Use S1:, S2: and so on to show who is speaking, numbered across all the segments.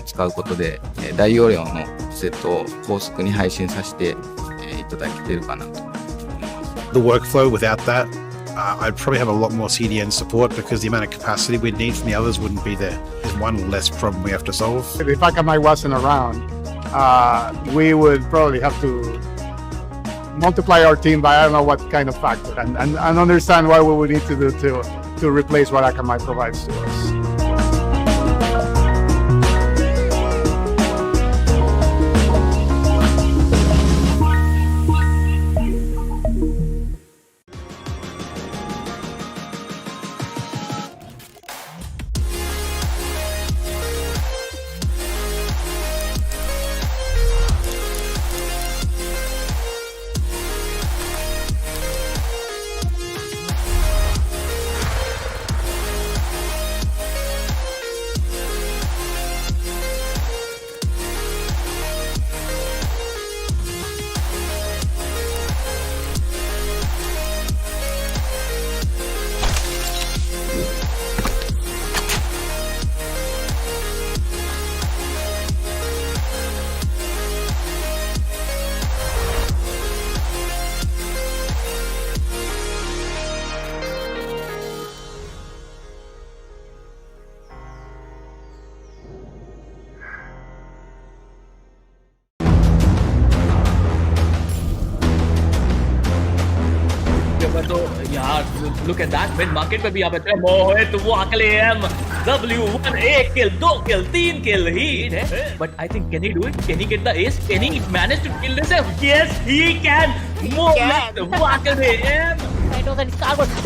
S1: 使うことで、大容量のセットを高速に配信させて、いただけてるかなと思います。
S2: The workflow without that, I'd probably have a lot more CDN support because the amount of capacity we'd need from the others wouldn't be there. There's one less problem we have to solve.
S3: If Akamai wasn't around, we would probably have to multiply our team by I don't know what kind of factor and understand what we would need to do to replace what Akamai provides to us.
S4: तो यार look at that mid market पे भी आप इतने मोहित वो अकेले W1 1 kill 2 kill 3 kill he but I think can he do it, can he get the ace, can he manage to kill this? Yes he can. Mohit वो अकेले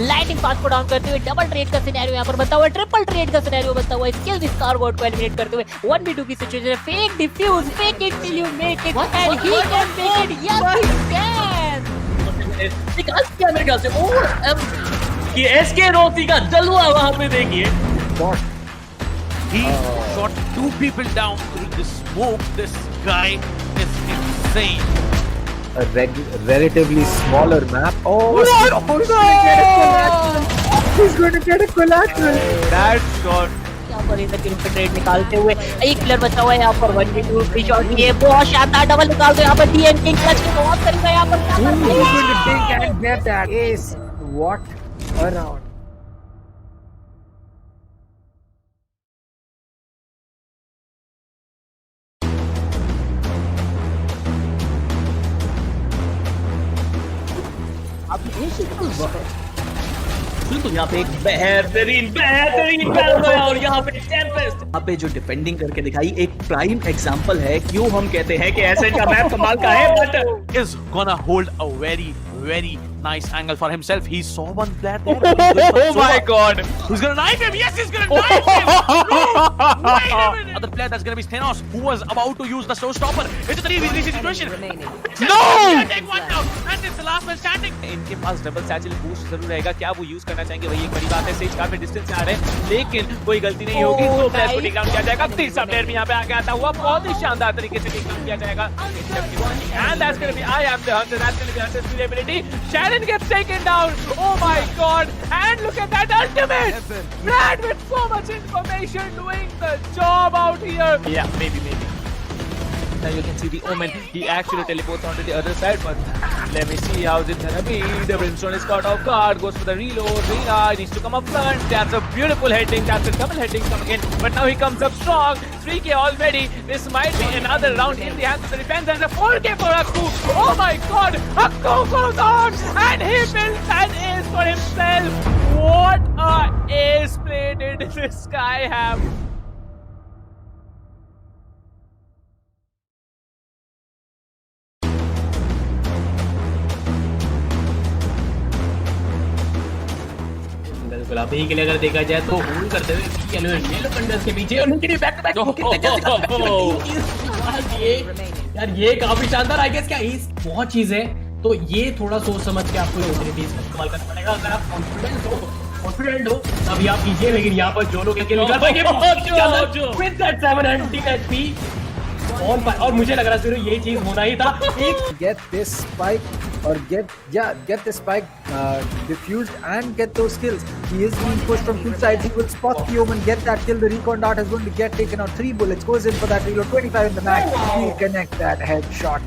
S5: lighting पास को down करते हुए डबल ट्रेड का सिनेरियो यहाँ पर बनता हुआ, ट्रिपल ट्रेड का सिनेरियो बनता हुआ, स्किल दिस कार्गो को एलिमिनेट करते हुए 1v2 की situation, fake defuse, fake it till you make it and he can make it. Yes he can.
S4: निकाल दिया मेरे ख्याल से. ये एसके रोती का जलवा वहां पे देखिए.
S6: He shot 2 people down through the smoke. This guy is insane.
S7: A relatively smaller map. Oh, he's going to get a collateral.
S6: That shot.
S5: यहाँ पर इधर की पे ट्रेड निकालते हुए एक प्लेयर बचा हुआ है यहाँ पर 1v2 फ्री शॉट. ये बहुत शानदार डबल निकालते यहाँ पर डीएन किंग क्लच के बहुत करेगा यहाँ पर.
S7: He's going to dig and get that ace. What a round.
S4: बिल्कुल यहाँ पे एक बेहतरीन और यहाँ पे टेम्पेस्ट यहाँ पे जो डिफेंडिंग करके दिखाई एक प्राइम एग्जांपल है क्यों हम कहते हैं कि एसेंट का मैप कमाल का है. But
S6: is gonna hold a very nice angle for himself. He saw one player there.
S4: Oh my god,
S6: Who's gonna knife him? Yes, he's gonna knife him. No, wait a minute. Other player that's gonna be Thanos, who was about to use the showstopper. It's a 3v3 situation.
S4: No!
S6: Take one down, and it's the last man standing.
S4: इनके पास double satchel boost जरूर रहेगा. क्या वो use करना चाहेंगे वही एक बड़ी बात है. सेज काफी डिस्टेंस से आ रहे हैं लेकिन कोई गलती नहीं होगी. दो प्लेयर को टेक डाउन किया जाएगा. तीसरा प्लेयर भी यहाँ पे आके आता हुआ बहुत ही शानदार तरीके से टेक डाउन किया जाएगा. And that's gonna be I am the hunter. That's gonna be Hunter's durability. Sharon gets taken down. Oh my god! And look at that ultimate! Brad with so much information doing the job out here. Yeah, maybe. Now you can see the Omen. He actually teleports onto the other side, but let me see how's it gonna be. The Brimstone is caught off guard, goes for the reload. Rina needs to come up front. That's a beautiful heading. That's a double heading coming in. But now he comes up strong. 3k already. This might be another round in the hands of the defense and a 4k for Akku. Oh my god! Akku goes on and he builds an ace for himself. What a ace play did this guy have?
S8: गुलाबी के लिए अगर देखा जाए तो hold करते हुए yellow कंडर्स के पीछे उनके लिए बैक टू बैक यार ये काफी शानदार. आई गेस क्या बहुत चीज है तो ये थोड़ा सोच समझ के आपको ऑपॉर्चुनिटीज का इस्तेमाल करना पड़ेगा. अगर आप कॉन्फिडेंट हो तभी आप कीजिए. लेकिन यहाँ पर जो लोग कर पाएंगे विद दैट 700 HP और मुझे लग रहा है ये चीज होना ही था.
S7: Get this spike. or get the spike diffused and get those kills. He is being pushed from two sides. He will spot the Omen, get that kill. The recon dart is going to get taken out. 3 bullets, goes in for that reload. 25 in the mag. He connects that headshot.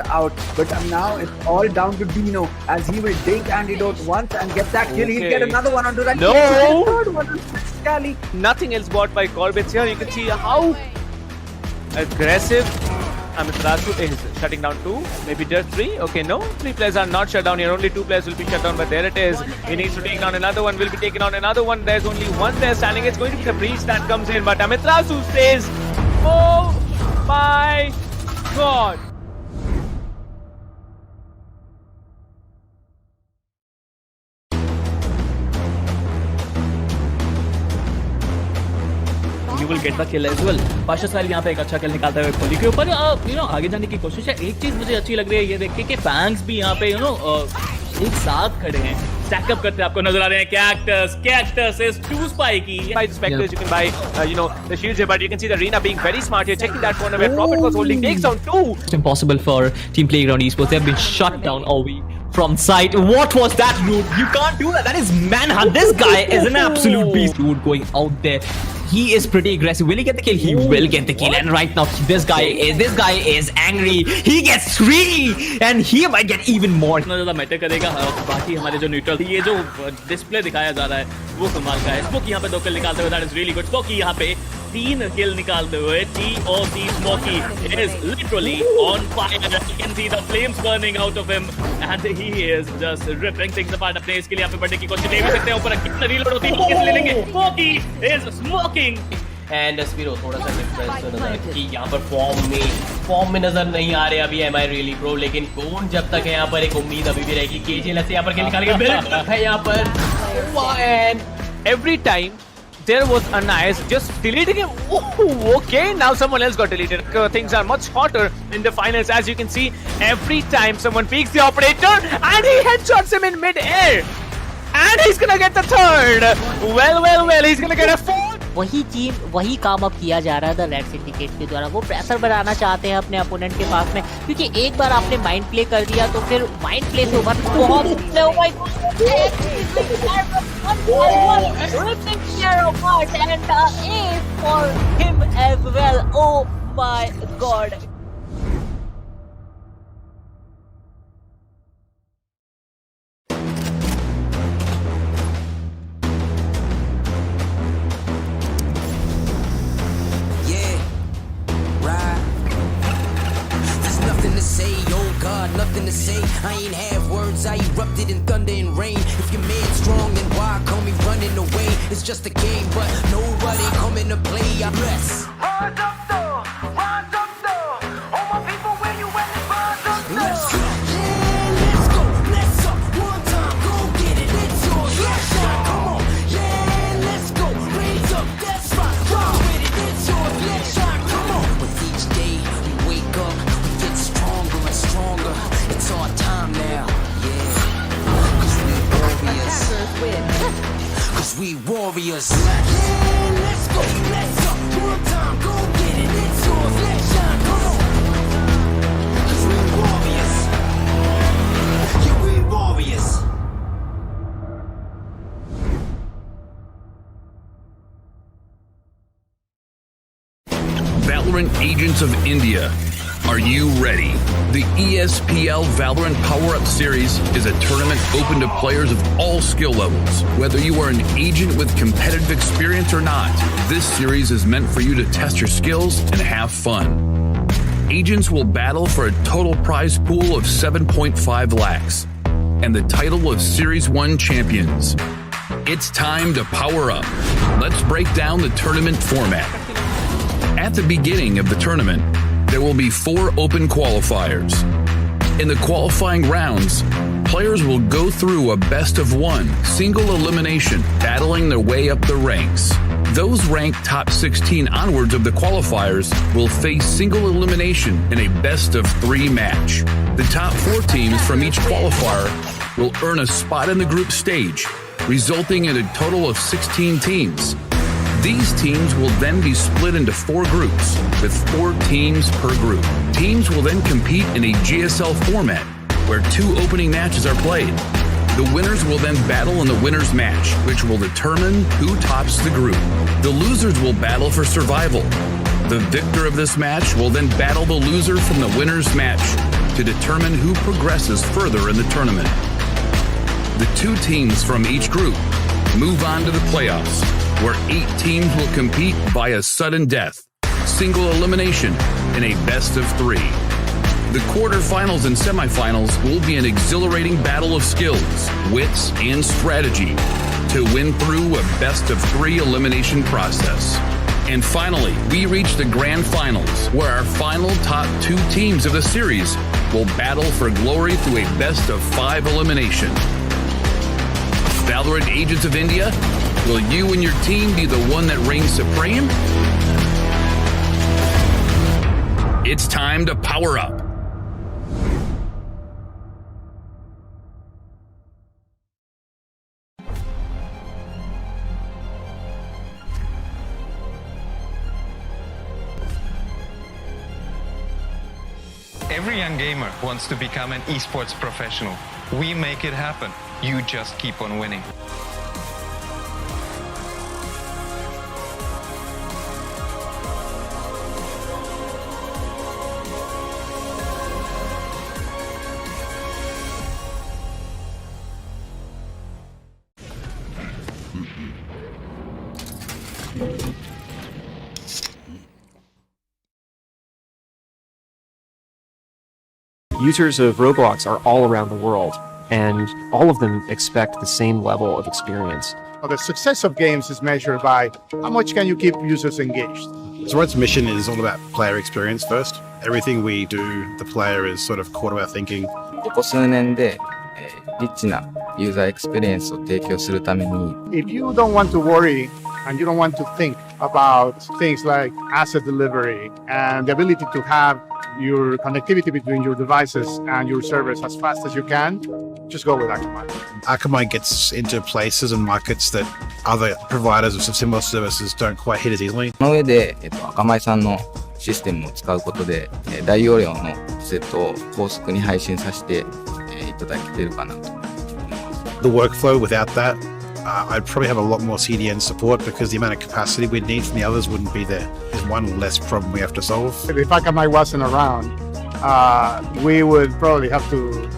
S7: Out, but now it's all down to Dino as he will take antidote once and get that kill. He'll get another one onto right.
S4: No!
S7: Third one on Scally.
S4: Nothing else bought by Corbett here. You can see how aggressive Amiterasu is shutting down 2, maybe just 3. Okay, no, 3 players are not shut down here. Only 2 players will be shut down, but there it is. He needs to take down another one, will be taken on another one. There's only one player standing. It's going to be the breach that comes in, but Amiterasu says, oh my god. You will get the kill as well. Pasha Style यहाँ पे एक अच्छा किल निकालता है खोली के ऊपर. आगे जाने की कोशिश है. एक चीज मुझे अच्छी लग रही है ये देख के कि फैंग्स भी यहाँ पे एक साथ खड़े हैं. Stack up करते आपको नजर आ रहे हैं. Cactus is too spiky. By the specters you can buy the shields here, but you can see the arena being very smart here, checking that corner where Prophet was holding, takes down 2.
S9: It's impossible for Team Playground Esports. They have been shut down all week from sight. What was that, dude? You can't do that. That is manhunt. This guy is an absolute beast, dude. Going out there. He is pretty aggressive. Will he get the kill? He will get the kill. And right now, this guy is angry. He gets 3, and he might get even more.
S4: इतना ज़्यादा matter करेगा. बाकी हमारे जो neutral ये जो display दिखाया जा रहा है वो कमाल का है. स्मोकी यहाँ पे 2 किल निकालते हुए, that is really good. Smoky यहाँ पे 3 किल निकालते हुए. TOC Smokey is literally on fire. You can see the flames burning out of him, and he is just ripping things apart. अपने इसके लिए यहाँ पे बढ़ने की कोशिश नहीं भी सकते हैं. ऊपर कितना रीलोड होती है किस ले लेंगे. Smokey is smoking.
S8: And Spiro थोड़ा सा डिफरेंस नजर कि यहाँ पर फॉर्म में नजर नहीं आ रहे अभी एम आई रियली प्रो, लेकिन कौन जब तक है यहाँ पर एक उम्मीद अभी भी रहेगी. केजीएल से यहाँ पर किल निकालेंगे. बिल्कुल है यहाँ पर. And
S4: Every time there was a nice just deleting him. Oh, okay, now someone else got deleted. Things are much hotter in the finals, as you can see. Every time someone peeks the operator and he headshots him in mid-air, and he's gonna get the 3rd. Well, he's gonna get a 4th.
S5: वही काम अब किया जा रहा है the red syndicate के द्वारा. वो प्रेशर बनाना चाहते हैं अपने अपोनेंट के पास में, क्योंकि एक बार आपने माइंड प्ले कर दिया तो फिर माइंड प्ले से ऊपर बहुत for him as well. Oh my god.
S10: Nothing to say, I ain't have words, I erupted in thunder and rain. If you're made strong, then why call me running away? It's just a game, but nobody coming to play. I press. Rise up though, all my people where you at, rise up though. Let's go, yeah, let's go, let's up, one time, go get it, it's yours, let's shot, come on, yeah, let's go, raise up, that's right, run with it, it's yours, let's shot, come on. With each day we wake up, we get stronger and stronger. It's our time now, yeah. Cause we warriors. Cause we warriors. Yeah, let's go, let's up. One time, go get it, it's yours, let's shine, come on. Cause we warriors. Yeah, we warriors.
S11: Valorant Agents of India. Are you ready? The ESPL Valorant PowerUp Series is a tournament open to players of all skill levels. Whether you are an agent with competitive experience or not, this series is meant for you to test your skills and have fun. Agents will battle for a total prize pool of 7.5 lakhs and the title of Series 1 champions. It's time to power up. Let's break down the tournament format. At the beginning of the tournament, there will be 4 open qualifiers. In the qualifying rounds, players will go through a best-of-1 single elimination, battling their way up the ranks. Those ranked top 16 onwards of the qualifiers will face single elimination in a best-of-3 match. The top 4 teams from each qualifier will earn a spot in the group stage, resulting in a total of 16 teams. These teams will then be split into 4 groups, with 4 teams per group. Teams will then compete in a GSL format, where 2 opening matches are played. The winners will then battle in the winner's match, which will determine who tops the group. The losers will battle for survival. The victor of this match will then battle the loser from the winner's match to determine who progresses further in the tournament. The 2 teams from each group move on to the playoffs, where 8 teams will compete via sudden death, single elimination, in a best of 3. The quarterfinals and semifinals will be an exhilarating battle of skills, wits, and strategy to win through a best of 3 elimination process. And finally, we reach the grand finals, where our final top 2 teams of the series will battle for glory through a best of 5 elimination. Valorant Agents of India, will you and your team be the one that reigns supreme? It's time to power up.
S12: Every young gamer wants to become an esports professional. We make it happen. You just keep on winning.
S13: Users of Roblox are all around the world, and all of them expect the same level of experience.
S3: Well, the success of games is measured by how much can you keep users engaged.
S2: Zoroark's mission is all about player experience first. Everything we do, the player is sort of core to our thinking.
S1: ここ数年で、リッチなユーザーエクスペリエンスを提供するために
S3: If you don't want to worry and you don't want to think about things like asset delivery and the ability to have your connectivity between your devices and your servers as fast as you can, just go with Akamai.
S2: Akamai gets into places and markets that other providers of similar services don't quite hit as easily.
S1: その上で、Akamai さんのシステムを使うことで、大容量のセットを高速に配信させて、いただけてるかなと思います。
S2: The workflow without that, I'd probably have a lot more CDN support because the amount of capacity we'd need from the others wouldn't be there. There's one less problem we have to solve.
S3: If Akamai wasn't around, we would probably have to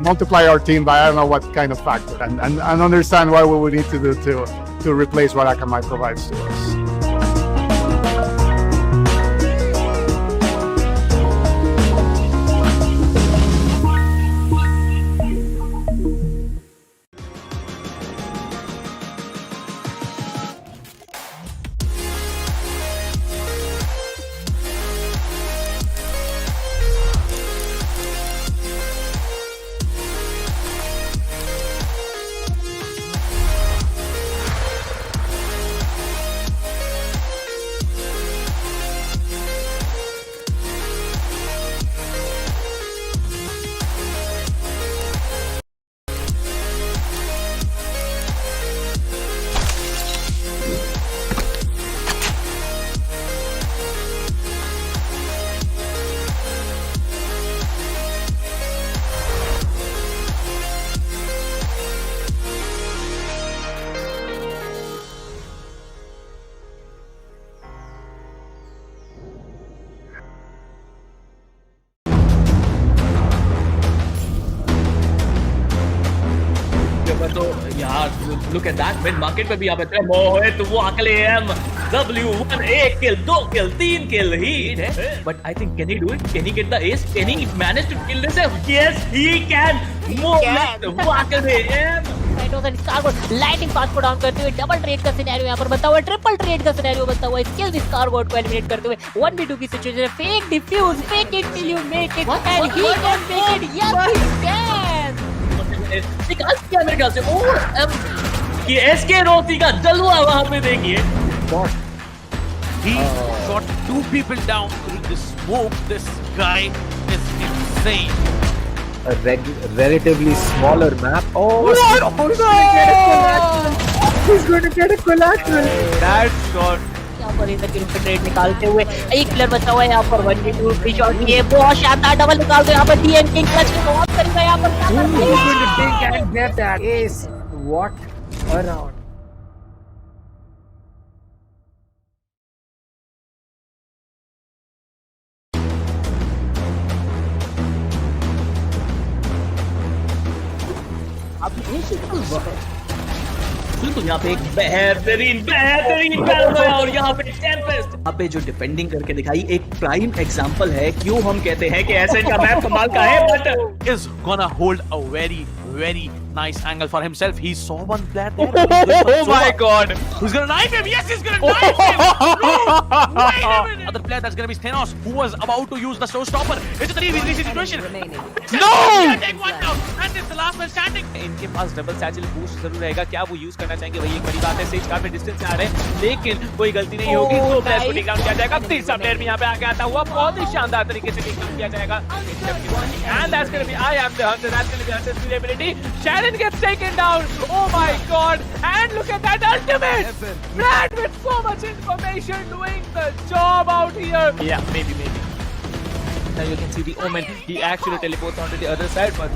S3: multiply our team by I don't know what kind of factor and understand what we would need to do to replace what Akamai provides to us.
S6: तो यार look at that mid market पे भी आप इतने मोहित वो अकेले M W1 1 kill 2 kill 3 kill he but I think can he do it, can he get the ace, can he manage to kill this? Yes he can. Mohit वो अकेले M
S5: lighting पास को down करते हुए डबल ट्रेड का scenario यहाँ पर बनता हुआ, ट्रिपल ट्रेड का सिनेरियो बनता हुआ, स्किल स्कारगोट को एलिमिनेट करते हुए 1v2 की सिचुएशन है. Fake defuse, fake it till you make it and he can make it. Yes he can.
S6: निकाल दिया मेरे ख्याल से. और ये एसके रोती का जलवा वहां पे देखिए.
S4: He shot 2 people down through the smoke. This guy is insane.
S7: A relatively smaller map. Oh,
S5: no!
S7: He's going to get a collateral.
S4: That shot.
S5: यहाँ पर इधर की रूप ट्रेड निकालते हुए एक प्लेयर बचा हुआ है यहाँ पर 1v2 फ्री शॉट ये बहुत शानदार डबल निकालते हैं यहाँ पर डीएन किंग क्लच के बहुत करीब है यहाँ पर
S7: He's going to take and get that ace. What a round.
S6: बिल्कुल यहाँ पे एक बेहतरीन battle है और यहाँ पे टेम्पेस्ट यहाँ पे जो डिफेंडिंग करके दिखाई एक प्राइम एग्जांपल है क्यों हम कहते हैं कि ऐसे का मैप कमाल का है but
S4: Is gonna hold a very nice angle for himself. He saw one player there. Oh my god! Who's gonna knife him? Yes, he's gonna knife him! No! Wait a minute! Other player that's gonna be Thanos, who was about to use the showstopper. It's a 3v3 situation. No! Take one down, and it's the last man standing. इनके पास double satchel boost जरूर रहेगा. क्या वो use करना चाहेंगे वही एक बड़ी बात है. सेज काफी डिस्टेंस से आ रहे हैं, लेकिन कोई गलती नहीं होगी. तो प्लेयर को टेक डाउन किया जाएगा. तीसरा प्लेयर भी यहाँ पे आके आता हुआ बहुत ही शानदार तरीके से टेक डाउन किया जाएगा. And that's gonna be I am the hunter. That's gonna be Hunter's ability. Shannon gets taken down. Oh my god! And look at that ultimate! Brad with so much information doing the job out here. Yeah, maybe. Now you can see the Omen. He actually teleports onto the other side, but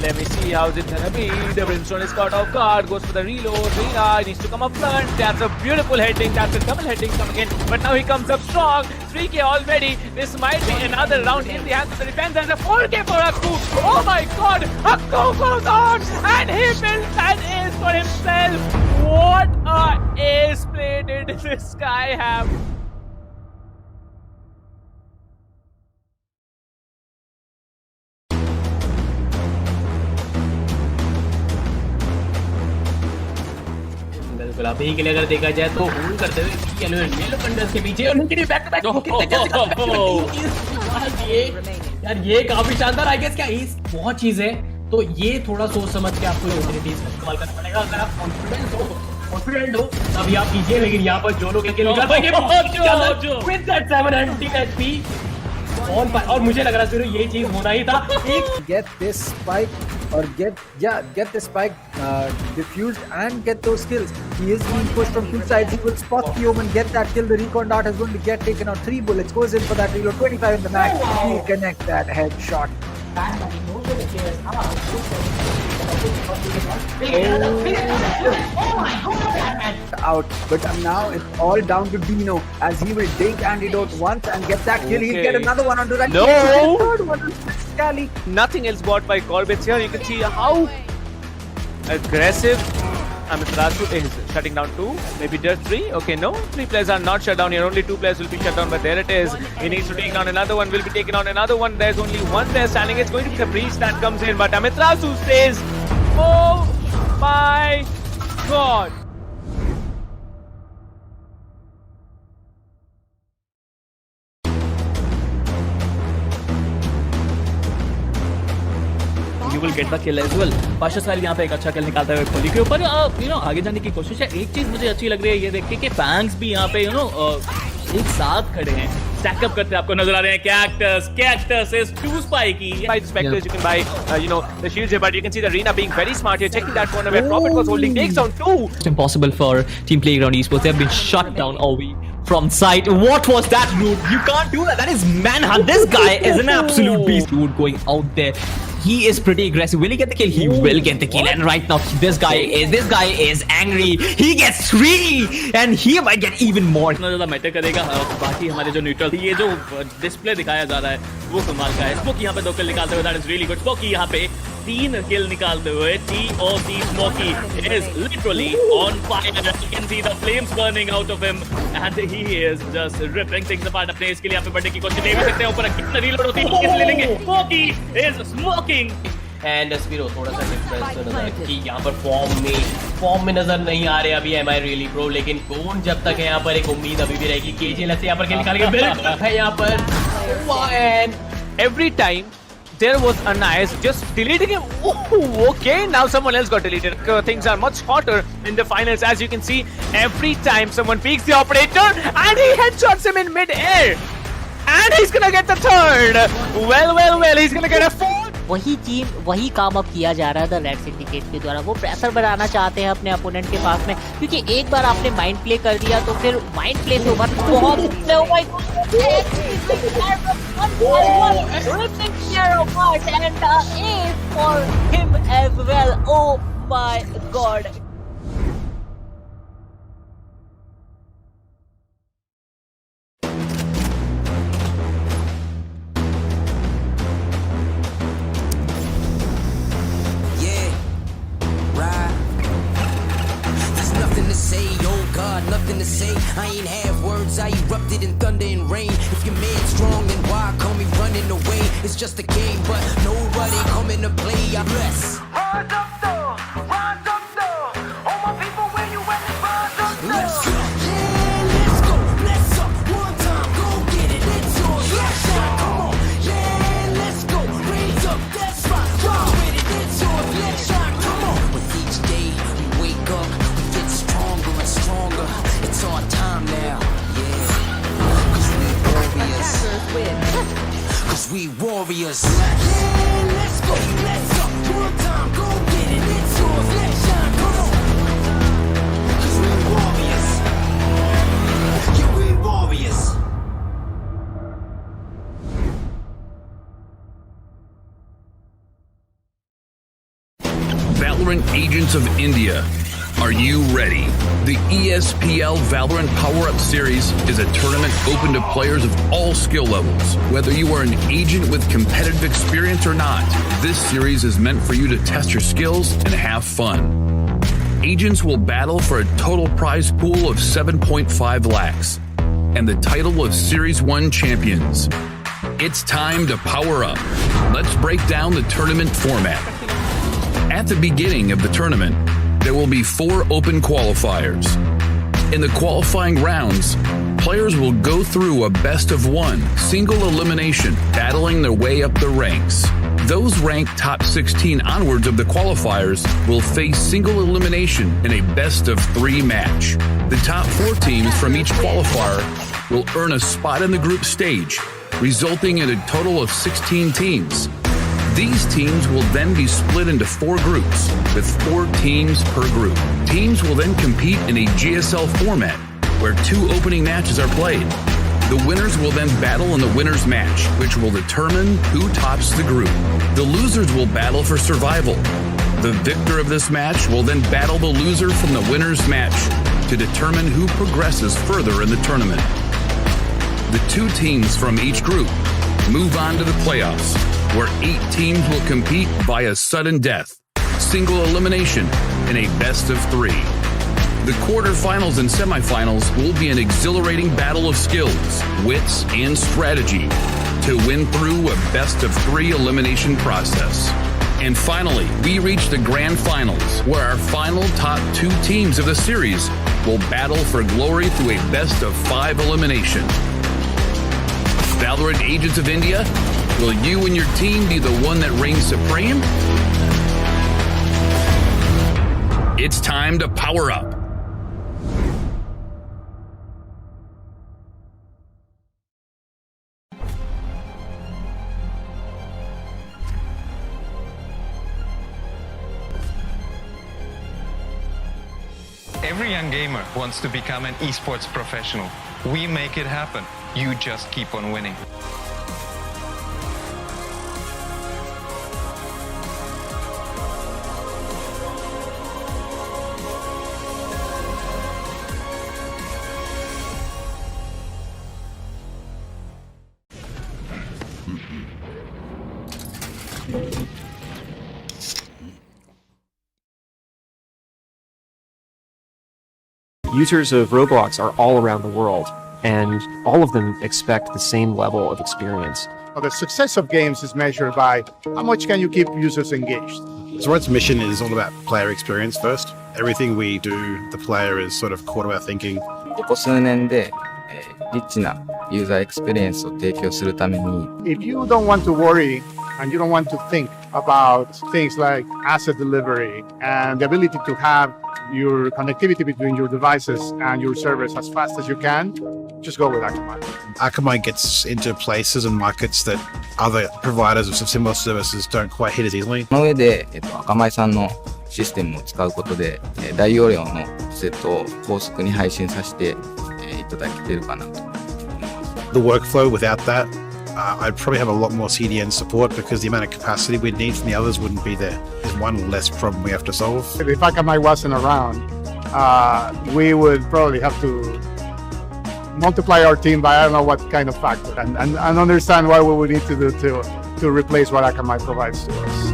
S4: let me see how's it gonna be. The Brimstone is caught off guard, goes for the reload. Rina needs to come up front. That's a beautiful heading. That's a double heading coming in. But now he comes up strong. 3k already. This might be another round in the hands of the defense. And a 4k for Akku. Oh my god! Akku goes on! And he builds an ace for himself. What a ace play did this guy have.
S8: बिल्कुल आप यही के लिए अगर देखा जाए तो hold करते हुए येलो कंडर्स के पीछे और उनके बैक टू बैक यार ये काफी शानदार आई गेस क्या इस बहुत चीज है तो ये थोड़ा सोच समझ के आपको यूटिलिटीज का इस्तेमाल करना पड़ेगा अगर आप कॉन्फिडेंट हो तभी आप कीजिए लेकिन यहाँ पर जो लोग निकाल पाएंगे विद दैट 700 एचपी और मुझे लग रहा है ये चीज होना ही था
S7: Get this spike or get the spike diffused and get those kills. He is being pushed from two sides. He will spot the Omen, get that kill. The recon dart is going to get taken out. 3 bullets goes in for that reload. 25 in the max. He'll connect that headshot. Out, but now it's all down to Dino as he will take antidote once and get that kill. He'll get another one onto that.
S4: No!
S7: Third one on Scally.
S4: Nothing else bought by Corbett here. You can see how aggressive Amiterasu is shutting down 2, maybe just 3. Okay, no, 3 players are not shut down here. Only 2 players will be shut down, but there it is. He needs to take down another one. Will be taken on another one. There's only one player standing. It's going to be the breach that comes in, but Amiterasu stays. Oh my god!
S6: You will get the kill as well. Pasha साहिल यहाँ पे एक अच्छा किल निकालता है खोली के ऊपर आगे जाने की कोशिश है. एक चीज मुझे अच्छी लग रही है ये देख के कि फैंस भी यहाँ पे एक साथ खड़े हैं, स्टैक अप करते आपको नजर आ रहे हैं. Cactus is too spiky. By the specters, you can buy the shields here, but you can see the Rina being very smart here, checking that corner where Prophet was holding, takes down 2.
S9: It's impossible for Team Playground Esports. They have been shut down all week from sight. What was that, dude? You can't do that. That is manhunt. This guy is an absolute beast, dude. Going out there. He is pretty aggressive. Will he get the kill? He will get the kill. And right now, this guy is angry. He gets 3, and he might get even more.
S6: इतना ज़्यादा matter करेगा. बाकी हमारे जो neutral ये जो display दिखाया जा रहा है वो कमाल का है. स्मोकी यहाँ पे 2 किल निकालते हुए, that is really good. Smoky यहाँ पे 3 किल निकालते हुए. TOC Smokey is literally on fire. You can see the flames burning out of him, and he is just ripping things apart. अपने इसके लिए यहाँ पे बढ़ने की कोशिश ले भी सकते हैं. ऊपर कितना रीलोड होती है किस ले लेंगे. Smokey is smoking.
S8: And Spiro थोड़ा सा डिफरेंस नजर है कि यहाँ पर फॉर्म में नजर नहीं आ रहे अभी एम आई रियली प्रो लेकिन कौन जब तक है यहाँ पर एक उम्मीद अभी भी रहेगी. केजीएल से यहाँ पर निकाल के है यहाँ पर
S4: And every time there was a nice just deleting him. Oh, okay, now someone else got deleted. Things are much hotter in the finals, as you can see. Every time someone peeks the operator and he headshots him in mid-air. And he's gonna get the 3rd. Well, he's gonna get a 4th.
S5: वही काम अब किया जा रहा है the red syndicate के द्वारा। वो प्रेशर बनाना चाहते हैं अपने अपोनेंट के पास में, क्योंकि एक बार आपने माइंड प्ले कर दिया तो फिर माइंड प्ले से उभरना बहुत oh my God. Ripping Pierre apart and ace for him as well. Oh my God.
S10: Nothing to say, I ain't have words, I erupted in thunder and rain. If you're mad strong, then why call me running away? It's just a game, but nobody coming to play. I'm less. Rise up though, all my people where you at, rise up though. Let's go, yeah, let's go, let's up, one time, go get it, it's yours, let's shine, come on, yeah, let's go, raise up, that's right, drop with it, it's yours, let's shine, come on. With each day we wake up, we get stronger and stronger. It's our time now, yeah. Cause we warriors. Cause we warriors. Yeah, let's go, let's up. One time, go get it. It's yours, let's shine, come on. Cause we warriors. Yeah, we warriors.
S11: Valorant Agents of India. Are you ready? The ESPL Valorant PowerUp Series is a tournament open to players of all skill levels. Whether you are an agent with competitive experience or not, this series is meant for you to test your skills and have fun. Agents will battle for a total prize pool of 7.5 lakhs and the title of Series 1 champions. It's time to power up. Let's break down the tournament format. At the beginning of the tournament, there will be 4 open qualifiers. In the qualifying rounds, players will go through a best-of-1 single elimination, battling their way up the ranks. Those ranked top 16 onwards of the qualifiers will face single elimination in a best-of-3 match. The top 4 teams from each qualifier will earn a spot in the group stage, resulting in a total of 16 teams. These teams will then be split into 4 groups, with 4 teams per group. Teams will then compete in a GSL format, where 2 opening matches are played. The winners will then battle in the winner's match, which will determine who tops the group. The losers will battle for survival. The victor of this match will then battle the loser from the winner's match to determine who progresses further in the tournament. The 2 teams from each group move on to the playoffs, where 8 teams will compete via sudden death, single elimination, in a best-of-3. The quarterfinals and semifinals will be an exhilarating battle of skills, wits, and strategy to win through a best-of-3 elimination process. And finally, we reach the grand finals, where our final top 2 teams of the series will battle for glory through a best-of-5 elimination. Valorant Agents of India, will you and your team be the one that reigns supreme? It's time to power up.
S12: Every young gamer wants to become an esports professional. We make it happen. You just keep on winning.
S13: Users of Roblox are all around the world, and all of them expect the same level of experience.
S3: The success of games is measured by how much can you keep users engaged.
S2: Zoroark's mission is all about player experience first. Everything we do, the player is sort of core to our thinking.
S1: ここ数年で、リッチなユーザーエクスペリエンスを提供するために、
S3: If you don't want to worry and you don't want to think about things like asset delivery and the ability to have your connectivity between your devices and your servers as fast as you can, just go with Akamai.
S2: Akamai gets into places and markets that other providers of similar services don't quite hit as easily.
S1: その上で、アカマイさんのシステムを使うことで、大容量のセットを高速に配信させて、いただけているかなと。
S2: The workflow without that, I'd probably have a lot more CDN support because the amount of capacity we'd need from the others wouldn't be there. There's one less problem we have to solve.
S3: If Akamai wasn't around, we would probably have to multiply our team by I don't know what kind of factor and understand what we would need to do to replace what Akamai provides to us.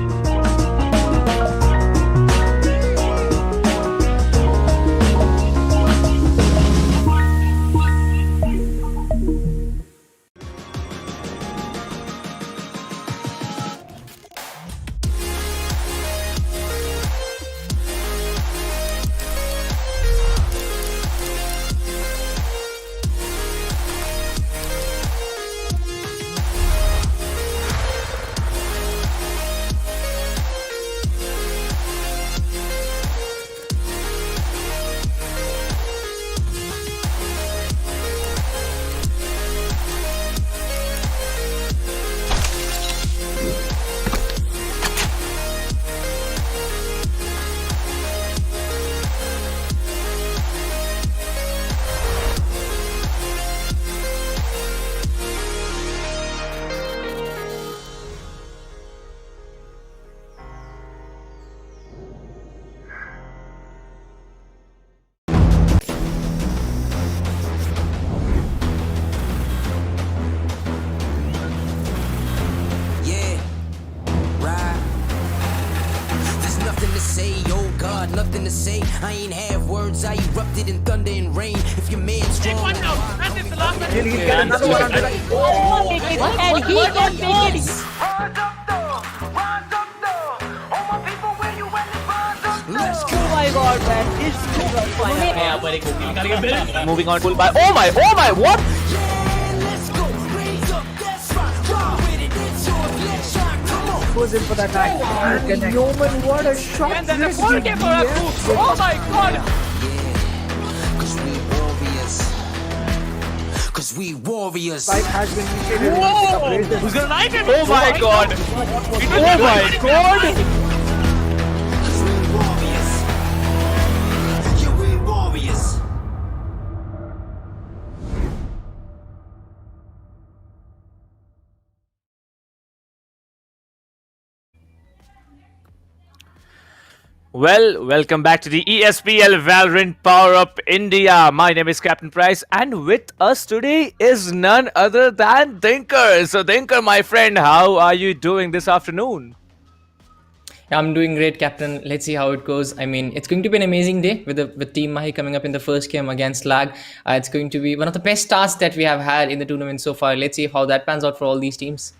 S10: Nothing to say. I ain't have words. I erupted in thunder and rain. If your man's strong,
S5: And he can make it.
S10: let's go.
S5: Oh my god, man. It's
S6: यहाँ पर एक किल करके फिर
S4: Moving on full by. Oh my, what?
S10: Yeah, let's go. Raise up, that's right. Ride with it, it's yours. Let's try. Come on.
S7: Goes in for that attack. And Yeoman, what a shot.
S4: And then a
S7: this
S4: full
S7: is.
S4: game for us. Oh my god.
S10: Cause we warriors. Cause we warriors.
S7: Spike has been initiated.
S4: Whoa! Who's gonna knife him? Oh my god. Oh my god.
S10: Cause we warriors. Yeah, we warriors.
S4: Well, welcome back to the ESPL Valorant PowerUp India. My name is Captain Price, and with us today is none other than Dinker. So, Dinker, my friend, how are you doing this afternoon?
S14: I'm doing great, Captain. Let's see how it goes. I mean, it's going to be an amazing day with Team Mahi coming up in the first game against Lag. It's going to be one of the best starts that we have had in the tournament so far. Let's see how that pans out for all these teams.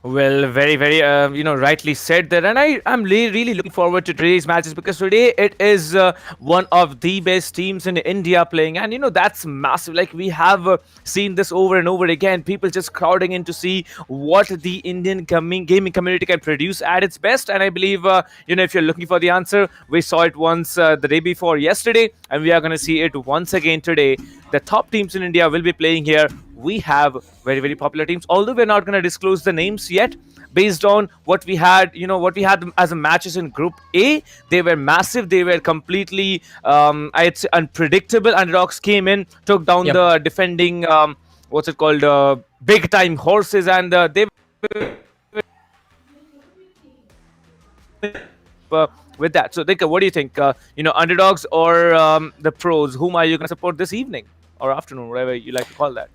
S4: Well, very, rightly said there. And I'm really looking forward to today's matches because today it is one of the best teams in India playing. And, that's massive. Like, we have seen this over and over again. People just crowding in to see what the Indian gaming community can produce at its best. And I believe, if you're looking for the answer, we saw it once the day before yesterday. And we are going to see it once again today. The top teams in India will be playing here. We have very popular teams, although we're not going to disclose the names yet. Based on what we had, as a matches in Group A, they were massive. They were completely, I'd say, unpredictable. Underdogs came in, took down the defending, big time horses, and they with that. So, Dika, what do you think? Underdogs or the pros? Whom are you going to support this evening or afternoon, whatever you like to call that?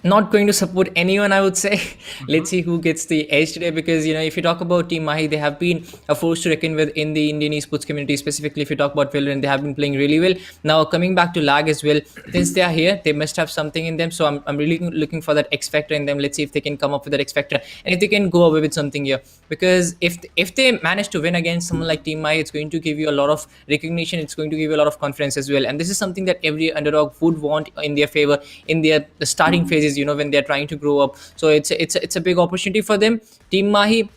S14: Not going to support anyone, I would say. Let's see who gets the edge today, because if you talk about Team Mahi, they have been a force to reckon with in the Indian esports community. Specifically, if you talk about Valorant, they have been playing really well. Now, coming back to Lag as well, since they are here, they must have something in them. So I'm really looking for that X factor in them. Let's see if they can come up with that X factor and if they can go away with something here. Because if they manage to win against someone like Team Mahi, it's going to give you a lot of recognition. It's going to give you a lot of confidence as well. And this is something that every underdog would want in their favor in the starting phases stages, when they're trying to grow up. So it's a big opportunity for them. Team Mahi,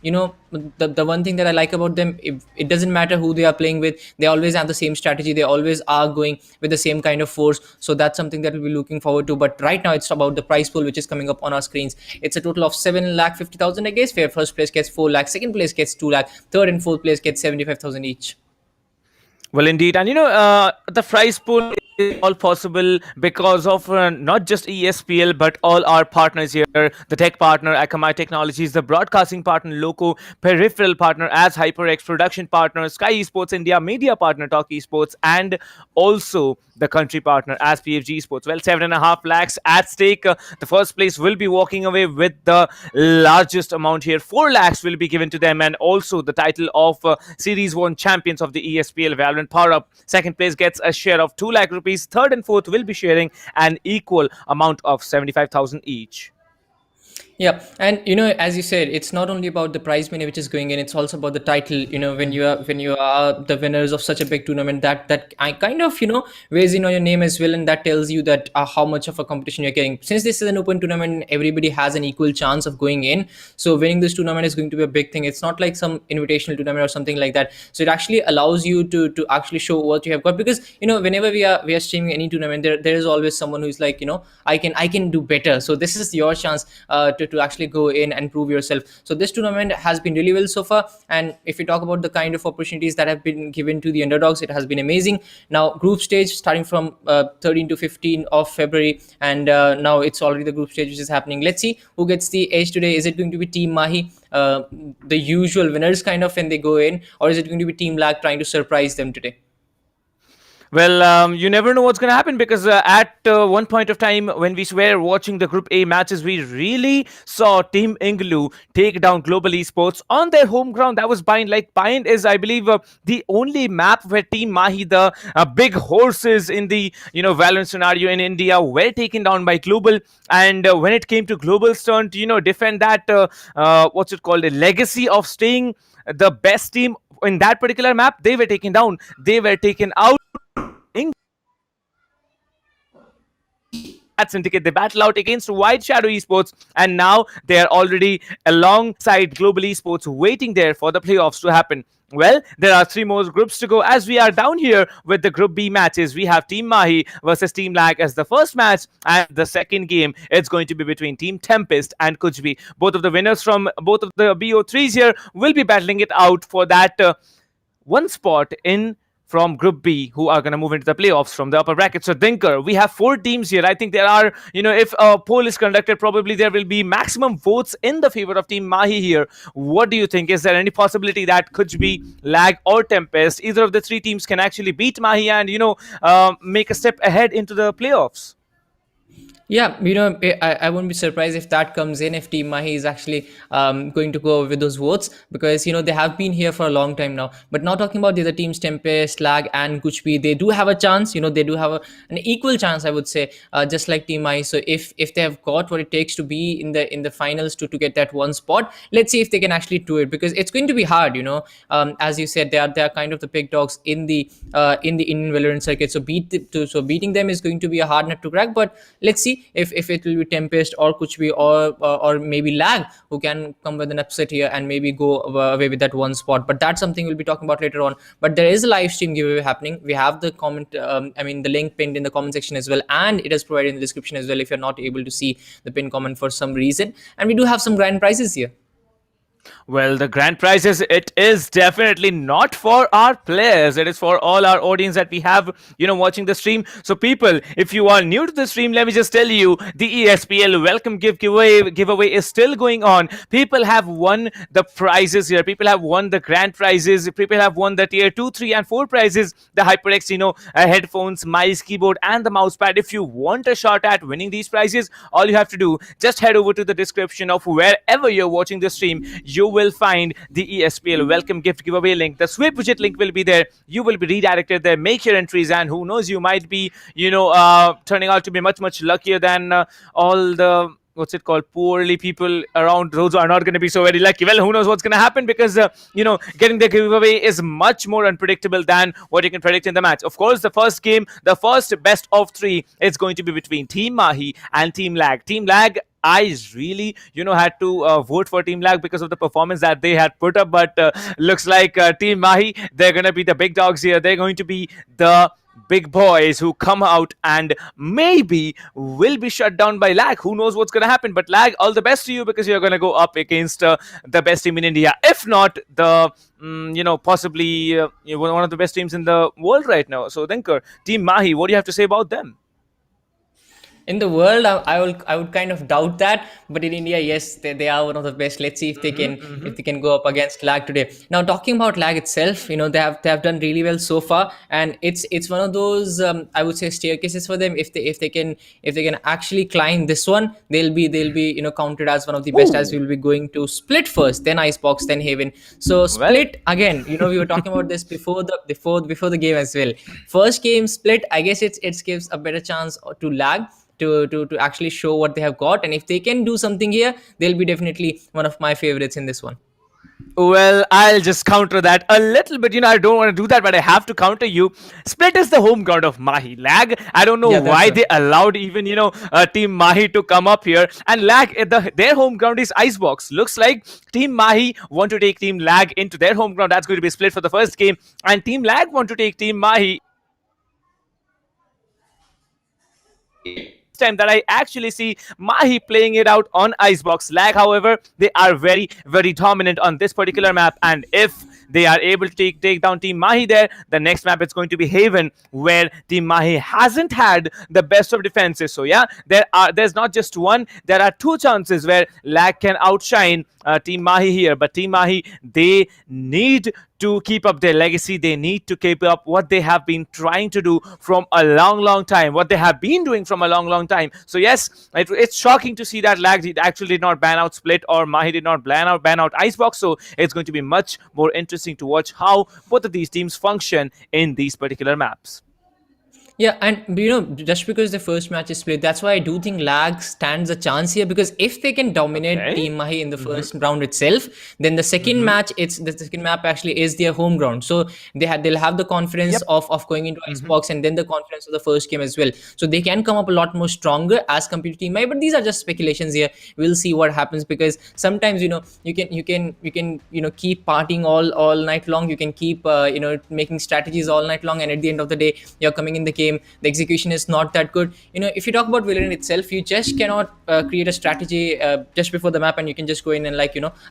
S14: the one thing that I like about them, it doesn't matter who they are playing with, they always have the same strategy, they always are going with the same kind of force. So that's something that we'll be looking forward to. But right now it's about the prize pool, which is coming up on our screens. It's a total of 7,50,000, I guess, where first place gets 4 lakh, second place gets 2 lakh, third and fourth place gets 75,000 each.
S4: Well, indeed. And the prize pool is all possible because of not just ESPL, but all our partners here. The tech partner, Akamai Technologies, the broadcasting partner, LOCO, Peripheral partner as HyperX, production partner, SkyEsports India, media partner, TalkEsport, and also the country partner as PFG Esports. Well, 7.5 lakhs at stake. The first place will be walking away with the largest amount here. 4 lakhs will be given to them, and also the title of Series 1 champions of the ESPL Valorant PowerUp. Second place gets a share of 2 lakh rupees. Third and fourth will be sharing an equal amount of 75,000 each.
S14: Yeah, and as you said, it's not only about the prize money which is going in; it's also about the title. When you are the winners of such a big tournament, that I kind of weighs in on your name as well, and that tells you that how much of a competition you're getting. Since this is an open tournament, everybody has an equal chance of going in. So winning this tournament is going to be a big thing. It's not like some invitational tournament or something like that. So it actually allows you to actually show what you have got, because whenever we are streaming any tournament, there is always someone who's like I can do better. So this is your chance to actually go in and prove yourself. So this tournament has been really well so far, and if we talk about the kind of opportunities that have been given to the underdogs, it has been amazing. Now group stage starting from 13 to 15 of February, and now it's already the group stage which is happening. Let's see who gets the edge today. Is it going to be Team Mahi, the usual winners kind of when they go in, or is it going to be Team Lag trying to surprise them today?
S4: Well, you never know what's going to happen, because at one point of time when we were watching the Group A matches, we really saw Team Inglu take down Global Esports on their home ground. That was Bind. Like, Bind is, I believe, the only map where Team Mahi, the big horses in the Valorant scenario in India, were taken down by Global. And when it came to Global's turn to defend that what's it called, a legacy of staying the best team in that particular map, they were taken down. They were taken out. At Syndicate, they battle out against White Shadow Esports, and now they are already alongside Global Esports, waiting there for the playoffs to happen. Well, there are 3 more groups to go as we are down here with the Group B matches. We have Team Mahi versus Team Lag as the first match, and the second game, it's going to be between Team TempesT and Kuch. Both of the winners from both of the BO3s here will be battling it out for that one spot in from Group B, who are going to move into the playoffs from the upper bracket. So, Dinker, we have 4 teams here. I think there are, if a poll is conducted, probably there will be maximum votes in the favor of Team Mahi here. What do you think? Is there any possibility that Kuch, Lag, or TempesT, either of the 3 teams can actually beat Mahi and, make a step ahead into the playoffs?
S14: Yeah, I won't be surprised if that comes in, if Team Mahi is actually going to go with those votes, because they have been here for a long time now. But now talking about the other teams, TempesT, Lag, and Kuch, they do have a chance. They do have an equal chance, I would say, just like Team Mahi. So if they have got what it takes to be in the finals to get that one spot, let's see if they can actually do it, because it's going to be hard. As you said, they are kind of the big dogs in the Indian Valorant circuit. So beating them is going to be a hard nut to crack. But let's see if it will be TempesT or Kuch or maybe Lag who can come with an upset here and maybe go away with that one spot. But that's something we'll be talking about later on. But there is a live stream giveaway happening. We have the the link pinned in the comment section as well, and it is provided in the description as well if you're not able to see the pinned comment for some reason. And we do have some grand prizes here.
S4: Well, the grand prizes, it is definitely not for our players. It is for all our audience that we have, watching the stream. So people, if you are new to the stream, let me just tell you, the ESPL welcome giveaway is still going on. People have won the prizes here. People have won the grand prizes. People have won the tier 2, 3, and 4 prizes. The HyperX, headphones, mice, keyboard, and the mousepad. If you want a shot at winning these prizes, all you have to do, just head over to the description of wherever you're watching the stream. You will find the ESPL welcome gift giveaway link. The sweep widget link will be there. You will be redirected there. Make your entries, and who knows, you might be, turning out to be much, much luckier than all the what's it called, poorly people around, those who are not going to be so very lucky. Well, who knows what's going to happen, because getting the giveaway is much more unpredictable than what you can predict in the match. Of course, the first game, the first best of 3, is going to be between Team Mahi and Team Lag. Team Lag, I really, had to vote for Team Lag because of the performance that they had put up. But looks like Team Mahi, they're going to be the big dogs here. They're going to be the big boys who come out and maybe will be shut down by Lag. Who knows what's going to happen? But Lag, all the best to you, because you're going to go up against the best team in India, if not the possibly one of the best teams in the world right now. So Dinkar, Team Mahi, what do you have to say about them?
S14: In the world, I would kind of doubt that, but in India, yes, they are one of the best. Let's see if they can go up against Lag today. Now, talking about Lag itself, they have done really well so far, and it's one of those I would say staircases for them. If they can actually climb this one, they'll be counted as one of the best. As we'll be going to Split first, then Icebox, then Haven. So Split again. We were talking about this before the game as well. First game Split, I guess it gives a better chance to Lag to actually show what they have got, and if they can do something here, they'll be definitely one of my favorites in this one.
S4: Well, I'll just counter that a little bit. I don't want to do that, but I have to counter you. Split is the home ground of Mahi. Lag, I don't know why they allowed even, Team Mahi to come up here. And Lag, their home ground is Icebox. Looks like Team Mahi want to take Team Lag into their home ground. That's going to be Split for the first game. And Team Lag want to take Team Mahi. Time that I actually see Mahi playing it out on Icebox. Lag, however, they are very, very dominant on this particular map, and if they are able to take down Team Mahi there, the next map is going to be Haven, where Team Mahi hasn't had the best of defenses. So yeah, there's not just one, there are 2 chances where Lag can outshine Team Mahi here. But Team Mahi, they need to keep up their legacy. They need to keep up what they have been trying to do from a long time, what they have been doing from a long time. So yes, it's shocking to see that Lag actually did not ban out Split, or Mahi did not ban out Icebox. So it's going to be much more interesting to watch how both of these teams function in these particular maps.
S14: Yeah, and just because the first match is Split, that's why I do think Lag stands a chance here, because if they can dominate Team Mahi in the first round itself, then the second match, the second map actually is their home ground. So they'll have the confidence of going into Icebox, and then the confidence of the first game as well. So they can come up a lot more stronger as compared to Team Mahi. But these are just speculations here. We'll see what happens, because sometimes you can keep partying all night long. You can keep making strategies all night long, and at the end of the day, you're coming in the game, the execution is not that good. If you talk about Valorant itself, you just cannot create a strategy just before the map, and you can just go in and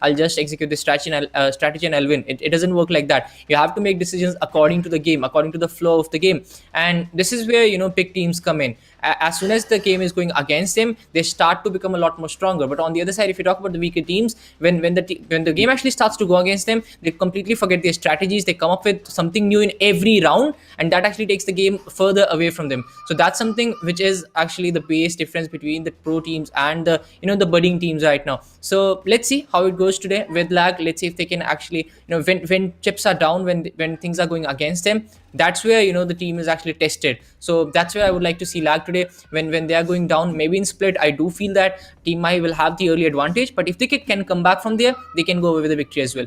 S14: I'll just execute this strategy and I'll win. It doesn't work like that. You have to make decisions according to the game, according to the flow of the game, and this is where big teams come in. As soon as the game is going against them, they start to become a lot more stronger. But on the other side, if you talk about the weaker teams, when the game actually starts to go against them, they completely forget their strategies. They come up with something new in every round, and that actually takes the game further away from them. So that's something which is actually the base difference between the pro teams and the budding teams right now. So let's see how it goes today with Lag. Let's see if they can actually, when chips are down, when things are going against them, that's where the team is actually tested. So that's where I would like to see Lag today, when they are going down. Maybe in Split, I do feel that Team Mahi will have the early advantage, but if they can come back from there, they can go away with the victory as well.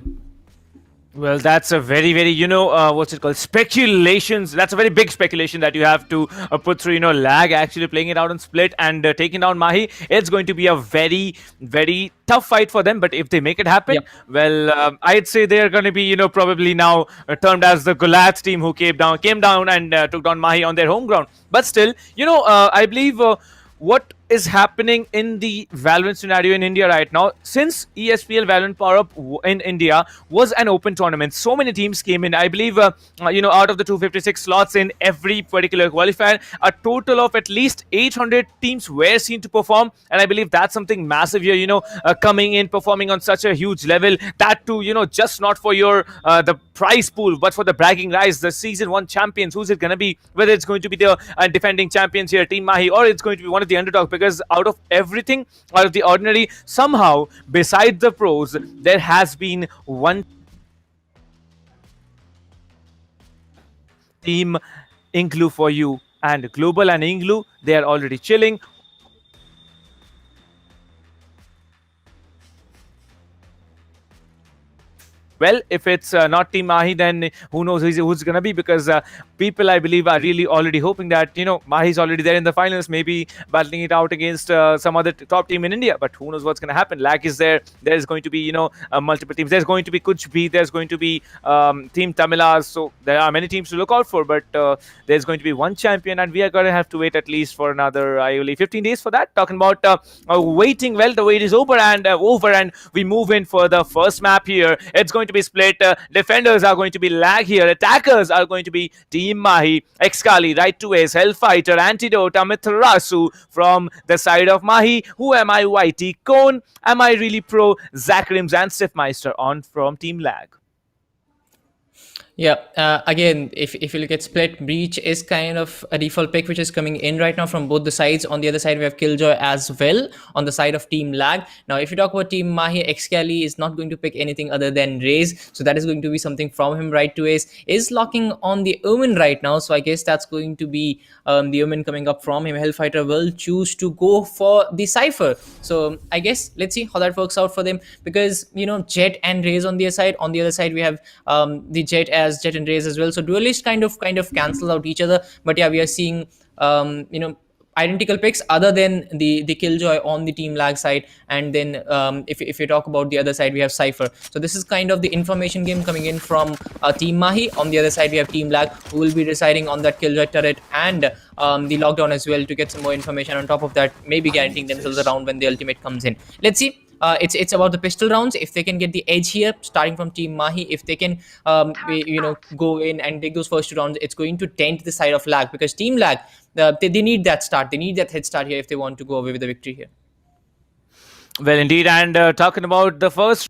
S4: Well, that's a very, very, what's it called? Speculations. That's a very big speculation that you have to put through, Lag actually playing it out on Split and taking down Mahi. It's going to be a very, very tough fight for them. But if they make it happen, well, I'd say they're going to be, probably now termed as the Goliath team who came down and took down Mahi on their home ground. But still, I believe what is happening in the Valorant scenario in India right now, since ESPL Valorant PowerUp in India was an open tournament, so many teams came in. I believe, out of the 256 slots in every particular qualifier, a total of at least 800 teams were seen to perform, and I believe that's something massive here, coming in, performing on such a huge level, that too, just not for your the prize pool, but for the bragging rights, the season 1 champions. Who's it going to be? Whether it's going to be the defending champions here, Team Mahi, or it's going to be one of the underdogs, because out of everything, out of the ordinary, somehow, besides the pros, there has been one team, Inglu for you, and Global and Inglu, they are already chilling. well, if it's not Team Mahi, then who knows who's going to be, because people, I believe, are really already hoping that, Mahi's already there in the finals, maybe battling it out against some other top team in India. But who knows what's going to happen? Lag is there. There's going to be, multiple teams. There's going to be Kuch B. There's going to be Team Tamilas. So there are many teams to look out for. But there's going to be one champion, and we are going to have to wait at least for another, I believe, 15 days for that. Talking about waiting, well, the wait is over, and we move in for the first map here. It's going to be split. Defenders are going to be Lag here. Attackers are going to be Team Mahi. Excali, Right to Ace, Hellfighter, Antidote, Amiterasu from the side of Mahi. Who am I? YT Cone. Am I really pro? Zakrims and Stiffmeister on from Team Lag.
S14: Yeah, again, if you look at split, Breach is kind of a default pick which is coming in right now from both the sides. On the other side, we have Killjoy as well on the side of Team Lag. Now, if you talk about Team Mahi, Excali is not going to pick anything other than Raze. So that is going to be something from him. Right to Ace is locking on the Omen right now. So I guess that's going to be the Omen coming up from him. Hellfighter will choose to go for the Cypher. So I guess let's see how that works out for them, because, Jet and Raze on their side. On the other side, we have the Jet and Raze as well. So duelist kind of cancel out each other. But yeah, we are seeing identical picks other than the Killjoy on the Team Lag side. And then if you talk about the other side, we have Cypher. So this is kind of the information game coming in from Team Mahi. On the other side, we have Team Lag, who will be deciding on that Killjoy turret and the lockdown as well, to get some more information. On top of that, maybe guaranteeing themselves a round when the ultimate comes in. Let's see. It's about the pistol rounds. If they can get the edge here, starting from Team Mahi, if they can go in and take those first 2 rounds, it's going to dent the side of Lag, because Team Lag, they need that start. They need that head start here if they want to go away with the victory here.
S4: Well, indeed. And talking about the first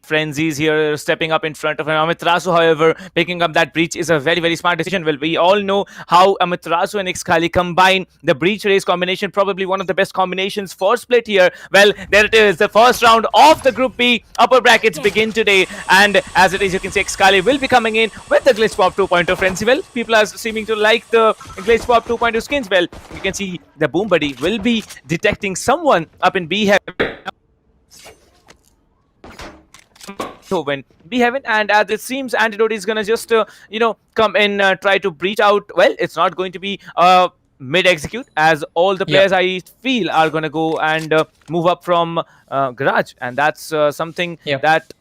S4: frenzies here, stepping up in front of him. Amiterasu, however, picking up that breach is a very, very smart decision. Well, we all know how Amiterasu and Excali combine. The breach Raze combination, probably one of the best combinations for split here. Well, there it is. The first round of the Group B upper brackets begin today. And as it is, you can see Excali will be coming in with the Glitch Pop 2.0 frenzy. Well, people are seeming to like the Glitch Pop 2.0 skins. Well, you can see the Boom Buddy will be detecting someone up in B heaven. B heaven, and as it seems, Antidote is gonna just come and try to breach out. Well, it's not going to be mid execute, as all the players I feel are gonna go and move up from garage, and that's something that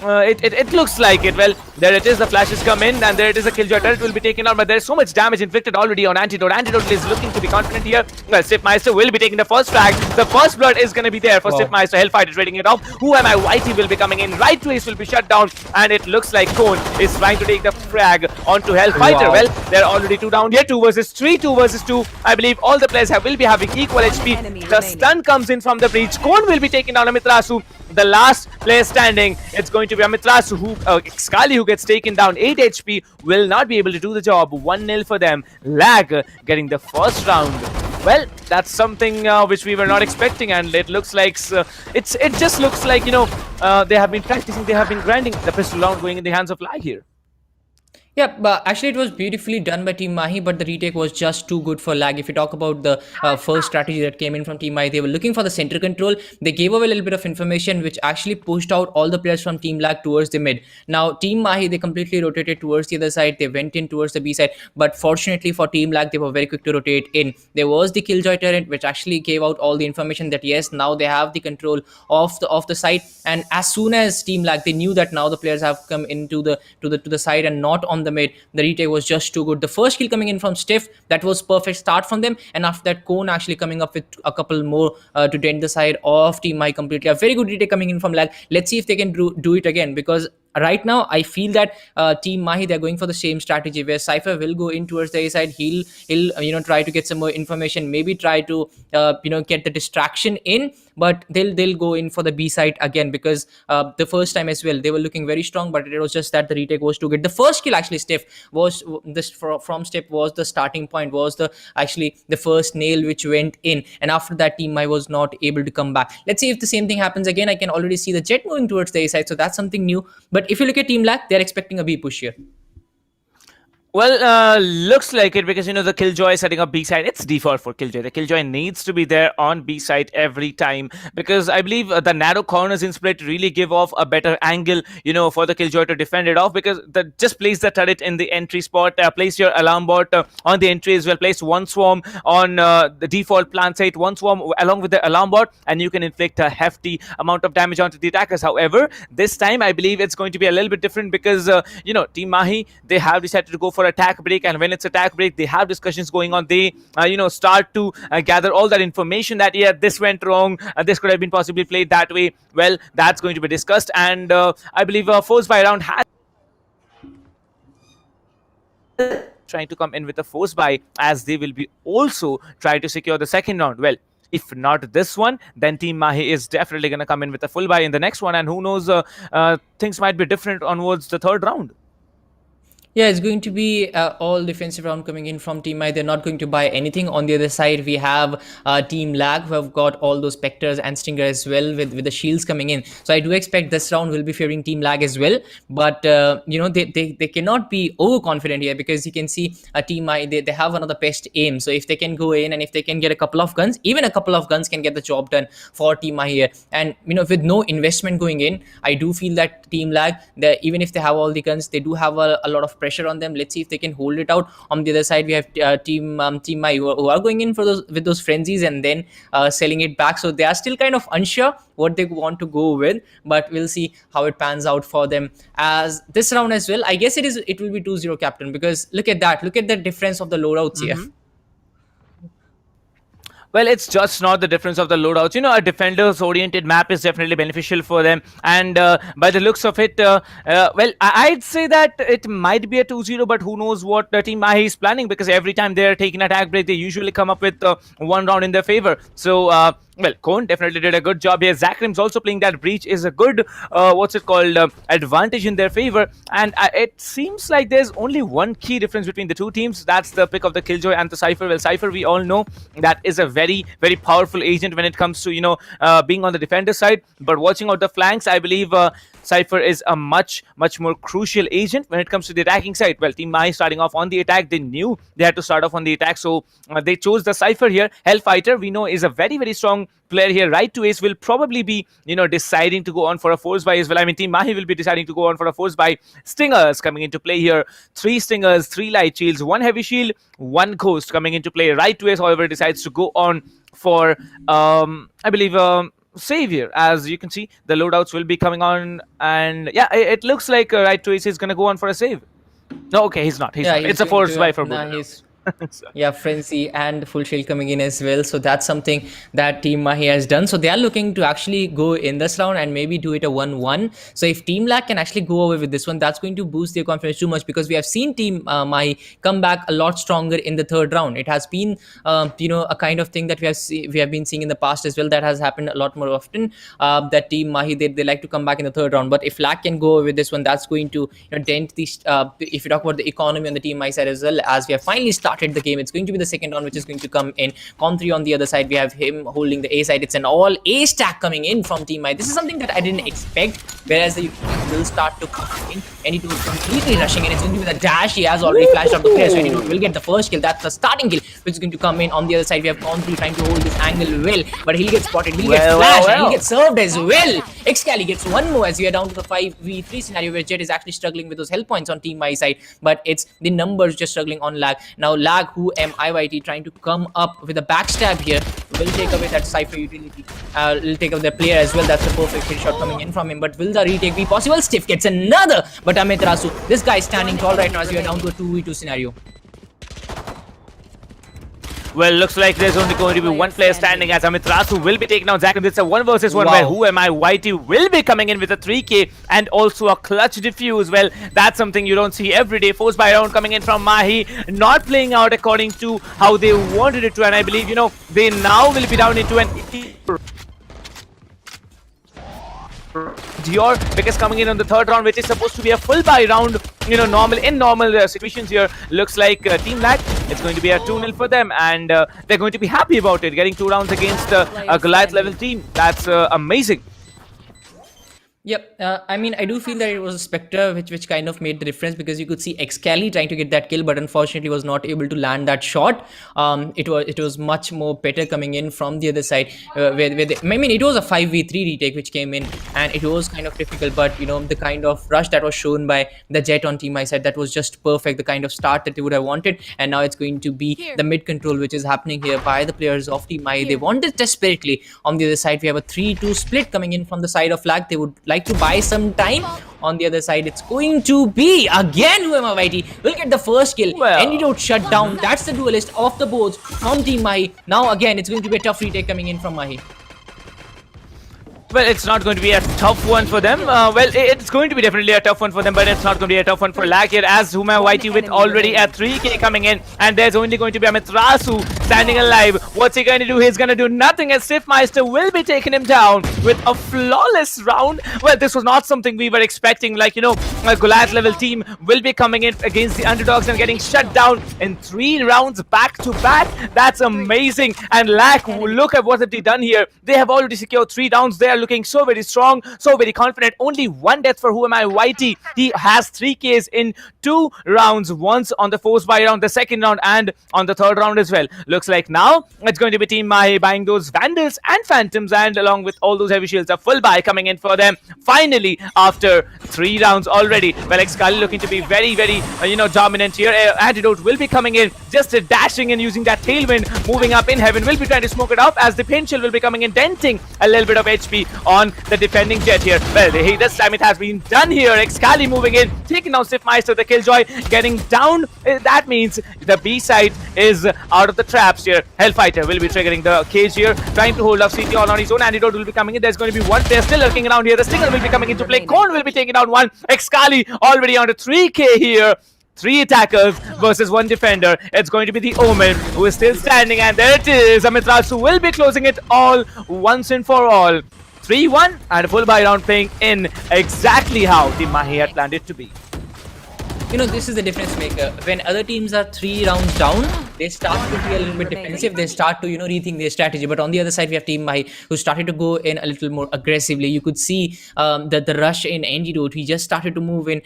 S4: it looks like it. Well, there it is. The flashes come in, and there it is. A Killjoy turret will be taken out, but there's so much damage inflicted already on Antidote. Antidote is looking to be confident here. Well, Stiffmeister will be taking the first frag. The first blood is going to be there for Stiffmeister. Hellfighter is raiding it off. Who am I? YT will be coming in. Right to Ace will be shut down, and it looks like Cone is trying to take the frag onto Hellfighter. Well, they're already 2 down here. 2 versus 3. 2 versus 2. I believe all the players will be having equal HP. The stun comes in from the breach. Cone will be taking down Amiterasu. The last player standing, it's going to be Amiterasu, Excali, who gets taken down. 8 HP, will not be able to do the job. 1-0 for them. Lag getting the first round. Well, that's something which we were not expecting, and it looks like it just looks like they have been practicing, they have been grinding. The pistol round going in the hands of Lag here.
S14: Yeah, but actually it was beautifully done by Team Mahi, but the retake was just too good for Lag. If you talk about the first strategy that came in from Team Mahi, they were looking for the center control. They gave away a little bit of information, which actually pushed out all the players from Team Lag towards the mid. Now, Team Mahi, they completely rotated towards the other side. They went in towards the B side, but fortunately for Team Lag, they were very quick to rotate in. There was the Killjoy turret, which actually gave out all the information that yes, now they have the control of the side. And as soon as Team Lag, they knew that now the players have come into the side and not on the mid. The retake was just too good. The first kill coming in from Stiff, that was perfect start from them, and after that Cone actually coming up with a couple more to dent the side of Team Mahi completely. A very good retake coming in from Lag. Let's see if they can do it again, because right now I feel that Team Mahi, they're going for the same strategy where Cypher will go in towards the A side. He'll try to get some more information, maybe try to get the distraction in, but they'll go in for the B side again, because the first time as well they were looking very strong, but it was just that the retake was too good. The first kill actually Stiff was this from Stiff was the starting point, was the first nail which went in, and after that Team Mahi was not able to come back. Let's see if the same thing happens again. I can already see the Jet moving towards the A side, so that's something new. But if you look at Team Lag, they're expecting a B push here.
S4: Well, looks like it because the Killjoy setting up B side. It's default for Killjoy. The Killjoy needs to be there on B side every time because I believe the narrow corners in split really give off a better angle, for the Killjoy to defend it off because just place the turret in the entry spot, place your alarm bot on the entry as well, place one swarm on the default plant site, one swarm along with the alarm bot, and you can inflict a hefty amount of damage onto the attackers. However, this time I believe it's going to be a little bit different because Team Mahi, they have decided to go for attack break, and when it's attack break they have discussions going on. They start to gather all that information that this went wrong, this could have been possibly played that way. Well, that's going to be discussed, and I believe force buy round has trying to come in with a force buy as they will be also trying to secure the second round. Well, if not this one, then Team Mahi is definitely going to come in with a full buy in the next one, and who knows, things might be different onwards the third round.
S14: Yeah, it's going to be all defensive round coming in from Team I. They're not going to buy anything. On the other side, we have Team Lag, who have got all those Spectres and Stinger as well with the shields coming in. So I do expect this round will be favoring Team Lag as well. But, they cannot be overconfident here because you can see Team I, they have another best aim. So if they can go in and if they can get a couple of guns, even a couple of guns can get the job done for Team I here. And, with no investment going in, I do feel that Team Lag, even if they have all the guns, they do have a lot of pressure on them. Let's see if they can hold it out. On the other side, we have Team I who are going in for those frenzies and then selling it back. So they are still kind of unsure what they want to go with, but we'll see how it pans out for them as this round as well. I guess it will be 2-0 captain because look at that. Look at the difference of the loadouts here.
S4: Well, it's just not the difference of the loadouts. A defenders oriented map is definitely beneficial for them, and by the looks of it, I'd say that it might be a 2-0, but who knows what the Team Mahi is planning, because every time they're taking attack break they usually come up with one round in their favor. So well, Cone definitely did a good job here. Zakrim's also playing that breach is a good advantage in their favor, and it seems like there's only one key difference between the two teams. That's the pick of the Killjoy and the Cypher. Well, Cypher, we all know that is a very, very powerful agent when it comes to being on the defender side, but watching out the flanks, I believe Cypher is a much more crucial agent when it comes to the attacking side. Well, Team Mahi starting off on the attack, they knew they had to start off on the attack, so they chose the Cypher here. Hellfighter, we know, is a very, very strong player here. Right to Ace will probably be deciding to go on for a force buy as well. I mean, Team Mahi will be deciding to go on for a force buy. Stingers coming into play here. 3 Stingers, 3 light shields, 1 heavy shield, 1 ghost coming into play. Right to Ace, however, decides to go on for I believe Savior. As you can see, the loadouts will be coming on, and yeah, it looks like Right to Ace is gonna go on for a save. No, okay, he's not. It's a force buy for both.
S14: Yeah, Frenzy and Full Shield coming in as well. So that's something that Team Mahi has done. So they are looking to actually go in this round and maybe do it a 1-1. So if Team Lag can actually go away with this one, that's going to boost their confidence too much, because we have seen Team Mahi come back a lot stronger in the third round. It has been a kind of thing that we have been seeing in the past as well. That has happened a lot more often. That Team Mahi, they like to come back in the third round. But if Lag can go away with this one, that's going to dent the if you talk about the economy on the Team Mahi side as well, as we have finally started the game. It's going to be the second round which is going to come in. Com3 on the other side, we have him holding the A side. It's an all A stack coming in from Team I. This is something that I didn't expect, whereas the will start to come in. Any2 is completely rushing in. It's going to be the dash. He has already flashed out the players. Any2 will get the first kill. That's the starting kill which is going to come in. On the other side, we have Com3 trying to hold this angle well, but he'll get spotted. He'll get flashed and he'll get served as well. Xcali gets one more as we are down to the 5v3 scenario where Jet is actually struggling with those health points on Team I side, but it's the numbers just struggling on Lag. Now Lag, who MIYT trying to come up with a backstab here, will take away that Cypher utility. Will take away the player as well. That's the perfect hit shot coming in from him, but will the retake be possible? Stiff gets another, but Amiterasu, this guy is standing tall right now as we are down to a 2v2 scenario.
S4: Well, looks like there's only going to be one player standing, as Amiterasu will be taking out Zakrim. It's a 1 versus 1 where Who Am I YT will be coming in with a 3k and also a clutch defuse. Well, that's something you don't see every day. Force by round coming in from Mahi, not playing out according to how they wanted it to, and I believe they now will be down into an Dior, because coming in on the third round, which is supposed to be a full buy round, normal situations here, looks like Team Lag, it's going to be a 2-0 for them, and they're going to be happy about it, getting 2 rounds against a Goliath level team. That's amazing.
S14: Yep, I mean, I do feel that it was Spectre which kind of made the difference, because you could see Excali trying to get that kill, but unfortunately was not able to land that shot. It was much more better coming in from the other side, where they, I mean, it was a 5v3 retake which came in, and it was kind of difficult. But the kind of rush that was shown by the Jet on Team I side, that was just perfect, the kind of start that they would have wanted. And now it's going to be the mid control which is happening here by the players of Team I. They want it desperately. On the other side, we have a 3-2 split coming in from the side of Lag. They would like to buy some time. On the other side, it's going to be again Whoema Whitey will get the first kill. Antidote shut down. That's the duelist off the boards from Team Mahi. Now again, it's going to be a tough retake coming in from Mahi.
S4: Well, it's not going to be a tough one for them. It's going to be definitely a tough one for them, but it's not going to be a tough one for Lag here, as Huma Whitey with already a 3k coming in, and there's only going to be Amiterasu standing alive. What's he going to do? He's going to do nothing, as Stiffmeister will be taking him down with a flawless round. Well, this was not something we were expecting. Like, a Goliath level team will be coming in against the underdogs and getting shut down in 3 rounds back to back. That's amazing. And Lag, look at what have they done here. They have already secured 3 downs. They are looking so very strong, so very confident. Only 1 death for Who Am I Whitey. He has 3 Ks in 2 rounds, once on the force buy round, the second round, and on the third round as well. Looks like now it's going to be Team Mahi buying those Vandals and Phantoms, and along with all those heavy shields, a full buy coming in for them finally after 3 rounds already. Well, Excali looking to be very, very dominant here. Antidote will be coming in, just dashing and using that tailwind, moving up in heaven, will be trying to smoke it up, as the Pain Chill will be coming in, denting a little bit of HP on the defending Jet here. Well, this time it has been done here. Excali moving in, taking down Stiffmeister, the Killjoy getting down. That means the B side is out of the traps here. Hellfighter will be triggering the cage here, trying to hold off CT all on his own. Antidote will be coming in. There's going to be 1 player still lurking around here. The Stinger will be coming into play. Korn will be taking down 1. Excali already on to 3k here. 3 attackers versus 1 defender. It's going to be the Omen who is still standing, and there it is. Amiterasu will be closing it all once and for all. 3-1 and a full buy round, playing in exactly how Team Mahi had planned it to be.
S14: This is the difference maker. When other teams are 3 rounds down, they start to be a little bit defensive. They start to, rethink their strategy. But on the other side, we have Team Mahi, who started to go in a little more aggressively. You could see that the rush in Antidote, he just started to move in,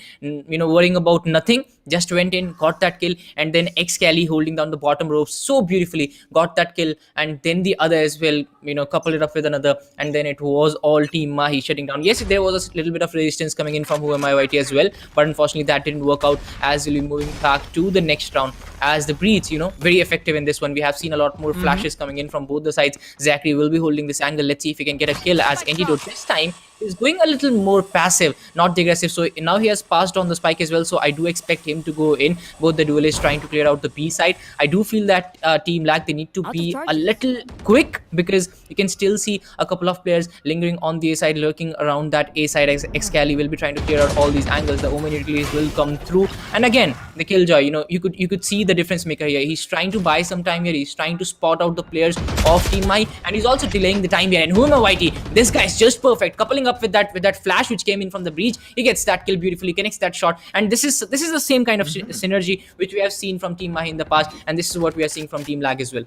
S14: worrying about nothing. Just went in, got that kill, and then Excali holding down the bottom rope so beautifully, got that kill, and then the other as well, couple it up with another, and then it was all Team Mahi shutting down. Yes, there was a little bit of resistance coming in from Who Am I Whitey as well, but unfortunately that didn't work out, as we'll be moving back to the next round. As the Breeds, very effective in this one. We have seen a lot more flashes coming in from both the sides. Zachary will be holding this angle. Let's see if he can get a kill, as Antidote this time is going a little more passive, not the aggressive. So now he has passed on the spike as well, so I do expect him to go in. Both the duelists trying to clear out the B side. I do feel that Team Lag, they need to be a little quick, because you can still see a couple of players lingering on the A side, lurking around that A side. Excali will be trying to clear out all these angles. The Omen utilities will come through, and again the Killjoy, you could see the difference maker here. He's trying to buy some time here. He's trying to spot out the players of Team Mahi, and he's also delaying the time here. And Huma Whitey, this guy is just perfect, coupling up with that flash which came in from the breach. He gets that kill beautifully, connects that shot, and this is the same kind of synergy which we have seen from Team Mahi in the past, and this is what we are seeing from Team Lag as well.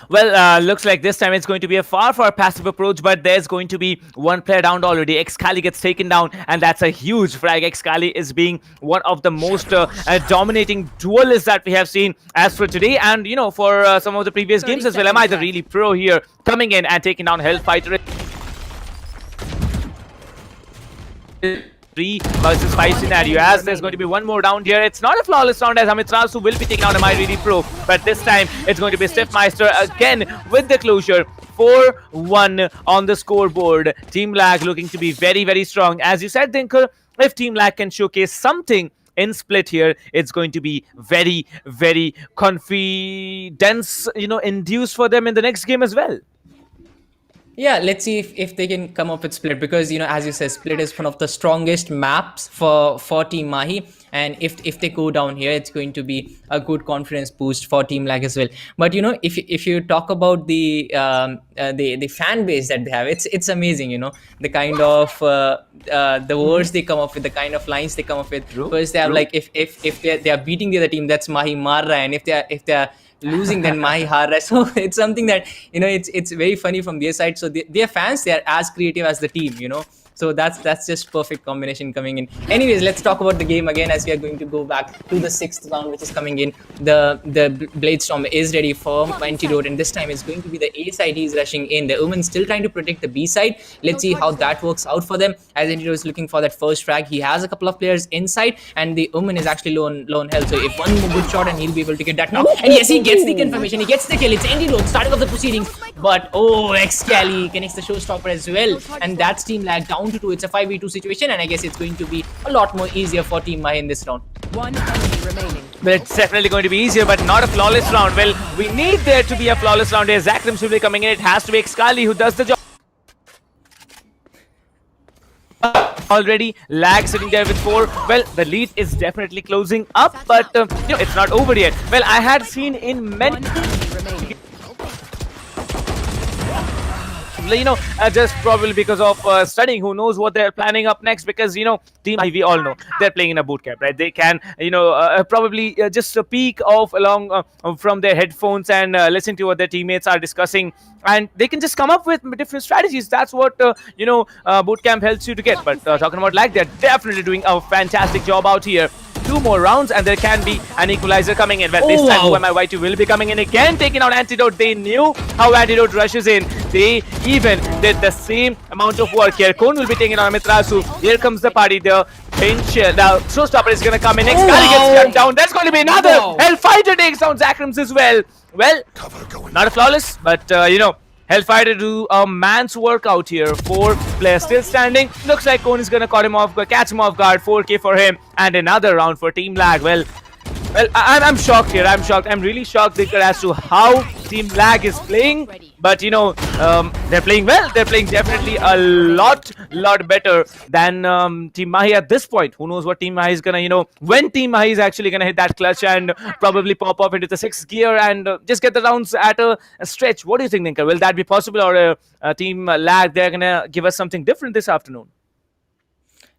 S4: Well, looks like this time it's going to be a far passive approach, but there's going to be 1 player down already. Excali gets taken down, and that's a huge frag. Excali is being one of the most dominating duelists that we have seen as for today, and for some of the previous games as well. Am I the really pro here, coming in and taking down Hellfighter? 3 versus 5 scenario, as there's going to be 1 more round here. It's not a flawless round, as Amiterasu will be taking out Am I Really Pro, but this time it's going to be Stiffmeister again with the closure. 4-1 on the scoreboard. Team Lag looking to be very, very strong. As you said, Dinker, if Team Lag can showcase something in split here, it's going to be very, very confidence induced for them in the next game as well.
S14: Yeah, let's see if they can come up with split, because as you said, split is one of the strongest maps for Team Mahi, and if they go down here, it's going to be a good confidence boost for Team Lag as well. But if you talk about the fan base that they have, it's amazing. The kind of the words they come up with, the kind of lines they come up with. First they have like, if they are beating the other team, that's Mahi Marra, and if they are losing, then Mahi Hara. So it's something that it's very funny from their side. So their fans, they are as creative as the team. So that's just perfect combination coming in. Anyways, let's talk about the game again as we are going to go back to the 6th round, which is coming in. The Bladestorm is ready for Antidote, and this time it's going to be the A side he's rushing in. The Omen still trying to protect the B side. Let's see how that works out for them, as Antidote is looking for that first frag. He has a couple of players inside, and the Omen is actually low on health. So if one more good shot, and he'll be able to get that now. And yes, he gets the confirmation. He gets the kill. It's Antidote starting off the proceedings, but Excali connects the showstopper as well, and that's Team Lag down to 2. It's a 5v2 situation, and I guess it's going to be a lot more easier for Team Mahi in this round.
S4: One enemy remaining. But it's definitely going to be easier, but not a flawless round. Well, we need there to be a flawless round here. Zakrim should be coming in. It has to be Excali who does the job. Already Lag sitting there with 4. Well, the lead is definitely closing up, but it's not over yet. Well, I had seen in many just probably because of studying, who knows what they're planning up next, because Team I, we all know they're playing in a boot camp, right? They can probably just peek off along from their headphones and listen to what their teammates are discussing, and they can just come up with different strategies. That's what boot camp helps you to get. But talking about Lag, they're definitely doing a fantastic job out here. 2 more rounds and there can be an equalizer coming in. Well, this time YT will be coming in again, taking out Antidote. They knew how Antidote rushes in. They even did the same amount of work here. Kone will be taking on Mitrasu. Here comes the party. The showstopper is going to come in. Excali gets shut down. There's going to be another. Hellfighter takes down Zakrims as well. Well, not a flawless, but Hellfighter do a man's work out here. 4 players still standing. Looks like Kone is gonna catch him off guard. 4K for him, and another round for Team Lag. Well, I'm shocked here. I'm shocked. I'm really shocked as to how Team Lag is playing. But they're playing well. They're playing definitely a lot better than Team Mahi at this point. Who knows what Team Mahi is gonna, when Team Mahi is actually gonna hit that clutch and probably pop off into the 6th gear and just get the rounds at a stretch. What do you think, Ninka? Will that be possible, or Team Lag, they're gonna give us something different this afternoon?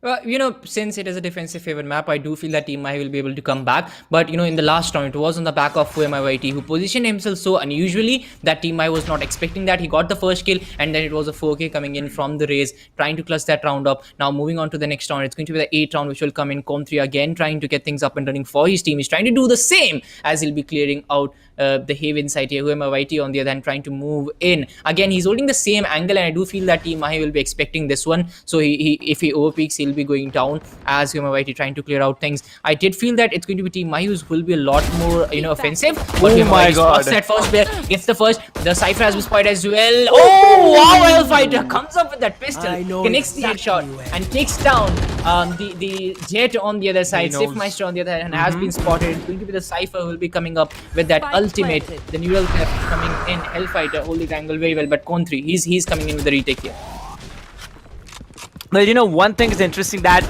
S14: Well, since it is a defensive favored map, I do feel that Team Mahi will be able to come back. But, in the last round, it was on the back of YT, who positioned himself so unusually that Team Mahi was not expecting that. He got the first kill, and then it was a 4K coming in from the Raze, trying to clutch that round up. Now, moving on to the next round, it's going to be the 8th round, which will come in. Com3 again trying to get things up and running for his team. He's trying to do the same, as he'll be clearing out the Haven side here. YT on the other hand trying to move in. Again, he's holding the same angle, and I do feel that Team Mahi will be expecting this one. So if he overpeaks, he'll be going down as YT trying to clear out things. I did feel that it's going to be Team Mahi who will be a lot more offensive. But
S4: my God,
S14: that first player gets the first. The Cypher has been spotted as well. Oh wow, Hellfighter comes up with that pistol, connects the headshot and takes down the Jet on the other side. Sifmeister on the other hand has been spotted. It's going to be the Cypher who will be coming up with that ultimate. The neural theft coming in. Hellfighter holding the angle very well, but Con3 he's coming in with the retake here.
S4: Well, one thing is interesting that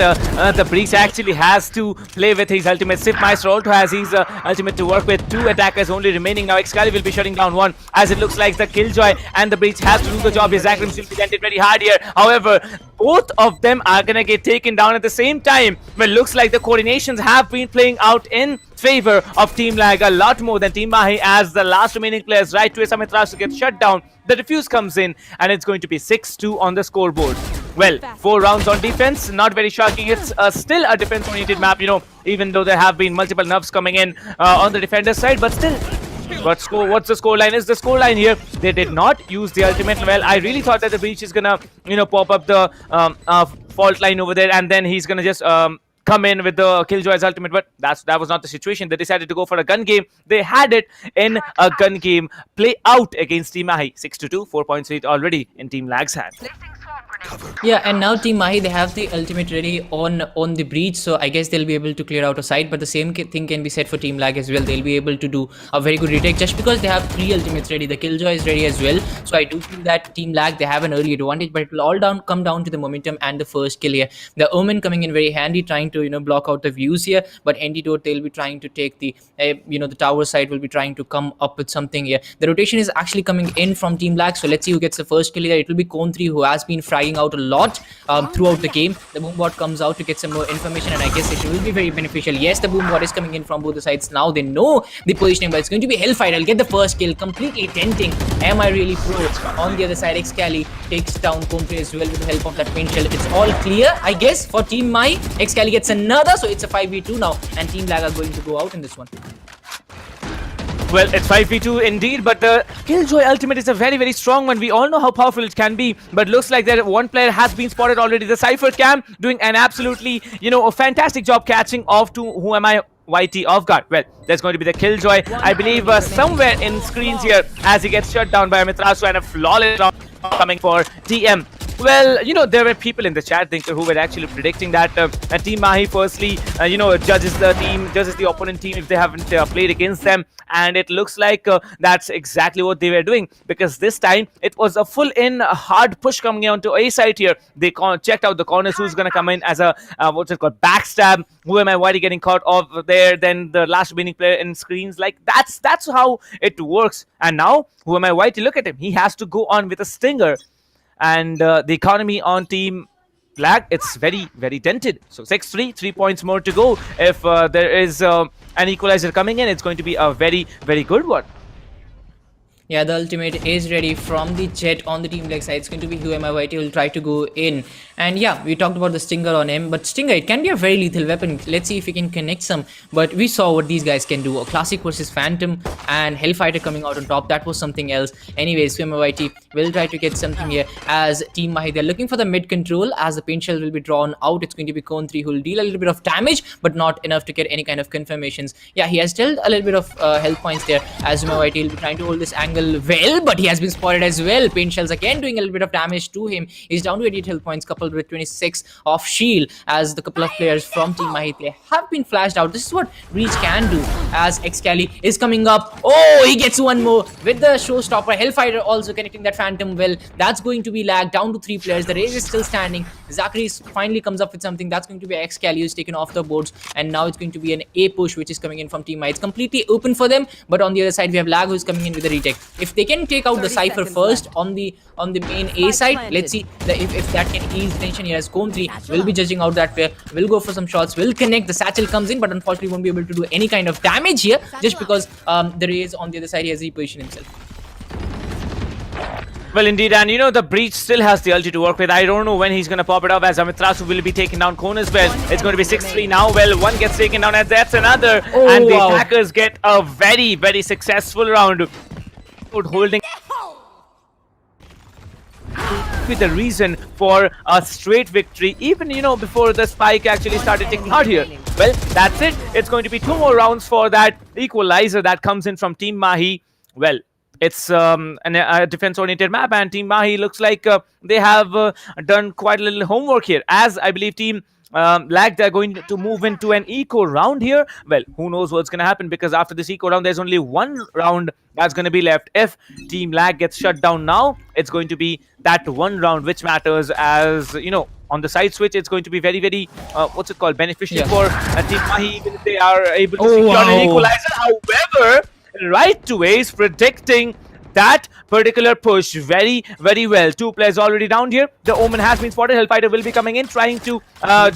S4: the Breach actually has to play with his ultimate. Sifmeister also has his ultimate to work with. 2 attackers only remaining now. Excali will be shutting down 1, as it looks like the Killjoy and the Breach has to do the job. His Zakrim will be dented very hard here. However, both of them are gonna get taken down at the same time. Well, looks like the coordinations have been playing out in favor of Team Lag a lot more than Team Mahi, as the last remaining players right to Amitras to get shut down. The defuse comes in, and it's going to be 6-2 on the scoreboard. Well, 4 rounds on defense, not very shocking. It's still a defense-oriented map, even though there have been multiple nerfs coming in on the defender side, but still. What's the scoreline? Is the scoreline here? They did not use the ultimate. Well, I really thought that the Breach is gonna, pop up the fault line over there, and then he's gonna just come in with the Killjoy's ultimate, but that was not the situation. They decided to go for a gun game. They had it in a gun game play out against Team Mahi. 6-2, 4 points lead already in Team Lag's hand.
S14: Yeah, and now Team Mahi, they have the ultimate ready on the Breach, so I guess they'll be able to clear out a side, but the same thing can be said for Team Lag as well. They'll be able to do a very good retake just because they have 3 ultimates ready. The Killjoy is ready as well, so I do feel that Team Lag, they have an early advantage, but it will all come down to the momentum and the first kill here. The Omen coming in very handy, trying to block out the views here, but Antidote, they'll be trying to take the the tower side, will be trying to come up with something here. The rotation is actually coming in from Team Lag, so let's see who gets the first kill here. It will be Con3 who has been fragging lagging out a lot throughout the game. The boom bot comes out to get some more information, and I guess it will be very beneficial. Yes, the boom bot is coming in from both the sides. Now they know the positioning, but it's going to be Hellfire. I'll get the first kill, completely denting. Am I really pro? On the other side, Excali takes down Comfrey as well with the help of that paint shell. It's all clear, I guess, for Team Mahi. Excali gets another, so it's a 5v2 now, and Team Lag are going to go out in this one.
S4: Well, it's 5v2 indeed, but the Killjoy ultimate is a very, very strong one. We all know how powerful it can be, but looks like that one player has been spotted already. The Cypher Cam doing an absolutely, a fantastic job catching off to Who Am I YT off guard. Well, there's going to be the Killjoy, I believe, somewhere in screens here as he gets shut down by Mitrasu, and a flawless round coming for TM. Well, there were people in the chat, Thinker, who were actually predicting that Team Mahi firstly, judges the opponent team if they haven't played against them. And it looks like that's exactly what they were doing, because this time it was a full-in hard push coming onto A side here. They checked out the corners, who's going to come in as a, backstab. Who Am I YT getting caught off there, then the last remaining player in screens. Like, that's how it works. And now, Who Am I YT, look at him. He has to go on with a stinger. And the economy on Team Lag, it's very, very dented. So 6-3, 3 points more to go. If there is an equalizer coming in, it's going to be a very, very good one.
S14: Yeah, the ultimate is ready from the Jet on the Team Leg side. It's going to be Who Am I YT will try to go in. And yeah, we talked about the Stinger on him, but Stinger, it can be a very lethal weapon. Let's see if we can connect some. But we saw what these guys can do. A Classic versus Phantom and Hellfighter coming out on top. That was something else. Anyways, Who Am I YT will try to get something here as Team Mahi. They're looking for the mid control as the paint shell will be drawn out. It's going to be Cone 3 who will deal a little bit of damage, but not enough to get any kind of confirmations. Yeah, he has dealt a little bit of health points there as Who Am I YT will be trying to hold this angle well, but he has been spotted as well. Paint shells again doing a little bit of damage to him. He's down to 88 health points coupled with 26 of shield as the couple of players from Team Mahi have been flashed out. This is what Reach can do as Excali is coming up. Oh, he gets one more with the showstopper. Hellfighter also connecting that Phantom well. That's going to be Lag down to 3 players. The race is still standing. Zachary finally comes up with something. That's going to be Excali who's taken off the boards, and now it's going to be an A push which is coming in from Team Mahi. It's completely open for them, but on the other side we have Lag who's coming in with a retake. If they can take out the Cypher first on the main A side, let's see if that can ease tension here as Cone 3 will be judging out that pair, will go for some shots, will connect. The Satchel comes in, but unfortunately won't be able to do any kind of damage here just because the Raze on the other side he has repositioned himself.
S4: Well, indeed, and the Breach still has the ulti to work with. I don't know when he's going to pop it up as Amitrasu will be taking down Cone as well. It's going to be 6-3 now. Well, one gets taken down and that's another.
S14: Oh,
S4: and the
S14: wow.
S4: attackers get a very, very successful round. Holding with the reason for a straight victory, even before the spike actually started taking out here. Well, that's it. It's going to be 2 more rounds for that equalizer that comes in from Team Mahi. Well, it's a defense-oriented map, and Team Mahi looks like they have done quite a little homework here, as I believe Team Lag, they're going to move into an eco round here. Well, who knows what's going to happen, because after this eco round, there's only 1 round that's going to be left. If Team Lag gets shut down now, it's going to be that 1 round which matters, as on the side switch, it's going to be very, very beneficial for Team Mahi, even if they are able to secure an equalizer. However, Right to is predicting that particular push very, very well. 2 players already down here. The Omen has been spotted. Hellfighter will be coming in, trying to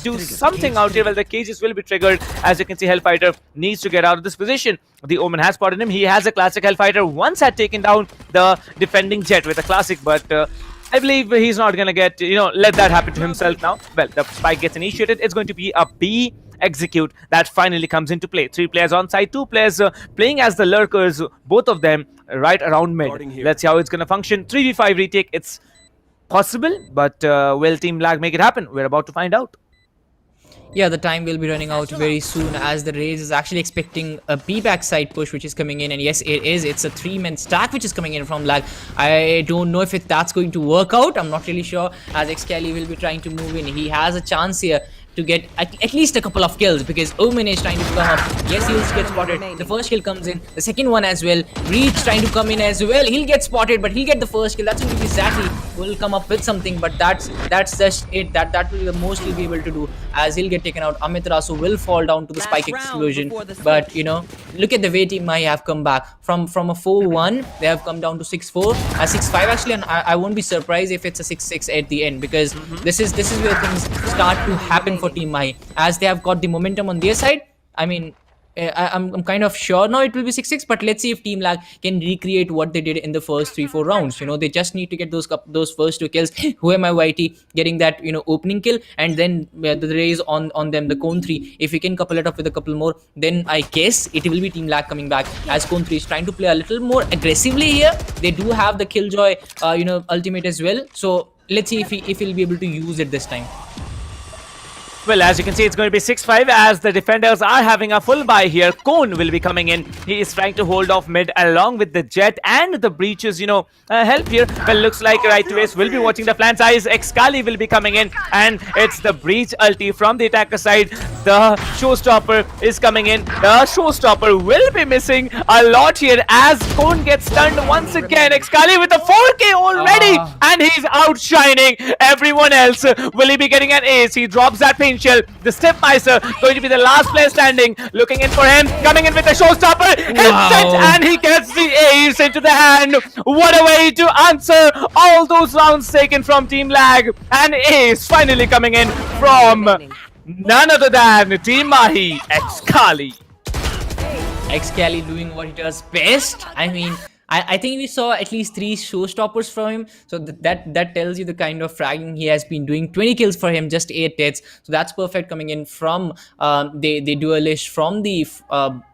S4: do something out here. Well, the cages will be triggered. As you can see, Hellfighter needs to get out of this position. The Omen has spotted him. He has a classic. Hellfighter once had taken down the defending Jet with a classic, but I believe he's not going to get, let that happen to himself now. Well, the spike gets initiated. It's going to be a B execute that finally comes into play. 3 players on side, 2 players playing as the lurkers, both of them right around mid. Let's see how it's going to function. 3v5 retake, it's possible, but will Team Lag make it happen? We're about to find out.
S14: Yeah, the time will be running out very soon, as the Raze is actually expecting a B backside push which is coming in, and yes, it is. It's a 3-man stack which is coming in from Lag. I don't know if that's going to work out. I'm not really sure, as Excali will be trying to move in. He has a chance here to get at least a couple of kills, because Omen is trying to come up. Yes, he'll get spotted. The first kill comes in, the second one as well. Breach trying to come in as well. He'll get spotted, but he'll get the first kill. That's going to be Zaki will come up with something, but that's just it. That will be the most he'll be able to do, as he'll get taken out. Amit Rasu will fall down to the spike explosion. But you know, look at the way Team Mahi have come back from a 4-1. They have come down to 6-4, 6-5 actually, and I won't be surprised if it's a 6-6 at the end, because this is where things start to happen for Team Mahi, as they have got the momentum on their side. I mean, I'm kind of sure now it will be 6-6, but let's see if Team Lag can recreate what they did in the first 3-4 rounds. You know, they just need to get those first 2 kills. Who am I, YT, getting that, you know, opening kill, and then the raise on them, the Cone 3. If we can couple it up with a couple more, then I guess it will be Team Lag coming back, as Cone 3 is trying to play a little more aggressively here. They do have the Killjoy, you know, ultimate as well. So let's see if he'll be able to use it this time.
S4: Well, as you can see, it's going to be 6-5 as the defenders are having a full buy here. Cone will be coming in. He is trying to hold off mid along with the Jet and the Breaches, you know, help here. Well, looks like Right to Waste will be watching the flank eyes. Excali will be coming in, and it's the Breach ulti from the attacker side. The Showstopper is coming in. The Showstopper will be missing a lot here as Cone gets stunned once again. Excali with a 4K already, and he's outshining everyone else. Will he be getting an ace? He drops that pain shell. The Stepmeister going to be the last player standing. Looking in for him. Coming in with the Showstopper. Hits it, and he gets the ace into the hand. What a way to answer all those rounds taken from Team Lag. And ace finally coming in from none other than Team Mahi, Excali.
S14: Excali doing what he does best. I mean, I think we saw at least 3 showstoppers from him, so that tells you the kind of fragging he has been doing. 20 kills for him, just 8 deaths, so that's perfect coming in from the duelist from the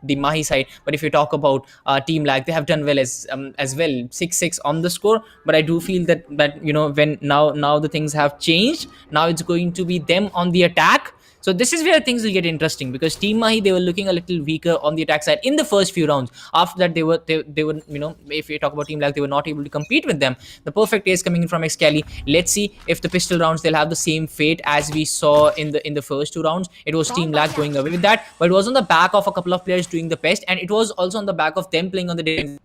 S14: Mahi side. But if you talk about Team Lag, they have done well as well, 6-6 on the score. But I do feel that you know, when now the things have changed. Now it's going to be them on the attack. So this is where things will get interesting, because Team Mahi, they were looking a little weaker on the attack side in the first few rounds. After that, they were you know, if you talk about Team Lag, they were not able to compete with them. The perfect ace coming in from Excali. Let's see if the pistol rounds, they'll have the same fate as we saw in the first 2 rounds. It was Team Lag going away with that, but it was on the back of a couple of players doing the best, and it was also on the back of them playing on the defense,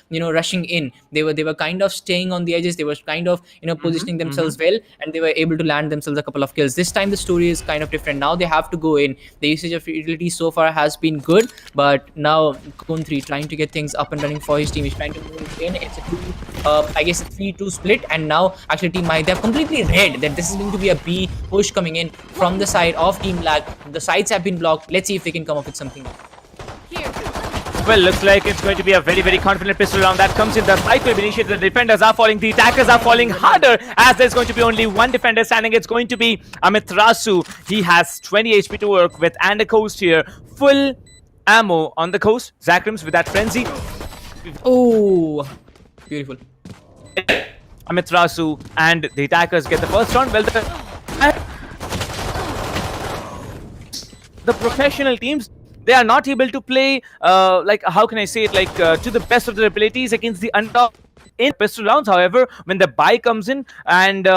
S14: you know, rushing in. They were kind of staying on the edges. They were kind of, you know, positioning themselves well, and they were able to land themselves a couple of kills. This time the story is kind of different. Now they have to go in. The usage of utility so far has been good, but now Cone 3 trying to get things up and running for his team. He's trying to move in. It's I guess a 3-2 split, and now actually Team Mahi, they have completely read that this is going to be a B push coming in from the side of Team Lag. The sides have been blocked. Let's see if they can come up with something.
S4: Well, looks like it's going to be a very, very confident pistol round that comes in. The fight will be initiated. The defenders are falling. The attackers are falling harder, as there's going to be only one defender standing. It's going to be Amit Rasu. He has 20 HP to work with, and a Coast here. Full ammo on the Coast. Zakrams with that frenzy.
S14: Oh, beautiful.
S4: Amit Rasu and the attackers get the first round. Well, the professional teams, they are not able to play, like, how can I say it, like, to the best of their abilities against the underdog in pistol rounds. However, when the buy comes in, and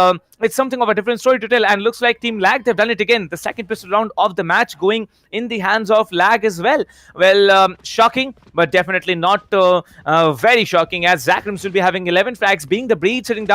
S4: it's something of a different story to tell, and looks like Team Lag, they've done it again. The second pistol round of the match going in the hands of Lag as well. Well, shocking, but definitely not very shocking, as Zakrams will be having 11 frags, being the Breed sitting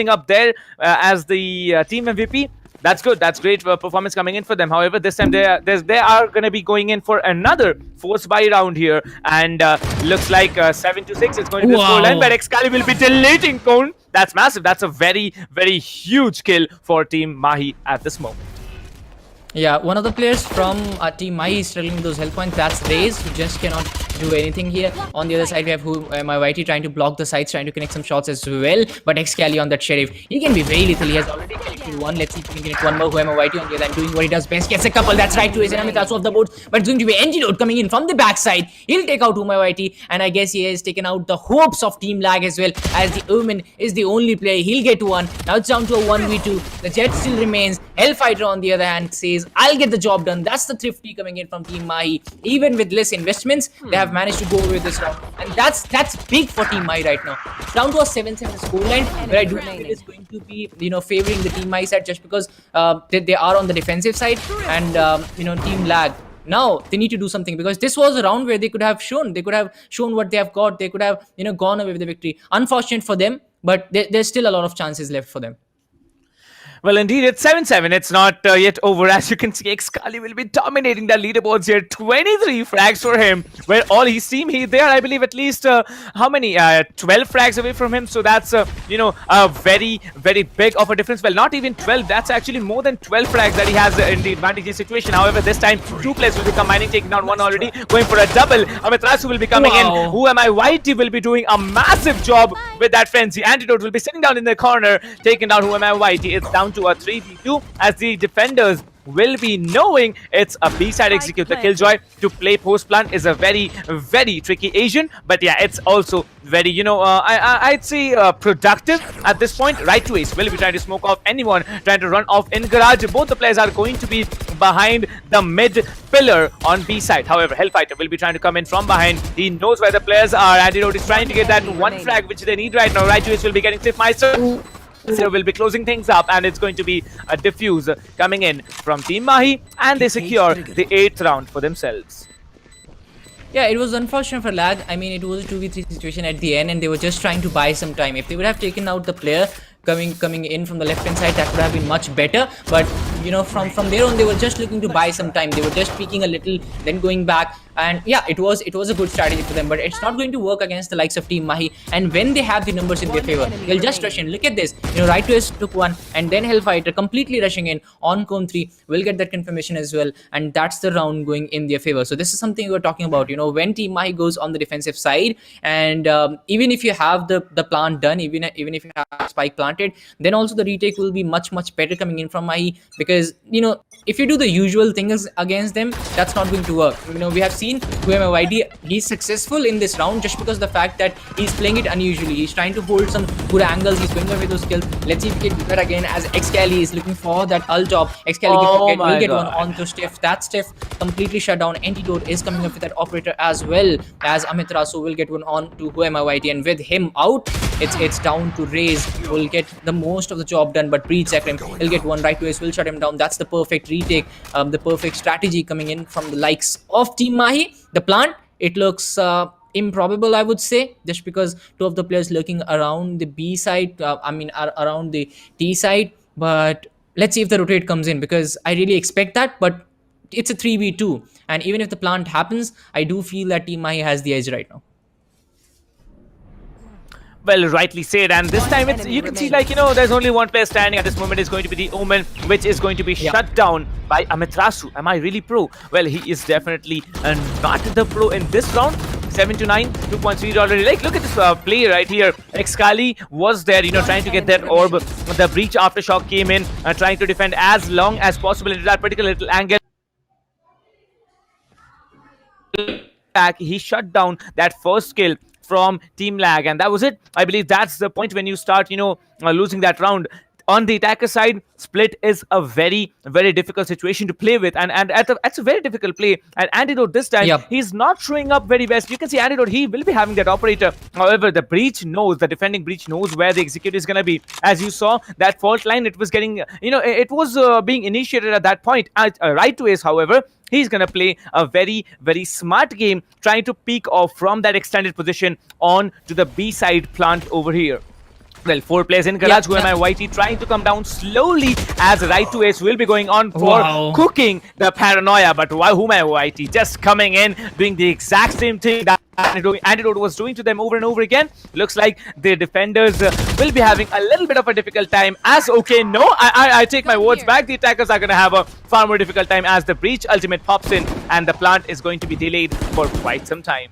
S4: up there as the team MVP. That's good. That's great performance coming in for them. However, this time they are going to be going in for another force buy round here, and looks like 7-6 is going to be the scoreline, where Excali will be deleting Cone. That's massive. That's a very, very huge kill for Team Mahi at this moment.
S14: Yeah, one of the players from Team Mahi is struggling with those health points. That's Raze, who just cannot do anything here. On the other side, we have my YT trying to block the sides, trying to connect some shots as well. But Excali on that Sheriff, he can be very lethal. He has already connected one. Let's see if he can connect one more. Who am I YT on the other end, doing what he does best. Gets a couple. That's right to his enemy. That's off the board. But it's going to be Antidote coming in from the backside. He'll take out my YT, and I guess he has taken out the hopes of Team Lag as well, as the Omen is the only player. He'll get one. Now it's down to a 1v2. The Jet still remains. Hellfighter on the other hand says, I'll get the job done. That's the thrifty coming in from Team Mahi. Even with less investments, they have have managed to go away with this round, and that's big for Team Mahi right now. It's down to a 7-7 scoreline, but I do think it is going to be favoring the Team Mahi side just because they are on the defensive side, and Team Lag. Now they need to do something because this was a round where they could have shown what they have got. They could have gone away with the victory. Unfortunate for them, but there's still a lot of chances left for them.
S4: Well, indeed, it's 7-7. It's not yet over. As you can see, Excali will be dominating the leaderboards here. 23 frags for him. Where all his team, they are, I believe, at least, how many? 12 frags away from him. So that's, a very, very big of a difference. Well, not even 12. That's actually more than 12 frags that he has in the advantageous situation. However, this time, 2 players will be combining, taking down one already, going for a double. Amiterasu will be coming in. Who am I? Whitey will be doing a massive job with that frenzy. Antidote will be sitting down in the corner, taking down Who am I? Whitey. It's down to a 3v2 as the defenders will be knowing it's a B-side execute. The Killjoy to play post plant is a very, very tricky Asian, but yeah, it's also very, I'd say productive at this point. Right to ace will be trying to smoke off anyone trying to run off in garage. Both the players are going to be behind the mid pillar on B-side. However, Hellfighter will be trying to come in from behind. He knows where the players are. Antidote is trying to get that one frag which they need right now. Right to ace will be getting Cliffmeister. So we'll be closing things up, and it's going to be a diffuse coming in from Team Mahi, and they secure the 8th round for themselves.
S14: Yeah, it was unfortunate for Lag. I mean, it was a 2v3 situation at the end, and they were just trying to buy some time. If they would have taken out the player coming in from the left hand side, that would have been much better. But from there on, they were just looking to buy some time. They were just peeking a little, then going back. And yeah, it was a good strategy for them, but it's not going to work against the likes of Team Mahi. And when they have the numbers in their favor, they'll just rush in. Look at this, right to ace took one, and then Hellfighter completely rushing in on Cone 3 will get that confirmation as well, and that's the round going in their favor. So this is something we were talking about. When Team Mahi goes on the defensive side, and even if you have the plant done, even if you have spike planted, then also the retake will be much better coming in from Mahi, because if you do the usual things against them, that's not going to work. We have seen YD, he's successful in this round just because the fact that he's playing it unusually. He's trying to hold some good angles. He's going away with those skills. Let's see if he can do that again, as Excali is looking for that ult job. Excali will get one on to Stiff. That Stiff completely shut down. Antidote is coming up with that operator, as well as Amiterasu will get one on to Who Am I YT, and with him out, it's down to Raze. Will get the most of the job done, but Breach Zakrim will get one. Right to ace will shut him down. That's the perfect retake, the perfect strategy coming in from the likes of Team Mahi. The plant, it looks improbable, I would say, just because 2 of the players lurking around the B side, around the T side. But let's see if the rotate comes in, because I really expect that. But it's a 3v2, and even if the plant happens, I do feel that Team Mahi has the edge right now.
S4: Well, rightly said, and this time you can see, there's only one player standing at this moment. Is going to be the Omen, which is going to be shut down by Amiterasu. Am I really pro? Well, he is definitely not the pro in this round. 7-9, 2.3 already. Look at this play right here. Excali was there, trying to get that orb. The Breach Aftershock came in, trying to defend as long as possible into that particular little angle. He shut down that first kill from Team Lag, and that was it. I believe that's the point when you start, losing that round. On the attacker side, split is a very, very difficult situation to play with, and that's a very difficult play. And Antidote this time, he's not showing up very best. You can see Antidote, he will be having that operator. However, the defending Breach knows where the execute is going to be. As you saw, that fault line, it was getting, it was being initiated at that point. Right to ace, however, he's going to play a very, very smart game, trying to peek off from that extended position on to the B-side plant over here. Well, 4 players in garage. Who am I YT trying to come down slowly, as right to ace will be going on for cooking the paranoia. But who am I YT just coming in, doing the exact same thing that Antidote was doing to them over and over again. Looks like the defenders will be having a little bit of a difficult time. I take my words back. The attackers are going to have a far more difficult time, as the Breach ultimate pops in, and the plant is going to be delayed for quite some time.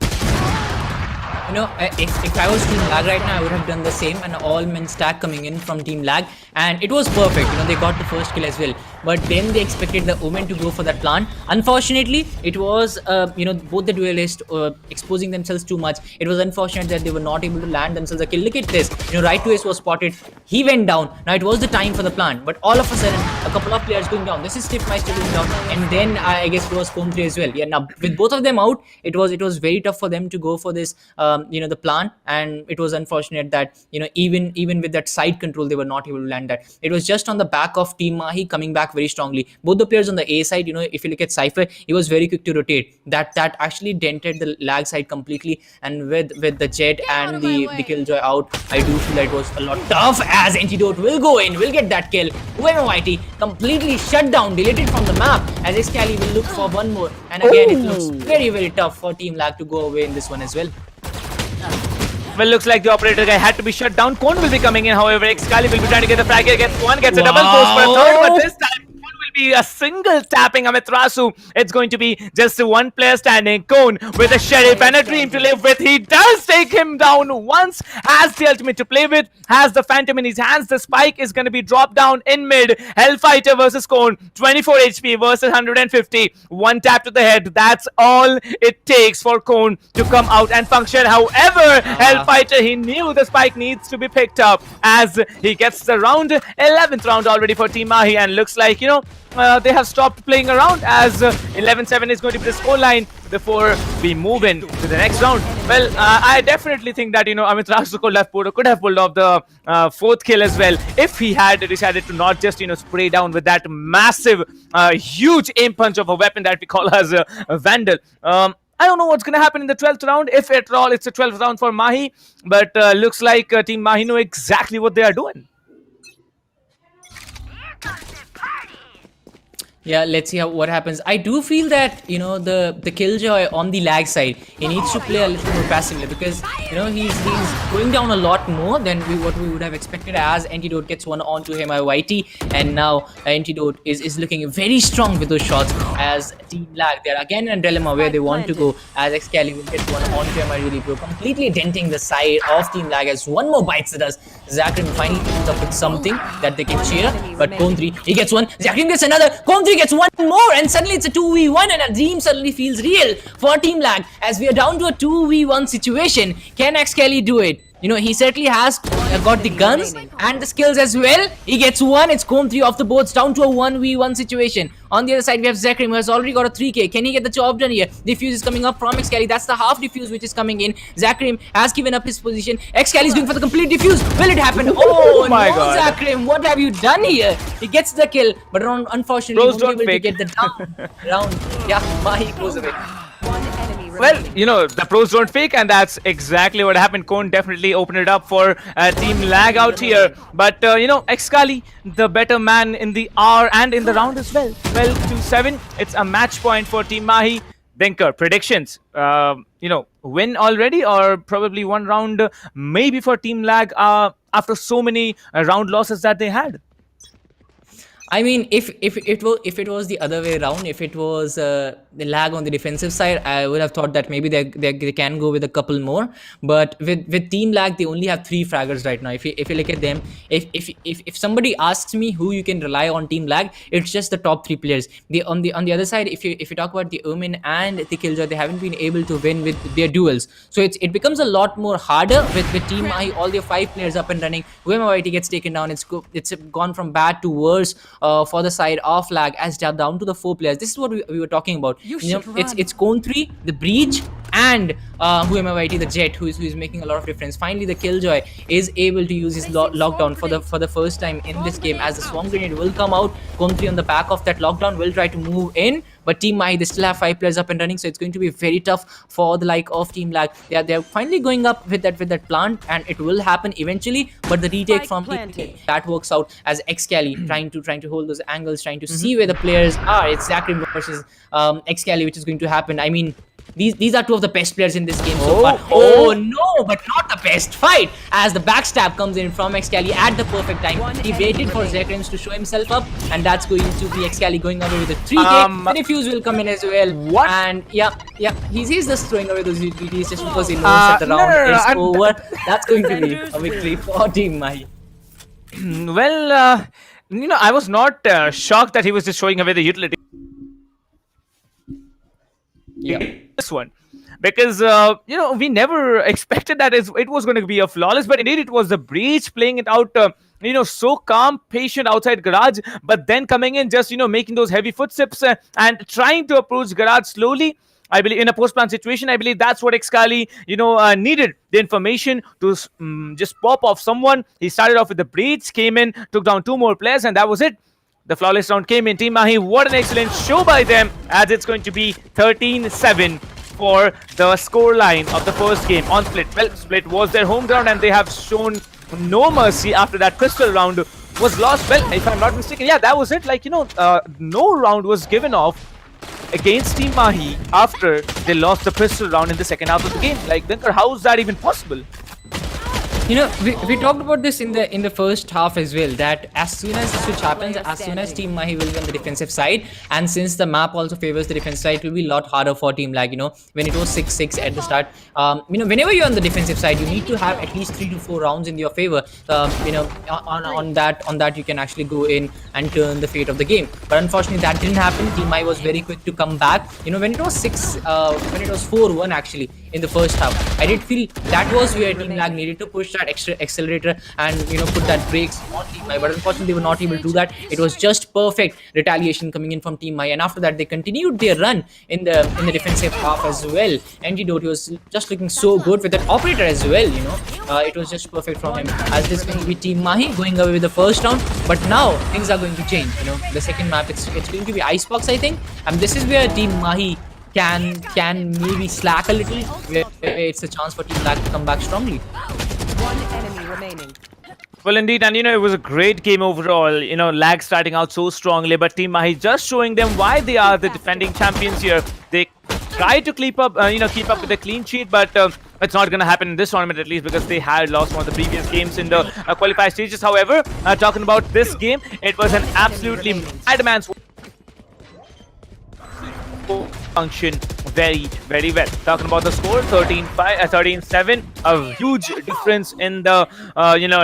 S14: You know, if I was Team Lag right now, I would have done the same, and all-men stack coming in from Team Lag, and it was perfect. You know, they got the first kill as well, but then they expected the Omen to go for that plant. Unfortunately, it was you know, both the duelists exposing themselves too much. It was unfortunate that they were not able to land themselves a kill. Look at this. You know, right to ace was spotted. He went down. Now it was the time for the plant, but all of a sudden, a couple of players going down. This is Stiffmeister going down, and then I guess it was Comtre as well. Yeah, now with both of them out, it was very tough for them to go for this. You know, the plan, and it was unfortunate that, you know, even with that side control, they were not able to land that. It was just on the back of Team Mahi coming back very strongly. Both the players on the A side, you know, if you look at Cypher, he was very quick to rotate. That actually dented the Lag side completely, and with the Jet and the Killjoy out, I do feel like it was a lot tough, as Antidote will go in, will get that kill. YT completely shut down, deleted from the map, as Excali will look for one more, and again it looks very tough for Team Lag to go away in this one as well.
S4: Well, looks like the operator guy had to be shut down. Cone will be coming in, however, Excali will be trying to get the frag here, gets one, gets a double, goes for a third, but this time Cone will be a single tapping Amiterasu. It's going to be just one player standing. Cone with a Sheriff and a Dream to live with. He does take him down once, has the ultimate to play with, has the Phantom in his hands. The spike is going to be dropped down in mid. Hellfighter versus Cone, 24 HP versus 150. One tap to the head. That's all it takes for Cone to come out and function. However, Hellfighter, he knew the spike needs to be picked up, as he gets the round, 11th round already for Team Mahi, and looks like, you know, they have stopped playing around, as 11-7 is going to be the scoreline before we move in to the next round. Well, I definitely think that, you know, Amiterasu could have pulled off the fourth kill as well, if he had decided to not just, you know, spray down with that massive, huge aim punch of a weapon that we call as a Vandal. I don't know what's going to happen in the 12th round, if at all it's the 12th round for Mahi, but looks like Team Mahi know exactly what they are doing.
S14: Yeah, let's see what happens. I do feel that, you know, the Killjoy on the Lag side, he needs to play a little more passively, because, you know, he's going down a lot more than what we would have expected, as Antidote gets one onto him by YT, and now Antidote is looking very strong with those shots, as Team Lag, they're again in a dilemma where they want to go, as Excali will get one onto him by really pro, completely denting the side of Team Lag, as one more bites it does. Zakrim finally comes up with something that they can cheer, but Cone3, he gets one, Zakrim gets another, Cone3 gets one more, and suddenly it's a 2v1, and a dream suddenly feels real for Team Lag, as we are down to a 2v1 situation. Can Excali do it? You know, he certainly has got the guns and the skills as well. He gets one. It's Cone3 off the boards, down to a 1v1 situation. On the other side, we have Zakrim, who has already got a 3k. Can he get the job done here? Diffuse is coming up from Excali. That's the half diffuse which is coming in. Zakrim has given up his position. Excali is going for the complete diffuse. Will it happen? Oh my God, Zakrim, what have you done here? He gets the kill, but unfortunately, he won't be able to get the down round. Yeah, Mahi goes away.
S4: Well, you know, the pros don't fake, and that's exactly what happened. Cone definitely opened it up for Team Lag out here. But, you know, Excali, the better man in the hour and in the round as well. 12-7. It's a match point for Team Mahi. Dinker, predictions. You know, win already, or probably one round maybe for Team Lag after so many round losses that they had?
S14: I mean, if it was the other way around, if it was the Lag on the defensive side, I would have thought that maybe they can go with a couple more. But with Team Lag, they only have 3 fraggers right now. If you look at them, if somebody asks me who you can rely on Team Lag, it's just the top 3 players. On the other side, if you talk about the Omen and the Killjoy, they haven't been able to win with their duels. So it becomes a lot more harder with Team Mahi, all their 5 players up and running. YT gets taken down. It's gone from bad to worse. For the side of Lag, as down to the 4 players. This is what we were talking about. You know, it's Cone3, the Breach, and YT, the Jet, who is making a lot of difference. Finally, the Killjoy is able to use his lockdown for the first time in this game, as the Swarm Grenade will come out. Cone3 on the back of that lockdown will try to move in, but Team Mahi, they still have 5 players up and running, so it's going to be very tough for the like of Team Lag. They're finally going up with that plant, and it will happen eventually. But the retake from Team that works out, as Excali trying to hold those angles, trying to see where the players are. It's Zakrim versus Excali, which is going to happen. I mean, These are two of the best players in this game so far. Oh no, but not the best fight, as the backstab comes in from Excali at the perfect time. He waited for Zekrins to show himself up, and that's going to be Excali going away with a 3K. The defuse will come in as well.
S4: What?
S14: And yeah, he's just throwing away those utilities just because he knows that the round is over. That's going to be a victory for Team Mahi.
S4: Well, I was not shocked that he was just showing away the utility.
S14: Yeah.
S4: This one, because we never expected that it was going to be a flawless, but indeed it was the breach playing it out so calm, patient outside garage, but then coming in just making those heavy footsteps and trying to approach garage slowly. I believe in a post-plan situation, I believe that's what Excali needed the information to just pop off someone. He started off with the breach, came in, took down 2 more players, and that was it. The flawless round came in. Team Mahi, what an excellent show by them, as it's going to be 13-7 for the score line of the first game on Split. Well, Split was their home ground, and they have shown no mercy after that crystal round was lost. Well, if I'm not mistaken, yeah, that was it. Like, no round was given off against Team Mahi after they lost the crystal round in the second half of the game. Like, Dinkar, how is that even possible?
S14: We talked about this in the first half as well, that as soon as the switch happens, as soon as Team Mahi will be on the defensive side, and since the map also favors the defensive side, it will be a lot harder for Team Lag. When it was 6-6 at the start, whenever you're on the defensive side, you need to have at least 3 to 4 rounds in your favor. On that you can actually go in and turn the fate of the game. But unfortunately, that didn't happen. Team Mahi was very quick to come back. When it was 4-1 actually in the first half, I did feel that was where Team Lag needed to push that extra accelerator and put that brakes on Team Mahi, but unfortunately they were not able to do that. It was just perfect retaliation coming in from Team Mahi, and after that they continued their run in the defensive half as well. Antidote was just looking so good with that operator as well. It was just perfect from him, as this is going to be Team Mahi going away with the first round. But now things are going to change. The second map, it's going to be Icebox, I think, and this is where Team Mahi can maybe slack a little, where it's a chance for Team Lag to come back strongly.
S15: One enemy remaining.
S4: Well, indeed, and it was a great game overall. Lag starting out so strongly, but Team Mahi just showing them why they are the defending champions here. They try to keep up with the clean sheet, but it's not going to happen in this tournament, at least, because they had lost one of the previous games in the qualifier stages. However, talking about this game, it was an absolutely madman's function very, very well. Talking about the score, 13-7, a huge difference in the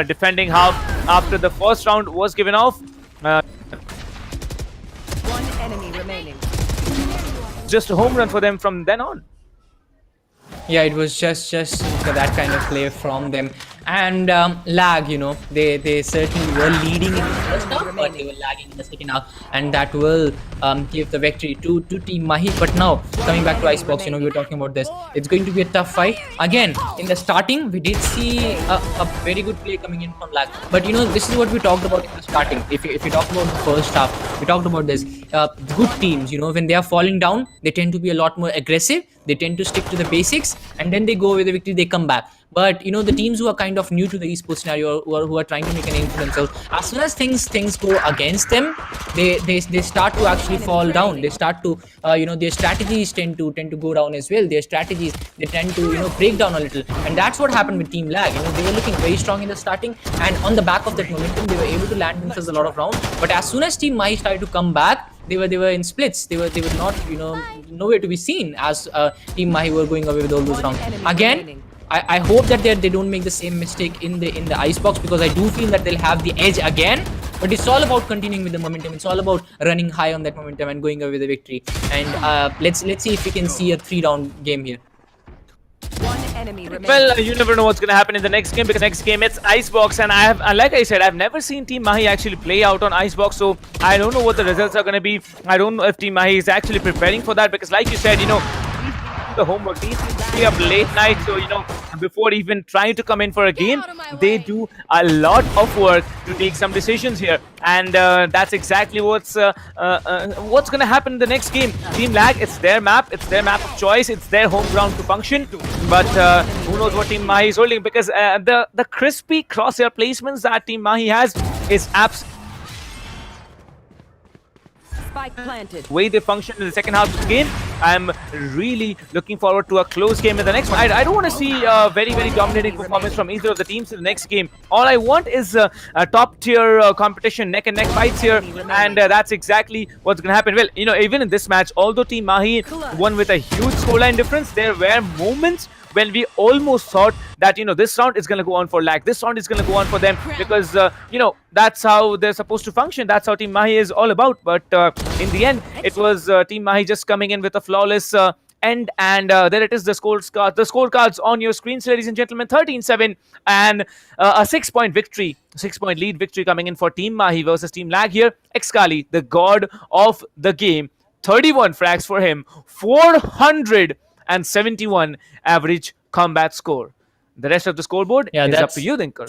S4: defending half after the first round was given off.
S15: One enemy remaining.
S4: Just a home run for them from then on.
S14: Yeah, it was just that kind of play from them. And Lag, they certainly were leading in the first half, but they were lagging in the second half, and that will give the victory to Team Mahi. But now, coming back to Icebox, we were talking about this. It's going to be a tough fight. Again, in the starting, we did see a very good play coming in from Lag. But this is what we talked about in the starting. If you talk about the first half, we talked about this. Good teams, when they are falling down, they tend to be a lot more aggressive. They tend to stick to the basics, and then they go with the victory, they come back. But the teams who are kind of new to the esports scenario, who are trying to make a name for themselves, as soon as things go against them, they start to actually fall down. They start to their strategies tend to go down as well. Their strategies, they tend to break down a little, and that's what happened with Team Lag. They were looking very strong in the starting, and on the back of that momentum, they were able to land themselves a lot of rounds. But as soon as Team Mahi started to come back, they were in splits. They were not nowhere to be seen, as Team Mahi were going away with all those rounds. Again, I hope that they don't make the same mistake in the Icebox, because I do feel that they'll have the edge again. But it's all about continuing with the momentum. It's all about running high on that momentum and going away with the victory. And let's see if we can see a 3-round game here.
S15: One enemy remaining.
S4: Well, you never know what's going to happen in the next game, because next game it's Icebox, and like I said, I've never seen Team Mahi actually play out on Icebox, so I don't know what the results are going to be. I don't know if Team Mahi is actually preparing for that, because like you said, the homework, these stay up late night, so before even trying to come in for a game, they do a lot of work to take some decisions here, and that's exactly what's going to happen in the next game. Team Lag, it's their map of choice, it's their home ground to function, but who knows what Team Mahi is holding, because the crispy crosshair placements that Team Mahi has is absolutely
S15: Spike planted.
S4: way they function in the second half of the game. I'm really looking forward to a close game in the next one. I don't want to see a very, very dominating performance from either of the teams in the next game. All I want is a top tier competition, neck and neck fights here, and that's exactly what's going to happen. Well, even in this match, although Team Mahi won with a huge scoreline difference, there were moments when we almost thought that this round is going to go on for lag, this round is going to go on for them, because that's how they're supposed to function, that's how Team Mahi is all about. But in the end, it was Team Mahi just coming in with a flawless end, and there it is, the scorecards on your screens, ladies and gentlemen. 13-7, and a 6-point victory, 6-point lead victory coming in for Team Mahi versus Team Lag here. Xkali, the god of the game, 31 frags for him, 471 average combat score. The rest of the scoreboard is up to you, Dinker.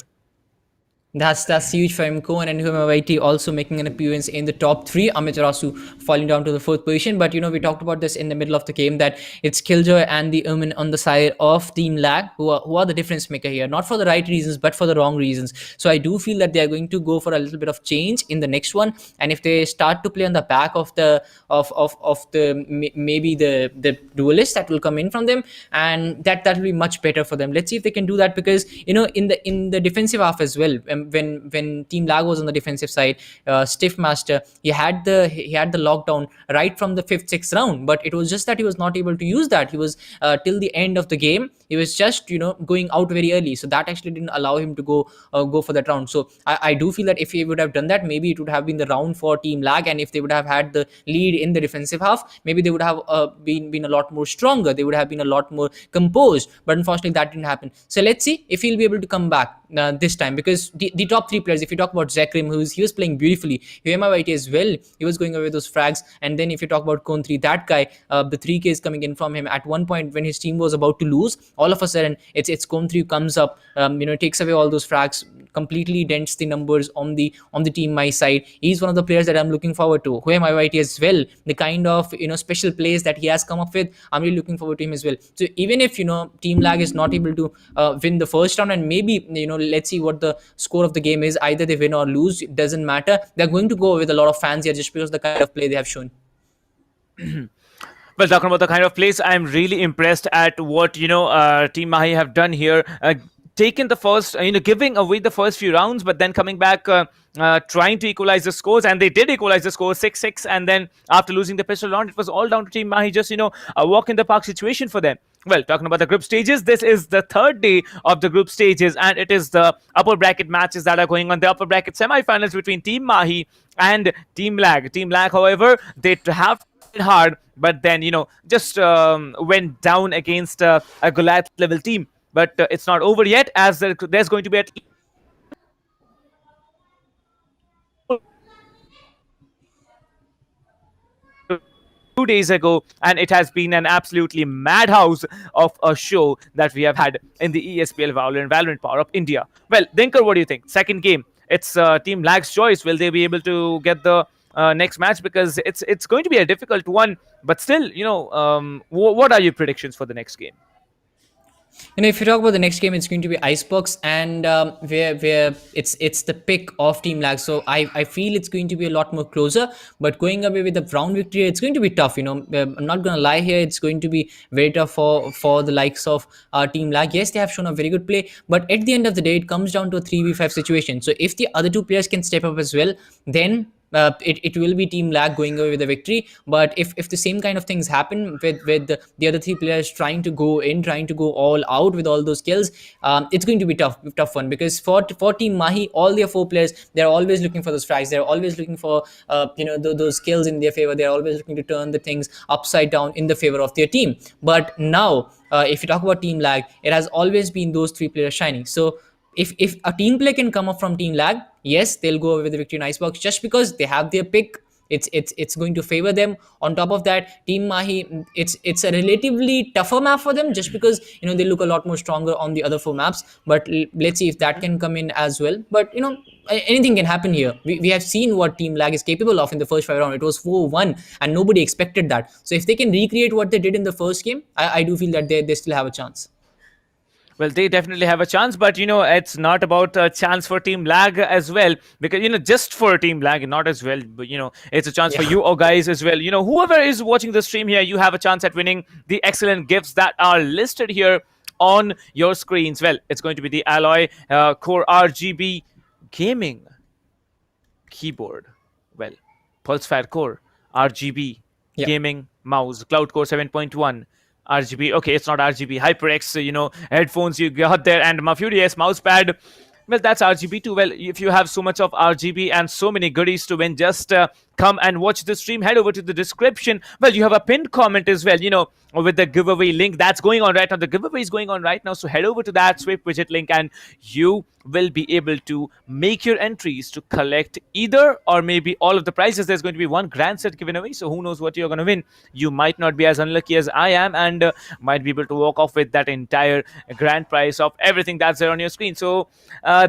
S14: That's huge for him. Cohen and Humawaiti also making an appearance in the top 3. Amaterasu falling down to the 4th position. But we talked about this in the middle of the game, that it's Killjoy and the Ermin on the side of Team Lag who are the difference maker here. Not for the right reasons, but for the wrong reasons. So I do feel that they are going to go for a little bit of change in the next one. And if they start to play on the back of the maybe the duelist that will come in from them, and that will be much better for them. Let's see if they can do that, because in the defensive half as well, when Team Lag was on the defensive side, Stiff Master, he had the lockdown right from the 5th, 6th round, but it was just that he was not able to use that. He was till the end of the game, he was just going out very early, so that actually didn't allow him to go for that round. So I do feel that if he would have done that, maybe it would have been the round for Team Lag, and if they would have had the lead in the defensive half, maybe they would have been a lot more stronger, they would have been a lot more composed, but unfortunately that didn't happen. So let's see if he'll be able to come back this time, because the top 3 players, if you talk about Zekrim, he was playing beautifully, White as well, he was going away with those frags. And then if you talk about Kontri, that guy, the 3Ks coming in from him at one point when his team was about to lose, all of a sudden it's Kontri who comes up, takes away all those frags, completely dents the numbers on the Team My side. He's one of the players that I'm looking forward to. White as well, the kind of special plays that he has come up with, I'm really looking forward to him as well. So even if Team Lag is not able to win the first round, and maybe let's see what the score of the game is, either they win or lose, it doesn't matter, they're going to go with a lot of fans here just because of the kind of play they have shown.
S4: Well, talking about the kind of plays, I'm really impressed at what Team Mahi have done here. Taken the first, giving away the first few rounds, but then coming back, trying to equalize the scores, and they did equalize the score 6-6. And then after losing the pistol round, it was all down to Team Mahi, just a walk in the park situation for them. Well, talking about the group stages, this is the 3rd day of the group stages, and it is the upper bracket matches that are going on. The upper bracket semi-finals between Team Mahi and Team Lag. Team Lag, however, they have hard, but then just went down against a Goliath level team. But it's not over yet, as there's going to be at least 2 days ago, and it has been an absolutely madhouse of a show that we have had in the ESPL Valorant PowerUp India. Well, Dinker, what do you think? Second game, it's Team Lag's choice. Will they be able to get the next match? Because it's going to be a difficult one, but still, what are your predictions for the next game?
S14: If you talk about the next game, it's going to be Icebox, and where it's the pick of Team Lag. So I feel it's going to be a lot more closer, but going away with a round victory, it's going to be tough. I'm not going to lie here, it's going to be very tough for the likes of Team Lag. Yes, they have shown a very good play, but at the end of the day, it comes down to a 3v5 situation. So if the other 2 players can step up as well, then it will be Team Lag going away with the victory. But if the same kind of things happen with the other 3 players trying to go all out with all those kills, it's going to be tough one, because for Team Mahi, all their 4 players, they're always looking for those frags, they're always looking for those kills in their favor, they're always looking to turn the things upside down in the favor of their team. But now if you talk about Team Lag, it has always been those 3 players shining. So if a team play can come up from Team Lag, yes, they'll go away with the victory in Icebox, just because they have their pick. It's going to favor them. On top of that, Team Mahi, it's a relatively tougher map for them, just because they look a lot more stronger on the other 4 maps. But let's see if that can come in as well. But anything can happen here. We have seen what Team Lag is capable of in the first 5 rounds. It was 4-1, and nobody expected that. So if they can recreate what they did in the first game, I do feel that they still have a chance.
S4: Well, they definitely have a chance, but it's not about a chance for Team Lag as well, because just for Team Lag, not as well, but it's a chance for you or guys as well. Whoever is watching the stream here, you have a chance at winning the excellent gifts that are listed here on your screens. Well, it's going to be the Alloy Core RGB gaming keyboard. Well, Pulsefire Core RGB gaming mouse, Cloud Core 7.1 RGB. Okay, it's not RGB. HyperX, headphones you got there, and Mafurious mousepad. Well, that's RGB too. Well, if you have so much of RGB and so many goodies to win, just come and watch the stream. Head over to the description. Well, you have a pinned comment as well, with the giveaway link that's going on right now. The giveaway is going on right now. So head over to that Swift widget link and you will be able to make your entries to collect either or maybe all of the prizes. There's going to be one grand set given away. So who knows what you're going to win. You might not be as unlucky as I am and might be able to walk off with that entire grand prize of everything that's there on your screen. So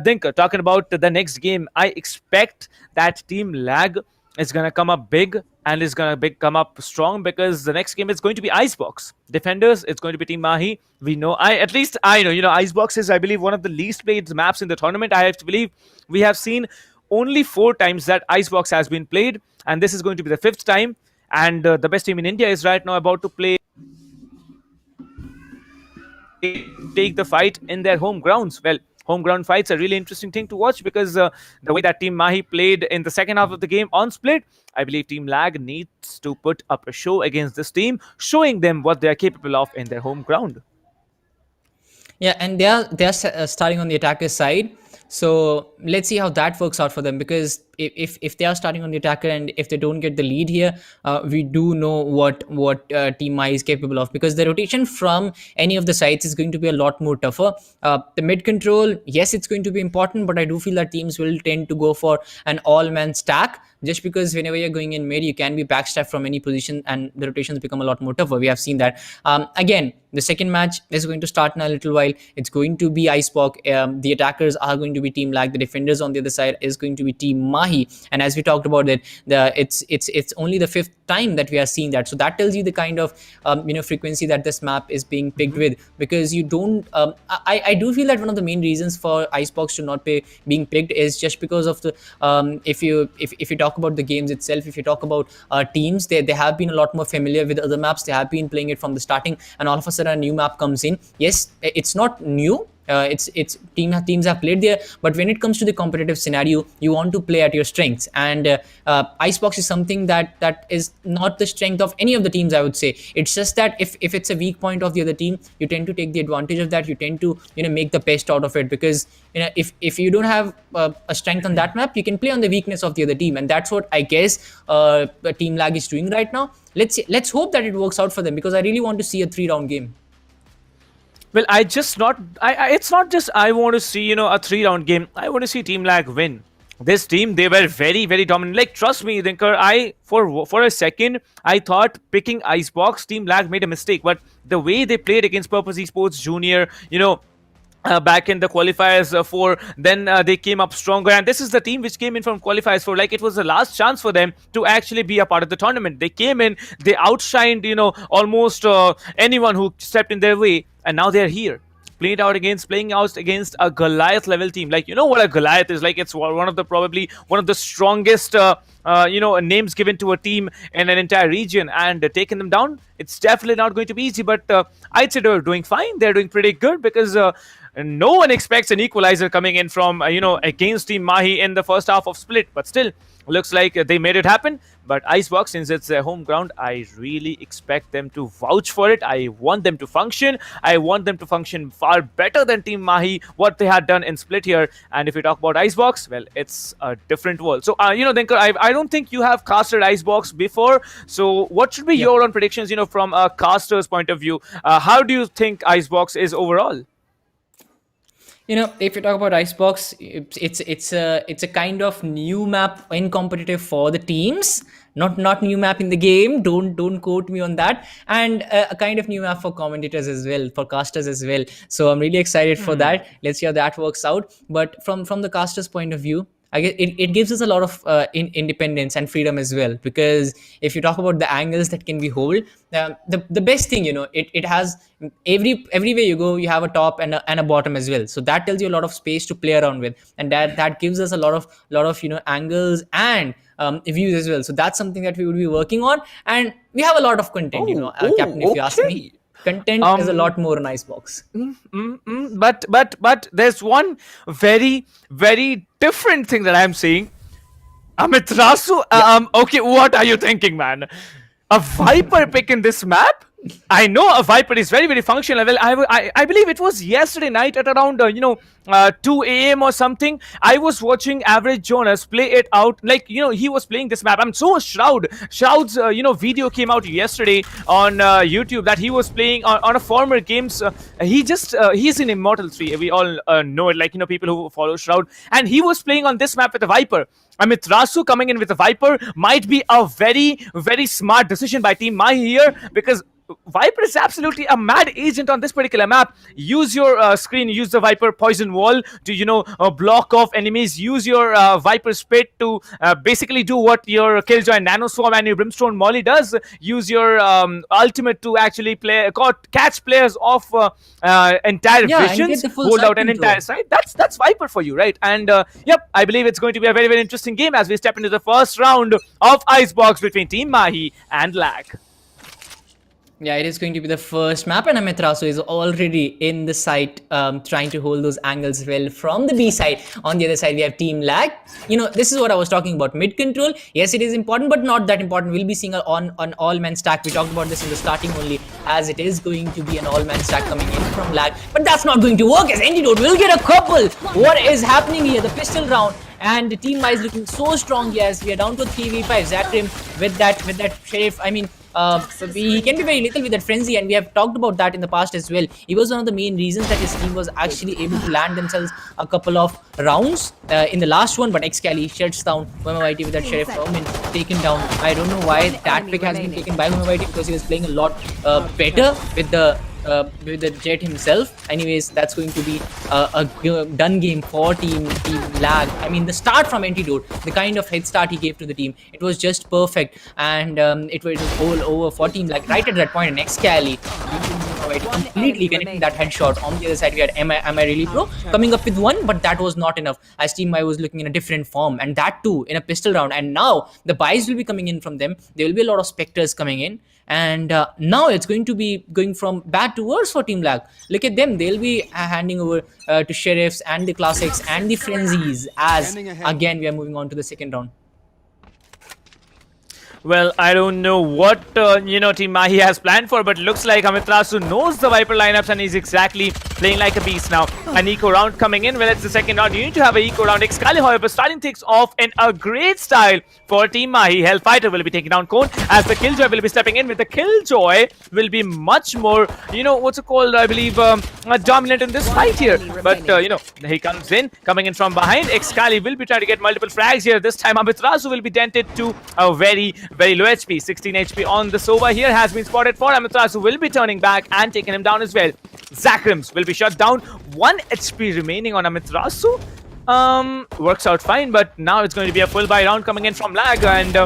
S4: Dinka, talking about the next game, I expect that Team Lag is going to come up big and is going to come up strong, because the next game is going to be Icebox. Defenders, it's going to be Team Mahi. We know, at least I know, Icebox is, I believe, one of the least played maps in the tournament. I have to believe we have seen only 4 times that Icebox has been played, and this is going to be the 5th time. And the best team in India is right now about to take the fight in their home grounds. Well, home ground fights are really interesting thing to watch, because the way that Team Mahi played in the second half of the game on Split, I believe Team Lag needs to put up a show against this team, showing them what they are capable of in their home ground.
S14: Yeah, and they're starting on the attacker side. So let's see how that works out for them, because if they are starting on the attacker and if they don't get the lead here, we do know what Team Mahi is capable of, because the rotation from any of the sides is going to be a lot more tougher. The mid control, yes, it's going to be important, but I do feel that teams will tend to go for an all-man stack, just because whenever you're going in mid, you can be backstabbed from any position and the rotations become a lot more tougher. We have seen that. Again, the second match is going to start in a little while. It's going to be Icebox. The attackers are going to be Team Lag. The defenders on the other side is going to be Team Mahi. And as we talked about it, it's only the 5th time that we are seeing that. So that tells you the kind of frequency that this map is being picked with, because you don't. I do feel that one of the main reasons for Icebox to not be being picked is just because of the if you talk about the games itself, if you talk about teams, they have been a lot more familiar with other maps. They have been playing it from the starting, and all of a sudden a new map comes in. Yes, it's not new. It's teams have played there, but when it comes to the competitive scenario, you want to play at your strengths, and Icebox is something that is not the strength of any of the teams, I would say. It's just that if it's a weak point of the other team, you tend to take the advantage of that. You tend to make the best out of it, because if you don't have a strength on that map, you can play on the weakness of the other team, and that's what I guess Team Lag is doing right now. Let's hope that it works out for them, because I really want to see a 3-round game.
S4: Well, it's not just I want to see, a 3-round game. I want to see Team Lag win. This team, they were very, very dominant. Like, trust me, Dinker, for a second, I thought picking Icebox, Team Lag made a mistake. But the way they played against Purpose Esports Junior, back in the qualifiers then they came up stronger, and this is the team which came in from qualifiers 4. Like, it was the last chance for them to actually be a part of the tournament. They came in, they outshined almost anyone who stepped in their way, and now they're here playing out against a Goliath level team. Like, what a Goliath is like. It's probably one of the strongest names given to a team in an entire region, and taking them down, it's definitely not going to be easy. But I'd say they're doing fine. They're doing pretty good, because no one expects an equalizer coming in from against Team Mahi in the first half of Split, but still looks like they made it happen. But Icebox, since it's their home ground, I really expect them to vouch for it. I want them to function. I want them to function far better than Team Mahi, what they had done in Split here. And if we talk about Icebox, well, it's a different world. So, Dinker, I don't think you have casted Icebox before. So what should be your own predictions, from a caster's point of view? How do you think Icebox is overall?
S14: If you talk about Icebox, it's a kind of new map in competitive for the teams, not new map in the game. Don't quote me on that. And a kind of new map for commentators as well, for casters as well. So I'm really excited for that. Let's see how that works out. But from the casters' point of view, I guess it gives us a lot of independence and freedom as well, because if you talk about the angles that can be hold, the best thing, it has everywhere you go, you have a top and a bottom as well, so that tells you a lot of space to play around with, and that gives us a lot of angles and views as well. So that's something that we would be working on, and we have a lot of content, Captain, if you ask me. Content is a lot more on Icebox.
S4: But there's one very, very different thing that I'm seeing. Amiterasu, okay, what are you thinking, man? A Viper pick in this map? I know a Viper is very, very functional. Well, I believe it was yesterday night at around 2 a.m. or something. I was watching Average Jonas play it out, like he was playing this map. I'm so Shroud's video came out yesterday on YouTube that he was playing on a former games. He's in Immortal 3. We all know it, like people who follow Shroud, and he was playing on this map with a Viper. Amiterasu coming in with a Viper might be a very, very smart decision by Team Mahi here, because Viper is absolutely a mad agent on this particular map. Use your screen, use the Viper poison wall to block off enemies. Use your Viper spit to basically do what your Killjoy Nano Swarm and your Brimstone Molly does. Use your ultimate to actually catch players off entire visions, hold out an entire side. That's Viper for you, right? And yep, I believe it's going to be a very, very interesting game as we step into the first round of Icebox between Team Mahi and Lag.
S14: Yeah, it is going to be the first map, and Amiterasu is already in the site trying to hold those angles well from the B side. On the other side, we have Team Lag. This is what I was talking about. Mid control, yes, it is important, but not that important. We'll be seeing an all-man stack. We talked about this in the starting only, as it is going to be an all-man stack coming in from Lag. But that's not going to work, as Antidote will get a couple. What is happening here? The pistol round. And the team is looking so strong here, as we are down to 3v5. Zakrim with that Sheriff. I mean, he can be very lethal with that frenzy, and we have talked about that in the past as well. He was one of the main reasons that his team was actually able to land themselves a couple of rounds in the last one. But Excali shuts down Whitey with that Sheriff Roman taken down. I don't know why that pick has been taken by Whitey, because he was playing a lot better with the Jet himself. Anyways, that's going to be a done game for team Lag. I mean, the start from Antidote, the kind of head start he gave to the team, it was just perfect, and it was all over for Team Lag right at that point. And Excali completely connecting that headshot. On the other side, we had Am I Really Pro coming up with one, but that was not enough, as Team I was looking in a different form, and that too in a pistol round. And now the buys will be coming in from them. There will be a lot of Spectres coming in, and now it's going to be going from bad to worse for Team Lag. Look at them, they'll be handing over to Sheriffs and the Classics and the Frenzies, as again we are moving on to the second round.
S4: Well, I don't know what Team Mahi has planned for, but looks like Amiterasu knows the Viper lineups and he's exactly playing like a beast now. An eco round coming in. Well, it's the second round. You need to have an eco round. Excali, however, starting things off in a great style for Team Mahi. Hellfighter will be taking down Cone, as the Killjoy will be stepping in. With the Killjoy will be much more, what's it called, I believe, dominant in this fight here. But, he comes in, coming in from behind. Excali will be trying to get multiple frags here. This time, Amiterasu will be dented to a very low HP. 16 HP on the Sova here has been spotted for Amiterasu. Will be turning back and taking him down as well. Zakrims will be shut down. 1 HP remaining on Amiterasu. Works out fine, but now it's going to be a full buy round coming in from Lag, and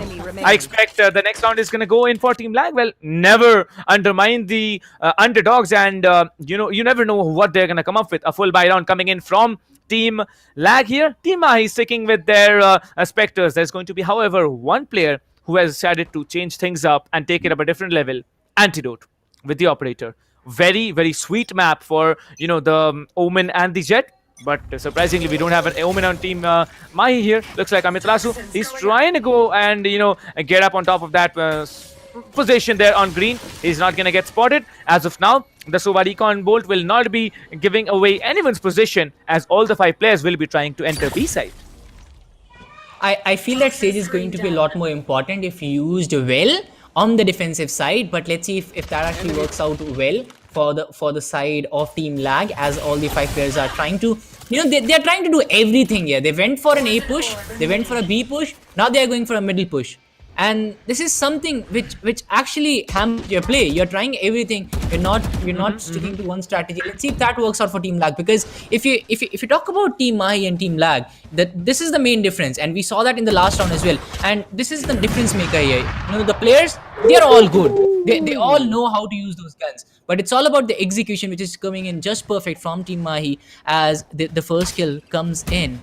S4: I expect the next round is going to go in for Team Lag. Well, never undermine the underdogs, and you never know what they're going to come up with. A full buy round coming in from Team Lag here. Team Mahi sticking with their Spectres. There's going to be, however, one player who has decided to change things up and take it up a different level. Antidote with the Operator. Very, very sweet map for, the Omen and the Jet. But surprisingly, we don't have an Omen on Team Mahi here. Looks like Amiterasu, he's trying to go and, get up on top of that position there on green. He's not going to get spotted. As of now, the Sova Recon Bolt will not be giving away anyone's position, as all the 5 players will be trying to enter B side.
S14: I feel that Sage is going to be a lot more important if used well on the defensive side, but let's see if that actually works out well for the side of Team Lag, as all the 5 players are trying to, they are trying to do everything here. They went for an A push, they went for a B push, now they are going for a middle push. and this is something which actually hampers your play. You're trying everything. You're not sticking to one strategy. Let's see if that works out for Team Lag, because if you talk about Team Mahi and Team Lag, that this is the main difference, and we saw that in the last round as well. And this is the difference maker here. The players, they're all good. They all know how to use those guns, but it's all about the execution, which is coming in just perfect from Team Mahi as the first kill comes in.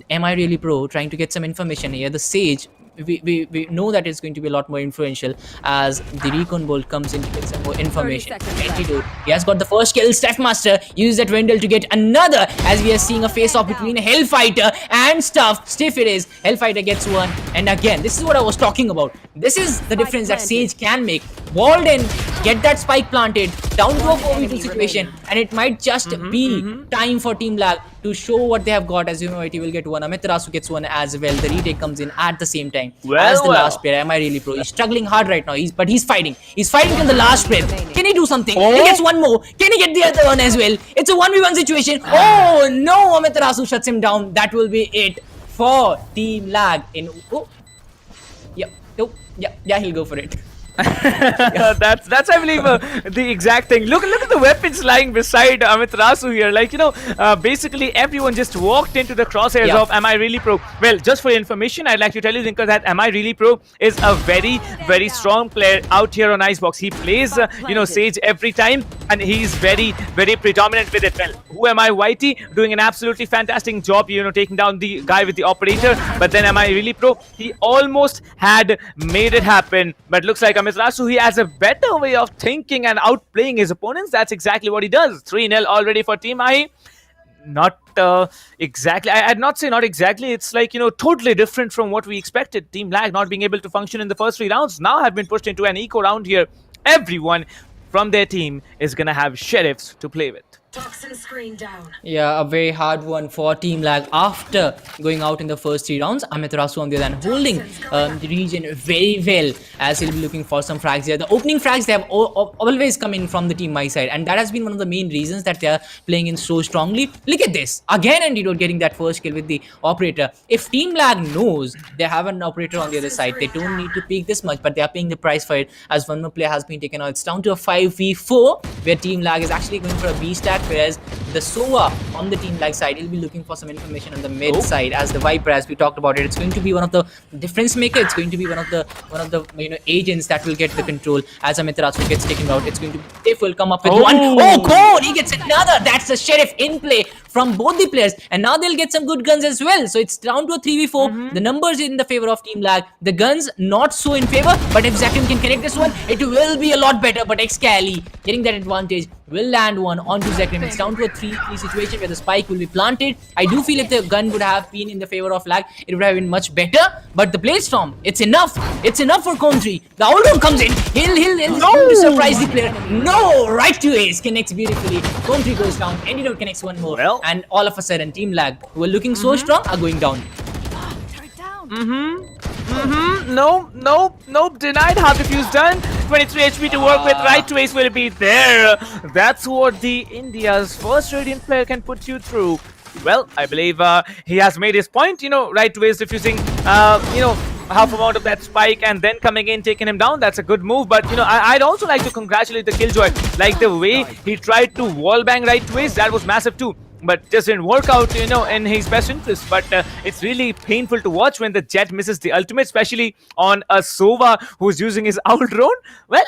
S14: Am I really pro? Trying to get some information here. The Sage, we know that it's going to be a lot more influential as the recon bolt comes in to get some more information. Antidote. He has got the first kill. Stephmaster uses that Vendel to get another, as we are seeing a face-off between Hellfighter and Stuff. Stiff it is. Hellfighter gets one. And again, this is what I was talking about. This is the difference that Sage can make. Walled in, get that spike planted, down to a 4v2 situation, and it might just be time for Team Lag to show what they have got. As you know, he will get one. Amiterasu gets one as well. The retake comes in at the same time as the last player. Am I really pro? He's struggling hard right now. But he's fighting. He's fighting till the last breath. Can he do something? He gets one more. Can he get the other one as well? It's a 1v1 situation. Oh no! Amiterasu shuts him down. That will be it for Team Lag. Yeah, he'll go for it.
S4: That's I believe the exact thing. Look at the weapons lying beside Amiterasu here. Like, basically everyone just walked into the crosshairs of Am I Really Pro. Well, just for your information, I'd like to tell you, Zinker, that Am I Really Pro is a very, very strong player out here on Icebox. He plays Sage every time, and he's very, very predominant with it. Well, who am I? Whitey doing an absolutely fantastic job, taking down the guy with the operator. But then Am I Really Pro? He almost had made it happen, but looks like Amiterasu, he has a better way of thinking and outplaying his opponents. That's exactly what he does. 3-0 already for Team Mahi. Not exactly. I'd not say not exactly. It's like, totally different from what we expected. Team Lag not being able to function in the first 3 rounds now have been pushed into an eco round here. Everyone from their team is going to have sheriffs to play with.
S15: Toxin screen down.
S14: Yeah, a very hard one for Team Lag after going out in the first 3 rounds. Amiterasu on the other hand holding the region very well, as he'll be looking for some frags here. The opening frags, they have always come in from the Team Mahi side, and that has been one of the main reasons that they are playing in so strongly. Look at this again, Antidote getting that first kill with the operator. If Team Lag knows they have an operator on the other side, they don't need to peek this much, but they are paying the price for it as one more player has been taken out. It's down to a 5v4 where Team Lag is actually going for a B stack, whereas the Sova on the Team Lag side, he'll be looking for some information on the mid side as the Viper, as we talked about it. It's going to be one of the difference maker. It's going to be one of the agents that will get the control as Amiterasu gets taken out. It's going to be Tiff will come up with one. Oh, Cone! He gets another. That's the sheriff in play from both the players, and now they'll get some good guns as well. So it's down to a 3v4. The numbers in the favor of Team Lag. The guns not so in favor, but if Zakim can connect this one, it will be a lot better. But Excali getting that advantage will land one onto Zakim. It's down to a 3-3 situation where the spike will be planted. I do feel if the gun would have been in the favor of Lag, it would have been much better. But the Playstorm, it's enough. It's enough for Cone 3. The Oldham comes in. He'll surprise the player. No, right to ace connects beautifully. Cone 3 goes down. Antidote connects one more. And all of a sudden, Team Lag, who are looking so strong, are going down.
S4: Nope. Denied. Half defuse done. 23 HP to work with. Right to ace will be there. That's what the India's first Radiant player can put you through. Well, I believe he has made his point. Right to ace defusing, half amount of that spike and then coming in, taking him down. That's a good move. But, I'd also like to congratulate the Killjoy. Like the way he tried to wallbang right to ace, that was massive too. But just didn't work out, in his best interest. But it's really painful to watch when the Jet misses the ultimate, especially on a Sova who's using his owl drone. Well,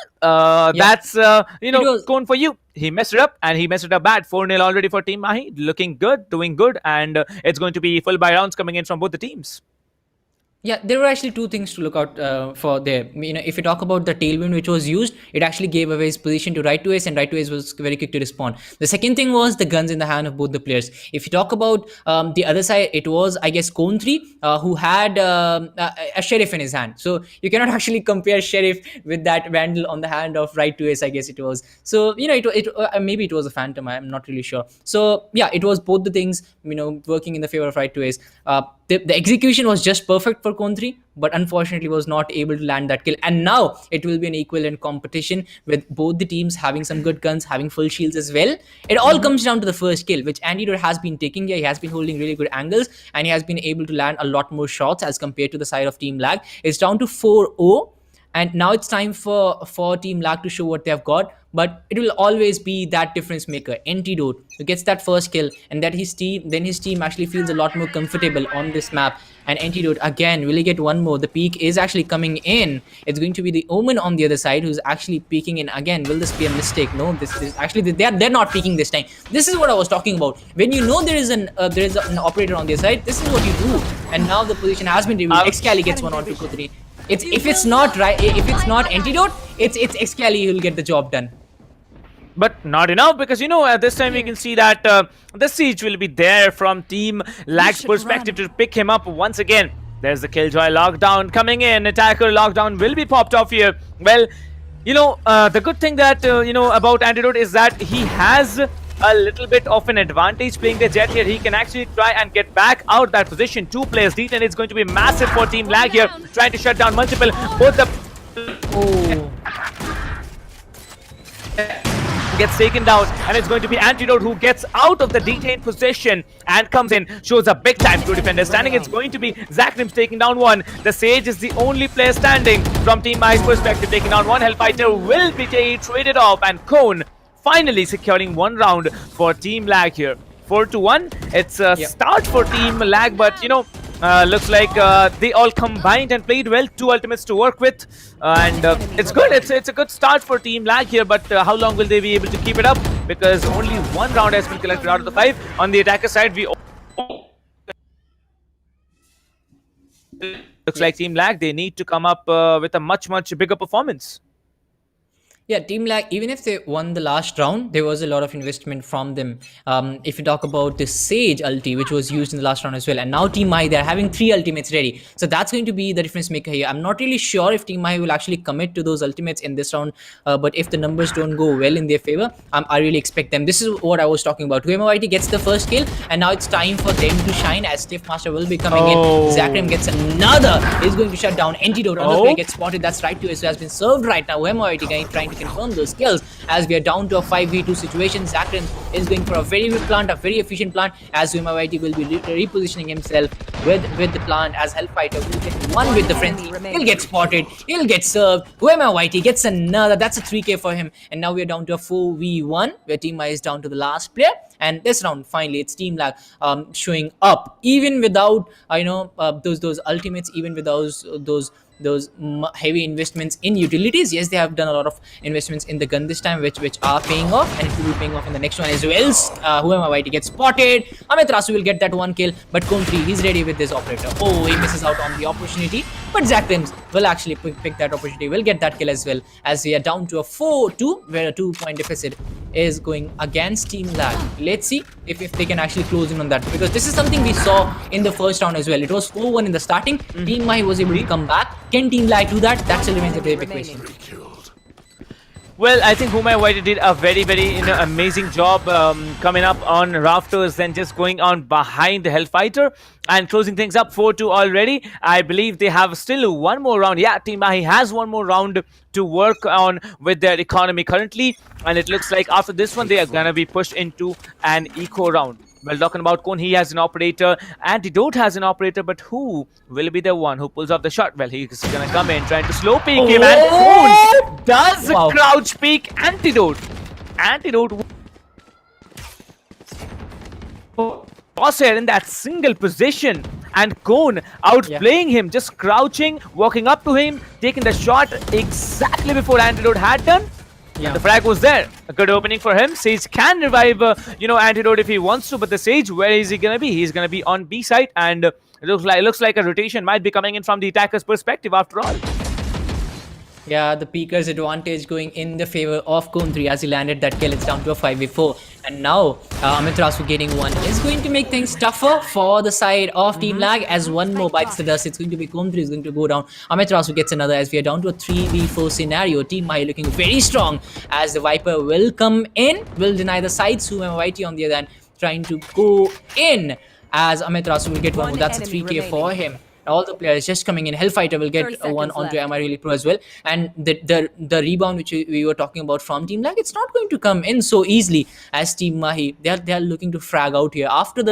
S4: that's, Cone for you. He messed it up, and he messed it up bad. 4-0 already for Team Mahi. Looking good, doing good, and it's going to be full buy rounds coming in from both the teams.
S14: Yeah, there were actually 2 things to look out for there. If you talk about the tailwind which was used, it actually gave away his position to right to ace, and right to ace was very quick to respond. The second thing was the guns in the hand of both the players. If you talk about the other side, it was, I guess, Cone 3 who had a sheriff in his hand. So you cannot actually compare sheriff with that vandal on the hand of right to ace, I guess it was. So, maybe it was a phantom. I'm not really sure. So yeah, it was both the things, working in the favor of right to ace. The execution was just perfect for for Kontri, but unfortunately was not able to land that kill. And now it will be an equivalent competition with both the teams having some good guns, having full shields as well. It all comes down to the first kill, which Antidote has been taking here. He has been holding really good angles, and he has been able to land a lot more shots as compared to the side of Team Lag. It's down to 4-0. And now it's time for Team Lag to show what they've got. But it will always be that difference maker, Antidote, who gets that first kill, and that his team actually feels a lot more comfortable on this map. And Antidote, again, will he get one more? The peak is actually coming in. It's going to be the Omen on the other side who's actually peeking in. Again, will this be a mistake? No, this is actually, they're not peeking this time. This is what I was talking about. When you know there is an operator on the other side, this is what you do. And now the position has been revealed. Xcali gets one on 2-3. If it's not Antidote, it's Xcali who'll get the job done.
S4: But not enough, because at this time we can see that the siege will be there from Team Lag's perspective to pick him up once again. There's the Killjoy lockdown coming in. Attacker lockdown will be popped off here. Well, the good thing that about Antidote is that he has a little bit of an advantage playing the jet here. He can actually try and get back out of that position. 2 players deep, and it's going to be massive for Team Lag here, trying to shut down multiple. Both the gets taken down, and it's going to be Antidote who gets out of the detained position and comes in, shows a big time to defender standing. It's going to be Zakrim's taking down one. The Sage is the only player standing from Team Mahi's perspective, taking down one. Hellfighter will be traded off, and Cone finally securing one round for Team Lag here. 4-1. It's a start for Team Lag, but looks like they all combined and played well. 2 ultimates to work with, and it's good. It's a good start for Team Lag here, but how long will they be able to keep it up? Because only 1 round has been collected out of the 5. On the attacker side, looks like Team Lag, they need to come up with a much bigger performance.
S14: Yeah, Team Lag, even if they won the last round, there was a lot of investment from them. If you talk about the Sage ulti, which was used in the last round as well, and now Team Mahi, they're having 3 ultimates ready. So that's going to be the difference maker here. I'm not really sure if Team Mahi will actually commit to those ultimates in this round, but if the numbers don't go well in their favor, I really expect them. This is what I was talking about. Huema gets the first kill, and now it's time for them to shine, as Stiff Master will be coming in. Zakrim gets another. He's going to shut down Antidote. Another player gets spotted. That's right to it. So has been served right now. Huema trying to confirm those kills, as we are down to a 5v2 situation. Zakrim is going for a very good plant, a very efficient plant, as Huema will be repositioning himself with the plant, as Hellfighter will get one with the frenzy. He'll get spotted, he'll get served. Huema gets another. That's a 3k for him, and now we are down to a 4v1 where Team I is down to the last player. And this round, finally, it's Team Lag showing up, even without those ultimates, even without those heavy investments in utilities. Yes, they have done a lot of investments in the gun this time, which are paying off, and it will be paying off in the next one as well. Huema gets spotted. Ametrasu will get that 1 kill, but Kontri, he's ready with this operator. Oh, he misses out on the opportunity, but Zakrim will actually pick that opportunity, will get that kill as well, as we are down to a 4-2, where a 2-point deficit is going against Team Lag. Let's see if they can actually close in on that, because this is something we saw in the first round as well. It was 4-1 in the starting. Team Mahi was able to come back. Can Team Lag do that? That still remains a very big question.
S4: Well, I think Humayawati did a very amazing job coming up on rafters, then just going on behind the Hellfighter and closing things up. 4-2 already. I believe they have still 1 more round. Yeah, Team Mahi has 1 more round to work on with their economy currently, and it looks like after this one they are gonna be pushed into an eco round. Well, talking about Cone, he has an operator. Antidote has an operator, but who will be the one who pulls off the shot? Well, he's gonna come in trying to slow peek him, and Cone does crouch peek Antidote. Antidote crosshair in that single position, and Cone outplaying him, just crouching, walking up to him, taking the shot exactly before Antidote had done. Yeah. The frag was there. A good opening for him. Sage can revive, Antidote if he wants to, but the Sage, where is he gonna be? He's gonna be on B side, and it looks like a rotation might be coming in from the attacker's perspective after all.
S14: Yeah, the Peaker's advantage going in the favor of Kontri as he landed that kill. It's down to a 5v4. And now Ametrasu getting 1 is going to make things tougher for the side of Team Lag, as 1 more bites the dust. It's going to be Kontri is going to go down. Ametrasu gets another, as we are down to a 3v4 scenario. Team Mahi looking very strong, as the Viper will come in, will deny the sides. Humayawati on the other hand trying to go in, as Ametrasu will get 1 more. That's a 3k for him. all the players just coming in. Hellfighter will get
S15: 30
S14: one
S15: seconds
S14: onto
S15: left.
S14: MI really pro as well, and the rebound which we were talking about from Team Lag, it's not going to come in so easily as Team Mahi. They are looking to frag out here after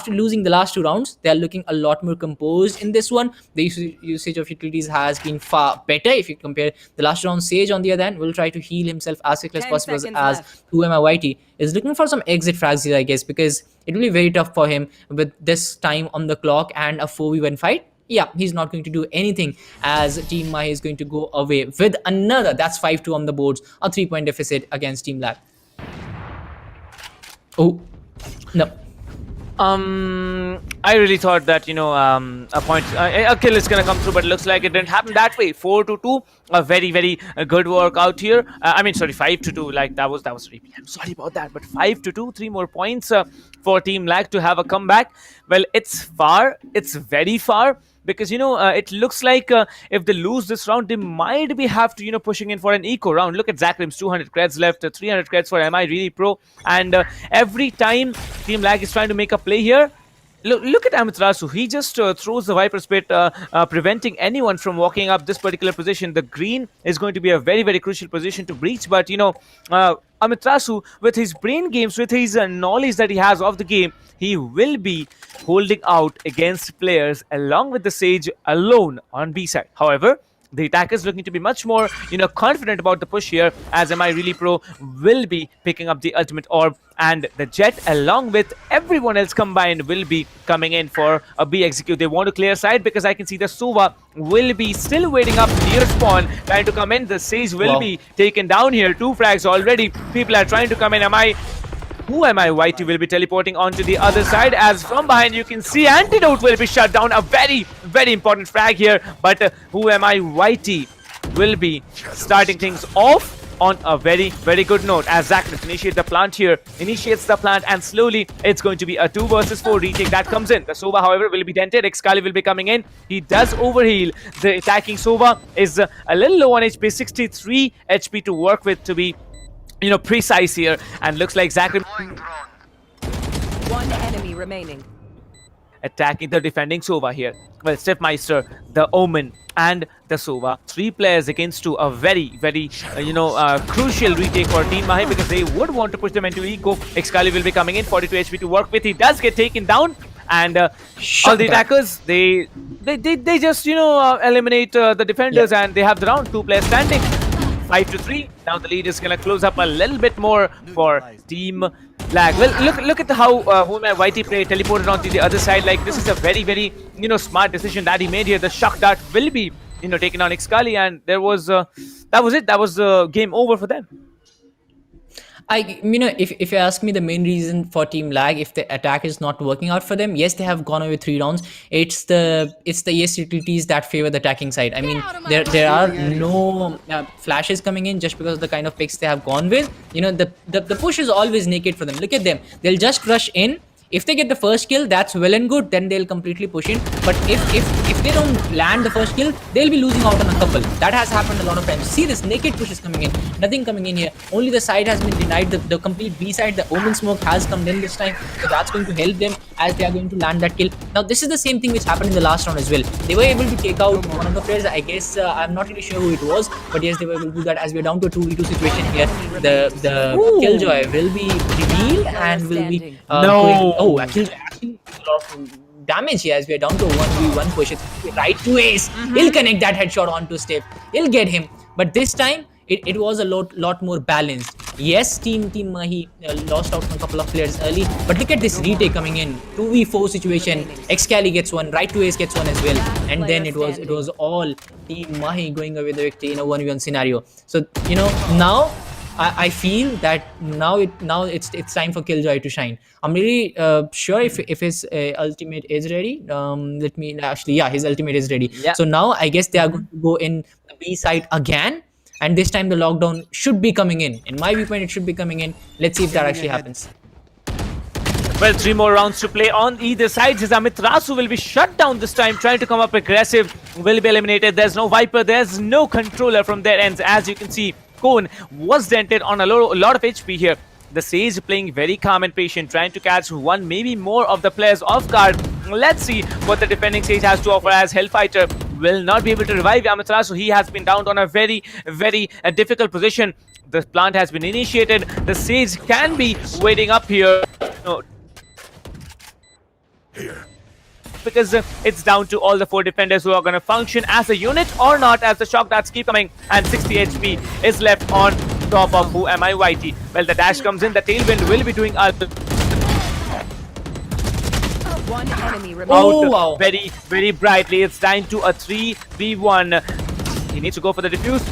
S14: losing the last 2 rounds. They are looking a lot more composed in this one. The usage of utilities has been far better if you compare the last round. Sage on the other hand will try to heal himself as quickly as
S15: 10
S14: possible,
S15: seconds
S14: as
S15: left.
S14: who am I YT is looking for some exit frags here, I guess, because it will be very tough for him with this time on the clock and a 4v1 fight. Yeah, he's not going to do anything as Team Mahi is going to go away with another. That's 5-2 on the boards, a 3-point deficit against Team Lag. Oh, no.
S4: I really thought that, you know, a kill is gonna come through, but it looks like it didn't happen that way. 4-2, a very, very good work out here. I mean, sorry, 5-2. Like that was replay. I'm sorry about that, but 5-2, 3 more points for Team Lag to have a comeback. Well, it's far. It's very far. Because, you know, it looks like if they lose this round, they might be have to, you know, pushing in for an eco round. Look at Zakrim's 200 creds left, 300 creds for MI really pro. And every time Team Lag is trying to make a play here, look at Amiterasu. He just throws the Viper Spit, preventing anyone from walking up this particular position. The green is going to be a very, very crucial position to breach. But, you know, Amiterasu, with his brain games, with his knowledge that he has of the game, he will be holding out against players along with the Sage alone on B side. However, the attackers looking to be much more, you know, confident about the push here, as MI really pro will be picking up the ultimate orb, and the Jet along with everyone else combined will be coming in for a B execute. They want to clear side because I can see the Sova will be still waiting up near spawn, trying to come in. The Sage will be taken down here. 2 frags already. People are trying to come in. Who am I? YT will be teleporting onto the other side, as from behind you can see Antidote will be shut down. A very, very important frag here. But who am I? YT will be starting things off on a very, very good note as Zakris initiates the plant, and slowly it's going to be a 2 versus 4 retake that comes in. The Sova, however, will be dented. Excali will be coming in. He does overheal. The attacking Sova is a little low on HP, 63 HP to work with, to be, you know, precise here, and looks like Zakrim
S15: 1 enemy remaining.
S4: attacking the defending Sova here. Well, Stepmeister, the Omen, and the Sova. 3 players against 2. A very, very, crucial retake for Team Mahi, because they would want to push them into eco. Excali will be coming in, 42 HP to work with. He does get taken down, and all the attackers, they just, you know, eliminate the defenders, and they have the round. 2 players standing. 5-3. Now the lead is gonna close up a little bit more for Team Lag. Well, look at how YT play teleported onto the other side. Like, this is a very, very, you know, smart decision that he made here. The shock dart will be, you know, taken on Excali, and there was that was it. That was game over for them.
S14: You know, if you ask me the main reason for Team Lag, if the attack is not working out for them, yes, they have gone away 3 rounds. It's the ES utilities that favor the attacking side. I mean, there are no flashes coming in just because of the kind of picks they have gone with. You know, the push is always naked for them. Look at them. They'll just rush in. If they get the first kill, that's well and good. Then they'll completely push in. But if they don't land the first kill, they'll be losing out on a couple. That has happened a lot of times. See, this naked push is coming in. Nothing coming in here. Only the side has been denied. The complete B side, the Omen smoke has come in this time. So that's going to help them as they are going to land that kill. Now, this is the same thing which happened in the last round as well. They were able to take out one of the players. I guess I'm not really sure who it was. But yes, they were able to do that as we're down to a 2v2 situation here. The Killjoy will be revealed and will be... Killjoy actually a lot of damage here as we're down to a 1v1 push. It's right to Ace. He'll connect that headshot onto Step. He'll get him. But this time, it was a lot more balanced. Yes, Team Mahi lost out on a couple of players early, but look at this retake coming in. 2v4 situation. Excali gets one, right to Ace gets one as well, and then it was all Team Mahi going away with the victory in a 1v1 scenario. So, you know, now I feel that now it's time for Killjoy to shine. I'm really sure if his ultimate is ready. Let me actually, yeah, his ultimate is ready. Yeah. So now I guess they are going to go in the B side again, and this time the lockdown should be coming in. In my viewpoint, it should be coming in. Let's see if that actually happens.
S4: Well, 3 more rounds to play on either side. Amiterasu will be shut down this time, trying to come up aggressive, will be eliminated. There's no Viper, there's no controller from their ends. As you can see, Cone was dented on a lot of HP here. The Sage playing very calm and patient, trying to catch one, maybe more of the players off guard. Let's see what the defending stage has to offer, as Hellfighter will not be able to revive Amaterasu. So he has been down on a very, very difficult position. The plant has been initiated. The Sage can be waiting up here. No. Because it's down to all the 4 defenders who are going to function as a unit or not, as the shock darts keep coming, and 60 HP is left on top of who am I YT. Well, the dash comes in, the tailwind will be doing
S15: One enemy remaining.
S4: out
S8: wow.
S4: very, very brightly. It's down to a 3v1. He needs to go for the defuse.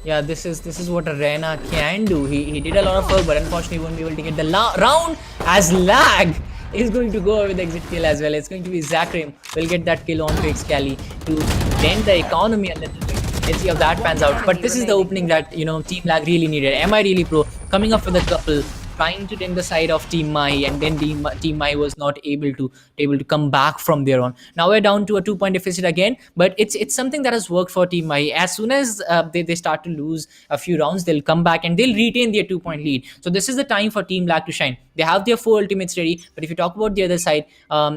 S14: Yeah, this is what Arena can do. He did a lot of work, but unfortunately won't be able to get the round, as Lag is going to go with the exit kill as well. It's going to be Zakrim will get that kill on to Xcali to dent the economy a little bit. Let's see how that pans out. But this is the opening that, you know, Team Lag really needed. MI really pro coming up with a couple, trying to take the side of Team Mahi, and then Team Mahi was not able to come back from there on. Now we're down to a 2-point deficit again, but it's something that has worked for Team Mahi. As soon as they start to lose a few rounds, they'll come back and they'll retain their 2-point lead. So this is the time for Team Lag to shine. They have their 4 ultimates ready, but if you talk about the other side,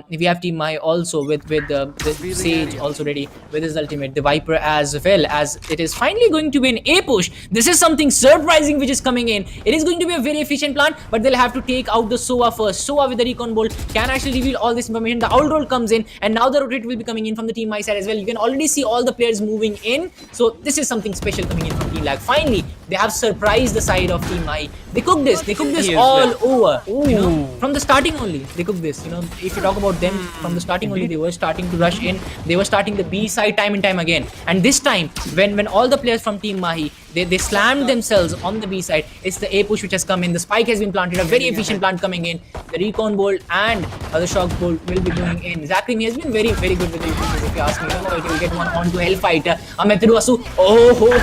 S14: we have Team Mahi also with the Sage also ready with his ultimate, the Viper as well, as it is finally going to be an A push. This is something surprising which is coming in. It is going to be a very efficient plan, but they'll have to take out the Sova first. Sova with the recon bolt can actually reveal all this information. The owl roll comes in, and now the rotate will be coming in from the Team Mahi side as well. You can already see all the players moving in, so this is something special coming in from Team Lag. Finally, they have surprised the side of Team Mahi. They cooked this all over. You know, from the starting only, they cooked this. You know, if you talk about them from the starting only, they were starting to rush in. They were starting the B side time and time again. And this time, when all the players from Team Mahi, they slammed themselves on the B side, it's the A push which has come in. The spike has been planted, a very efficient plant coming in. The recon bolt and the shock bolt will be going in. Zakrim has been very, very good with the defenses, if you ask me. He will get one onto Hellfighter. Amaterasu,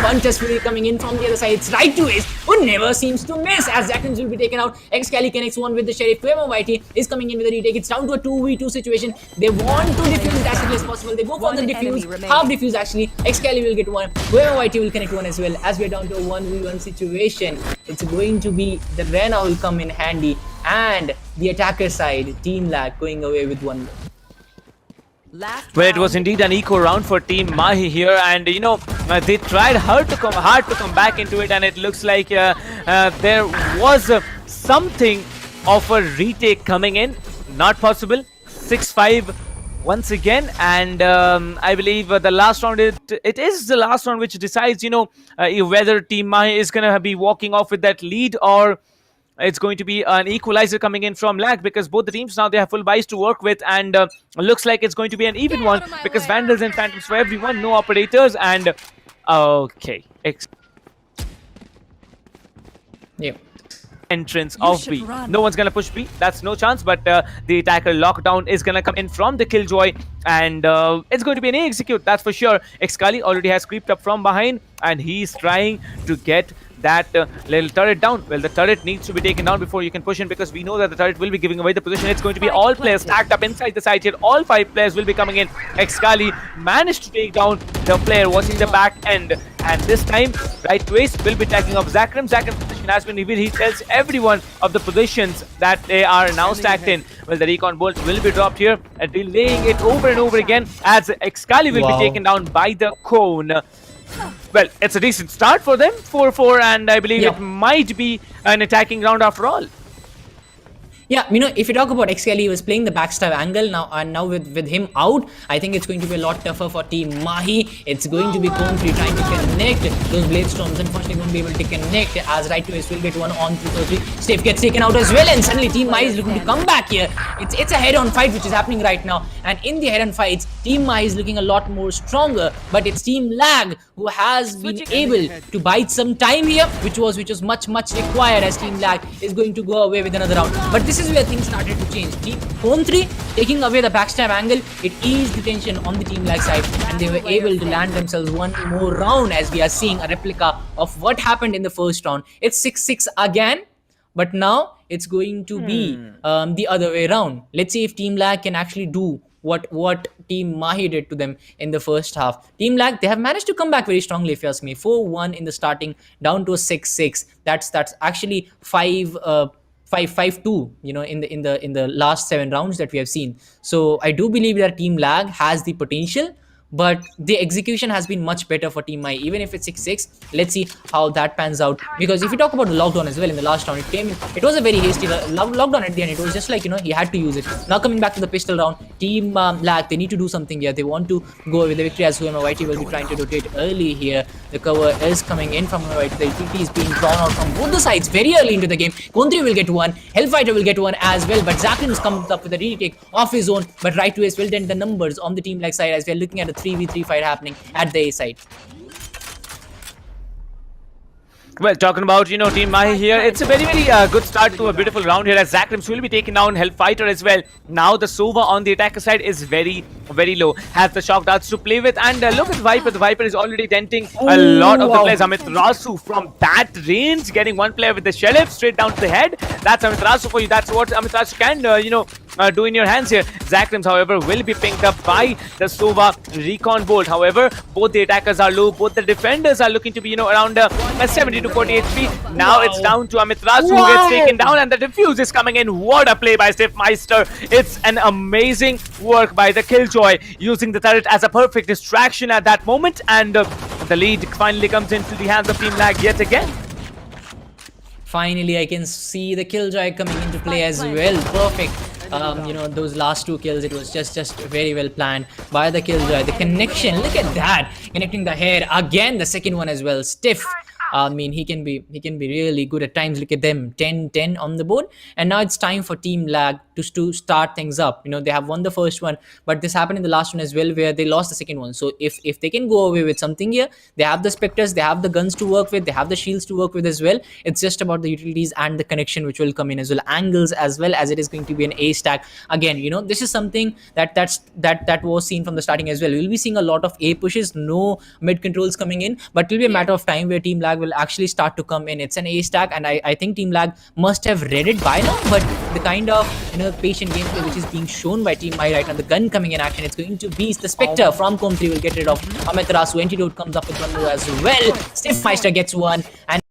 S14: punch is really coming in from the other side. It's right to ace, who never seems to miss, as Zakrim will be taken out. Xcali connects one with the Sheriff. Whoever YT is coming in with a retake. It's down to a 2v2 situation. They want to defuse as quickly as possible. They go for the defuse, half defuse actually. Xcali will get one. Whoever YT will connect one as well, as we're down to a 1v1 situation. It's going to be the Rena will come in handy, and the attacker side, Team Lag, going away with one.
S4: Well, it was indeed an eco round for Team Mahi here, and you know, they tried hard to come back into it, and it looks like there was something of a retake coming in. Not possible. 6-5 once again, and I believe the last round, it is the last round which decides, you know, whether Team Mahi is gonna be walking off with that lead, or it's going to be an equalizer coming in from Lag, because both the teams now they have full buys to work with, and looks like it's going to be an even one, because Vandals and Phantoms for everyone, no operators, and okay,
S14: yeah.
S4: Entrance of B. No one's gonna push B. That's no chance. But the attacker lockdown is gonna come in from the Killjoy, and it's going to be an execute. That's for sure. Xcali already has creeped up from behind, and he's trying to get that little turret down. Well, the turret needs to be taken down before you can push in, because we know that the turret will be giving away the position. It's going to be all players stacked up inside the site here. All 5 players will be coming in. Xcali managed to take down the player watching the back end, and this time right twist will be tagging up Zakrim. Zakrim's position has been revealed. He tells everyone of the positions that they are now stacked in. Well, the recon bolt will be dropped here, and delaying it over and over again, as Xcali will be taken down by the cone. Well, it's a decent start for them, 4-4, and I believe it might be an attacking round after all.
S14: Yeah, you know, if you talk about Xcali, he was playing the backstab angle now, and now with him out, I think it's going to be a lot tougher for Team Mahi. It's going to be Cone3 trying to connect those Blade Storms. Unfortunately, won't be able to connect, as right to ace will get one on 3. Stiff gets taken out as well, and suddenly Team Mahi is looking to come back here. It's a head-on fight which is happening right now, and in the head-on fights, Team Mahi is looking a lot more stronger, but it's Team Lag who has been able to bide some time here, which was much required, as Team Lag is going to go away with another round. But this is where things started to change. Team Cone3 taking away the backstab angle, it eased the tension on the Team Lag side, and they were able to land themselves one more round, as we are seeing a replica of what happened in the first round. It's 6-6 again, but now it's going to be the other way around. Let's see if Team Lag can actually do what Team Mahi did to them in the first half. Team Lag, they have managed to come back very strongly, if you ask me. 4-1 in the starting, down to a 6-6. That's actually 5-2, in the last 7 rounds that we have seen. So I do believe that Team Lag has the potential, but the execution has been much better for Team Mahi. Even if it's 6-6, let's see how that pans out. Because if you talk about the lockdown as well in the last round, it was a very hasty lockdown at the end. It was just like, he had to use it. Now coming back to the pistol round, Team Lag, they need to do something here. They want to go with the victory, as YT will be trying to rotate early here. The cover is coming in from YT. The utility is being drawn out from both the sides very early into the game. Kontri will get one, Hellfighter will get one as well, but Zakrim's comes up with a retake off his own, but right to his will dent the numbers on the Team Lag side, as we are looking at a 3v3 fight happening at the A side.
S4: Well, talking about, Team Mahi here, it's a very, very good start to a beautiful round here, as Zakrims will be taking down Hellfighter as well. Now the Sova on the attacker side is very, very low. Has the shock darts to play with, and look at Viper. The Viper is already denting a lot of the players. Amiterasu from that range, getting one player with the Shelif straight down to the head. That's Amiterasu for you. That's what Amiterasu can, do in your hands here. Zakrims, however, will be picked up by the Sova Recon Bolt. However, both the attackers are low. Both the defenders are looking to be, around 70 to 40 HP. Now it's down to Amiterasu who gets taken down, and the defuse is coming in. What a play by Stiffmeister. It's an amazing work by the Killjoy, using the turret as a perfect distraction at that moment, and the lead finally comes into the hands of Team Lag yet again.
S14: Finally, I can see the Killjoy coming into play as well. Perfect. Those last 2 kills, it was just very well planned by the Killjoy. The connection, look at that, connecting the hair again. The second one as well, Stiff. I mean, he can be really good at times. Look at them, 10-10 on the board. And now it's time for Team Lag to start things up. They have won the first one, but this happened in the last one as well, where they lost the second one. So if they can go away with something here, they have the Spectres, they have the guns to work with, they have the shields to work with as well. It's just about the utilities and the connection which will come in as well. Angles as well, as it is going to be an A stack. Again, this is something that was seen from the starting as well. We'll be seeing a lot of A pushes, no mid controls coming in, but it will be a matter of time where Team Lag will actually start to come in. It's an A stack, and I think Team Lag must have read it by now, but the kind of patient gameplay which is being shown by Team Mahi right now, the gun coming in action, it's going to be the Spectre from Com3 will get rid of Amiterasu. Antidote comes up with one more as well. Stiffmeister gets one, and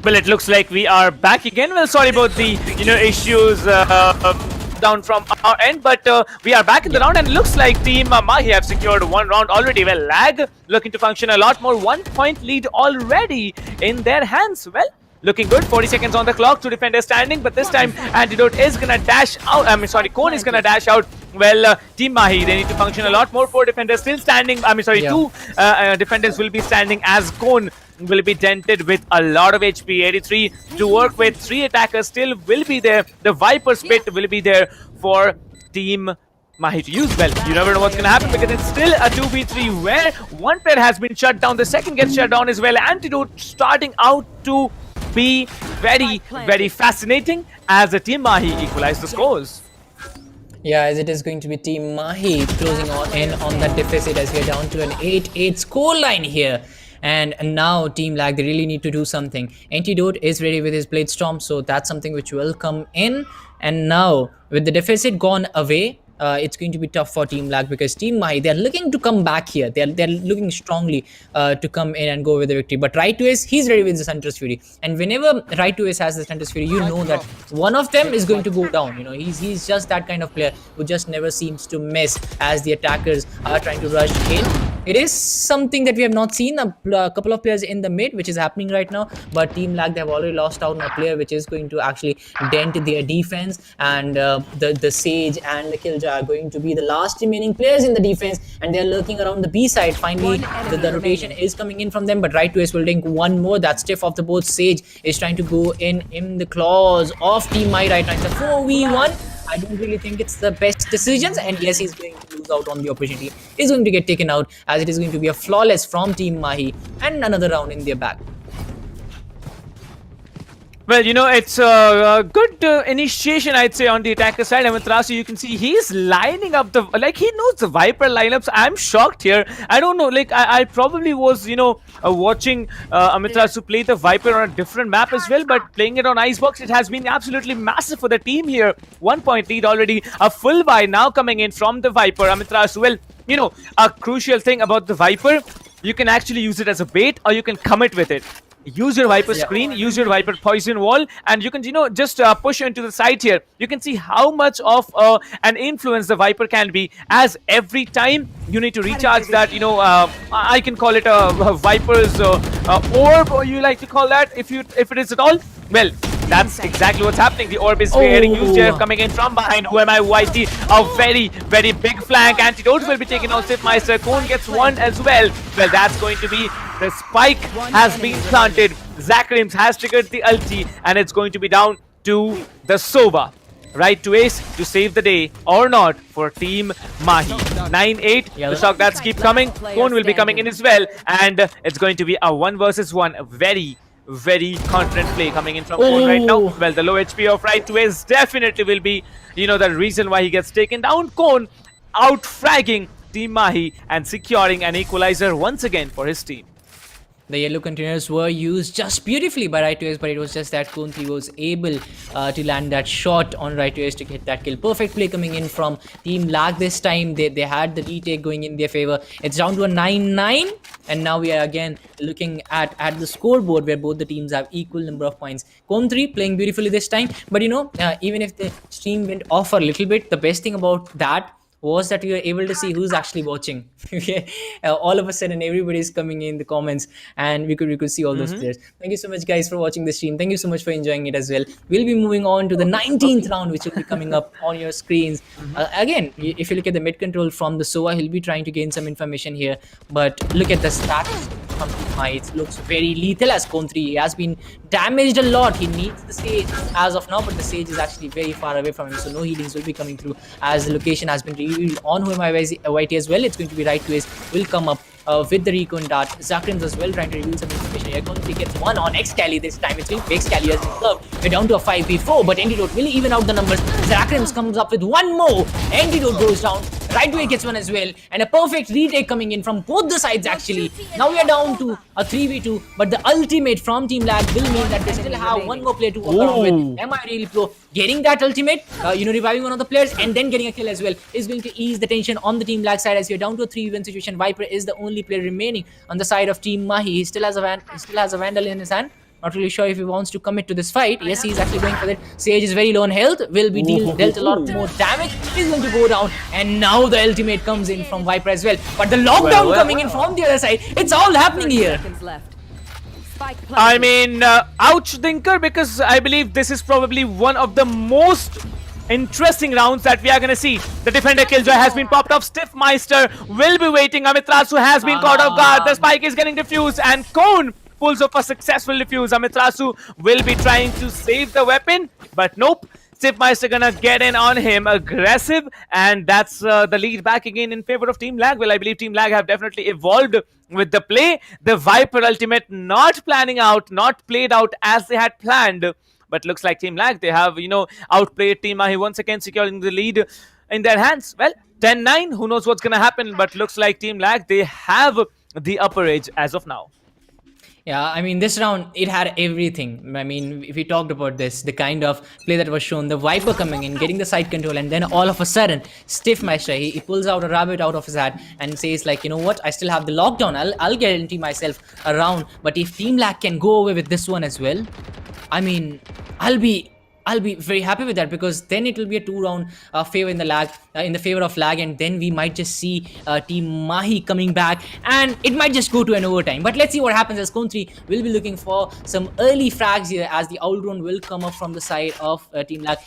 S4: Well, it looks like we are back again. Well, sorry about the issues down from our end, but we are back in the round, and it looks like Team Mahi have secured one round already. Well, lag looking to function a lot more. 1 point lead already in their hands. Well, looking good. 40 seconds on the clock. 2 defenders standing, but this time Antidote is gonna dash out. Cone is gonna dash out. Well, Team Mahi, they need to function a lot more. 4 defenders still standing. 2 defenders will be standing as Cone will be dented with a lot of HP. 83 to work with. 3 attackers still will be there. The Viper Spit will be there for Team Mahi to use. Well, you never know what's going to happen because it's still a 2v3 where one player has been shut down. The second gets shut down as well. Antidote starting out to be very, very fascinating as the Team Mahi equalize the scores.
S14: Yeah, as it is going to be Team Mahi closing in on that deficit as we're down to an 8-8 scoreline here. And now Team Lag, they really need to do something. Antidote is ready with his Blade Storm, so that's something which will come in. And now, with the deficit gone away, it's going to be tough for Team Lag because Team Mahi, they're looking to come back here. They're looking strongly to come in and go with the victory. But Right to Ace, he's ready with the Hunter's Fury. And whenever Right to Ace has the Hunter's Fury, you know that one of them is going to go down. You know, he's just that kind of player who just never seems to miss as the attackers are trying to rush in. It is something that we have not seen. A couple of players in the mid, which is happening right now. But Team Lag, they have already lost out on a player which is going to actually dent their defense. And the Sage and the Killjoy are going to be the last remaining players in the defense. And they're lurking around the B side. Finally, the rotation is coming in from them. But Right to Ace will link one more. That stiff off the board. Sage is trying to go in the claws of Team Mahi right now. It's a 4v1. I don't really think it's the best decisions, and yes, he's going to lose out on the opportunity. He's going to get taken out as it is going to be a flawless from Team Mahi and another round in their bag.
S4: Well, you know, it's a good initiation, I'd say, on the attacker side. Amatrasu, you can see he's lining up the... Like, he knows the Viper lineups. I'm shocked here. I don't know. Like, I probably was, watching Amatrasu play the Viper on a different map as well. But playing it on Icebox, it has been absolutely massive for the team here. 1 point lead already. A full buy now coming in from the Viper. Amatrasu, well, a crucial thing about the Viper, you can actually use it as a bait or you can commit with it. Use your Viper screen, use your Viper poison wall, and you can, just push into the side here. You can see how much of an influence the Viper can be, as every time you need to recharge that, I can call it a Viper's orb, or you like to call that, if it is at all. Well, that's exactly what's happening. The orb is getting used here, coming in from behind. Who am I? YT, a very, very big flank. Antidote will be taken out. Sifmeister. Cone gets one as well. Well, that's going to be the spike has been planted. Zakrims has triggered the ulti, and it's going to be down to the Sova. Right to Ace to save the day or not for Team Mahi. 9-8. The shock that's keep coming. Cone will be coming in as well, and it's going to be a 1 versus 1. A very, very confident play coming in from Cone right now. Well, the low HP of Right to Ace definitely will be, the reason why he gets taken down. Cone out fragging Team Mahi and securing an equalizer once again for his team.
S14: The yellow containers were used just beautifully by Right to Ace, but it was just that Kunti was able to land that shot on Right to Ace to get that kill. Perfect play coming in from Team Lag this time. They had the retake going in their favor. It's down to a 9-9, and now we are again looking at the scoreboard where both the teams have equal number of points. Cone 3 playing beautifully this time, but even if the stream went off a little bit, the best thing about that was that we were able to see who's actually watching. All of a sudden, everybody's coming in the comments, and we could see all those players. Thank you so much, guys, for watching the stream. Thank you so much for enjoying it as well. We'll be moving on to the 19th round, which will be coming up on your screens. Again, if you look at the mid control from the Sova, he'll be trying to gain some information here. But look at the stats from Mahi. It looks very lethal as Cone 3. He has been damaged a lot. He needs the Sage as of now, but the Sage is actually very far away from him, so no healings will be coming through as the location has been revealed on Who Am I YT as well. It's going to be Right to Ace will come up with the recon dart. Zakrims as well trying to reveal some information here. Cone 3 gets one on Xcali this time. It's going to be Xcali as it's curved. We're down to a 5v4, but Antidote will even out the numbers. Zakrims comes up with one more. Antidote goes down. Right to Ace gets one as well, and a perfect retake coming in from both the sides actually. Now we are down to a 3v2, but the ultimate from Team Lag will mean that they still have one more player to work around with. Am I really pro? Getting that ultimate, reviving one of the players and then getting a kill as well is going to ease the tension on the Team Lag side as we are down to a 3v1 situation. Viper is the only player remaining on the side of Team Mahi. He still has a Vandal in his hand. Not really sure if he wants to commit to this fight. Yes, he's actually going for it. Sage is very low on health, will be dealt a lot more damage. He's going to go down, and now the ultimate comes in from Viper as well. But the lockdown coming in from the other side. It's all happening here.
S4: I mean, ouch, Dinker, because I believe this is probably one of the most interesting rounds that we are going to see. The defender Killjoy has been popped off. Stiffmeister will be waiting. Amitrasu has been caught off guard. The spike is getting defused, and Cone pulls off a successful defuse. Amitrasu will be trying to save the weapon, but nope. Stiffmeister gonna get in on him, aggressive, and that's the lead back again in favor of Team Lag. Well, I believe Team Lag have definitely evolved with the play. The Viper ultimate not played out as they had planned. But looks like Team Lag, they have, outplayed Team Mahi once again, securing the lead in their hands. Well, 10-9, who knows what's going to happen, but looks like Team Lag, they have the upper edge as of now.
S14: Yeah, I mean, this round, it had everything. I mean, if we talked about this, the kind of play that was shown, the Viper coming in, getting the side control, and then all of a sudden, Stiffmeister, he pulls out a rabbit out of his hat and says, like, you know what, I still have the lockdown. I'll guarantee myself a round. But if Team Lag can go away with this one as well, I mean, I'll be very happy with that, because then it will be a 2-round favor in the favor of Lag, and then we might just see Team Mahi coming back, and it might just go to an overtime. But let's see what happens, as Cone 3 will be looking for some early frags here, as the outrun will come up from the side of Team Lag.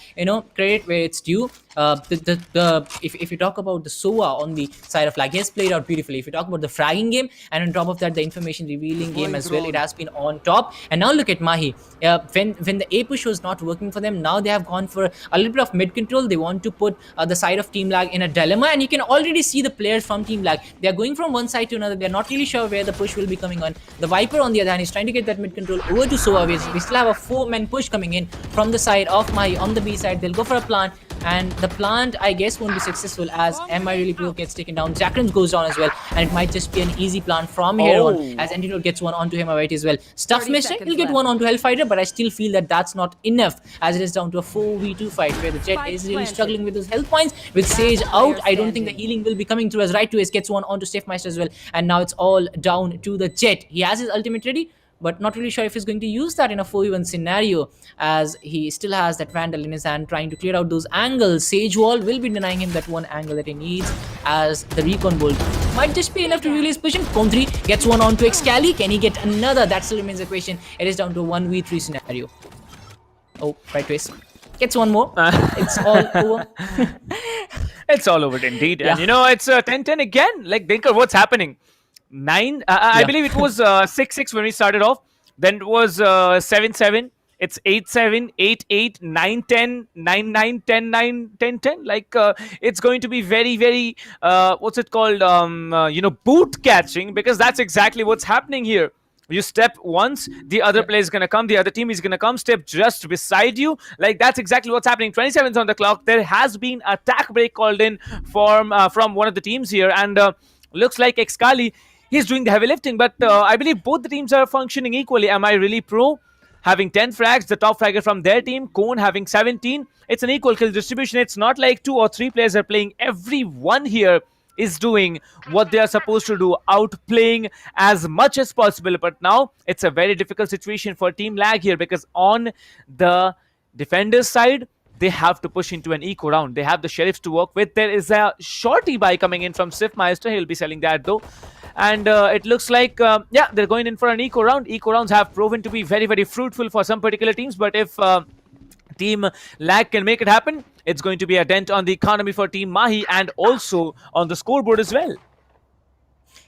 S14: Credit where it's due. If you talk about the SOA on the side of Lag, he has played out beautifully. If you talk about the fragging game, and on top of that, the information revealing game as well, it has been on top. And now look at Mahi. When the A push was not working for them, now they have gone for a little bit of mid control. They want to put the side of Team Lag in a dilemma, and you can already see the players from Team Lag. They are going from one side to another. They are not really sure where the push will be coming on. The Viper, on the other hand, is trying to get that mid control over to SOA. We still have a 4-man push coming in from the side of Mahi. On the B side, they'll go for a plant, and the plant, I guess, won't be successful, as MI really Pro gets taken down. Jackrams goes down as well, and it might just be an easy plant from here on, as Antidote gets one onto him right as well. Stuffmeister, he'll get one onto Hellfighter, but I still feel that that's not enough, as it is down to a 4v2 fight where the Jet is really struggling with those health points. With Sage out, I don't think the healing will be coming through, as Right to Ace gets one onto Stiffmeister as well, and now it's all down to the Jet. He has his ultimate ready, but not really sure if he's going to use that in a 4v1 scenario, as he still has that Vandal in his hand trying to clear out those angles. Sage Wall will be denying him that one angle that he needs, as the Recon Bolt might just be enough to release position. Cone 3 gets one onto Excali. Can he get another? That still remains the question. It is down to a 1v3 scenario. Oh, Right twist. Gets one more. It's all over.
S4: It's all over indeed.
S14: Yeah.
S4: And it's 10-10 again. Like, Dinker, what's happening? 9, I believe it was 6-6 when we started off. Then it was 7-7. It's 8-7, 8-8, 9-10, 9-9, 10-9, 10-10. Like, it's going to be very, very, what's it called? Boot catching, because that's exactly what's happening here. You step once, the other player is going to come, the other team is going to come, step just beside you. Like, that's exactly what's happening. 27's on the clock. There has been a attack break called in from one of the teams here, and looks like Excali, he's doing the heavy lifting, but I believe both the teams are functioning equally. Am I really Pro having 10 frags, the top fragger from their team, Cone having 17. It's an equal kill distribution. It's not like 2 or 3 players are playing. Everyone here is doing what they are supposed to do, outplaying as much as possible. But now it's a very difficult situation for Team Lag here, because on the defenders side, they have to push into an eco round. They have the Sheriffs to work with. There is a shorty buy coming in from Stiffmeister. He'll be selling that though. And it looks like, they're going in for an eco round. Eco rounds have proven to be very, very fruitful for some particular teams. But if Team Lag can make it happen, it's going to be a dent on the economy for Team Mahi, and also on the scoreboard as well.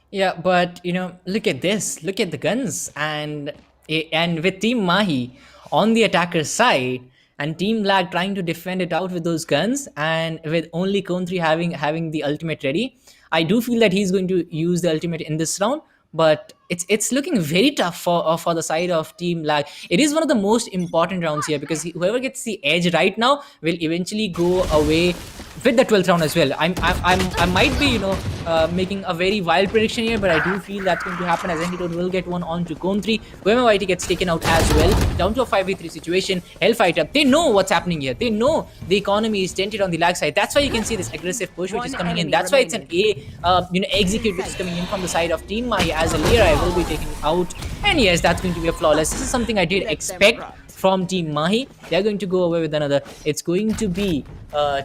S14: Yeah, but look at this. Look at the guns, and with Team Mahi on the attacker's side, and Team Lag trying to defend it out with those guns, and with only Cone 3 having the ultimate ready, I do feel that he's going to use the ultimate in this round. But it's looking very tough for the side of Team Lag. It is one of the most important rounds here, because whoever gets the edge right now will eventually go away with the 12th round as well. I might be, making a very wild prediction here, but I do feel that's going to happen as Antidote will get one on to Cone 3. YT gets taken out as well, down to a 5v3 situation. Hellfighter, they know what's happening here. They know the economy is dented on the lag side. That's why you can see this aggressive push which is coming in. That's why it's an execute which is coming in from the side of Team Mahi, as a layer I will be taken out. And yes, that's going to be a flawless. This is something I did expect from Team Mahi. They're going to go away with another. It's going to be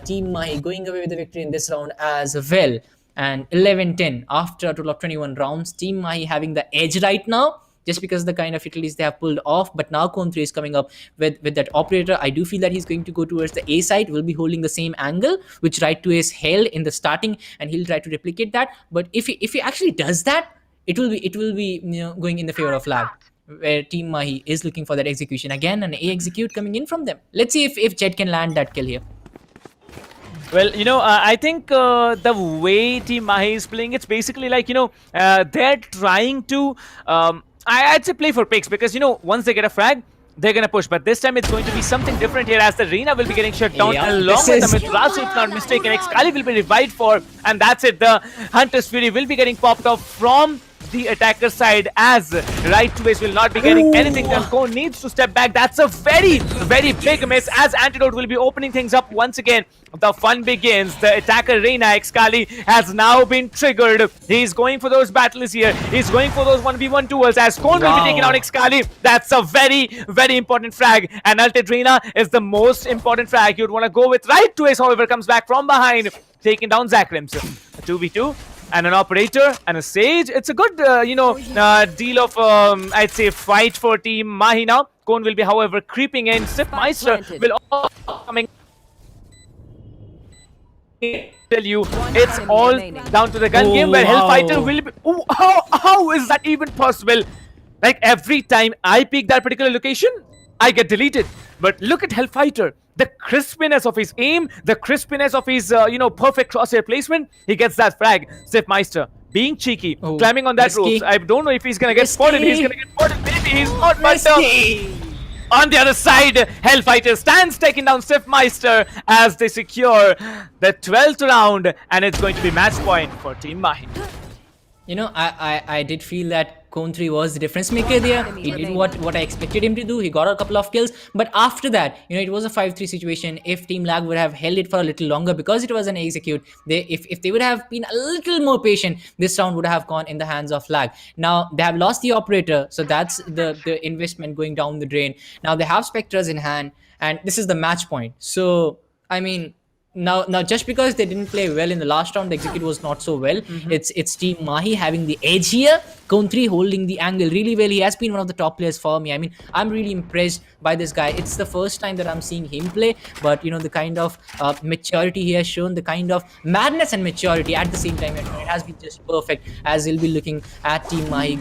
S14: Team Mahi going away with the victory in this round as well. And 11-10 after a total of 21 rounds. Team Mahi having the edge right now, just because of the kind of utilities they have pulled off. But now Cone 3 is coming up with that operator. I do feel that he's going to go towards the A side. Will be holding the same angle which right to is held in the starting, and he'll try to replicate that. But if he actually does that, it will be going in the favor of lag, where Team Mahi is looking for that execution. Again, an A execute coming in from them. Let's see if Jet can land that kill here.
S4: Well, I think the way Team Mahi is playing, it's basically like, they're trying to, I'd say play for picks, because, once they get a frag, they're going to push. But this time it's going to be something different here, as the Reina will be getting shut down along with the Mitrasu, if not mistaken. Excali will be revived for, and that's it. The Hunter's Fury will be getting popped off from the attacker side, as right to base will not be getting anything done. Cone needs to step back. That's a very, very big miss, as Antidote will be opening things up once again. The fun begins. The attacker Reina Excali has now been triggered. He's going for those battles here. He's going for those 1v1 duels, as Cone will be taking out Excali. That's a very, very important frag. And Ulted Reina is the most important frag you'd want to go with. Right to ace, however, comes back from behind, taking down Zakrims. 2v2. And an operator and a sage. It's a good, deal of, I'd say, fight for Team Mahi now. Cone will be, however, creeping in. Sifmeister will also coming. Tell you, it's all down to the gun game, where Hellfighter will be. Oh, how is that even possible? Like, every time I peek that particular location, I get deleted. But look at Hellfighter. The crispiness of his aim, the crispiness of his, perfect crosshair placement, he gets that frag. Sifmeister being cheeky, climbing on that roof. I don't know if he's going to get spotted. He's going to get spotted. Maybe he's not, but on the other side, Hellfighter stands taking down Sifmeister as they secure the 12th round, and it's going to be match point for Team Mahi.
S14: I did feel that Cone 3 was the difference maker there. He did what I expected him to do. He got a couple of kills. But after that, it was a 5-3 situation. If Team Lag would have held it for a little longer, because it was an execute, if they would have been a little more patient, this round would have gone in the hands of Lag. Now, they have lost the operator, so that's the investment going down the drain. Now, they have Spectres in hand, and this is the match point. So, I mean, Now, just because they didn't play well in the last round, the execute was not so well. It's Team Mahi having the edge here. Cone 3 holding the angle really well. He has been one of the top players for me. I mean, I'm really impressed by this guy. It's the first time that I'm seeing him play, but the kind of maturity he has shown, the kind of madness and maturity at the same time, it has been just perfect, as he'll be looking at Team Mahi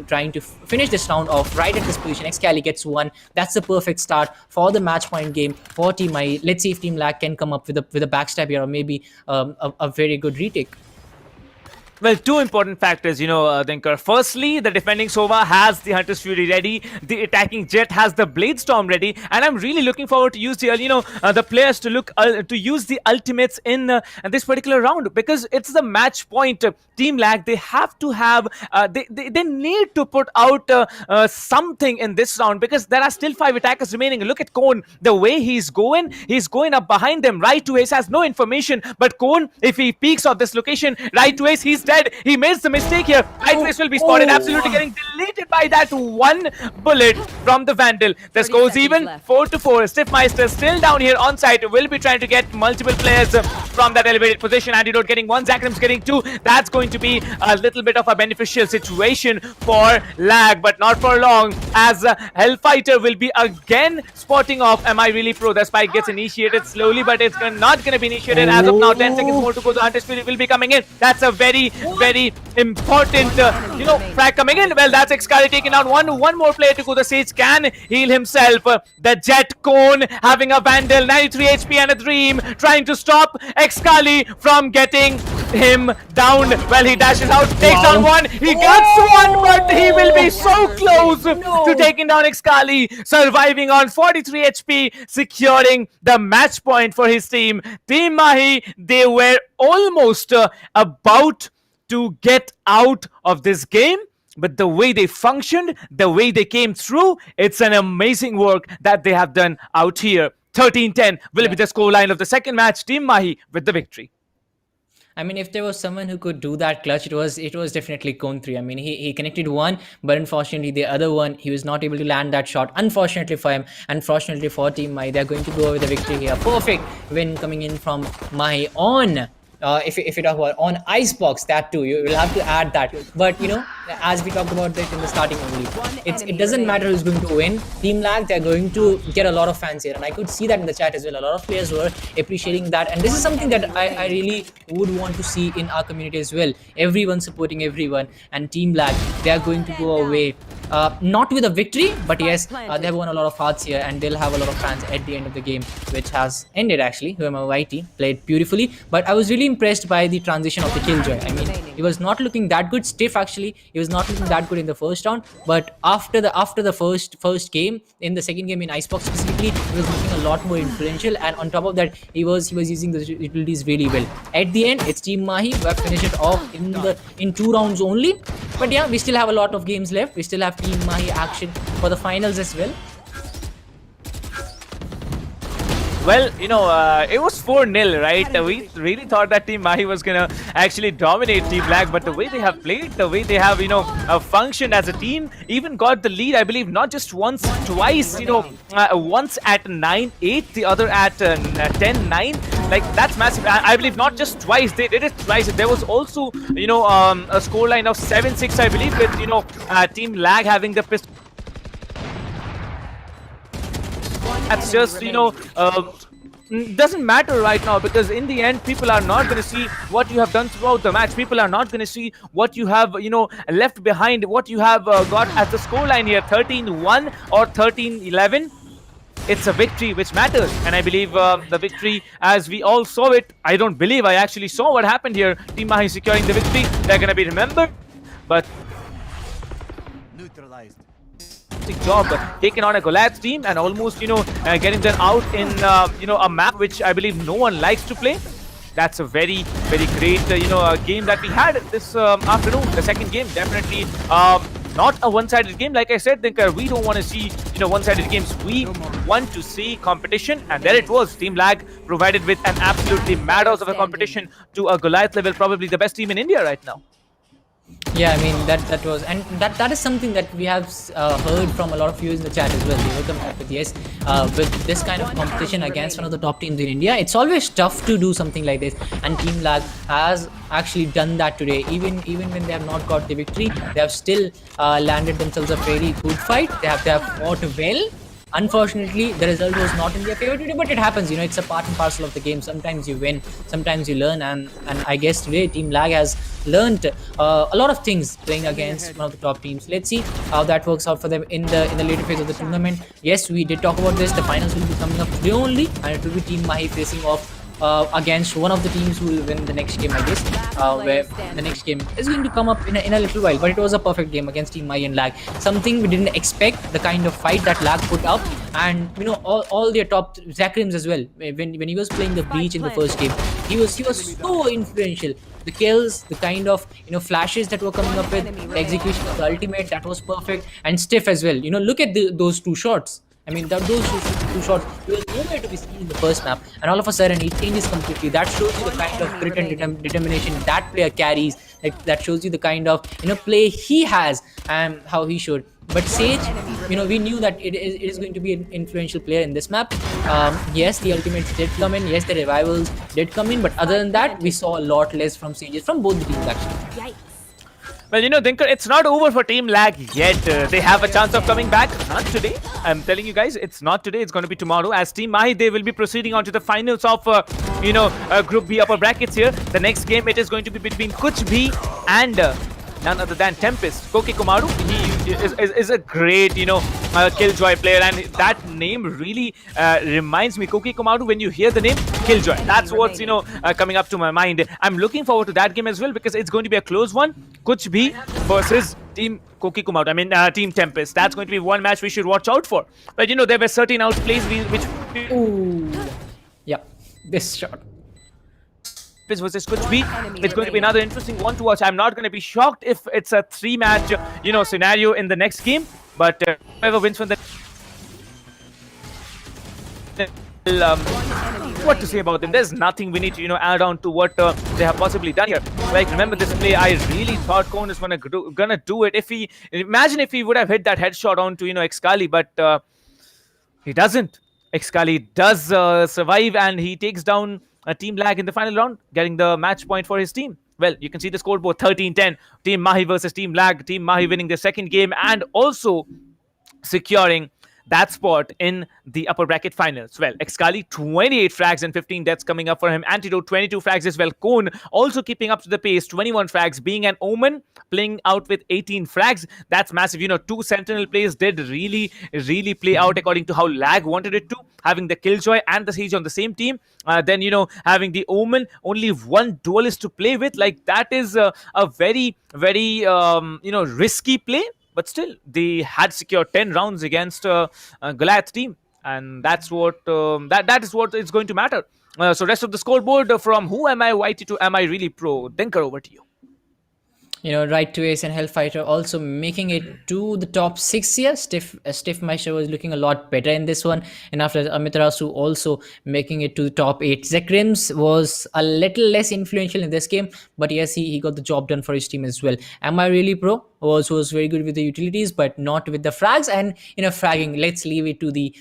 S14: trying to finish this round off right at this position. Excali gets one. That's the perfect start for the match point game for Team Mahi. Let's see if Team Lag can come up with a backstab here, or maybe a very good retake.
S4: Well, two important factors, Dinker. Firstly, the defending Sova has the Hunter's Fury ready. The attacking Jet has the Blade Storm ready. And I'm really looking forward to use the players to use the ultimates in this particular round, because it's the match point. Team Lag, they have to have, they need to put out something in this round, because there are still 5 attackers remaining. Look at Cone, the way he's going up behind them. Right to ace has no information, but Cone, if he peeks off this location, right to ace, he's dead. He makes the mistake here. Right to ace will be spotted, absolutely getting deleted by that one bullet from the Vandal. The score's even 4-4. Sifmeister still down here on site, will be trying to get multiple players from that elevated position. Antidote getting 1, Zakrim's getting 2. That's going to be a little bit of a beneficial situation for Lag, but not for long, as Hellfighter will be again spotting off. Am I really pro? The spike gets initiated slowly, but it's not going to be initiated as of now. 10 seconds more to go. The Hunter's Fury will be coming in. That's a very, very important, frag coming in. Well, that's Excali taking out one more player to go. The Sage can heal himself. The Jet Cone having a Vandal, 93 HP and a Dream, trying to stop Excali from getting him down. Well, he dashes out, takes down one. He gets one, but he will be so close to taking down Excali, surviving on 43 HP, securing the match point for his team. Team Mahi, they were almost about to get out of this game, but the way they functioned, the way they came through, it's an amazing work that they have done out here. 13-10 will be the scoreline of the second match. Team Mahi with the victory.
S14: I mean, if there was someone who could do that clutch, it was definitely Cone 3. I mean, he connected one, but unfortunately the other one, he was not able to land that shot. Unfortunately for him, unfortunately for Team Mahi, they're going to go with the victory here. Perfect win coming in from Mahi on. If you talk about on Icebox, that too, you will have to add that. But you know, as we talked about it in the starting only, it doesn't matter who's going to win. Team Lag, they're going to get a lot of fans here, and I could see that in the chat as well. A lot of players were appreciating that, and this is something that I really would want to see in our community as well. Everyone supporting everyone, and Team Lag, they are going to go away not with a victory, but yes, they have won a lot of hearts here, and they'll have a lot of fans at the end of the game, which has ended actually. Whoever YT played beautifully, but I was really impressed by the transition of the Killjoy. I mean, he was not looking that good stiff actually. He was not looking that good in the first round, but after the first game, in the second game in Icebox specifically, he was looking a lot more influential, and on top of that, he was using the utilities really well. At the end, it's Team Mahi who have finished it off in 2 rounds only. But yeah, we still have a lot of games left. We still have Team Mahi action for the finals as well.
S4: Well, you know, it was 4-0, right? We really thought that Team Mahi was gonna actually dominate Team Lag, but the way they have played, the way they have, you know, functioned as a team, even got the lead, I believe, not just once, twice, you know, once at 9-8, the other at 10-9. Like, that's massive. I believe not just twice, they did it twice. There was also, you know, a scoreline of 7-6, I believe, with, you know, Team Lag having the pistol. That's just, you know, doesn't matter right now, because in the end, people are not going to see what you have done throughout the match. People are not going to see what you have, you know, left behind, what you have got as the scoreline here, 13-1 or 13-11. It's a victory which matters, and I believe the victory, as we all saw it, I don't believe I actually saw what happened here. Team Mahi securing the victory. They're going to be remembered, but neutralized. Job taking on a Goliath team and almost, you know, getting them out in you know, a map which I believe no one likes to play. That's a very great you know, game that we had this afternoon. The second game, definitely not a one-sided game. Like I said, we don't want to see, you know, one-sided games. We want to see competition, and there it was. Team Lag provided with an absolutely madhouse of a competition to a Goliath level, probably the best team in India right now.
S14: Yeah, I mean, that was, and that is something that we have heard from a lot of you in the chat as well. They welcome that with yes, with this kind of competition against one of the top teams in India, it's always tough to do something like this, and Team Lag has actually done that today. Even when they have not got the victory, they have still landed themselves a very good fight. They have fought well. Unfortunately, the result was not in their favor today, but it happens, you know, it's a part and parcel of the game. Sometimes you win, sometimes you learn, and I guess today Team Lag has learned a lot of things playing against one of the top teams. Let's see how that works out for them in the later phase of the tournament. Yes, we did talk about this. The finals will be coming up today only, and it will be Team Mahi facing off against one of the teams who will win the next game, I guess, where the next game is going to come up in a little while. But it was a perfect game against Team Mahi and Lag. Something we didn't expect, the kind of fight that Lag put up, and you know, all their top Zakrims as well. When he was playing the Breach in the first game, he was so influential. The kills, the kind of, you know, flashes that were coming up with, the execution of the ultimate, that was perfect, and stiff as well. You know, look at those 2 shots. I mean, those two shots, he was nowhere to be seen in the first map, and all of a sudden he changes completely. That shows you the kind of grit and determination that player carries. Like, that shows you the kind of, you know, play he has and how he should. But Sage, you know, we knew that it is going to be an influential player in this map. Yes, the ultimates did come in. Yes, the revivals did come in. But other than that, we saw a lot less from Sages from both the teams actually.
S15: Yikes.
S4: Well, you know, Dinkar, it's not over for Team Lag yet. They have a chance of coming back. Not today. I'm telling you guys, it's not today. It's going to be tomorrow. As Team Mahi, they will be proceeding on to the finals of Group B upper brackets here. The next game, it is going to be between Kuch B and none other than TempesT. Koki Kumaru, he is a great, Killjoy player, and that name really reminds me, Koki Kumaru, when you hear the name Killjoy. That's what's, coming up to my mind. I'm looking forward to that game as well because it's going to be a close one. Kuch B versus Team Koki Kumaru. I mean, Team TempesT. That's going to be one match we should watch out for. But, there were certain outplays which...
S14: Ooh. Yeah, this shot.
S4: Versus Kuch B. It's going to be another interesting one to watch. I'm not going to be shocked if it's a 3-match, scenario in the next game. But whoever wins from the... what to say about them? There's nothing we need to, add on to what they have possibly done here. Like, remember this play, I really thought Kone is gonna do it. Imagine if he would have hit that headshot onto, Excali, but he doesn't. Excali does survive, and he takes down a Team Lag in the final round, getting the match point for his team. Well, you can see the scoreboard 13-10. Team Mahi versus Team Lag. Team Mahi winning their second game and also securing that spot in the upper bracket finals. Well, Excali, 28 frags and 15 deaths coming up for him. Antidote, 22 frags as well. Kone also keeping up to the pace, 21 frags. Being an Omen, playing out with 18 frags. That's massive. 2 Sentinel plays did really play out according to how Lag wanted it to. Having the Killjoy and the Siege on the same team. Then, having the Omen, only one duelist to play with. Like, that is a very, very, risky play. But still, they had secured 10 rounds against a Goliath team. And that's what that is what is going to matter. So rest of the scoreboard from Who Am I YT to Am I Really Pro? Dinker, over to you.
S14: Right to Ace and Hellfighter also making it to the top 6 here. Stiff Meister was looking a lot better in this one. And after Amitarasu also making it to the top 8. Zekrims was a little less influential in this game. But yes, he got the job done for his team as well. Am I Really Pro? Was very good with the utilities, but not with the frags. And fragging, let's leave it to the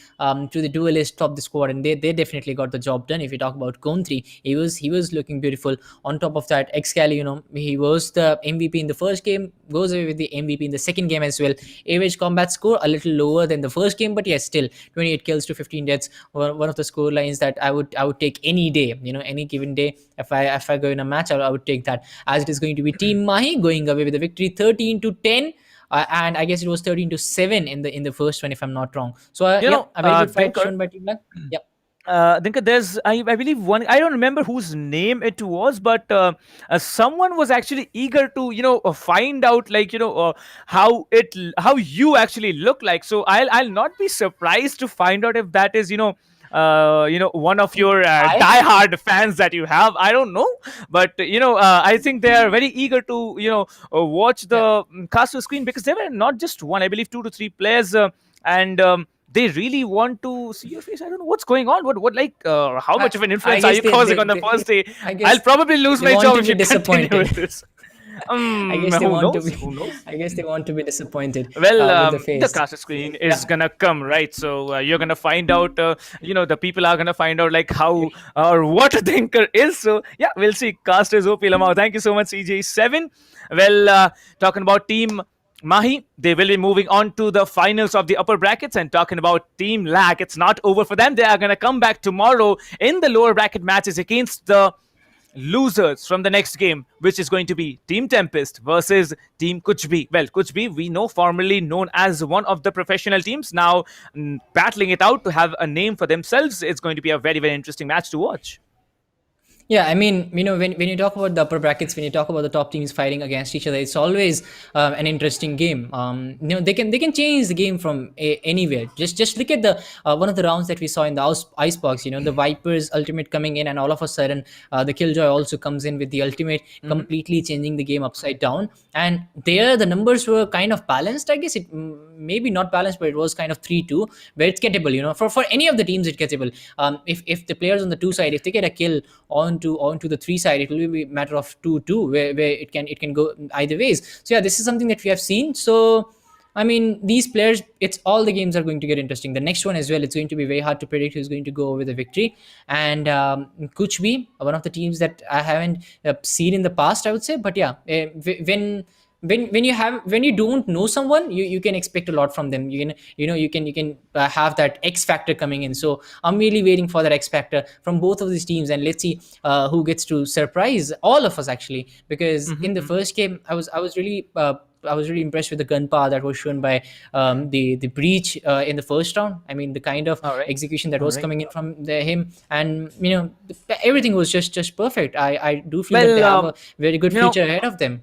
S14: duelist top the squad, and they definitely got the job done. If you talk about Cone3, he was looking beautiful. On top of that, Excali, he was the MVP in the first game, goes away with the MVP in the second game as well. Average combat score a little lower than the first game, but yes, still 28 kills to 15 deaths. One of the score lines that I would take any day, any given day. If I go in a match, I would take that. As it is going to be Team Mahi going away with the victory, 13-10. And I guess it was 13-7 in the first one, if I'm not wrong. So a very good fight shown by Team Lag. Yep.
S4: Dinka, there's I believe one, I don't remember whose name it was, but someone was actually eager to find out, like, how you actually look like. So I'll not be surprised to find out if that is one of your die-hard fans that you have. I don't know, but I think they are very eager to watch the caster screen, because there were not just one, I believe 2 to 3 players, and they really want to see your face. I don't know what's going on. How much of an influence are you causing on the first day? I'll probably lose my job if you continue with this.
S14: I guess they want to be. I guess they want to be disappointed.
S4: Well,
S14: with
S4: the caster screen is gonna come, right? So you're gonna find out. The people are gonna find out like how or what a thinker is. So yeah, we'll see. Casters OP Lamau. Thank you so much, CJ7. Well, talking about Team Mahi, they will be moving on to the finals of the upper brackets. And talking about Team Lag, it's not over for them. They are gonna come back tomorrow in the lower bracket matches against the losers from the next game, which is going to be Team TempesT versus Team Kuch B. Well, Kuch B, we know, formerly known as one of the professional teams, now battling it out to have a name for themselves. It's going to be a very, very interesting match to watch.
S14: Yeah, I mean, when you talk about the upper brackets, when you talk about the top teams fighting against each other, it's always an interesting game. They can change the game from anywhere. Just look at the one of the rounds that we saw in the Icebox. The Vipers ultimate coming in, and all of a sudden the Killjoy also comes in with the ultimate, completely changing the game upside down. And there the numbers were kind of balanced. I guess it maybe not balanced, but it was kind of 3-2, where it's gettable. For any of the teams, it's gettable. If the players on the 2 side, if they get a kill onto the 3 side, it will be a matter of 2-2, where it can go either ways. So yeah, this is something that we have seen. So I mean, these players, it's all the games are going to get interesting. The next one as well, it's going to be very hard to predict who's going to go with a victory. And Kuch B, one of the teams that I haven't seen in the past, I would say. But yeah, when when you don't know someone, you can expect a lot from them. You can have that X factor coming in. So I'm really waiting for that X factor from both of these teams, and let's see who gets to surprise all of us actually. Because in the first game, I was really impressed with the gunpowder that was shown by the breach in the first round. I mean, the kind of execution that was coming in from him, and everything was just perfect. I do feel that they have a very good future ahead of them.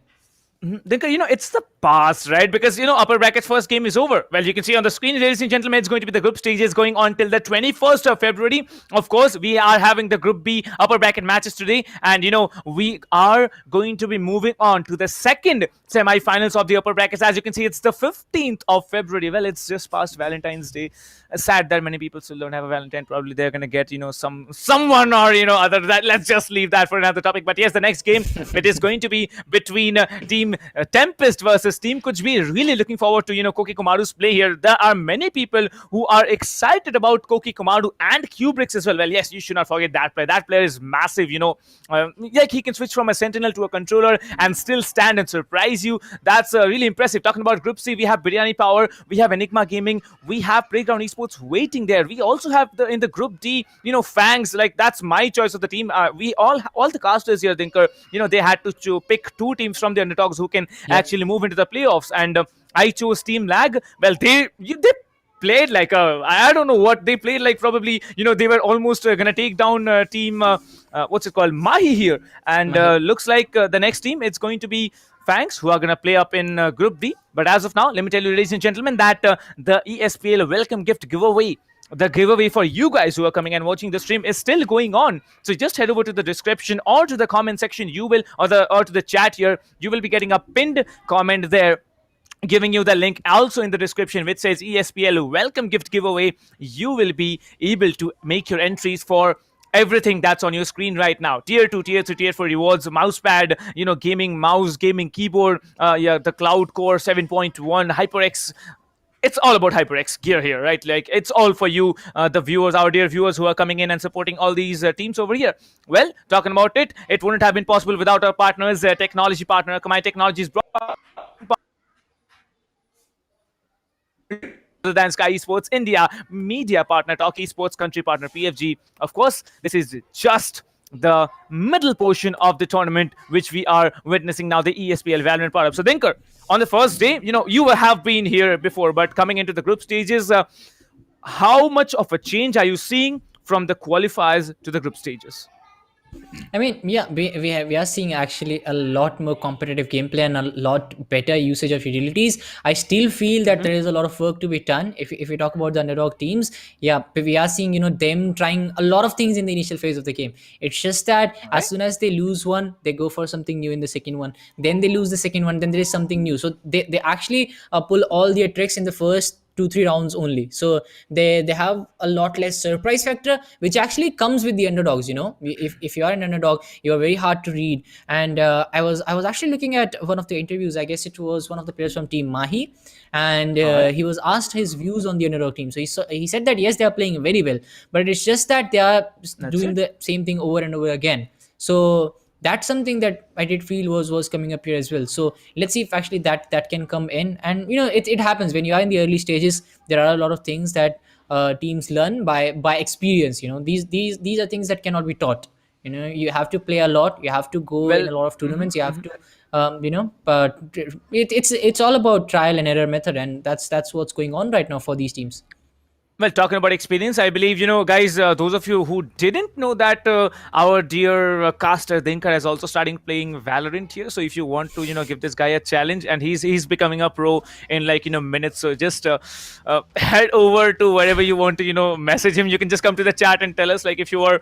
S4: Dinka, it's the past, right? Because, upper bracket's first game is over. Well, you can see on the screen, ladies and gentlemen, it's going to be the group stages going on till the 21st of February. Of course, we are having the Group B upper bracket matches today. And, we are going to be moving on to the second semi-finals of the upper brackets. As you can see, it's the 15th of February. Well, it's just past Valentine's Day. Sad that many people still don't have a Valentine. Probably they're going to get, someone or, other that. Let's just leave that for another topic. But yes, the next game, it is going to be between Team TempesT versus Team Kuch. Really looking forward to Koki Komaru's play here. There are many people who are excited about Koki Komaru and Kubrick's as well. Well, yes, you should not forget that player. That player is massive. Like he can switch from a sentinel to a controller and still stand and surprise you. That's really impressive. Talking about Group C, we have Biryani Power, we have Enigma Gaming, we have Playground Esports waiting there. We also have in the Group D, Fangs. Like that's my choice of the team. We all the casters here, Dinker, they had to pick two teams from the underdogs who can actually move into the playoffs, and I chose Team Lag. Well, they played like I don't know what they played like. Probably they were almost gonna take down team what's it called, Mahi here, and looks like the next team, it's going to be Fangs, who are gonna play up in Group D. But as of now, let me tell you, ladies and gentlemen, that the ESPL welcome gift giveaway, the giveaway for you guys who are coming and watching the stream, is still going on. So just head over to the description or to the comment section. You will, or to the chat here, you will be getting a pinned comment there giving you the link also in the description, which says ESPL welcome gift giveaway. You will be able to make your entries for everything that's on your screen right now. Tier 2, Tier 3, Tier 4 rewards, mousepad, gaming mouse, gaming keyboard, the Cloud Core 7.1, HyperX. It's all about HyperX gear here, right? Like, it's all for you, the viewers, our dear viewers who are coming in and supporting all these teams over here. Well, talking about it, it wouldn't have been possible without our partners, technology partner, Akamai Technologies, than SkyEsports India, media partner TalkEsports, country partner PFG. Of course, this is just the middle portion of the tournament, which we are witnessing now, the ESPL Valorant PowerUp. So, Dinker, on the first day, you have been here before, but coming into the group stages, how much of a change are you seeing from the qualifiers to the group stages?
S14: I mean, yeah, we are seeing actually a lot more competitive gameplay and a lot better usage of utilities. I still feel that there is a lot of work to be done. If we talk about the underdog teams, yeah, we are seeing them trying a lot of things in the initial phase of the game. It's just that as soon as they lose one, they go for something new in the second one. Then they lose the second one, then there is something new. So they actually pull all their tricks in the first 2-3 rounds only. So they have a lot less surprise factor, which actually comes with the underdogs. If you are an underdog, you are very hard to read. And I was actually looking at one of the interviews. I guess it was one of the players from Team Mahi, and he was asked his views on the underdog team. So he said that yes, they are playing very well, but it's just that they are doing the same thing over and over again. So that's something that I did feel was coming up here as well. So let's see if actually that can come in. And it happens when you are in the early stages. There are a lot of things that teams learn by experience. These are things that cannot be taught. You have to play a lot. You have to go in a lot of tournaments. You have to but it's all about trial and error method, and that's what's going on right now for these teams.
S4: Well, talking about experience, I believe, guys, those of you who didn't know that our dear caster Dinkar is also starting playing Valorant here. So if you want to, give this guy a challenge, and he's becoming a pro in minutes. So just head over to wherever you want to, message him. You can just come to the chat and tell us, like, if you are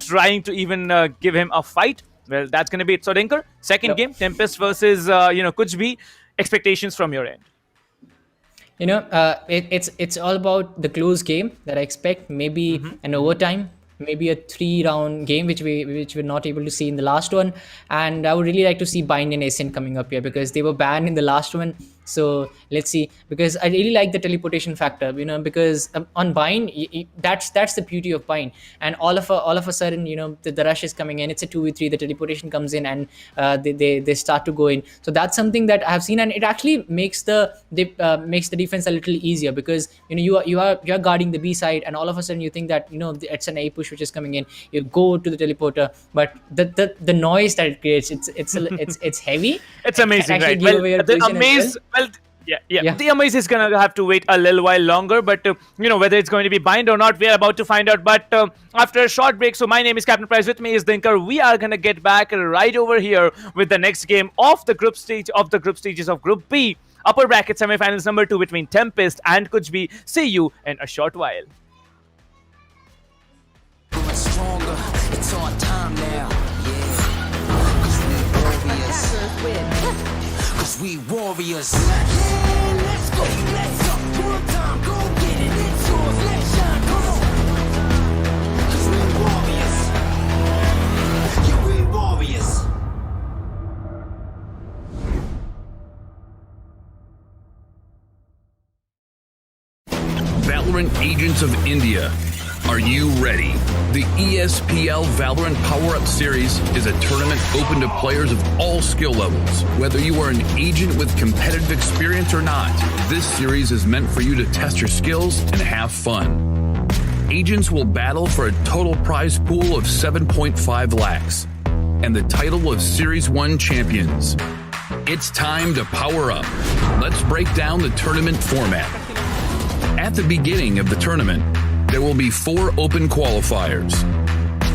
S4: trying to even give him a fight. Well, that's going to be it. So, Dinkar, second game, TempesT versus, Kuch. Expectations from your end.
S14: It's all about the close game that I expect. Maybe an overtime, maybe a 3-round game, which we're not able to see in the last one. And I would really like to see Bind and Ascent coming up here, because they were banned in the last one. So let's see, because I really like the teleportation factor, because on bind, that's the beauty of bind. And all of a sudden, the rush is coming in. It's a 2v3. The teleportation comes in, and they start to go in. So that's something that I have seen, and it actually makes the defense a little easier, because you are guarding the B side, and all of a sudden you think that it's an A push which is coming in. You go to the teleporter, but the noise that it creates, it's heavy.
S4: It's amazing, right?
S14: Well, the amaze.
S4: Yeah. The amaze is gonna have to wait a little while longer, but whether it's going to be bind or not, we are about to find out. But after a short break, so my name is Captain Price. With me is Dinkar. We are gonna get back right over here with the next game of the group stages of Group B, upper bracket semifinals number 2 between TempesT and Kuch. See you in a short while.
S10: Stronger, it's our time now. Cause we warriors. Yeah, let's go, let's up. One time, go get it, it's yours, let's shine, come on. Cause we warriors. Yeah, we warriors.
S11: Valorant Agents of India. Are you ready? The ESPL Valorant PowerUp Series is a tournament open to players of all skill levels. Whether you are an agent with competitive experience or not, this series is meant for you to test your skills and have fun. Agents will battle for a total prize pool of 7.5 lakhs and the title of Series 1 champions. It's time to power up. Let's break down the tournament format. At the beginning of the tournament, there will be 4 open qualifiers.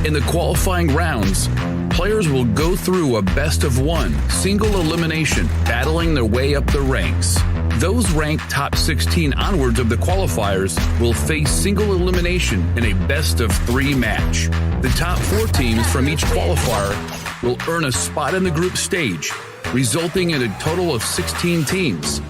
S11: In the qualifying rounds, players will go through a best-of-1 single elimination, battling their way up the ranks. Those ranked top 16 onwards of the qualifiers will face single elimination in a best-of-3 match. The top 4 teams from each qualifier will earn a spot in the group stage, resulting in a total of 16 teams.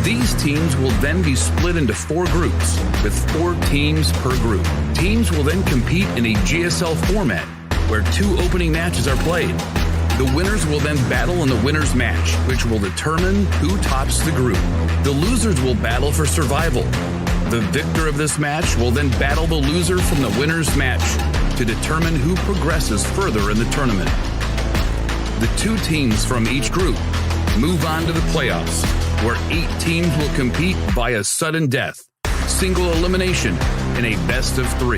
S11: These teams will then be split into 4 groups, with 4 teams per group. Teams will then compete in a GSL format, where 2 opening matches are played. The winners will then battle in the winner's match, which will determine who tops the group. The losers will battle for survival. The victor of this match will then battle the loser from the winner's match to determine who progresses further in the tournament. The 2 teams from each group move on to the playoffs, where 8 teams will compete via sudden death, single elimination, in a best-of-3.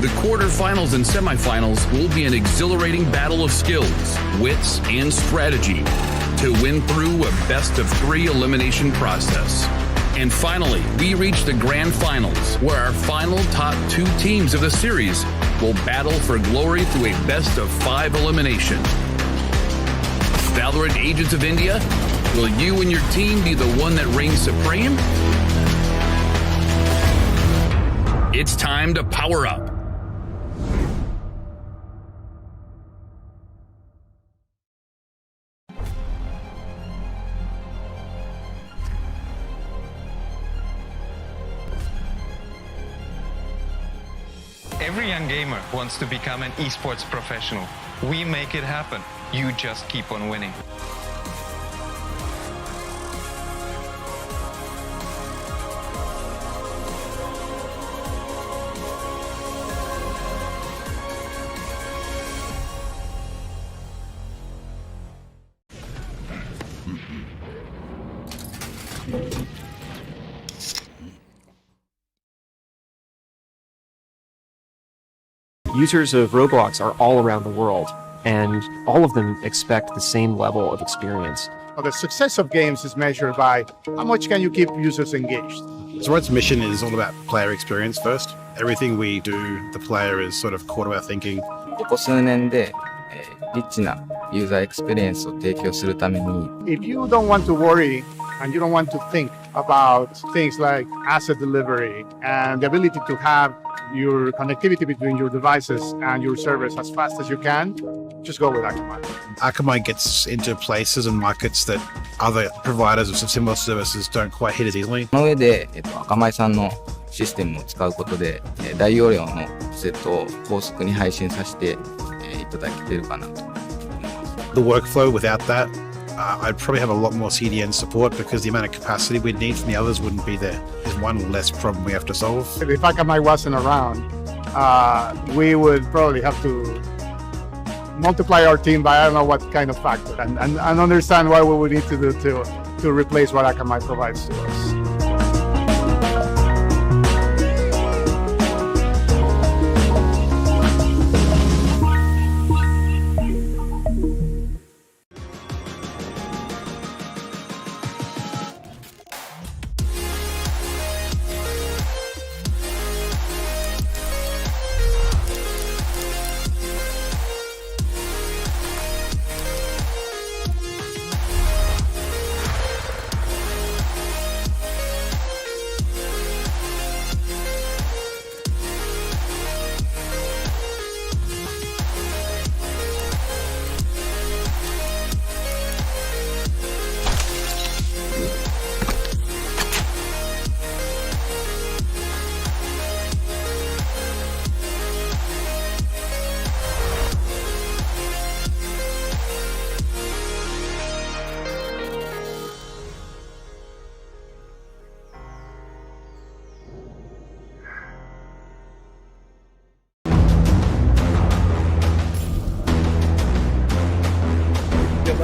S11: The quarterfinals and semifinals will be an exhilarating battle of skills, wits, and strategy to win through a best-of-3 elimination process. And finally, we reach the grand finals, where our final top 2 teams of the series will battle for glory through a best-of-5 elimination. Valorant Agents of India, will you and your team be the one that reigns supreme? It's time to power up.
S12: Every young gamer wants to become an esports professional. We make it happen. You just keep on winning.
S13: Users of Roblox are all around the world, and all of them expect the same level of experience.
S3: Well, the success of games is measured by how much can you keep users engaged.
S2: Zoroark's mission is all about player experience first. Everything we do, the player is sort of core to our thinking.
S1: ここ数年で、リッチなユーザーエクスペリエンスを提供するために
S3: If you don't want to worry and you don't want to think about things like asset delivery and the ability to have your connectivity between your devices and your servers as fast as you can, just go with Akamai.
S2: Akamai gets into places and markets that other providers of similar services don't quite hit as easily.
S1: その上で、アカマイさんのシステムを使うことで、大容量のセットを高速に配信させて、いただけているかなと。
S2: The workflow without that I'd probably have a lot more CDN support because the amount of capacity we'd need from the others wouldn't be there. There's one less problem we have to solve.
S3: If Akamai wasn't around, we would probably have to multiply our team by I don't know what kind of factor and understand what we would need to do to replace what Akamai provides to us.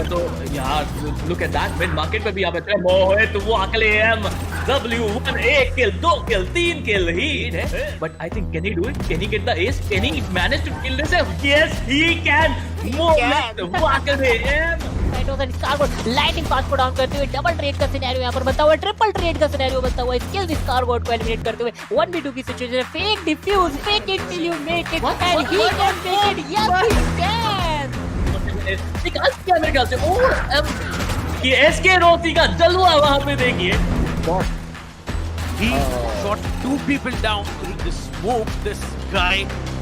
S6: तो यार look at that mid market पे भी आप इतने मोहित वो अकेले M W1 1 kill 2 kill 3 kill he but I think can he do it, can he get the ace, can he manage to kill this? Yes he can. Mohit वो अकेले M
S5: lighting पास को down करते हुए डबल ट्रेड का scenario यहाँ पर बनता हुआ, ट्रिपल ट्रेड का सिनेरियो बनता हुआ, स्किल स्कारगोट को एलिमिनेट करते हुए 1v2 की सिचुएशन है, fake defuse, fake it till you make it and he can make it, yes he can.
S6: निकाल दिया मेरे ख्याल से और ये एसके रोती का जलवा वहां पे देखिए।
S4: He shot 2 people down through the smoke. This guy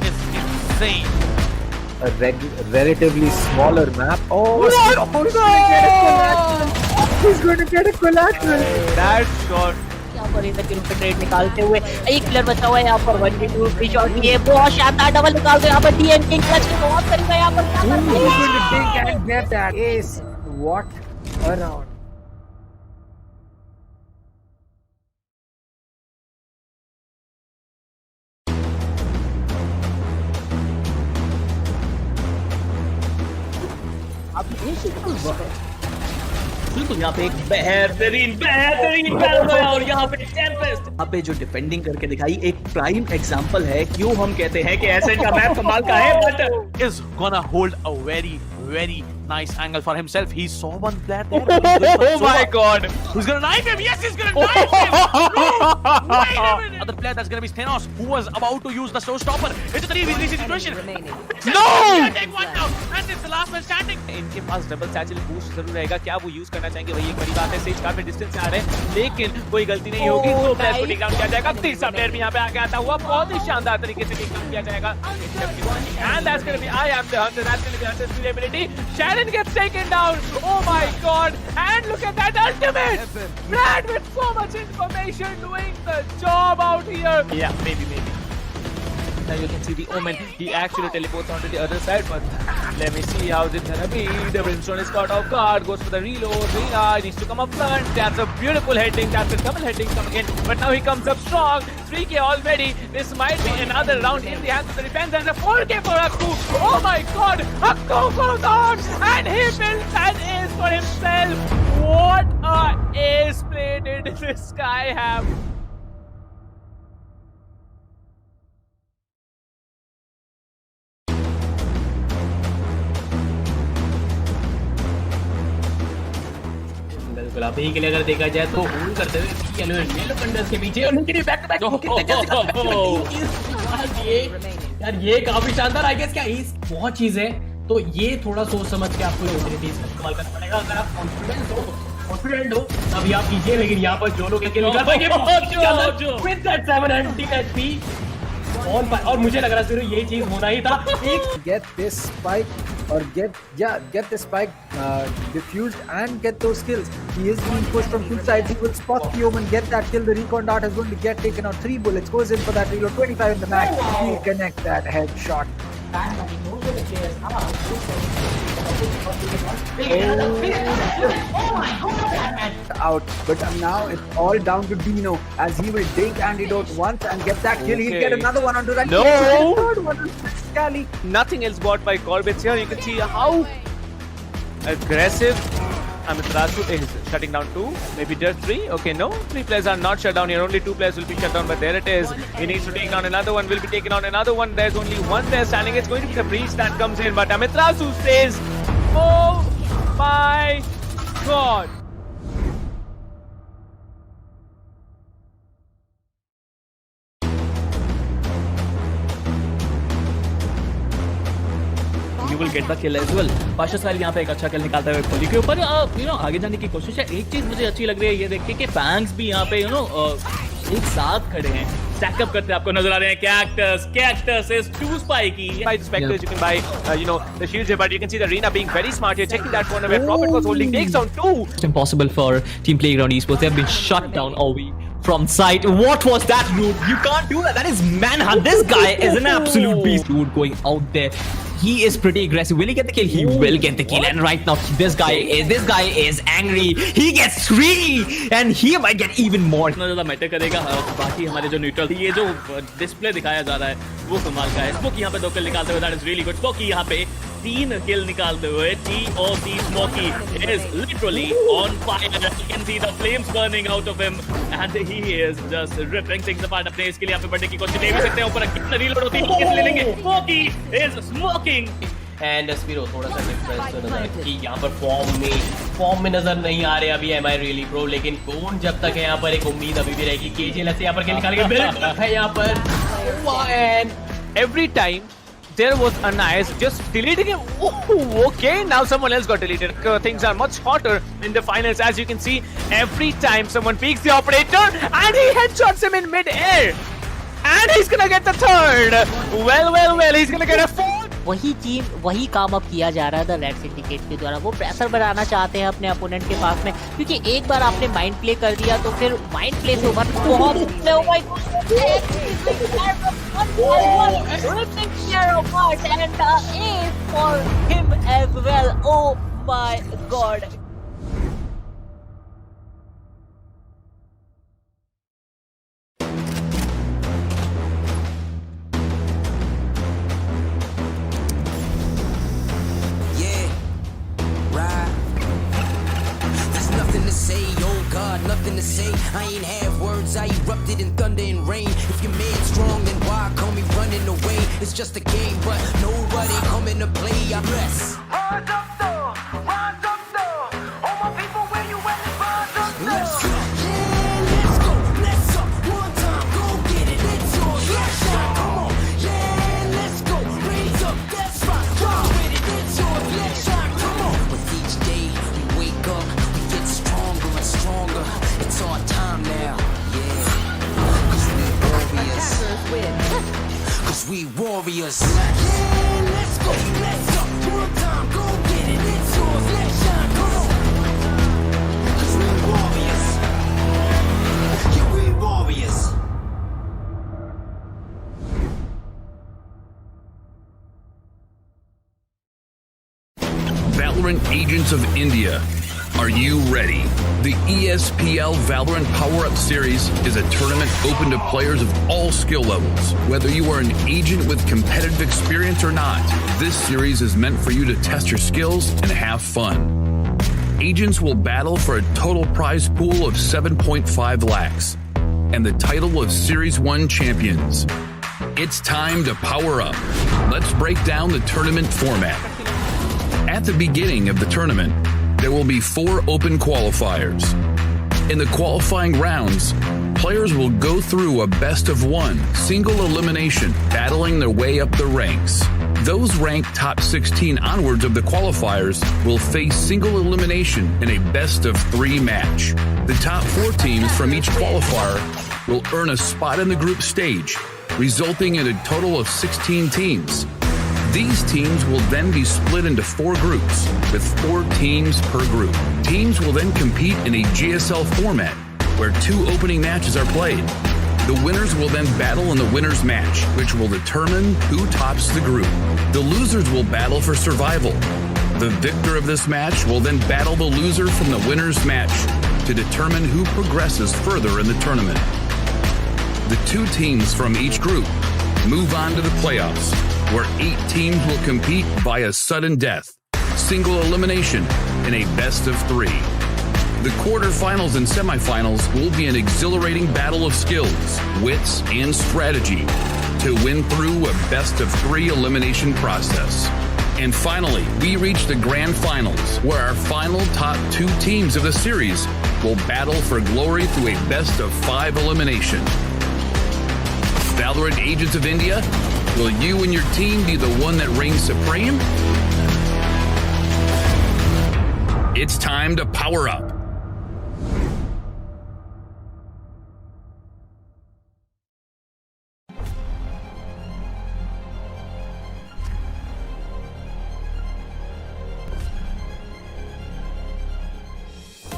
S4: is insane.
S7: A relatively smaller map. Oh, he's going to get a collateral.
S4: That shot.
S5: यहाँ पर इधर के ट्रेड निकालते हुए एक प्लेयर बचा हुआ है यहाँ पर 1v2 की शॉट ये बहुत शानदार डबल निकालते हुए यहाँ पर डीएन किंग क्लच के बहुत करीब है यहाँ पर
S7: He's going to take and get that ace. What a round.
S6: बिल्कुल यहाँ पे एक बेहतरीन बैटल है और यहाँ पे टेम्पेस्ट यहाँ पे जो डिफेंडिंग करके दिखाई एक प्राइम एग्जांपल है क्यों हम कहते हैं कि ऐसे का मैप कमाल का है but
S4: is gonna hold a very nice angle for himself. He saw one player there. Oh my god. Who's gonna knife him? Yes, he's gonna knife him. No, wait a minute. Other player that's gonna be Stenos, who was about to use the showstopper. It's a 3v3 situation. No! Take one down. And it's the last man standing. इनके पास double satchel boost जरूर रहेगा, क्या वो use करना चाहेंगे वही एक बड़ी बात है। सेज काफी डिस्टेंस से आ रहे हैं लेकिन कोई गलती नहीं होगी, दो प्लेयर को टेक डाउन किया जाएगा। तीसरा प्लेयर भी यहाँ पे आके आता हुआ बहुत ही शानदार तरीके से टेक डाउन किया जाएगा। And that's gonna be I am the hunter. That's gonna be Hunter's durability. Shannon gets taken down. Oh my god. And look at that ultimate. Brad with so much information doing the job out here. Yeah, maybe. Now you can see the Omen. He actually teleports onto the other side, but let me see how's it gonna be. The Brimstone is caught off guard, goes for the reload. Rina needs to come up front. That's a beautiful heading. That's a double heading coming in. But now he comes up strong. 3k already. This might be another round in the hands of the defense. And a 4k for Akku. Oh my god. Akku goes on. And he builds an ace for himself. What a ace play did this guy have.
S8: बिल्कुल आप यही के लिए अगर देखा जाए तो hold करते हुए येलो पंडर्स के पीछे और उनके बैक टू बैक यार ये काफी शानदार आई गेस क्या इस बहुत चीज है तो ये थोड़ा सोच समझ के आपको ऑपॉर्चुनिटीज का इस्तेमाल करना पड़ेगा। अगर आप कॉन्फिडेंट हो तभी आप कीजिए, लेकिन यहाँ पर जो लोग विद दैट 700 HP और मुझे लग रहा है ये चीज होना ही था।
S7: Get this spike or get the spike diffused and get those kills. He is being pushed from two sides. He will spot the Omen, get that kill. The recon dart is going to get taken out. 3 bullets goes in for that reload. 25 in the max. He'll connect that headshot. Out, but now it's all down to Dino as he will dink Antidote once and get that kill. He'll get another one onto that.
S4: No!
S7: Third one. Scally.
S4: Nothing else bought by Corbett here. You can see how aggressive Amiterasu is shutting down 2, maybe just 3. Okay, no, 3 players are not shut down here. Only 2 players will be shut down, but there it is. He needs to take down another one, will be taken on another one. There's only one player standing. It's going to be the breach that comes in, but Amiterasu says, oh my god.
S6: You will get the kill as well. Pasha style यहाँ पे एक अच्छा किल निकालता है कोहली के ऊपर। आगे जाने की कोशिश है। एक चीज मुझे अच्छी लग रही है ये देख के बैंग्स भी यहाँ पे एक साथ खड़े हैं, स्टैक अप करते आपको नजर आ रहे हैं। Cactus is too spiky.
S4: By the specters, you can buy the shields here, but you can see the arena being very smart here, checking that corner where Prophet was holding, takes down 2.
S9: It's impossible for Team Playground Esports. They have been shut down all week from sight. What was that, dude? You can't do that. That is manhunt. This guy is an absolute beast, dude. Going out there. He is pretty aggressive. Will he get the kill? He will get the kill. And right now, this guy is angry. He gets 3, and he might get even more.
S6: इतना ज़्यादा matter करेगा। बाकी हमारे जो neutral ये जो display दिखाया जा रहा है वो कमाल का है। स्मोकी यहाँ पे 2 किल निकालते हुए, that is really good. Smoky यहाँ पे 3 किल निकालते हुए, TOC Smokey is literally on fire. You can see the flames burning out of him and he is just ripping things apart. अपने इसके लिए यहाँ पे बढ़ने की कोशिश नहीं भी सकते हैं। ऊपर रीलोड होती है, किस ले लेंगे? Smokey is smoking.
S8: And Spiro थोड़ा सा डिफरेंस नजर कि यहाँ पर फॉर्म में नजर नहीं आ रहे अभी एम आई रियली प्रो, लेकिन कौन जब तक है यहाँ पर एक उम्मीद अभी भी रहेगी। केजीएल से यहाँ पर निकालेंगे, बिल्कुल है यहाँ पर। And
S4: every time there was a nice just deleting him. Oh, okay, now someone else got deleted. Things are much hotter in the finals, as you can see. Every time someone peeks the operator and he headshots him in mid-air, and he's gonna get the 3rd. Well, he's gonna get a 4th.
S5: वही काम अब किया जा रहा है the red syndicate के द्वारा। वो प्रेशर बनाना चाहते हैं अपने अपोनेंट के पास में, क्योंकि एक बार आपने माइंड प्ले कर दिया तो फिर माइंड प्ले से ओवर बहुत for him as well. Oh my god.
S10: Nothing to say, I ain't have words, I erupted in thunder and rain. If you're made strong, then why call me running away? It's just a game, but nobody coming to play. I press. Rise up though, all my people where you at, rise up though. Let's go, yeah, let's go, let's up, one time, go get it, it's yours, let's shine, come on, yeah, let's go, raise up, that's right, drop with it, it's yours, let's shine, come on. With each day we wake up, we get stronger and stronger. It's our time now, yeah. Cause we warriors. Cause we warriors. Yeah, let's go, let's up. One time, go get it. It's yours, let's shine, come on. Cause we warriors. Yeah, we warriors.
S11: Valorant Agents of India. Are you ready? The ESPL Valorant PowerUp Series is a tournament open to players of all skill levels. Whether you are an agent with competitive experience or not, this series is meant for you to test your skills and have fun. Agents will battle for a total prize pool of 7.5 lakhs and the title of Series 1 champions. It's time to power up. Let's break down the tournament format. At the beginning of the tournament, there will be 4 open qualifiers. In the qualifying rounds, players will go through a best-of-1 single elimination, battling their way up the ranks. Those ranked top 16 onwards of the qualifiers will face single elimination in a best-of-3 match. The top 4 teams from each qualifier will earn a spot in the group stage, resulting in a total of 16 teams. These teams will then be split into 4 groups, with 4 teams per group. Teams will then compete in a GSL format, where 2 opening matches are played. The winners will then battle in the winners match, which will determine who tops the group. The losers will battle for survival. The victor of this match will then battle the loser from the winners match to determine who progresses further in the tournament. The 2 teams from each group move on to the playoffs, where 8 teams will compete via sudden death, single elimination, in a best of 3. The quarterfinals and semifinals will be an exhilarating battle of skills, wits, and strategy to win through a best of 3 elimination process. And finally, we reach the grand finals, where our final top 2 teams of the series will battle for glory through a best of 5 elimination. Valorant Agents of India, will you and your team be the one that reigns supreme? It's time to power up.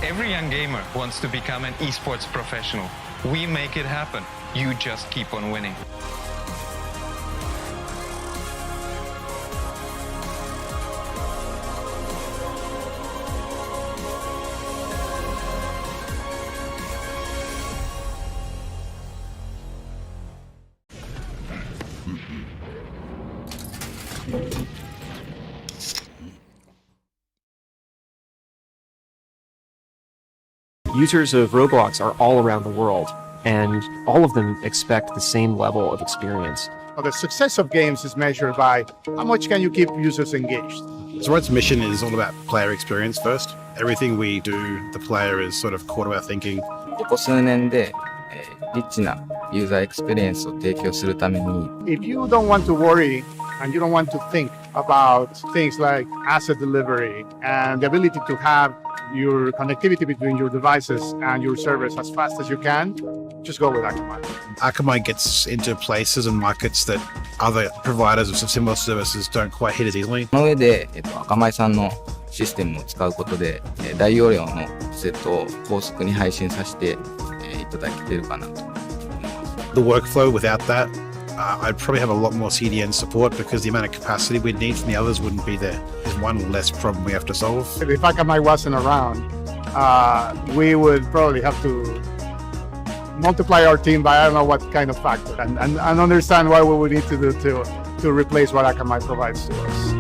S12: Every young gamer wants to become an esports professional. We make it happen. You just keep on winning.
S13: Users of Roblox are all around the world, and all of them expect the same level of experience.
S3: The success of games is measured by how much can you keep users engaged.
S2: Zoroark's mission is all about player experience first. Everything we do, the player is sort of core to our thinking.
S1: ここ数年で、リッチなユーザーエクスペリエンスを提供するために、
S3: If you don't want to worry and you don't want to think about things like asset delivery and the ability to have your connectivity between your devices and your servers as fast as you can, just go with Akamai.
S2: Akamai gets into places and markets that other providers of similar services don't quite hit as easily.
S1: その上で、アカマイさんのシステムを使うことで、大容量のセットを高速に配信させて、いただけているかなと。
S2: The workflow without that, I'd probably have a lot more CDN support because the amount of capacity we'd need from the others wouldn't be there. There's one less problem we have to solve.
S3: If Akamai wasn't around, we would probably have to multiply our team by I don't know what kind of factor and understand what we would need to do to replace what Akamai provides to us.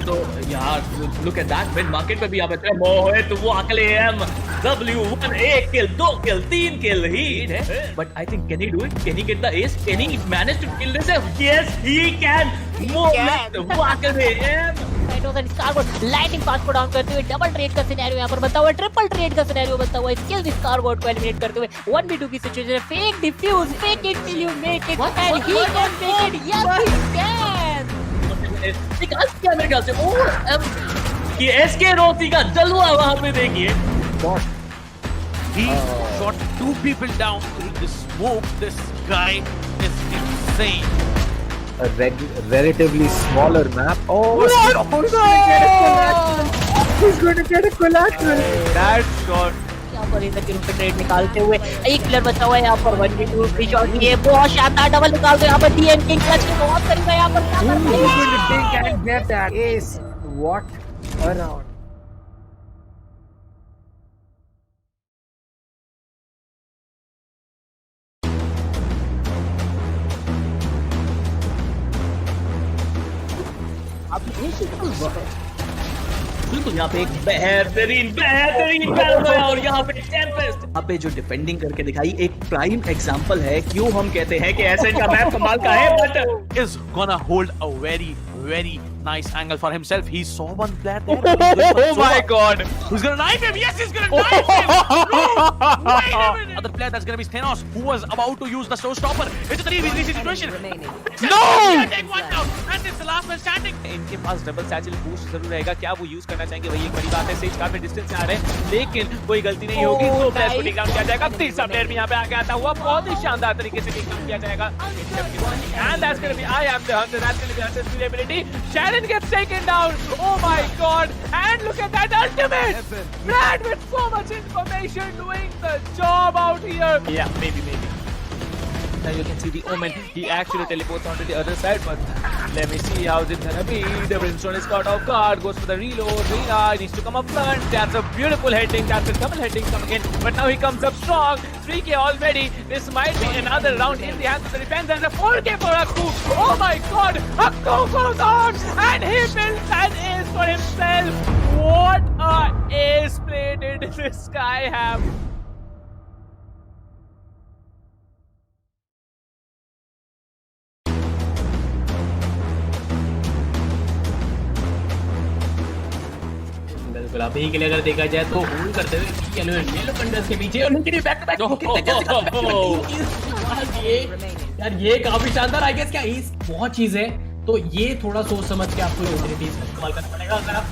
S6: तो यार look at that mid market पे भी आप बच्चे मोहित वो अकेले M W1 1 kill 2 kill 3 kill he but I think can he do it, can he get the ace, can he manage to kill this? Yes he can. Mohit वो अकेले M
S5: lighting पास को down करते हुए डबल ट्रेड का scenario यहाँ पर बनता हुआ, ट्रिपल ट्रेड का सिनेरियो बनता हुआ, स्किल स्कारबोर्ड को एलिमिनेट करते हुए 1v2 की सिचुएशन है. Fake defuse, fake it till you make it and he can make it. Yes he can.
S6: निकाल क्या मेरे ख्याल से ये एसके रोती का जलवा वहां पे देखिए.
S4: He shot 2 people down through the smoke. This guy is insane.
S7: A relatively smaller map. Oh, he's going to get a collateral.
S4: That shot.
S5: पर इधर के रूप में ट्रेड निकालते हुए एक प्लेयर बचा हुआ है यहाँ पर 1v2 फ्री शॉट ये बहुत शानदार डबल निकाल दो यहाँ पर टीएम किंग क्लच के बहुत करीब है यहाँ पर
S7: and get that ace. What a round.
S6: बिल्कुल यहाँ पे एक बेहतरीन battle है और यहाँ पे टेम्पेस्ट यहाँ पे जो डिफेंडिंग करके दिखाई एक प्राइम एग्जांपल है क्यों हम कहते हैं कि ऐसे का मैप कमाल का है but
S4: is gonna hold a very nice angle for himself. He saw one player there. Oh my god! Who's gonna knife him? Yes, he's gonna knife him! No! Wait a minute! Other player that's gonna be Stenos, who was about to use the showstopper. It's a 3v3 situation. No! Take one down, and it's the last man standing. इनके पास double satchel boost जरूर रहेगा. क्या वो use करना चाहेंगे वही एक बड़ी बात है. सेज काफी डिस्टेंस से आ रहे हैं, लेकिन कोई गलती नहीं होगी. दो प्लेयर्स को टेक डाउन किया जाएगा. तीसरा प्लेयर भी यहाँ पे आके आता हुआ बहुत ही शानदार तरीके से टेक डाउन किया जाएगा. And that's gonna be I am the hunter. That's gonna be Hunter's ability. Shannon gets taken down. Oh my god! And look at that ultimate! Brad with so much information doing the job out here. Yeah, maybe. Now you can see the Omen. He actually teleports onto the other side, but let me see how's it gonna be. The Brimstone is caught off guard, goes for the reload. Rina needs to come up front. That's a beautiful heading. That's a double heading coming in, but now he comes up strong. 3k already. This might be another round in the hands of the defense, and a 4k for Akku. Oh my god! Akku goes on, and he builds an ace for himself. What a ace play did this guy have?
S8: बिल्कुल आप ही के लिए अगर देखा जाए तो hold करते हुए येलो कंडर्स के पीछे और उनके लिए बैक टू बैक यार ये काफी शानदार आई गेस क्या इस बहुत चीज है तो ये थोड़ा सोच समझ के आपको यूटिलिटीज का इस्तेमाल करना पड़ेगा. अगर आप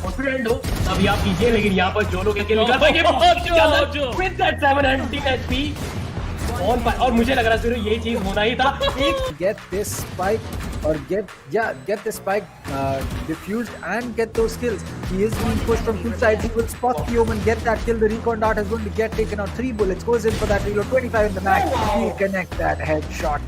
S8: कॉन्फिडेंट हो तभी आप कीजिए, लेकिन यहाँ पर जो लोग निकाल पाएंगे विद दैट 700 HP और मुझे लग रहा है ये चीज होना ही था.
S7: Get this spike or get the spike diffused and get those kills. He is being pushed from two sides. He will spot the Omen, get that kill. The recon dart is going to get taken out. 3 bullets, goes in for that reload. 25 in the mag. He'll connect that headshot.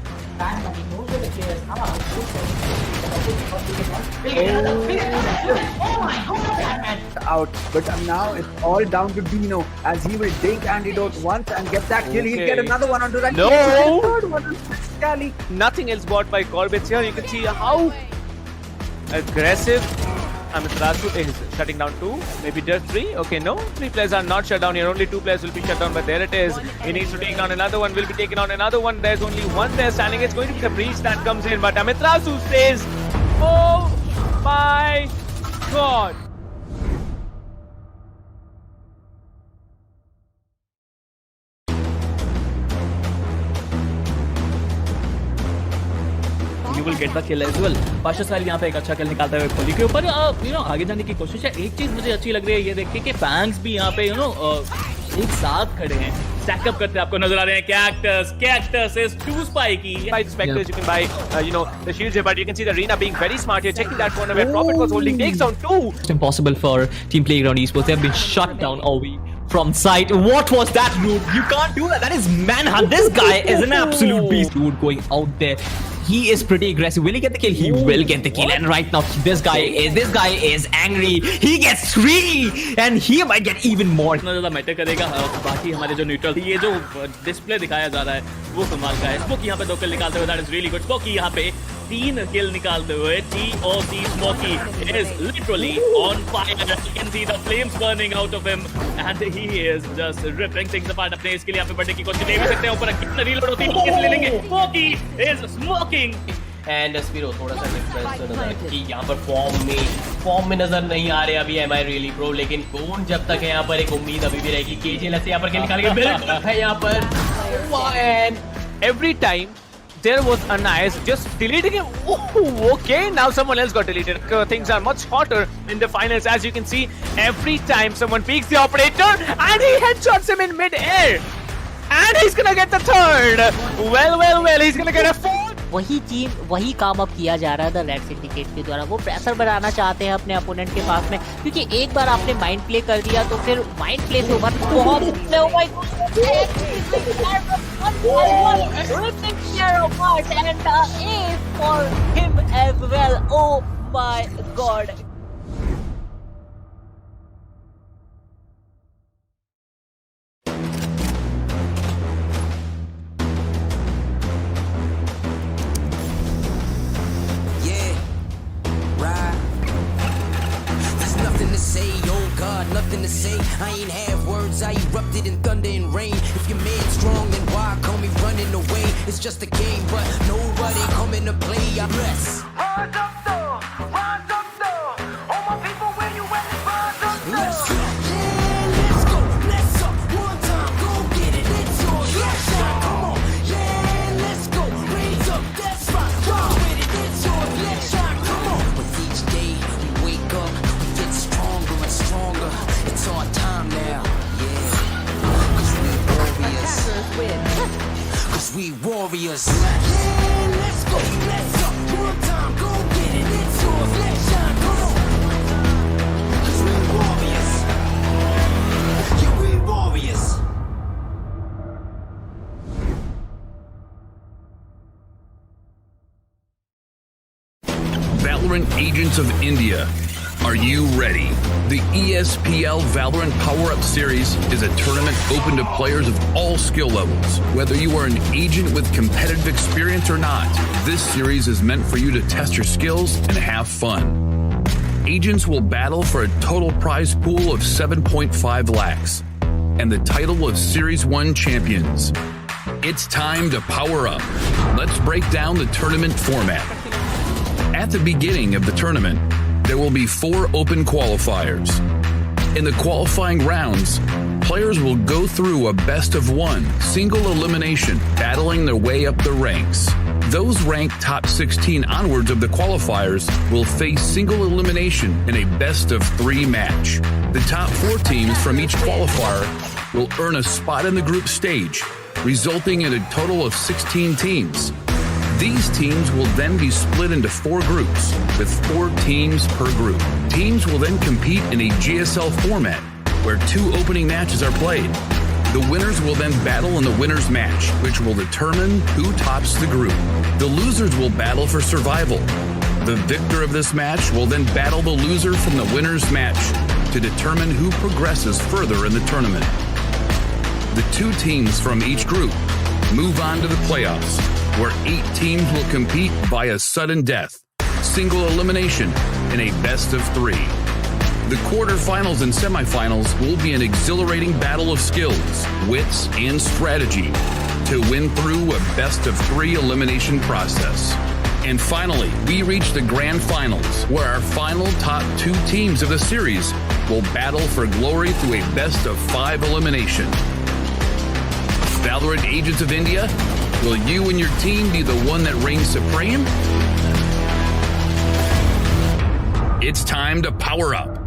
S7: Out, but now it's all down to Dino as he will dink antidote once and get that kill. He'll get another one onto that.
S4: No!
S7: Third one on Scally.
S4: Nothing else bought by Corbett here. You can see how aggressive Amiterasu is shutting down 2, maybe just 3. Okay, no, 3 players are not shut down here. Only 2 players will be shut down, but there it is. He needs to take down another one. Will be taken on another one. There's only one there standing. It's going to be the breach that comes in, but Amiterasu says, "Oh my God!"
S6: will get the kill as well. Pasha साहिल यहाँ पे एक अच्छा किल निकालते हुए खोली के ऊपर आगे जाने की कोशिश है. एक चीज मुझे अच्छी लग रही है ये देख के कि फैंस भी यहाँ पे एक साथ खड़े हैं, स्टैक अप करते आपको नजर आ रहे हैं. Cactus is too spiky.
S4: By the specters, you can buy the shields here, but you can see the Rina being very smart here, checking that corner where Prophet was holding, takes down 2.
S9: It's impossible for Team Playground Esports. They have been shut down all week from sight. What was that, dude? You can't do that. That is manhunt. This guy is an absolute beast, dude. Going out there. He is pretty aggressive. Will he get the kill? He will get the kill. And right now, this guy is angry. He gets 3, and he might get even more.
S6: इतना ज़्यादा matter करेगा. बाकी हमारे जो neutral ये जो display दिखाया जा रहा है वो कमाल का है. स्मोकी यहाँ पे 2 किल निकालते हुए, that is really good. Smoky यहाँ पे 3 किल निकालते हुए. TOC Smokey is literally on fire. You can see the flames burning out of him, and he is just ripping things apart. अपने इसके लिए यहाँ पे बढ़ने की कोशिश नहीं भी सकते. ऊपर कितना रीलोड होती है किस ले लेंगे. Smokey is smoking.
S8: And Spiro थोड़ा सा डिफरेंस कि यहाँ पर फॉर्म में नजर नहीं आ रहे अभी. Am I really pro? लेकिन कौन जब तक है यहाँ पर एक उम्मीद अभी भी रहेगी. KJL से यहाँ पर निकाल के बिल्कुल है यहाँ पर.
S4: And every time there was a nice just deleting him. Oh, okay, now someone else got deleted. Things are much hotter in the finals, as you can see. Every time someone peeks the operator and he headshots him in mid-air. And he's gonna get the 3rd. Well, he's gonna get a 4th.
S5: वही काम अब किया जा रहा है the red syndicate के द्वारा। वो प्रेशर बनाना चाहते हैं अपने अपोनेंट के पास में, क्योंकि एक बार आपने माइंड प्ले कर दिया तो फिर माइंड प्ले से उभर बहुत for him as well. Oh my god.
S10: Nothing to say, I ain't have words, I erupted in thunder and rain. If you're made strong, then why call me running away? It's just a game, but nobody coming to play. I bless. Rise up though, all my people where you at, rise up though. Let's go, yeah, let's go, let's up, one time, go get it, it's yours, let's shine, come on, yeah, let's go, raise up, that's right, go with it, it's yours, let's shine, come on. With each day we wake up, we get stronger and stronger. It's our time now, yeah. Cause we warriors. Cause we warriors. Yeah, let's go, let's up, one time, go get it, it's yours, let's shine, come on. Cause we warriors. Yeah, we warriors.
S11: Valorant Agents of India. Are you ready? The ESPL Valorant PowerUp Series is a tournament open to players of all skill levels. Whether you are an agent with competitive experience or not, this series is meant for you to test your skills and have fun. Agents will battle for a total prize pool of 7.5 lakhs and the title of Series 1 champions. It's time to power up. Let's break down the tournament format. At the beginning of the tournament, there will be 4 open qualifiers. In the qualifying rounds, players will go through a best-of-1 single elimination, battling their way up the ranks. Those ranked top 16 onwards of the qualifiers will face single elimination in a best-of-3 match. The top 4 teams from each qualifier will earn a spot in the group stage, resulting in a total of 16 teams. These teams will then be split into 4 groups, with 4 teams per group. Teams will then compete in a GSL format, where 2 opening matches are played. The winners will then battle in the winner's match, which will determine who tops the group. The losers will battle for survival. The victor of this match will then battle the loser from the winner's match to determine who progresses further in the tournament. The 2 teams from each group move on to the playoffs, where 8 teams will compete via sudden death, single elimination, in a best-of-3. The quarterfinals and semifinals will be an exhilarating battle of skills, wits, and strategy to win through a best-of-3 elimination process. And finally, we reach the grand finals, where our final top 2 teams of the series will battle for glory through a best-of-5 elimination. Valorant Agents of India, will you and your team be the one that reigns supreme? It's time to power up.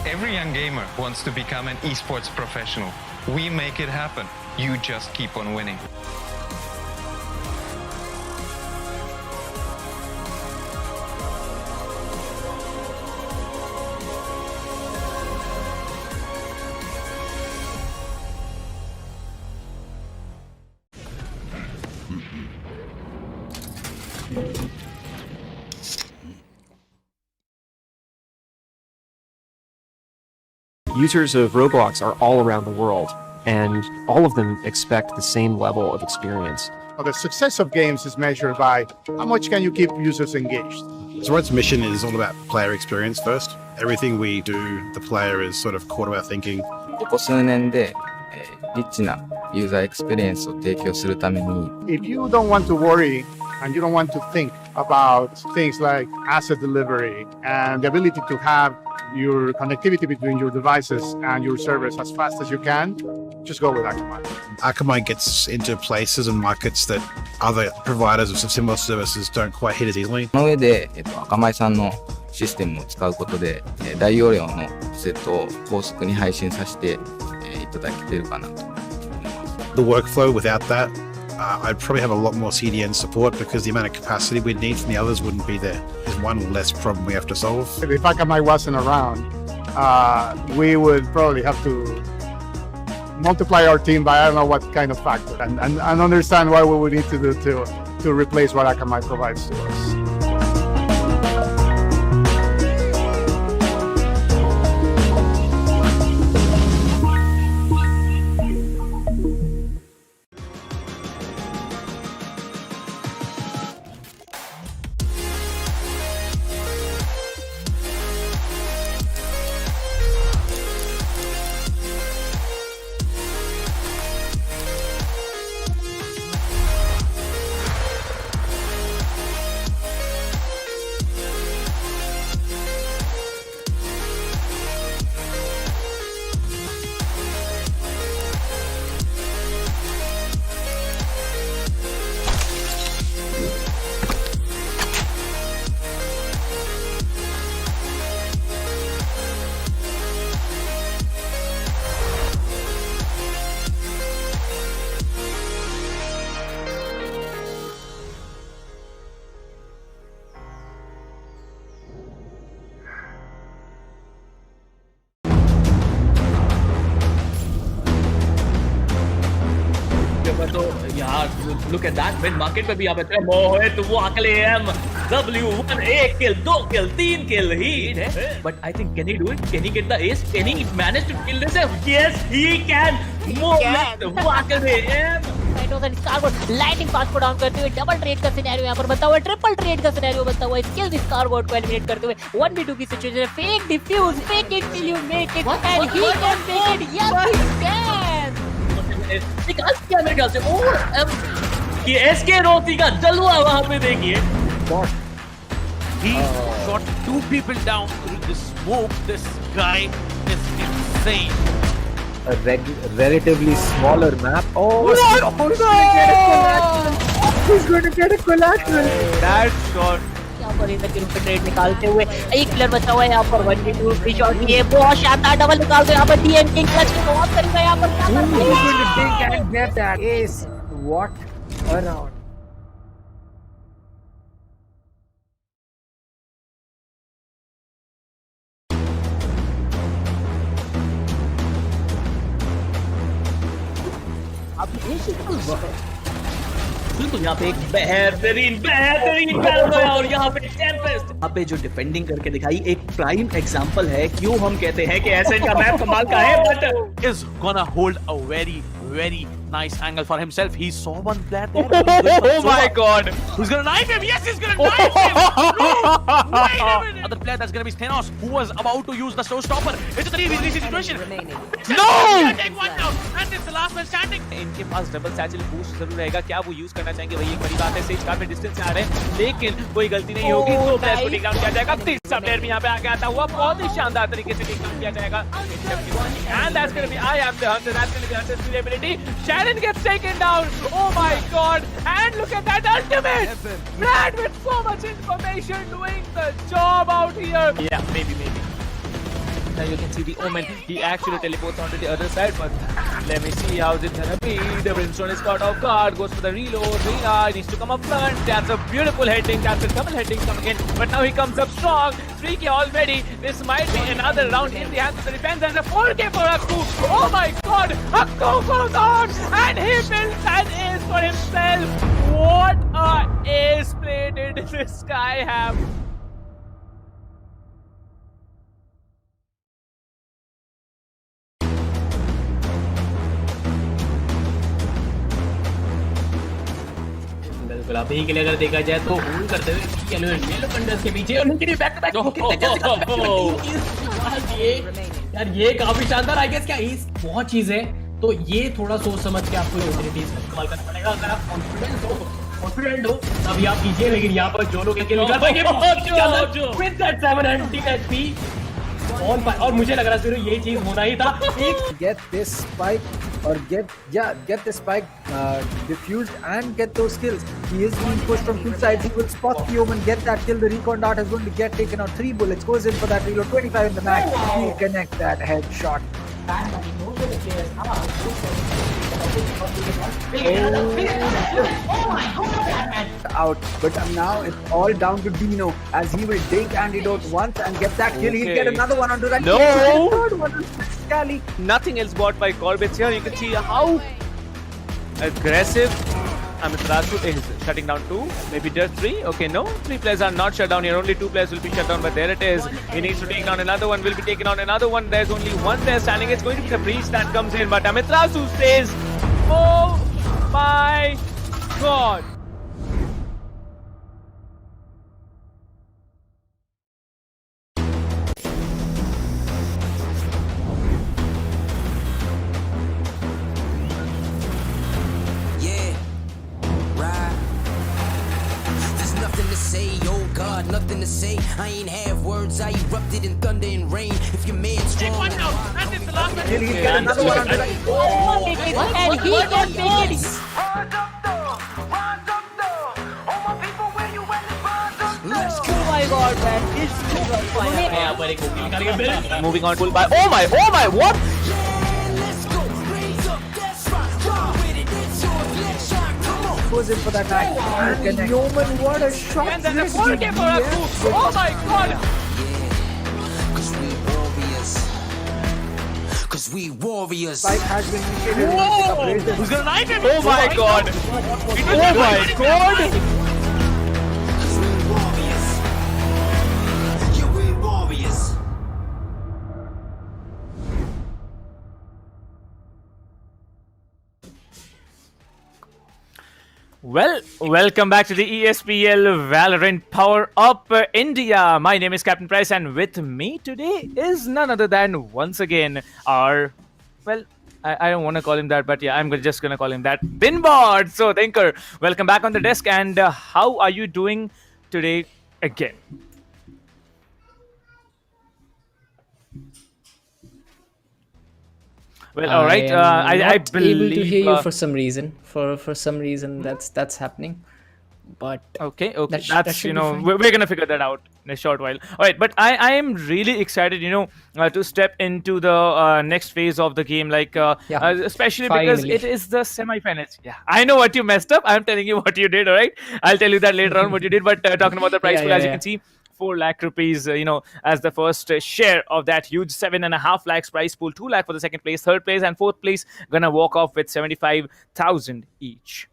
S12: Every young gamer wants to become an esports professional. We make it happen. You just keep on winning.
S13: Users of Roblox are all around the world, and all of them expect the same level of experience.
S3: The success of games is measured by how much can you keep users engaged.
S2: Zoroark's mission is all about player experience first. Everything we do, the player is sort of core to our thinking.
S1: ここ数年で、リッチなユーザーエクスペリエンスを提供するために、
S3: If you don't want to worry and you don't want to think about things like asset delivery and the ability to have your connectivity between your devices and your servers as fast as you can, just go with Akamai.
S2: Akamai gets into places and markets that other providers of similar services don't quite hit as easily.
S1: その上で、アカマイさんのシステムを使うことで、大容量のセットを高速に配信させて、いただけているかなと。
S2: The workflow without that, I'd probably have a lot more CDN support because the amount of capacity we'd need from the others wouldn't be there. There's one less problem we have to solve.
S3: If Akamai wasn't around, we would probably have to multiply our team by I don't know what kind of factor and understand what we would need to do to replace what Akamai provides to us.
S6: तो यार look at that win market पे भी आप इतने मोहित वो अकेले M W1 1 kill 2 kill 3 kill he but I think can he do it, can he get the ace, can he manage to kill this? Yes he can. Mohit वो अकेले M
S5: lighting पास को down करते हुए डबल ट्रेड का scenario यहाँ पर बनता हुआ, ट्रिपल ट्रेड का सिनेरियो बनता हुआ, स्किल दिस स्कारबोर्ड को एलिमिनेट करते हुए 1v2 की सिचुएशन है, fake defuse, fake it till you make it and he can make it, yes he can.
S6: निकाल दिया मेरे ख्याल से। ओह ये एसके रोती का जलवा वहां पे देखिए।
S4: He got two people down through the smoke. This guy is insane.
S7: A relatively smaller map. Oh, he's going to get a collateral.
S4: That shot.
S5: यहाँ पर इधर के रूप में ट्रेड निकालते हुए एक प्लेयर बचा हुआ है यहाँ पर 1v2 फ्री शॉट ये बहुत शानदार डबल निकालते हुए यहाँ पर डीएन किंग क्लच की बहुत करीब है यहाँ पर
S7: he's going to dig and get that ace. What a round.
S6: बिल्कुल यहाँ पे एक बेहतरीन बैटल है और यहाँ पे टेम्पेस्ट यहाँ पे जो डिफेंडिंग करके दिखाई एक प्राइम एग्जांपल है क्यों हम कहते हैं कि ऐसे का मैप कमाल का है but
S4: is gonna hold a very nice angle for himself. He saw one player there. Oh my god. Who's gonna knife him? Yes, he's gonna knife him. No, wait a minute. Other player that's gonna be Stenos, who was about to use the showstopper. It's a 3v3 situation. No! Take one down. And it's the last man standing. इनके पास double satchel boost जरूर रहेगा, क्या वो use करना चाहेंगे वही एक बड़ी बात है। सेज काफी डिस्टेंस से आ रहे हैं लेकिन कोई गलती नहीं होगी तो प्लेयर को टेक डाउन किया जाएगा। तीसरा प्लेयर भी यहाँ पे आके आता हुआ बहुत ही शानदार तरीके से टेक डाउन किया जाएगा। And that's gonna be I am the hunter. That's gonna be Hunter's durability. Shannon gets taken down. Oh my god. And look at that ultimate. Brad with so much information doing the job out here. Yeah, maybe. Now you can see the Omen. He actually teleports onto the other side, but let me see how's it gonna be. The Brimstone is caught off guard, goes for the reload. Rina needs to come up front. That's a beautiful heading. That's a double heading coming in, but now he comes up strong. 3k already. This might be another round in the hands of the defense, and a 4k for Akku. Oh my god! Akku goes on, and he builds an ace for himself. What a ace play did this guy have?
S8: बिल्कुल आप यही के लिए अगर देखा जाए तो hold करते हुए येलो कंडर्स के पीछे और उनके लिए बैक टू बैक यार ये काफी शानदार आई गेस क्या इस बहुत चीज है तो ये थोड़ा सोच समझ के आपको ऑपॉर्चुनिटीज का इस्तेमाल करना पड़ेगा। अगर आप कॉन्फिडेंट हो तभी आप कीजिए लेकिन यहाँ पर जो लोग विद दैट 7 एंटी एचपी और मुझे लग रहा है ये चीज होना ही था.
S7: Get this spike or get the spike diffused and get those kills. He is being pushed from two sides. He will spot the Omen, get that kill. The recon dart is going to get taken out. 3 bullets, goes in for that reload. 25 in the mag. He connects that headshot. Out, but now it's all down to Dino as he will take antidote once and get that kill. He'll get another one onto that.
S4: No!
S7: Third one on Scally.
S4: Nothing else bought by Corbett here. You can see how aggressive Amiterasu is shutting down 2, maybe just 3. Okay, no, 3 players are not shut down here. Only 2 players will be shut down, but there it is. He needs to take down another one, will be taken on another one. There's only one player standing. It's going to be the breach that comes in, but Amiterasu says, oh my god.
S10: Nothing to say. I ain't have words. I erupted in thunder and rain. If your man's strong,
S4: Take one down. And it's the last one.
S7: He'll get another one onto that.
S5: And he can make it.
S10: let's go.
S5: Oh my god, man. It's
S4: Moving on, pull by. Oh my, what?
S10: Let's go. Raise up that spot. Draw with it. It's your flexion. Come on.
S7: Goes in for that knife. And Yeoman, what a shot.
S4: And then the 4K for us. Oh my god.
S10: Cause we warriors. Cause we warriors.
S7: Spike has been initiated.
S4: Whoa! Who's gonna knife him? Oh my god. Oh my god.
S10: Cause we warriors. Yeah, we warriors.
S4: Well, welcome back to the ESPL Valorant PowerUp India. My name is Captain Price, and with me today is none other than, once again, our, well, I don't want to call him that, but yeah, I'm just going to call him that, Binbot. So, Thinker, welcome back on the desk, and how are you doing today again? Well, all right. I believe
S14: able to hear you for some reason. For some reason, that's happening. But
S4: okay,
S14: that
S4: that's
S14: should
S4: you
S14: be
S4: know
S14: fine.
S4: we're gonna figure that out in a short while. All right, but I am really excited, to step into the next phase of the game, like especially because
S14: finally.
S4: it is the semi-finals. Yeah, I know what you messed up. I'm telling you what you did. All right, I'll tell you that later on what you did. But talking about the prize pool, as you can see. 4 lakh rupees, as the first share of that huge 7.5 lakhs prize pool. 2 lakh for the second place, third place, and fourth place gonna walk off with 75,000 each.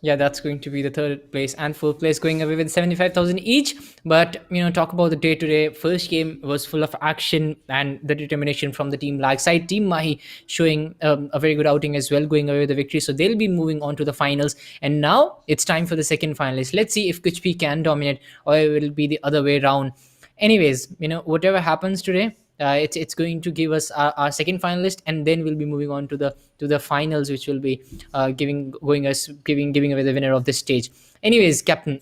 S14: Yeah, that's going to be the third place and fourth place going away with 75,000 each. But talk about the day today. First game was full of action and the determination from the team lag side. Team Mahi showing a very good outing as well, going away with the victory. So they'll be moving on to the finals. And now it's time for the second finalist. Let's see if Kuch can dominate or it will be the other way around. Anyways, whatever happens today, it's going to give us our second finalist, and then we'll be moving on to the finals, which will be giving away the winner of this stage. Anyways, Captain,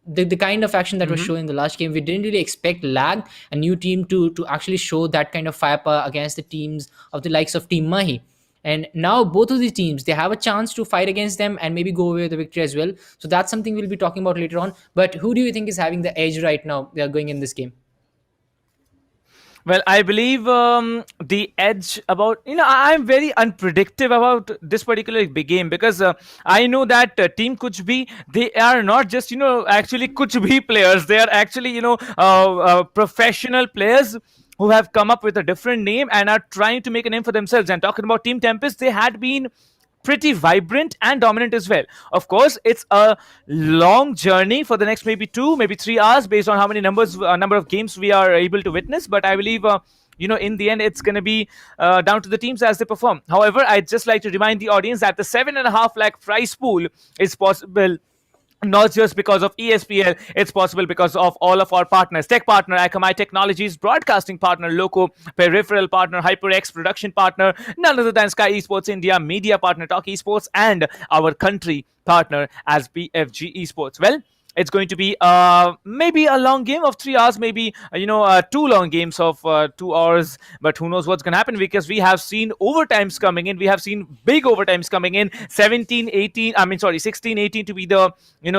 S14: the kind of action that was shown in the last game, we didn't really expect lag, a new team to actually show that kind of firepower against the teams of the likes of Team Mahi. And now both of these teams, they have a chance to fight against them and maybe go away with the victory as well. So that's something we'll be talking about later on. But who do you think is having the edge right now going in this game?
S4: Well, I believe the edge about, I'm very unpredictable about this particular big game because I know that Team Kuch B, they are not just, actually Kuch B players. They are actually, professional players who have come up with a different name and are trying to make a name for themselves. And talking about Team Tempest, they had been pretty vibrant and dominant as well. Of course, it's a long journey for the next maybe 2, maybe 3 hours based on how many number of games we are able to witness. But I believe, in the end, it's going to be down to the teams as they perform. However, I'd just like to remind the audience that the 7.5 lakh prize pool is possible not just because of ESPL, it's possible because of all of our partners. Tech partner, Akamai Technologies, broadcasting partner, LOCO, Peripheral partner, HyperX, production partner, none other than SkyEsports India, media partner, TalkEsport, and our country partner as BFG Esports. Well, it's going to be maybe a long game of 3 hours, maybe two long games of 2 hours. But who knows what's going to happen, because we have seen overtimes coming in. We have seen big overtimes coming in. 17-18. I mean, sorry, 16-18 to be the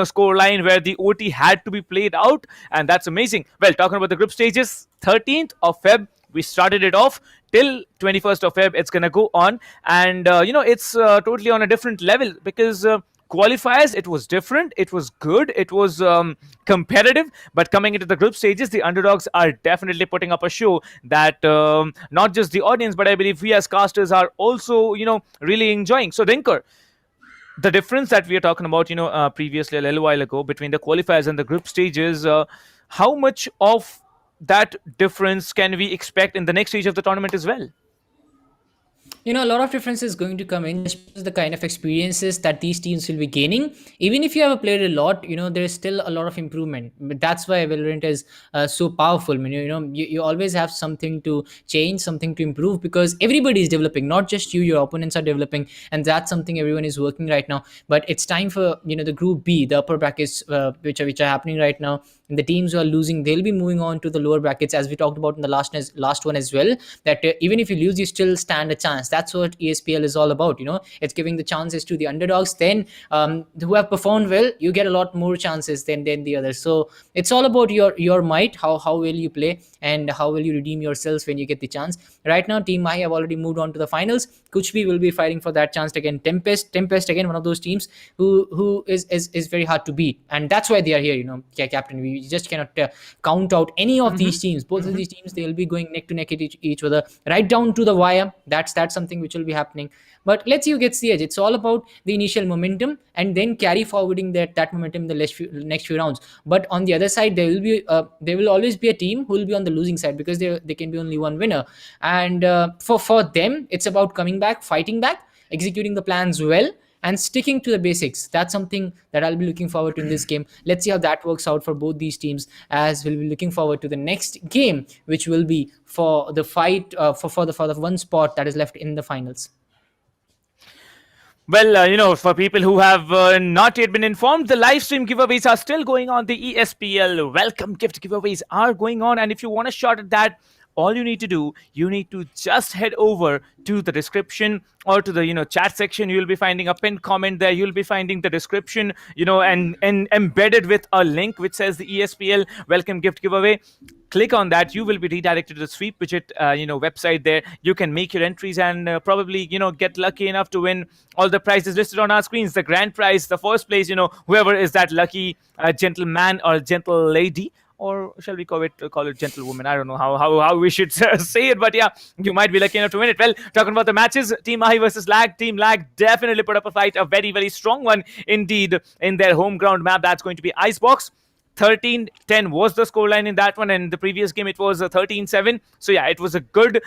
S4: score line where the OT had to be played out, and that's amazing. Well, talking about the group stages, 13th of Feb we started it off till 21st of Feb. It's gonna go on, and it's totally on a different level, because qualifiers, it was different, it was good, it was competitive, but coming into the group stages, the underdogs are definitely putting up a show that not just the audience, but I believe we as casters are also really enjoying. So Dinker, the difference that we are talking about previously a little while ago between the qualifiers and the group stages, how much of that difference can we expect in the next stage of the tournament as well?
S14: A lot of difference is going to come in just because the kind of experiences that these teams will be gaining. Even if you have played a lot, there is still a lot of improvement. But that's why Valorant is so powerful. I mean, you always have something to change, something to improve, because everybody is developing, not just you, your opponents are developing, and that's something everyone is working right now. But it's time for the Group B, the upper brackets, which are happening right now. And the teams who are losing, they'll be moving on to the lower brackets, as we talked about in the last one as well. That even if you lose, you still stand a chance. That's what ESPL is all about. It's giving the chances to the underdogs. Then who have performed well, you get a lot more chances than the others. So it's all about your might, how well you play, and how will you redeem yourselves when you get the chance. Right now, Team Mahi have already moved on to the finals. Kuch will be fighting for that chance again. TempesT again, one of those teams who is very hard to beat, and that's why they are here. Captain, we just cannot count out any of these teams. Both of these teams, they will be going neck to neck at each other, right down to the wire. That's something which will be happening. But let's see who gets the edge. It's all about the initial momentum, and then carry forwarding that momentum in the next few rounds. But on the other side, there will always be a team who will be on the losing side, because there can be only one winner. And for them, it's about coming back, fighting back, executing the plans well, and sticking to the basics. That's something that I'll be looking forward to in this game. Let's see how that works out for both these teams, as we'll be looking forward to the next game, which will be for the fight for the one spot that is left in the finals.
S4: Well, for people who have not yet been informed, the live stream giveaways are still going on. The ESPL welcome gift giveaways are going on, and if you want a shot at that, all you need to do, you need to just head over to the description or to the chat section. You'll be finding a pinned comment there. You'll be finding the description, and embedded with a link which says the ESPL welcome gift giveaway. Click on that. You will be redirected to the Sweep Widget website. There you can make your entries and probably get lucky enough to win all the prizes listed on our screens. The grand prize, the first place, whoever is that lucky gentleman or gentle lady, or shall we call it gentlewoman? I don't know how we should say it, but yeah, you might be lucky enough to win it. Well, talking about the matches, Team Mahi versus Lag. Team Lag definitely put up a fight, a very, very strong one indeed, in their home ground map. That's going to be Icebox. 13-10 was the scoreline in that one, and the previous game it was 13-7. So yeah, it was a good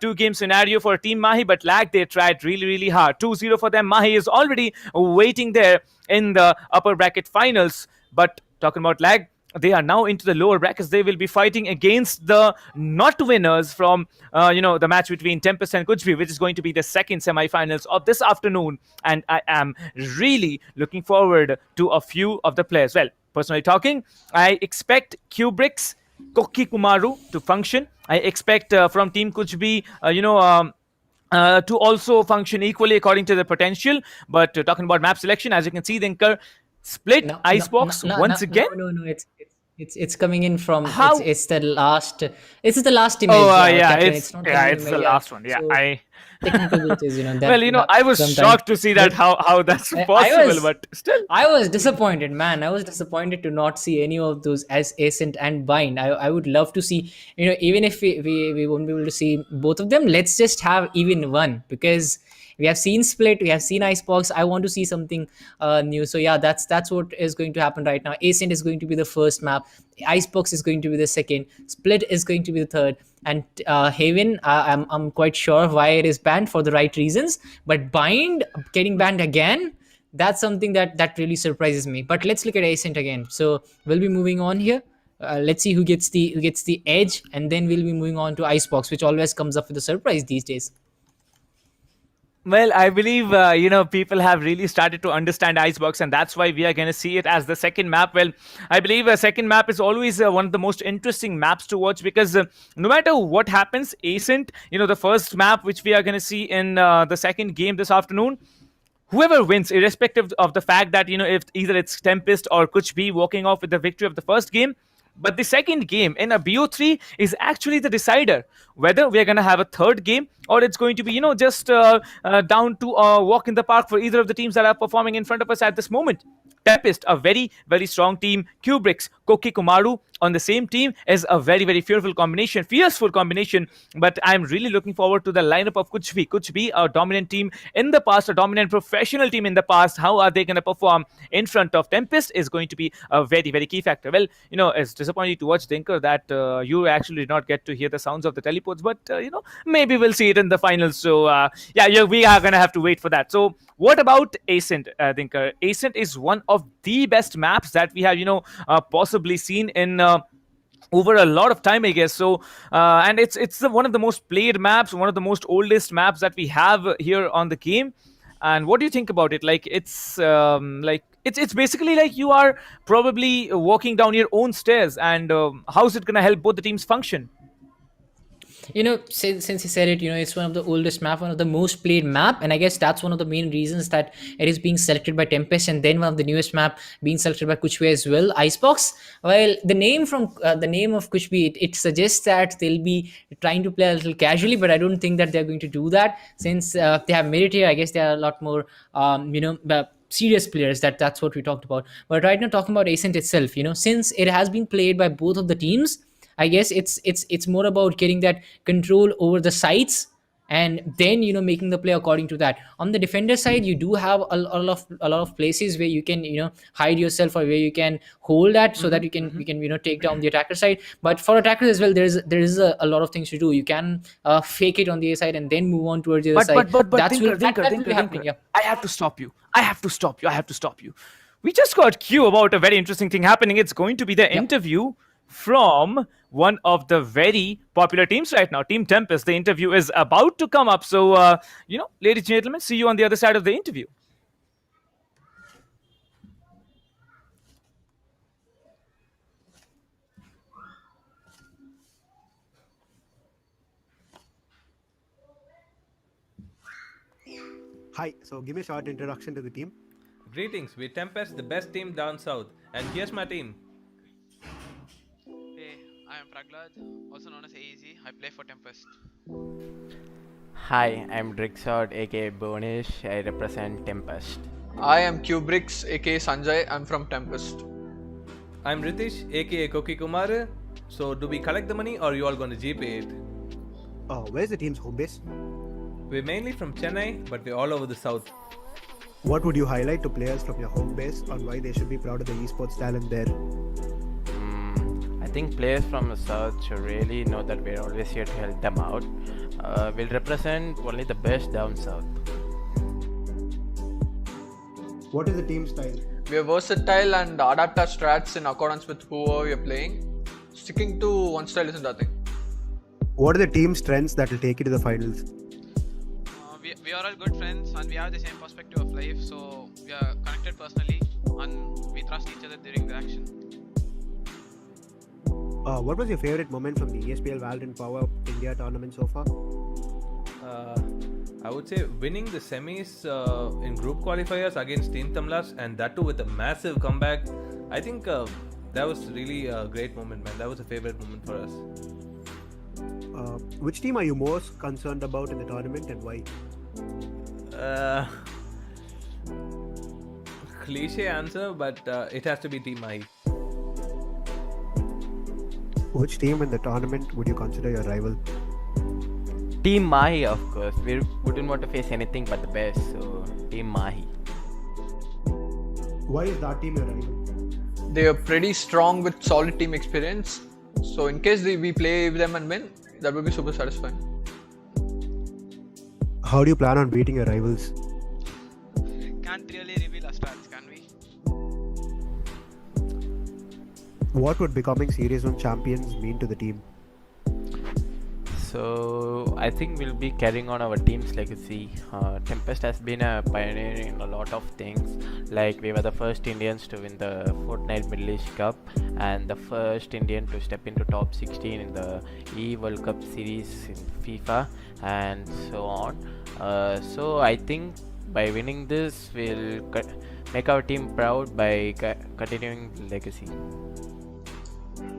S4: two-game scenario for Team Mahi, but Lag, they tried really, really hard. 2-0 for them. Mahi is already waiting there in the upper bracket finals. But talking about Lag, they are now into the lower brackets. They will be fighting against the not winners from the match between TempesT and Kuch, which is going to be the second semi-finals of this afternoon, and I am really looking forward to a few of the players. Well, personally talking, I expect Kubrix, Kokki Kumaru to function. I expect from Team Kuch to also function equally according to their potential. But talking about map selection, as you can see, Dinker split Icebox once again.
S14: No, it's coming in from how? It's the last. It's the last image.
S4: Oh yeah, it's the last one. Yeah,
S14: so, technical glitches,
S4: I was shocked to see that how that's possible, but still,
S14: I was disappointed, man. I was disappointed to not see any of those as Ascent and Bind. I would love to see, even if we won't be able to see both of them, let's just have even one, because we have seen Split, we have seen Icebox. I want to see something new. So yeah, that's what is going to happen right now. Ascent is going to be the first map. Icebox is going to be the second. Split is going to be the third. And Haven, I'm quite sure why it is banned, for the right reasons. But Bind getting banned again, that's something that really surprises me. But let's look at Ascent again. So we'll be moving on here. Let's see who gets the edge, and then we'll be moving on to Icebox, which always comes up with a surprise these days.
S4: Well, I believe, people have really started to understand Icebox, and that's why we are going to see it as the second map. Well, I believe a second map is always one of the most interesting maps to watch because no matter what happens, Ascent, the first map which we are going to see in the second game this afternoon, whoever wins, irrespective of the fact that, if either it's TempesT or Kuch be walking off with the victory of the first game, but the second game in a BO3 is actually the decider whether we are going to have a third game or it's going to be, just down to a walk in the park for either of the teams that are performing in front of us at this moment. TempesT, a very, very strong team. Kubrix, Koki Kumaru on the same team is a very, very fearful combination, fierceful combination. But I'm really looking forward to the lineup of Kuch B. Kuch B, a dominant team in the past, a dominant professional team in the past. How are they going to perform in front of TempesT is going to be a very, very key factor. Well, it's disappointing to watch, Dinker, that you actually did not get to hear the sounds of the teleports, but, maybe we'll see it in the finals. So, we are going to have to wait for that. So, what about Ascent, Dinker? Ascent is one of the best maps that we have, possibly seen in over a lot of time, I guess. So, and it's one of the most played maps, one of the most oldest maps that we have here on the game. And what do you think about it? Like, it's basically like you are probably walking down your own stairs. And how's it gonna help both the teams function?
S14: Since you said it, it's one of the oldest map, one of the most played map, and I guess that's one of the main reasons that it is being selected by TempesT, and then one of the newest map being selected by Kuch B as well, Icebox. Well, the name of Kuch B, it suggests that they'll be trying to play a little casually, but I don't think that they're going to do that since they have made it here. I guess they are a lot more, serious players. That's what we talked about. But right now, talking about Ascent itself, since it has been played by both of the teams, I guess it's more about getting that control over the sites and then making the play according to that. On the defender side, you do have a lot of places where you can hide yourself or where you can hold that so that you can take down the attacker side. But for attackers as well, there is a lot of things to do. You can fake it on the A side and then move on towards the other side.
S4: But
S14: That's
S4: Dinker,
S14: happening. Yeah.
S4: I have to stop you. I have to stop you. We just got cue about a very interesting thing happening. It's going to be the interview from one of the very popular teams right now, Team TempesT. The interview is about to come up. So, ladies and gentlemen, see you on the other side of the interview.
S16: Hi, so give me a short introduction to the team.
S17: Greetings, we're TempesT, the best team down south. And here's my team.
S18: I am Praglad, also known as AEZ. I play for TempesT.
S19: Hi, I'm Drixod, aka Bonish. I represent TempesT.
S18: I am Kubrix, aka Sanjay. I'm from TempesT.
S17: I'm Ritish, aka Koki Kumar. So, do we collect the money or you all gonna GP it?
S16: Where's the team's home base?
S17: We're mainly from Chennai, but we're all over the south.
S16: What would you highlight to players from your home base on why they should be proud of the esports talent there?
S19: I think players from the south should really know that we're always here to help them out. We'll represent only the best down south.
S16: What is the team style?
S18: We are versatile and adapt our strats in accordance with whoever we are playing. Sticking to one style isn't a thing.
S16: What are the team strengths that will take you to the finals?
S18: We are all good friends and we have the same perspective of life, so we are connected personally and we trust each other during the action.
S16: What was your favorite moment from the ESPL Valorant PowerUp India tournament so far?
S17: I would say winning the semis in group qualifiers against Team Tamlas, and that too with a massive comeback. I think that was really a great moment, man. That was a favorite moment for us.
S16: Which team are you most concerned about in the tournament and why?
S17: Cliche answer, but it has to be Team Mahi.
S16: Which team in the tournament would you consider your rival?
S19: Team Mahi, of course. We wouldn't want to face anything but the best, so Team Mahi.
S16: Why is that team your rival?
S18: They are pretty strong with solid team experience, so in case we play with them and win, that would be super satisfying.
S16: How do you plan on beating your rivals?
S18: Can't really reveal our stats, can we?
S16: What would becoming Series 1 champions mean to the team?
S19: So I think we'll be carrying on our team's legacy. TempesT has been a pioneer in a lot of things. Like we were the first Indians to win the Fortnite Middle East Cup and the first Indian to step into top 16 in the E World Cup series in FIFA and so on. So I think by winning this, we'll make our team proud by continuing the legacy.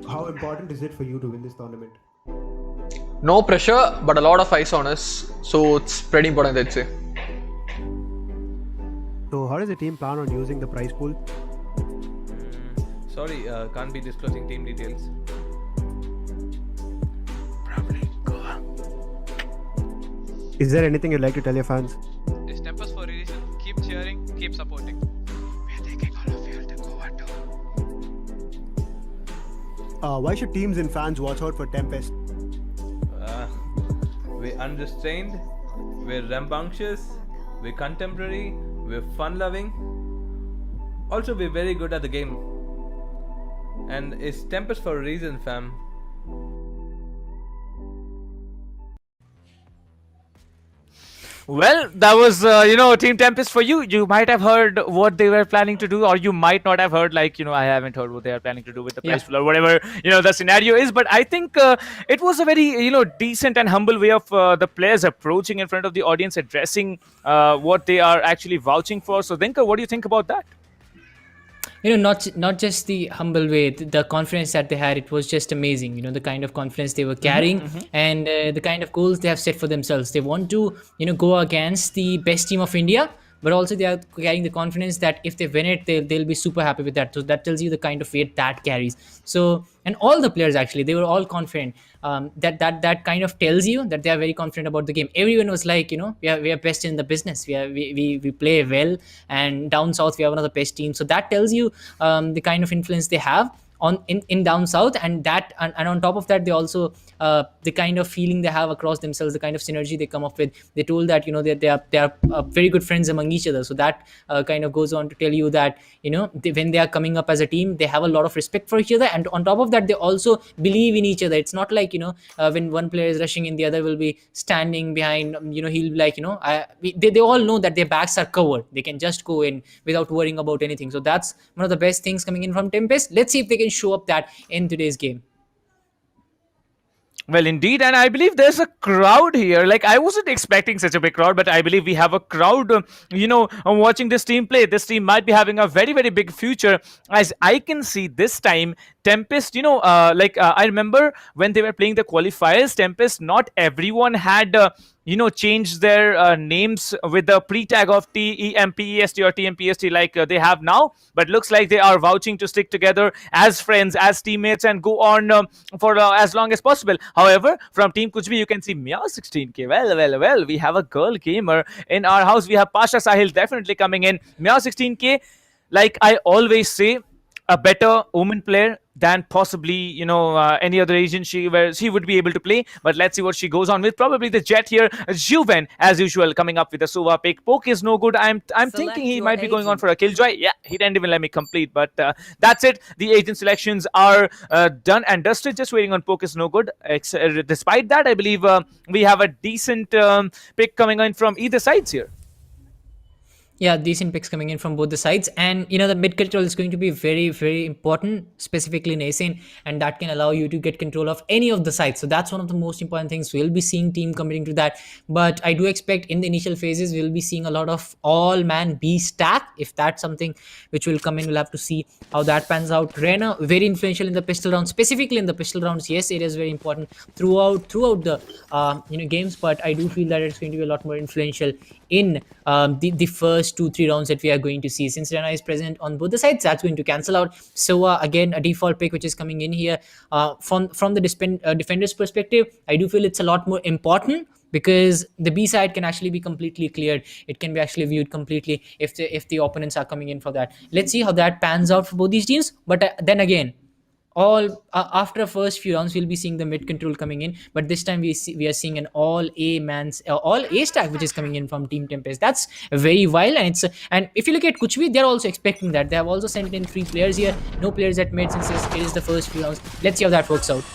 S16: How important is it for you to win this tournament?
S20: No pressure, but a lot of eyes on us, so it's pretty important, I'd say.
S16: So, how does the team plan on using the prize pool?
S17: Sorry, can't be disclosing team details.
S16: Is there anything you'd like to tell your fans?
S18: It's TempesT for a reason. Keep cheering, keep supporting. We're taking all of you to Goa too.
S16: Why should teams and fans watch out for TempesT?
S17: We're unrestrained, we're rambunctious, we're contemporary, we're fun-loving. Also, we're very good at the game. And it's TempesT for a reason, fam.
S4: Well, that was, Team TempesT for you. You might have heard what they were planning to do, or you might not have heard, I haven't heard what they are planning to do with the prize pool or whatever, the scenario is. But I think it was a very, decent and humble way of the players approaching in front of the audience, addressing what they are actually vouching for. So, Dinkar, what do you think about that?
S14: Not just the humble way, the confidence that they had, it was just amazing. The kind of confidence they were carrying and the kind of goals they have set for themselves. They want to, go against the best team of India, but also they are carrying the confidence that if they win it, they'll be super happy with that. So that tells you the kind of weight that carries. So, and all the players actually, they were all confident. That kind of tells you that they are very confident about the game. Everyone was like, we are best in the business. We play well, and down south we are one of the best teams. So that tells you the kind of influence they have in down south, and on top of that, they also the kind of feeling they have across themselves, the kind of synergy they come up with. They told that they are very good friends among each other. So that kind of goes on to tell you that when they are coming up as a team, they have a lot of respect for each other, and on top of that, they also believe in each other. It's not like when one player is rushing in, the other will be standing behind. He'll be like they all know that their backs are covered. They can just go in without worrying about anything. So that's one of the best things coming in from TempesT. Let's see if they can show up that in today's game.
S4: Well, indeed, and I believe there's a crowd here. I wasn't expecting such a big crowd, but I believe we have a crowd, watching this team play. This team might be having a very, very big future. As I can see this time, TempesT, I remember when they were playing the qualifiers, TempesT, not everyone had, changed their names with the pre-tag of TEMPEST or TMPST like they have now. But looks like they are vouching to stick together as friends, as teammates, and go on for as long as possible. However, from Team Kuch, you can see Meow16K. Well, we have a girl gamer in our house. We have Pasha Sahil definitely coming in. Meow16K, like I always say, a better woman player than possibly any other agent she would be able to play. But let's see what she goes on with. Probably the Jet here, Juven as usual, coming up with a Sova pick. Poke is no good. I'm thinking he might be going on for a Killjoy. Yeah, he didn't even let me complete, but that's it. The agent selections are done and dusted. Just waiting on Poke is no good. Despite that, I believe we have a decent pick coming in from either sides here.
S14: Yeah, decent picks coming in from both the sides. And, the mid control is going to be very, very important, specifically in Asane, and that can allow you to get control of any of the sides. So that's one of the most important things. We'll be seeing team committing to that. But I do expect in the initial phases, we'll be seeing a lot of all-man B stack. If that's something which will come in, we'll have to see how that pans out. Reyna, very influential in the pistol rounds, specifically in the pistol rounds. Yes, it is very important throughout the games, but I do feel that it's going to be a lot more influential in the first 2-3 rounds that we are going to see. Since Reyna is present on both the sides, that's going to cancel out. So again, a default pick which is coming in here. From the defender's perspective, I do feel it's a lot more important, because the B side can actually be completely cleared. It can be actually viewed completely if the opponents are coming in for that. Let's see how that pans out for both these teams. But then again, after first few rounds, we'll be seeing the mid control coming in, but this time we are seeing an all A stack which is coming in from Team TempesT. That's very wild, and if you look at Kuch, they're also expecting that. They have also sent in 3 players here, no players at mid since it is the first few rounds. Let's see how that works out.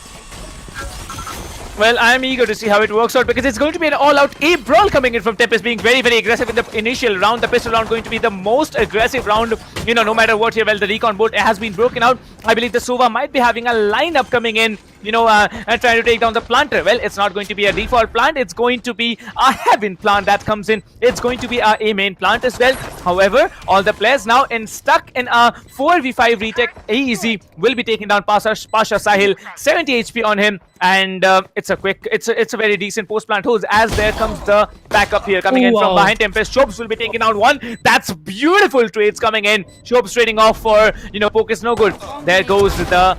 S4: Well, I'm eager to see how it works out because it's going to be an all-out A brawl coming in from TempesT, being very, very aggressive in the initial round. The pistol round going to be the most aggressive round, you know, no matter what here. Well, the recon board has been broken out. I believe the Sova might be having a lineup coming in, you know, and trying to take down the planter. Well, it's not going to be a default plant. It's going to be a heaven plant that comes in. It's going to be a main plant as well. However, all the players now stuck in a 4v5 retake. Easy will be taking down Pasha Sahil, 70 HP on him, and it's a very decent post plant holds as there comes the backup here coming in from behind. TempesT Shobs will be taking down one. That's beautiful trades coming in. Shobs trading off for, you know, poke is no good. There goes the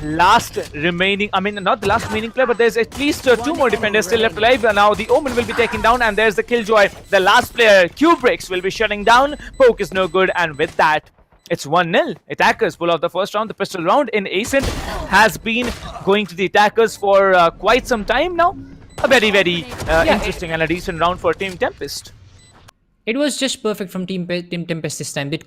S4: last remaining, I mean not the last remaining player, but there's at least two more defenders still left alive. Now the Omen will be taken down, and there's the Killjoy. The last player, Kubrix, will be shutting down. Poke is no good, and with that, it's 1-0. Attackers pull out the first round. The pistol round in Ascent has been going to the attackers for quite some time now. A very, very interesting and a decent round for Team TempesT.
S14: It was just perfect from Team TempesT this time. They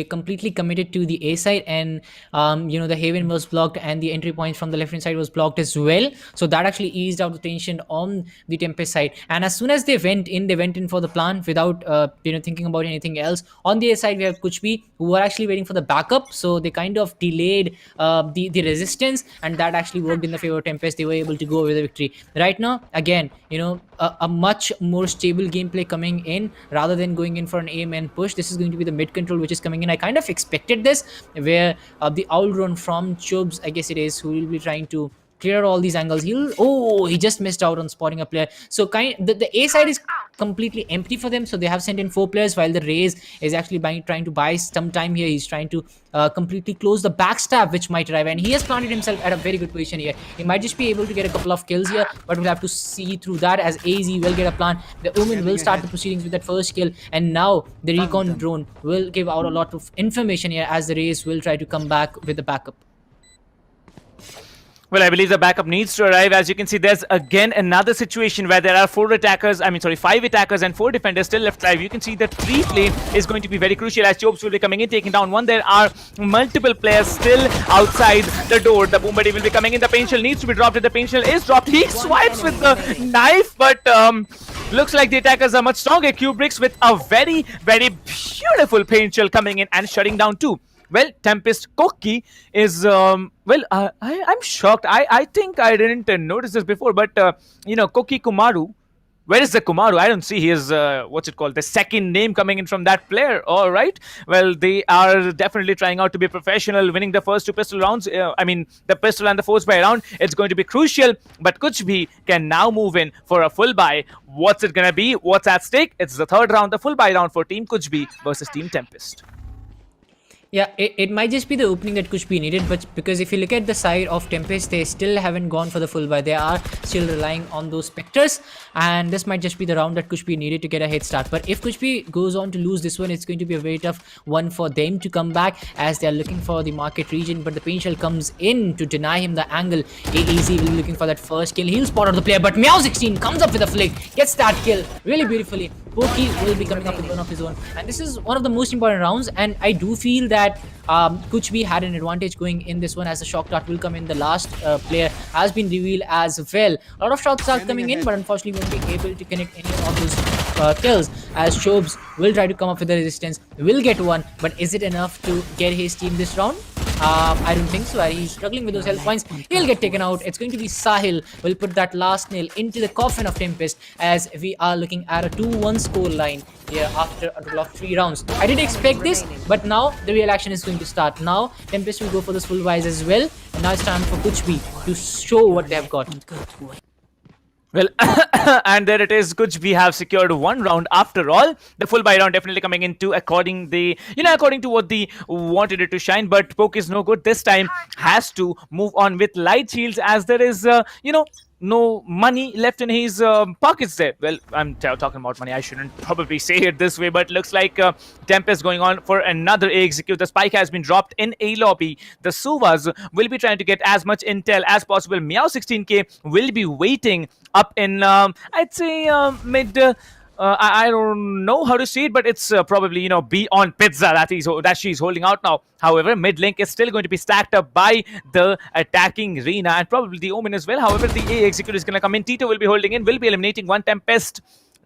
S14: completely committed to the A side, and you know, the Haven was blocked and the entry points from the left hand side was blocked as well. So that actually eased out the tension on the TempesT side. And as soon as they went in for the plan without you know, thinking about anything else. On the A side, we have Kuch, who were actually waiting for the backup, so they kind of delayed the resistance, and that actually worked in the favor of TempesT. They were able to go with the victory. Right now, again, you know, a much more stable gameplay coming in rather than going in for an aim and push. This is going to be the mid control which is coming in. I kind of expected this, where the owl run from Chubs, I guess it is, who will be trying to clear all these angles. He just missed out on spotting a player. So the A side is completely empty for them, so they have sent in 4 players, while the Raze is actually trying to buy some time here. He's trying to completely close the backstab which might arrive, and he has planted himself at a very good position here. He might just be able to get a couple of kills here, but we'll have to see through that, as AZ will get a plant. The Omen will start the proceedings with that first kill, and now the recon drone will give out a lot of information here, as the Raze will try to come back with the backup.
S4: Well, I believe the backup needs to arrive. As you can see, there's again another situation where there are 5 attackers and 4 defenders still left alive. You can see that replay is going to be very crucial, as Chobes will be coming in, taking down one. There are multiple players still outside the door. The Boom Buddy will be coming in. The Pain Shell needs to be dropped. The Pain Shell is dropped. He swipes with the knife, but looks like the attackers are much stronger. Kubrix with a very, very beautiful Pain Shell coming in and shutting down 2. Well, TempesT Koki is, I'm shocked. I think I didn't notice this before, but, you know, Koki Kumaru, where is the Kumaru? I don't see his, the second name coming in from that player. All right. Well, they are definitely trying out to be professional, winning the first 2 pistol rounds. The pistol and the force buy round. It's going to be crucial, but Kuch can now move in for a full buy. What's it going to be? What's at stake? It's the 3rd round, the full buy round for Team Kuch versus Team TempesT.
S14: Yeah, it might just be the opening that Kuch needed, but because if you look at the side of TempesT, they still haven't gone for the full buy. They are still relying on those Spectres, and this might just be the round that Kuch needed to get a head start. But if Kuch goes on to lose this one, it's going to be a very tough one for them to come back, as they are looking for the market region. But the Pain Shell comes in to deny him the angle. AEZ will be looking for that first kill. He'll spot out the player, but Meow16 comes up with a flick, gets that kill really beautifully. Poki will be coming up with one of his own, and this is one of the most important rounds, and I do feel that Kuch had an advantage going in this one, as the shock dart will come in. The last player has been revealed as well. A lot of shots are coming in, but unfortunately won't be able to connect any of those kills, as Shobes will try to come up with the resistance, will get one, but is it enough to get his team this round? I don't think so. He's struggling with those health points. He'll get taken out. It's going to be Sahil will put that last nail into the coffin of TempesT, as we are looking at a 2-1 score line here after a total of 3 rounds. I didn't expect this, but now the real action is going to start. Now TempesT will go for the full buys as well, and now it's time for Kuch to show what they have got.
S4: Well, and there it is. Kuch have secured 1 round after all. The full buy round definitely coming into according to what they wanted it to shine. But Poke is no good this time. Has to move on with light shields, as there is, no money left in his pockets there. Well, I'm talking about money. I shouldn't probably say it this way, but looks like TempesT going on for another A execute. The spike has been dropped in A lobby. The Suvas will be trying to get as much intel as possible. Meow16k will be waiting up in, I'd say, mid I don't know how to see it, but it's probably, beyond pizza that she's holding out now. However, mid link is still going to be stacked up by the attacking Rina and probably the Omen as well. However, the A execute is going to come in. Tito will be holding in, will be eliminating one Tempest.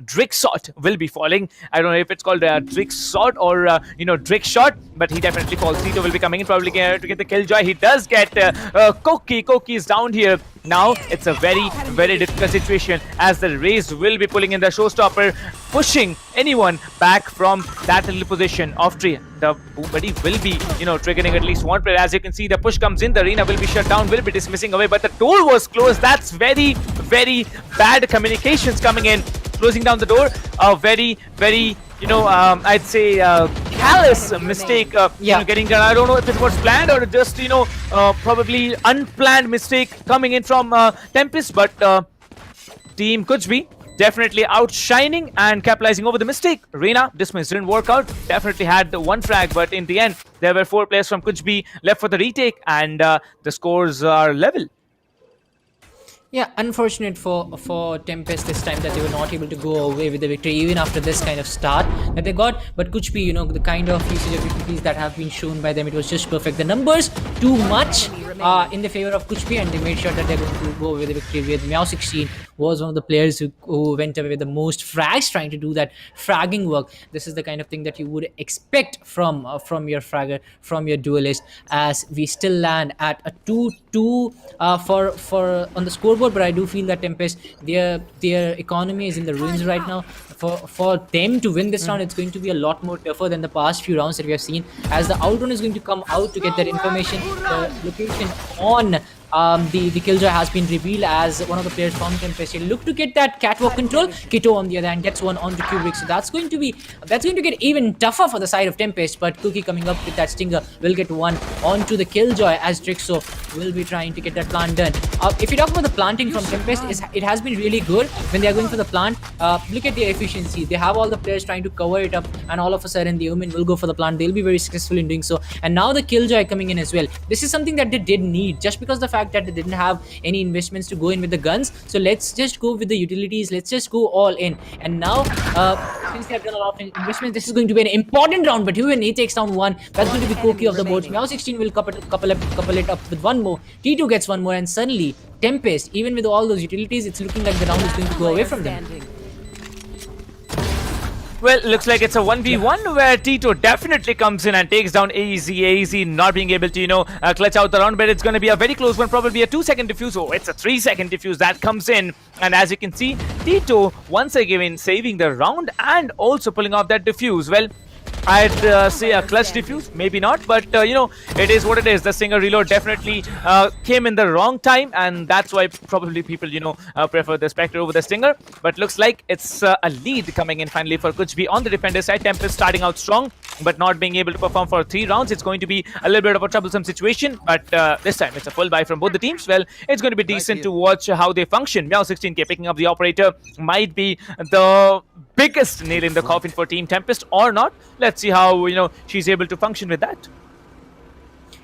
S4: Drixshot will be falling. I don't know if it's called Drixshot or Drixshot, but he definitely falls. Tito will be coming in probably to get the killjoy. He does get Koki. Koki is down here. Now it's a very, very difficult situation as the Rays will be pulling in the showstopper, pushing anyone back from that little position of tree. The buddy will be, triggering at least one player. As you can see, the push comes in. The arena will be shut down, will be dismissing away, but the door was closed. That's very, very bad communications coming in. Closing down the door, a very, very, I'd say callous mistake, getting done. I don't know if it was planned or just, probably unplanned mistake coming in from TempesT, but Team Kuch definitely outshining and capitalizing over the mistake. Reina dismissed, didn't work out, definitely had the one frag, but in the end, there were 4 players from Kuch left for the retake, and the scores are level.
S14: Yeah, unfortunate for TempesT this time that they were not able to go away with the victory even after this kind of start that they got. But Kuch, the kind of usage of utilities that have been shown by them, it was just perfect. The numbers too much in the favor of Kuch, and they made sure that they're going to go away with the victory. With Meow16 was one of the players who went away with the most frags, trying to do that fragging work. This is the kind of thing that you would expect from your fragger, from your duelist, as we still land at a 2-2 for on the scoreboard. But I do feel that TempesT, their economy is in the ruins right now. For them to win this round, it's going to be a lot more tougher than the past few rounds that we have seen, as the outrun is going to come out to get that information. The location on the killjoy has been revealed as one of the players from TempesT. Look to get that catwalk control. Kito on the other hand gets one onto Kubrick, so that's going to get even tougher for the side of TempesT. But Cookie coming up with that stinger will get one onto the killjoy, as Drixo will be trying to get that plant done. If you talk about the planting from TempesT, it has been really good when they are going for the plant. Look at their efficiency. They have all the players trying to cover it up, and all of a sudden the Omen will go for the plant. They'll be very successful in doing so. And now the killjoy coming in as well. This is something that they did need, just because the fact that they didn't have any investments to go in with the guns. So let's just go with the utilities. Let's just go all in. And now, since they have done a lot of investments, this is going to be an important round. But when he takes down one, that's going to be Koki of the boards. Meow16 will couple it up with one more. T2 gets one more, and suddenly TempesT, even with all those utilities, it's looking like the round is going to go away from them.
S4: Well, looks like it's a 1v1 where Tito definitely comes in and takes down AZ not being able to, clutch out the round, but it's going to be a very close one, probably a 2-second defuse. Oh, it's a 3-second defuse that comes in. And as you can see, Tito once again saving the round and also pulling off that defuse. Well, I'd say a clutch defuse, maybe not, but it is what it is. The Stinger reload definitely came in the wrong time, and that's why probably people prefer the Spectre over the Stinger. But looks like it's a lead coming in finally for Kuch on the defender side. TempesT starting out strong, but not being able to perform for 3 rounds. It's going to be a little bit of a troublesome situation, but this time it's a full buy from both the teams. Well, it's going to be decent to watch how they function. Meow16K picking up the operator might be the biggest nail in the coffin for Team TempesT or not. Let's see how she's able to function with that.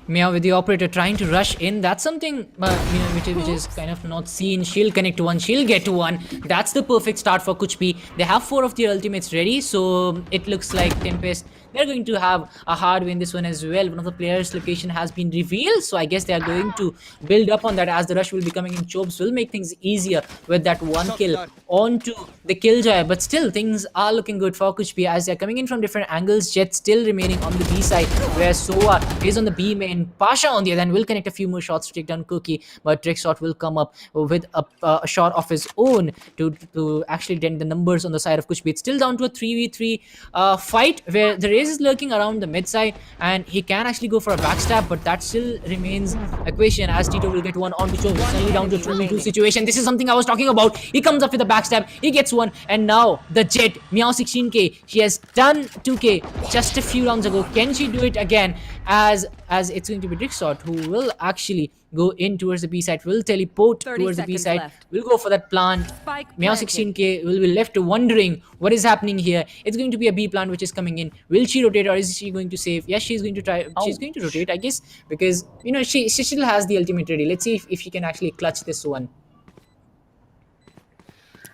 S14: Meow with the operator trying to rush in. That's something which is kind of not seen. She'll connect one, she'll get one. That's the perfect start for Kuch. They have 4 of their ultimates ready, so it looks like TempesT, they're going to have a hard win this one as well. One of the players' location has been revealed, so I guess they are going to build up on that as the rush will be coming in. Chobes will make things easier with that one kill onto the killjoy, but still things are looking good for Kuch as they're coming in from different angles. Jet still remaining on the B side, where Soa is on the B main. Pasha on the other end will connect a few more shots to take down Cookie, but Drixshot will come up with a shot of his own to actually dent the numbers on the side of Kuch. It's still down to a 3v3 fight, where the Raze is lurking around the mid side, and he can actually go for a backstab, but that still remains a question, as Tito will get one onto Chobes. Suddenly down to a 2v2 situation. This is something I was talking about. He comes up with a backstab, he gets one, and now the Jet, Meow16K, she has done 2k just a few rounds ago. Can she do it again? As it's going to be Drixshot who will actually go in towards the B side, will teleport towards the B side, will go for that plant. Meow16K will be left wondering what is happening here. It's going to be a B plant which is coming in. Will she rotate, or is she going to save? Yes, she's going to try. She's going to rotate, I guess, because she still has the ultimate ready. Let's see if she can actually clutch this one.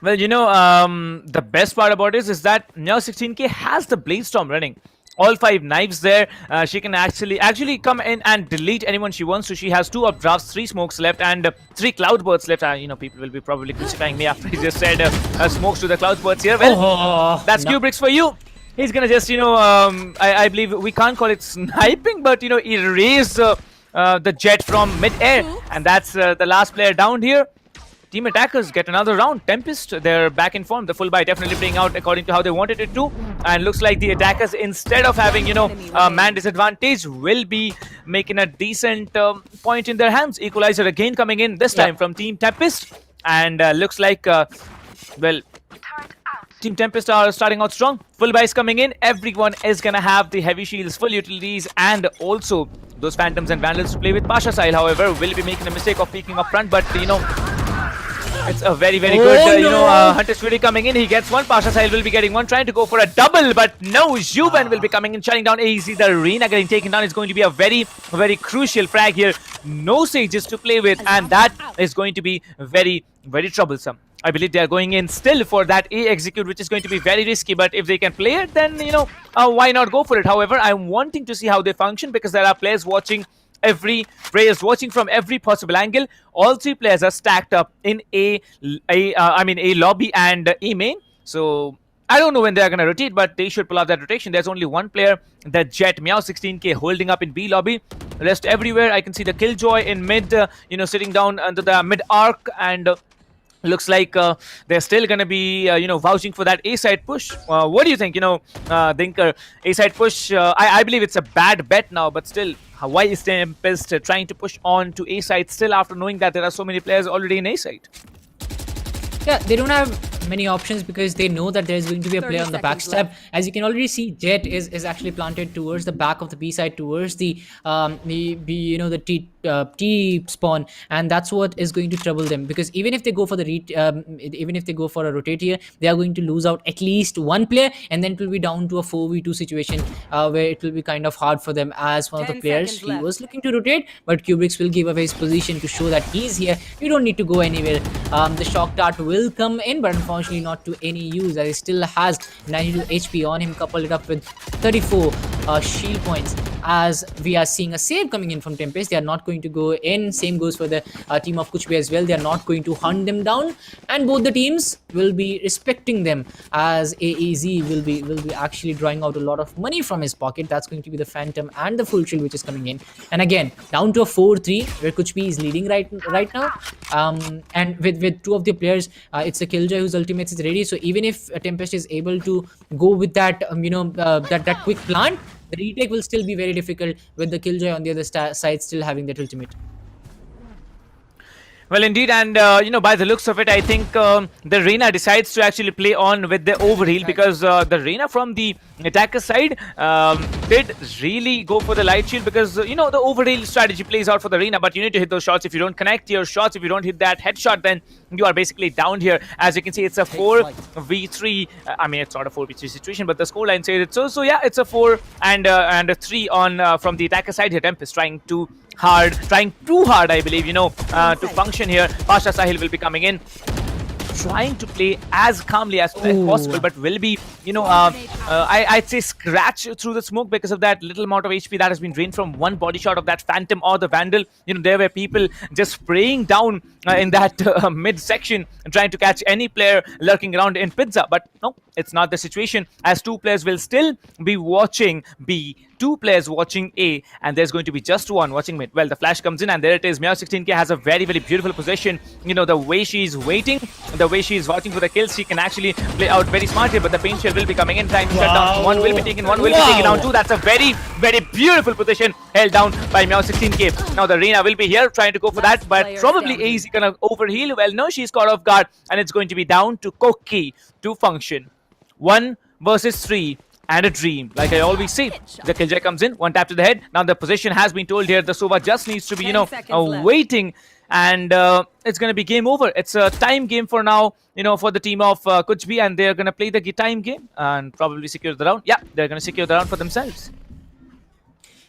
S4: Well, the best part about this is that now 16K has the Blade Storm running. All 5 knives there. She can actually come in and delete anyone she wants to. She has 2 updrafts, 3 smokes left, and 3 cloudbirds left. People will be probably crucifying me after he just said smokes to the cloudbirds here. Well, that's Kubrick's for you. He's gonna just, I believe we can't call it sniping, but erase the jet from mid-air, and that's the last player down here. Team attackers get another round. TempesT, they're back in form. The full buy definitely playing out according to how they wanted it to. And looks like the attackers, instead of having, man disadvantage, will be making a decent point in their hands. Equalizer again coming in, this time from Team TempesT. And looks like, Team TempesT are starting out strong. Full buys coming in. Everyone is going to have the heavy shields, full utilities, and also those phantoms and vandals to play with. Pasha Sahil, however, will be making a mistake of peeking up front, but, it's a very, very good, Hunter Fury coming in. He gets one. Pasha Sahil will be getting one, trying to go for a double, but no, Zhuban will be coming in, shutting down AZ. The arena getting taken down is going to be a very, very crucial frag here. No sages to play with, and that is going to be very, very troublesome. I believe they are going in still for that A execute, which is going to be very risky, but if they can play it, then, why not go for it? However, I'm wanting to see how they function, because there are players watching watching from every possible angle. All 3 players are stacked up in A lobby and A main. So I don't know when they're going to rotate, but they should pull out that rotation. There's only one player, the Jet, Meow 16K, holding up in B lobby. Rest everywhere. I can see the Killjoy in mid, sitting down under the mid arc, and looks like they're still going to be, vouching for that A-side push. What do you think, Dinker? A-side push, I believe it's a bad bet now, but still, why is TempesT trying to push on to A-side still after knowing that there are so many players already in A-side?
S14: Yeah, they don't have many options because they know that there's going to be a player on the backstab. As you can already see, Jet is actually planted towards the back of the B side, towards the T spawn, and that's what is going to trouble them, because even if they go for a rotate here, they are going to lose out at least one player, and then it will be down to a 4v2 situation where it will be kind of hard for them. As one of the players, he was looking to rotate, but Kubrick will give away his position to show that he's here. You don't need to go anywhere. The shock dart will come in, but unfortunately not to any use, as he still has 92 HP on him, coupled it up with 34 shield points. As we are seeing a save coming in from TempesT, they are not going to go in. Same goes for the team of Kuch as well. They are not going to hunt them down, and both the teams will be respecting them, as AEZ will be actually drawing out a lot of money from his pocket. That's going to be the Phantom and the full shield which is coming in, and again down to a 4-3 where Kuch is leading right now. And with 2 of the players, it's a Killjoy whose ultimate is ready. So even if TempesT is able to go with that that quick plant, the retake will still be very difficult with the Killjoy on the other side still having that ultimate.
S4: Well, indeed, and by the looks of it, I think the Reyna decides to actually play on with the overheal, because the Reyna from the attacker side did really go for the light shield, because the overheal strategy plays out for the Reyna, but you need to hit those shots. If you don't connect your shots, if you don't hit that headshot, then you are basically down here. As you can see, it's a 4v3. I mean, it's not a 4v3 situation, but the scoreline says it. So yeah, it's a 4 and a 3 on from the attacker side here. TempesT trying too hard, I believe, to function here. Pasha Sahil will be coming in, trying to play as calmly as possible, but will be, I'd say scratch through the smoke because of that little amount of HP that has been drained from one body shot of that Phantom or the Vandal. There were people just spraying down in that mid section and trying to catch any player lurking around in Pizza, but no, it's not the situation, as 2 players will still be watching B, 2 players watching A, and there's going to be just 1 watching mid. Well, the flash comes in, and there it is. Meow 16K has a very, very beautiful position. The way she's waiting, the way she's watching for the kills, she can actually play out very smartly, but the paint shell will be coming in, trying to shut down. 1 will be taken, 1 will be taken down. 2, that's a very, very beautiful position held down by Meow 16K. Now the Reyna will be here trying to go for that, but probably AZ gonna overheal. Well, no, she's caught off guard, and it's going to be down to Koki to function. 1 versus 3. And a dream, like I always say. The Killjoy comes in, 1 tap to the head. Now the position has been told here. The Sova just needs to be, waiting, and it's going to be game over. It's a time game for now, for the team of Kuch, and they're going to play the time game and probably secure the round. Yeah, they're going to secure the round for themselves.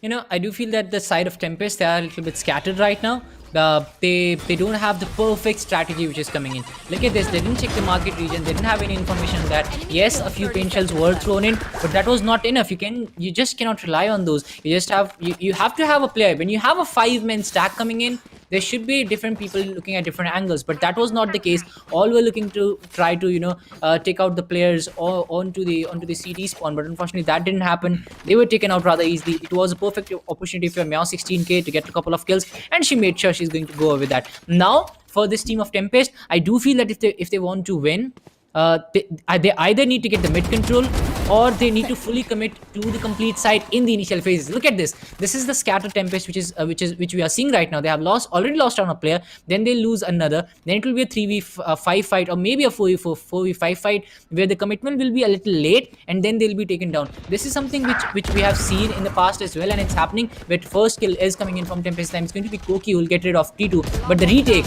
S14: I do feel that the side of TempesT, they are a little bit scattered right now. they don't have the perfect strategy which is coming in. Look at this, they didn't check the market region, they didn't have any information on that. Yes, a few paint shells were thrown in, but that was not enough. You just cannot rely on those. You have to have a player. When you have a 5-man stack coming in, there should be different people looking at different angles, but that was not the case. All were looking to try to take out the players onto the CD spawn, but unfortunately that didn't happen. They were taken out rather easily. It was a perfect opportunity for Meow 16k to get a couple of kills, and she made sure she's going to go with that. Now for this team of TempesT, I do feel that if they want to win, they either need to get the mid control, or they need to fully commit to the complete site in the initial phases. Look at this. This is the scatter TempesT which we are seeing right now. They have already lost on a player, then they lose another, then it will be a 3v5 fight, or maybe a 4v5 fight, where the commitment will be a little late, and then they'll be taken down. This is something which we have seen in the past as well, and it's happening. Where first kill is coming in from TempesT time, it's going to be Koki who will get rid of T2, but the retake,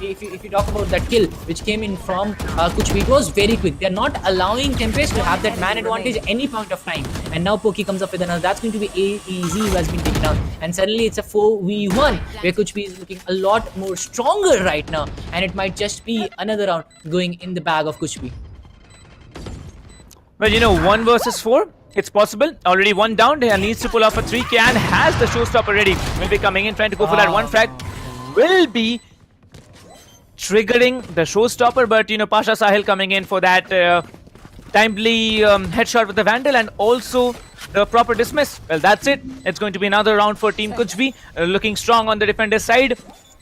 S14: if you talk about that kill which came in from Kuch, it was very quick. They're not allowing TempesT to have that man advantage at any point of time, and now Poki comes up with another. That's going to be AEZ who has been taken down, and suddenly it's a 4v1 where Kuch is looking a lot more stronger right now, and it might just be another round going in the bag of Kuch.
S4: Well, 1 versus 4, it's possible. Already 1 down. He needs to pull off a 3k and has the showstopper ready. Will be coming in, trying to go for that one frag. Will be triggering the showstopper, but Pasha Sahil coming in for that timely headshot with the Vandal, and also the proper dismiss. Well, that's it. It's going to be another round for Team Kuch, looking strong on the defender's side.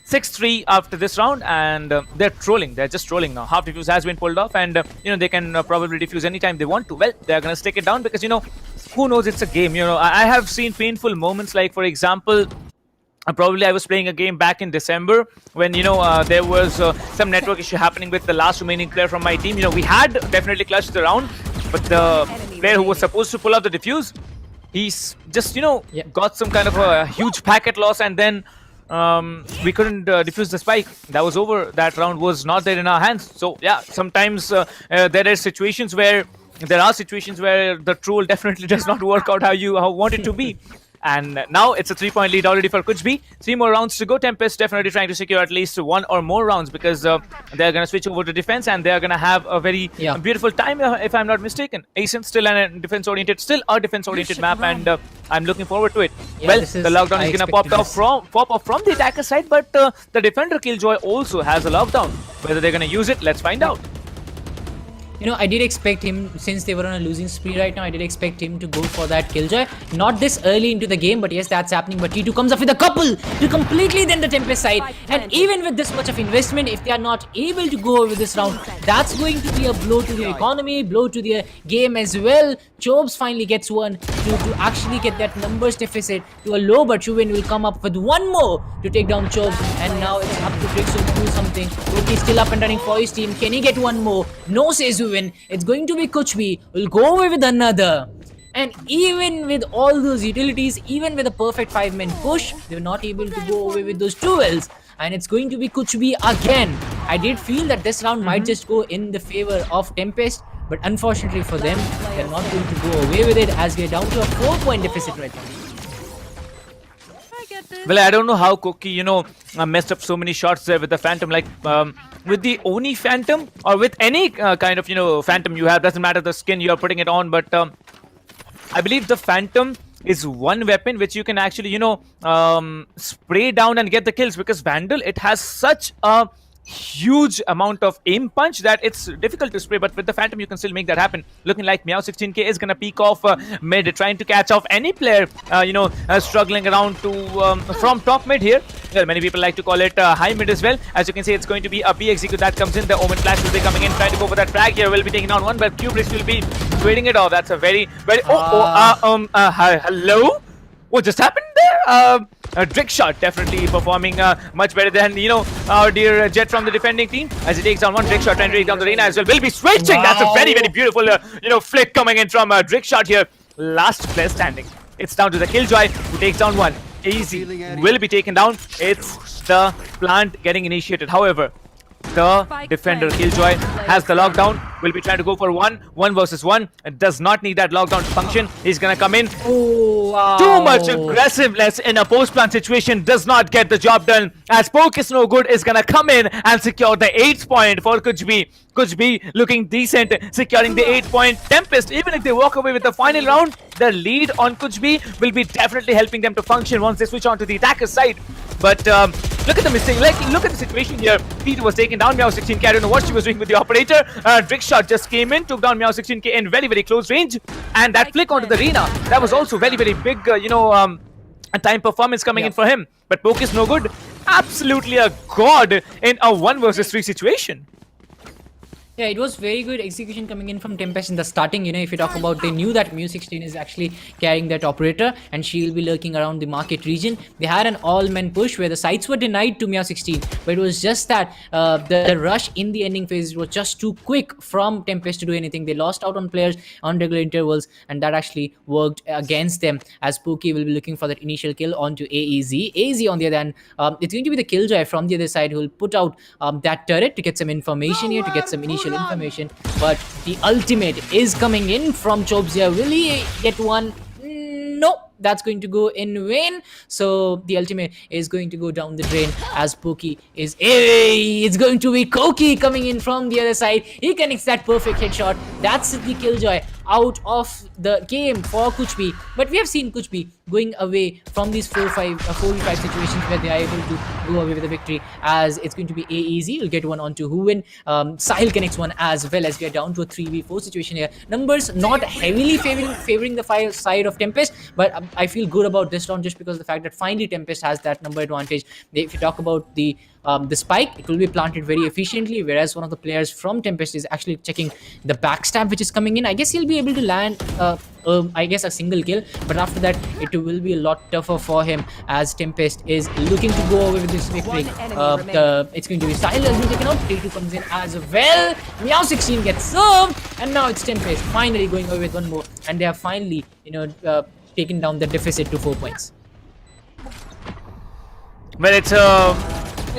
S4: 6-3 after this round, and they're trolling. They're just trolling now. Half defuse has been pulled off, and they can probably defuse anytime they want to. Well, they're gonna stick it down because who knows, it's a game. I have seen painful moments, like for example, probably I was playing a game back in December when there was some network issue happening with the last remaining player from my team. We had definitely clutched the round, but the player who was supposed to pull up the defuse, he's just got some kind of a huge packet loss, and then we couldn't defuse the spike. That was over. That round was not there in our hands. So yeah, sometimes there are situations where the troll definitely does not work out how you want it to be. And now it's a 3-point lead already for Kuch. 3 more rounds to go. TempesT definitely trying to secure at least 1 or more rounds, because they're going to switch over to defense, and they're going to have a very beautiful time, if I'm not mistaken. ASIN still a defense-oriented map, and I'm looking forward to it.
S14: Yeah,
S4: well, the lockdown is going to pop off from the attacker side, but the defender Killjoy also has a lockdown. Whether they're going to use it, let's find out.
S14: I did expect him, since they were on a losing spree right now, I did expect him to go for that Killjoy. Not this early into the game, but yes, that's happening. But T2 comes up with a couple to completely then the TempesT side. And even with this much of investment, if they are not able to go over this round, that's going to be a blow to the economy, blow to the game as well. Chobes finally gets one to actually get that numbers deficit to a low, but Chuven will come up with 1 more to take down Chobes. And now it's up to Brixo to do something. He's still up and running for his team. Can he get 1 more? No, says Chuven. It's going to be Kuch. Will go away with another. And even with all those utilities, even with a perfect 5-man push, they were not able to go away with those 2Ls. And it's going to be Kuch again. I did feel that this round might just go in the favor of TempesT, but unfortunately for them, they're not going to go away with it, as we're down to a 4-point deficit right now.
S4: Well, I don't know how Koki, messed up so many shots there with the Phantom. Like, with the Oni Phantom, or with any kind of, Phantom you have, doesn't matter the skin you're putting it on, but I believe the Phantom is one weapon which you can actually, spray down and get the kills, because Vandal, it has such a huge amount of aim punch that it's difficult to spray, but with the Phantom you can still make that happen. Looking like Meow 16k is gonna peek off mid, trying to catch off any player struggling around to from top mid here. Well, many people like to call it high mid as well. As you can see, it's going to be a B execute that comes in. The Omen Flash will be coming in, trying to go for that frag here. Will be taking down 1, but Kubrix will be trading it off. That's a very hello. What just happened there? A trick shot definitely performing much better than our dear Jet from the defending team, as he takes down 1 trick shot and take down the Reina as well. Will be switching. Wow. That's a very, very beautiful flick coming in from trick shot here. Last player standing. It's down to the Killjoy, who takes down 1. Easy will be taken down. It's the plant getting initiated. However, the defender Killjoy has the lockdown. will be trying to go for one versus one. It does not need that lockdown to function. He's gonna come in.
S5: Oh, wow.
S4: Too much aggressiveness in a post-plant situation does not get the job done. As Poke is no good is gonna come in and secure the 8th point for Kuch B. Kuch B looking decent, securing the 8-point. TempesT, even if they walk away with the final round, the lead on Kuch B will be definitely helping them to function once they switch on to the attacker's side. But look at the mistake. Look at the situation here. Peter was taken down. Meow16K, I don't know what she was doing with the operator. Trickshot just came in, took down Meow16K in very, very close range. And that flick onto the arena, that was also very, very big, a time performance coming in for him. But Poke is no good. Absolutely a god in a 1 versus 3 situation.
S5: Yeah, it was very good execution coming in from TempesT in the starting. If you talk about, they knew that Mew16 is actually carrying that operator and she will be lurking around the market region. They had an all-men push where the sites were denied to Mew16, but it was just that the rush in the ending phase was just too quick from TempesT to do anything. They lost out on players on regular intervals, and that actually worked against them, as Pookie will be looking for that initial kill onto AEZ. AEZ on the other hand, it's going to be the Killjoy from the other side who will put out that turret to get some information here, to get some initial information. But the ultimate is coming in from Chobzia. Will he get one? No, that's going to go in vain. So the ultimate is going to go down the drain, as Pookie is it's going to be Koki coming in from the other side. He connects that perfect headshot. That's the Killjoy out of the game for Kuch B. But we have seen Kuch B going away from these 4v5 situations where they are able to go away with a victory, as it's going to be AEZ. We'll get one onto Huwin. Sahil connects one as well, as we are down to a 3v4 situation here. Numbers not heavily favoring the side of TempesT, but I feel good about this round just because of the fact that finally TempesT has that number advantage. If you talk about the spike, it will be planted very efficiently, whereas one of the players from TempesT is actually checking the backstab which is coming in. I guess he'll be able to land I guess a single kill, but after that it will be a lot tougher for him, as TempesT is looking to go away with this victory. It's going to be Sahil has been taken out. T2 comes in as well. Meow16 gets served, and now it's TempesT finally going away with one more, and they have finally taken down the deficit to 4 points.
S4: Well, it's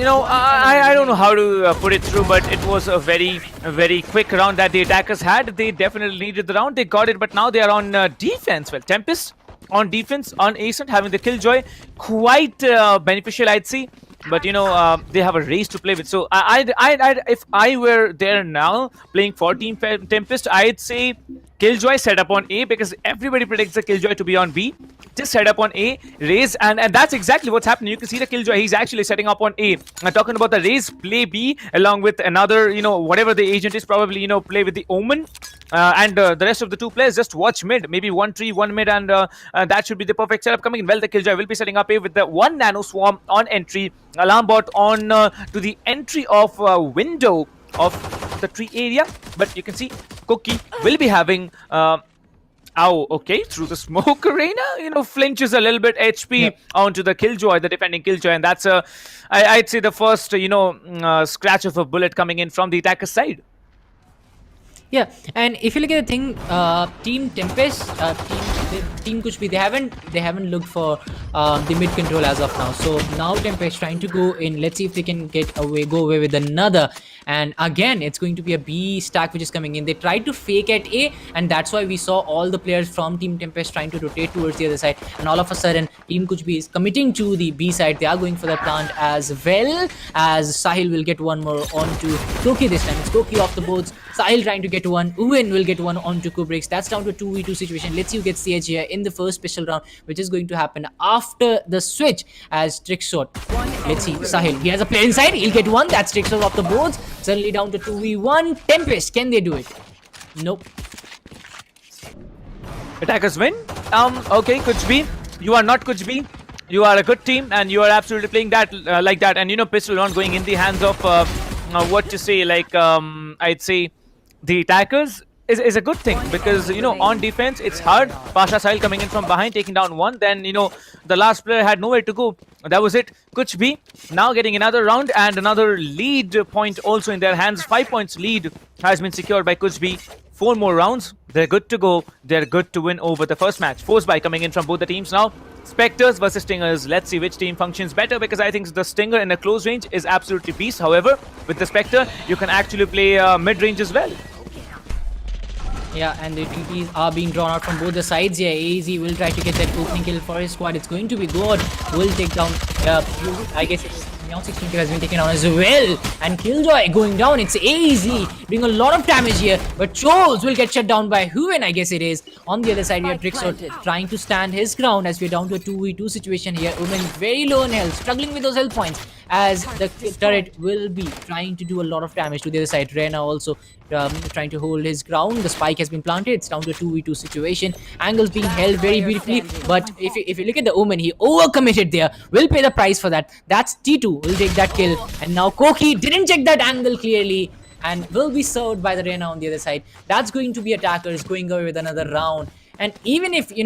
S4: I don't know how to put it through, but it was a very quick round that the attackers had. They definitely needed the round. They got it, but now they are on defense. Well, TempesT on defense, on Ascent, having the Killjoy, quite beneficial, I'd say. But they have a race to play with. So if I were there now playing for Team TempesT, I'd say Killjoy set up on A, because everybody predicts the Killjoy to be on B. Just set up on A, raise, and that's exactly what's happening. You can see the Killjoy, he's actually setting up on A. I'm talking about the raise, play B, along with another, whatever the agent is, probably, play with the Omen. And the rest of the two players just watch mid, maybe 1-3, 1 mid, and that should be the perfect setup coming in. Well, the Killjoy will be setting up A with the 1 nano swarm on entry, alarm bot on to the entry of window of the tree area. But you can see Cookie will be having through the smoke arena, flinches a little bit HP onto the Killjoy, the defending Killjoy, and that's I'd say the first scratch of a bullet coming in from the attacker side.
S5: Yeah, and if you look at the thing, Team TempesT, Team Kuch B, they haven't looked for the mid control as of now. So now TempesT trying to go in. Let's see if they can go away with another. And again, it's going to be a B stack which is coming in. They tried to fake at A, and that's why we saw all the players from Team TempesT trying to rotate towards the other side. And all of a sudden, Team Kuch B is committing to the B side. They are going for the plant as well, as Sahil will get one more onto Koki this time. It's Koki off the boards. Sahil trying to get one. Uwin will get one onto Kubrix. That's down to a 2v2 situation. Let's see who gets the edge here in the first special round, which is going to happen after the switch, as Trickshot. Let's see, Sahil, he has a player inside. He'll get one. That's Trickshot off the boards. Suddenly down to 2v1. TempesT, can they do it? Nope.
S4: Attackers win. Okay, Kuch B, you are not Kuch B. You are a good team, and you are absolutely playing that like that. And pistol round going in the hands of what to say, like I'd say the attackers is a good thing, because on defense it's hard. Pasha Sahil coming in from behind, taking down one. Then the last player had nowhere to go. That was it. Kuch B now getting another round and another lead point also in their hands. 5 points lead has been secured by Kuch B. 4 more rounds, they're good to go. They're good to win over the first match. Force buy coming in from both the teams now. Spectres versus Stingers. Let's see which team functions better, because I think the Stinger in a close range is absolutely beast. However, with the Spectre, you can actually play mid-range as well.
S5: Yeah, and the TPs are being drawn out from both the sides here. AZ will try to get that opening kill for his squad. It's going to be good. Will take down, I guess it's Neon 16 has been taken down as well. And Killjoy going down. It's AZ doing a lot of damage here. But Chols will get shut down by Huen, I guess it is. On the other side, we have Trixor trying to stand his ground as we're down to a 2v2 situation here. Umen very low in health, struggling with those health points as the turret will be trying to do a lot of damage to the other side. Reyna also trying to hold his ground. The spike has been planted. It's down to a 2v2 situation. Angles being held very beautifully. But if you look at the Omen, he overcommitted there. Will pay the price for that. That's T2. Will take that kill. And now Koki didn't check that angle clearly and will be served by the Reyna on the other side. That's going to be attackers going away with another round. And even if, you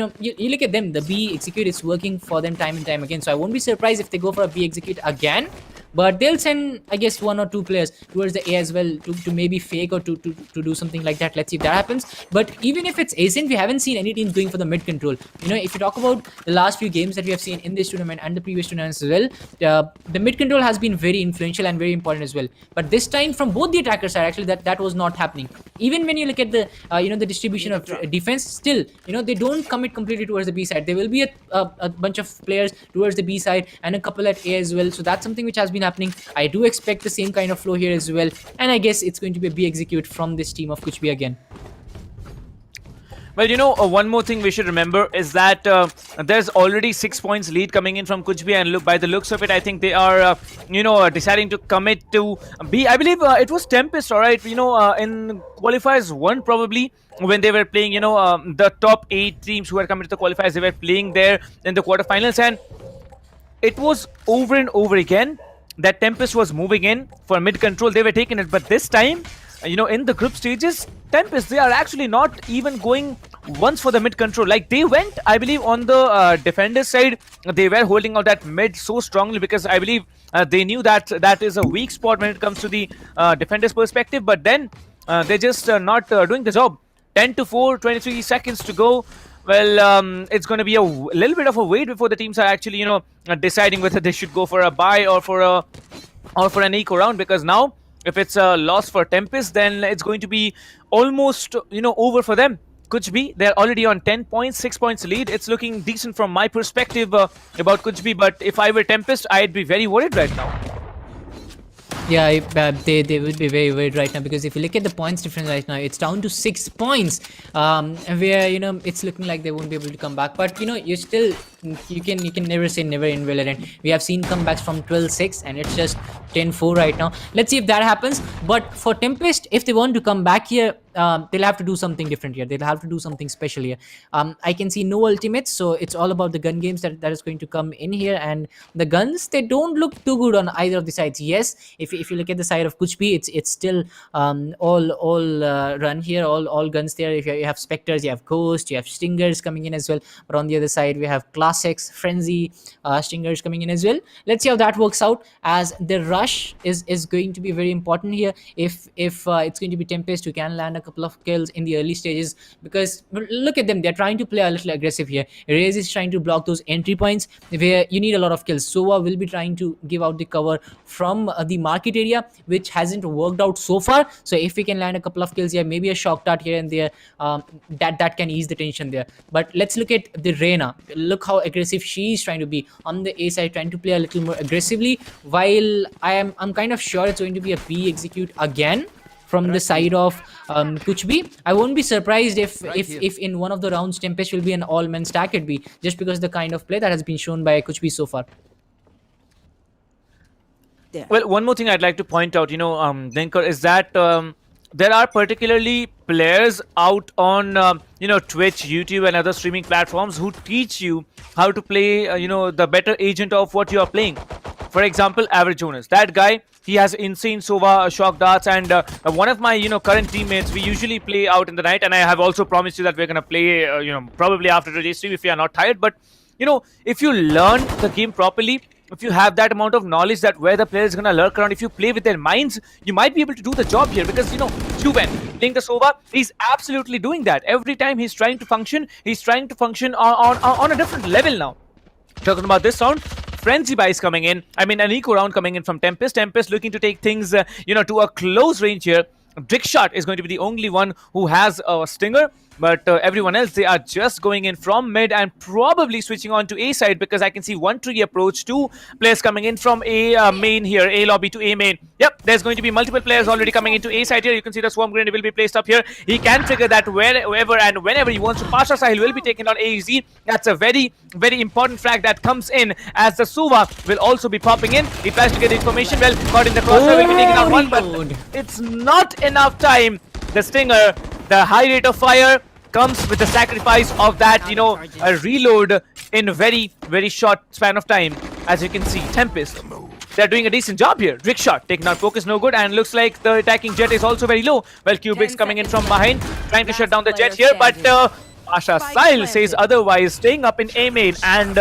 S5: look at them, the B execute is working for them time and time again. So I won't be surprised if they go for a B execute again. But they'll send, I guess, 1 or 2 players towards the A as well to maybe fake or to do something like that. Let's see if that happens. But even if it's ascent, we haven't seen any teams going for the mid control. If you talk about the last few games that we have seen in this tournament and the previous tournaments as well, the mid control has been very influential and very important as well. But this time from both the attacker side, actually, that was not happening. Even when you look at the, the distribution of defense, still, they don't commit completely towards the B side. There will be a bunch of players towards the B side and a couple at A as well. So that's something which has been happening. I do expect the same kind of flow here as well, and I guess it's going to be a B execute from this team of Kuch again.
S4: Well, one more thing we should remember is that there's already 6 points lead coming in from Kuch, and look, by the looks of it, I think they are, deciding to commit to B. I believe it was TempesT, alright, in qualifiers 1 probably, when they were playing, the top 8 teams who had committed to the qualifiers, they were playing there in the quarterfinals, and it was over and over again that TempesT was moving in for mid control. They were taking it, but this time, in the group stages, TempesT, they are actually not even going once for the mid control. Like, they went, I believe, on the defender side, they were holding out that mid so strongly because I believe they knew that that is a weak spot when it comes to the defender's perspective, but then they're just not doing the job. 10-4, 23 seconds to go. Well, it's going to be a little bit of a wait before the teams are actually, deciding whether they should go for a buy or for an eco round, because now if it's a loss for TempesT, then it's going to be almost, over for them. Kuch B, they're already on 10 points, 6 points lead. It's looking decent from my perspective about Kuch B, but if I were TempesT, I'd be very worried right now.
S5: Yeah, they would be very worried right now, because if you look at the points difference right now, it's down to 6 points, where it's looking like they won't be able to come back. But you still you can never say never in Valorant. We have seen comebacks from 12-6 and it's just 10-4 right now. Let's see if that happens. But for TempesT, if they want to come back here, they'll have to do something different here. They'll have to do something special here. I can see no ultimates, so it's all about the gun games that is going to come in here. And the guns, they don't look too good on either of the sides. Yes, if you look at the side of Kuch B, it's still all run here, all guns there. If you have Spectres, you have Ghost, you have Stingers coming in as well. But on the other side, we have Classics, Frenzy, Stingers coming in as well. Let's see how that works out, as the rush is going to be very important here. If it's going to be TempesT, who can land a couple of kills in the early stages, because look at them, they're trying to play a little aggressive here. Raze is trying to block those entry points where you need a lot of kills. Sova will be trying to give out the cover from the market area, which hasn't worked out so far. So if we can land a couple of kills here, maybe a shock dart here and there, that can ease the tension there. But let's look at the Reyna. Look how aggressive she's trying to be on the A side, trying to play a little more aggressively, while I'm kind of sure it's going to be a B execute again from the side of Kuch B. I won't be surprised if in one of the rounds TempesT will be an all-men stack at B, just because the kind of play that has been shown by Kuch B so far.
S4: Well, one more thing I'd like to point out, Dinkar, is that there are particularly players out on, Twitch, YouTube, and other streaming platforms who teach you how to play, the better agent of what you are playing. For example, Average Jonas. That guy, he has insane Sova shock darts, and one of my, current teammates, we usually play out in the night, and I have also promised you that we're going to play, probably after today's stream if you are not tired. But, if you learn the game properly, if you have that amount of knowledge that where the player is going to lurk around, if you play with their minds, you might be able to do the job here. Because, Juven, playing the Sova, he's absolutely doing that. Every time he's trying to function, on a different level now. Talking about this round, Frenzy buys coming in. I mean, an eco round coming in from TempesT. TempesT looking to take things, to a close range here. Drickshot is going to be the only one who has a stinger. But everyone else, they are just going in from mid and probably switching on to A side, because I can see 1-tree approach, 2 players coming in from A main here, A lobby to A main. Yep, there's going to be multiple players already coming into A side here. You can see the swarm grenade will be placed up here. He can trigger that wherever and whenever he wants to. Pasha Sahil will be taken on AZ. That's a very, very important frag that comes in, as the Suva will also be popping in. He tries to get information. Well, caught in the crossfire, will be taken out one, but it's not enough time. The stinger, the high rate of fire, comes with the sacrifice of that, you know, a reload in a very, very short span of time. As you can see, TempesT, they're doing a decent job here. Drickshot taking out focus, no good, and looks like the attacking jet is also very low. Well, Kubrix coming in from behind, trying to shut down the jet here, but Pasha Sahil says otherwise, staying up in A main and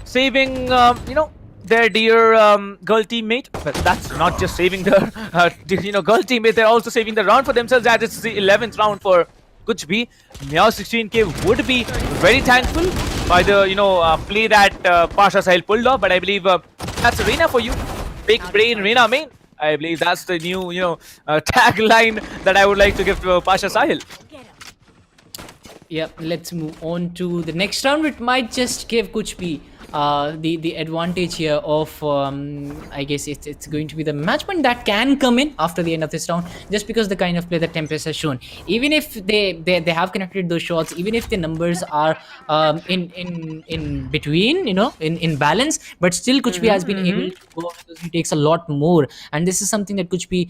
S4: saving, you know, their dear girl teammate. But that's not just saving the you know, girl teammate, they're also saving the round for themselves, as it's the 11th round for Kuch bhi. Meow16k would be very thankful by the, you know, play that Pasha Sahil pulled off, but I believe that's Arena for you. Big brain Arena main. I believe that's the new, you know, tagline that I would like to give to Pasha Sahil.
S14: Yeah, let's move on to the next round. It might just give Kuch bhi the advantage here of I guess it's going to be the match point that can come in after the end of this round, just because the kind of play that TempesT has shown. Even if they have connected those shots, even if the numbers are in between, you know, in balance, but still Kuch bhi has been able to go, because he takes a lot more, and this is something that Kuch bhi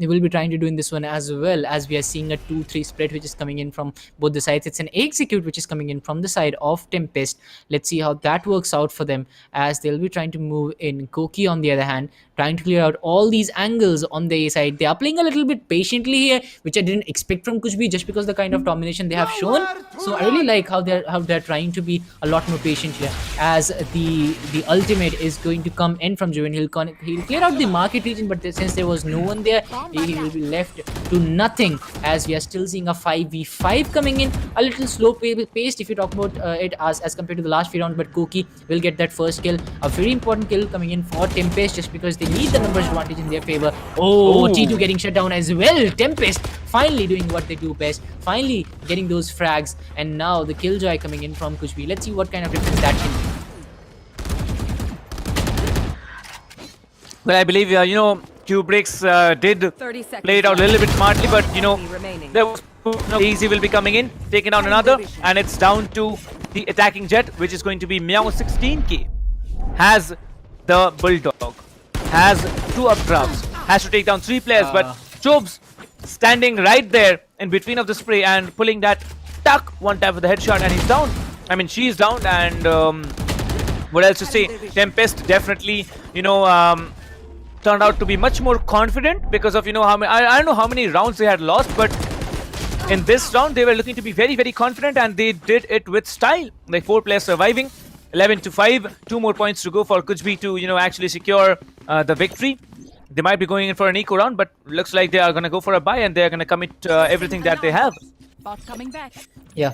S14: will be trying to do in this one as well, as we are seeing a 2-3 split which is coming in from both the sides. It's an execute which is coming in from the side of TempesT. Let's see how that works out for them, as they'll be trying to move in. Koki, on the other hand, trying to clear out all these angles on the A side. They are playing a little bit patiently here, which I didn't expect from Kuch bhi, just because the kind of domination they have shown. So I really like how they're trying to be a lot more patient here, as the ultimate is going to come in from Juven. He'll clear out the market region, but since there was no one there, he will be left to nothing, as we are still seeing a 5v5 coming in, a little slow paced if you talk about it as compared to the last few rounds. But Koki will get that first kill, a very important kill coming in for TempesT, just because they need the numbers advantage in their favor. T2 getting shut down as well. TempesT finally doing what they do best, finally getting those frags, and now the killjoy coming in from Kuch bhi. Let's see what kind of difference that can be.
S4: Well, I believe you know, Kubrix did play it out a little bit smartly, but you know, there was Easy will be coming in, taking out another, and it's down to the attacking jet, which is going to be Meow16k. Has the Bulldog, has 2 updrafts, has to take down 3 players, but Chobs standing right there in between of the spray and pulling that tuck, one tap with the headshot, and he's down. I mean, she's down, and what else to say? TempesT definitely, you know, turned out to be much more confident, because of, you know, how many, I don't know how many rounds they had lost, but in this round they were looking to be very, very confident, and they did it with style. Like 4 players surviving, 11-5, 2 more points to go for Kuch bhi to, you know, actually secure the victory. They might be going in for an eco round, but looks like they are going to go for a buy, and they are going to commit everything that they have.
S15: Coming back.
S14: Yeah.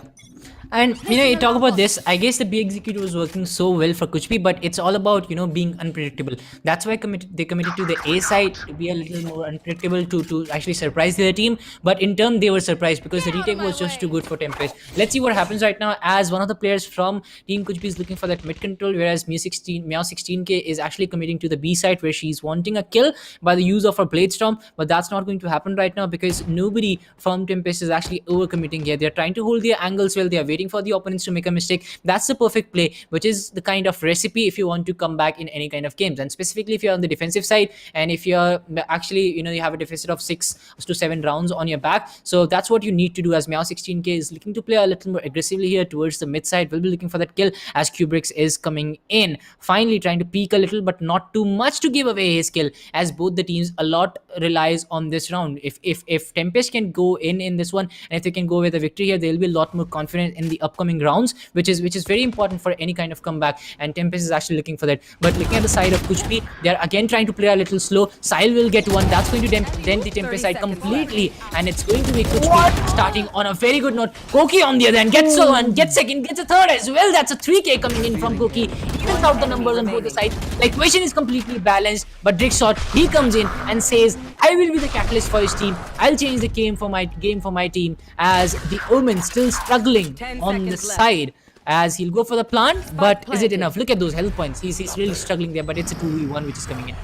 S14: And you know, you talk about this, I guess the B execute was working so well for Kuch bhi, but it's all about, you know, being unpredictable. That's why they committed to the A side to be a little more unpredictable, to actually surprise their team. But in turn, they were surprised, because the retake was just too good for TempesT. Let's see what happens right now, as one of the players from Team Kuch bhi is looking for that mid control, whereas Meow16k is actually committing to the B side, where she's wanting a kill by the use of her Blade Storm. But that's not going to happen right now, because nobody from TempesT is actually overcommitting here. They're trying to hold their angles well. They are waiting for the opponents to make a mistake. That's the perfect play, which is the kind of recipe if you want to come back in any kind of games. And specifically if you're on the defensive side, and if you're actually, you know, you have a deficit of 6 to 7 rounds on your back, so that's what you need to do. As Meow16k is looking to play a little more aggressively here towards the mid side, will be looking for that kill, as Kubrix is coming in, finally trying to peek a little, but not too much to give away his kill, as both the teams a lot relies on this round. If TempesT can go in this one, and if they can go with a victory here, they'll be a lot more confident in the upcoming rounds, which is very important for any kind of comeback, and TempesT is actually looking for that. But looking at the side of Kuch bhi, they're again trying to play a little slow. Sahil will get one, that's going to dent the TempesT side completely, and it's going to be Kuch bhi starting on a very good note. Koki, on the other hand, gets one, gets second, gets a third as well. That's a 3k coming in from Koki, evens out the numbers on both the sides. Like, equation is completely balanced, but Drickshot, he comes in and says,
S5: I will be the catalyst for his team. I'll change the game for my team, as the Omen still struggling on the side, as he'll go for the plant. But is it enough? Look at those health points. He's really struggling there, but it's a 2v1 which is coming in.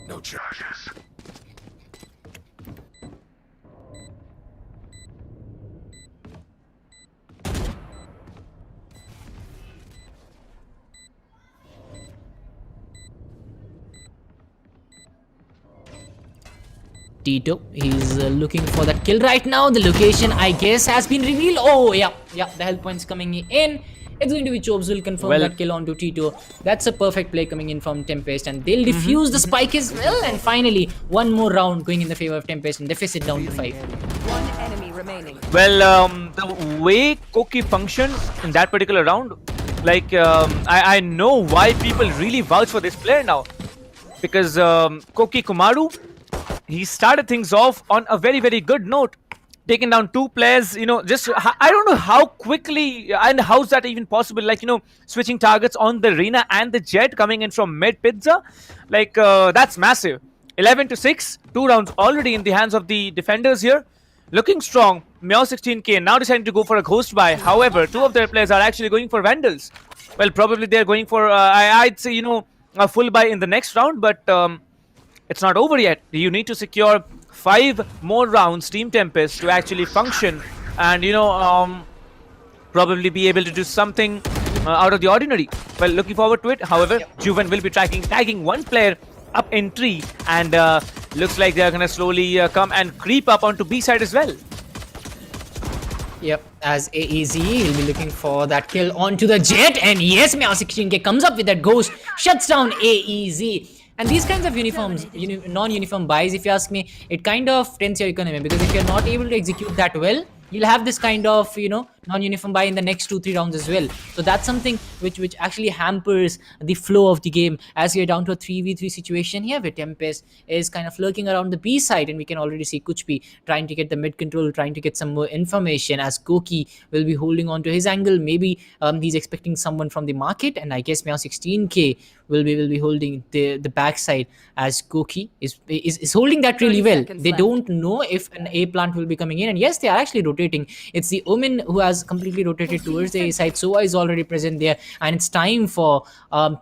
S10: No charges.
S5: Tito, he's looking for that kill right now. The location, I guess, has been revealed. Oh, yeah, the health points coming in. It's going to be Chobes will confirm that kill onto Tito. That's a perfect play coming in from TempesT, and they'll defuse the spike as well. And finally, one more round going in the favor of TempesT, and deficit down to 5.
S15: One enemy remaining.
S4: Well, the way Koki functioned in that particular round, like, I know why people really vouch for this player now. Because Koki Kumaru, he started things off on a very, very good note. Taking down 2 players, just, I don't know how quickly and how's that even possible. Like, switching targets on the Reyna and the Jet coming in from mid Pizza. Like, that's massive. 11-6, 2 rounds already in the hands of the defenders here. Looking strong. Meow 16k now deciding to go for a ghost buy. However, 2 of their players are actually going for Vandals. Well, probably they're going for, I'd say, a full buy in the next round, but it's not over yet. You need to secure 5 more rounds, Team TempesT, to actually function and, probably be able to do something out of the ordinary. Well, looking forward to it. However, Juven will be tagging 1 player up in tree, and looks like they're going to slowly come and creep up onto B side as well.
S5: Yep, as AEZ, he'll be looking for that kill onto the Jet, and yes, Meow 16k comes up with that ghost, shuts down AEZ. And these kinds of uniforms, non-uniform buys, if you ask me, it kind of tends your economy, because if you're not able to execute that well, you'll have this kind of, non-uniform buy in the next 2-3 rounds as well. So that's something which actually hampers the flow of the game, as we're down to a 3v3 situation here, where TempesT is kind of lurking around the B side, and we can already see Kuch trying to get the mid control, trying to get some more information, as Koki will be holding on to his angle. Maybe he's expecting someone from the market, and I guess Meow 16k will be holding the backside, as Koki is holding that really well. They don't know if an A plant will be coming in, and yes, they are actually rotating. It's the Omen who has completely rotated towards the A side. Sova is already present there, and it's time for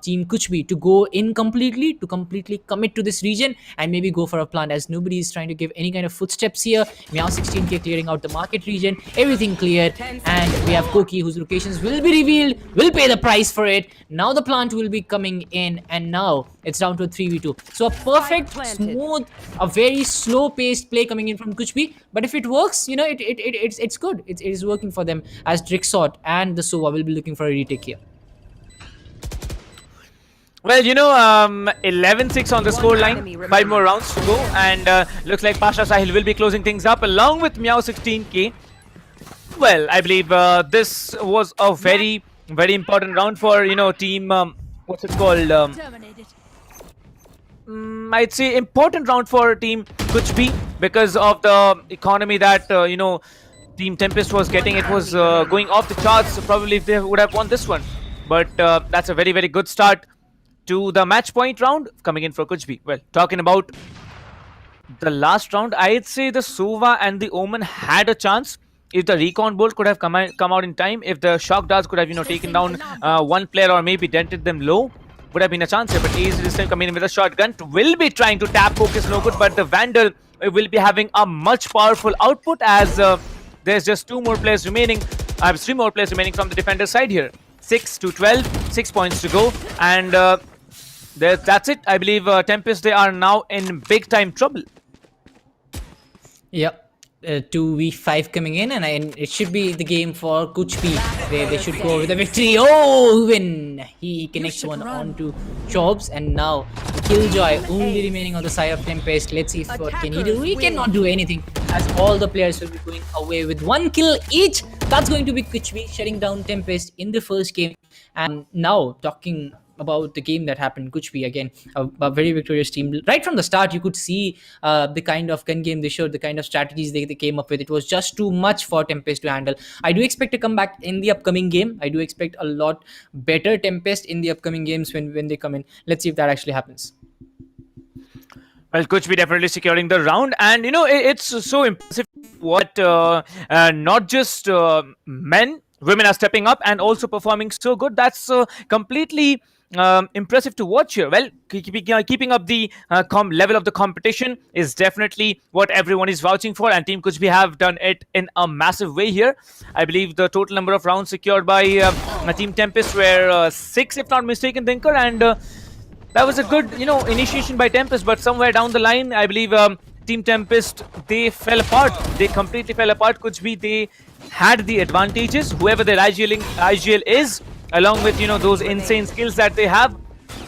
S5: Team Kuch to go in completely, to completely commit to this region and maybe go for a plant, as nobody is trying to give any kind of footsteps here. Meow 16k clearing out the market region, everything cleared, and we have Koki, whose locations will be revealed, will pay the price for it. Now the plant will be coming in, and now it's down to a 3v2. So a perfect, smooth, a very slow-paced play coming in from Kuch, but if it works, it's good. It is working for them, as Drixot and the Sova will be looking for a retake here.
S4: Well, 11-6 on the scoreline, 5 more rounds to go, and looks like Pasha Sahil will be closing things up along with Meow 16k. Well, I believe this was a very, very important round for, team, what's it called? I'd say important round for Team Kuch, because of the economy that, Team TempesT was getting. It was going off the charts, probably, if they would have won this one. But that's a very, very good start to the match point round coming in for Kuch. Well, talking about the last round, I'd say the Sova and the Omen had a chance. If the recon bolt could have come out in time, if the shock darts could have, taken down 1 player or maybe dented them low, would have been a chance here. But Ace is still coming in with a shotgun. Will be trying to tap focus, no good, but the Vandal will be having a much powerful output, as there's just 2 more players remaining. I have 3 more players remaining from the defender side here. 6-12, 6 points to go, and that's it. I believe TempesT, they are now in big time trouble.
S5: Yep. 2v5 coming in, and it should be the game for Kuch. They should go with a victory. Oh, win! He connects one onto Chobs, and now Killjoy only remaining on the side of TempesT. Let's see what can he do. He cannot do anything, as all the players will be going away with 1 kill each. That's going to be Kuch shutting down TempesT in the first game. And now talking about the game that happened, Kuch again, a very victorious team. Right from the start, you could see the kind of gun game they showed, the kind of strategies they came up with. It was just too much for TempesT to handle. I do expect to come back in the upcoming game. I do expect a lot better TempesT in the upcoming games when they come in. Let's see if that actually happens.
S4: Well, Kuch be definitely securing the round, and it's so impressive what not just men, women are stepping up and also performing so good. That's completely impressive to watch here. Well, keeping up the level of the competition is definitely what everyone is vouching for, and Team Kuch have done it in a massive way here. I believe the total number of rounds secured by Team Tempest were 6, if not mistaken, Dinker, and that was a good, initiation by TempesT, but somewhere down the line, I believe Team TempesT, they fell apart. They completely fell apart. Kuch they had the advantages. Whoever their IGL is, along with, those insane skills that they have,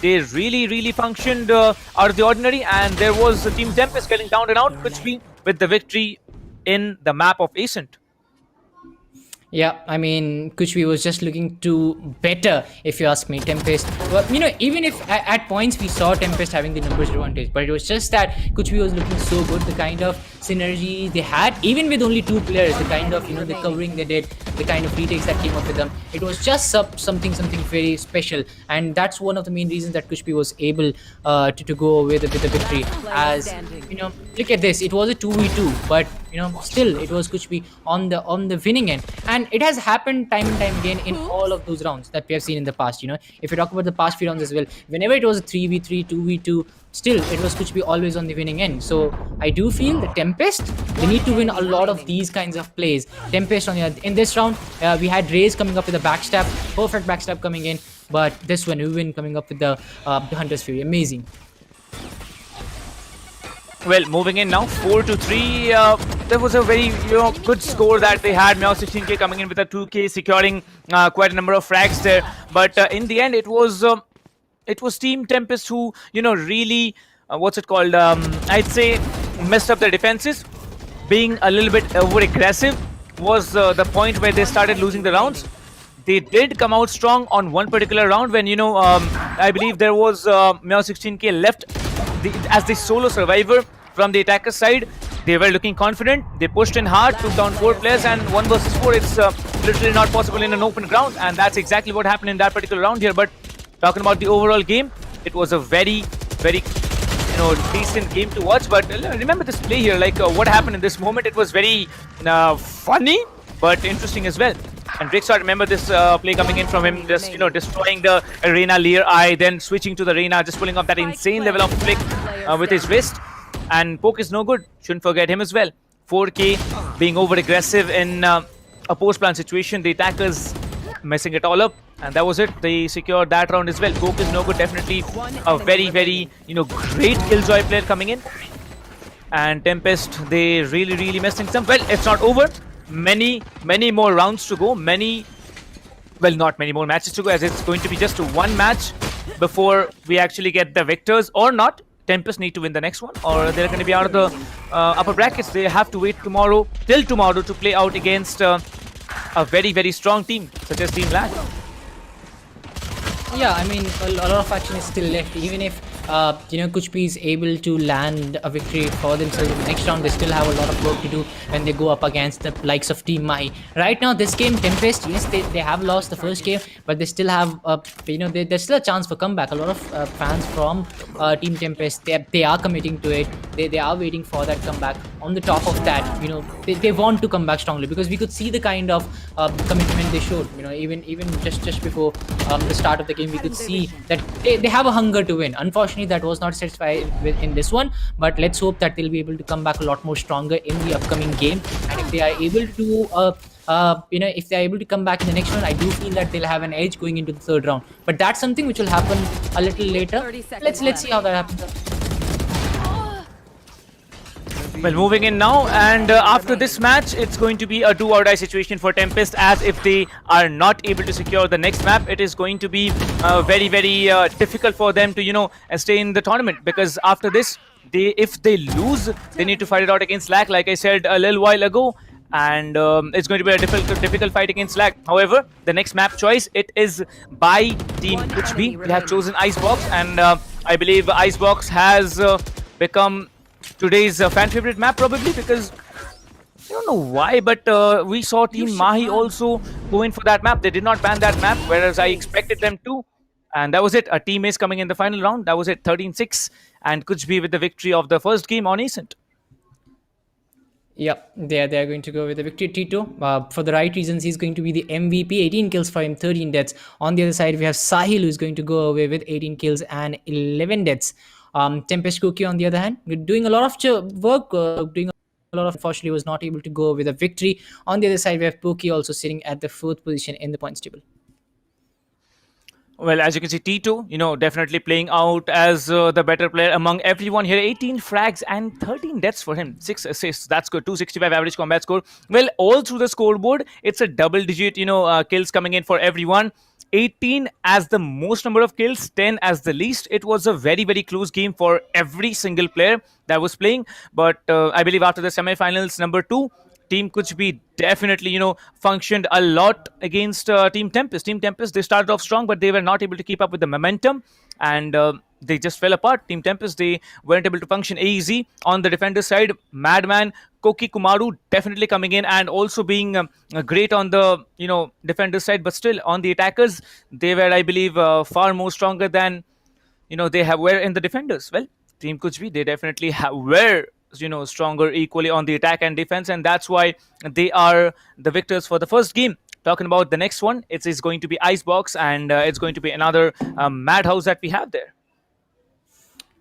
S4: they really functioned out of the ordinary, and there was Team TempesT getting down and out. Kuch with the victory in the map of Ascent.
S14: Yeah, I mean, Kuch was just looking to better, if you ask me. TempesT, well, even if at points we saw TempesT having the numbers advantage, but it was just that Kuch was looking so good, the kind of synergy they had, even with only 2 players, the kind of, the covering they did, the kind of retakes that came up with them. It was just something very special, and that's one of the main reasons that Kuch was able to go away with the victory. As, look at this, it was a 2v2, but, still, it was Kuch on the winning end. And it has happened time and time again in all of those rounds that we have seen in the past. If you talk about the past few rounds as well, whenever it was a 3v3, 2v2, still it was Kuch always on the winning end. So I do feel that TempesT, they need to win a lot of these kinds of plays. TempesT in this round, we had Raze coming up with a backstab, perfect backstab coming in, but this one, Uwin coming up with the Hunter's Fury, amazing.
S4: Well, moving in now, 4-3. There was a very good score that they had. Meow 16k coming in with a 2k, securing quite a number of frags there. But in the end, it was Team TempesT who really I'd say messed up their defenses. Being a little bit over aggressive was the point where they started losing the rounds. They did come out strong on one particular round when I believe there was Meow 16k left. As the solo survivor from the attacker side, they were looking confident. They pushed in hard, took down 4 players, and 1 versus 4 is literally not possible in an open ground, and that's exactly what happened in that particular round here. But talking about the overall game, it was a very decent game to watch. But remember this play here, like what happened in this moment, it was very funny but interesting as well. And Rickstar, remember this play coming in from him, just destroying the Arena Lear Eye, then switching to the Reyna, just pulling up that insane level of flick with his wrist. And Poke is no good, shouldn't forget him as well. 4k being over aggressive in a post-plan situation, the attackers messing it all up, and that was it. They secured that round as well. Poke is no good, definitely a very great Killjoy player coming in. And TempesT, they really messed things up. Well, it's not over. Many more rounds to go, not many more matches to go, as it's going to be just 1 match before we actually get the victors or not. TempesT need to win the next one, or they're going to be out of the upper brackets. They have to wait till tomorrow to play out against a very strong team such as Team LAC.
S14: Yeah, I mean, a lot of action is still left. Even if Kuch is able to land a victory for themselves in the next round, they still have a lot of work to do when they go up against the likes of Team Mahi. Right now, this game, TempesT, yes, they have lost the first game, but they still have, there's still a chance for comeback. A lot of fans from Team TempesT, they are committing to it. They are waiting for that comeback. On the top of that, they want to come back strongly, because we could see the kind of commitment they showed. Even just before the start of the game, we could see that they have a hunger to win. Unfortunately, that was not satisfied in this one, but let's hope that they'll be able to come back a lot more stronger in the upcoming game. And if they are able to if they're able to come back in the next round, I do feel that they'll have an edge going into the 3rd round. But that's something which will happen a little later. Let's see how that happens.
S4: Well, moving in now, and after this match, it's going to be a do-or-die situation for TempesT, as if they are not able to secure the next map, it is going to be very difficult for them to, stay in the tournament, because after this, if they lose, they need to fight it out against LAC, like I said a little while ago, and it's going to be a difficult fight against LAC. However, the next map choice, it is by Team Kuch. They have chosen Icebox, and I believe Icebox has become today's fan favorite map, probably because I don't know why, but we saw Team Mahi also go in for that map. They did not ban that map, whereas I expected them to. And that was it. A team is coming in the final round. That was it, 13-6. And Kuch be with the victory of the first game on Ascent.
S14: Yep, they're going to go with the victory. Tito, for the right reasons, he's going to be the MVP. 18 kills for him, 13 deaths. On the other side, we have Sahil, who's going to go away with 18 kills and 11 deaths. TempesT Cookie, on the other hand, doing a lot of work, doing a lot of. Unfortunately, was not able to go with a victory. On the other side, we have Pookie also sitting at the 4th position in the points table.
S4: Well, as you can see, T2, definitely playing out as the better player among everyone here. 18 frags and 13 deaths for him. 6 assists. That's good. 265 average combat score. Well, all through the scoreboard, it's a double-digit, kills coming in for everyone. 18 as the most number of kills, 10 as the least. It was a very, very close game for every single player that was playing. But I believe after the semi-finals, number 2, Team Kuch definitely, functioned a lot against Team TempesT. Team TempesT, they started off strong, but they were not able to keep up with the momentum, and they just fell apart. Team TempesT, they weren't able to function easy. On the defender side, Madman, Koki Kumaru definitely coming in and also being great on the, defender side, but still on the attackers, they were, I believe, far more stronger than, they were in the defenders. Well, Team Kuch they definitely were stronger equally on the attack and defense, and that's why they are the victors for the first game. Talking about the next one, it is going to be Icebox, and it's going to be another madhouse that we have there.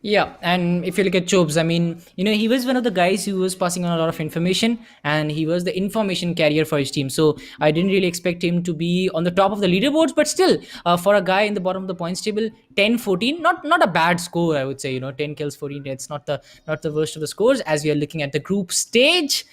S14: Yeah, and if you look at Chobes, I mean, he was one of the guys who was passing on a lot of information, and he was the information carrier for his team. So I didn't really expect him to be on the top of the leaderboards, but still, for a guy in the bottom of the points table, 10-14, not a bad score, I would say. 10 kills, 14 deaths, not the worst of the scores. As we are looking at the group stage,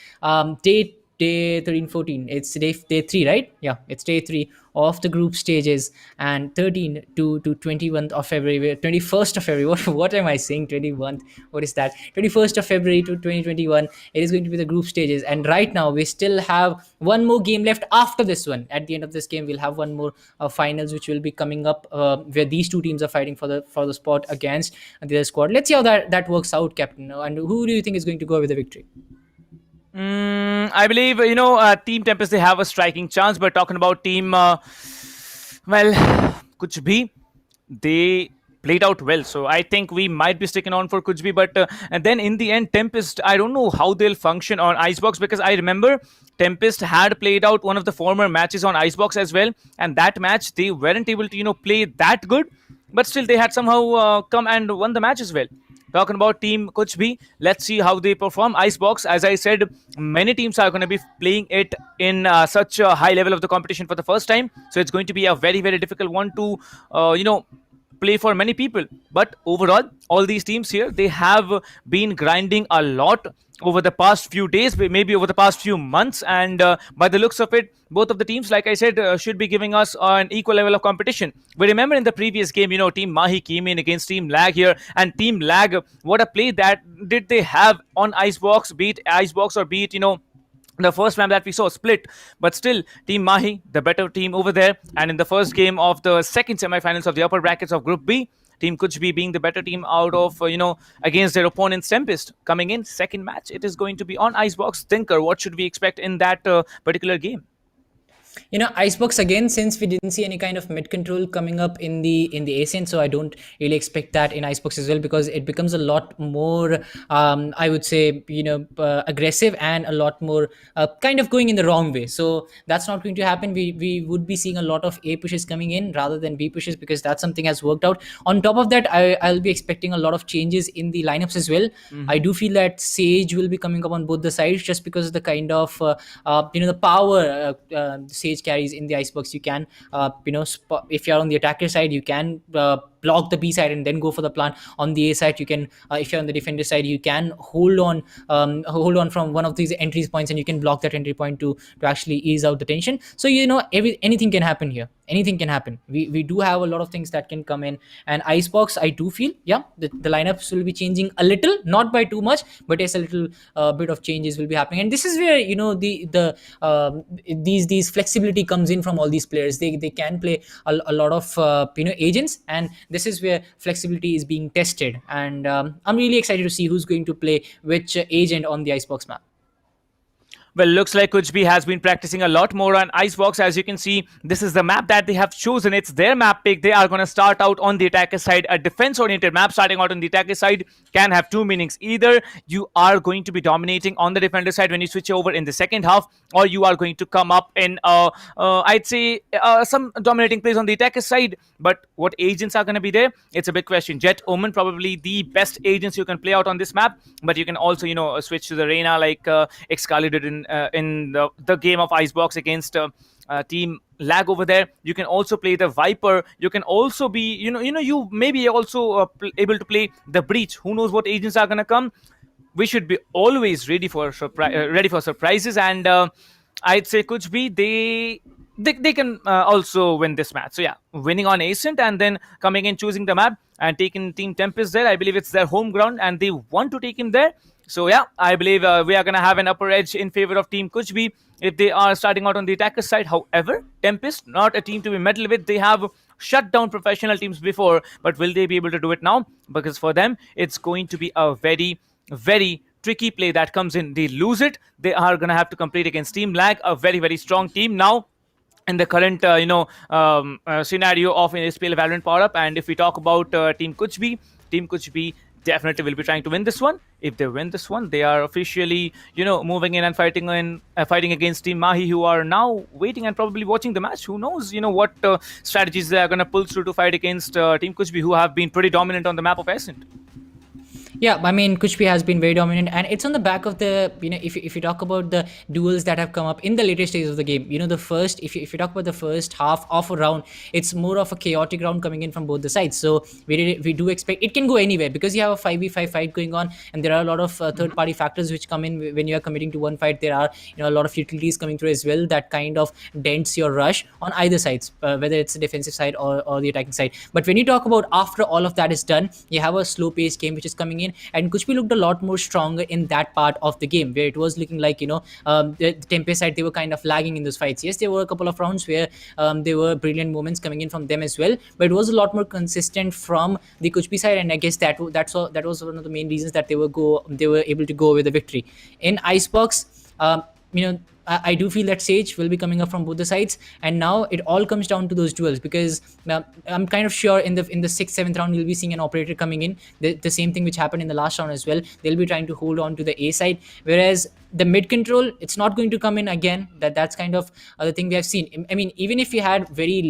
S14: day 13-14, it's day 3, right? Yeah, it's day 3 of the group stages, and 13 to 21st of February, 21st of February, what am I saying, 21st, what is that, 21st of February to 2021, it is going to be the group stages. And right now we still have one more game left after this one. At the end of this game, we'll have one more finals which will be coming up, where these two teams are fighting for the spot against the other squad. Let's see how that works out, Captain. And who do you think is going to go with the victory?
S4: I believe, Team TempesT, they have a striking chance, but talking about Team, Kuch bhi, they played out well. So I think we might be sticking on for Kuch bhi, but and then in the end, TempesT, I don't know how they'll function on Icebox, because I remember TempesT had played out one of the former matches on Icebox as well, and that match, they weren't able to, play that good, but still they had somehow come and won the match as well. Talking about Team Kuch bhi, let's see how they perform. Icebox, as I said, many teams are going to be playing it in such a high level of the competition for the first time. So it's going to be a very, very difficult one to, play for many people. But overall, all these teams here, they have been grinding a lot over the past few days, maybe over the past few months, and by the looks of it, both of the teams, like I said, should be giving us an equal level of competition. We remember in the previous game, Team Mahi came in against Team Lag here, and Team Lag, what a play that did they have on Icebox, beat Icebox, or beat, the first map that we saw split. But still, Team Mahi, the better team over there, and in the first game of the second semi-finals of the upper brackets of Group B, Team Kuch being the better team out of, against their opponents, TempesT, coming in second match. It is going to be on Icebox. Tinker, what should we expect in that particular game?
S14: Icebox, again, since we didn't see any kind of mid control coming up in the ascent, so I don't really expect that in Icebox as well, because it becomes a lot more, I would say, aggressive and a lot more kind of going in the wrong way. So that's not going to happen. We would be seeing a lot of A pushes coming in rather than B pushes, because that's something has worked out. On top of that, I'll be expecting a lot of changes in the lineups as well. I do feel that Sage will be coming up on both the sides, just because of the kind of the power Sage carries in the Icebox. You can if you're on the attacker side, you can block the B side and then go for the plant. On the A side, you can if you're on the defender side, you can hold on from one of these entry points, and you can block that entry point to actually ease out the tension. So anything can happen here. Anything can happen. We do have a lot of things that can come in, and Icebox, I do feel the lineups will be changing a little, not by too much, but yes, a little bit of changes will be happening. And this is where these flexibility comes in from all these players. They can play a lot of agents, and this is where flexibility is being tested. And I'm really excited to see who's going to play which agent on the Icebox map.
S4: Well, looks like Kuch has been practicing a lot more on Icebox. As you can see, this is the map that they have chosen. It's their map pick. They are going to start out on the attacker side. A defense-oriented map starting out on the attacker side can have two meanings. Either you are going to be dominating on the defender side when you switch over in the second half, or you are going to come up in, I'd say, some dominating plays on the attacker side. But what agents are going to be there? It's a big question. Jet, Omen, probably the best agents you can play out on this map. But you can also, switch to the Reyna like Excalibur did in the game of Icebox against Team Lag over there. You can also play the Viper. You can also be, you may be also able to play the Breach. Who knows what agents are gonna come? We should be always ready for surprises, and I'd say Kuch they can also win this match. So yeah, winning on Ascent and then coming in, choosing the map and taking Team TempesT there. I believe it's their home ground and they want to take him there. So yeah, I believe we are going to have an upper edge in favor of Team Kuch if they are starting out on the attacker side. However, TempesT, not a team to be meddled with. They have shut down professional teams before, but will they be able to do it now? Because for them, it's going to be a very, very tricky play that comes in. They lose it, they are going to have to compete against Team Lag, a very, very strong team now in the current scenario of an ESPL Valorant PowerUp. And if we talk about Team Kuch definitely will be trying to win this one. If they win this one, they are officially, moving in and fighting against Team Mahi, who are now waiting and probably watching the match. Who knows, what strategies they are going to pull through to fight against Team Kuch, who have been pretty dominant on the map of Ascent.
S14: Yeah, I mean, Kuch has been very dominant, and it's on the back of the, if you talk about the duels that have come up in the later stages of the game, the first, if you talk about the first half of a round, it's more of a chaotic round coming in from both the sides. So we do expect it can go anywhere because you have a 5v5 fight going on, and there are a lot of third-party factors which come in when you are committing to one fight. There are a lot of utilities coming through as well that kind of dents your rush on either sides, whether it's the defensive side or the attacking side. But when you talk about after all of that is done, you have a slow-paced game which is coming in. And Kuch looked a lot more stronger in that part of the game where it was looking like, the TempesT side, they were kind of lagging in those fights. Yes, there were a couple of rounds where there were brilliant moments coming in from them as well, but it was a lot more consistent from the Kuch side, and I guess that was one of the main reasons that they were able to go with the victory. In Icebox, I do feel that Sage will be coming up from both the sides, and now it all comes down to those duels because I'm kind of sure in the 6th, 7th round you'll be seeing an operator coming in. The same thing which happened in the last round as well. They'll be trying to hold on to the A side, whereas the mid control, it's not going to come in again. That's kind of the thing we have seen. I mean, even if we had very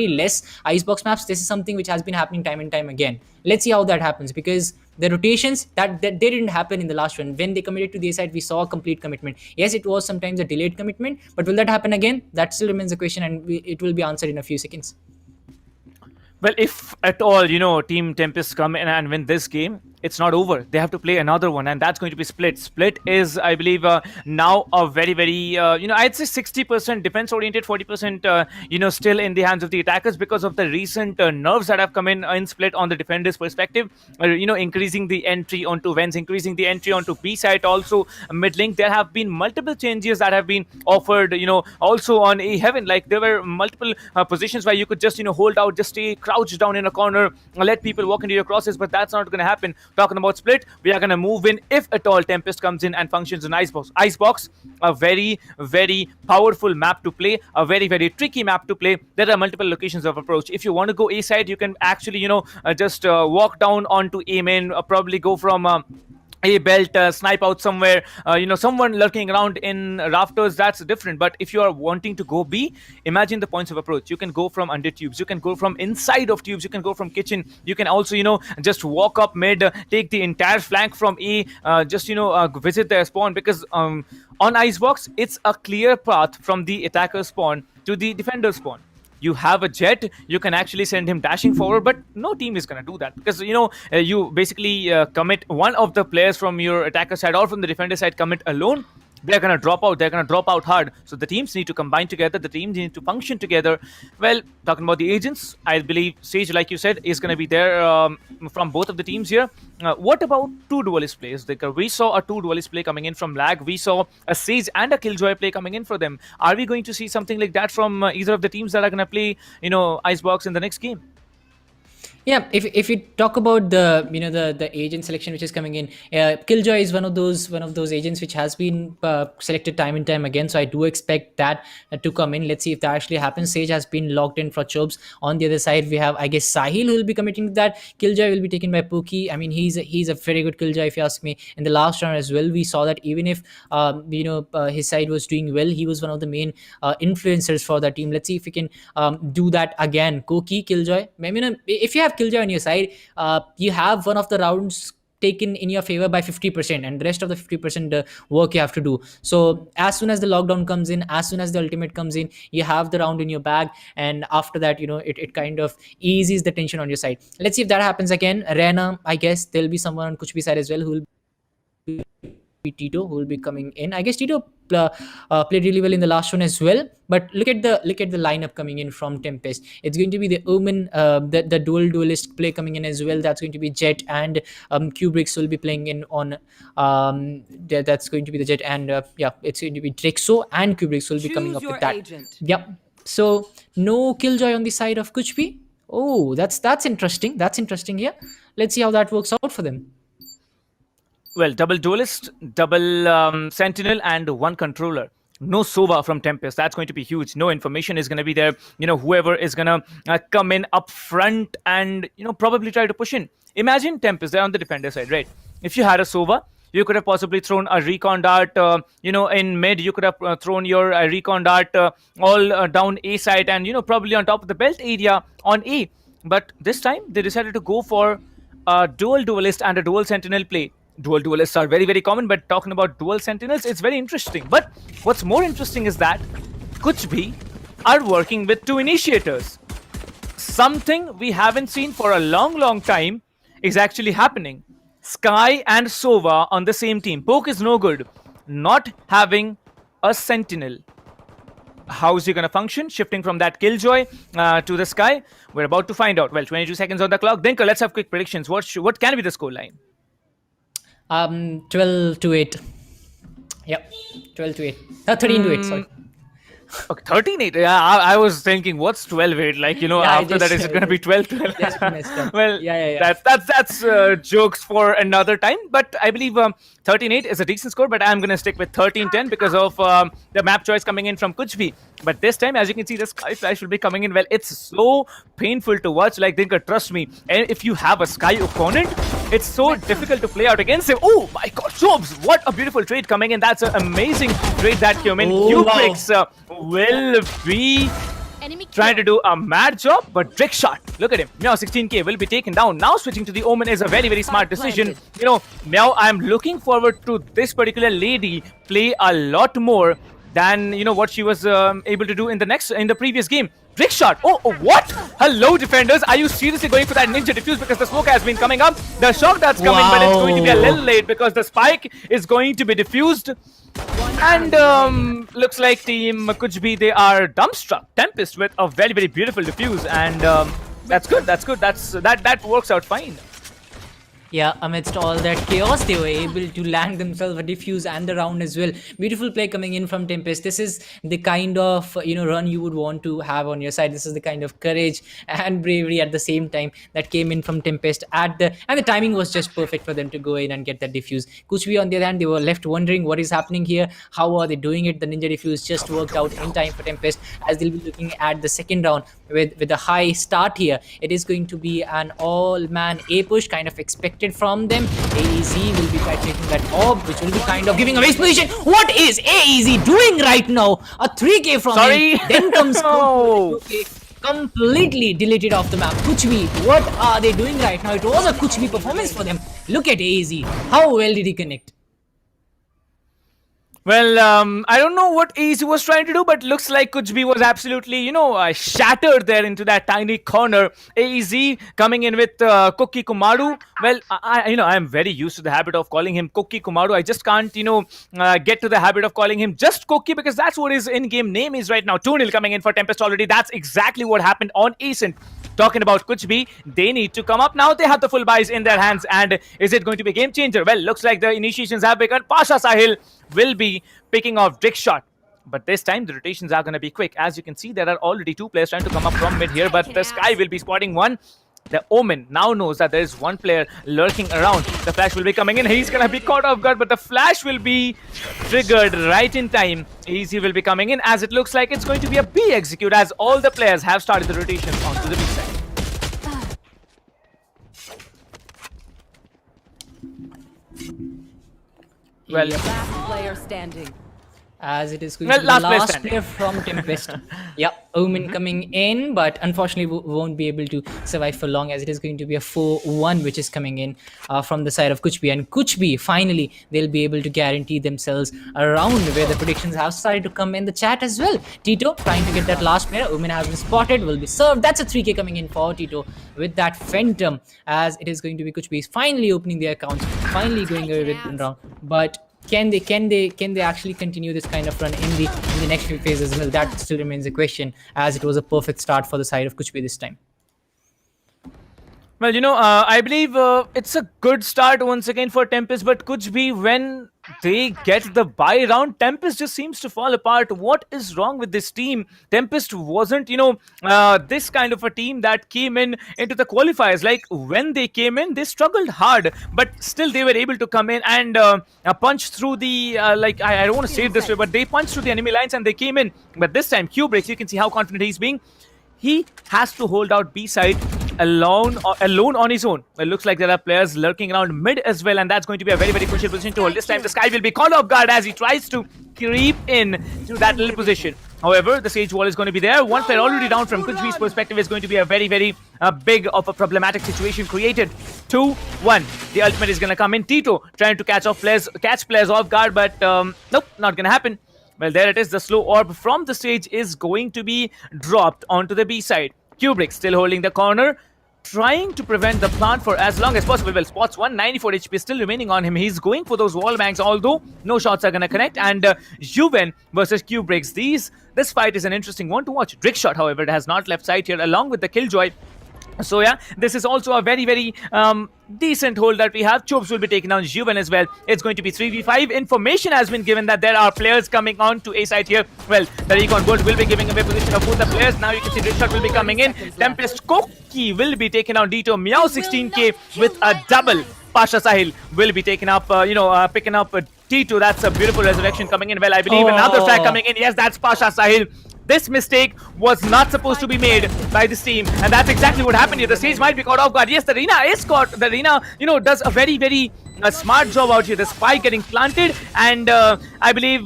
S14: less Icebox maps, this is something which has been happening time and time again. Let's see how that happens, because the rotations that they didn't happen in the last one. When they committed to the A side, we saw a complete commitment. Yes, it was sometimes a delayed commitment, but will that happen again? That still remains a question, and it will be answered in a few seconds.
S4: Well, if at all, Team TempesT come in and win this game, it's not over. They have to play another one, and that's going to be Split. Split is, I believe, now a very, very, I'd say 60% defense-oriented, 40%, still in the hands of the attackers because of the recent nerves that have come in Split on the defenders' perspective. Increasing the entry onto Vents, increasing the entry onto B side, also mid-link. There have been multiple changes that have been offered, also on A Heaven. Like, there were multiple positions where you could just, hold out, just stay crouched down in a corner, let people walk into your crosses, but that's not going to happen. Talking about Split, we are going to move in if at all TempesT comes in and functions in Icebox. Icebox, a very, very powerful map to play, a very, very tricky map to play. There are multiple locations of approach. If you want to go A side, you can actually, just walk down onto A main, probably go from A belt, snipe out somewhere, someone lurking around in rafters. That's different. But if you are wanting to go B, imagine the points of approach. You can go from under tubes, you can go from inside of tubes, you can go from kitchen, you can also just walk up mid, take the entire flank from A, just visit their spawn, because on Icebox it's a clear path from the attacker spawn to the defender spawn. You have a Jet, you can actually send him dashing forward, but no team is going to do that because, you basically commit one of the players from your attacker side or from the defender side, commit alone. They're going to drop out. They're going to drop out hard. So the teams need to combine together. The teams need to function together. Well, talking about the agents, I believe Sage, like you said, is going to be there from both of the teams here. What about two duelist plays? We saw a two duelist play coming in from Lag. We saw a Sage and a Killjoy play coming in for them. Are we going to see something like that from either of the teams that are going to play, Icebox in the next game?
S14: Yeah, if you talk about the the agent selection which is coming in, Killjoy is one of those agents which has been selected time and time again. So I do expect that to come in. Let's see if that actually happens. Sage has been locked in for Chobs. On the other side, we have, I guess, Sahil who will be committing to that. Killjoy will be taken by Pookie. I mean, he's a very good Killjoy if you ask me. In the last round as well, we saw that even if his side was doing well, he was one of the main influencers for that team. Let's see if we can do that again. Koki, Killjoy. I mean, if you have Killjoy on your side, you have one of the rounds taken in your favor by 50%, and the rest of the 50% work you have to do. So as soon as the lockdown comes in, as soon as the ultimate comes in, you have the round in your bag, and after that, it kind of eases the tension on your side. Let's see if that happens again. Rena, I guess there'll be someone on Kuch side as well who will be Tito, who will be coming in. I guess Tito played really well in the last one as well. But look at the lineup coming in from TempesT. It's going to be the Omen, the duelist play coming in as well. That's going to be Jet, and Kubrix will be playing in on. That's going to be the Jet, and yeah, it's going to be Drexo and Kubrix will be coming up with that.
S15: Agent.
S14: Yep. So no Killjoy on the side of Kuchpi. Oh, that's interesting. That's interesting here. Let's see how that works out for them.
S4: Well, double duelist, double sentinel, and one controller. No Sova from TempesT. That's going to be huge. No information is going to be there. Whoever is going to come in up front and, probably try to push in. Imagine TempesT, they're on the defender side, right? If you had a Sova, you could have possibly thrown a recon dart, in mid. You could have thrown your recon dart all down A side and, probably on top of the belt area on A. But this time, they decided to go for a dual duelist and a dual sentinel play. Dual duelists are very, very common, but talking about dual sentinels, it's very interesting. But what's more interesting is that Kuch are working with two initiators. Something we haven't seen for a long, long time is actually happening. Sky and Sova on the same team. Poke is no good. Not having a sentinel. How is he going to function? Shifting from that Killjoy to the Sky. We're about to find out. Well, 22 seconds on the clock. Dinka, let's have quick predictions. What can be the scoreline?
S14: 12-8. Yep, 12-8. 13-8. Sorry.
S4: Okay, 13-8. Yeah, I was thinking, what's 12-8? Like, after that, is it going to be 12-12? Well, yeah. That's jokes for another time. But I believe 13-8 is a decent score. But I'm going to stick with 13-10 because of the map choice coming in from Kuch. But this time, as you can see, the Sky Flash will be coming in. Well, it's so painful to watch. Like, Dinka, trust me. And if you have a Sky opponent, it's so difficult to play out against him. Oh my god, Jobs! What a beautiful trade coming in. That's an amazing trade that came in. Kubrix will be trying to do a mad job, but trick shot. Look at him. Meow 16k will be taken down. Now switching to the Omen is a very, very smart decision. Meow, I'm looking forward to this particular lady play a lot more than what she was able to do in the previous game. Trick shot. Oh, what? Hello, defenders. Are you seriously going for that ninja defuse? Because the smoke has been coming up. The shock that's coming, but it's going to be a little late because the spike is going to be diffused. And looks like Team Kuch, they are dumbstruck. TempesT with a very, very beautiful defuse, and that's good. That's good. That works out fine.
S14: Yeah, amidst all that chaos, they were able to land themselves a defuse and the round as well. Beautiful play coming in from TempesT. This is the kind of run you would want to have on your side. This is the kind of courage and bravery at the same time that came in from TempesT and the timing was just perfect for them to go in and get that defuse. Kuch on the other hand, they were left wondering what is happening here. How are they doing it? The ninja defuse just worked out in time for TempesT, as they'll be looking at the second round with a high start here. It is going to be an all-man A push, kind of expected from them. AEZ will be taking that orb, which will be kind of giving away his position. What is AEZ doing right now? A 3k from him. Then comes completely deleted off the map. Kuch, what are they doing right now? It was a Kuch performance for them. Look at AEZ. How well did he connect?
S4: Well, I don't know what AEZ was trying to do, but looks like Kuch was absolutely, shattered there into that tiny corner. AEZ coming in with Cookie Kumaru. Well, I am very used to the habit of calling him Cookie Kumaru. I just can't, get to the habit of calling him just Cookie because that's what his in-game name is right now. 2-0 coming in for TempesT already. That's exactly what happened on Ascent. Talking about Kuch, they need to come up now. They have the full buys in their hands, and is it going to be a game changer? Well, looks like the initiations have begun. Pasha Sahil will be picking off Dick Shot, but this time the rotations are going to be quick. As you can see, there are already two players trying to come up from mid here, but the Sky will be spotting one. The Omen now knows that there is one player lurking around. The flash will be coming in. He's gonna be caught off guard, but the flash will be triggered right in time. Easy will be coming in, as it looks like it's going to be a B execute, as all the players have started the rotation onto the B side. Well,
S15: Last player standing.
S14: As it is going to be the last player from TempesT. Yep, Omen coming in, but unfortunately won't be able to survive for long, as it is going to be a 4-1 which is coming in from the side of Kuch. And Kuch, finally, they'll be able to guarantee themselves around where the predictions have started to come in the chat as well. Tito trying to get that last player. Omen has been spotted, will be served. That's a 3k coming in for Tito with that Phantom, as it is going to be Kuch finally opening their accounts, finally going away with the round. But can they actually continue this kind of run in the next few phases as well? That still remains a question, as it was a perfect start for the side of Kuch this time.
S4: Well, I believe it's a good start once again for TempesT, but Kuch, when they get the bye round, TempesT just seems to fall apart. What is wrong with this team? TempesT wasn't, this kind of a team that came into the qualifiers. Like, when they came in, they struggled hard, but still they were able to come in and punch through the, I don't want to say it this way, but they punched through the enemy lines and they came in. But this time, QBreaks, you can see how confident he's being. He has to hold out B side alone on his own. It looks like there are players lurking around mid as well, and that's going to be a very, very crucial position to hold. This time the Sky will be caught off guard as he tries to creep in to that little position. However, the Sage Wall is going to be there. One player already down from Kuch's perspective is going to be a very, very big of a problematic situation created. 2-1. The ultimate is going to come in. Tito trying to catch players off guard, but nope, not going to happen. Well, there it is. The slow orb from the stage is going to be dropped onto the B side. Kubrick still holding the corner, trying to prevent the plant for as long as possible. Well, Spots 194 HP still remaining on him. He's going for those wall bangs, although no shots are going to connect. And Juven versus Kubricks. This fight is an interesting one to watch. Drickshot, however, has not left side here, along with the Killjoy. So yeah, this is also a very, very decent hold that we have. Chobes will be taking down Juven as well. It's going to be 3v5. Information has been given that there are players coming on to A side here. Well, the Recon Bolt will be giving away position of both the players. Now you can see Drickshot will be coming in. TempesT Koki will be taking down Dito. Meow 16k with a double. Pasha Sahil will be taking up, picking up T2. That's a beautiful resurrection coming in. Well, I believe another frag coming in. Yes, that's Pasha Sahil. This mistake was not supposed to be made by this team, and that's exactly what happened here. The stage might be caught off guard. Yes, the Rina is caught. The Rina, does a very, very smart job out here. The spike getting planted, and I believe,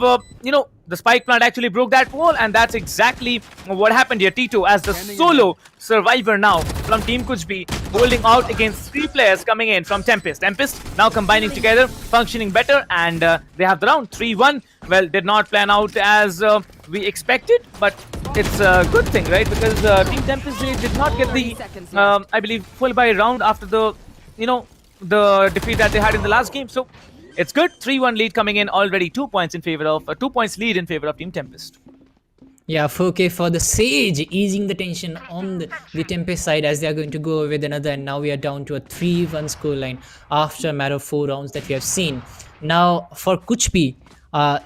S4: the spike plant actually broke that wall, and that's exactly what happened here. T2 as the solo survivor now from Team Kuch, holding out against 3 players coming in from TempesT. TempesT now combining together, functioning better, and they have the round 3-1. Well, did not plan out as we expected, but it's a good thing, right? Because Team TempesT, they did not get the, I believe, full buy round after the, the defeat that they had in the last game. So it's good. 3-1 lead coming in already. 2 points in favor of 2 points lead in favor of Team TempesT.
S14: Yeah, 4k for the Sage, easing the tension on the TempesT side, as they are going to go with another, and now we are down to a 3-1 scoreline after a matter of 4 rounds that we have seen. Now for Kuch,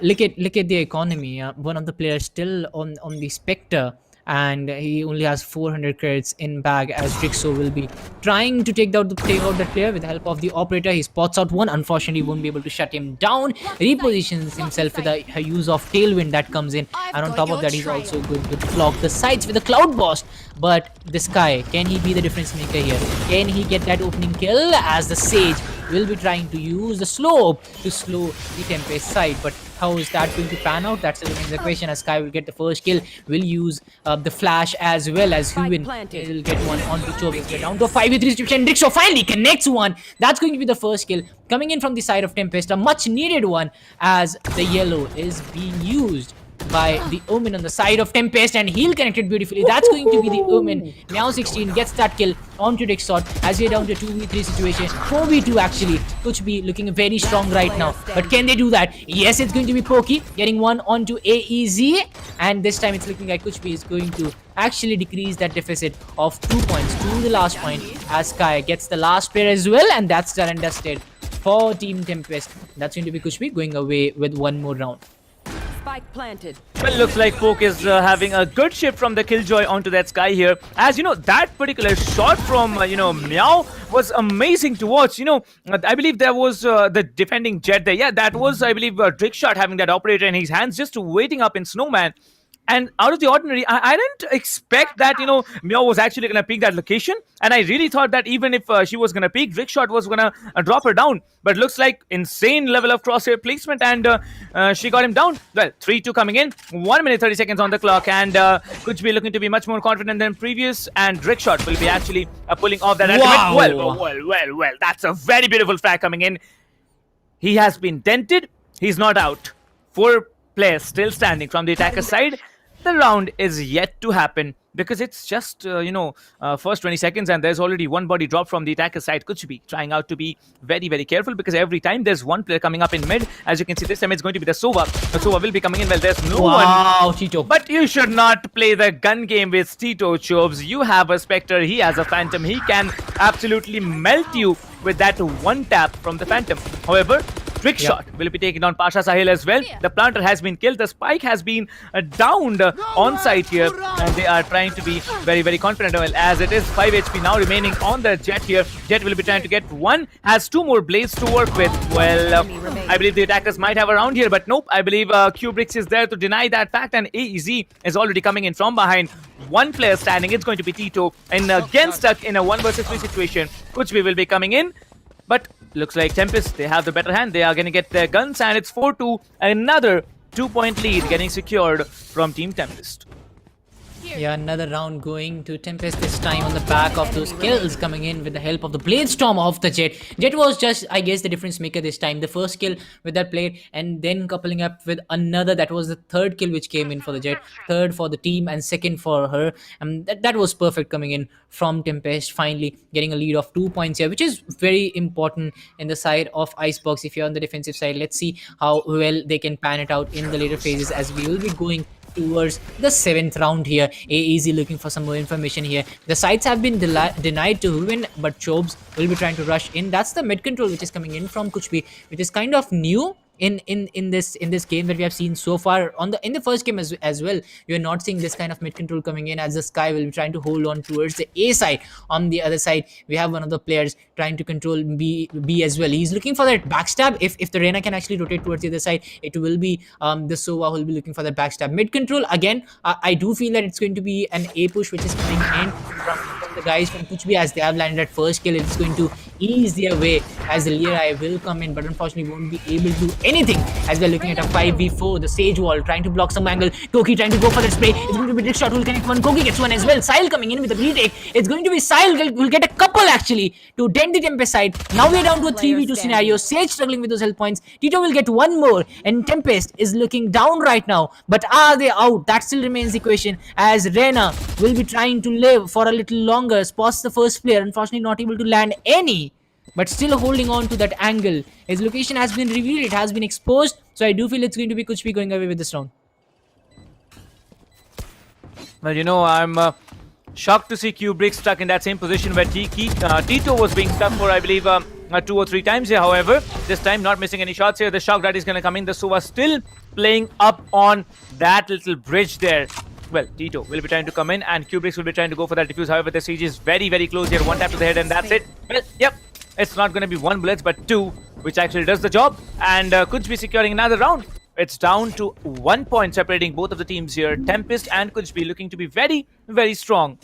S14: look at the economy. One of the players still on the Spectre, and he only has 400 credits in bag, as Drixo will be trying to take out the player with the help of the operator. He spots out one, unfortunately won't be able to shut him down, repositions himself with a use of Tailwind that comes in, and on top of that he's also going to block the sides with a Cloud Burst. But the Sky, can he be the difference maker here? Can he get that opening kill, as the Sage will be trying to use the slope to slow the TempesT side? But how is that going to pan out? That's the question, as Sky will get the first kill, will use the flash as well as Huin will get one onto Chobes. Get down to a 5v3 situation. Drixo finally connects one. That's going to be the first kill coming in from the side of TempesT, a much needed one, as the yellow is being used by the Omen on the side of TempesT, and he'll connect it beautifully. That's going to be the Omen. Meow 16 gets that kill onto Drixot, as we're down to a 2v3 situation. 4v2 actually. Kuch looking very strong right now, but can they do that? Yes, it's going to be Pokey getting one onto AEZ, and this time it's looking like Kuch is going to actually decrease that deficit of 2 points to the last point, as Sky gets the last pair as well, and that's done and dusted for Team TempesT. That's going to be Kuch going away with one more round.
S15: Spike planted.
S4: Well, looks like Poke is having a good shift from the Killjoy onto that Sky here. As you know, that particular shot from, Meow was amazing to watch. I believe there was the defending Jet there. Yeah, that was, I believe, Trick Shot having that operator in his hands, just waiting up in Snowman. And out of the ordinary, I didn't expect that, Meow was actually going to pick that location. And I really thought that even if she was going to pick, Rickshot was going to drop her down. But looks like insane level of crosshair placement, and she got him down. Well, 3-2 coming in, 1 minute 30 seconds on the clock, and Kuch be looking to be much more confident than previous, and Rickshot will be actually pulling off that ultimate. Well, that's a very beautiful frag coming in. He has been dented, he's not out. 4 players still standing from the attacker side. The round is yet to happen because it's just, first 20 seconds and there's already one body drop from the attacker side. Kuch trying out to be very, very careful because every time there's one player coming up in mid. As you can see, this time it's going to be the Sova. The Sova will be coming in. Well, there's no one.
S14: Wow, Tito.
S4: But you should not play the gun game with Tito, Chobes. You have a Spectre. He has a Phantom. He can absolutely melt you with that one tap from the Phantom. However, Trick Shot will be taking on Pasha Sahil as well. The planter has been killed. The spike has been downed on site here. And they are trying to be very, very confident. Well, as it is 5 HP now remaining on the Jet here. Jet will be trying to get one. Has 2 more blades to work with. Well, I believe the attackers might have a round here. But nope, I believe Kubrix is there to deny that fact. And AEZ is already coming in from behind. One player standing. It's going to be Tito. And again stuck in a 1 versus 3 situation. Kuchbi will be coming in. But looks like TempesT, they have the better hand. They are going to get their guns, and it's 4-2. Another 2-point lead getting secured from Team TempesT.
S14: Yeah, another round going to TempesT this time on the back of those kills coming in with the help of the Blade Storm of the Jet. Jet was just, I guess, the difference maker this time. The first kill with that Blade and then coupling up with another. That was the third kill which came in for the Jet. Third for the team and second for her. That was perfect coming in from TempesT. Finally getting a lead of 2 points here, which is very important in the side of Icebox. If you're on the defensive side, let's see how well they can pan it out in the later phases as we will be going towards the 7th round here. AEZ looking for some more information here. The sites have been denied to Ruin, but Chobes will be trying to rush in. That's the mid control which is coming in from Kuchbi, which is kind of new in this game that we have seen so far. In the first game as well, we are not seeing this kind of mid control coming in, as the Sky will be trying to hold on towards the A side. On the other side, we have one of the players trying to control B as well. He's looking for that backstab. If the Reyna can actually rotate towards the other side, it will be the Sova who will be looking for that backstab. Mid control again, I do feel that it's going to be an A push which is coming in from the guys from Kuchbi, as they have landed that first kill. It's going to ease their way as the Lerai will come in, but unfortunately won't be able to do anything as we're looking at a 5v4. The Sage Wall trying to block some angle. Toki trying to go for that spray. It's going to be Trick Shot who will connect one. Koki gets one as well. Sile coming in with a retake. It's going to be Sile will get a couple actually to dent the TempesT side. Now we're down to a 3v2 scenario. Sage struggling with those health points. Tito will get one more, and TempesT is looking down right now. But are they out? That still remains the question, as Reyna will be trying to live for a little longer. Spots the first player, unfortunately not able to land any, but still holding on to that angle. His location has been revealed, it has been exposed, so I do feel it's going to be Kuchbi going away with this round.
S4: Well, I'm shocked to see Kubrick stuck in that same position where Tito was being stuck for, I believe, 2 or 3 times here. However, this time not missing any shots here. The shock that is going to come in. The Sova still playing up on that little bridge there. Well, Tito will be trying to come in, and Kubrick will be trying to go for that defuse. However, the siege is very, very close here. One tap to the head, and that's it. Well, yep. It's not going to be 1 bullets, but 2, which actually does the job. And Kuch be securing another round. It's down to 1 point separating both of the teams here. TempesT and Kuch be looking to be very, very strong.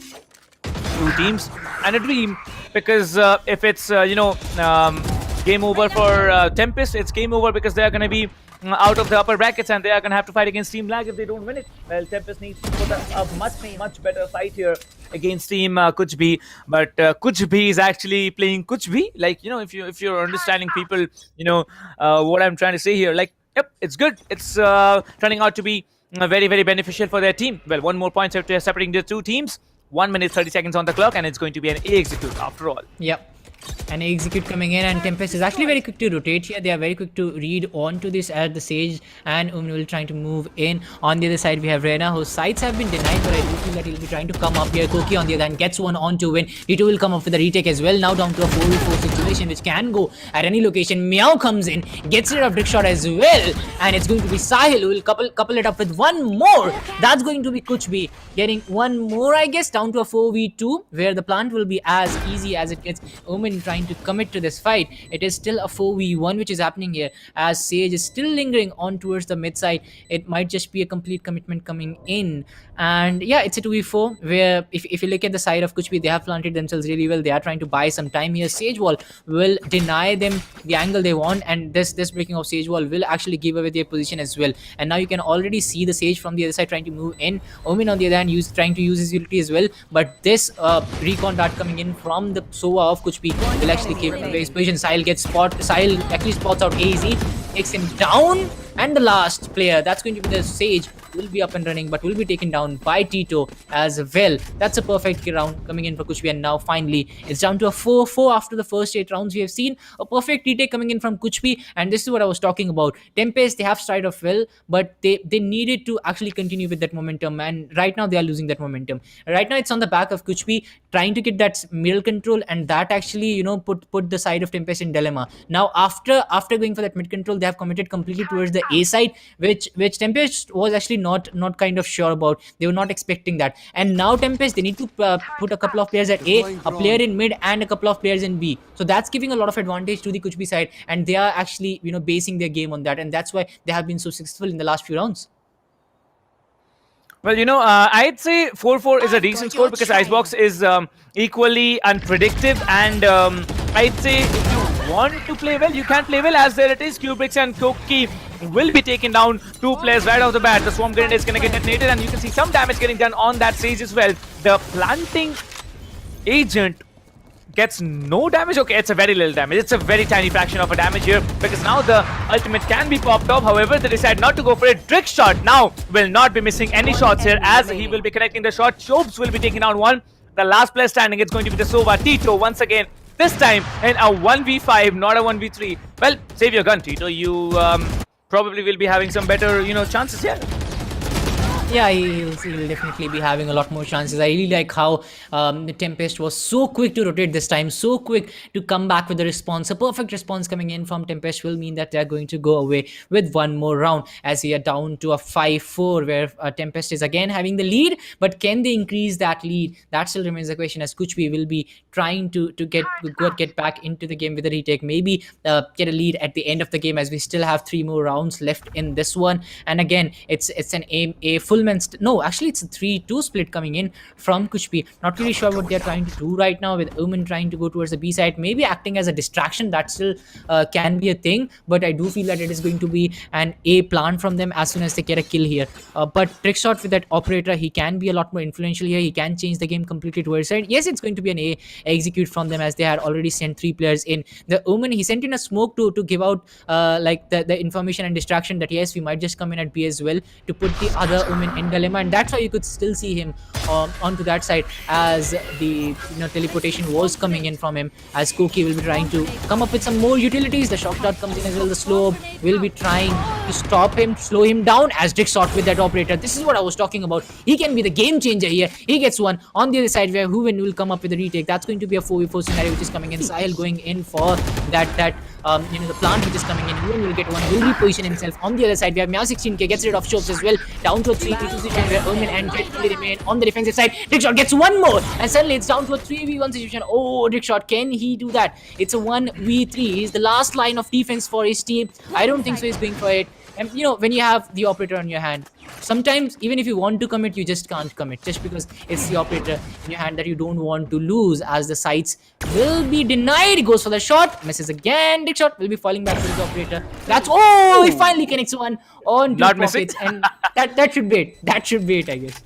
S4: 2 teams and a dream, because if it's, game over for TempesT, it's game over because they're going to be out of the upper brackets and they are going to have to fight against Team Lag if they don't win it. Well, TempesT needs to put a much better fight here against Team Kuchbi, but Kuchbi is actually playing Kuchbi. Like, if you're understanding people, what I'm trying to say here. Like, yep, it's good. It's turning out to be very, very beneficial for their team. Well, 1 more point separating the 2 teams. 1 minute 30 seconds on the clock, and it's going to be an A execute after all.
S14: Yep.
S5: An execute coming in, and TempesT is actually very quick to rotate here. They are very quick to read onto this at the Sage, and will trying to move in. On the other side, we have Reyna, whose sights have been denied, but I do feel that he'll be trying to come up here. Koki on the other hand gets one on to win. Tito will come up with a retake as well. Now down to a 4v4 situation, which can go at any location. Meow comes in, gets rid of Trickshot as well, and it's going to be Sahil who will couple it up with one more. That's going to be Kuch getting one more, I guess, down to a 4v2, where the plant will be as easy as it gets. Omen trying to commit to this fight. It is still a 4v1 which is happening here, as Sage is still lingering on towards the mid side. It might just be a complete commitment coming in, and yeah, it's a 2v4 where if you look at the side of Kuch, they have planted themselves really well. They are trying to buy some time here. Sage Wall will deny them the angle they want, and this breaking of Sage Wall will actually give away their position as well. And now you can already see the Sage from the other side trying to move in. Omen on the other hand trying to use his utility as well, but this recon dart coming in from the Sova of Kuch will actually give away his position. Sahil actually spots out AZ, takes him down, and the last player, that's going to be the Sage, will be up and running, but will be taken down by Tito as well. That's a perfect round coming in for Kuch, and now finally it's down to a 4-4 after the first 8 rounds. We have seen a perfect retake coming in from Kuch, and this is what I was talking about. TempesT, they have started off well, but they needed to actually continue with that momentum, and right now they are losing that momentum. Right now it's on the back of Kuch trying to get that middle control, and that actually put the side of TempesT in dilemma. Now after going for that mid control, they have committed completely towards the A side, which TempesT was actually not kind of sure about. They were not expecting that, and now TempesT, they need to put a couple of players at A, a player in mid, and a couple of players in B. So that's giving a lot of advantage to the Kuch side, and they are actually basing their game on that, and that's why they have been so successful in the last few rounds.
S4: Well, I'd say 4-4 is a decent score because Icebox is equally unpredictable, and I'd say if you want to play well, you can play well, as there it is. Kubrix and Koki will be taking down 2 players right off the bat. The swarm grenade is going to get detonated, and you can see some damage getting done on that Sage as well. The planting agent gets no damage. Okay, it's a very little damage. It's a very tiny fraction of a damage here, because now the ultimate can be popped off. However, they decide not to go for it. Trickshot now will not be missing any shots here, as he will be connecting the shot. Chobes will be taking down one. The last player standing, it's going to be the Sova. Tito once again, this time in a 1v5, not a 1v3. Well, save your gun, Tito. You probably will be having some better, chances here.
S5: Yeah, he'll definitely be having a lot more chances. I really like how TempesT was so quick to rotate this time, so quick to come back with a response. A perfect response coming in from TempesT will mean that they're going to go away with one more round, as we are down to a 5-4, where TempesT is again having the lead. But can they increase that lead? That still remains the question, as Kuch will be trying to get back into the game with a retake. Maybe get a lead at the end of the game, as we still have 3 more rounds left in this one. And again, it's a full no, actually it's a 3-2 split coming in from Kuch. Not really sure what they're trying to do right now, with Omen trying to go towards the B side, maybe acting as a distraction. That still can be a thing, but I do feel that it is going to be an A plan from them as soon as they get a kill here. But Trickshot with that operator, he can be a lot more influential here. He can change the game completely towards side. Yes, it's going to be an A execute from them, as they had already sent 3 players in. The Omen, he sent in a smoke to give out like the information and distraction that yes, we might just come in at B as well, to put the other Omen in dilemma, and that's why you could still see him onto that side, as the teleportation was coming in from him, as Koki will be trying to come up with some more utilities. The shock dart comes in as well. The slow will be trying to stop him, slow him down, as Trickshot with that operator. This is what I was talking about. He can be the game changer here. He gets one on the other side, where Hooven will come up with a retake. That's going to be a 4v4 scenario which is coming in. Sahil going in for that the plant which is coming in. Hooven will get one, will reposition himself. On the other side, we have Meow 16k gets rid of Chopes as well, down to a 3v2 situation, where Omen and Jet will remain on the defensive side. Trickshot gets one more, and suddenly it's down to a 3v1 situation. Oh, Trickshot, can he do that? It's a 1v3. He's the last line of defense for his team. I don't think so he's going for it. And when you have the operator on your hand, sometimes even if you want to commit, you just can't commit, just because it's the operator in your hand that you don't want to lose, as the sights will be denied. He goes for the shot, misses again. Trickshot will be falling back to his operator. That's he finally connects one on two pockets, and that should be it. That should be it, I guess.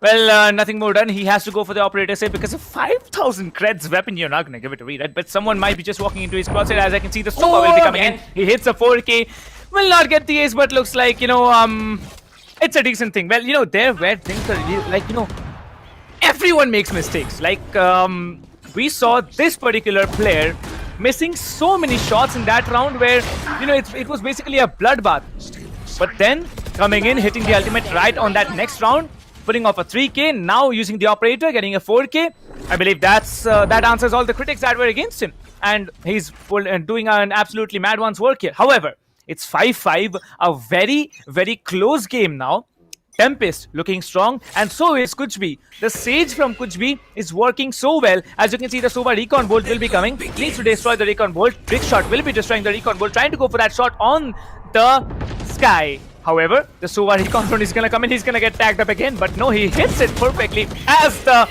S4: Well, nothing more done. He has to go for the operator save, because of 5,000 creds weapon, you're not going to give it away, right? But someone might be just walking into his crosshair, as I can see the Sova will be coming in. He hits a 4k. Will not get the ace, but looks like, it's a decent thing. Well, there where things are, like, everyone makes mistakes. Like, we saw this particular player missing so many shots in that round where, it was basically a bloodbath. But then coming in, hitting the ultimate right on that next round, putting off a 3K, now using the operator, getting a 4K. I believe that answers all the critics that were against him. And he's doing an absolutely mad one's work here. However, it's 5-5, a very, very close game now. TempesT looking strong, and so is Kuch. The Sage from Kuch is working so well. As you can see, the Sova Recon Bolt will be coming. Needs to destroy the Recon Bolt. Big shot will be destroying the Recon Bolt, trying to go for that shot on the Sky. However, the Sova Recon Drone is going to come in. He's going to get tagged up again, but no, he hits it perfectly as the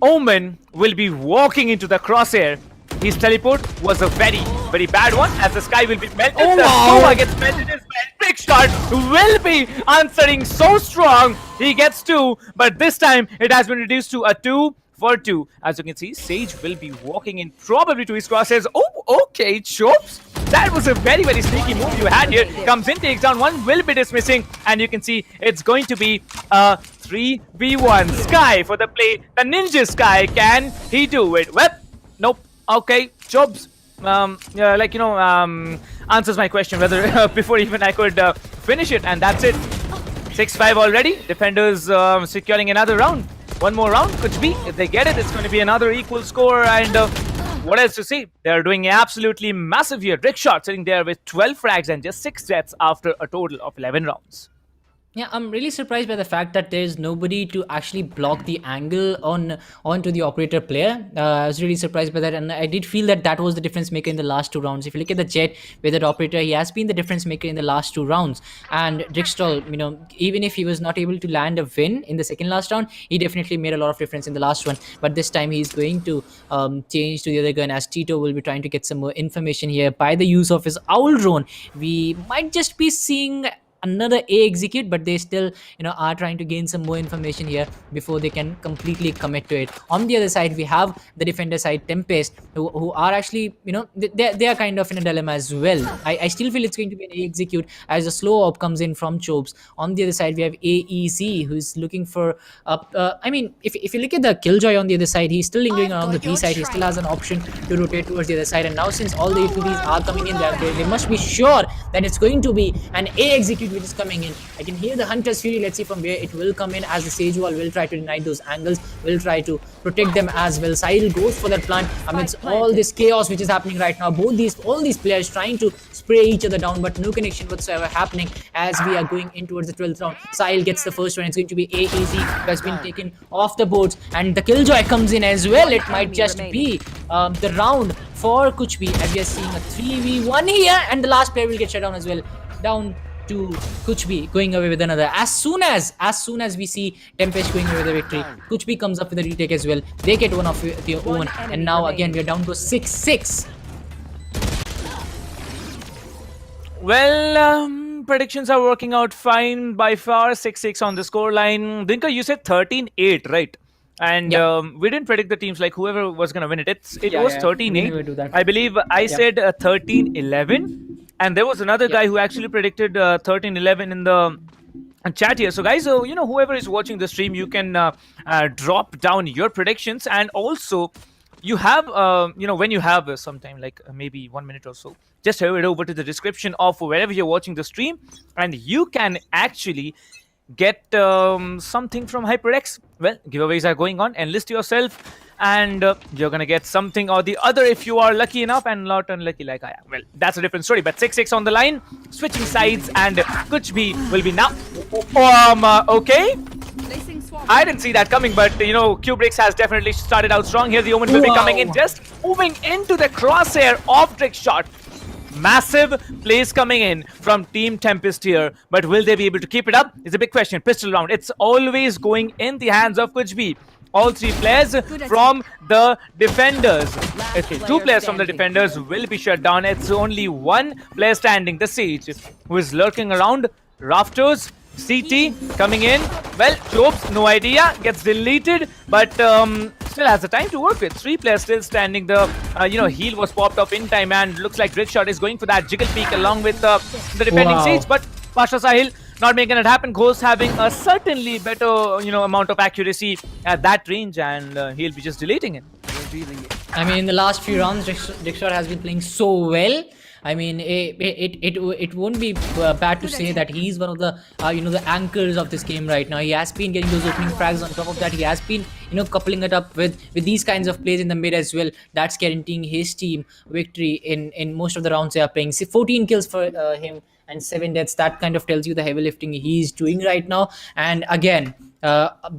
S4: Omen will be walking into the crosshair. His teleport was a very, very bad one, as the Sky will be melted.
S9: Oh,
S4: the
S9: wow.
S4: Sova gets melted as well. Big shot will be answering so strong. He gets 2, but this time it has been reduced to a 2 for 2. As you can see, Sage will be walking in probably to his crosshairs. Oh, okay, Chopes. That was a very, very sneaky move you had here. Comes in, takes down one, will be dismissing, and you can see it's going to be a 3v1. Sky for the play. The Ninja Sky, can he do it? Well, nope. Okay, Chopes. Answers my question whether before even I could finish it, and that's it. 6-5 already. Defenders securing another round. One more round could be. If they get it, it's going to be another equal score. And what else to see? They're doing absolutely massive here. Rickshot sitting there with 12 frags and just 6 deaths after a total of 11 rounds.
S14: Yeah, I'm really surprised by the fact that there's nobody to actually block the angle onto the operator player. I was really surprised by that, and I did feel that was the difference maker in the last 2 rounds. If you look at the Jet with that operator, he has been the difference maker in the last 2 rounds. And Drickstall, even if he was not able to land a win in the second last round, he definitely made a lot of difference in the last one. But this time he's going to change to the other gun, as Tito will be trying to get some more information here by the use of his Owl Drone. We might just be seeing another A execute, but they still are trying to gain some more information here before they can completely commit to it. On the other side, we have the defender side, TempesT, who are actually they are kind of in a dilemma as well. I still feel it's going to be an A execute as a slow op comes in from Chopes. On the other side, we have AEC, who's looking for if you look at the Killjoy on the other side, he's still lingering around the B side. He still has an option to rotate towards the other side, and now since all the ATVs are coming in there, they must be sure that it's going to be an A execute which is coming in. I can hear the Hunter's Fury. Let's see from where it will come in, as the Sage Wall will try to deny those angles, will try to protect them as well. Sahil goes for that plant amidst all this chaos which is happening right now. All these players trying to spray each other down, but no connection whatsoever happening as we are going in towards the 12th round. Sahil gets the first one. It's going to be AEZ who has been taken off the boards, and the Killjoy comes in as well. It might just be the round for Kuch, as we are seeing a 3v1 here, and the last player will get shut down as well. Down to Kuch going away with another. As soon as we see TempesT going away with the victory, Kuch comes up with a retake as well. They get one of their own, and now again we are down to 6-6.
S4: Well, predictions are working out fine by far. 6-6 on the scoreline. Dinka, you said 13-8, right? And we didn't predict the teams, like whoever was going to win it. It was 13-8. I believe I said 13-11. And there was another guy who actually predicted 13-11 in the chat here. So guys, whoever is watching the stream, you can drop down your predictions. And also, you have, when you have some time, like maybe 1 minute or so, just head over to the description of wherever you're watching the stream. And you can actually get something from HyperX. Well, giveaways are going on. Enlist yourself, and you're gonna get something or the other if you are lucky enough, and not unlucky like I am. Well, that's a different story. But 6-6 on the line, switching sides, and Kuch will be now. Okay. I didn't see that coming, but Kubrix has definitely started out strong here. The Omen will be coming in, just moving into the crosshair of Trickshot. Massive plays coming in from Team TempesT here, but will they be able to keep it up? Is a big question. Pistol round. It's always going in the hands of Kuch. All 3 players from the defenders. Okay, 2 players from the defenders will be shut down. It's only 1 player standing, the Sage, who is lurking around rafters. CT coming in. Well, Chopes, no idea, gets deleted, but still has the time to work with. 3 players still standing. The heal was popped off in time, and looks like Rickshot is going for that jiggle peek along with the defending Sage, but Pasha Sahil not making it happen. Ghost having a certainly better, amount of accuracy at that range, and he'll be just deleting it.
S14: I mean, in the last few rounds, Dickshot has been playing so well. I mean, it won't be bad to say that he's one of the the anchors of this game right now. He has been getting those opening frags. On top of that, he has been coupling it up with these kinds of plays in the mid as well. That's guaranteeing his team victory in most of the rounds they are playing. 14 kills for him and 7 deaths. That kind of tells you the heavy lifting he's doing right now. And again,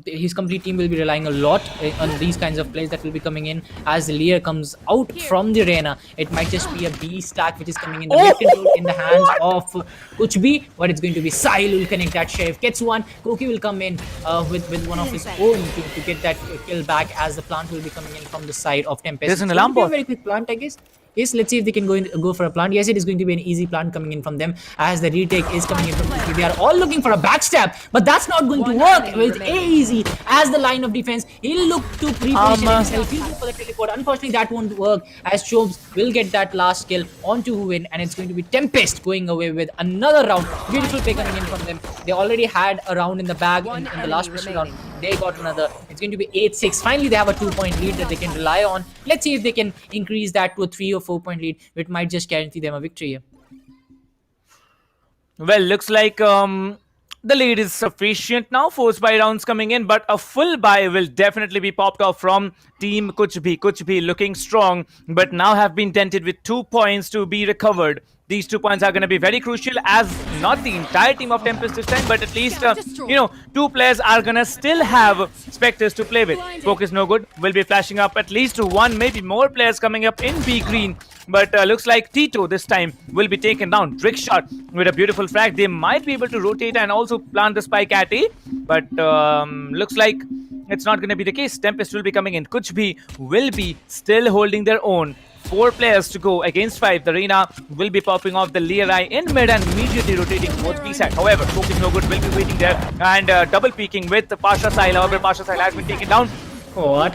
S14: his complete team will be relying a lot on these kinds of plays that will be coming in as the Lear comes out from the arena. It might just be a B stack which is coming in the mid control in the hands of Kuch, but it's going to be Sai who will connect that. Sheriff gets one. Koki will come in with one of his own to get that kill back, as the plant will be coming in from the side of TempesT.
S4: There's an alarm bot.
S14: A very quick plant, I guess. Yes, let's see if they can go for a plant. Yes, it is going to be an easy plant coming in from them, as the retake is coming in from Kuch. They are all looking for a backstab, but that's not going to work with easy as the line of defense. He'll look to pre-position himself. He'll go for the teleport. Unfortunately, that won't work, as Chobes will get that last kill onto Huin, and it's going to be TempesT going away with another round. Beautiful play coming in from them. They already had a round in the bag in the last pistol round. They got another. It's going to be 8-6. Finally, they have a 2-point lead that they can rely on. Let's see if they can increase that to a 3 or 4-point lead, which might just guarantee them a victory here.
S4: Well, looks like the lead is sufficient now. Force buy rounds coming in, but a full buy will definitely be popped off from Team Kuch. Kuch looking strong, but now have been dented with 2 points to be recovered. These 2 points are going to be very crucial, as not the entire team of TempesT this time, but at least, 2 players are going to still have Spectres to play with. Poke is no good. Will be flashing up at least 1, maybe more players coming up in B green. But looks like Tito this time will be taken down. Trick shot with a beautiful frag. They might be able to rotate and also plant the spike at A, but looks like it's not going to be the case. TempesT will be coming in. Kuch will be still holding their own. 4 players to go against 5. The Reina will be popping off the Lerai in mid and immediately rotating towards B side. However, Poke is no good, will be waiting there and double peeking with Pasha Sahil. However, Pasha Sahil has been taken down.
S14: What?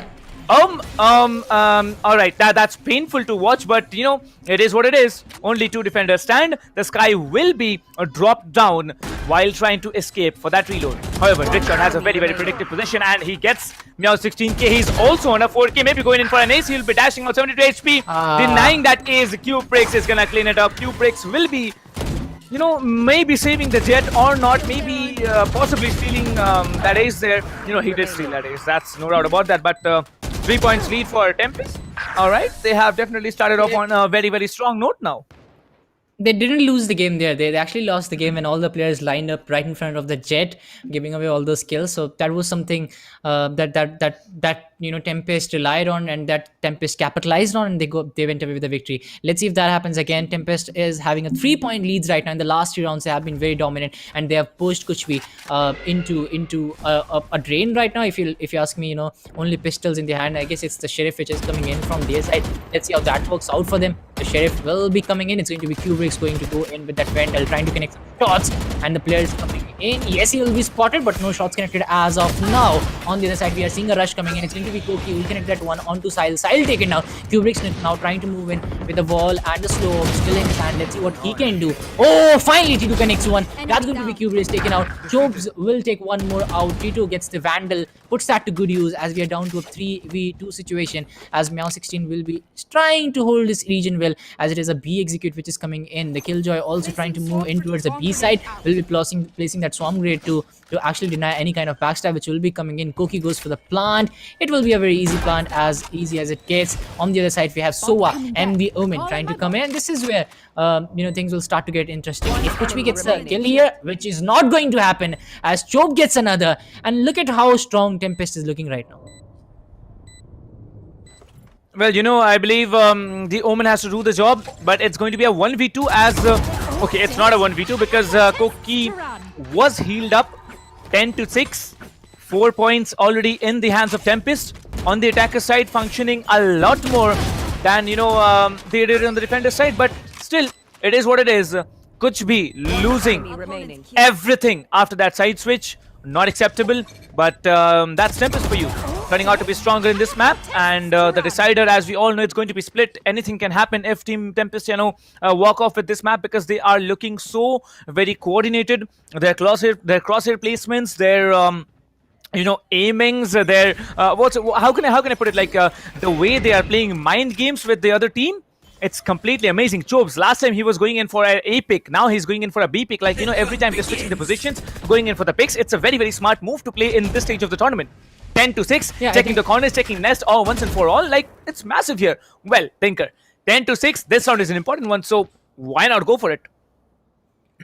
S4: Alright, that's painful to watch, but it is what it is. Only 2 defenders stand. The Sky will be dropped down while trying to escape for that reload. However, Trickshot has a very, very predictive position, and he gets Meow 16k. He's also on a 4k, maybe going in for an ace. He'll be dashing out 72 HP, denying that ace. Cubrix is gonna clean it up. Cubrix will be maybe saving the jet or not, maybe possibly stealing that ace there. He did steal that ace, that's no doubt about that, but 3 points lead for TempesT. Alright, they have definitely started off on a very, very strong note now.
S14: They didn't lose the game there. They actually lost the game when all the players lined up right in front of the jet, giving away all those kills. So that was something that TempesT relied on, and that TempesT capitalized on, and they went away with the victory. Let's see if that happens again. TempesT is having a 3-point leads right now. In the last 3 rounds, they have been very dominant, and they have pushed Kuch into a drain right now. If you ask me, only pistols in the hand. I guess it's the Sheriff which is coming in from their side. Let's see how that works out for them. The Sheriff will be coming in. It's going to be Kubrix going to go in with that Vandal, trying to connect some shots, and the players coming in. Yes, he will be spotted, but no shots connected as of now. On the other side, we are seeing a rush coming in. It's going to be Koki. We'll connect that one onto Sahil. Sahil taken now. Kubrix now trying to move in with the wall and the slow still in his hand. Let's see what he can do. Oh, finally Tito connects one. That's going to be Kubrix taken out. Chobes will take one more out. Tito gets the Vandal, puts that to good use, as we are down to a 3v2 situation, as Meow 16 will be trying to hold this region well, as it is a B execute which is coming in. The Killjoy also trying to move in towards the B side, will be placing that Swarm Grenade to actually deny any kind of backstab which will be coming in. Koki goes for the plant. It will be a very easy plant, as easy as it gets. On the other side, we have Soa, MV Omen trying to come in, and this is where things will start to get interesting. If Kuch gets a kill here, which is not going to happen, as Chobe gets another, and look at how strong TempesT is looking right now.
S4: Well, I believe the Omen has to do the job, but it's going to be a 1v2 as... okay, it's not a 1v2 because Koki was healed up 10-6. 4 points already in the hands of TempesT. On the attacker side, functioning a lot more than, they did on the defender side, but still, it is what it is. Kuch losing everything after that side switch. Not acceptable, but that's TempesT for you. turning out to be stronger in this map, and the decider, as we all know, it's going to be split. Anything can happen if Team TempesT, walk off with this map, because they are looking so very coordinated. Their crosshair placements, their aimings, their how can I put it, like the way they are playing mind games with the other team. It's completely amazing. Chobes, last time he was going in for an A pick. Now he's going in for a B pick. Like, every time they're switching the positions, going in for the picks. It's a very, very smart move to play in this stage of the tournament. 10-6, checking the corners, checking nest, all once and for all. Like, it's massive here. Well, Tinker, 10-6, this round is an important one, so why not go for it?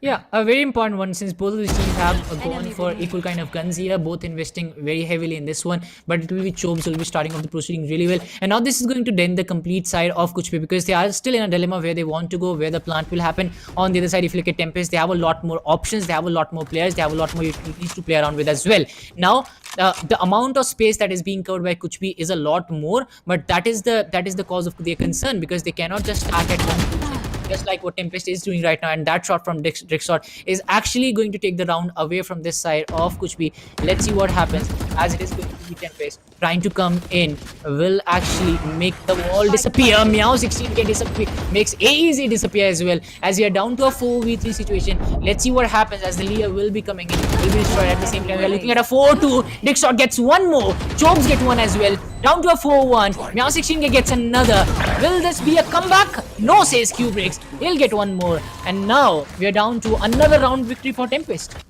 S5: Yeah, a very important one, since both of these teams have gone for equal kind of guns here, both investing very heavily in this one. But it will be Chobes who will be starting off the proceeding really well. And now this is going to dent the complete side of Kuch, because they are still in a dilemma where they want to go, where the plant will happen. On the other side, if you look at TempesT, they have a lot more options, they have a lot more players, they have a lot more utilities to play around with as well. Now, the amount of space that is being covered by Kuch is a lot more, but that is the cause of their concern, because they cannot just start at one, just like what TempesT is doing right now. And that shot from Drixshot is actually going to take the round away from this side of Kuch. Let's see what happens, as it is going to be TempesT trying to come in, will actually make the wall disappear. Meow16 can disappear, makes AEZ disappear as well, as we are down to a 4v3 situation. Let's see what happens, as the Leah will be coming in, will be destroyed. At the same time, we are looking at a 4-2. Drixshot gets one more, Chobes get one as well, down to a 4-1. Meow16 gets another. Will this be a comeback? No, says Kubrix. He'll get one more, and now we are down to another round victory for TempesT.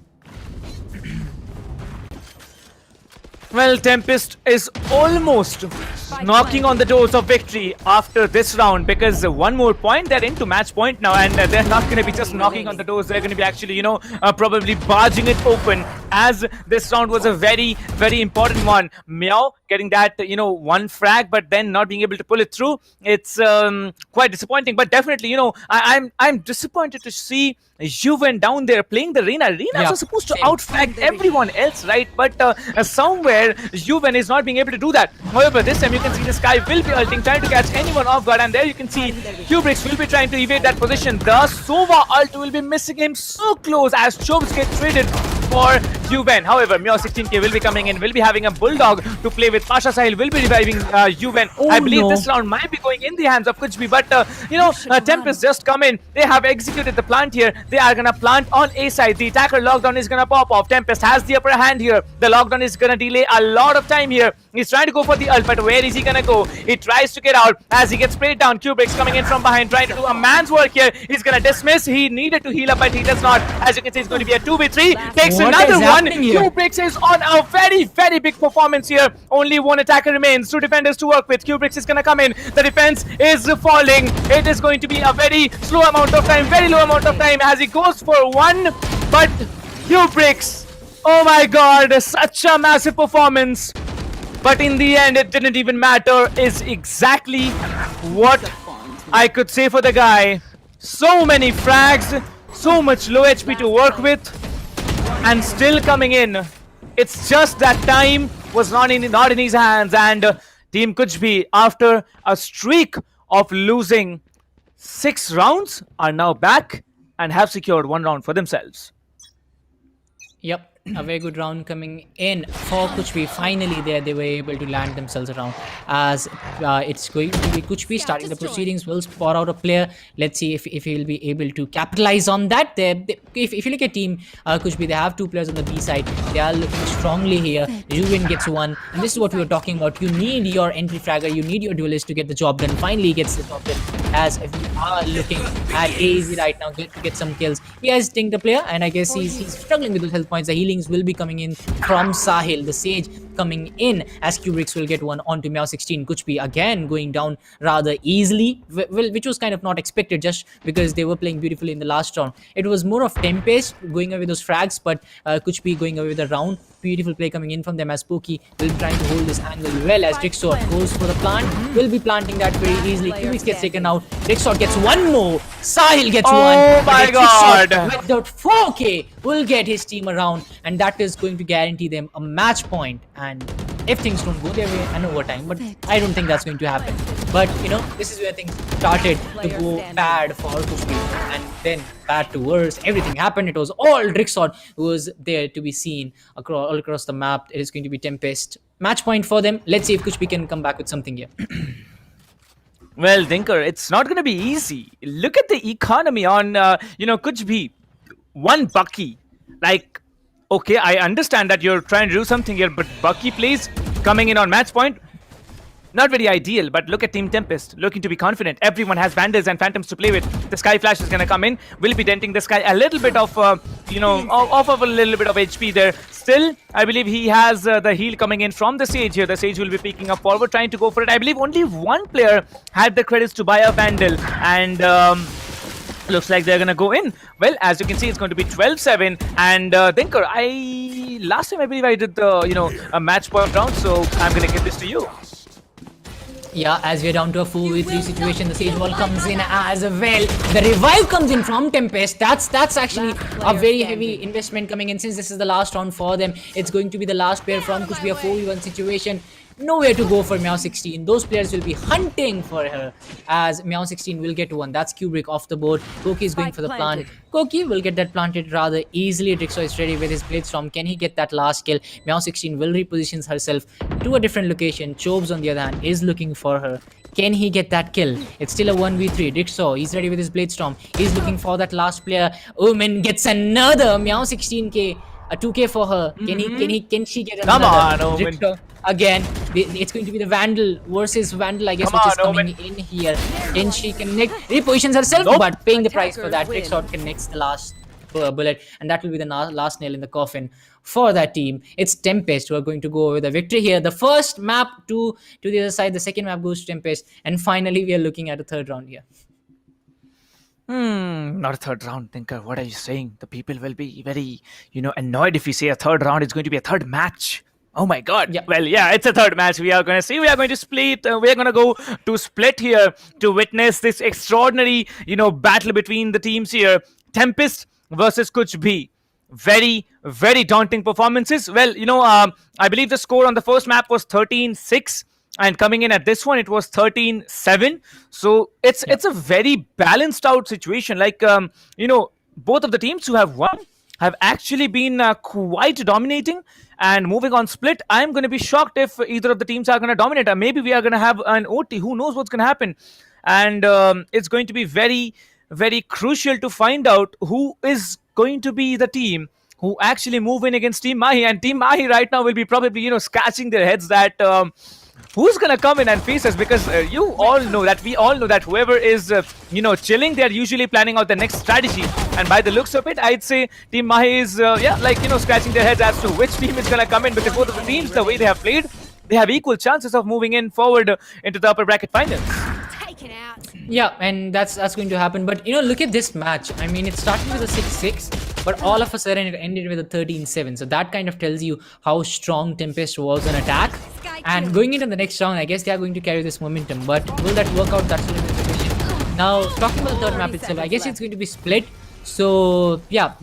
S4: Well, TempesT is almost knocking on the doors of victory after this round, because one more point, they're into match point now, and they're not going to be just knocking on the doors. They're going to be actually, probably barging it open, as this round was a very, very important one. Meow getting that, one frag, but then not being able to pull it through. It's quite disappointing, but definitely, I'm disappointed to see Juven down there playing the Reyna. Reyna are supposed to outfrag everyone else, right? But somewhere Juven is not being able to do that. However, this time you can see the Sky will be ulting, trying to catch anyone off guard, and there you can see Kubrix will be trying to evade that position. The Sova ult will be missing him so close, as Chobes get traded for Juven. However, Meow16k will be coming in, will be having a Bulldog to play with. Pasha Sahil will be reviving Juven. I believe this round might be going in the hands of Kuch, but TempesT just come in. They have executed the plant here. They are gonna plant on A side. The attacker lockdown is gonna pop off. TempesT has the upper hand here. The lockdown is gonna delay a lot of time here. He's trying to go for the ult, but where is he gonna go? He tries to get out as he gets sprayed down. Kubrix coming in from behind, trying to do a man's work here. He's gonna dismiss. He needed to heal up, but he does not. As you can see, it's going to be a 2v3. Takes another one. Kubrix is on a very, very big performance here. Only one attacker remains, two defenders to work with. Kubrix is gonna come in. The defense is falling. It is going to be a very slow amount of time, very low amount of time, as he goes for one. But Kubrix, oh my god, such a massive performance. But in the end, it didn't even matter, is exactly what I could say for the guy. So many frags, so much low HP to work with, and still coming in. It's just that time was not in his hands, and Team Kuch, after a streak of losing 6 rounds, are now back and have secured 1 round for themselves.
S5: Yep, a very good round coming in for Kuch. Finally there they were able to land themselves around, as it's going to be Kuch starting the proceedings. Will spot out a player. Let's see if he will be able to capitalize on that. If you look at Team Kuch, they have 2 players on the B side. They are looking strongly here. Juven gets 1, and this is what we were talking about. You need your entry fragger, you need your duelist to get the job done. Finally gets the job done, as we are looking at AZ right now to get some kills. He has stinked the player, and I guess he's struggling with those health points. The healings will be coming in from Sahil. The Sage coming in, as Kubrix will get one onto Meow16. Kuch again going down rather easily, which was kind of not expected, just because they were playing beautifully in the last round. It was more of TempesT going away with those frags, but Kuch going away with the round. Beautiful play coming in from them, as Pokey will be trying to hold this angle well, as Drixshot goes for the plant. Will be planting that very easily. Kubrix gets taken out. Drixshot gets one more. Sahil gets one.
S4: Oh my god!
S5: Without 4K will get his team around, and that is going to guarantee them a match point. And if things don't go their way, an overtime, but I don't think that's going to happen. But this is where things started to go bad for Kuch, and then bad to worse. Everything happened. It was all Drixshot who was there to be seen all across the map. It is going to be TempesT
S14: match point for them. Let's see if Kuch can come back with something here.
S4: Well, Dinker, it's not going to be easy. Look at the economy on, Kuch bhi. One Bucky. Like, okay, I understand that you're trying to do something here, but Bucky plays coming in on match point. Not very ideal, but look at Team TempesT, looking to be confident. Everyone has Vandals and Phantoms to play with. The Sky Flash is going to come in, will be denting the Sky. A little bit of, off of a little bit of HP there. Still, I believe he has the heal coming in from the Sage here. The Sage will be peeking up forward, trying to go for it. I believe only one player had the credits to buy a Vandal, and looks like they're going to go in. Well, as you can see, it's going to be 12-7. And Dinker, last time I believe I did the, a match point round, so I'm going to give this to you.
S14: Yeah, as we're down to a 4v3 situation, the Sage Wall comes in as well. The revive comes in from TempesT. That's actually a very heavy investment coming in, since this is the last round for them. It's going to be the last pair from Kuch, be a 4v1 situation. Nowhere to go for Meow16. Those players will be hunting for her, as Meow16 will get one. That's Kubrick off the board. Koki is going for the plant. Koki will get that planted rather easily. Drixo is ready with his Blade Storm. Can he get that last kill? Meow16 will reposition herself to a different location. Chobes, on the other hand, is looking for her. Can he get that kill? It's still a 1v3. Drixo, he's ready with his Blade Storm. He's looking for that last player. Omen gets another Meow16k. A 2k for her. Can she get another?
S4: Come on, Omen.
S14: Drixo, again, it's going to be the Vandal versus Vandal, I guess, which is coming in here. Can she connect? Repositions herself, but paying the price for that. Drixo connects the last bullet, and that will be the last nail in the coffin for that team. It's TempesT who are going to go with a victory here. The first map to the other side, the second map goes to TempesT, and finally we are looking at a third round here.
S4: Not a third round, Thinker. What are you saying? The people will be very, annoyed if we say a third round. It's going to be a third match. Oh my god. Yeah. Well, yeah, it's a third match. We are going to see. We are going to split. We are going to go to split here to witness this extraordinary, battle between the teams here. TempesT versus Kuch B. Very, very daunting performances. Well, I believe the score on the first map was 13-6. And coming in at this one, it was 13-7. So it's a very balanced out situation. Like, both of the teams who have won have actually been quite dominating. And moving on split, I'm going to be shocked if either of the teams are going to dominate. Or maybe we are going to have an OT. Who knows what's going to happen? And it's going to be very, very crucial to find out who is going to be the team who actually move in against Team Mahi. And Team Mahi right now will be probably, scratching their heads that... who's gonna come in and face us? Because we all know that whoever is chilling, they're usually planning out the next strategy. And by the looks of it, I'd say Team Mahi is scratching their heads as to which team is gonna come in, because both of the teams, the way they have played, they have equal chances of moving in forward into the upper bracket finals.
S14: Yeah, and that's going to happen. But look at this match. I mean, it started with a 6-6, but all of a sudden it ended with a 13-7. So that kind of tells you how strong TempesT was on attack. And going into the next round, I guess they are going to carry this momentum. But will that work out? That's another question. Now, talking about the third map itself, I guess it's going to be split. So yeah,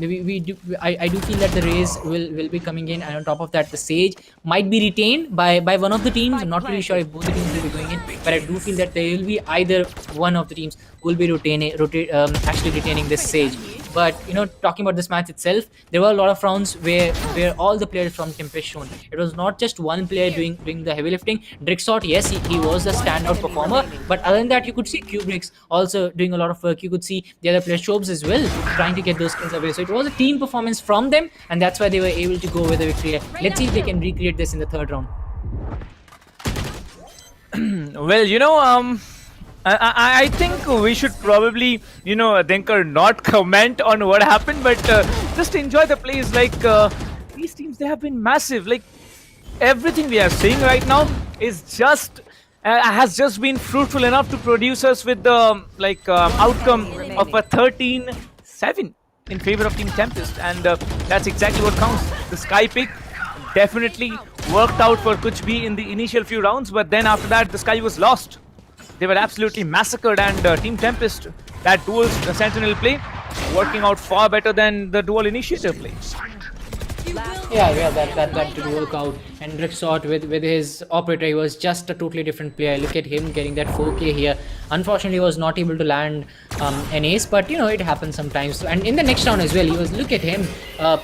S14: I do feel that the Raze will be coming in, and on top of that, the Sage might be retained by one of the teams. I'm not really sure if both the teams will be going in, but I do feel that there will be either one of the teams will be actually retaining this Sage. But talking about this match itself, there were a lot of rounds where all the players from TempesT shone. It was not just one player doing the heavy lifting. Drixot, yes, he was the standout performer, but other than that, you could see Kubricks also doing a lot of work. You could see the other players, Shobes as well, trying to get those kills away. So it was a team performance from them, and that's why they were able to go with the victory. Let's see if they can recreate this in the third round.
S4: Well, I think we should probably, Dinker, not comment on what happened, but just enjoy the plays. Like, these teams, they have been massive. Like, everything we are seeing right now is just has just been fruitful enough to produce us with the outcome of a 13-7 in favor of Team TempesT, and that's exactly what counts. The Sky pick definitely worked out for Kuch B in the initial few rounds, but then after that, the Sky was lost. They were absolutely massacred, and Team TempesT, that dual Sentinel play, working out far better than the dual Initiator play.
S14: Yeah, that did work out. And Drixot with his Operator, he was just a totally different player. Look at him getting that 4k here. Unfortunately, he was not able to land an ace, but it happens sometimes. And in the next round as well, he was, look at him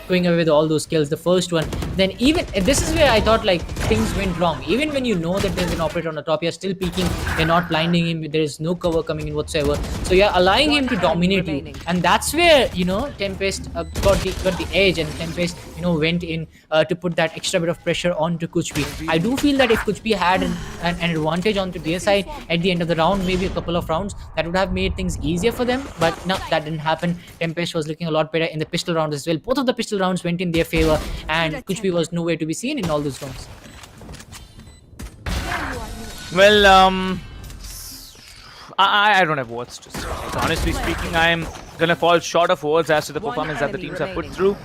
S14: going away with all those kills, the first one. Then even this is where I thought like things went wrong. Even when you know that there's an operator on the top, you're still peeking, you're not blinding him, there is no cover coming in whatsoever, so you're allowing him to dominate you. And that's where TempesT got the edge, and TempesT went in to put that extra bit of pressure onto Kuch. I do feel that if Kuch had an advantage onto their side at the end of the round, maybe a couple of rounds, that would have made things easier for them, but no, that didn't happen. TempesT was looking a lot better in the pistol round as well. Both of the pistol rounds went in their favor, and Kuch was nowhere to be seen in all those rounds.
S4: Well, I don't have words to say. Honestly speaking, I'm gonna fall short of words as to the performance that the teams have put through.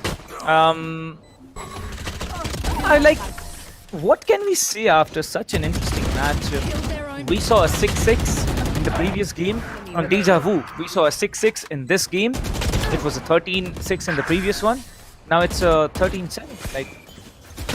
S4: What can we say after such an interesting match? We saw a 6-6 in the previous game on Deja Vu. We saw a 6-6 in this game. It was a 13-6 in the previous one. Now it's a 13-7. Like,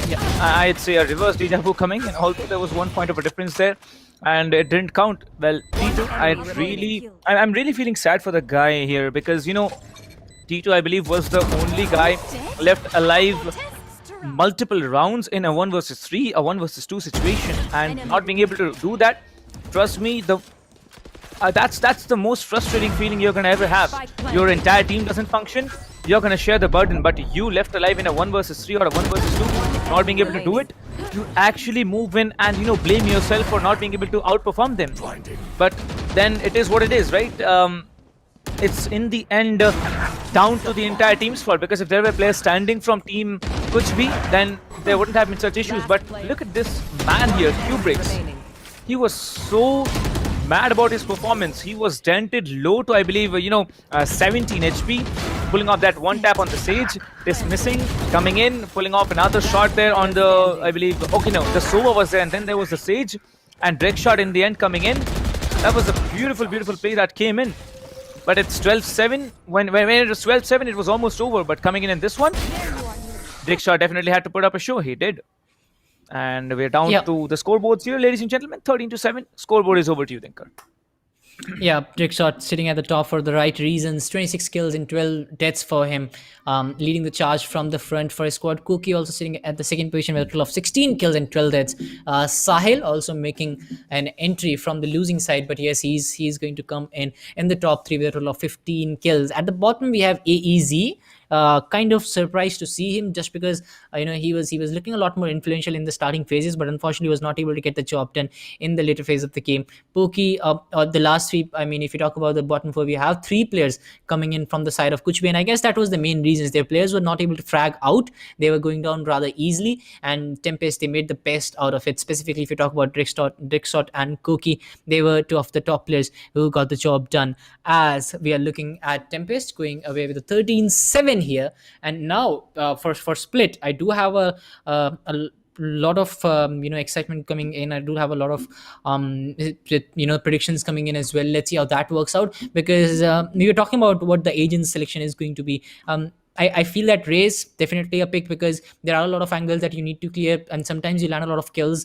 S4: yeah, I'd say a reverse Deja Vu coming, and although there was 1 point of a difference there, and it didn't count. Well, T2, I'm really feeling sad for the guy here, because T2, I believe, was the only guy left alive multiple rounds in a 1 versus 3, a 1 versus 2 situation, and not being able to do that, trust me, that's the most frustrating feeling you're gonna ever have. Your entire team doesn't function, you're gonna share the burden, but you left alive in a 1 versus 3 or a 1 versus 2, not being able to do it, you actually move in and blame yourself for not being able to outperform them. But then it is what it is, right? It's in the end down to the entire team's fault, because if there were players standing from Team Kuch, then there wouldn't have been such issues. But look at this man here, Q-Bricks. He was so mad about his performance. He was dented low to, I believe, 17 HP, pulling off that one tap on the Sage, dismissing, coming in, pulling off another shot there on the, I believe, okay, no, the Sova was there, and then there was the Sage, and Drake shot in the end coming in. That was a beautiful, beautiful play that came in. But it's 12-7. When it was 12-7, it was almost over. But coming in this one, Drake shot definitely had to put up a show. He did. And we're down to the scoreboards here, ladies and gentlemen. 13-7. Scoreboard is over to you, Thinker.
S14: Yeah, Trickshot sitting at the top for the right reasons. 26 kills and 12 deaths for him, leading the charge from the front for his squad. Kuki also sitting at the second position with a total of 16 kills and 12 deaths. Sahil also making an entry from the losing side, but yes, he's going to come in the top 3 with a total of 15 kills. At the bottom, we have AEZ. Kind of surprised to see him, just because he was looking a lot more influential in the starting phases, but unfortunately was not able to get the job done in the later phase of the game. Pokey, the last sweep, I mean, if you talk about the bottom 4, we have 3 players coming in from the side of Kuch, and I guess that was the main reasons. Their players were not able to frag out, they were going down rather easily, and TempesT, they made the best out of it. Specifically, if you talk about Drixot and Koki, they were 2 of the top players who got the job done. As we are looking at TempesT going away with a 13-7 here, and now for split, I do have a lot of excitement coming in. I do have a lot of predictions coming in as well. Let's see how that works out, because we were talking about what the agent selection is going to be. I feel that Raze definitely a pick, because there are a lot of angles that you need to clear, and sometimes you land a lot of kills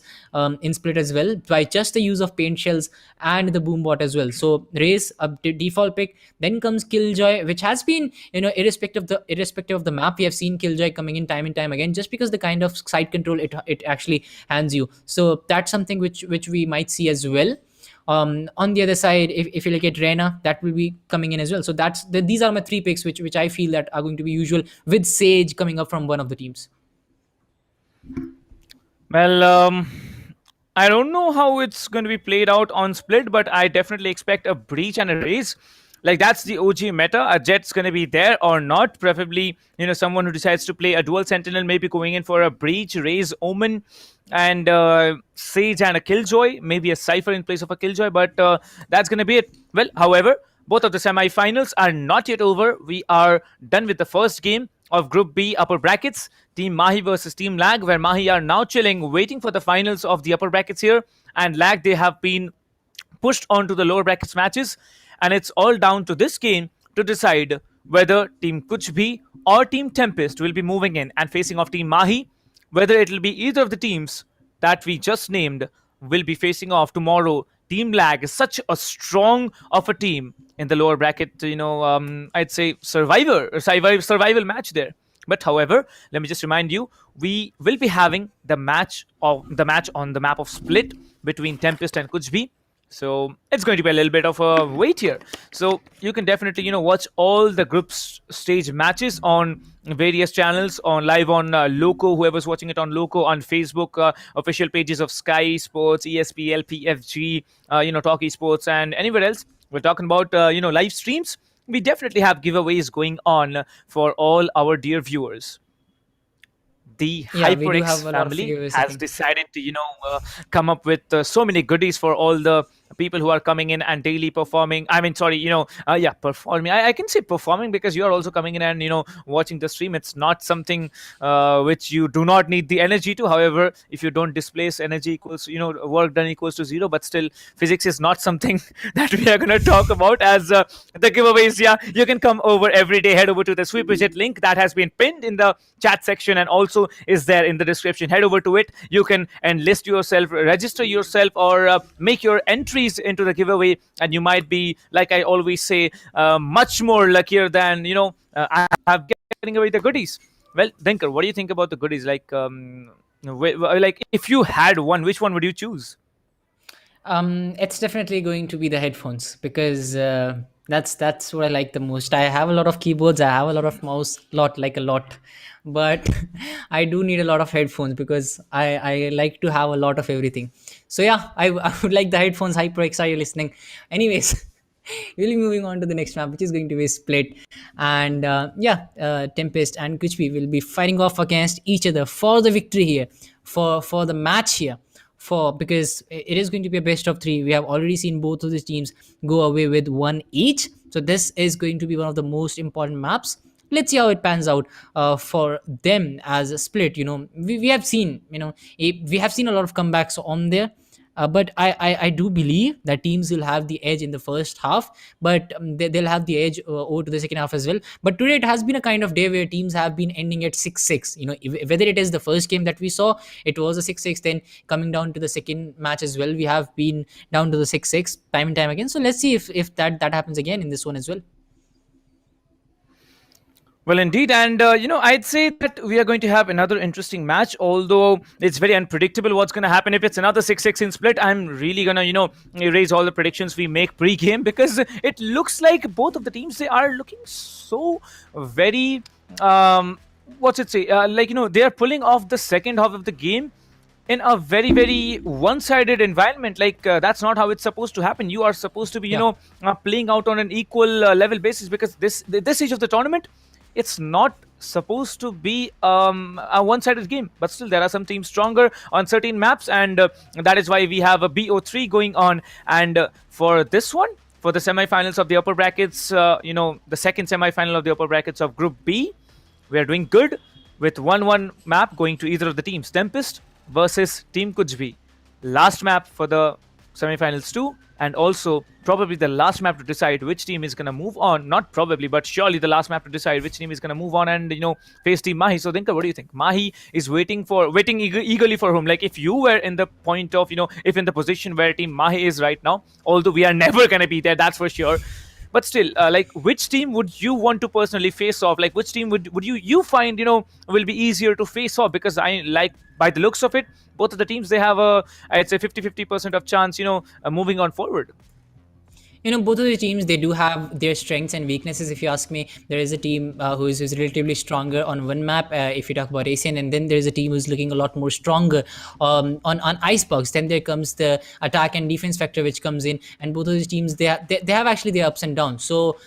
S14: in split as well by just the use of paint shells and the boom bot as well. So Raze, a default pick. Then comes Killjoy, which has been irrespective of the map, we have seen Killjoy coming in time and time again, just because the kind of side control it actually hands you. So that's something which we might see as well. On the other side, if you look at Reyna, that will be coming in as well. So these are my 3 picks which I feel that are going to be usual, with Sage coming up from one of the teams.
S4: Well, I don't know how it's going to be played out on split, but I definitely expect a Breach and a Raze. Like, that's the OG meta. A Jet's going to be there or not. Preferably, someone who decides to play a dual Sentinel, maybe going in for a Breach, Raze, Omen, and Sage and a Killjoy. Maybe a Cypher in place of a Killjoy, but that's going to be it. Well, however, both of the semi-finals are not yet over. We are done with the first game of Group B upper brackets. Team Mahi versus Team Lag, where Mahi are now chilling, waiting for the finals of the upper brackets here. And Lag, they have been pushed onto the lower brackets matches. And it's all down to this game to decide whether Team Kuch or Team TempesT will be moving in and facing off Team Mahi. Whether it will be either of the teams that we just named will be facing off tomorrow Team Lag is such a strong of a team in the lower bracket, I'd say survival match there. But however, let me just remind you, we will be having the match on the map of Split between Tempest and Kuch. So it's going to be a little bit of a wait here. So you can definitely, watch all the stage matches on various channels, on live on LOCO, whoever's watching it on LOCO, on Facebook, official pages of SkyEsports, ESPL, PFG, TalkEsports, and anywhere else. We're talking about, live streams. We definitely have giveaways going on for all our dear viewers. The HyperX family has decided to, come up with so many goodies for all the people who are coming in and daily performing. I mean, sorry, performing. I can say performing because you are also coming in and, watching the stream. It's not something which you do not need the energy to. However, if you don't displace energy equals, work done equals to zero. But still, physics is not something that we are going to talk about as the giveaways. Yeah, you can come over every day. Head over to the Sweep Widget link that has been pinned in the chat section and also is there in the description. Head over to it. You can enlist yourself, register yourself, or make your entries into the giveaway, and you might be, like I always say, much more luckier than I have getting away the goodies. Well, Dinker, what do you think about the goodies? Like if you had one, which one would you choose?
S14: It's definitely going to be the headphones because that's what I like the most. I have a lot of keyboards, I have a lot of mouse, a lot, but I do need a lot of headphones because I like to have a lot of everything. So yeah, I would like the headphones. HyperX, are you listening? Anyways, we'll be moving on to the next map, which is going to be Split, and Tempest and Kuch will be fighting off against each other for the victory here, for the match here. Because it is going to be a best of 3. We have already seen both of these teams go away with 1 each. So this is going to be one of the most important maps. Let's see how it pans out for them as a Split. We have seen, we have seen a lot of comebacks on there. But I do believe that teams will have the edge in the first half, but they'll have the edge over to the second half as well. But today it has been a kind of day where teams have been ending at 6-6. Whether it is the first game that we saw, it was a 6-6. Then coming down to the second match as well, we have been down to the 6-6 time and time again. So let's see if that happens again in this one as well.
S4: Well, indeed. And, I'd say that we are going to have another interesting match, although it's very unpredictable what's going to happen. If it's another 6-6 in Split, I'm really going to, erase all the predictions we make pre-game because it looks like both of the teams, they are looking so very, they are pulling off the second half of the game in a very, very one-sided environment. That's not how it's supposed to happen. You are supposed to be, playing out on an equal level basis because this stage of the tournament, it's not supposed to be a one-sided game, but still there are some teams stronger on certain maps, and that is why we have a BO3 going on. And for this one, for the semifinals of the upper brackets, the second semifinal of the upper brackets of Group B, we are doing good with 1-1 map going to either of the teams. TempesT versus Team Kuch. Last map for the semifinals too, and also probably the last map to decide which team is going to move on. Not probably, but surely the last map to decide which team is going to move on and, face Team Mahi. So, Dinka, what do you think? Mahi is waiting eagerly for whom? Like, if you were in the point of, if in the position where Team Mahi is right now, although we are never going to be there, that's for sure. But still, which team would you want to personally face off? Like, which team would you find, will be easier to face off? Because by the looks of it, both of the teams, they have I'd say 50% of chance, moving on forward.
S14: Both of the teams, they do have their strengths and weaknesses. If you ask me, there is a team who is relatively stronger on one map, if you talk about ASEAN, and then there's a team who's looking a lot more stronger on Icebox. Then there comes the attack and defense factor which comes in, and both of these teams, they have actually their ups and downs. So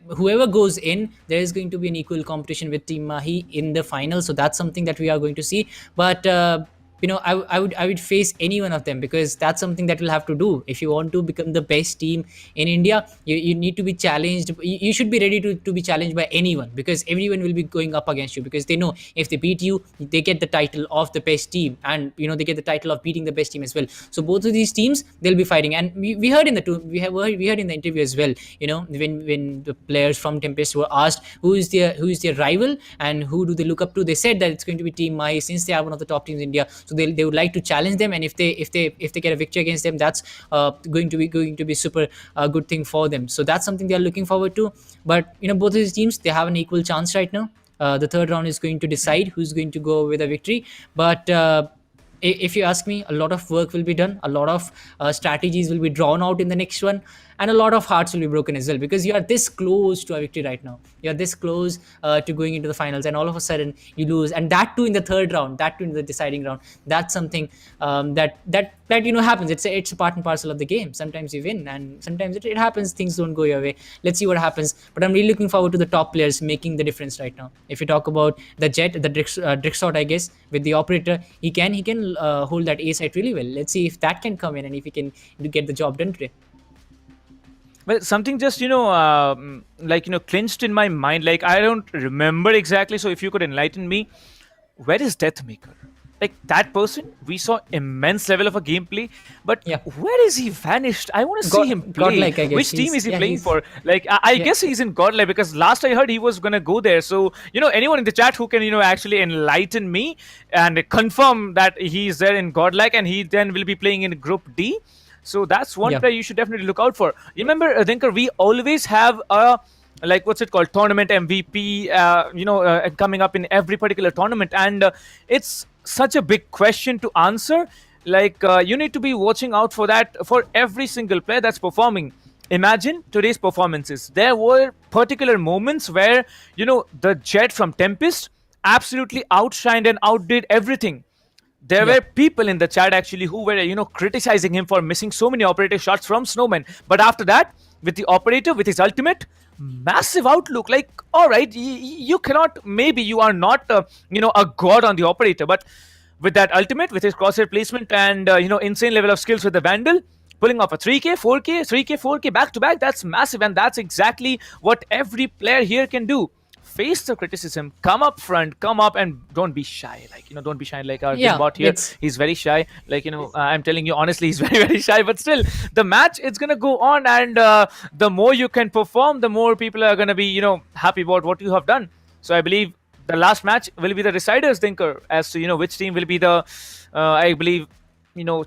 S14: whoever goes in, there is going to be an equal competition with Team Mahi in the final. So that's something that we are going to see. But I would face any one of them because that's something that we'll have to do. If you want to become the best team in India, you need to be challenged. You should be ready to be challenged by anyone because everyone will be going up against you because they know if they beat you, they get the title of the best team, and they get the title of beating the best team as well. So both of these teams, they'll be fighting, and we heard in the interview as well. When the players from TempesT were asked who is their rival and who do they look up to, they said that it's going to be Team Mahi since they are one of the top teams in India. So they would like to challenge them, and if they get a victory against them, that's going to be super good thing for them. So that's something they are looking forward to. But both of these teams, they have an equal chance right now. The third round is going to decide who's going to go with a victory. But if you ask me, a lot of work will be done, a lot of strategies will be drawn out in the next one, and a lot of hearts will be broken as well, because you are this close to a victory right now. You are this close to going into the finals, and all of a sudden you lose, and that too in the third round, that too in the deciding round. That's something that happens. It's a part and parcel of the game. Sometimes you win, and sometimes it happens, things don't go your way. Let's see what happens. But I'm really looking forward to the top players making the difference right now. If you talk about the Jet, the Drixot, I guess, with the operator, he can hold that A site really well. Let's see if that can come in, and if he can get the job done today.
S4: Well, something just clinched in my mind. Like, I don't remember exactly. So if you could enlighten me, where is Deathmaker? Like, that person, we saw immense level of a gameplay, but where is he vanished? I want to see him play.
S14: Godlike, I guess.
S4: Which team is he playing for? Like, I guess he's in Godlike, because last I heard he was gonna go there. So anyone in the chat who can actually enlighten me and confirm that he's there in Godlike, and he then will be playing in Group D. So that's one player you should definitely look out for. You remember, Dinkar, we always have a what's it called, tournament MVP coming up in every particular tournament, and it's such a big question to answer. You need to be watching out for that for every single player that's performing. Imagine today's performances. There were particular moments where the Jet from TempesT absolutely outshined and outdid everything. There were people in the chat actually who were, criticizing him for missing so many operator shots from Snowman. But after that, with the operator, with his ultimate, massive outlook. Like, all right, you cannot, maybe you are not, a god on the operator, but with that ultimate, with his crosshair placement and, insane level of skills with the Vandal, pulling off a 3K, 4K, 3K, 4K back to back, that's massive. And that's exactly what every player here can do. Face the criticism, come up front, come up, and don't be shy. Don't be shy like our bot here. He's very shy. I'm telling you honestly, he's very, very shy. But still, the match, it's gonna go on, and the more you can perform, the more people are gonna be, happy about what you have done. So I believe the last match will be the deciders, Thinker, as to which team will be the, I believe,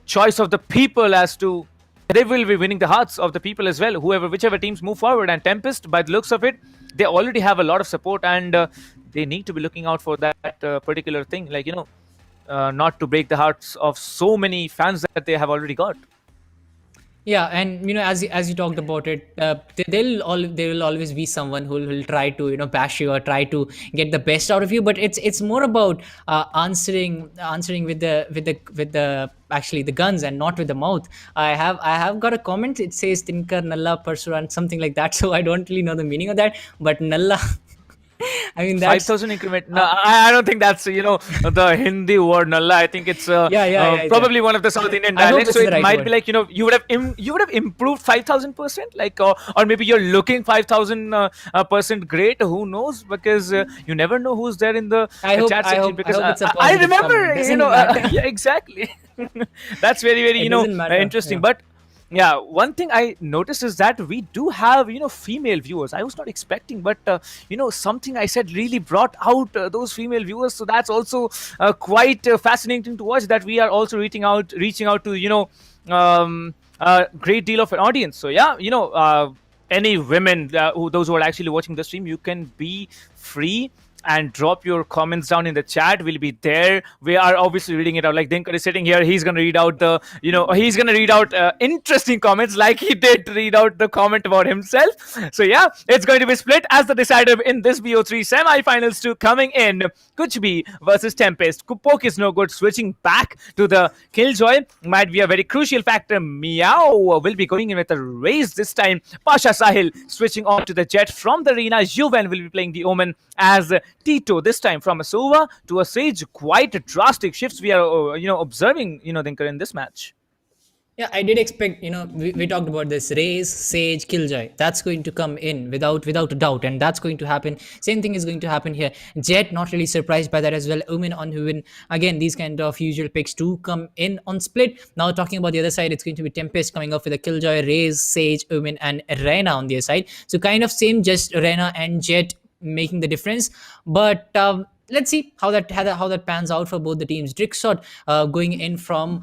S4: choice of the people, as to they will be winning the hearts of the people as well. Whichever teams move forward, and TempesT, by the looks of it, they already have a lot of support, and they need to be looking out for that particular thing, not to break the hearts of so many fans that they have already got.
S14: Yeah, and as you talked about it, there will always be someone who will try to bash you or try to get the best out of you. But it's more about answering with the actually the guns and not with the mouth. I have got a comment. It says Tinkar Nalla Parsuran, something like that. So I don't really know the meaning of that. But Nalla. I mean, that's
S4: 5,000 increment. No, I don't think that's the Hindi word Nalla. I think it's probably one of the South Indian dialects. So it might be like you would have improved 5,000%, or maybe you're looking 5,000% great. Who knows? Because you never know who's there in the chat section. Because I remember, yeah, exactly. That's very, very interesting. But yeah, one thing I noticed is that we do have, female viewers. I was not expecting, but, something I said really brought out those female viewers. So that's also quite fascinating to watch, that we are also reaching out to, a great deal of an audience. So yeah, any women, those who are actually watching the stream, you can be free and drop your comments down in the chat. We'll be there. We are obviously reading it out. Like Dinkar is sitting here. He's going to read out he's going to read out interesting comments, like he did read out the comment about himself. So yeah, it's going to be split as the decider in this BO3 semi-finals 2 coming in. Kuch versus TempesT. Poke is no good. Switching back to the Killjoy might be a very crucial factor. Meow will be going in with a raise this time. Pasha Sahil switching on to the Jet from the arena. Juven will be playing the Omen as Tito, this time from a Sova to a Sage. Quite drastic shifts we are, observing, Dinkar, in this match.
S14: Yeah, I did expect, we talked about this Raze, Sage, Killjoy. That's going to come in without a doubt, and that's going to happen. Same thing is going to happen here. Jet, not really surprised by that as well. Omen on Huvin. Again, these kind of usual picks do come in on split. Now talking about the other side, it's going to be TempesT coming up with a Killjoy, Raze, Sage, Omen, and Reyna on the other side. So kind of same, just Reyna and Jet making the difference. But let's see how that pans out for both the teams. Drickshot going in from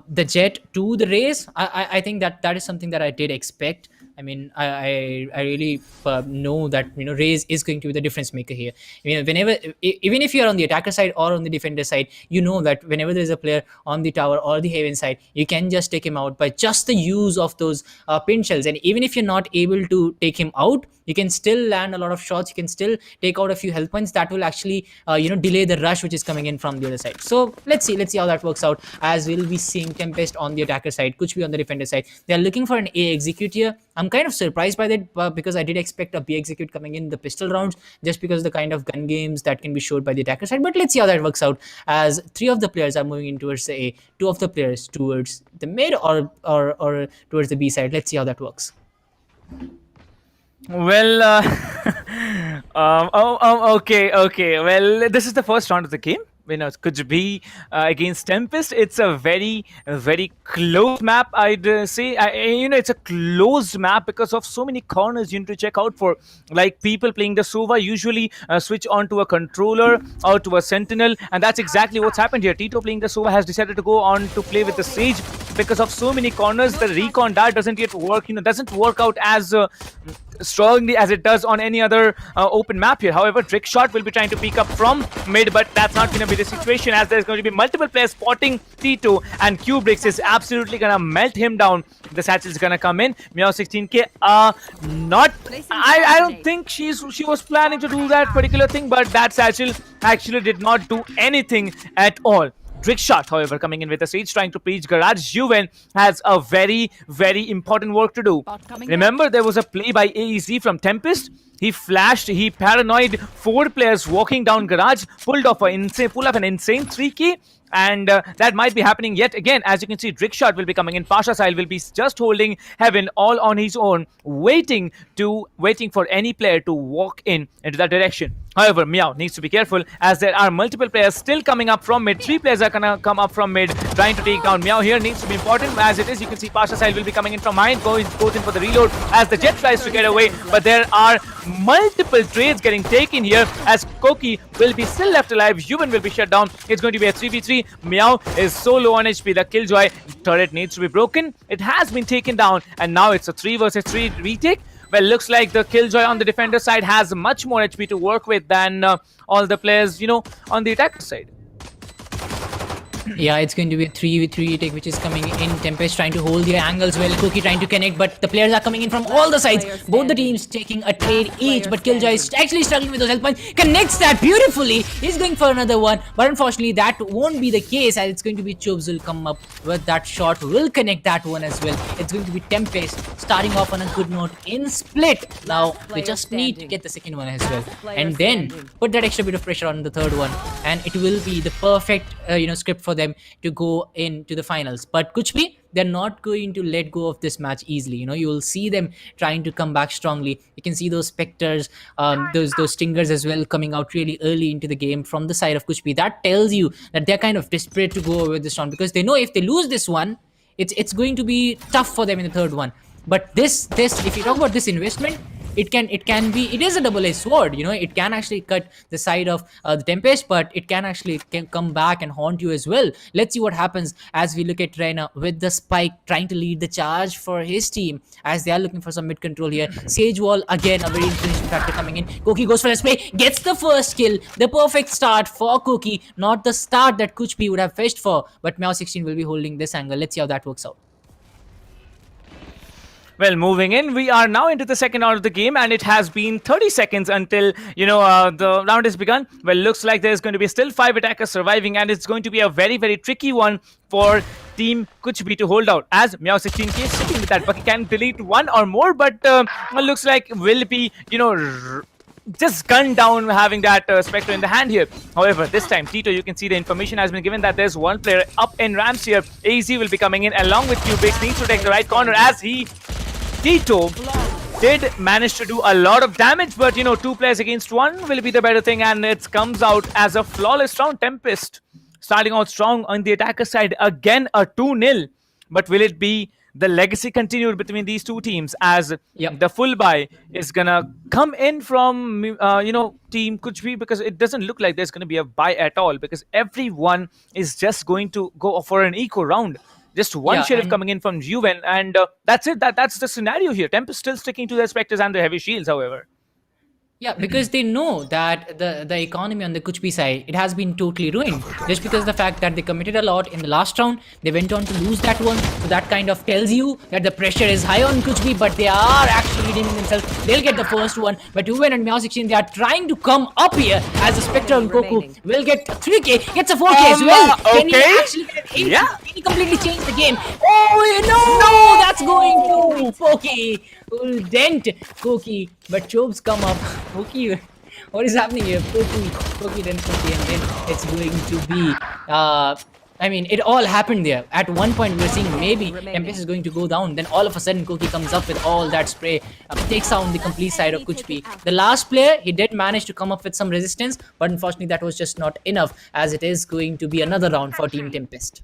S14: the jet to the race. I think that is something that I did expect. I mean, I really know that Raze is going to be the difference maker here. Whenever, even if you are on the attacker side or on the defender side, you know that whenever there is a player on the tower or the haven side, you can just take him out by just the use of those pin shells. And even if you're not able to take him out, you can still land a lot of shots. You can still take out a few health points that will actually delay the rush which is coming in from the other side. So let's see how that works out, as we'll be seeing TempesT on the attacker side, Kuch be on the defender side. They're looking for an A execute here. I'm kind of surprised by that because I did expect a B execute coming in the pistol rounds, just because of the kind of gun games that can be showed by the attacker side. But let's see how that works out, as 3 of the players are moving in towards the A, 2 of the players towards the mid or towards the B side. Let's see how that works.
S4: Well, okay. Well, this is the first round of the game. Could be against TempesT. It's a very close map, I'd say. It's a closed map because of so many corners you need to check out for. Like, people playing the Sova usually switch on to a controller or to a sentinel, and that's exactly what's happened here. Tito playing the Sova has decided to go on to play with the Sage because of so many corners. The recon dart doesn't yet work. Doesn't work out as strongly as it does on any other open map here. However, Drickshot will be trying to peek up from mid, but that's not going to be the situation, as there's going to be multiple players spotting Tito, and Kubrix is absolutely going to melt him down. The satchel is going to come in. Meow 16k I don't think she was planning to do that particular thing, but that satchel actually did not do anything at all. Drickshot, however, coming in with a Sage, trying to breach Garage. Juven has a very important work to do. Remember, there was a play by AEZ from TempesT. He flashed, he paranoid 4 players walking down Garage, pulled up an insane 3k, and that might be happening yet again. As you can see, Drickshot will be coming in. Pasha Sahil will be just holding Heaven all on his own, waiting for any player to walk into that direction. However, Meow needs to be careful, as there are multiple players still coming up from mid. 3 players are gonna come up from mid, trying to take down Meow here. Needs to be important, as it is. You can see Pasha Sahil will be coming in from behind, goes in for the reload as the Jet tries to get away, but there are multiple trades getting taken here, as Koki will be still left alive. Juven will be shut down. It's going to be a 3v3. Meow is so low on HP. The Killjoy turret needs to be broken. It has been taken down, and now it's a 3 versus 3 retake. Well, looks like the Killjoy on the defender side has much more HP to work with than all the players, on the attacker side.
S14: Yeah, it's going to be a 3v3 take which is coming in. TempesT trying to hold their angles well. Cookie trying to connect, but the players are coming in from all the sides. Both the teams taking a trade each, but Killjoy is actually struggling with those health points. Connects that beautifully. He's going for another one, but unfortunately that won't be the case, as it's going to be Chobes will come up with that shot. Will connect that one as well. It's going to be TempesT starting off on a good note in split. Now they just need to get the second one as well, and then put that extra bit of pressure on the third one, and it will be the perfect script for them to go into the finals. But Kuchbi, they're not going to let go of this match easily. You will see them trying to come back strongly. You can see those Spectres, those Stingers as well coming out really early into the game from the side of Kuchbi. That tells you that they're kind of desperate to go with this round, because they know if they lose this one, it's going to be tough for them in the third one. But this if you talk about this investment, it is a double-edged sword. It can actually cut the side of the TempesT, but it can actually come back and haunt you as well. Let's see what happens as we look at Reina with the spike trying to lead the charge for his team, as they are looking for some mid control here. Sage Wall, again, a very influential factor coming in. Koki goes for a spray, gets the first kill. The perfect start for Koki, not the start that Kuchpi would have fetched for, but Meow 16 will be holding this angle. Let's see how that works out.
S4: Well, moving in, we are now into the second round of the game, and it has been 30 seconds until, the round has begun. Well, looks like there's going to be still 5 attackers surviving, and it's going to be a very tricky one for Team Kuchbi to hold out, as Meow 16k is sitting with that bucket. Can delete 1 or more, but looks like will be, just gunned down having that Spectre in the hand here. However, this time, Tito, you can see the information has been given that there's one player up in ramps here. AZ will be coming in along with Cubics. Needs to take the right corner, as Tito did manage to do a lot of damage, but 2 players against 1 will be the better thing, and it comes out as a flawless round. TempesT starting out strong on the attacker side. Again, a 2-0. But will it be the legacy continued between these two teams, as the full buy is gonna come in from Team Kuch, because it doesn't look like there's gonna be a buy at all, because everyone is just going to go for an eco round. Just one
S14: Yeah,
S4: sheriff
S14: and-
S4: coming in from Juven, and that's it. That's the scenario here. Tempest still sticking to their Spectres and their heavy shields, however.
S14: Yeah, because they know that the economy on the Kuch side, it has been totally ruined. Just because of the fact that they committed a lot in the last round, they went on to lose that one. So that kind of tells you that the pressure is high on Kuch, but they are actually redeeming themselves. They'll get the first one. But Juven and Meow16, they are trying to come up here as the Spectre and Goku will get 3k, gets a 4k as well. Can he actually get an 8?
S4: Yeah.
S14: Can he completely change the game? Oh, no! That's going to Poki. Will dent Koki, but Chobes come up. Poki, what is happening here? Poki then Poki, and then it's going to be I mean, it all happened there. At one point we were seeing maybe TempesT is going to go down, then all of a sudden Koki comes up with all that spray, takes down the complete side of Kuch. The last player, he did manage to come up with some resistance, but unfortunately that was just not enough, as it is going to be another round for Team TempesT.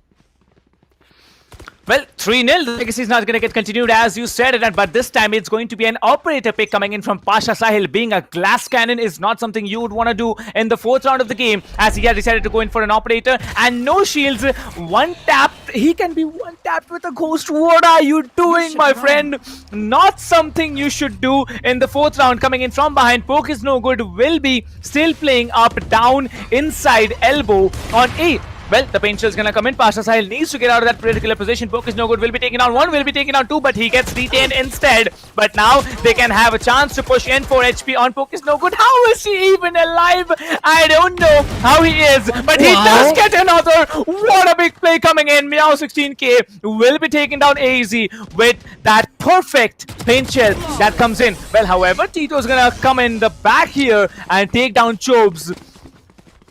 S4: Well, 3-0, the legacy is not going to get continued as you said it, but this time it's going to be an operator pick coming in from Pasha Sahil. Being a glass cannon is not something you would want to do in the 4th round of the game, as he has decided to go in for an operator and no shields. One tap, he can be one tapped with a ghost. What are you doing, my friend? Not something you should do in the 4th round. Coming in from behind, Poke is no good, will be still playing up, down, inside, elbow on A. Well, the paint shell is going to come in. Pasha Sahil needs to get out of that particular position. Poke is no good. Will be taking down 1, will be taking down 2, but he gets retained instead. But now they can have a chance to push in for HP on Poke is no good. How is he even alive? I don't know how he is, but he does get another. What a big play coming in. Meow16k will be taking down AZ with that perfect paint shell that comes in. Well, however, Tito is going to come in the back here and take down Chobes.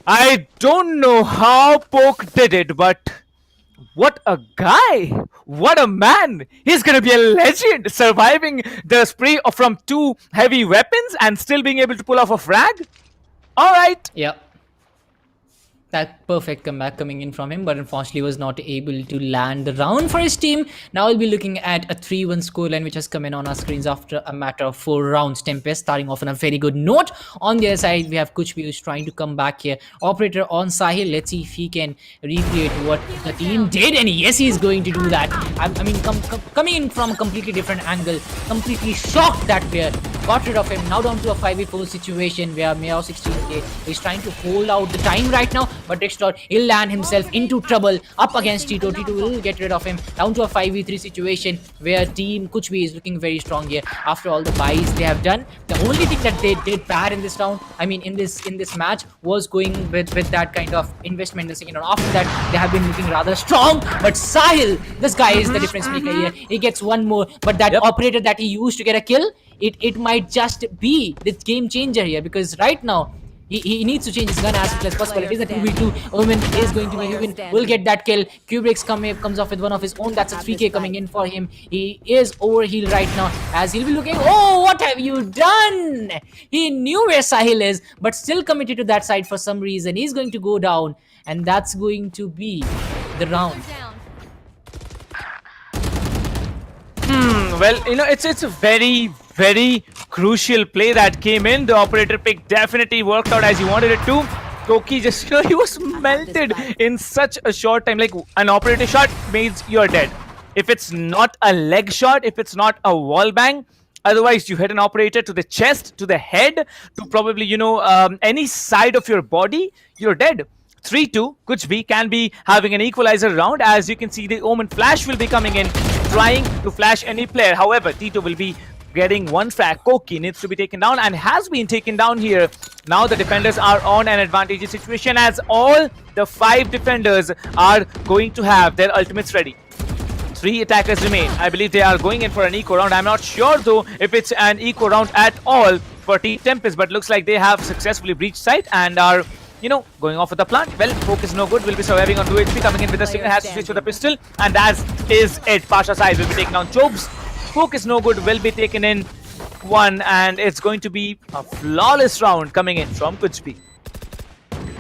S4: I don't know how Poke did it, but what a guy! What a man! He's gonna be a legend, surviving the spray from 2 heavy weapons and still being able to pull off a frag. Alright.
S14: Yep. That perfect comeback coming in from him, but unfortunately was not able to land the round for his team. Now we'll be looking at a 3-1 scoreline which has come in on our screens after a matter of 4 rounds. TempesT starting off on a very good note. On the other side, we have Kuch who's trying to come back here. Operator on Sahil. Let's see if he can recreate what the team did, and yes, he is going to do that. I mean, coming in from a completely different angle, completely shocked that player. Got rid of him. Now down to a 5v4 situation where Meow16k is trying to hold out the time right now, but Dexter, he'll land himself into trouble up against Tito. Tito will get rid of him. Down to a 5v3 situation where Team Kuch is looking very strong here. After all the buys they have done, the only thing that they did bad in this round, I mean in this match, was going with that kind of investment in the second round. After that, they have been looking rather strong. But Sahil, this guy is the difference maker here. He gets one more, but that operator that he used to get a kill, it might just be the game changer here, because right now he needs to change his gun as quickly as possible. It is a 2v2. Omen is going to be Omen will get that kill. Kubrick's comes off with one of his own. That's a 3k coming in for him. He is overhealed right now as he'll be looking. Oh, what have you done? He knew where Sahil is, but still committed to that side for some reason. He's going to go down, and that's going to be the round.
S4: Well, it's a very, very crucial play that came in. The operator pick definitely worked out as he wanted it to. Koki just, he was melted in such a short time. Like, an operator shot means you're dead. If it's not a leg shot, if it's not a wall bang, otherwise you hit an operator to the chest, to the head, to probably, any side of your body, you're dead. 3-2, Kuch B can be having an equalizer round. As you can see, the Omen flash will be coming in, trying to flash any player. However, Tito will be getting one frag. Koki needs to be taken down and has been taken down here. Now the defenders are on an advantageous situation, as all the 5 defenders are going to have their ultimates ready. 3 attackers remain. I believe they are going in for an eco round. I'm not sure though if it's an eco round at all for Team TempesT, but looks like they have successfully breached site and are going off with the plant. Well, Poke is no good, will be surviving on 2 HP, coming in with a stinger, has to switch with a pistol, and that is it. Pasha Sahil will be taking down Chobes. Poke is no good, will be taken in 1, and it's going to be a flawless round coming in from Kuch B.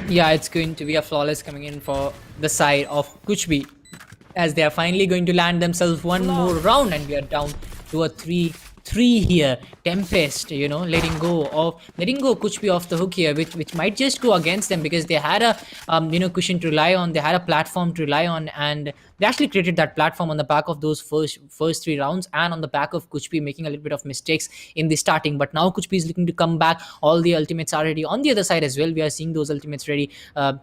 S14: Yeah, it's going to be a flawless coming in for the side of Kuch B. as they are finally going to land themselves one more round, and we are down to a 3-3 here. TempesT, letting go Kuchpi off the hook here, which might just go against them, because they had a cushion to rely on, they had a platform to rely on, and they actually created that platform on the back of those first 3 rounds, and on the back of Kuchpi making a little bit of mistakes in the starting. But now Kuchpi is looking to come back. All the ultimates are ready on the other side as well. We are seeing those ultimates ready.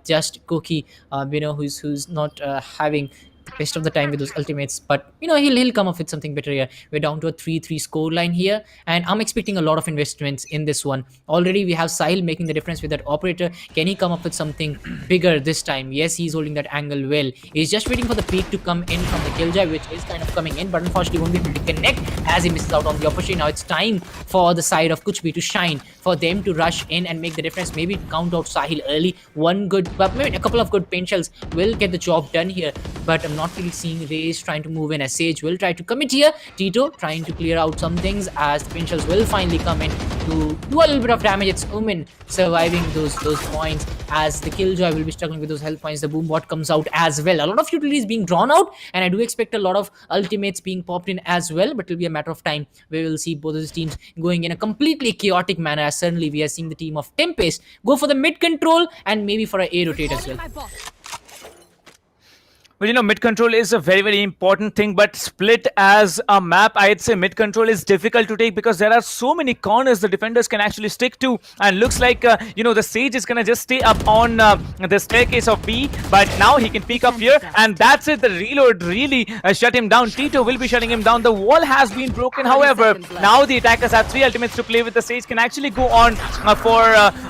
S14: Just Koki, who's not having the best of the time with those ultimates, but he'll come up with something better here. We're down to a 3-3 score line here, and I'm expecting a lot of investments in this one. Already we have Sahil making the difference with that operator. Can he come up with something bigger this time? Yes, he's holding that angle well. He's just waiting for the peak to come in from the Killjoy, which is kind of coming in, but unfortunately won't be able to connect as he misses out on the opportunity. Now it's time for the side of Kuchpi to shine, for them to rush in and make the difference, maybe count out Sahil early. Maybe a couple of good paint shells will get the job done here, but I'm not really seeing Raze trying to move in, as Sage will try to commit here. Tito trying to clear out some things, as the paint shells will finally come in to do a little bit of damage. It's Umin surviving those points, as the Killjoy will be struggling with those health points. The boom bot comes out as well. A lot of utilities being drawn out, and I do expect a lot of ultimates being popped in as well, but it'll be a matter of time. We will see both of these teams going in a completely chaotic manner, as certainly we are seeing the team of TempesT go for the mid control and maybe for an A rotate as well.
S4: Well, mid control is a very, very important thing, but split as a map, I'd say mid control is difficult to take, because there are so many corners the defenders can actually stick to, and looks like, the Sage is gonna just stay up on the staircase of B, but now he can peek up here, and that's it. The reload really shut him down. Tito will be shutting him down. The wall has been broken, however, now the attackers have 3 ultimates to play with. The Sage can actually go on for,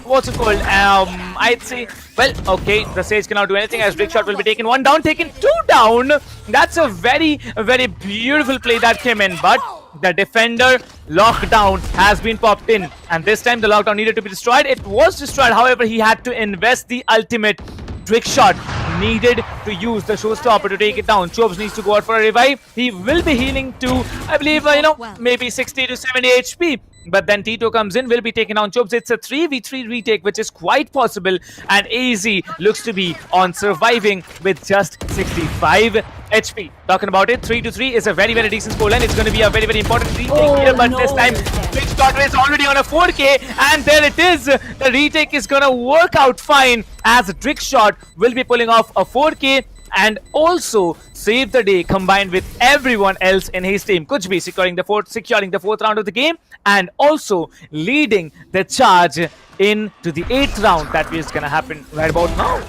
S4: what's it called, I'd say, well, okay, the Sage cannot do anything, as Trickshot will be taken 1 down, taken 2 down. That's a very, very beautiful play that came in, but the defender lockdown has been popped in, and this time the lockdown needed to be destroyed. It was destroyed, however, he had to invest the ultimate. Trickshot needed to use the showstopper to take it down. Chobs needs to go out for a revive. He will be healing to, I believe, maybe 60 to 70 HP. But then Tito comes in, will be taking down Chobs. It's a 3v3 retake, which is quite possible. And Easy looks to be on surviving with just 65 HP. Talking about it, 3-3 is a very, very decent scoreline. It's going to be a very, very important retake here. But this time, Trickshot is already on a 4K. And there it is. The retake is going to work out fine, as Trickshot will be pulling off a 4K and also save the day combined with everyone else in his team. Kuch be securing the 4th round of the game, and also leading the charge into the 8th round that is gonna happen right about now.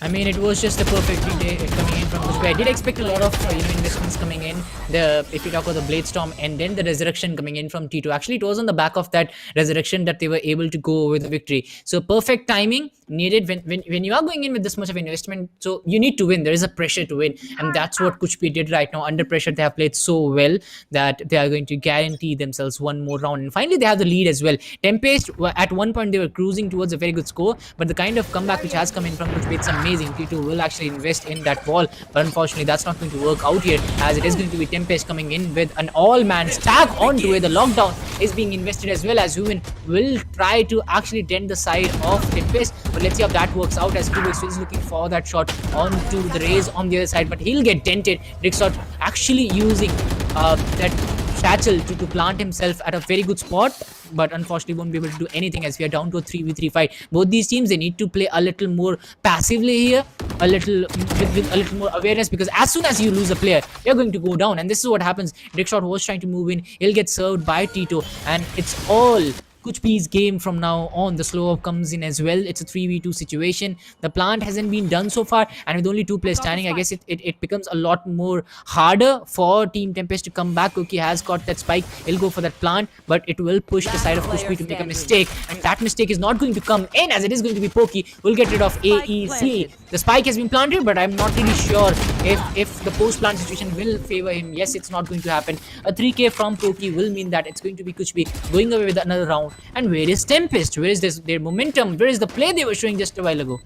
S14: I mean, it was just a perfect day coming in from Kuch. I did expect a lot of investments coming in. If you talk about the Blade Storm and then the Resurrection coming in from T2. Actually, it was on the back of that Resurrection that they were able to go with the victory. So perfect timing needed when you are going in with this much of investment. So you need to win. There is a pressure to win, and that's what Kuchpi did right now. Under pressure, they have played so well that they are going to guarantee themselves one more round. And finally, they have the lead as well. TempesT, at one point, they were cruising towards a very good score, but the kind of comeback which has come in from Kuchpi, it's amazing. T2 will actually invest in that wall, but unfortunately that's not going to work out here, as it is going to be TempesT coming in with an all-man stack onto where the lockdown is being invested, as well as Human will try to actually dent the side of TempesT, but let's see how that works out, as Kubix is looking for that shot onto the Raze on the other side, but he'll get dented. Trickshot actually using that satchel to plant himself at a very good spot, but unfortunately won't be able to do anything, as we are down to a 3v3 fight. Both these teams, they need to play a little more passively here, a little with a little more awareness, because as soon as you lose a player, you're going to go down, and this is what happens. Trickshot was trying to move in, he'll get served by Tito, and it's all Kuchpi's game from now on. The slow up comes in as well. It's a 3v2 situation. The plant hasn't been done so far, and with only 2 players standing, I guess it becomes a lot more harder for Team TempesT to come back. Cookie has got that spike. He'll go for that plant, but it will push the side of Kuchpi to make a mistake, and that mistake is not going to come in, as it is going to be Pokey. We'll get rid of AEC. The spike has been planted, but I'm not really sure if the post-plant situation will favor him. Yes, it's not going to happen. A 3k from Pokey will mean that it's going to be Kuchpi going away with another round. And where is TempesT? Where is their momentum? Where is the play they were showing just a while ago?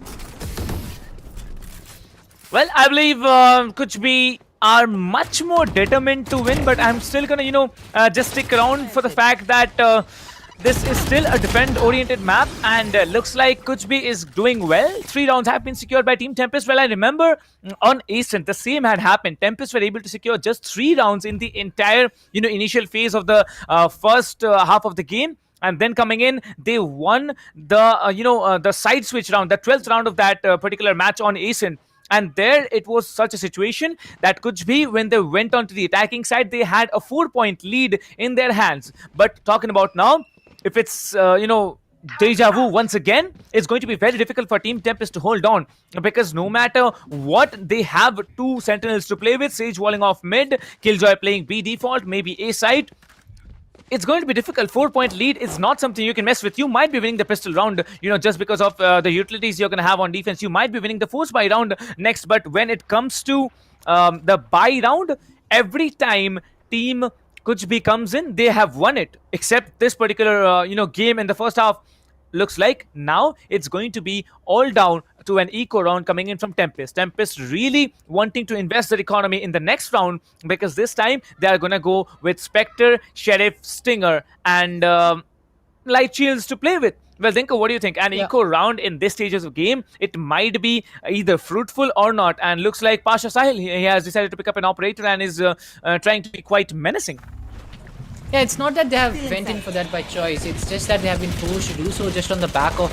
S4: Well, I believe Kuchpi are much more determined to win, but I'm still gonna, just stick around for the fact that this is still a defend-oriented map, and looks like Kuchbi is doing well. 3 rounds have been secured by Team TempesT. Well, I remember on Eastern, the same had happened. TempesT were able to secure just 3 rounds in the entire, initial phase of the first half of the game. And then coming in, they won the side switch round, the 12th round of that particular match on Eastern. And there it was such a situation that Kuchbi, when they went on to the attacking side, they had a 4-point lead in their hands. But talking about now, if it's, deja vu once again, it's going to be very difficult for Team TempesT to hold on, because no matter what, they have 2 sentinels to play with. Sage walling off mid, Killjoy playing B default, maybe A side. It's going to be difficult. 4-point lead is not something you can mess with. You might be winning the pistol round, just because of the utilities you're going to have on defense. You might be winning the force buy round next, but when it comes to the buy round, every time Team Kuchbi comes in, they have won it, except this particular game in the first half. Looks like now it's going to be all down to an eco round coming in from TempesT. TempesT really wanting to invest their economy in the next round, because this time they are going to go with Spectre, Sheriff, Stinger, and Light Shields to play with. Well, Dinko, what do you think? An eco round in this stages of game, it might be either fruitful or not. And looks like Pasha Sahil, he has decided to pick up an operator and is trying to be quite menacing.
S14: Yeah, it's not that they have went in for that by choice. It's just that they have been forced to do so just on the back of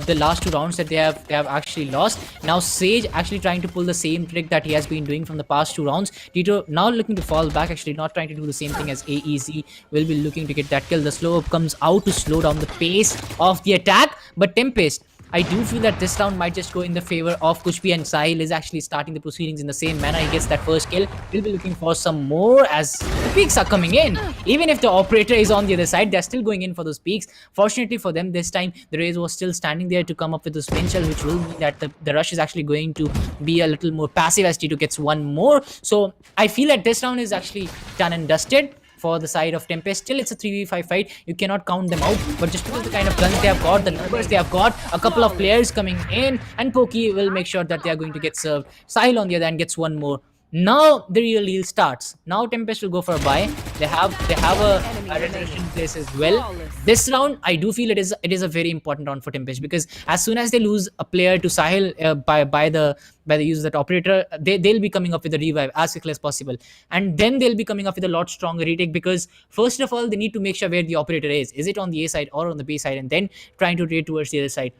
S14: the last 2 rounds that they have actually lost. Now Sage actually trying to pull the same trick that he has been doing from the past 2 rounds. Tito now looking to fall back, actually not trying to do the same thing as AEZ. Will be looking to get that kill. The slow up comes out to slow down the pace of the attack, but TempesT, I do feel that this round might just go in the favor of Kuchbi, and Sahil is actually starting the proceedings in the same manner. He gets that first kill. We'll be looking for some more as the peaks are coming in. Even if the operator is on the other side, they're still going in for those peaks. Fortunately for them, this time the Raze was still standing there to come up with the spin shell, which will mean that the rush is actually going to be a little more passive as Tito gets one more. So I feel that this round is actually done and dusted for the side of TempesT. Still, it's a 3v5 fight. You cannot count them out, but just because of the kind of guns they have got, the numbers they have got, a couple of players coming in, and Pokey will make sure that they are going to get served. Sahil on the other hand gets one more. Now the real deal starts. Now TempesT will go for a buy. They have a resurrection place as well. This round, I do feel it is a very important round for TempesT, because as soon as they lose a player to Sahil by the use of that operator, they'll be coming up with a revive as quickly as possible, and then they'll be coming up with a lot stronger retake, because first of all they need to make sure where the operator is. Is it on the A side or on the B side, and then trying to rotate towards the other side.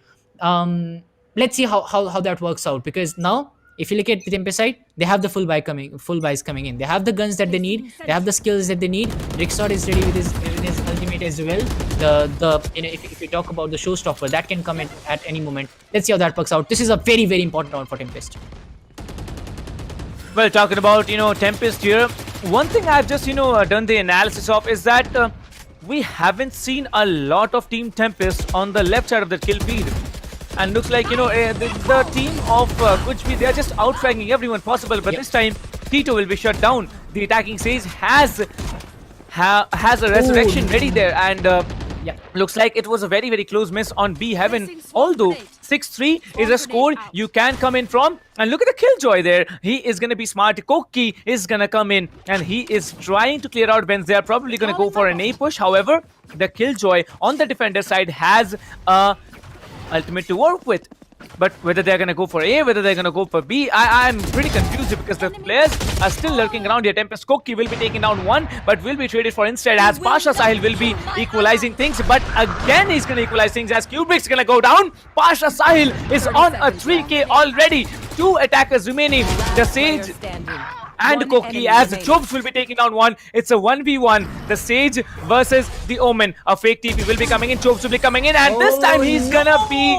S14: Let's see how that works out, because now, if you look at the TempesT side, they have the full buys coming in. They have the guns that they need. They have the skills that they need. Ricksword is ready with his ultimate as well. If we talk about the showstopper, that can come in at any moment. Let's see how that works out. This is a very, very important round for TempesT.
S4: Well, talking about TempesT here, one thing I've just done the analysis of is that we haven't seen a lot of Team TempesT on the left side of the kill feed. And looks like, the team of Kuchbi, they are just outflanking everyone possible. But this time, Tito will be shut down. The attacking Sage has a resurrection ready there. And looks like it was a very, very close miss on B Heaven. Although 6-3 is a score you can come in from. And look at the Killjoy there. He is going to be smart. Koki is going to come in. And he is trying to clear out Benz. They are probably going to go for an A push. However, the Killjoy on the defender side has a ultimate to work with, but whether they're gonna go for A, whether they're gonna go for B, I'm pretty confused, because the players are still lurking around here. TempesT Koki will be taking down one, but will be traded for instead, as Pasha Sahil will be equalizing things. But again, he's gonna equalize things as Kubrick's gonna go down. Pasha Sahil is on a 3k already. 2 attackers remaining. The Sage and Koki, as Jobs will be taking down one. It's a 1v1. The Sage versus the Omen. A fake TP will be coming in. Jobs will be coming in, and this time he's gonna be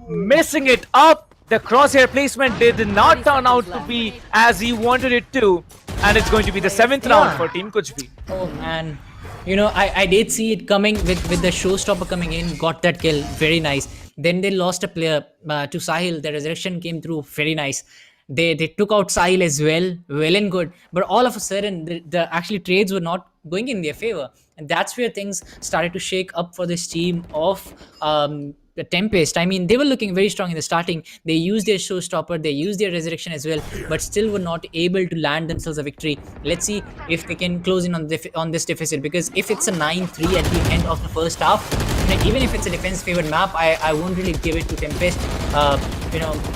S4: messing it up. The crosshair placement did not turn out to be as he wanted it to, and it's going to be the 7th round for Team Kuchbi.
S14: Oh man, I did see it coming with the showstopper coming in, got that kill, very nice. Then they lost a player to Sahil. The resurrection came through, very nice. They took out Sahil as well and good. But all of a sudden, the actually trades were not going in their favor. And that's where things started to shake up for this team of
S5: the TempesT, I mean, they were looking very strong in the starting. They used their showstopper, they used their resurrection as well, but still were not able to land themselves a victory. Let's see if they can close in on this deficit, because if it's a 9-3 at the end of the first half, even if it's a defense favored map, I won't really give it to TempesT.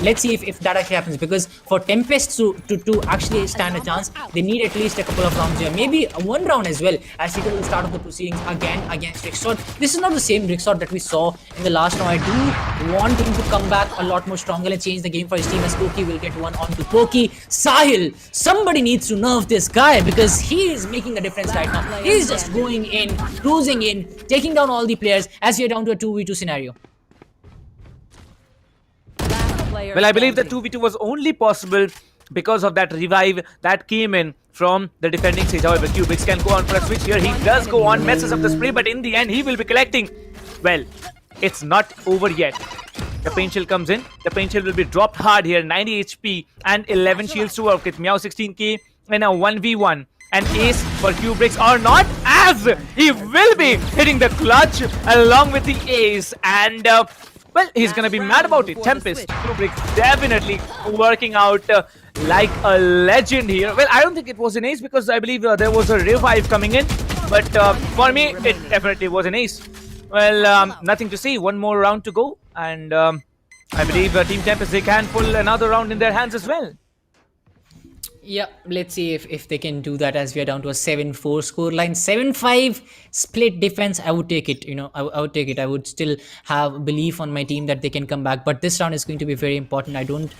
S5: Let's see if that actually happens, because for TempesT to actually stand a chance, they need at least a couple of rounds here, maybe one round as well, as he will start of the proceedings again against Rixod. This is not the same Rixod that we saw in the last round. I do want him to come back a lot more stronger and change the game for his team, as Koki will get one onto Koki. Sahil, somebody needs to nerf this guy, because he is making a difference right now. He's just going in, cruising in, taking down all the players as we are down to a 2v2 scenario.
S4: Well, I believe the 2v2 was only possible because of that revive that came in from the defending stage. However, Cubics can go on for a switch here. He does go on, messes up the spray, but in the end, he will be collecting. Well, it's not over yet. The pain shield comes in. The pain shield will be dropped hard here. 90 HP and 11 shields to work with. Meow 16k and a 1v1. An ace for Cubics or not, as he will be hitting the clutch along with the ace. And well, he's gonna be mad about it. TempesT, Kubrick definitely working out like a legend here. Well, I don't think it was an ace, because I believe there was a revive coming in. But for me, it definitely was an ace. Well, nothing to see. One more round to go. And I believe Team TempesT, they can pull another round in their hands as well.
S5: Yeah, let's see if they can do that, as we are down to a 7-4 scoreline. 7-5 split defense, I would take it. I would take it. I would still have belief on my team that they can come back, but this round is going to be very important. I don't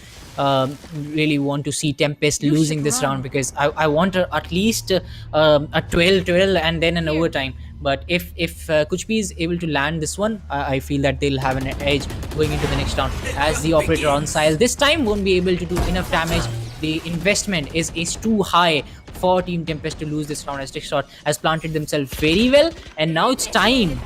S5: really want to see TempesT losing this round, because I want at least a 12-12 and then an overtime. But if Kuch is able to land this one, I feel that they'll have an edge going into the next round, as the operator on Sile this time won't be able to do enough damage. The investment is too high for Team TempesT to lose this round, as Trickshot has planted themselves very well. And now it's time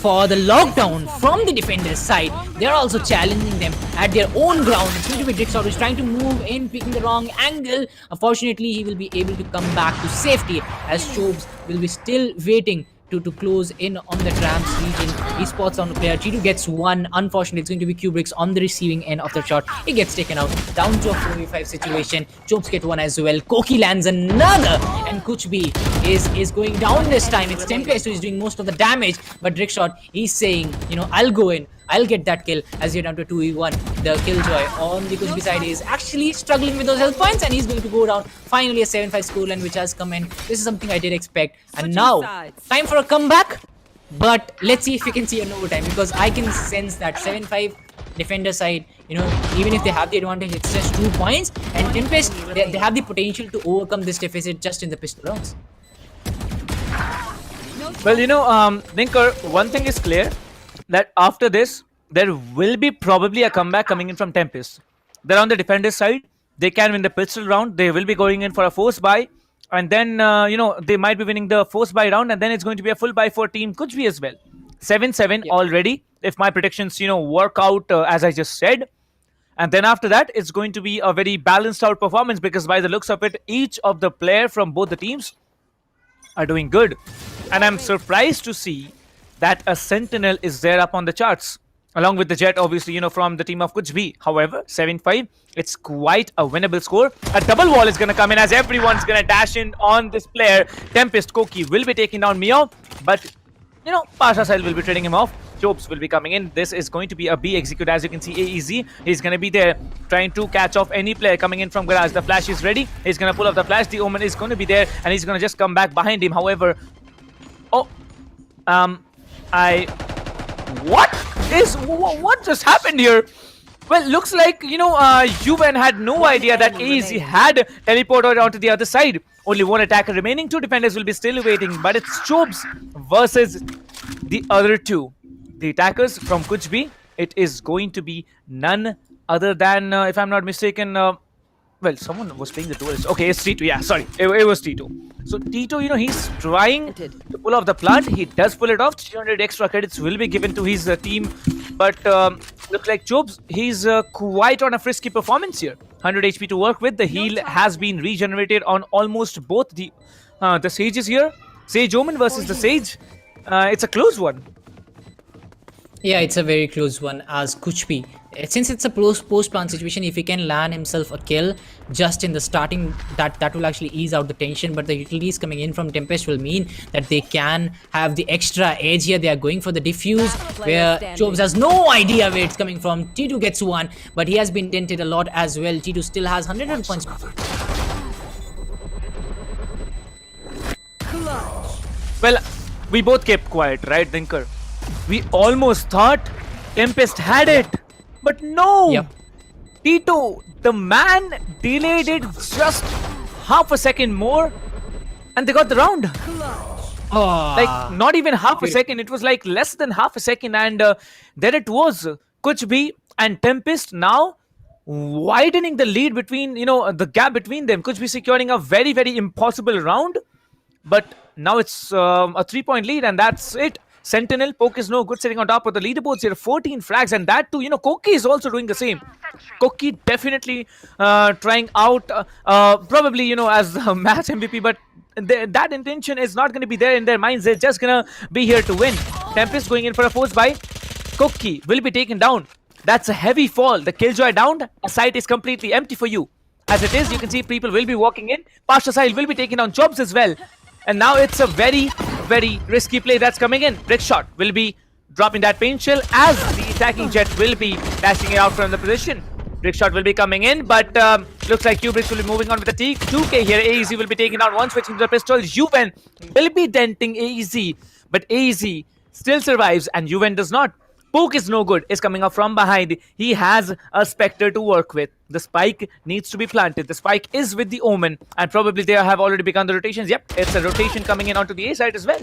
S5: for the lockdown from the defender's side. They're also challenging them at their own ground. It's going to be Trickshot who's trying to move in, picking the wrong angle. Unfortunately, he will be able to come back to safety, as Chobes will be still waiting to close in on the Tramps region. He spots on the player. G2 gets one. Unfortunately, it's going to be Kubrick's on the receiving end of the shot. He gets taken out. Down to a 4v5 situation. Chopes get one as well. Koki lands another. And Kuch B is going down this time. It's TempesT who is doing most of the damage. But Rickshot, he's saying, I'll go in. I'll get that kill, as you're down to 2v1. The Killjoy on the Kuch B side is actually struggling with those health points, and he's going to go down. Finally, a 7-5 scoreline which has come in. This is something I did expect. And now, time for a comeback. But let's see if we can see an overtime, because I can sense that 7-5 defender side, even if they have the advantage, it's just 2 points. And TempesT, they have the potential to overcome this deficit just in the pistol rounds.
S4: Well, Linker, one thing is clear, that after this, there will be probably a comeback coming in from TempesT. They're on the defender's side. They can win the pistol round. They will be going in for a force buy. And then, they might be winning the force buy round. And then it's going to be a full buy for Team Kuch B as well. 7-7 already, if my predictions, work out as I just said. And then after that, it's going to be a very balanced out performance, because by the looks of it, each of the players from both the teams are doing good. And I'm surprised to see that a Sentinel is there up on the charts, along with the Jet, obviously, from the team of Kuch B. However, 7-5, it's quite a winnable score. A double wall is going to come in, as everyone's going to dash in on this player. TempesT, Koki will be taking down Mio, but, Pasha Sile will be trading him off. Chopes will be coming in. This is going to be a B execute. As you can see, AEZ, he's going to be there trying to catch off any player coming in from Garage. The flash is ready. He's going to pull off the flash. The Omen is going to be there, and he's going to just come back behind him. However, what just happened here? Well, looks like, Juven had no idea that AEZ had teleported onto the other side. Only one attacker remaining. 2 defenders will be still waiting, but it's Chobes versus the other 2. The attackers from Kuch B, it is going to be none other than, if I'm not mistaken, well, someone was playing the duelist. Okay, it's T2. Yeah, sorry. It was T2. So T2, he's trying to pull off the plant. He does pull it off. 300 extra credits will be given to his team. But looks like Chobes, he's quite on a frisky performance here. 100 HP to work with. The heal has been regenerated on almost both the Sages here. Sage Omen versus the Sage. It's a close one.
S5: Yeah, it's a very close one as Kuchpi. Since it's a post-plant situation, if he can land himself a kill just in the starting, that will actually ease out the tension. But the utilities coming in from TempesT will mean that they can have the extra edge here. They are going for the diffuse, where Chobes has no idea where it's coming from. T2 gets one, but he has been dented a lot as well. T2 still has 100 points.
S4: Well, we both kept quiet, right, Dinker? We almost thought TempesT had it, but no!
S5: Yep.
S4: Tito, the man delayed it just half a second more, and they got the round.
S5: Oh.
S4: Like, not even half a second, it was like less than half a second, and there it was. Kuch and TempesT now widening the lead between, the gap between them. Kuch securing a very, very impossible round, but now it's a 3-point lead, and that's it. Sentinel, Poke is no good sitting on top of the leaderboards here. 14 frags, and that too, Koki is also doing the same. Koki definitely trying out, probably, as the match MVP, but that intention is not going to be there in their minds. They're just going to be here to win. TempesT going in for a force buy. Koki will be taken down. That's a heavy fall. The Killjoy down. A site is completely empty for you. As it is, you can see people will be walking in. Pasha Sahil will be taking down Jobs as well. And now it's a very, very risky play that's coming in. Brickshot will be dropping that paint shell as the attacking jet will be dashing it out from the position. Brickshot will be coming in, but looks like Kubricks will be moving on with the T. 2K here. AEZ will be taking down one, switching to the pistol. Juven will be denting AEZ, but AEZ still survives and Juven does not. Poke is no good, is coming up from behind. He has a Spectre to work with. The spike needs to be planted. The spike is with the Omen, and probably they have already begun the rotations. Yep, it's a rotation coming in onto the A side as well.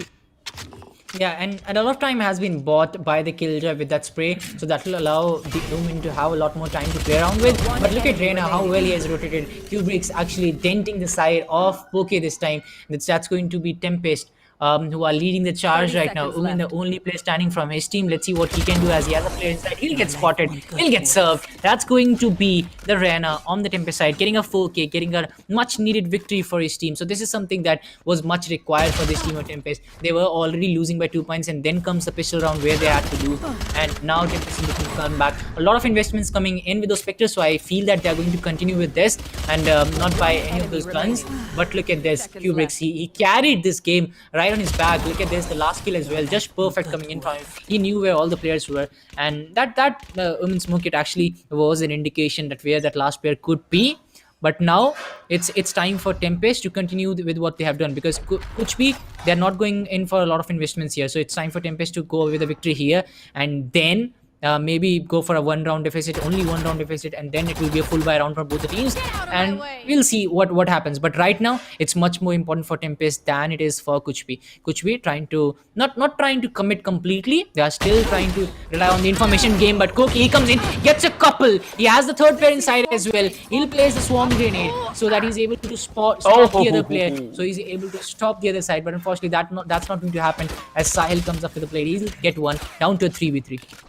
S5: Yeah, and a lot of time has been bought by the Killjoy with that spray, so that will allow the Omen to have a lot more time to play around with. But look at Reyna, how well he has rotated. Kubrick's actually denting the side of Poke this time. That's going to be TempesT, who are leading the charge right now. Omen, the only player standing from his team. Let's see what he can do as the other player inside. He'll get spotted. He'll get served. That's going to be the Reyna on the TempesT side, getting a 4K, getting a much needed victory for his team. So this is something that was much required for this team of TempesT. They were already losing by 2 points, and then comes the pistol round where they had to do. And now TempesT is looking to come back. A lot of investments coming in with those Spectres, so I feel that they're going to continue with this and not buy any of those guns. But look at this, Kubricks. He carried this game right on his back. Look at this, the last kill as well, just perfect coming in from him. He knew where all the players were, and that Women's Smoke It actually was an indication that where that last player could be. But now it's time for TempesT to continue with what they have done, because Kuch they're not going in for a lot of investments here. So it's time for TempesT to go with a victory here, and then maybe go for a only 1 round deficit, and then it will be a full buy round for both the teams, and we'll see what happens. But right now it's much more important for TempesT than it is for Kuch trying to not trying to commit completely. They are still trying to rely on the information game, but Cook, he comes in, gets a couple. He has the third player inside as well. He'll place the swarm grenade so that he's able to stop the other player, so he's able to stop the other side. But unfortunately that's not going to happen as Sahil comes up with the play. He'll get one, down to a 3v3.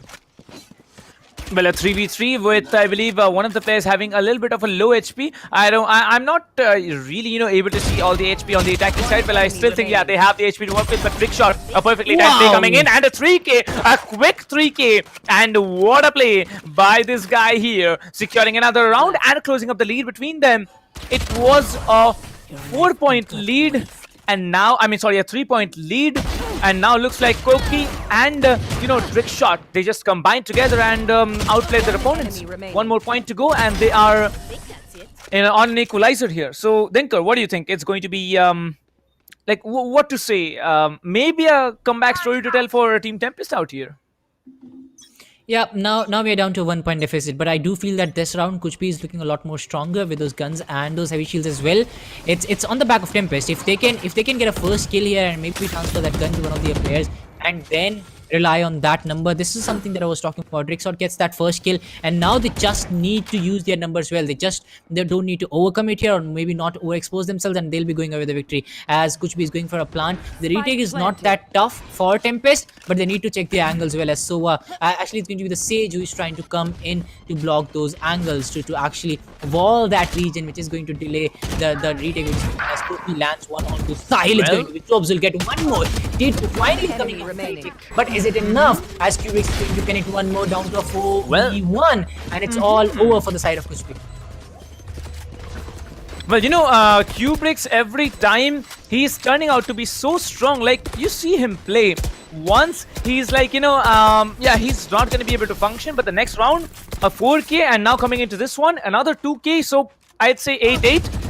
S4: Well, a 3v3 with, I believe, one of the players having a little bit of a low HP. I'm not really, able to see all the HP on the attacking side, but I still think, yeah, they have the HP to work with. But Brickshot, a perfectly timed play coming in, and a 3K, a quick 3K, and what a play by this guy here, securing another round and closing up the lead between them. It was a 4-point lead, and now, a 3-point lead. And now looks like Koki and, Brickshot, they just combined together and outplayed their opponents. 1 more point to go, and they are on an equalizer here. So, Dinker, what do you think? It's going to be, what to say? Maybe a comeback story to tell for Team TempesT out here.
S5: Yeah, now we are down to a 1 point deficit, but I do feel that this round Kuch is looking a lot more stronger with those guns and those heavy shields as well. It's on the back of TempesT. If they can get a first kill here and maybe transfer that gun to one of their players and then rely on that number. This is something that I was talking about. Brickshot gets that first kill, and now they just need to use their numbers well. They don't need to overcome it here, or maybe not overexpose themselves, and they'll be going away with the victory. As Kuch is going for a plant. The retake is not that tough for TempesT, but they need to check the angles well. As so actually it's going to be the Sage who is trying to come in to block those angles to actually wall that region, which is going to delay the retake. As Kuch lands one onto Sahil, it's going to be Jobs will get one more. T2 finally coming in, but
S14: is it enough? As Cubics is going to connect one more down to a 4v1, and it's all over for the side of Kuch.
S4: Well, you know, Kubrick's every time he's turning out to be so strong. Like, you see him play. Once he's like, you know, yeah, he's not going to be able to function. But the next round, a 4K, and now coming into this one, another 2K. So I'd say 8-8.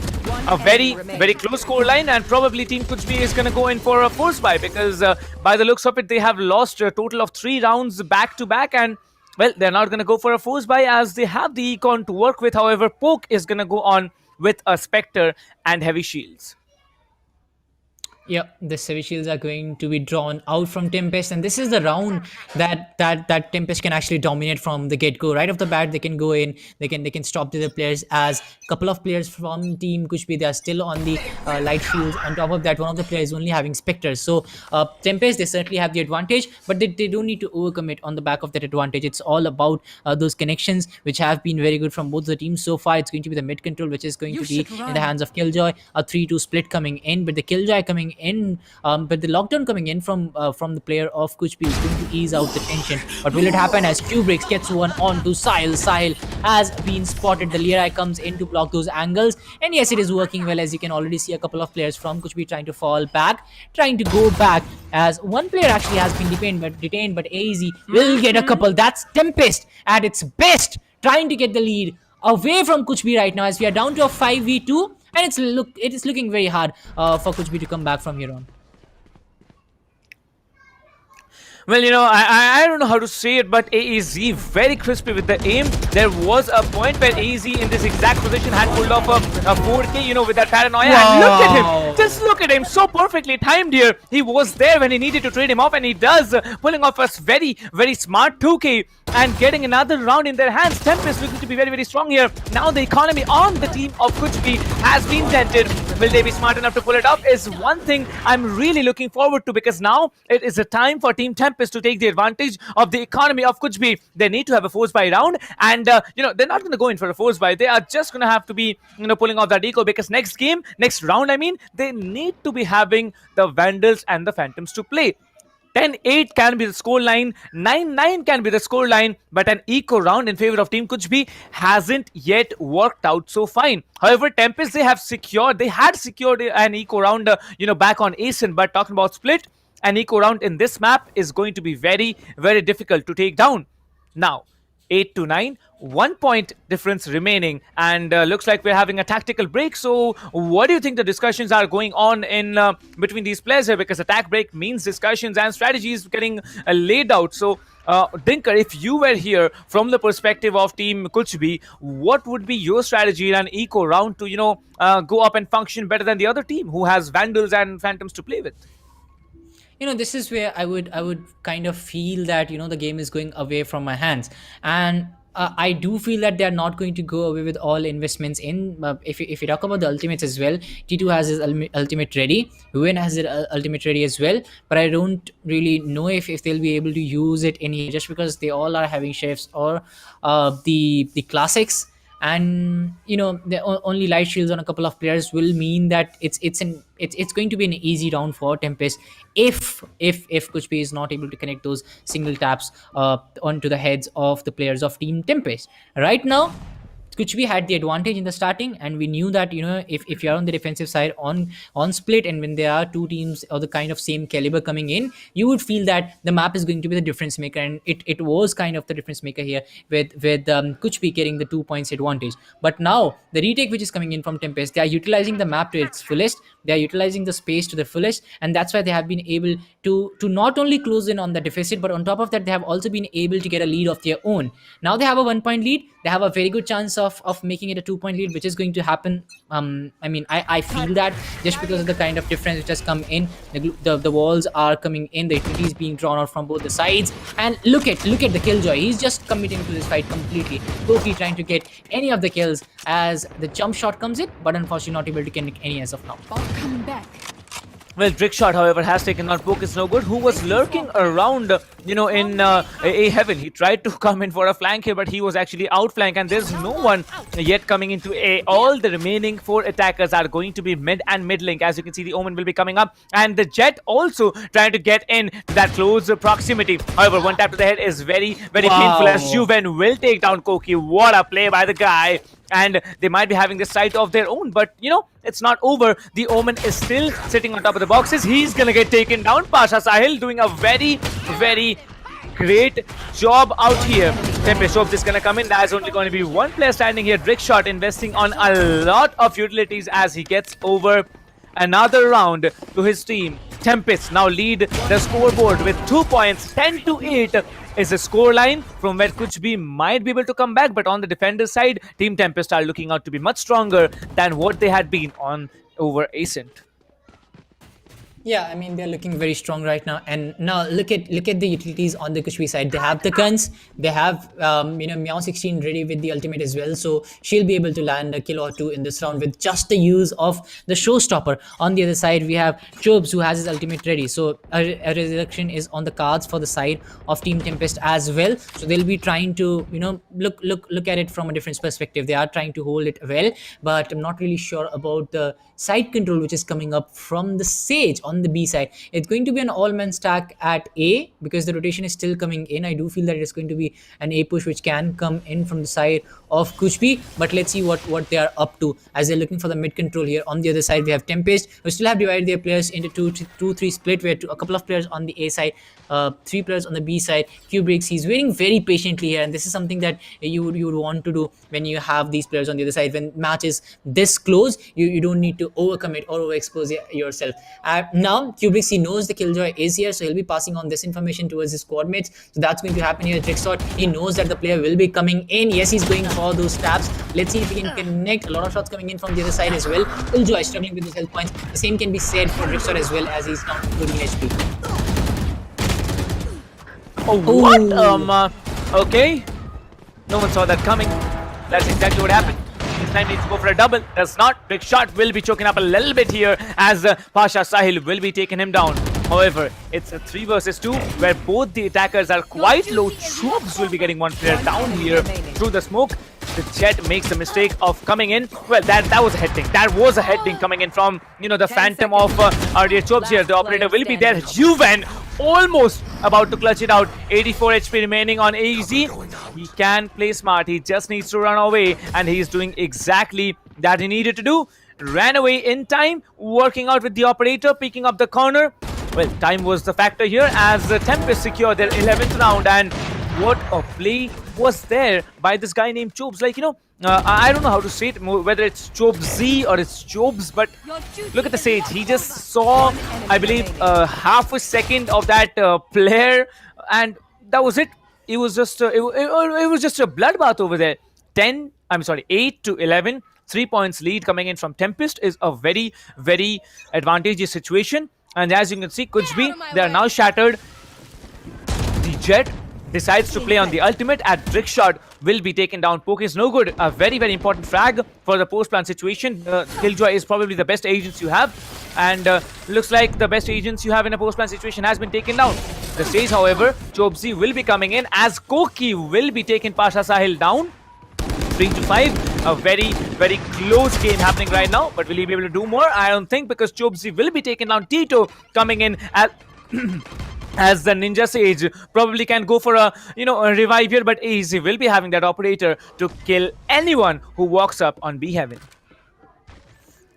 S4: A very close score line, and probably Team Kuch is going to go in for a force buy because by the looks of it, they have lost a total of 3 rounds back to back, and well, they're not going to go for a force buy as they have the econ to work with. However, Poke is going to go on with a Spectre and heavy shields.
S14: Yeah, the heavy shields are going to be drawn out from TempesT, and this is the round that TempesT can actually dominate from the get-go. Right off the bat, they can go in, they can stop the other players. As a couple of players from Team Kuch, they are still on the light shields. On top of that, one of the players only having Spectres. So TempesT, they certainly have the advantage, but they don't need to overcome it on the back of that advantage. It's all about those connections, which have been very good from both the teams so far. It's going to be the mid control, which is going to be in the hands of Killjoy. A 3-2 split coming in, but the Killjoy coming in, but the lockdown coming in from the player of Kuch is going to ease out the tension. But will it happen as Kubrick gets one on to Sahil? Sahil has been spotted. The Lerai comes in to block those angles, and yes, it is working well, as you can already see a couple of players from Kuch trying to fall back, trying to go back, as one player actually has been detained, but AZ will get a couple. That's TempesT at its best, trying to get the lead away from Kuch right now, as we are down to a 5v2. And it is looking very hard for Kuch to come back from here on.
S4: Well, you know, I don't know how to say it, but AEZ very crispy with the aim. There was a point where AEZ in this exact position had pulled off a 4K, you know, with that paranoia. Wow. And look at him. Just look at him. So perfectly timed here. He was there when he needed to trade him off, and he does, pulling off a very smart 2K and getting another round in their hands. TempesT looking to be very strong here. Now the economy on the team of Kuch has been dented. Will they be smart enough to pull it up is one thing I'm really looking forward to, because now it is a time for Team TempesT to take the advantage of the economy of Kuch. They need to have a force buy round, and you know, they're not going to go in for a force buy. They are just going to have to be, you know, pulling off that eco, because next round, I mean, they need to be having the Vandals and the Phantoms to play. 10-8 can be the scoreline, 9-9 can be the scoreline, but an eco round in favor of Team Kuch hasn't yet worked out so fine. However, TempesT, they had secured an eco round, you know, back on ASIN, but talking about split, an eco round in this map is going to be very difficult to take down. Now, 8-9, 1 point difference remaining, and looks like we're having a tactical break. So what do you think the discussions are going on in between these players here? Because attack break means discussions and strategies getting laid out. So Dinker, if you were here from the perspective of Team Kuch, what would be your strategy in an eco round to, you know, go up and function better than the other team who has Vandals and Phantoms to play with?
S14: You know, this is where I would kind of feel that, you know, the game is going away from my hands, and I do feel that they're not going to go away with all investments in. If you talk about the ultimates as well, T2 has his ultimate ready, Huyen has his ultimate ready as well, but I don't really know if they'll be able to use it in here, just because they all are having chefs or the classics. And you know, the only light shields on a couple of players will mean that it's going to be an easy round for TempesT if Kuch is not able to connect those single taps onto the heads of the players of Team TempesT. Right now, Kuch had the advantage in the starting, and we knew that, you know, if you're on the defensive side on split, and when there are two teams of the kind of same caliber coming in, you would feel that the map is going to be the difference maker, and it was kind of the difference maker here with Kuch getting the 2 points advantage. But now the retake which is coming in from TempesT, they are utilizing the map to its fullest, they are utilizing the space to the fullest, and that's why they have been able to not only close in on the deficit, but on top of that, they have also been able to get a lead of their own. Now they have a 1 point lead. They have a very good chance of making it a 2 point lead, which is going to happen. I mean, I feel that just because of the kind of difference which has come in, the walls are coming in, the utility is being drawn out from both the sides, and look at the Killjoy. He's just committing to this fight completely. Loki trying to get any of the kills as the jump shot comes in, but unfortunately not able to connect any as of now.
S15: Coming back.
S4: Well, Drickshot, however, has taken out Focus No Good, who was lurking around, in A Heaven. He tried to come in for a flank here, but he was actually outflanked, and there's no one yet coming into A. All the remaining 4 attackers are going to be mid and mid link. As you can see, the Omen will be coming up, and the Jet also trying to get in that close proximity. However, one tap to the head is very, very painful, as Juven will take down Koki. What a play by the guy. And they might be having the sight of their own, but it's not over. The Omen is still sitting on top of the boxes. He's gonna get taken down. Pasha Sahil doing a very, very great job out here. TempesT is gonna come in. There's only going to be one player standing here. Drickshot investing on a lot of utilities as he gets over another round to his team. TempesT now lead the scoreboard with 2 points. 10-8 is the scoreline from where Kuch might be able to come back, but on the defender side, Team TempesT are looking out to be much stronger than what they had been on over Ascent.
S14: Yeah, I mean, they're looking very strong right now. And now look at the utilities on the Kuchbi side. They have the guns. They have Meow 16 ready with the ultimate as well. So she'll be able to land a kill or two in this round with just the use of the showstopper. On the other side, we have Chobes, who has his ultimate ready. So a resurrection is on the cards for the side of Team TempesT as well. So they'll be trying to look at it from a different perspective. They are trying to hold it well, but I'm not really sure about the side control which is coming up from the Sage on the B side. It's going to be an all-man stack at A because the rotation is still coming in. I do feel that it's going to be an A push which can come in from the side of Kuchbi, but let's see what they are up to as they're looking for the mid control here. On the other side, we have TempesT, who still have divided their players into 2-3 split, where a couple of players on the A side, 3 players on the B side. Kubrick, he's waiting very patiently here, and this is something that you would want to do when you have these players on the other side. When matches this close, you don't need to overcommit or overexpose yourself. Now Kubrick, he knows the Killjoy is here, so he'll be passing on this information towards his squad mates. So that's going to happen here. Drickshot, he knows that the player will be coming in. Yes, he's going for those stabs. Let's see if he can connect. A lot of shots coming in from the other side as well. Killjoy struggling with his health points. The same can be said for Drickshot as well, as he's down to 13 HP.
S4: Oh, what? Okay. No one saw that coming. That's exactly what happened. This time needs to go for a double. Does not. Drickshot will be choking up a little bit here as Pasha Sahil will be taking him down. However, it's a 3 versus 2 where both the attackers are quite low. Troops will be getting one player down here through the smoke. The Jet makes the mistake of coming in. Well, that was a head ding. That was a head ding coming in from, the phantom of RDA Chobes here. The operator will be there. Juven almost about to clutch it out. 84 HP remaining on AZ. He can play smart. He just needs to run away, and he's doing exactly that he needed to do. Ran away in time, working out with the operator, picking up the corner. Well, time was the factor here as TempesT secure their 11th round, and what a play was there by this guy named Chobes. I don't know how to say it, whether it's Chobesy or it's Chobes, but look at the Sage. He just saw, I believe, half a second of that player, and that was it. It was just it was just a bloodbath over there. 8-11, 3 points lead coming in from TempesT is a very, very advantageous situation. And as you can see, Kuchbi, they are now shattered. The Jet decides to play on the ultimate at Drickshot will be taken down. Poke is no good. A very, very important frag for the post-plan situation. Killjoy is probably the best agents you have, and looks like the best agents you have in a post-plan situation has been taken down. The stage, however, Chobesy will be coming in as Koki will be taking Pasha Sahil down. 3-5. A very, very close game happening right now, but will he be able to do more? I don't think, because Chobesy will be taking down. Tito coming in as as the Ninja Sage probably can go for a a revive here, but AZ will be having that operator to kill anyone who walks up on B Heaven.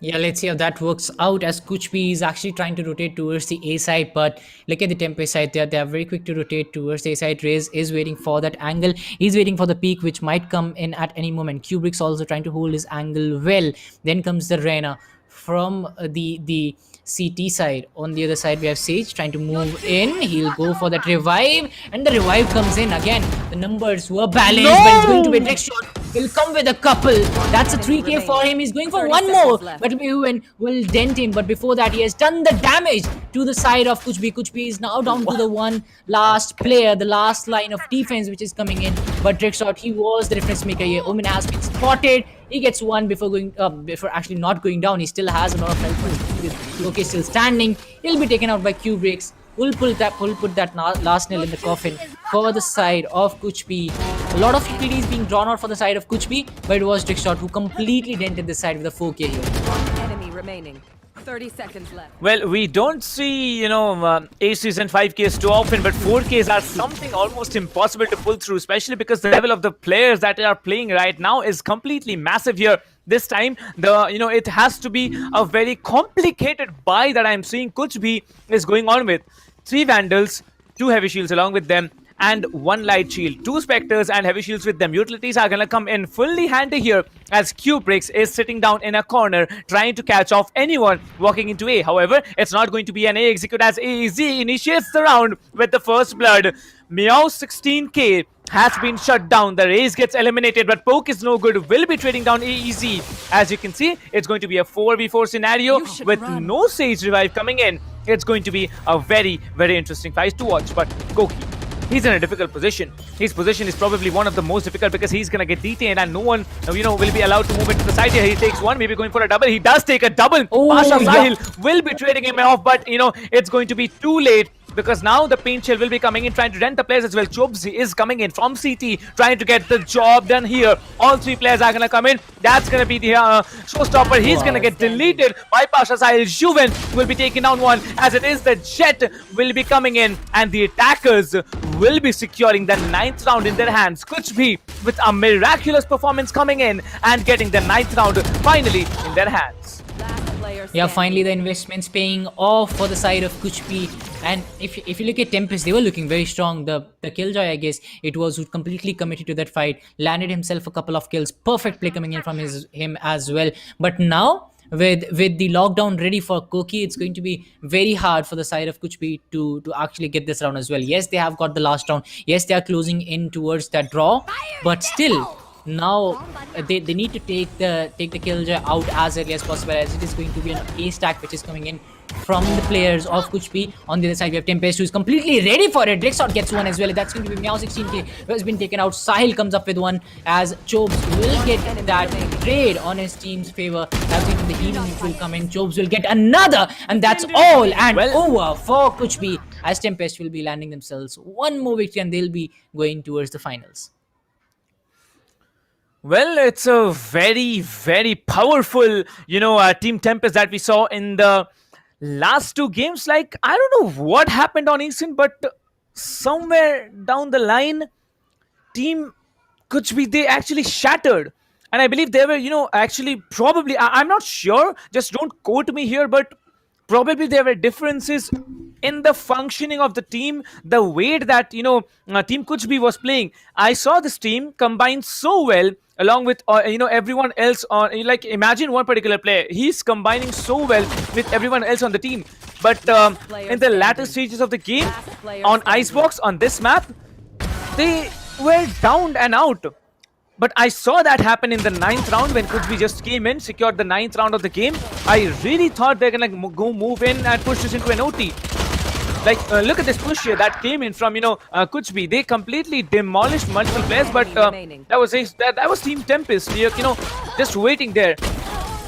S14: Yeah, let's see how that works out, as Kuchbi is actually trying to rotate towards the A side, but look at the TempesT side. They are very quick to rotate towards the A side. Reyes is waiting for that angle. He's waiting for the peak, which might come in at any moment. Kubrick's also trying to hold his angle well. Then comes the Reyna from the CT side. On the other side, we have Sage trying to move in. He'll go for that revive, and the revive comes in again. The numbers were balanced, but it's going to be a trick shot.
S5: will come with a couple. That's a 3k for him. He's going for one more, but Mewin will dent him. But before that, he has done the damage to the side of Kuchbi. Kuchbi is now down to the one last player, the last line of defense which is coming in. But Trickshot, he was the difference maker here. Omen has been spotted. He gets one before actually not going down. He still has a lot of health with LOCO still standing. He'll be taken out by Q-Breaks. We'll put that last nail in the coffin for the side of Kuchbi. A lot of utilities being drawn out for the side of Kuchbi, but it was Trickshot who completely dented the side with a 4k here.
S15: Enemy remaining. 30 seconds left.
S4: Well, we don't see, aces and 5Ks too often, but 4Ks are something almost impossible to pull through, especially because the level of the players that are playing right now is completely massive here. This time, it has to be a very complicated buy that I'm seeing Kuchbi is going on with. 3 Vandals, 2 Heavy Shields along with them, and 1 Light Shield. 2 Spectres and Heavy Shields with them. Utilities are gonna come in fully handy here as Q-Breaks is sitting down in a corner trying to catch off anyone walking into A. However, it's not going to be an A execute as AEZ initiates the round with the first blood. Meow 16k has been shut down. The race gets eliminated, but Poke is no good. Will be trading down AEZ. As you can see, it's going to be a 4v4 scenario with no Sage Revive coming in. It's going to be a very, very interesting fight to watch. But Koki, he's in a difficult position. His position is probably one of the most difficult because he's gonna get detained and no one, will be allowed to move into the side here. He takes one, maybe going for a double. He does take a double. Pasha Sahil will be trading him off, but it's going to be too late. Because now the paint shell will be coming in, trying to rent the players as well. Chobs is coming in from CT, trying to get the job done here. All 3 players are going to come in. That's going to be the showstopper. He's going to get deleted by Pasha Sahil. Juven will be taking down one, as it is the Jet will be coming in. And the attackers will be securing the 9th round in their hands. Kuchbi with a miraculous performance coming in and getting the 9th round finally in their hands.
S5: Yeah, finally the investments paying off for the side of Kuchbi. And if you look at TempesT, they were looking very strong. The Killjoy, I guess, it was who completely committed to that fight, landed himself a couple of kills. Perfect play coming in from him as well. But now, with the lockdown ready for Koki, it's going to be very hard for the side of Kuchbi to actually get this round as well. Yes, they have got the last round. Yes, they are closing in towards that draw. But still, now they need to take the Killjoy out as early as possible, as it is going to be an A stack which is coming in from the players of Kuchbi. On the other side, we have TempesT, who is completely ready for it. Drexot gets one as well. That's going to be Meow 16k, who has been taken out. Sahil comes up with one, as Chobs will get that trade on his team's favor. That's going to be the healing which will come in. Chobs will get another, and that's all and over for Kuchbi, as TempesT will be landing themselves one more victory and they'll be going towards the finals.
S4: Well, it's a very, very powerful, Team TempesT that we saw in the last 2 games. Like, I don't know what happened on Eastern, but somewhere down the line, Team Kuchbi, they actually shattered. And I believe they were, actually probably, I'm not sure, just don't quote me here, but probably there were differences in the functioning of the team, the way that, Team Kuchbi was playing. I saw this team combine so well along with, everyone else on, like, imagine one particular player. He's combining so well with everyone else on the team. But in the latter stages of the game, on Icebox, on this map, they were down and out. But I saw that happen in the 9th round when Kuchbi just came in, secured the 9th round of the game. I really thought they're gonna go move in and push this into an OT. Like, look at this push here that came in from, Kuchbi. They completely demolished multiple players, but that was Team TempesT, just waiting there.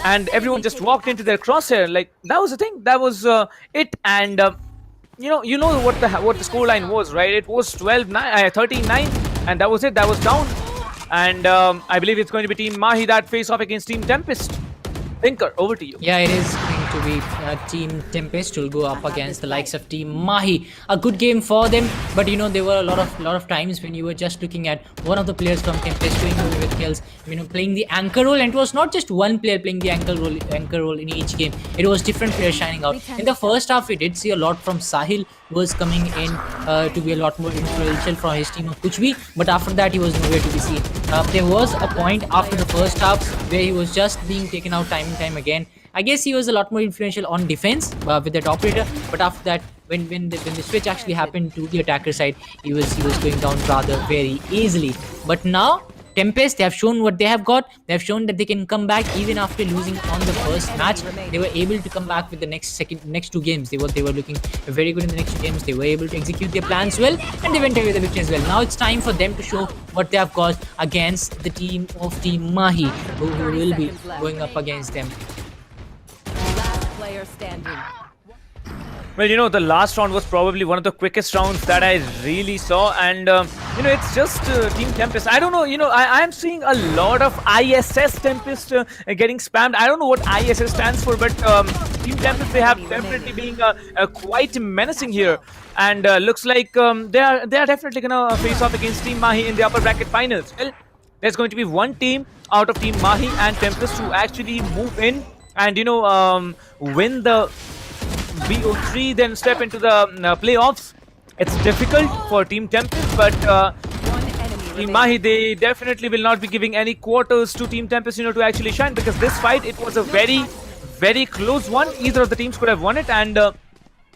S4: And everyone just walked into their crosshair. Like, that was the thing. That was it. And, you know what the scoreline was, right? It was 13-9, and that was it. That was down. And I believe it's going to be Team Mahi that face off against Team TempesT. Thinker, over to you.
S5: Yeah, it is going to be Team TempesT will go up against the likes of Team Mahi. A good game for them, but there were a lot of times when you were just looking at one of the players from TempesT doing away with kills, playing the anchor role, and it was not just one player playing the anchor role in each game. It was different players shining out. In the first half, we did see a lot from Sahil, who was coming in to be a lot more influential from his team of Kuchbi, but after that he was nowhere to be seen. There was a point after the first half where he was just being taken out time and time again. I guess he was a lot more influential on defense with that operator, but after that, when the switch actually happened to the attacker side, he was going down rather very easily. But now TempesT, they have shown what they have got. They have shown that they can come back even after losing on the first match. They were able to come back with the next two games. They were looking very good in the next two games. They were able to execute their plans well, and they went away with the victory as well. Now it's time for them to show what they have got against the team of Team Mahi, who will be going up against them.
S15: Last player standing.
S4: Well, you know, the last round was probably one of the quickest rounds that I really saw, and you know, it's just Team TempesT. I don't know, you know, I am seeing a lot of ISS TempesT getting spammed. I don't know what ISS stands for, but Team TempesT, they have definitely been quite menacing here, and looks like they are definitely gonna face off against Team Mahi in the upper bracket finals. Well, there's going to be one team out of Team Mahi and TempesT to actually move in and, you know, win the BO3, then step into the playoffs. It's difficult for Team TempesT, but Team Mahi, they definitely will not be giving any quarters to Team TempesT, you know, to actually shine, because this fight, it was a very, very close one. Either of the teams could have won it, and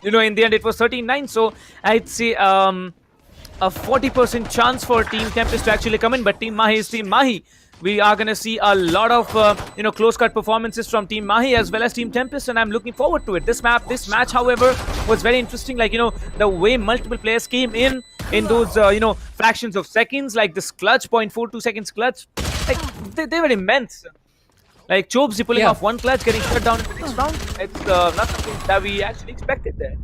S4: you know, in the end, it was 13-9. So I'd say a 40% chance for Team TempesT to actually come in, but Team Mahi is Team Mahi. We are going to see a lot of, you know, close-cut performances from Team Mahi as well as Team TempesT, and I'm looking forward to it. This match, however, was very interesting. Like, you know, the way multiple players came in those, you know, fractions of seconds, like this clutch, 0.42 seconds clutch, like, they were immense. Like, Chobesy pulling off one clutch, getting shut down in the next round. It's not something that we actually expected there.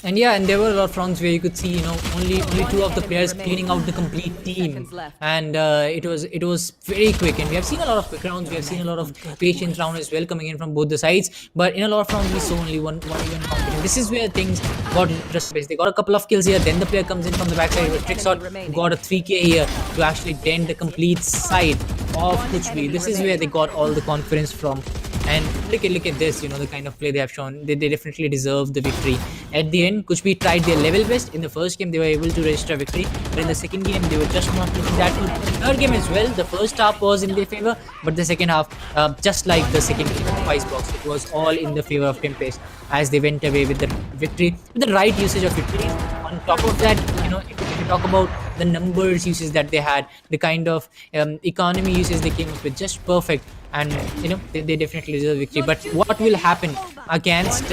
S5: And yeah, and there were a lot of rounds where you could see, you know, only two of the players cleaning out the complete team, and it was very quick. And we have seen a lot of quick rounds. We have seen a lot of patience round as well coming in from both the sides. But in a lot of rounds, we saw only one even competition. This is where things got interesting. They got a couple of kills here. Then the player comes in from the backside with Trickshot, got a 3K here to actually dent the complete side of Kuch. This is where they got all the confidence from. And look at this, you know, the kind of play they have shown. They definitely deserve the victory. At the end, Kuch tried their level best. In the first game, they were able to register a victory. But in the second game, they were just not looking that good. Third game as well, the first half was in their favor. But the second half, just like the second game of Icebox, it was all in the favor of TempesT as they went away with the victory, with the right usage of victory. On top of that, you know, if you talk about the numbers uses that they had, the kind of economy uses they came up with, just perfect. And you know, they definitely deserve victory. But what will happen against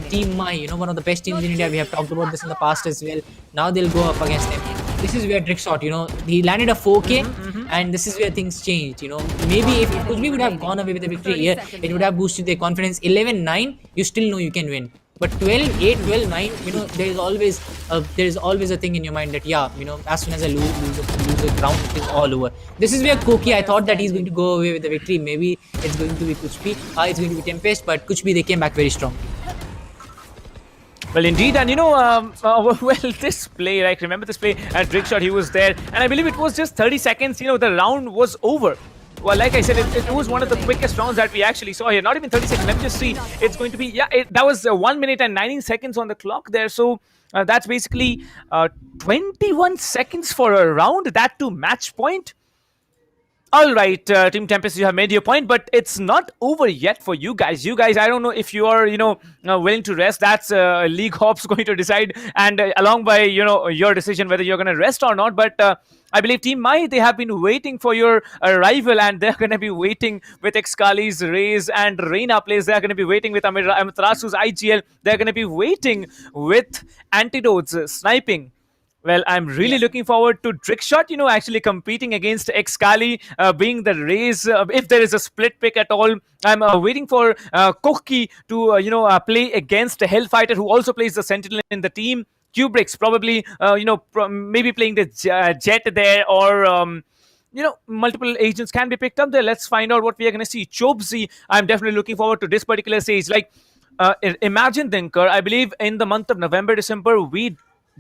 S5: Team Mahi, you know, one of the best teams in India? We have talked about this in the past as well. Now they'll go up against them. This is where Trickshot, you know, he landed a 4K, and this is where things changed. You know, maybe if Kuch would have gone away with the victory here, it would have boosted their confidence. 11-9, you still know you can win. But 12-8, 12-9, you know, there is always a thing in your mind that, yeah, you know, as soon as I lose a round, it is all over. This is where Koki, I thought that he's going to go away with the victory. Maybe it's going to be Kuch, it's going to be TempesT, but Kuch, they came back very strong.
S4: Well, indeed, and you know, well, this play, like, remember this play at Trickshot, he was there, and I believe it was just 30 seconds, you know, the round was over. Well, like I said, it was one of the quickest rounds that we actually saw here. Not even 30 seconds. Let me just see. It's going to be, yeah, that was 1 minute and 19 seconds on the clock there. So that's basically 21 seconds for a round, that to match point. All right, Team TempesT, you have made your point, but it's not over yet for you guys. You guys, I don't know if you are, you know, willing to rest. That's League Hops going to decide, and along by, you know, your decision whether you're going to rest or not. But I believe Team Mahi, they have been waiting for your arrival, and they're going to be waiting with Excali's Raze and Reina plays. They're going to be waiting with Amaterasu's IGL. They're going to be waiting with Antidote's sniping. Well, I'm really looking forward to Trickshot, you know, actually competing against Excali, being the Raze. If there is a split pick at all, I'm waiting for Koki to, you know, play against a Hellfighter who also plays the Sentinel in the team. Kubrix probably, you know, maybe playing the Jet there, or you know, multiple agents can be picked up there. Let's find out what we are going to see. Chobesy, I'm definitely looking forward to this particular stage. Like, imagine, Dinkar, I believe in the month of November, December, we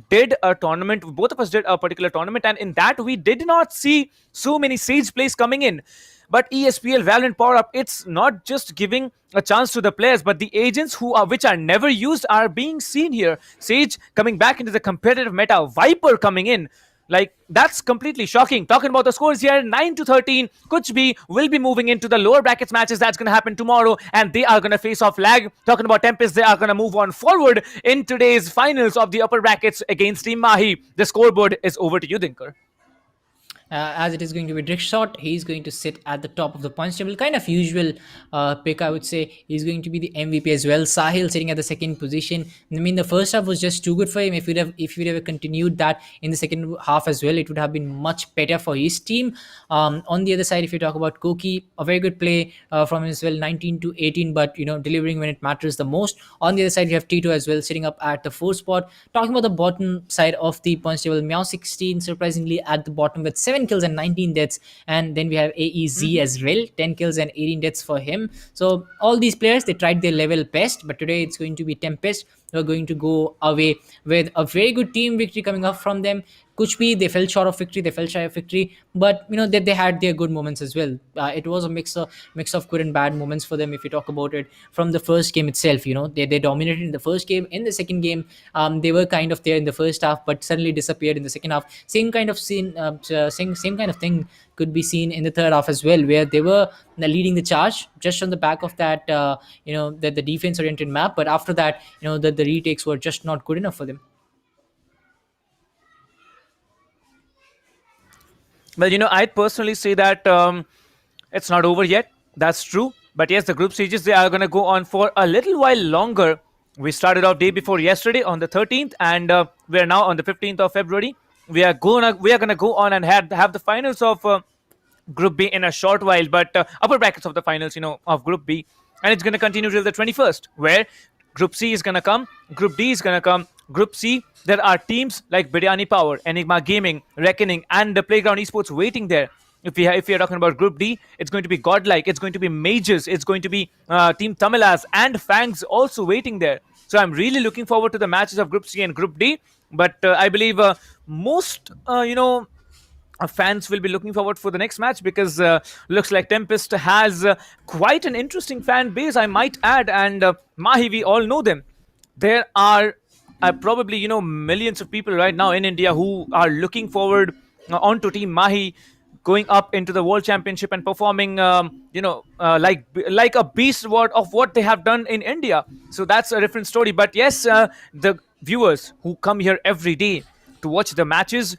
S4: did a tournament. Both of us did a particular tournament, and in that we did not see so many Sage plays coming in. But ESPL Valorant PowerUp, it's not just giving a chance to the players, but the agents which are never used are being seen here. Sage coming back into the competitive meta, Viper coming in. Like, that's completely shocking. Talking about the scores here, 9-13. Kuch will be moving into the lower brackets matches. That's going to happen tomorrow, and they are going to face off Lag. Talking about TempesT, they are going to move on forward in today's finals of the upper brackets against Team Mahi. The scoreboard is over to you, Dinkar.
S14: as it is going to be Drickshot. He's going to sit at the top of the points table. Kind of usual pick, I would say. He's going to be the MVP as well. Sahil sitting at the second position. I mean, the first half was just too good for him. If he'd have continued that in the second half as well, it would have been much better for his team. On the other side, if you talk about Koki, a very good play from him as well, 19 to 18, but delivering when it matters the most. On the other side, you have Tito as well, sitting up at the fourth spot. Talking about the bottom side of the points table, Meow 16 surprisingly at the bottom with 7 kills and 19 deaths, and then we have AEZ as well, 10 kills and 18 deaths for him. So all these players, they tried their level best, but today it's going to be TempesT who are going to go away with a very good team victory coming up from them. Kuch, they fell short of victory, they fell shy of victory, but they had their good moments as well. It was a mix of good and bad moments for them. If you talk about it from the first game itself, they dominated in the first game. In the second game, they were kind of there in the first half, but suddenly disappeared in the second half. Same kind of same kind of thing could be seen in the third half as well, where they were leading the charge just on the back of that the defense oriented map, but after that the retakes were just not good enough for them.
S4: Well, I'd personally say that it's not over yet. That's true. But yes, the group stages, they are going to go on for a little while longer. We started off day before yesterday on the 13th, and we are now on the 15th of February. We are gonna go on and have the finals of Group B in a short while, but upper brackets of the finals, of Group B, and it's gonna continue till the 21st, where Group C is gonna come, Group D is gonna come, Group C. There are teams like Biryani Power, Enigma Gaming, Reckoning, and the Playground Esports waiting there. If we are talking about Group D, it's going to be Godlike, it's going to be Mages, it's going to be Team Tamilas and Fangs also waiting there. So I'm really looking forward to the matches of Group C and Group D. But I believe most fans will be looking forward for the next match, because looks like TempesT has quite an interesting fan base, I might add, and Mahi, we all know them. There are probably millions of people right now in India who are looking forward onto Team Mahi going up into the World Championship and performing like a beast of what they have done in India. So that's a different story. But yes, the viewers who come here every day to watch the matches,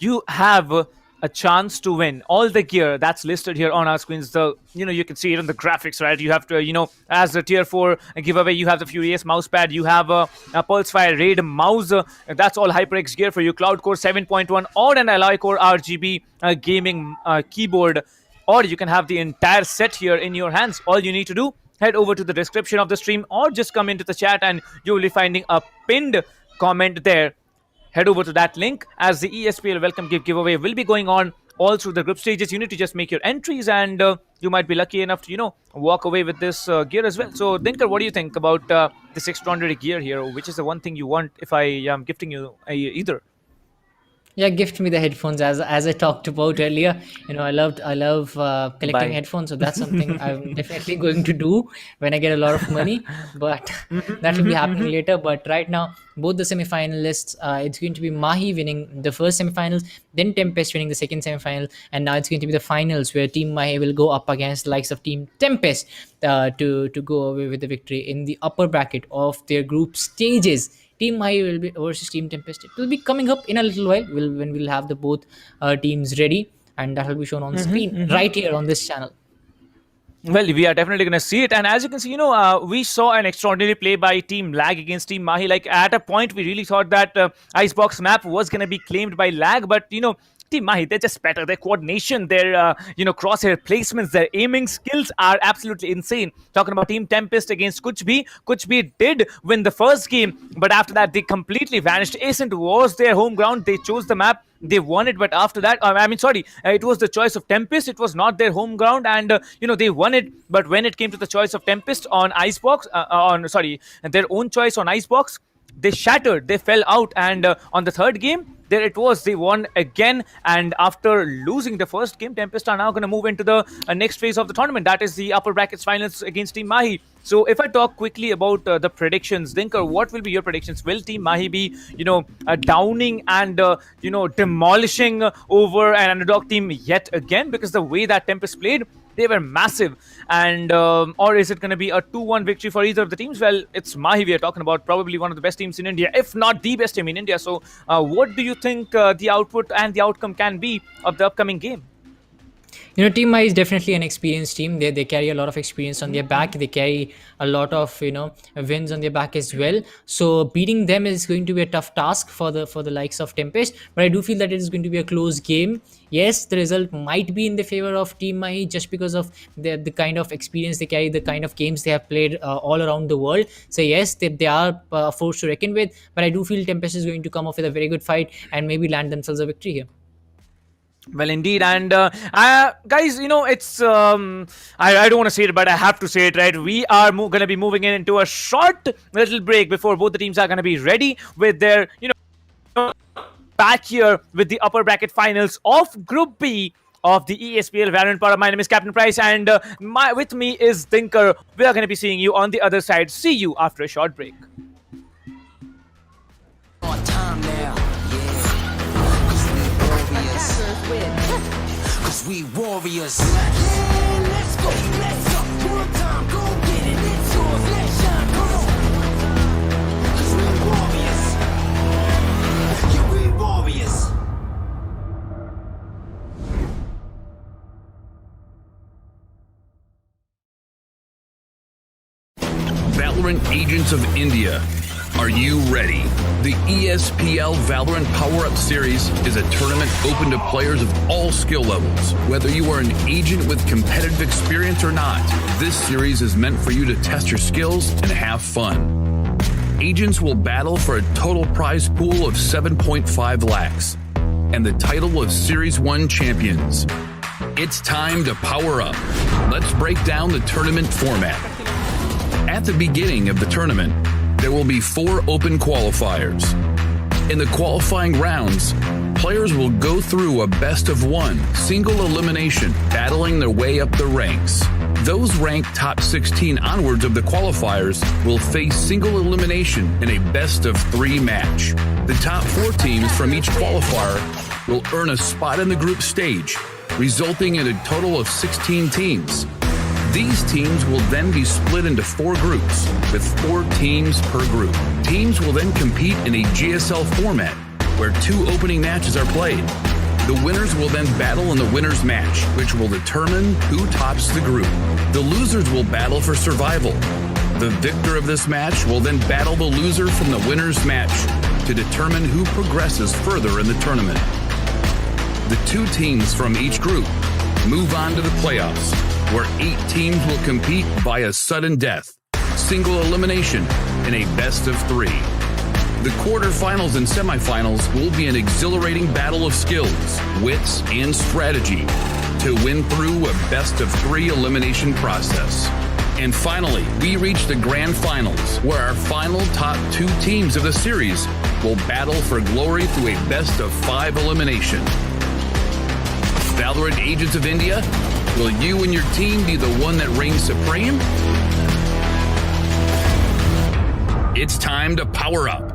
S4: you have a chance to win all the gear that's listed here on our screens. You can see it on the graphics, right? You have to, as the tier 4 giveaway, you have the Furious mousepad, you have a Pulsefire Raid mouse. That's all HyperX gear for you. Cloud Core 7.1 or an Alloy Core RGB gaming keyboard, or you can have the entire set here in your hands. All you need to do, head over to the description of the stream or just come into the chat and you will be finding a pinned comment there. Head over to that link, as the ESPL Welcome Gift giveaway will be going on all through the group stages. You need to just make your entries, and you might be lucky enough to, walk away with this gear as well. So, Dinkar, what do you think about this extraordinary gear here? Which is the one thing you want if I am gifting you either?
S14: Yeah, gift me the headphones, as I talked about earlier. I love collecting headphones, so that's something I'm definitely going to do when I get a lot of money. But that will be happening later. But right now, both the semi-finalists, it's going to be Mahi winning the first semi-finals, then TempesT winning the second semi-final, and now it's going to be the finals where Team Mahi will go up against the likes of Team TempesT to go away with the victory in the upper bracket of their group stages. Team Mahi will be versus Team TempesT. It will be coming up in a little while when we'll have the both teams ready, and that will be shown on screen right here on this channel.
S4: Well, we are definitely going to see it. And as you can see, we saw an extraordinary play by Team Lag against Team Mahi. Like, at a point, we really thought that Icebox map was going to be claimed by Lag, but, Team Mahi, they're just better. Their coordination, their crosshair placements, their aiming skills are absolutely insane. Talking about Team TempesT against Kuch did win the first game, but after that they completely vanished. Ascent was their home ground. They chose the map. They won it, but after that, it was the choice of TempesT. It was not their home ground, and they won it. But when it came to the choice of TempesT on Icebox, their own choice on Icebox, they shattered. They fell out, and on the third game, there it was. They won again, and after losing the first game, TempesT are now going to move into the next phase of the tournament. That is the upper brackets finals against Team Mahi. So if I talk quickly about the predictions, Dinkar, what will be your predictions? Will Team Mahi be, downing and, demolishing over an underdog team yet again? Because the way that TempesT played, they were massive. And or is it going to be a 2-1 victory for either of the teams? Well, it's Mahi we are talking about, probably one of the best teams in India, if not the best team in India. So what do you think the output and the outcome can be of the upcoming game?
S14: You know, Team Mahi is definitely an experienced team. They carry a lot of experience on their back. They carry a lot of, you know, wins on their back as well. So beating them is going to be a tough task for the likes of TempesT. But I do feel that it is going to be a close game. Yes, the result might be in the favor of Team Mahi just because of the kind of experience they carry, the kind of games they have played all around the world. So yes, they are a force to reckon with. But I do feel TempesT is going to come off with a very good fight and maybe land themselves a victory here.
S4: Well, indeed. And guys, you know, it's I don't want to say it, but I have to say it, right? We are going to be moving into a short little break before both the teams are going to be ready with their, you know, back here with the upper bracket finals of Group B of the ESPL Valorant PowerUp. My name is Captain Price, and with me is Thinker. We are going to be seeing you on the other side. See you after a short break.
S10: Cause we warriors. Let's go, let's go. One time, go get it. It's yours, let's shine. Come on. Cause we warriors. Yeah, we warriors.
S11: Valorant Agents of India. Are you ready? The ESPL Valorant PowerUp Series is a tournament open to players of all skill levels. Whether you are an agent with competitive experience or not, this series is meant for you to test your skills and have fun. Agents will battle for a total prize pool of 7.5 lakhs and the title of Series 1 champions. It's time to power up. Let's break down the tournament format. At the beginning of the tournament, there will be 4 open qualifiers. In the qualifying rounds, players will go through a best-of-1 single elimination, battling their way up the ranks. Those ranked top 16 onwards of the qualifiers will face single elimination in a best-of-3 match. The top 4 teams from each qualifier will earn a spot in the group stage, resulting in a total of 16 teams. These teams will then be split into 4 groups, with 4 teams per group. Teams will then compete in a GSL format, where 2 opening matches are played. The winners will then battle in the winner's match, which will determine who tops the group. The losers will battle for survival. The victor of this match will then battle the loser from the winner's match to determine who progresses further in the tournament. The 2 teams from each group move on to the playoffs, where 8 teams will compete via sudden death, single elimination, and a best-of-3. The quarterfinals and semifinals will be an exhilarating battle of skills, wits, and strategy to win through a best-of-3 elimination process. And finally, we reach the grand finals, where our final top 2 teams of the series will battle for glory through a best-of-5 elimination. Valorant Agents of India, will you and your team be the one that reigns supreme? It's time to power up.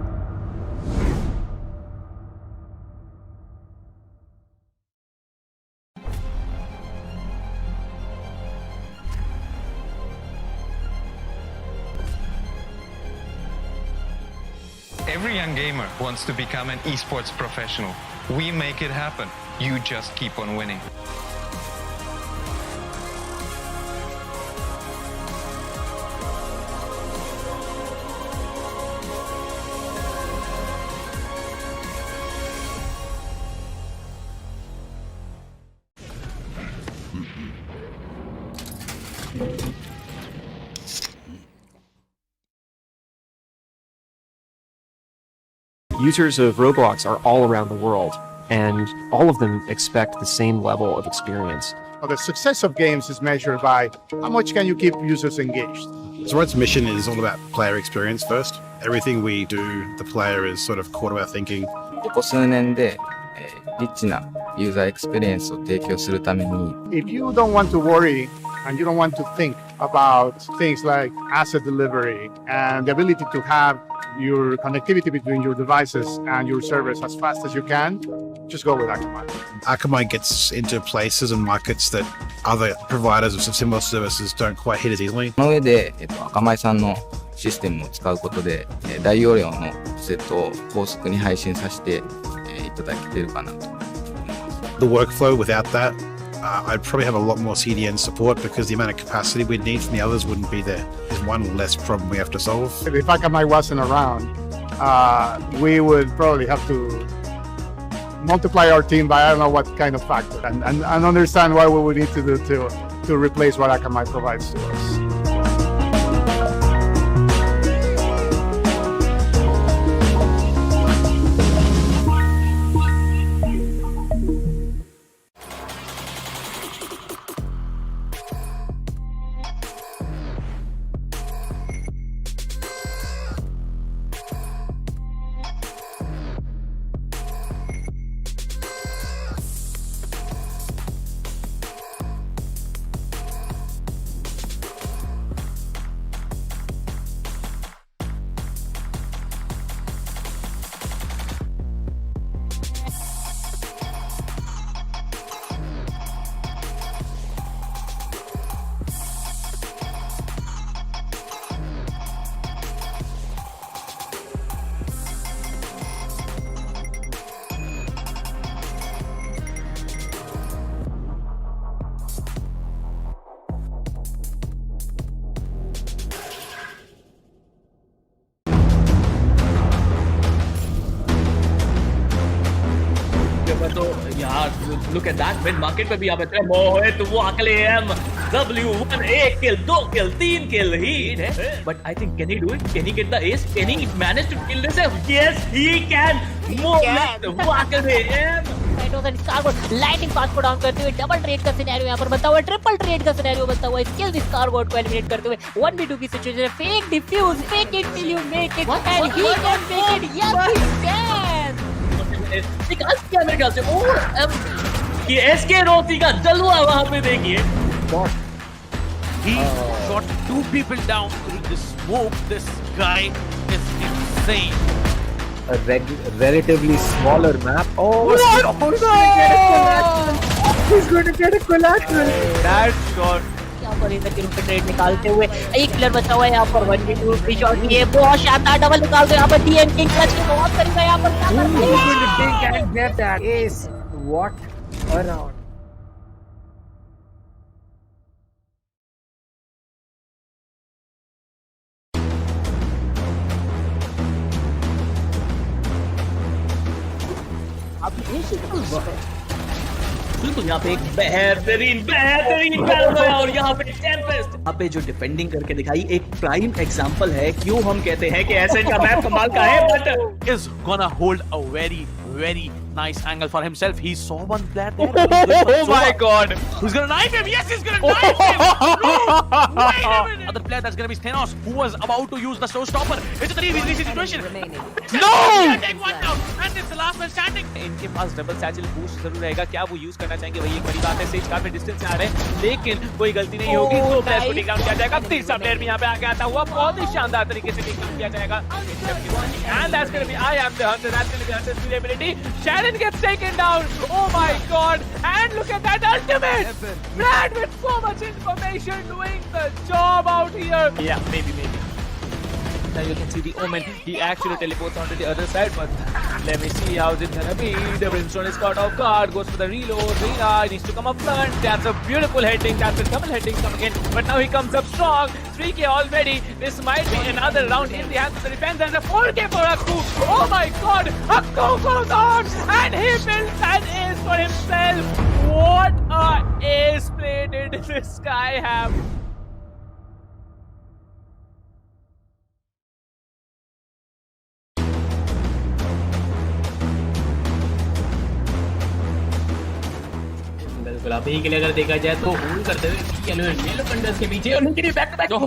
S12: Every young gamer wants to become an esports professional. We make it happen. You just keep on winning.
S13: Users of Roblox are all around the world, and all of them expect the same level of experience.
S3: Well, the success of games is measured by how much can you keep users engaged.
S2: Zoroark's mission is all about player experience first. Everything we do, the player is sort of core to our thinking.
S1: ここ数年で、リッチなユーザーエクスペリエンスを提供するために
S3: If you don't want to worry and you don't want to think about things like asset delivery and the ability to have your connectivity between your devices and your servers as fast as you can, just go with Akamai.
S2: Akamai gets into places and markets that other providers of similar services don't quite hit as easily.
S1: その上で、アカマイさんのシステムを使うことで、大容量のセットを高速に配信させて、いただけてるかなと思います。
S2: The workflow without that, I'd probably have a lot more CDN support because the amount of capacity we'd need from the others wouldn't be there. There's one less problem we have to solve.
S3: If Akamai wasn't around, we would probably have to multiply our team by I don't know what kind of factor and understand what we would need to do to replace what Akamai provides to us.
S6: तो यार look at that mid market पे भी आप इतने मोहित वो अकेले M W1 1 kill 2 kill 3 kill he but I think can he do it, can he get the ace, can he manage to kill this? Yes he can. Mohit वो अकेले M
S5: lighting पास को down करते हुए डबल ट्रेड का scenario यहाँ पर बनता हुआ, ट्रिपल ट्रेड का सिनेरियो बनता हुआ, स्किल स्कारगोट को एलिमिनेट करते हुए 1v2 की सिचुएशन है, fake defuse, fake it till you make it and he can make it, yes he can.
S6: निकाल किया मेरे ख्याल से और ये एसके रोती का जलवा वहां पे देखिए।
S4: He shot 2 people down through the smoke. This guy is insane.
S7: A relatively smaller map. Oh, he's going to get a collateral.
S4: That shot.
S5: यहाँ पर इधर के रूप में ट्रेड निकालते हुए एक प्लेयर बचा हुआ है यहाँ पर 1v2 फ्री शॉट ये बहुत शानदार डबल निकालते हैं यहाँ पर डीएन किंग क्लच के बहुत करीब है यहाँ पर क्या करते हैं?
S7: He's going to dig and get that ace. What a round.
S6: बिल्कुल यहाँ पे एक बेहतरीन और यहाँ पे टेम्पेस्ट यहाँ पे जो डिफेंडिंग करके दिखाई एक प्राइम एग्जांपल है क्यों हम कहते हैं कि ऐसे का मैप कमाल का है but
S4: is gonna hold a very nice angle for himself. He saw one player there.
S6: Oh my god,
S4: who's gonna knife him? Yes, he's gonna knife him. No, wait a minute. Other player that's gonna be Thanos, who was about to use the showstopper. It's a 3v3 situation.
S6: No!
S4: Take one down, and it's the last man standing. इनके पास double satchel boost जरूर रहेगा, क्या वो use करना चाहेंगे वही एक बड़ी बात है। सेज काफी डिस्टेंस से आ रहे हैं लेकिन कोई गलती नहीं होगी, तो प्लेयर को टेक डाउन किया जाएगा। तीसरा प्लेयर भी यहाँ पे आके आता हुआ बहुत ही शानदार तरीके से टेक डाउन किया जाएगा। And that's gonna be I am the hunter. That's gonna be Hunter's ability. Shannon gets taken down. Oh my god! And look at that ultimate! Brad with so much information doing the job out here. Yeah, maybe. Now you can see the Omen. He actually teleports onto the other side, but let me see how's it gonna be. The Brimstone is caught off guard, goes for the reload. Rina needs to come up front. That's a beautiful heading. That's a double heading coming in, but now he comes up strong. 3k already. This might be another round in the hands of the defense, and a 4k for Akku. Oh my god! Akku goes on, and he builds an ace for himself. What a ace play did this guy have?
S8: बिल्कुल अभी के लिए अगर देखा जाए तो hold करते हुए येलो कंडर्स के पीछे और उनके लिए बैक टू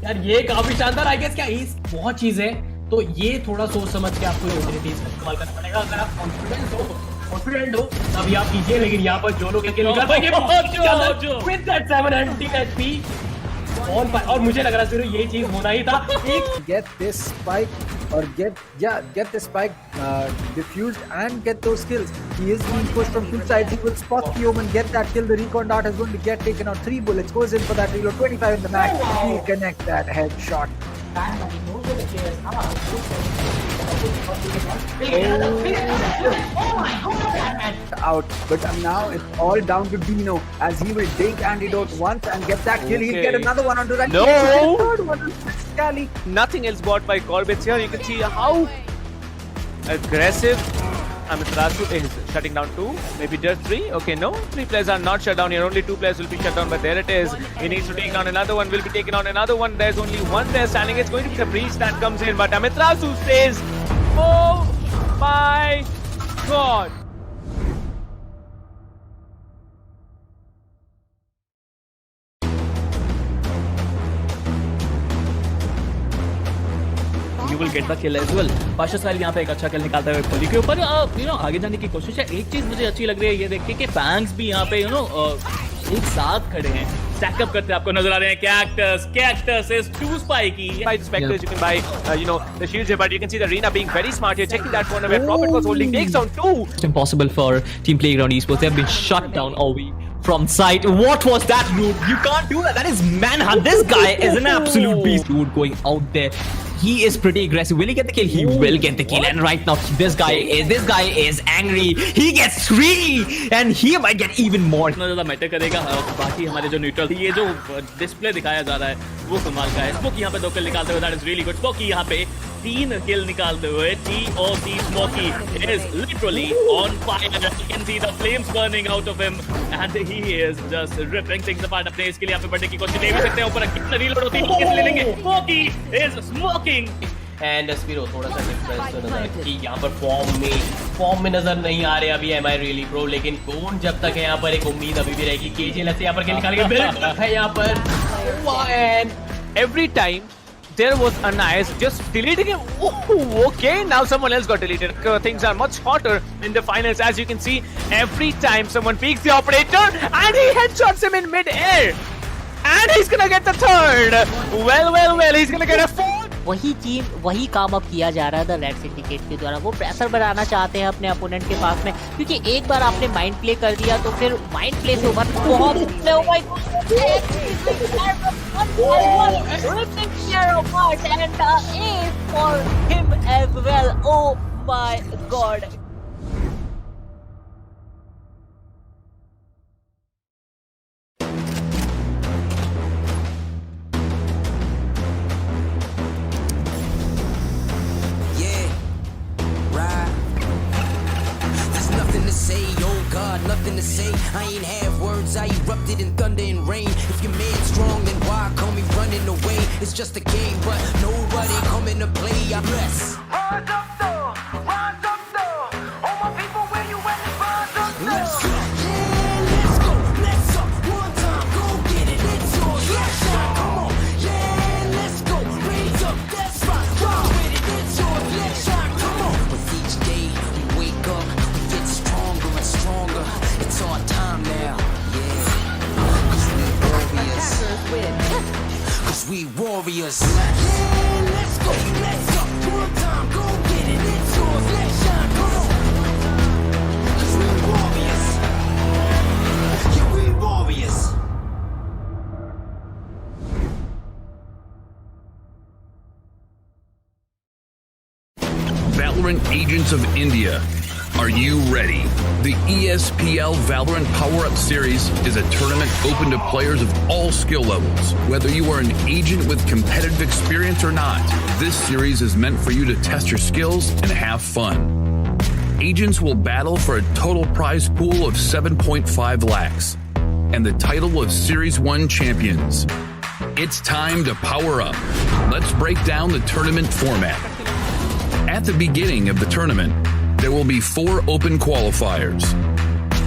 S8: यार ये काफी शानदार आई गेस क्या बहुत चीज है, तो ये थोड़ा सोच समझ के आपको एबिलिटीज का इस्तेमाल करना पड़ेगा। अगर आप कॉन्फिडेंट हो तभी आप कीजिए, लेकिन यहाँ पर जो लोग किल कर पाएंगे with that 700 HP on fire और मुझे लग रहा है सिर्फ ये चीज होना ही था
S7: get this spike or get the spike diffused and get those kills. He is being pushed from two sides. He will spot the Omen, get that kill. The recon dart is going to get taken out. 3 bullets, goes in for that reload. 25 in the mag. He'll connect that headshot. Out, but now it's all down to Dino as he will dink antidote once and get that kill. He'll get another one onto that.
S4: No!
S7: Third one is Scally.
S4: Nothing else bought by Corbett here. You can see how aggressive Amiterasu is shutting down 2, maybe just 3. Okay, no, 3 players are not shut down here. Only 2 players will be shut down, but there it is. He needs to take down another one, will be taken on another one. There's only one player standing. It's going to be the breach that comes in, but Amiterasu says, oh my god.
S6: You will get the kill as well. Pasha साहिल यहाँ पे एक अच्छा किल निकालता है खोली के ऊपर आगे जाने की कोशिश है. एक चीज मुझे अच्छी लग रही है ये देख के कि बैंग्स भी यहाँ पे एक साथ खड़े हैं, स्टैक अप करते आपको नजर आ रहे हैं. Cactus is too spiky.
S4: By the specters, you can buy the shields here, but you can see the arena being very smart here, checking that corner where Prophet was holding, takes down 2.
S9: It's impossible for Team Playground Esports. They have been shut down all week from sight. What was that, dude? You can't do that. That is manhunt. This guy is an absolute beast, dude. Going out there. He is pretty aggressive. Will he get the kill? He will get the kill. And right now, this guy is angry. He gets 3, and he might get even more.
S6: इतना ज़्यादा matter करेगा. बाकी हमारे जो neutral ये जो display दिखाया जा रहा है वो कमाल का है. स्मोकी यहाँ पे 2 किल निकालते हुए, that is really good. Smoky यहाँ पे 3 किल निकालते हुए. TOC Smokey is literally on fire. You can see the flames burning out of him, and he is just ripping things apart. अपने इसके लिए यहाँ पे बढ़ने की कोशिश ले भी सकते हैं. ऊपर कितना रीलोड होती है किस ले लेंगे. Smokey is smoking.
S8: And Spiro थोड़ा सा डिफरेंस तो नजर कि यहाँ पर फॉर्म में नजर नहीं आ रहे अभी. Am I really pro? लेकिन कौन जब तक है यहाँ पर एक उम्मीद अभी भी रहेगी. KJLS यहाँ पर किल निकालेंगे. बिल्कुल है यहाँ पर. And
S4: every time there was a nice just deleting him. Oh, okay, now someone else got deleted. Things are much hotter in the finals, as you can see. Every time someone peeks the operator and he headshots him in mid-air, and he's gonna get the 3rd. Well, he's gonna get a 4th.
S5: वही काम अब किया जा रहा है the red syndicate के द्वारा. वो प्रेशर बनाना चाहते हैं अपने अपोनेंट के पास में, क्योंकि एक बार आपने माइंड प्ले कर दिया तो फिर माइंड प्ले से उभर बहुत for him as well. Oh my god.
S10: Nothing to say, I ain't have words, I erupted in thunder and rain. If your man's strong, then why call me running away? It's just a game, but nobody coming to play. I bless. Rise up though, all my people where you at, rise up though. Let's go, yeah, let's go, let's up, one time, go get it, it's yours, let's shine, come on, yeah, let's go, raise up, that's right, ride with it, it's yours, let's shine, come on. With each day we wake up, we get stronger and stronger. It's our time now, yeah. Cause we warriors. Cause we warriors. Yeah, let's go, let's up. One time, go get it. It's yours, let's shine, come on. Cause we warriors. Yeah, we warriors.
S11: Valorant Agents of India. Are you ready? The ESPL Valorant PowerUp Series is a tournament open to players of all skill levels. Whether you are an agent with competitive experience or not, this series is meant for you to test your skills and have fun. Agents will battle for a total prize pool of 7.5 lakhs and the title of Series 1 champions. It's time to power up. Let's break down the tournament format. At the beginning of the tournament, there will be 4 open qualifiers.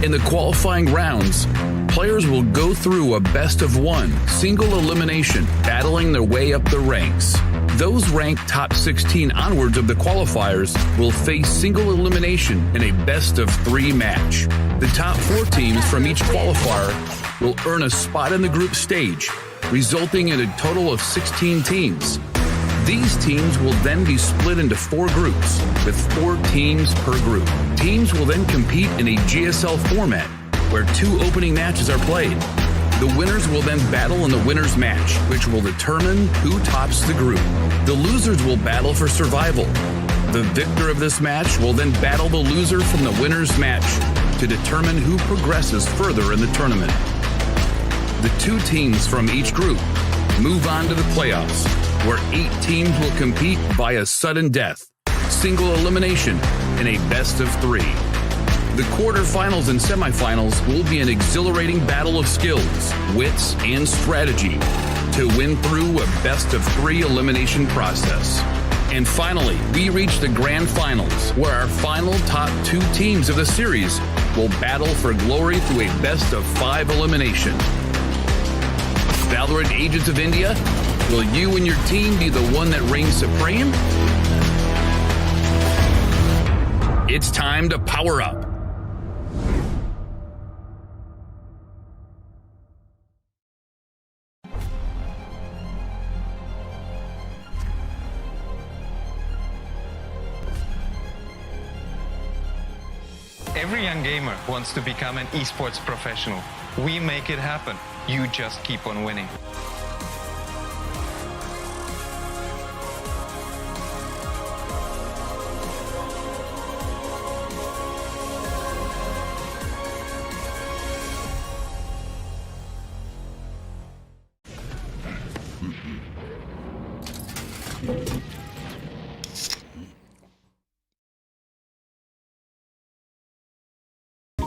S11: In the qualifying rounds, players will go through a best-of-1 single elimination, battling their way up the ranks. Those ranked top 16 onwards of the qualifiers will face single elimination in a best-of-3 match. The top 4 teams from each qualifier will earn a spot in the group stage, resulting in a total of 16 teams. These teams will then be split into 4 groups, with 4 teams per group. Teams will then compete in a GSL format, where 2 opening matches are played. The winners will then battle in the winner's match, which will determine who tops the group. The losers will battle for survival. The victor of this match will then battle the loser from the winner's match to determine who progresses further in the tournament. The 2 teams from each group move on to the playoffs, where 8 teams will compete via sudden death, single elimination, and a best of 3. The quarterfinals and semifinals will be an exhilarating battle of skills, wits, and strategy to win through a best of 3 elimination process. And finally, we reach the grand finals, where our final top 2 teams of the series will battle for glory through a best of 5 elimination. Valorant Agents of India, will you and your team be the one that reigns supreme? It's time to power up.
S12: Every young gamer wants to become an esports professional. We make it happen. You just keep on winning.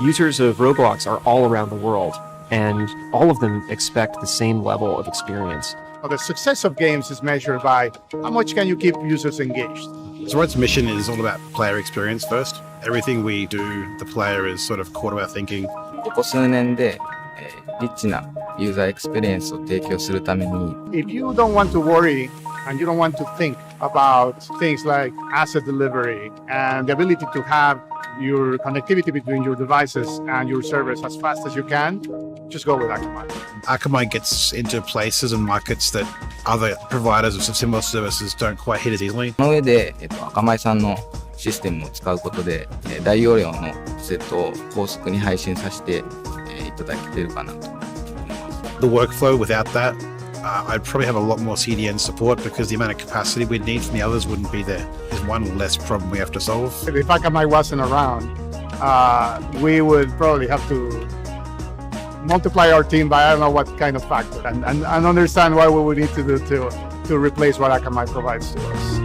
S13: Users of Roblox are all around the world, and all of them expect the same level of experience.
S3: Well, the success of games is measured by how much can you keep users engaged.
S2: Zoroark's mission is all about player experience first. Everything we do, the player is sort of core to our thinking.
S1: ここ数年で、リッチなユーザーエクスペリエンスを提供するために、
S3: If you don't want to worry and you don't want to think about things like asset delivery and the ability to have your connectivity between your devices and your servers as fast as you can, just go with Akamai.
S2: Akamai gets into places and markets that other providers of similar services don't quite hit as easily.
S1: その上で、Akamai さんのシステムを使うことで、大容量のセットを高速に配信させて、いただけてるかなと。
S2: The workflow without that, I'd probably have a lot more CDN support because the amount of capacity we'd need from the others wouldn't be there. There's one less problem we have to solve.
S3: If Akamai wasn't around, we would probably have to multiply our team by I don't know what kind of factor and understand what we would need to do to replace what Akamai provides to us.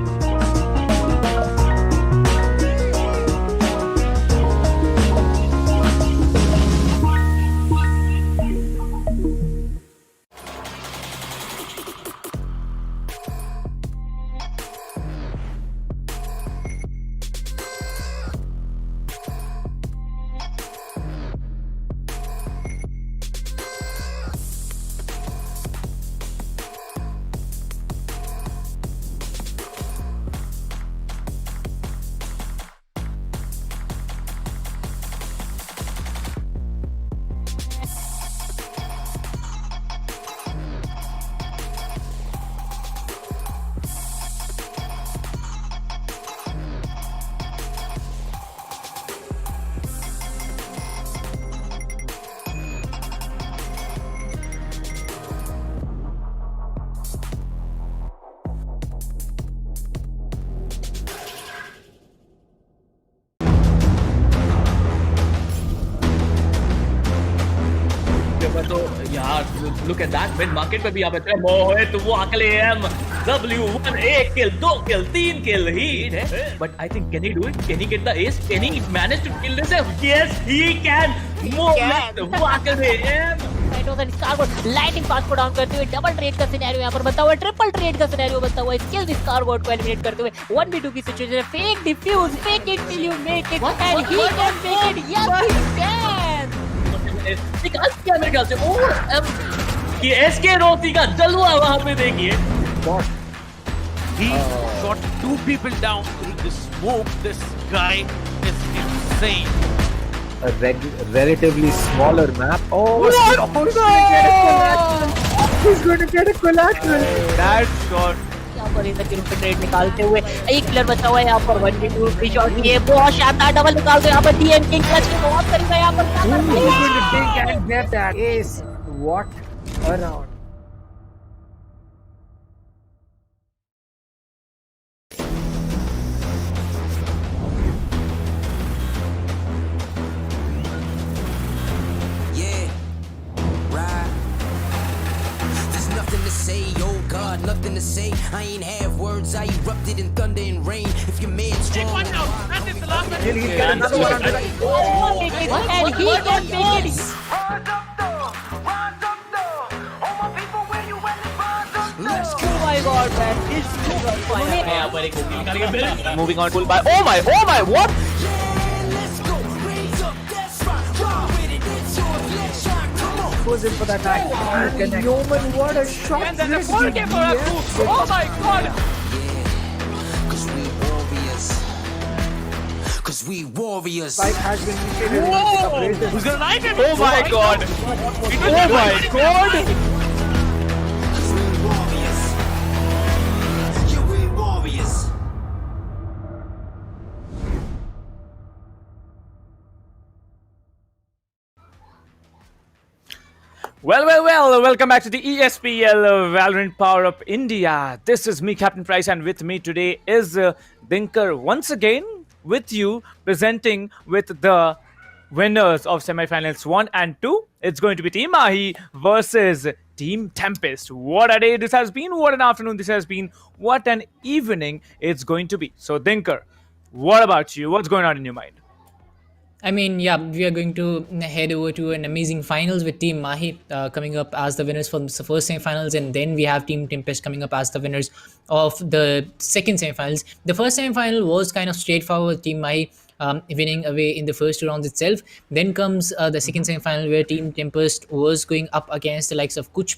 S6: तो यार look at that mid market पे भी आप इतने मोहित वो अकेले M W1 1 kill 2 kill 3 kill he but I think can he do it, can he get the ace, can he manage to kill this? Yes he can. Mohit वो अकेले एम
S5: and Scarboard lightning pass को down करते हुए double trade का scenario यहाँ पर बनता हुआ, ट्रिपल ट्रेड का सिनेरियो बनता हुआ, स्किल स्कारबोर्ड को एलिमिनेट करते हुए 1v2 की सिचुएशन है, fake defuse, fake it till you make it and he can make it, yes he can.
S6: निकाल दिया मेरे ख्याल से और ये एसके रोती का जलवा वहां पे देखिए।
S4: He shot 2 people down through the smoke. This guy is insane.
S7: A relatively smaller map. Oh,
S6: what?
S7: no! He's going to get a collateral.
S4: That shot.
S5: यहाँ पर इधर किलों पे ट्रेड निकालते हुए एक प्लेयर बचा हुआ है यहाँ पर 1v2 फ्री शॉट ये बहुत शानदार डबल निकाल दो यहाँ पर डीएम किंग क्लच के बहुत करीब है यहाँ पर
S7: He's going to dig and get that ace. What a round.
S10: Yeah, right. There's nothing to say, oh God, nothing to say. I ain't have words, I erupted in thunder and rain. If your man's strong,
S5: and he can make it. Oh my God, man!
S8: यहाँ पर एक opening निकालेंगे bill
S4: Moving on, pull by. Oh my, what?
S7: Goes in for that attack. And Yeoman, what a shot!
S4: And then the 4K for us too. Oh my God!
S10: Cause we warriors.
S7: Spike has been initiated.
S4: Whoa! Who's gonna knife him? Oh my God! Oh my God! Well, welcome back to the ESPL Valorant PowerUp India. This is me, Captain Price, and with me today is Dinker once again with you, presenting with the winners of semifinals 1 and 2. It's going to be Team Mahi versus Team TempesT. What a day this has been, what an afternoon this has been, what an evening it's going to be. So, Dinker, what about you? What's going on in your mind?
S14: I mean, yeah, we are going to head over to an amazing finals with Team Mahi coming up as the winners from the first semifinals, and then we have Team TempesT coming up as the winners of the second semifinals. The first semifinal was kind of straightforward, Team Mahi winning away in the first two rounds itself. Then comes the second semifinal where Team TempesT was going up against the likes of Kuch.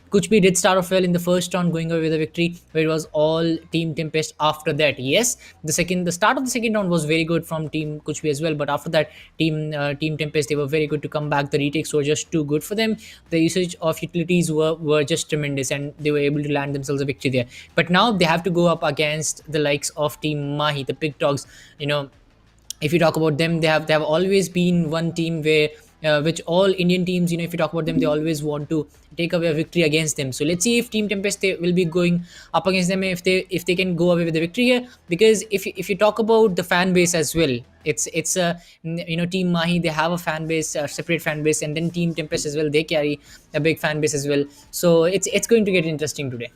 S14: Kuch did start off well in the first round, going away with a victory, where it was all Team TempesT after that. Yes, the start of the second round was very good from Team Kuch as well, but after that, Team TempesT, they were very good to come back. The retakes were just too good for them. The usage of utilities were just tremendous, and they were able to land themselves a victory there. But now they have to go up against the likes of Team Mahi, the big dogs. You know, if you talk about them, they have always been one team where which all Indian teams, you know, if you talk about them, they always want to take away a victory against them. So let's see if Team TempesT they will be going up against them, if they can go away with the victory here. Because if you talk about the fan base as well, it's you know, Team Mahi, they have a fan base, a separate fan base, and then Team TempesT as well, they carry a big fan base as well. So it's going to get interesting today.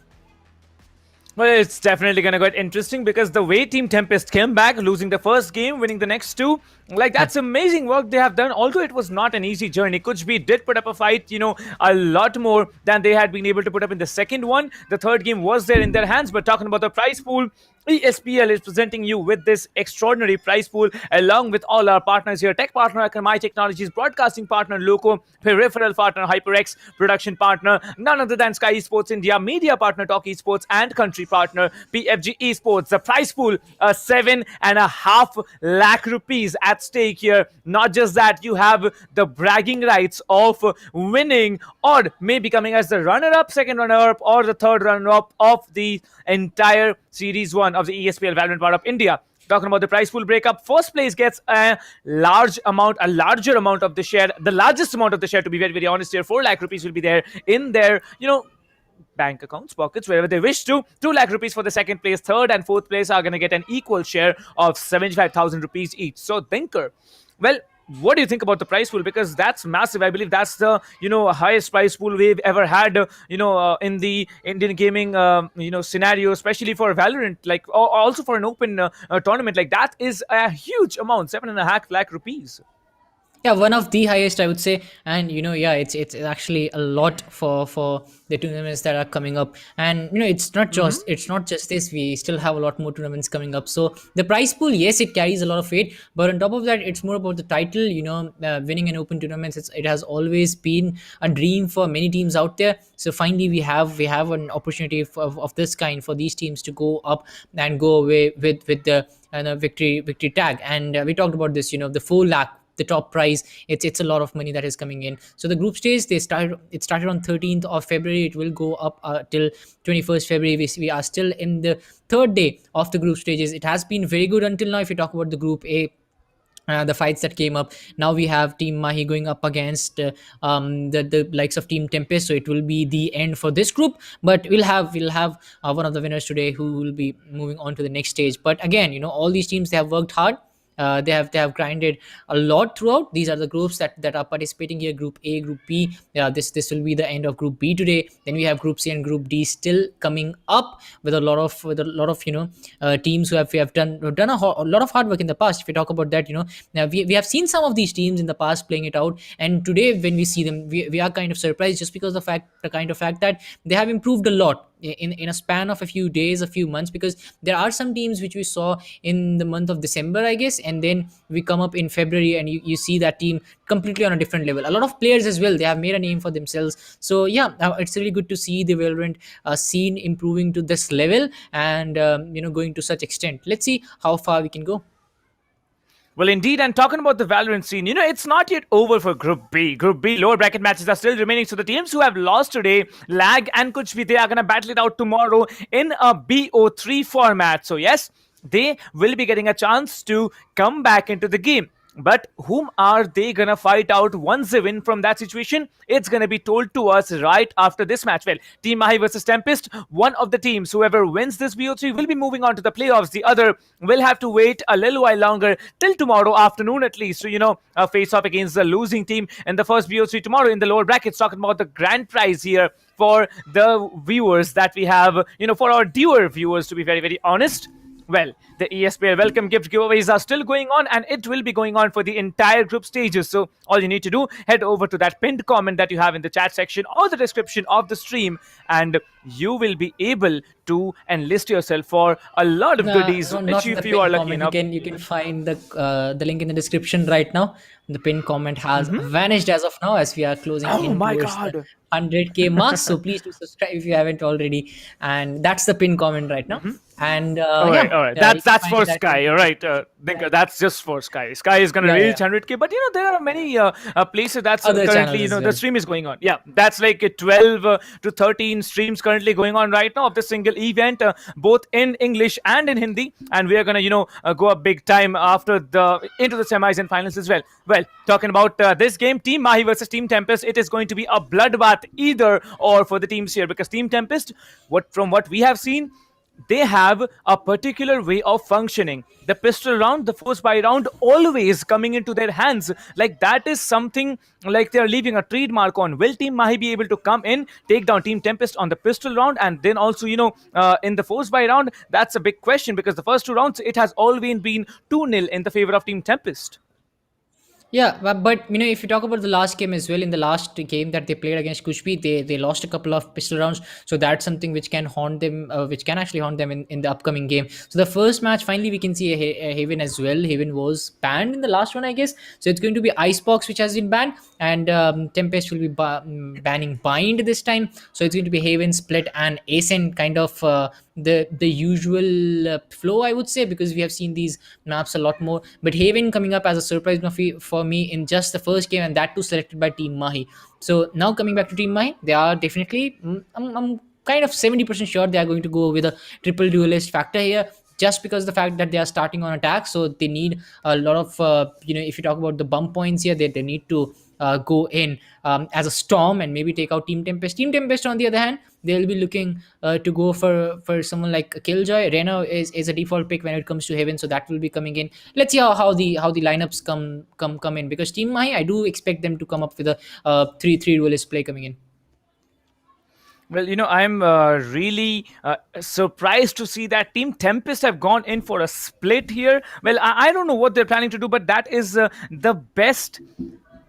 S4: Well, it's definitely going to get interesting because the way Team TempesT came back, losing the first game, winning the next two, like that's amazing work they have done. Although it was not an easy journey, Kuch did put up a fight, you know, a lot more than they had been able to put up in the second one. The third game was there in their hands, but talking about the prize pool, ESPL is presenting you with this extraordinary prize pool along with all our partners here. Tech partner Akamai Technologies, broadcasting partner LOCO, Peripheral partner HyperX, production partner none other than SkyEsports India, media partner TalkEsport, and country partner PFG Esports. The prize pool, 7.5 lakh rupees at stake here. Not just that, you have the bragging rights of winning or maybe coming as the runner-up, second runner-up, or the third runner-up of the entire Series 1 of the ESPL Valorant PowerUp India. Talking about the prize pool breakup, first place gets a larger amount of the share, the largest amount of the share, to be very, very honest here. 4 lakh rupees will be there in their, you know, bank accounts, pockets, wherever they wish to. 2 lakh rupees for the second place. Third and fourth place are going to get an equal share of 75,000 rupees each. So, Dinker, well, what do you think about the prize pool? Because that's massive. I believe that's the, you know, highest prize pool we've ever had, you know, in the Indian gaming, you know, scenario, especially for Valorant, like also for an open tournament. Like that is a huge amount, 7.5 lakh rupees.
S14: Yeah, one of the highest, I would say. And you know, yeah, it's actually a lot for the tournaments that are coming up. And you know, it's not just this, we still have a lot more tournaments coming up. So the prize pool, yes, it carries a lot of weight, but on top of that, it's more about the title. You know, winning an open tournament, it has always been a dream for many teams out there. So finally we have an opportunity of this kind for these teams to go up and go away with the victory tag. And we talked about this, you know, the 4 lakh the top prize. It's a lot of money that is coming in. So the group stage, it started on 13th of February. It will go up till 21st February. We are still in the third day of the group stages. It has been very good until now. If you talk about the group A, the fights that came up, now we have Team Mahi going up against the likes of Team Tempest, so it will be the end for this group. But we'll have one of the winners today who will be moving on to the next stage. But again, all these teams, they have worked hard. They have grinded a lot throughout. These are the groups that are participating here: Group A, Group B. This will be the end of Group B today. Then we have Group C and Group D still coming up with a lot of teams who have done a lot of hard work in the past. If we talk about that, now we have seen some of these teams in the past playing it out, and today when we see them, we are kind of surprised, just because the kind of fact that they have improved a lot in a span of a few days, a few months. Because there are some teams which we saw in the month of December, I guess, and then we come up in February and you see that team completely on a different level. A lot of players as well, they have made a name for themselves. So yeah, it's really good to see the Valorant scene improving to this level, and going to such extent. Let's see how far we can go.
S4: Well, indeed, and talking about the Valorant scene, it's not yet over for Group B. Group B lower bracket matches are still remaining. So the teams who have lost today, Lag and Kuch, they are going to battle it out tomorrow in a BO3 format. So yes, they will be getting a chance to come back into the game. But whom are they gonna fight out once they win from that situation? It's gonna be told to us right after this match. Well, Team Mahi versus Tempest, one of the teams, whoever wins this BO3 will be moving on to the playoffs. The other will have to wait a little while longer, till tomorrow afternoon at least. So, face off against the losing team in the first BO3 tomorrow in the lower brackets. Talking about the grand prize here for the viewers that we have, for our viewer viewers, to be very, very honest. Well, the ESPL welcome gift giveaways are still going on, and it will be going on for the entire group stages. So all you need to do, head over to that pinned comment that you have in the chat section or the description of the stream, and you will be able to enlist yourself for a lot of goodies,
S14: not
S4: if
S14: the
S4: you are
S14: pinned
S4: lucky
S14: comment.
S4: enough.
S14: You can find the link in the description right now. The pinned comment has vanished as of now, as we are closing in towards the 100k mark. So please do subscribe if you haven't already. And that's the pinned comment right now. And
S4: all right. That's for Sky. All right, that's just for Sky. Sky is gonna reach 100k, but there are many places that's
S14: Other
S4: currently
S14: channels as
S4: the
S14: well.
S4: stream is going on. Yeah, that's like 12 to 13 streams currently going on right now of this single event, both in English and in Hindi, and we are gonna go up big time after into the semis and finals as well. Well, talking about this game, Team Mahi versus Team Tempest, it is going to be a bloodbath either or for the teams here, because Team Tempest, from what we have seen, they have a particular way of functioning. The pistol round, the force by round, always coming into their hands. Like that is something like they're leaving a trademark on. Will Team Mahi be able to come in, take down Team Tempest on the pistol round, and then also, in the force by round? That's a big question, because the first two rounds, it has always been 2-0 in the favor of Team Tempest.
S14: Yeah, but if you talk about the last game as well, in the last game that they played against Kuchbi, they lost a couple of pistol rounds. So that's something which can haunt them, which can actually haunt them in the upcoming game. So the first match, finally, we can see a Haven as well. Haven was banned in the last one, I guess. So it's going to be Icebox, which has been banned, and Tempest will be banning Bind this time. So it's going to be Haven, Split, and Ascent, kind of the usual flow, I would say, because we have seen these maps a lot more. But Haven coming up as a surprise for me in just the first game, and that too selected by Team Mahi. So now coming back to Team Mahi, they are definitely, I'm kind of 70% sure they are going to go with a triple duelist factor here, just because the fact that they are starting on attack. So they need a lot of if you talk about the bump points here, they need to go in as a Storm and maybe take out Team Tempest. Team Tempest, on the other hand, they'll be looking to go for someone like Killjoy. Rena is a default pick when it comes to Heaven, so that will be coming in. Let's see how the lineups come in, because Team Mahi, I do expect them to come up with a 3-3 duelist play coming in.
S4: Well, I'm really surprised to see that Team Tempest have gone in for a split here. Well, I don't know what they're planning to do, but that is the best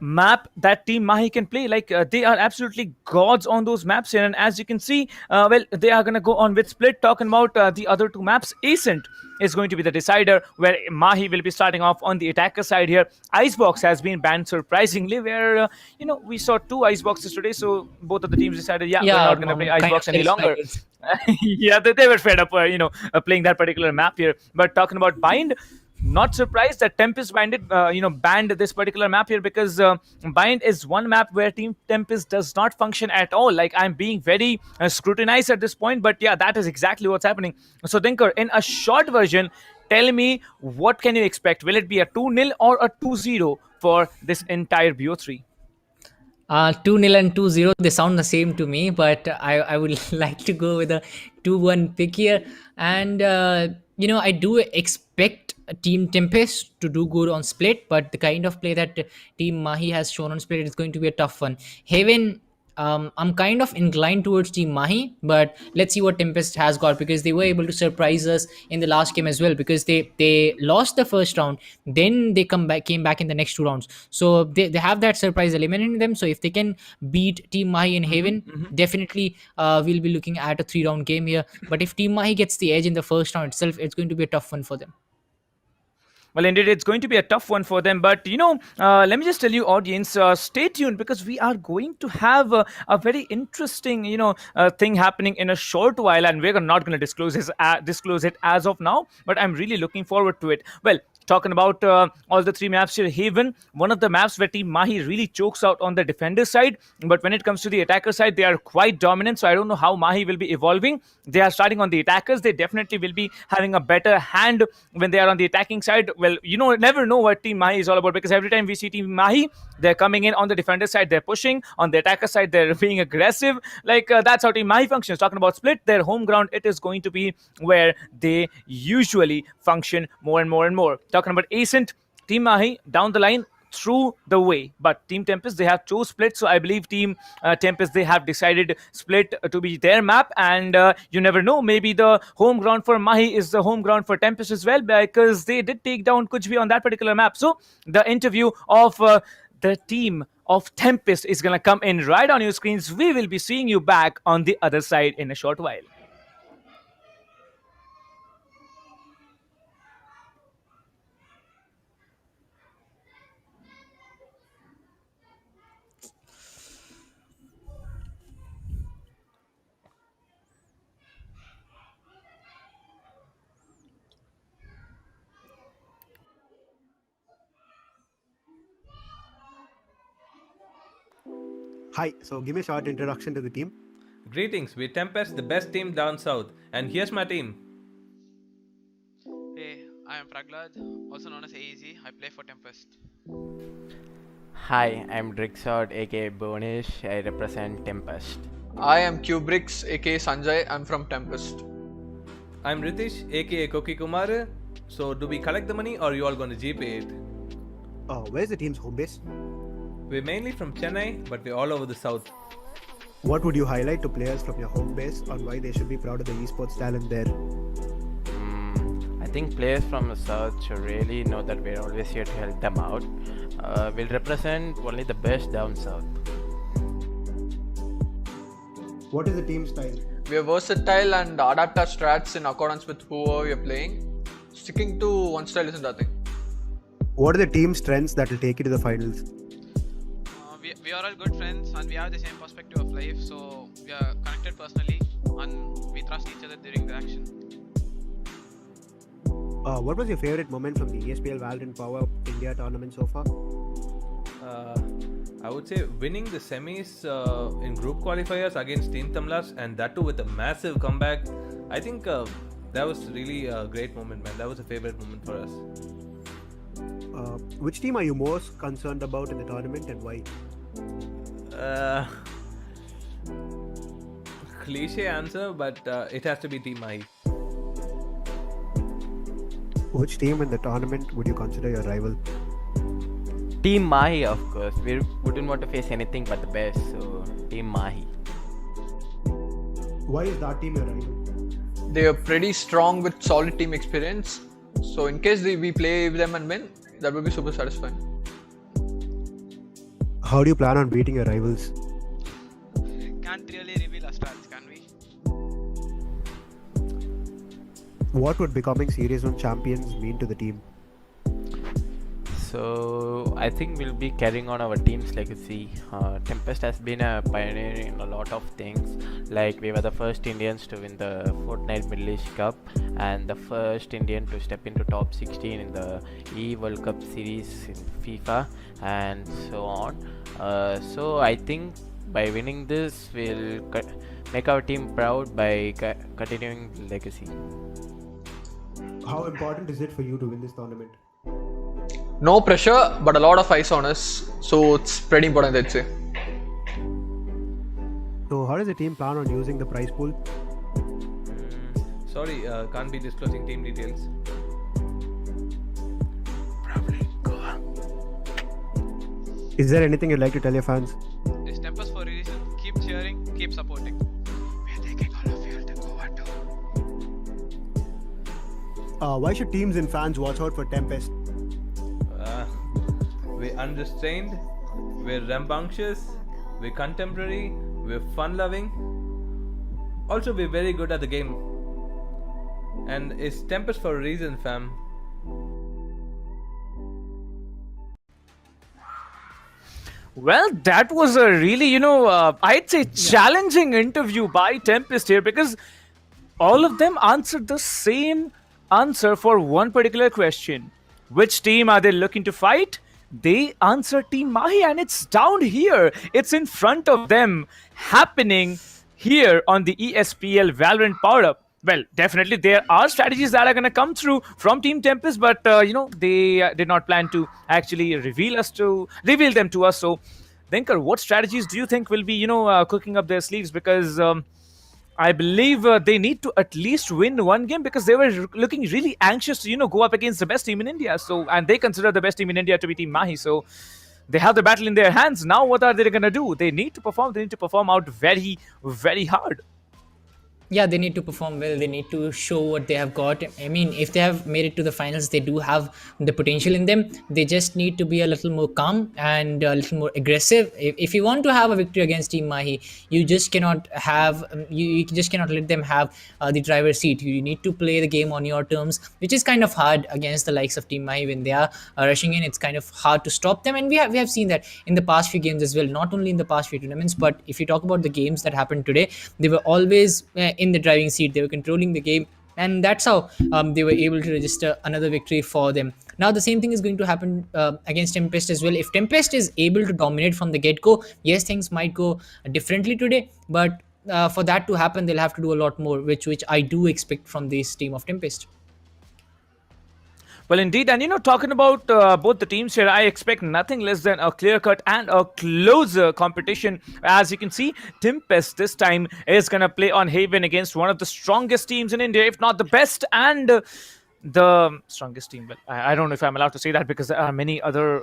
S4: map that Team Mahi can play. Like they are absolutely gods on those maps here, and as you can see, they are gonna go on with split. Talking about the other two maps, Ascent is going to be the decider, where Mahi will be starting off on the attacker side here. Icebox has been banned surprisingly, where we saw two Iceboxes today, so both of the teams decided, we're not gonna play Icebox any longer. Yeah, they were fed up, playing that particular map here. But talking about Bind, not surprised that Tempest banned this particular map here, because Bind is one map where Team Tempest does not function at all. Like, I'm being very scrutinized at this point, but yeah, that is exactly what's happening. So Dinker, in a short version, tell me, what can you expect? Will it be a 2-0 or a 2-0 for this entire BO3?
S14: 2-0 and 2-0, they sound the same to me, but I would like to go with a 2-1 pick here. And I do expect Team Tempest to do good on split, but the kind of play that Team Mahi has shown on split is going to be a tough one. Haven, I'm kind of inclined towards Team Mahi, but let's see what Tempest has got, because they were able to surprise us in the last game as well, because they lost the first round, then they came back in the next 2 rounds. So they have that surprise element in them. So if they can beat Team Mahi in Haven, definitely we'll be looking at a 3-round game here. But if Team Mahi gets the edge in the first round itself, it's going to be a tough one for them.
S4: Well, indeed, it's going to be a tough one for them. But, let me just tell you, audience, stay tuned, because we are going to have a very interesting, thing happening in a short while. And we're not going to disclose it as of now. But I'm really looking forward to it. Well, talking about all the 3 maps here, Haven, one of the maps where Team Mahi really chokes out on the defender side. But when it comes to the attacker side, they are quite dominant. So I don't know how Mahi will be evolving. They are starting on the attackers. They definitely will be having a better hand when they are on the attacking side. Well, never know what Team Mahi is all about, because every time we see Team Mahi, they're coming in on the defender side, they're pushing. On the attacker side, they're being aggressive. That's how Team Mahi functions. Talking about split, their home ground, it is going to be where they usually function more and more and more. Talking about Ascent, Team Mahi, down the line, through the way. But Team Tempest, they have chose split. So I believe Team Tempest, they have decided split to be their map. And you never know, maybe the home ground for Mahi is the home ground for Tempest as well, because they did take down Kuch on that particular map. So the interview of the team of Tempest is going to come in right on your screens. We will be seeing you back on the other side in a short while.
S16: Hi, so give me a short introduction to the team.
S17: Greetings, we're TempesT, the best team down south. And here's my team.
S18: Hey, I am Praglad, also known as AEZ. I play for TempesT.
S19: Hi, I'm Drixod aka Bonish. I represent TempesT.
S20: I am Kubrix, aka Sanjay. I'm from TempesT.
S17: I'm Ritish, aka Koki Kumar. So, do we collect the money or are you all going to GP it?
S16: Where's the team's home base?
S17: We're mainly from Chennai, but we're all over the south.
S16: What would you highlight to players from your home base on why they should be proud of the esports talent there?
S19: I think players from the south should really know that we're always here to help them out. We'll represent only the best down south.
S16: What is the team style?
S20: We are versatile and adapt our strats in accordance with whoever we are playing. Sticking to one style isn't nothing.
S16: What are the team strengths that will take you to the finals?
S18: We are all good friends and we have the same perspective of life, so we are connected personally and we trust each other during the action.
S16: What was your favorite moment from the ESPL Valorant PowerUp India tournament so far?
S17: I would say winning the semis in group qualifiers against Team Tamlas, and that too with a massive comeback. I think that was really a great moment, man. That was a favorite moment for us.
S16: Which team are you most concerned about in the tournament and why?
S17: Cliche answer, but it has to be Team Mahi.
S16: Which team in the tournament would you consider your rival?
S19: Team Mahi, of course. We wouldn't want to face anything but the best, so Team Mahi.
S16: Why is that team your rival?
S20: They are pretty strong with solid team experience. So in case we play with them and win, that would be super satisfying.
S16: How do you plan on beating your rivals?
S18: Can't really reveal our strats, can we?
S16: What would becoming Series 1 champions mean to the team?
S19: So I think we'll be carrying on our team's legacy. TempesT has been a pioneer in a lot of things. Like we were the first Indians to win the Fortnite Middle East Cup and the first Indian to step into top 16 in the E World Cup series in FIFA and so on. So I think by winning this, we'll make our team proud by continuing the legacy.
S16: How important is it for you to win this tournament?
S20: No pressure, but a lot of eyes on us, so it's pretty important, I'd say.
S16: So, how does the team plan on using the prize pool?
S17: Sorry, can't be disclosing team details.
S16: Is there anything you'd like to tell your fans?
S18: It's TempesT for a reason. Keep cheering, keep supporting. We're taking all of you to Goa too.
S16: Why should teams and fans watch out for TempesT?
S17: We're unrestrained, we're rambunctious, we're contemporary, we're fun-loving. Also, we're very good at the game. And it's TempesT for a reason, fam.
S4: Well, that was a really, I'd say challenging interview by TempesT here, because all of them answered the same answer for one particular question. Which team are they looking to fight? They answered Team Mahi, and it's down here. It's in front of them, happening here on the ESPL Valorant PowerUp. Well, definitely there are strategies that are going to come through from Team TempesT, but they did not plan to actually reveal them to us. So, Dinkar, what strategies do you think will be cooking up their sleeves? Because I believe they need to at least win one game, because they were looking really anxious to go up against the best team in India. So, and they consider the best team in India to be Team Mahi. So they have the battle in their hands. Now what are they going to do? They need to perform. They need to perform out very, very hard.
S14: Yeah, they need to perform well. They need to show what they have got. I mean, if they have made it to the finals, they do have the potential in them. They just need to be a little more calm and a little more aggressive. If you want to have a victory against Team Mahi, you just cannot have you just cannot let them have the driver's seat. You need to play the game on your terms, which is kind of hard against the likes of Team Mahi. When they are rushing in, it's kind of hard to stop them. And we have seen that in the past few games as well. Not only in the past few tournaments, but if you talk about the games that happened today, they were always in the driving seat. They were controlling the game, and that's how they were able to register another victory for them. Now the same thing is going to happen against TempesT as well. If TempesT is able to dominate from the get-go, yes, things might go differently today, but for that to happen, they'll have to do a lot more, which I do expect from this team of TempesT.
S4: Well, indeed. And, talking about both the teams here, I expect nothing less than a clear-cut and a closer competition. As you can see, TempesT this time is going to play on Haven against one of the strongest teams in India, if not the best, and the strongest team. Well, I don't know if I'm allowed to say that, because there are many other,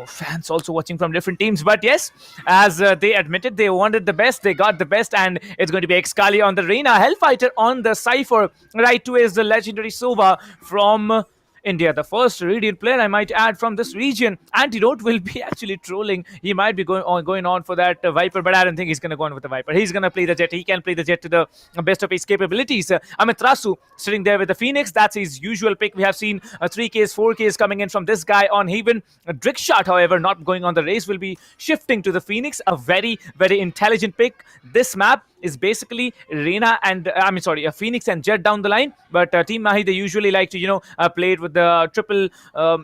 S4: fans also watching from different teams. But yes, as they admitted, they wanted the best, they got the best, and it's going to be Excali on the Reina, Hellfighter on the Cypher. Right to is the legendary Sova from India, the first Radiant player, I might add, from this region. Antidote will be actually trolling. He might be going on for that Viper, but I don't think he's going to go on with the Viper. He's going to play the Jet. He can play the Jet to the best of his capabilities. Amitrasu sitting there with the Phoenix. That's his usual pick. We have seen 3Ks, 4Ks coming in from this guy on Haven. Drickshot, however, not going on the race, will be shifting to the Phoenix. A very, very intelligent pick. This map is basically a Phoenix and Jet down the line, but Team Mahi, they usually like to play it with the triple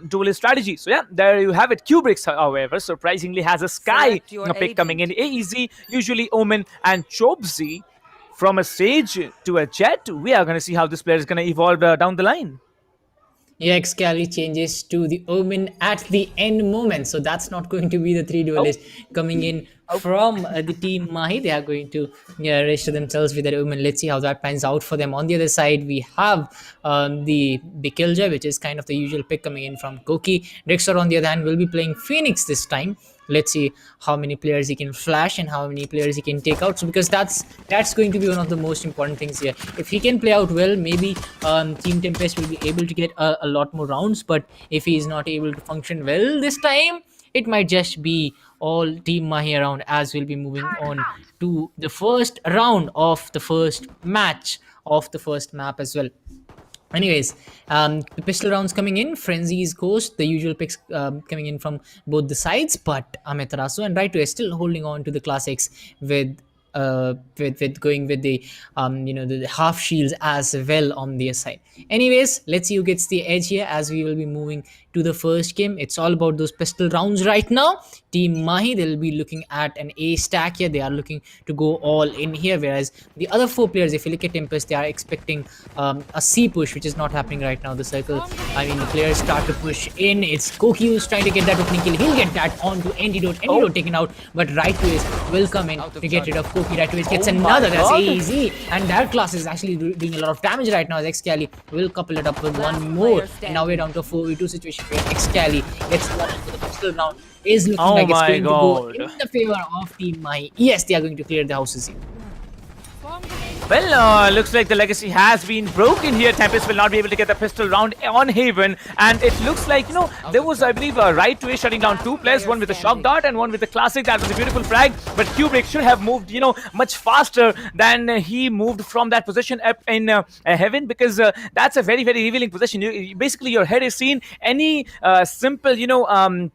S4: duelist strategy. So yeah, there you have it. Kubrix, however, surprisingly has a Sky pick coming in. AEZ, usually Omen, and Chobzi. From a Sage to a Jet, we are going to see how this player is going to evolve down the line.
S14: Yeah, Excali changes to the Omen at the end moment. So that's not going to be the three duelists coming in from the team Mahi. They are going to register themselves with that Omen. Let's see how that pans out for them. On the other side, we have the Bikilja, which is kind of the usual pick coming in from Koki. Dexter, on the other hand, will be playing Phoenix this time. Let's see how many players he can flash and how many players he can take out. So because that's going to be one of the most important things here. If he can play out well, maybe Team TempesT will be able to get a lot more rounds. But if he is not able to function well this time, it might just be all Team Mahi around, as we'll be moving on to the first round of the first match of the first map as well. Anyways, the pistol rounds coming in, Frenzy's Ghost, the usual picks coming in from both the sides, but Amaterasu and Right is still holding on to the classics with going with the the half shields as well on their side. Anyways, let's see who gets the edge here as we will be moving to the first game. It's all about those pistol rounds right now. Team Mahi, they'll be looking at an A stack here. They are looking to go all in here, whereas the other 4 players, if you look at TempesT, they are expecting a C push, which is not happening right now. The circle, the players start to push in. It's Koki who's trying to get that opening kill. He'll get that onto Antidote. Antidote taken out, but Right will come in to get rid of Koki. Right gets another. That's easy, and that class is actually doing a lot of damage right now. As Excali will couple it up with one more, and now we're down to a 4v2 situation where Excali gets one into the pistol round. Is looking like it's going to go in the favor of Team Mahi. Yes, they are going to clear the houses here.
S4: Well, looks like the legacy has been broken here. TempesT will not be able to get the pistol round on Haven, and it looks like, there was, I believe, a Right way shutting down 2 players, one with the shock dart and one with the classic. That was a beautiful frag, but Kubrick should have moved, much faster than he moved from that position up in Heaven, because that's a very, very revealing position. Basically, your head is seen. Any simple,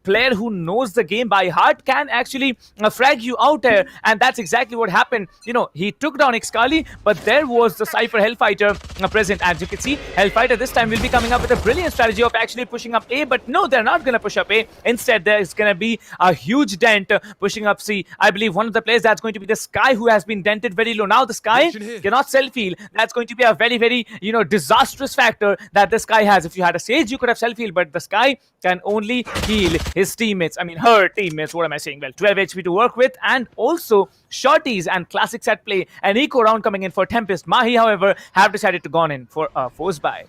S4: player who knows the game by heart can actually frag you out there, and that's exactly what happened. He took down Excali, but there was the Cypher Hellfighter present. As you can see, Hellfighter this time will be coming up with a brilliant strategy of actually pushing up A, but no, they're not going to push up A. Instead, there's going to be a huge dent pushing up C. I believe one of the players, that's going to be the Sky, who has been dented very low. Now the Sky cannot self-heal. That's going to be a very, very, disastrous factor that the Sky has. If you had a Sage, you could have self-healed, but the Sky can only heal his teammates. Her teammates, what am I saying? Well, 12 HP to work with, and also shorties and classics at play. An eco round coming in for TempesT. Mahi, however, have decided to go in for a force buy.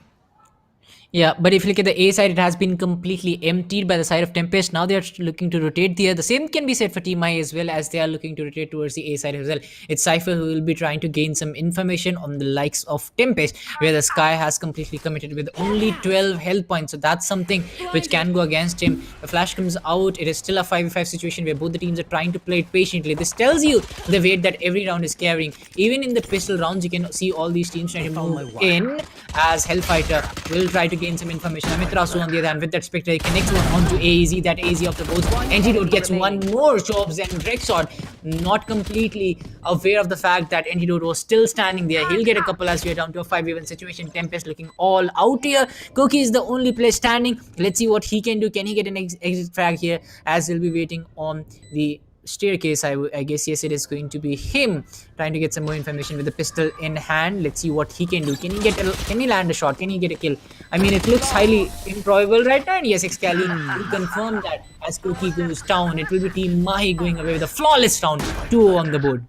S14: Yeah, but if you look at the A side, it has been completely emptied by the side of TempesT. Now they are looking to rotate there. The same can be said for Team Mahi as well, as they are looking to rotate towards the A side as well. It's Cypher who will be trying to gain some information on the likes of TempesT, where the Sky has completely committed with only 12 health points. So that's something which can go against him. The flash comes out. It is still a 5v5 situation where both the teams are trying to play it patiently. This tells you the weight that every round is carrying. Even in the pistol rounds, you can see all these teams trying to move in, as Hellfighter will try to gain some information. Amaterasu on the other hand, with that Spectre, he connects one onto AZ, that AZ of the boats. Antidote gets one more, Chobs and Rexod not completely aware of the fact that Antidote was still standing there. He'll get a couple as we are down to a 5v1 situation. TempesT looking all out here. Koki is the only player standing. Let's see what he can do. Can he get an exit frag here, as he'll be waiting on the staircase? I guess yes, it is going to be him trying to get some more information with the pistol in hand. Let's see what he can do. Can he land a shot? Can he get a kill? It looks highly improbable right now, and yes, Excali will confirm that as Koki goes down. It will be Team Mahi going away with a flawless round, 2 on the board.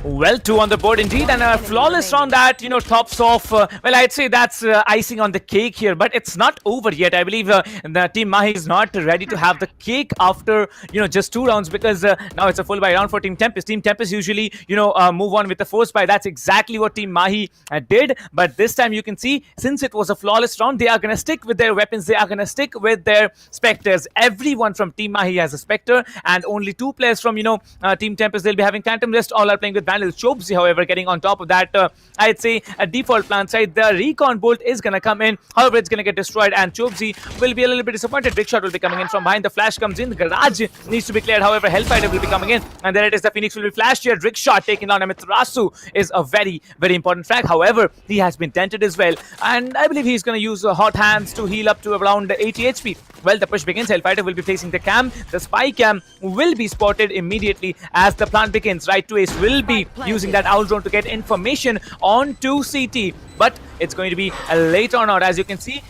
S4: Well, 2 on the board indeed, and a flawless round that, tops off, well, I'd say that's icing on the cake here, but it's not over yet. I believe the Team Mahi is not ready to have the cake after, just 2 rounds, because now it's a full buy round for Team TempesT. Team TempesT usually, move on with the force buy. That's exactly what Team Mahi did, but this time you can see, since it was a flawless round, they are going to stick with their weapons. They are going to stick with their Spectres. Everyone from Team Mahi has a Spectre, and only 2 players from, Team TempesT, they'll be having Phantom. Rest all are playing with Chobsy, however, getting on top of that, I'd say a default plan side. The recon bolt is going to come in, however, it's going to get destroyed, and Chobsy will be a little bit disappointed. Big shot will be coming in from behind. The flash comes in. The garage needs to be cleared, however, Hellfighter will be coming in, and there it is. The Phoenix will be flashed here. Trick shot taking down Amaterasu is a very, very important frag. However, he has been dented as well, and I believe he's going to use hot hands to heal up to around 80 HP. Well, the push begins. Hellfighter will be facing the cam. The spy cam will be spotted immediately as the plan begins. Right to Ace will be using that owl drone to get information onto CT, but it's going to be a late or not, as you can see.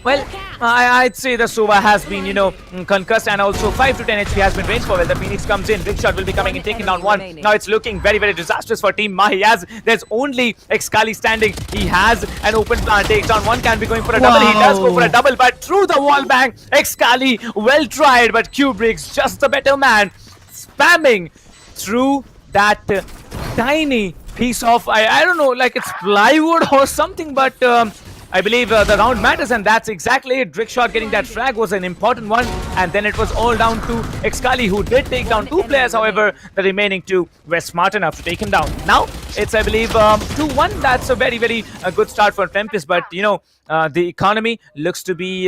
S4: Well, I'd say the Sova has been, concussed, and also 5 to 10 HP has been ranged for. Well, the Phoenix comes in. Big shot will be coming in, taking down 1. Now it's looking very, very disastrous for Team Mahi, as there's only Excali standing. He has an open plan. Takes down 1, can be going for a double. He does go for a double, but through the wall bang. Excali, well tried, but Kubrick's just a better man, spamming through that tiny piece of, I don't know, like it's plywood or something, but I believe the round matters, and that's exactly it. Drickshot getting that frag was an important one, and then it was all down to Excali, who did take down 2 players. However, the remaining 2 were smart enough to take him down. Now it's, I believe, 2-1. That's a very, very good start for Tempest, but you know, the economy looks to be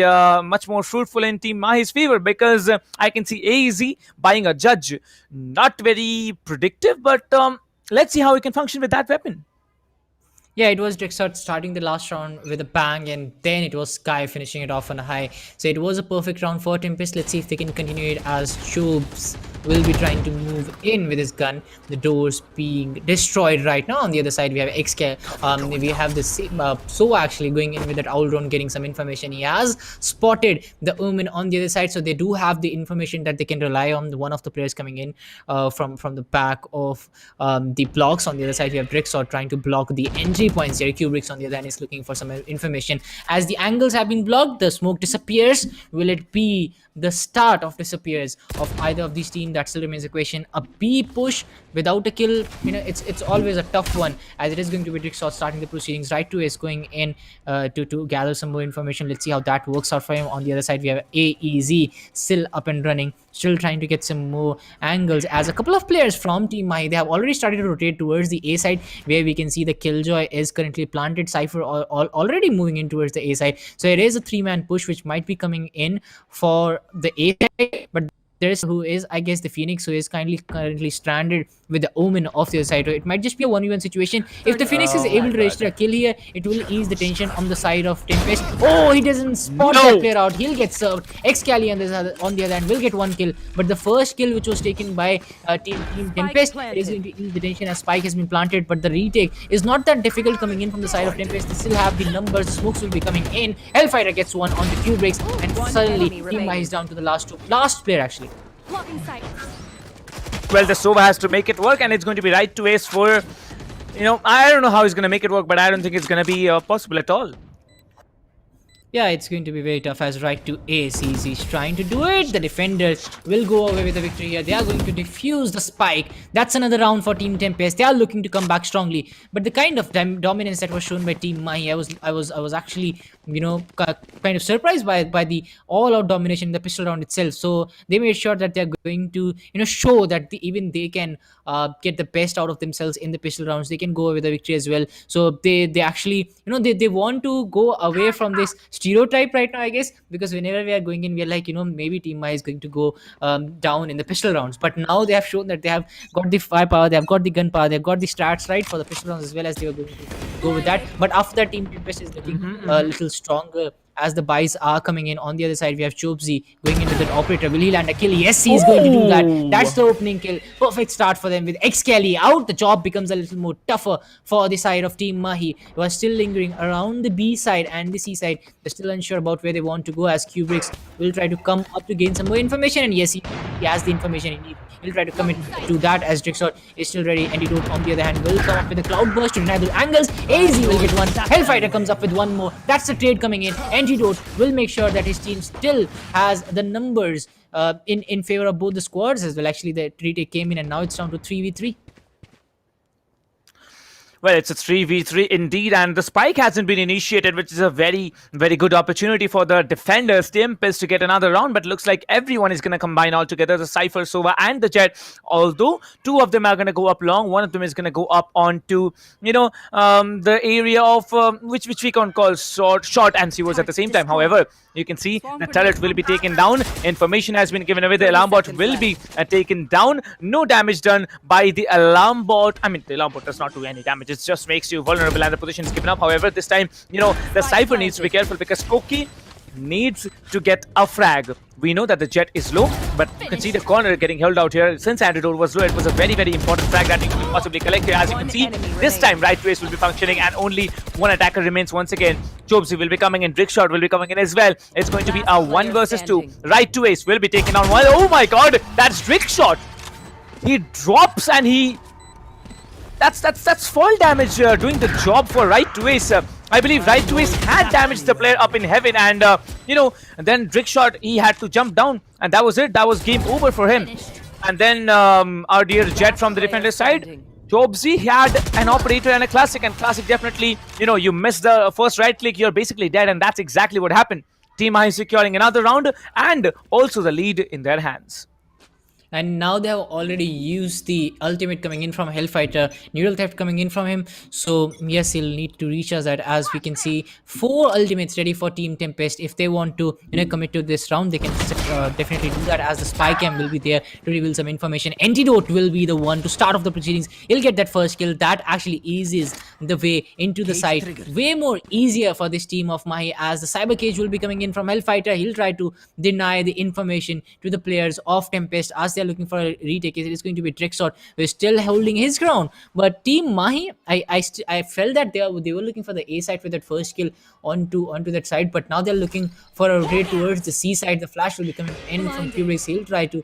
S4: much more fruitful in Team Mahi's favor, because I can see AEZ buying a Judge. Not very predictive, but let's see how he can function with that weapon.
S14: Yeah, it was Drickshot starting the last round with a bang, and then it was Sky finishing it off on a high. So it was a perfect round for Tempest. Let's see if they can continue it, as Chubes will be trying to move in with his gun. The doors being destroyed right now. On the other side, we have XK. We have the Sova actually going in with that owl drone, getting some information. He has spotted the Omen on the other side, so they do have the information that they can rely on. One of the players coming in from the back of the blocks. On the other side, we have Drickshot trying to block the entry points here. Kubrick's on the other hand is looking for some information. As the angles have been blocked, the smoke disappears. Will it be the start of disappears of either of these teams? That still remains a question. A B push without a kill, you know, it's always a tough one, as it is going to be Drickshot starting the proceedings. Right to is going in to gather some more information. Let's see how that works out for him. On the other side, we have AEZ still up and running, still trying to get some more angles, as a couple of players from Team Mahi, they have already started to rotate towards the A side, where we can see the Killjoy is currently planted. Cypher already moving in towards the A side, so it is a 3-man push which might be coming in for the A side, but there's who is, I guess, the Phoenix, who is currently stranded with the Omen of the other side. So it might just be a 1v1 situation. If the Phoenix is able to register a kill here, it will ease the tension on the side of Tempest. Oh, he doesn't spot that player out. He'll get served. Excali on the other hand will get 1 kill, but the first kill which was taken by team Tempest is going to ease the tension, as Spike has been planted. But the retake is not that difficult coming in from the side of Tempest. They still have the numbers. The smokes will be coming in. Hellfighter gets 1 on the Q breaks, and suddenly Team Mahi is down to the last player actually.
S4: Well, the Sova has to make it work, and it's going to be right to ace for, you know, I don't know how he's going to make it work, but I don't think it's going to be possible at all.
S14: Yeah, it's going to be very tough, as right to ace. He's trying to do it. The defenders will go away with the victory here. They are going to defuse the spike. That's another round for Team Tempest. They are looking to come back strongly, but the kind of dominance that was shown by Team Mahi, I was actually, you know, kind of surprised by the all-out domination in the pistol round itself. So they made sure that they're going to, you know, show that even they can get the best out of themselves in the pistol rounds. They can go away with the victory as well. So they actually, you know, they want to go away from this stereotype right now, I guess, because whenever we are going in, we are like, you know, maybe Team Mahi is going to go down in the pistol rounds. But now they have shown that they have got the firepower, they have got the gunpower, they've got the stats right for the pistol rounds as well, as they were going to go with that. But after that, Team Tempest is looking a little stronger, as the buys are coming in. On the other side, we have Chobzi going into that operator. Will he land a kill? Yes, he's going to do that. That's the opening kill. Perfect start for them. With Excali out, the job becomes a little more tougher for the side of Team Mahi, who are still lingering around the B side and the C side. They're still unsure about where they want to go, as Kubricks will try to come up to gain some more information. And yes, he has the information he needs. He'll try to commit to that, as Drickshot is still ready. Antidote, on the other hand, will come up with a cloud burst to deny the angles. AZ will get 1. Hellfighter comes up with 1 more. That's the trade coming in. Antidote will make sure that his team still has the numbers in favor of both the squads as well. Actually, the retake came in, and now it's down to 3v3.
S4: Well, it's a 3v3 indeed, and the spike hasn't been initiated, which is a very, very good opportunity for the defenders. Tempest to get another round, but looks like everyone is going to combine all together, the Cypher, Sova, and the Jet. Although 2 of them are going to go up long, 1 of them is going to go up onto, you know, the area of which we can call short and sewers at the same time. However, you can see the turret will be taken down. Information has been given away. The alarm bot will be taken down. No damage done by the alarm bot. I mean, the alarm bot does not do any damage. It just makes you vulnerable, and the position is given up. However, this time, you know, the Cypher needs to be careful, because Koki needs to get a frag. We know that the Jet is low, but you can see the corner getting held out here. Since Antidote was low, it was a very, very important frag that he could possibly collect here. As you can see, this time right to ace will be functioning, and only 1 attacker remains once again. Chobzi will be coming in, Drickshot will be coming in as well. It's going to be a 1 versus 2. Right to ace will be taken on. Oh my god, that's Drickshot. He drops, and he... That's fall damage doing the job for right to ace. I believe right to ace had damaged the player up in heaven, and you know, and then Drickshot, he had to jump down, and that was it. That was game over for him. And then our dear Jet from the defender side Jobsy had an operator and a classic, and classic definitely, you miss the first right click, you're basically dead, and that's exactly what happened. Team Mahi securing another round and also the lead in their hands.
S14: And now they have already used the ultimate coming in from Hellfighter, neural theft coming in from him. So yes, he'll need to recharge that. As we can see, 4 ultimates ready for Team Tempest. If they want to commit to this round, they can definitely do that, as the spy cam will be there to reveal some information. Antidote will be the one to start off the proceedings. He'll get that first kill. That actually eases the way into the site. Way more easier for this team of Mahi, as the cyber cage will be coming in from Hellfighter. He'll try to deny the information to the players of Tempest, as they're looking for a retake. It is going to be Trickshot, who is still holding his ground. But Team Mahi, I felt that they were looking for the A side with that first kill onto that side, but now they're looking for a rotate towards the C side. The flash will be coming in from Kubrick. He'll try to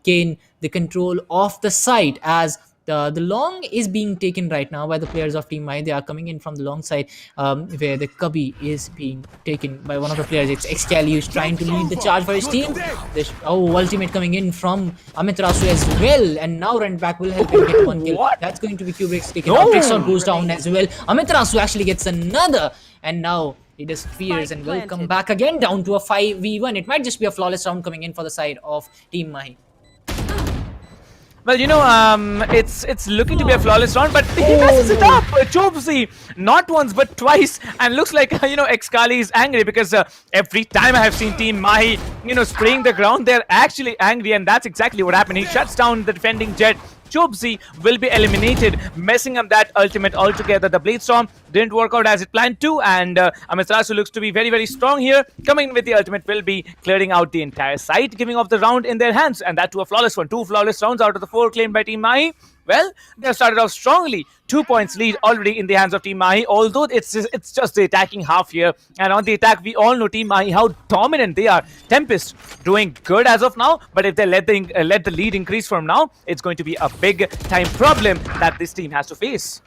S14: gain the control of the site, as the long is being taken right now by the players of Team Mahi. They are coming in from the long side, where the Cubby is being taken by one of the players. It's Excali who's trying to lead the charge for his team. This ultimate coming in from Amiterasu as well, and now run back will help him get one kill. That's going to be Kubrick's taken out. Trickshot goes down as well. Amiterasu actually gets another, and now he just fears and will come back again down to a 5v1. It might just be a flawless round coming in for the side of Team Mahi.
S4: Well, it's looking to be a flawless round, but he messes it up. Jobsy, not once but twice, and looks like Excali is angry, because every time I have seen Team Mahi spraying the ground, they're actually angry, and that's exactly what happened. He shuts down the defending Jet. Jobsy will be eliminated, messing up that ultimate altogether. The Blade Storm didn't work out as it planned to, and Amiterasu looks to be very, very strong here. Coming in with the ultimate will be clearing out the entire site, giving off the round in their hands, and that to a flawless one. 2 flawless rounds out of the 4 claimed by Team Mahi. Well, they have started off strongly. 2 points lead already in the hands of Team Mahi, although it's just the attacking half here. And on the attack, we all know Team Mahi, how dominant they are. TempesT doing good as of now, but if they let the lead increase from now, it's going to be a big time problem that this team has to face.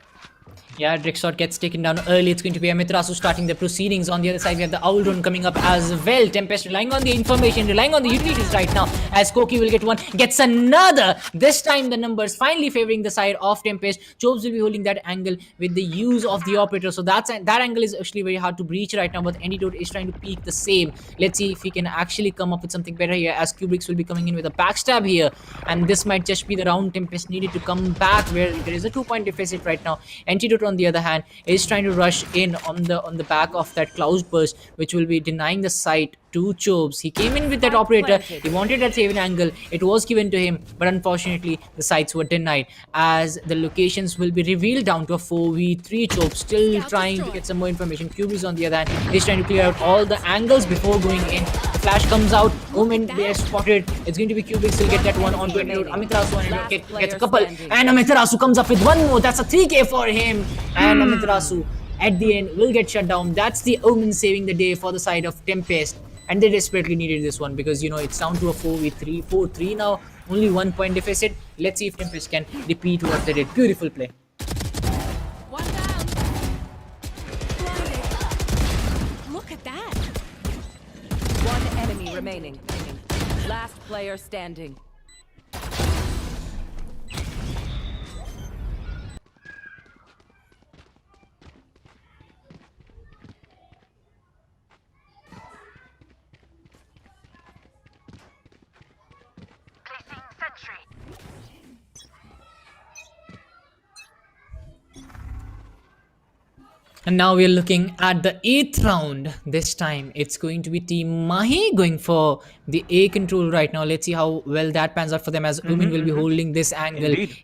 S14: Yeah, Trickshot gets taken down early. It's going to be Amiterasu starting the proceedings. On the other side, we have the Owl Drone coming up as well. TempesT relying on the information, relying on the utilities right now, as Koki will get one, gets another. This time the numbers finally favoring the side of TempesT. Jobs will be holding that angle with the use of the operator. So that angle is actually very hard to breach right now, but Antidote is trying to peek the same. Let's see if he can actually come up with something better here, as Kubricks will be coming in with a backstab here. And this might just be the round TempesT needed to come back, where there is a 2-point deficit right now. Antidote, on the other hand, is trying to rush in on the back of that cloudburst, which will be denying the site to Chobes. He came in with that operator. He wanted that saving angle. It was given to him, but unfortunately the sites were denied, as the locations will be revealed down to a 4v3. Chobes still trying to get some more information. Cubis, on the other hand, is trying to clear out all the angles before going in. The flash comes out. Omen, they are spotted. It's going to be Cubics. He'll get that one onto Amiterasu, and gets a couple. And Amiterasu comes up with one more. That's a 3k for him. And Amiterasu at the end will get shut down. That's the Omen saving the day for the side of TempesT. And they desperately needed this one, because it's down to a 4v3, 4-3 now. Only 1 point deficit. Let's see if TempesT can repeat what they did. Beautiful play.
S15: One down. Look at that. One enemy remaining. Last player standing.
S14: And now we are looking at the 8th round. This time it's going to be Team Mahi going for the A control right now. Let's see how well that pans out for them, as Umin will be holding this angle.
S4: Indeed.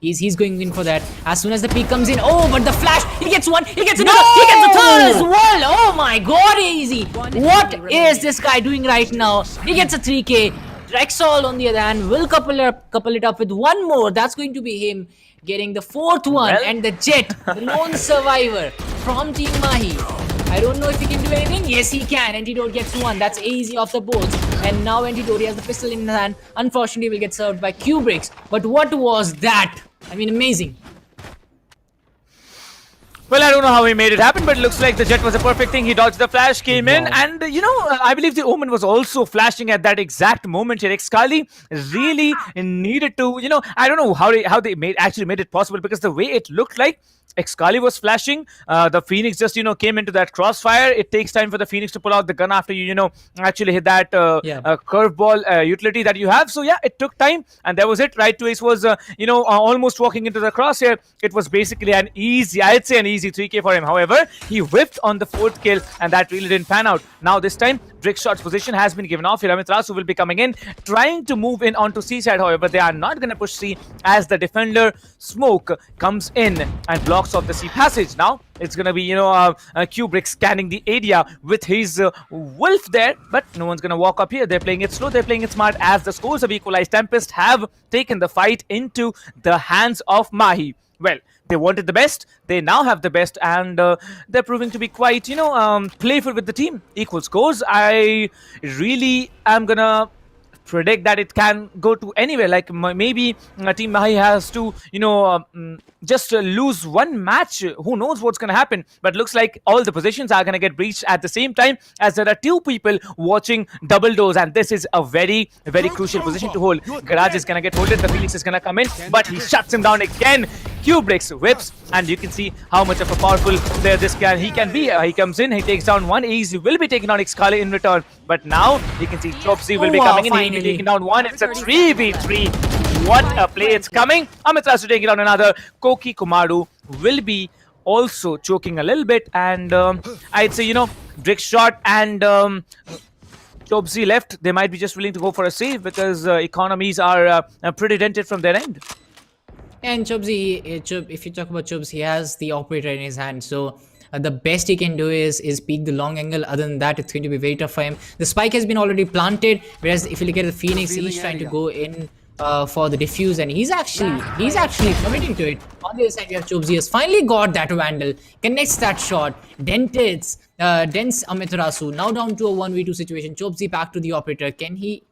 S14: He's going in for that. As soon as the peak comes in, oh, but the flash, he gets one, he gets another, he gets a third as well. Oh my god, easy. What is this guy doing right now? He gets a 3k. Rexall, on the other hand, will couple it up with one more. That's going to be him getting the 4th one. And the Jet, the lone survivor from Team Mahi. I don't know if he can do anything. Yes, he can. Antidote gets one. That's easy off the boards. And now Antidote, he has the pistol in his hand. Unfortunately, will get served by Kubricks. But what was that? I mean, amazing.
S4: Well, I don't know how he made it happen, but it looks like the jet was a perfect thing. He dodged the flash, came in, and I believe the Omen was also flashing at that exact moment here. Excali really needed to, I don't know how they actually made it possible, because the way it looked like Excali was flashing, the Phoenix just came into that crossfire. It takes time for the Phoenix to pull out the gun after you actually hit that curveball utility that you have. So yeah, it took time, and that was it. Right to Ace was almost walking into the crosshair. It was basically I'd say an easy 3K for him. However, he whiffed on the 4th kill, and that really didn't pan out. Now this time, Brickshot's position has been given off here. Amiterasu will be coming in, trying to move in onto C side. However, they are not going to push C, as the defender Smoke comes in and blocks off the C passage. Now it's going to be Kubrick scanning the area with his Wolf there, but no one's going to walk up here. They're playing it slow, they're playing it smart, as the scores have equalized. Tempest have taken the fight into the hands of Mahi. Well, they wanted the best, they now have the best, and they're proving to be quite, playful with the team. Equal scores. I really am gonna predict that it can go to anywhere. Like maybe Team Mahi has to, just lose one match. Who knows what's going to happen? But looks like all the positions are going to get breached at the same time, as there are 2 people watching double doors, and this is a very, very crucial position to hold. Garage is going to get holded. The Phoenix is going to come in, but he shuts him down again. Kubrick's whips, and you can see how much of a powerful player he can be. He comes in, he takes down one. He will be taking down Excali in return, but now you can see Chopsy will be coming in. He will be taking down one. It's a 3v3. What a play, it's coming. Amiterasu taking down another. Koki Kumaru will be also choking a little bit, and I'd say, Brickshot and Chopsy left. They might be just willing to go for a save, because economies are pretty dented from their end.
S14: And Chopsy, if you talk about Chopsy, he has the operator in his hand, so the best he can do is peek the long angle. Other than that, it's going to be very tough for him. The spike has been already planted, whereas if you look at the Phoenix, he's trying to go in for the defuse, and he's actually committing to it. On the other side, we have Chopsy has finally got that Vandal, connects that shot, dents Amiterasu, now down to a 1v2 situation. Chopsy back to the operator. Can he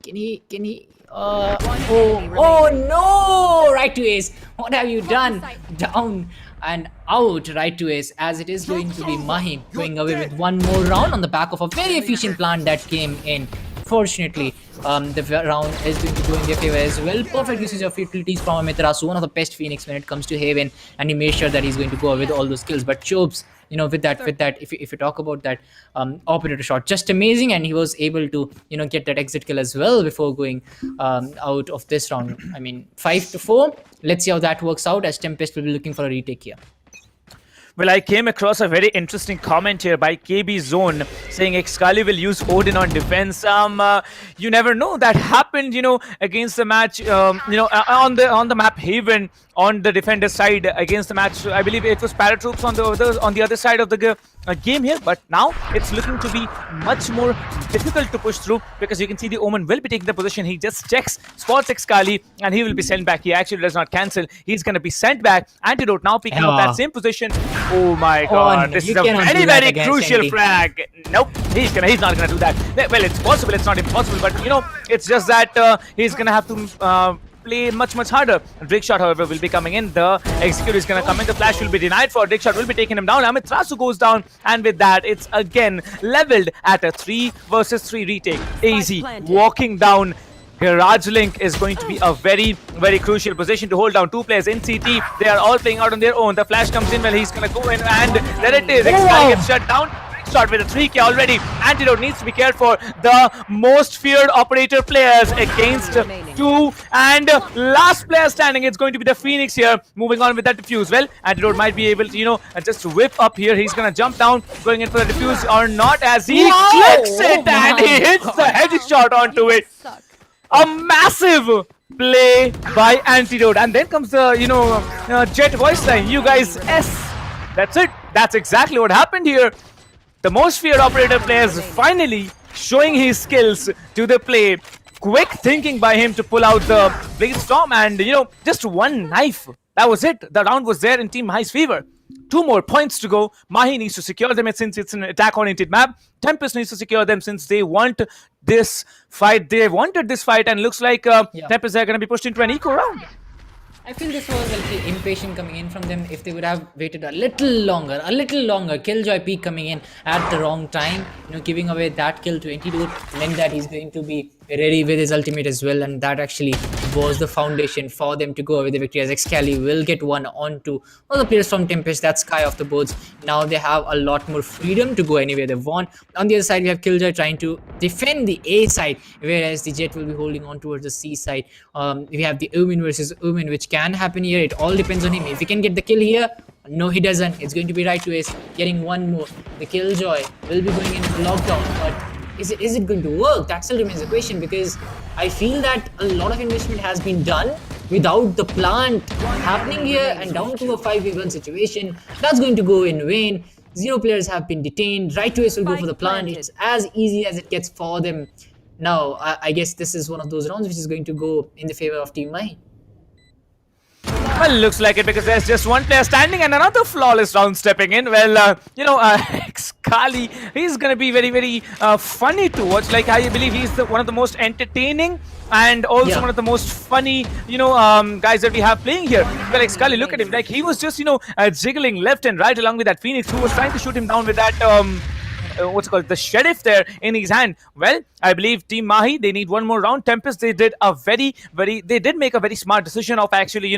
S14: oh no! Right to Ace, what have you done? Down and out. Right to Ace, as it is going to be Mahi going away with one more round on the back of a very efficient plant that came in. Fortunately, the round is going to go in their favor as well. Perfect usage of utilities from Amiterasu, one of the best Phoenix when it comes to Haven, and he made sure that he's going to go with all those kills. But Chopes, with that, if you talk about that operator shot, just amazing, and he was able to get that exit kill as well before going out of this round. I mean, 5-4. Let's see how that works out, as TempesT will be looking for a retake here.
S4: Well, I came across a very interesting comment here by KB Zone saying Excali will use Odin on defense. You never know. That happened, against the match, on the map Haven, on the defender side against the match. I believe it was Paratroops on the other side of the game here, but now it's looking to be much more difficult to push through, because you can see the Omen will be taking the position. He just checks, spots Excali, and he will be sent back. He actually does not cancel. He's going to be sent back. Antidote now picking up that same position. Oh my god, this is a very, very crucial frag. Nope, he's not going to do that. Well, it's possible, it's not impossible, but it's just that he's going to have to play much harder. Brickshot, however, will be coming in. The executor is going to come in. The flash will be denied for. Brickshot will be taking him down. Amiterasu goes down, and with that, it's again leveled at a 3 versus 3 retake. Easy walking down. Garage Link is going to be a very, very crucial position to hold down. 2 players in CT. They are all playing out on their own. The flash comes in. Well, he's going to go in, and there it is. Excali gets shut down. Shot with a 3K already. Antidote needs to be careful. The most feared operator players against 2, and last player standing, it's going to be the Phoenix here, moving on with that defuse. Well, Antidote might be able to just whip up here. He's gonna jump down, going in for the defuse or not, as he clicks it and he hits the headshot onto it. A massive play by Antidote, and then comes the Jet voice line. You guys That's it. That's exactly what happened here. The most feared operator players finally showing his skills to the play. Quick thinking by him to pull out the Blade Storm, and just one knife. That was it. The round was there in Team Mahi's favor. 2 more points to go. Mahi needs to secure them since it's an attack-oriented map. TempesT needs to secure them since they want this fight. They wanted this fight, and looks like TempesT are going to be pushed into an eco round.
S14: I feel this was a little impatient coming in from them. If they would have waited a little longer, Killjoy peak coming in at the wrong time, giving away that kill to Antidote meant that he's going to be ready with his ultimate as well, and that actually was the foundation for them to go away with the victory, as Excali will get one onto all the players from Tempest. That's Sky off the boards. Now they have a lot more freedom to go anywhere they want. On the other side, we have Killjoy trying to defend the A side, whereas the Jet will be holding on towards the C side. We have the Omen versus Omen, which can happen here. It all depends on him. If he can get the kill here, no, he doesn't. It's going to be right to Ace getting one more. The Killjoy will be going into lockdown, but is it going to work? That still remains a question, because I feel that a lot of investment has been done without the plant happening here, and down to a 5v1 situation, that's going to go in vain. 0 players have been detained. Right to Ace will go for the plant. It's as easy as it gets for them. Now, I guess this is one of those rounds which is going to go in the favor of Team Mahi.
S4: Well, looks like it, because there's just one player standing and another flawless round stepping in. Well, Excali, he's going to be very, very funny to watch. Like, I believe he's one of the most entertaining and also one of the most funny, guys that we have playing here. Well, Excali, look at him. Like, he was just, jiggling left and right along with that Phoenix, who was trying to shoot him down with that, the sheriff there in his hand. Well, I believe Team Mahi, they need one more round. TempesT, they did make a very smart decision of actually,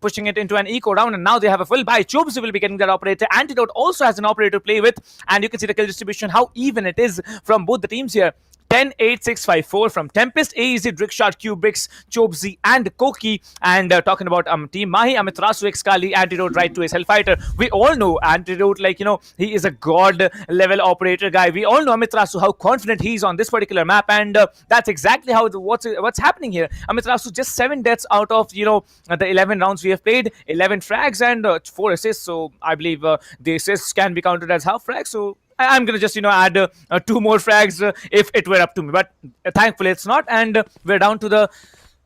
S4: pushing it into an eco round, and now they have a full buy. Chobes will be getting that operator. Antidote also has an operator to play with, and you can see the kill distribution, how even it is from both the teams here. 10-8-6-5-4 from TempesT, AEZ, Drickshot, Cubrix, Chobzi, and Koki. And talking about Team Mahi, Amiterasu, Excali, Antidote, right to his Hellfighter. We all know Antidote, he is a god-level operator guy. We all know Amiterasu, how confident he is on this particular map, and that's exactly how what's happening here. Amiterasu just 7 deaths out of, the 11 rounds we have played, 11 frags and 4 assists. So I believe the assists can be counted as half frags. So I'm going to just, add 2 more frags if it were up to me. But thankfully it's not. And we're down to the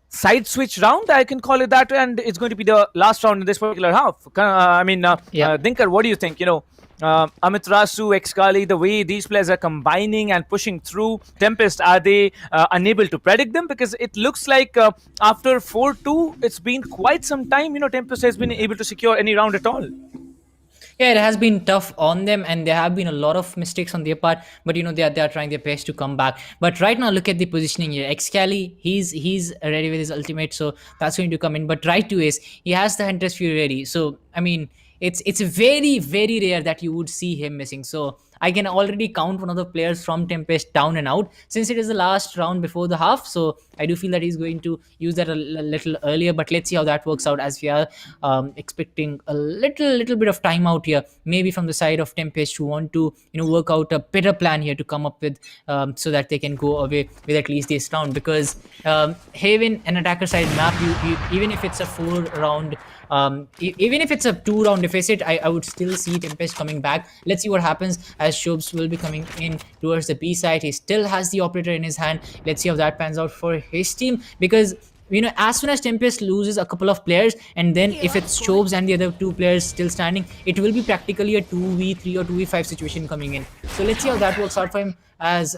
S4: side switch round, I can call it that. And it's going to be the last round in this particular half. Dinkar, what do you think? Amiterasu, Excali, the way these players are combining and pushing through TempesT, are they unable to predict them? Because it looks like after 4-2, it's been quite some time, TempesT has been able to secure any round at all.
S14: Yeah, it has been tough on them, and there have been a lot of mistakes on their part, but they are trying their best to come back. But right now, look at the positioning here. Excali, he's ready with his ultimate, so that's going to come in. But right to Ace, he has the Hunter's Fury ready. So I mean, it's very, very rare that you would see him missing. So I can already count one of the players from TempesT down and out, since it is the last round before the half. So I do feel that he's going to use that a little earlier, but let's see how that works out, as we are expecting a little bit of time out here, maybe from the side of TempesT, who want to work out a better plan here to come up with, so that they can go away with at least this round. Because Haven, an attacker side map, you even if it's a 4-round, even if it's a 2-round deficit, I would still see TempesT coming back. Let's see what happens, as Shobs will be coming in towards the B side. He still has the operator in his hand. Let's see how that pans out for his team, because as soon as TempesT loses a couple of players, and then if it's Chobes and the other 2 players still standing, it will be practically a 2v3 or 2v5 situation coming in. So let's see how that works out for him, as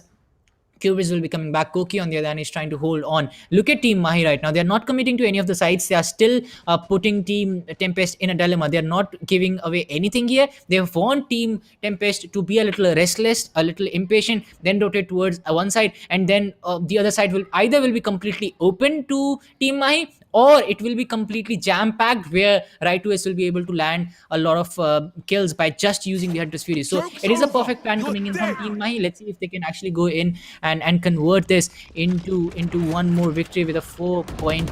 S14: Cubrix will be coming back. Koki, on the other hand, is trying to hold on. Look at Team Mahi right now. They're not committing to any of the sides. They are still putting Team TempesT in a dilemma. They're not giving away anything here. They want Team TempesT to be a little restless, a little impatient, then rotate towards one side, and then the other side will be completely open to Team Mahi, or it will be completely jam-packed, where right to Ace will be able to land a lot of kills by just using the Hunter's Fury. So it is a perfect plan coming in from Team Mahi. Let's see if they can actually go in and convert this into one more victory with a 4-point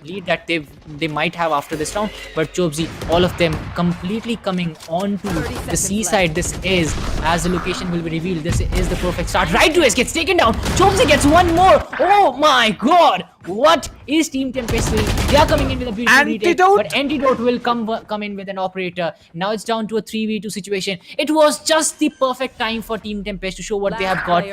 S14: lead that they might have after this round. But Chobzi, all of them completely coming onto the C side. This is, as the location will be revealed, this is the perfect start. Right to Ace gets taken down. Chobzi gets one more. Oh my god! What is Team TempesT doing? They are coming in with a beautiful retake, but Antidote will come in with an operator. Now it's down to a 3v2 situation. It was just the perfect time for Team TempesT to show what they have got.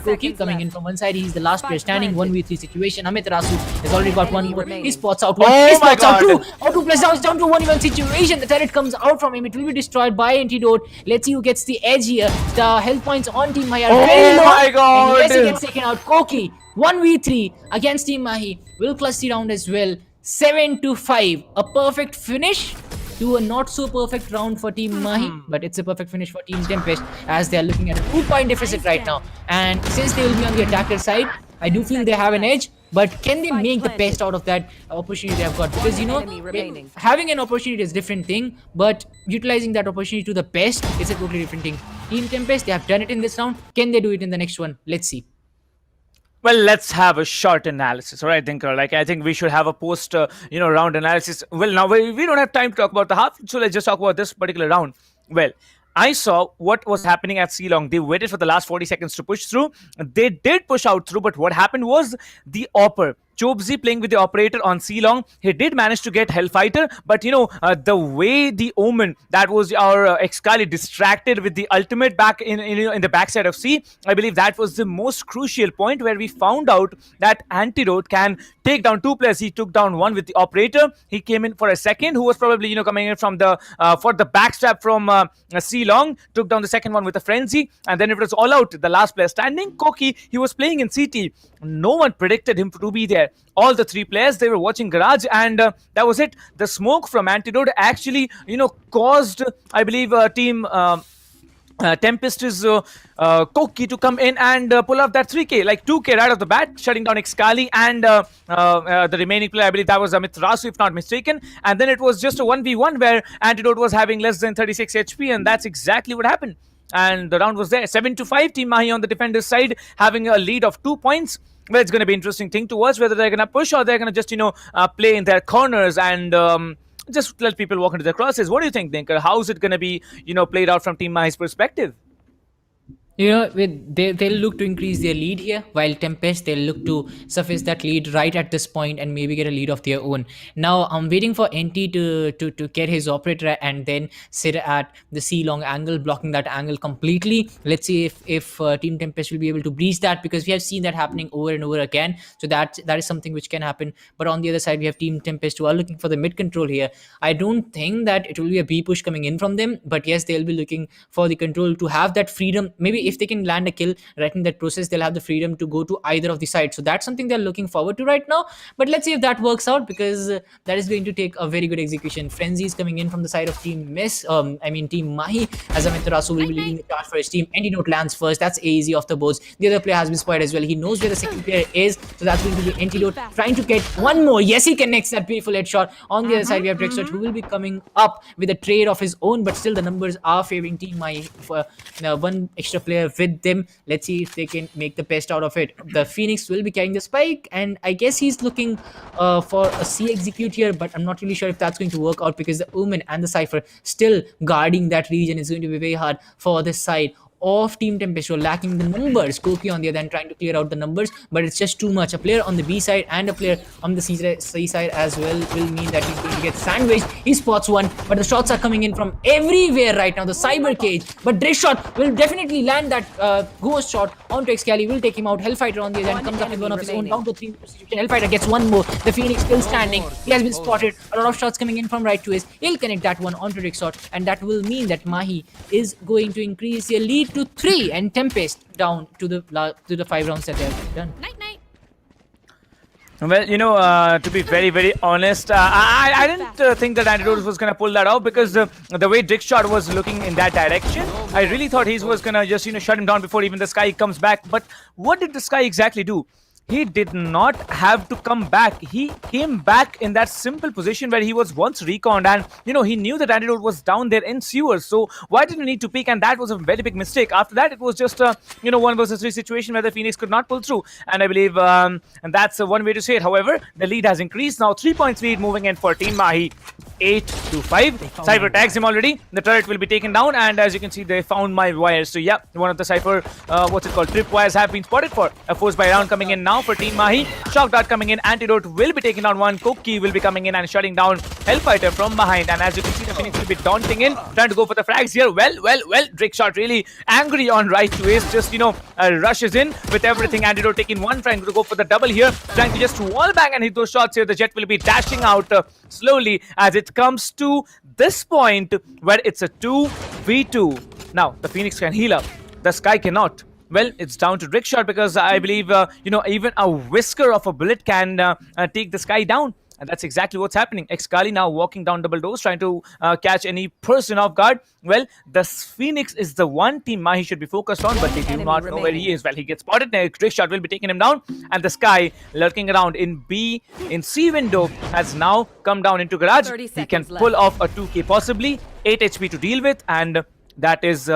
S14: Koki coming in from one side. He's the last player standing. 1v3 situation. Amiterasu has already got one more. He spots out one. He spots out two. Out 2 plus down. It's down to a 1v1 situation. The turret comes out from him. It will be destroyed by Antidote. Let's see who gets the edge here. The health points on Team Mahi are very low.
S4: Oh my god!
S14: And yes, he gets taken out. Koki 1v3 against Team Mahi. Will clutch the round as well. 7-5. A perfect finish to a not so perfect round for Team Mahi, but it's a perfect finish for Team TempesT as they are looking at a 2-point deficit right now. And since they will be on the attacker side, I do feel they have an edge. But can they make the best out of that opportunity they have got? Because, you know, having an opportunity is a different thing, but utilizing that opportunity to the best is a totally different thing. Team TempesT, they have done it in this round. Can they do it in the next one? Let's see.
S4: Well, let's have a short analysis, all right, Thinker? Like, I think we should have a post, round analysis. Well, now we don't have time to talk about the half, so let's just talk about this particular round. Well, I saw what was happening at C-Long. They waited for the last 40 seconds to push through. They did push out through, but what happened was the Opper, Chobzi playing with the operator on C-Long, he did manage to get Hellfighter, but the way the Omen, that was our Excali, distracted with the ultimate back in the backside of C, I believe that was the most crucial point where we found out that Antidote can take down two players. He took down one with the operator. He came in for a second, who was probably coming in from the for the backstab from C-Long, took down the second one with a frenzy, and then it was all out. The last player standing, Koki, he was playing in CT. No one predicted him to be there. All the three players, they were watching Garage, and that was it. The smoke from Antidote actually, caused, I believe, team TempesT's Koki to come in and pull off that 3K, like 2K right off the bat, shutting down Excali and the remaining player, I believe that was Amit Rasu, if not mistaken. And then it was just a 1v1 where Antidote was having less than 36 HP, and that's exactly what happened. And the round was there. 7-5, Team Mahi on the defender's side, having a lead of 2 points. Well, it's going to be interesting thing to watch whether they're going to push or they're going to just, play in their corners and just let people walk into their crosses. What do you think, Dinker? How is it going to be, played out from Team Mahi's perspective?
S14: They'll look to increase their lead here, while TempesT, they'll look to surface that lead right at this point and maybe get a lead of their own. Now, I'm waiting for NT to get his operator and then sit at the C-Long angle, blocking that angle completely. Let's see if Team TempesT will be able to breach that, because we have seen that happening over and over again. So that is something which can happen. But on the other side, we have Team TempesT who are looking for the mid control here. I don't think that it will be a B push coming in from them, but yes, they'll be looking for the control to have that freedom. Maybe if they can land a kill right in that process, they'll have the freedom to go to either of the sides. So that's something they're looking forward to right now. But let's see if that works out, because that is going to take a very good execution. Frenzy is coming in from the side of Team Team Mahi, as Amit Rasu will be leading the charge for his team. Antidote lands first. That's easy off the boards. The other player has been spotted as well. He knows where the second player is, so that's going to be Antidote trying to get one more. Yes, he connects that beautiful headshot. On the other side, we have Drexler, who will be coming up with a trade of his own, but still the numbers are favoring Team Mahi for one extra player with them. Let's see if they can make the best out of it. The Phoenix will be carrying the spike, and I guess he's looking for a C execute here, but I'm not really sure if that's going to work out, because the Omen and the Cypher still guarding that region is going to be very hard for this side of Team TempesT, lacking the numbers. Koki on the other end trying to clear out the numbers, but it's just too much. A player on the B side and a player on the C side as well will mean that he's going to get sandwiched. He spots one, but the shots are coming in from everywhere right now. The cyber cage, but Drift shot will definitely land that ghost shot onto Excali, will take him out. Hellfighter on the other end comes up with one of his own, down to 3 substitution. Hellfighter gets one more. The Phoenix still standing. He has been spotted. A lot of shots coming in from right to his. He'll connect that one onto Rick shot, and that will mean that Mahi is going to increase their lead to 3, and TempesT down to the 5 rounds that they have done.
S4: Well, to be very, very honest, I didn't think that Antidote was going to pull that out, because the way Dick Shot was looking in that direction, I really thought he was going to just, shut him down before even the Sky comes back. But what did the Sky exactly do? He did not have to come back. He came back in that simple position where he was once reconned, and he knew that Antidote was down there in sewers. So why did he need to peek? And that was a very big mistake. After that, it was just a 1 versus 3 situation where the Phoenix could not pull through. And I believe, and that's one way to say it. However, the lead has increased now. 3 points lead moving in for Team Mahi. 8-5. Cypher tags him already. The turret will be taken down, and as you can see, they found my wires. So yeah, one of the Cypher, trip wires have been spotted for. A force by round coming in now for Team Mahi. Shock dart coming in. Antidote will be taking down one. Koki will be coming in and shutting down Hellfighter from behind. And as you can see, the Phoenix will be daunting in, trying to go for the frags here. Well, Drake Shot really angry on right to ace. Just, rushes in with everything. Antidote taking one, trying to go for the double here. Trying to just wall bang and hit those shots here. The Jet will be dashing out slowly as it comes to this point where it's a 2v2. Now, the Phoenix can heal up. The Sky cannot. Well, it's down to Rickshot because I believe, even a whisker of a bullet can take this guy down. And that's exactly what's happening. Excali now walking down double doors, trying to catch any person off guard. Well, the Phoenix is the one team Mahi should be focused on, but they do not know where he is. Well, he gets spotted. Rickshot will be taking him down. And the Sky lurking around in C window has now come down into garage. He can pull off a 2K possibly. 8 HP to deal with. And that is...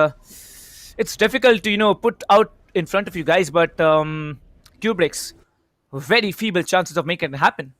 S4: it's difficult to, put out in front of you guys, but Kubrick's very feeble chances of making it happen.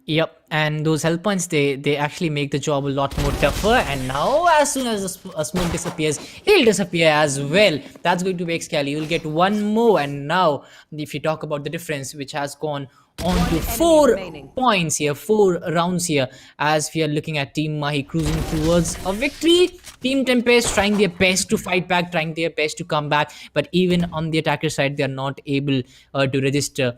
S14: Yep, and those health points, they actually make the job a lot more tougher. And now, as soon as a smoke disappears, he'll disappear as well. That's going to be Excali. You'll get one more. And now, if you talk about the difference, which has gone on to 4 points here, 4 rounds here, as we are looking at Team Mahi cruising towards a victory. Team TempesT trying their best to fight back, trying their best to come back, but even on the attacker side, they are not able to register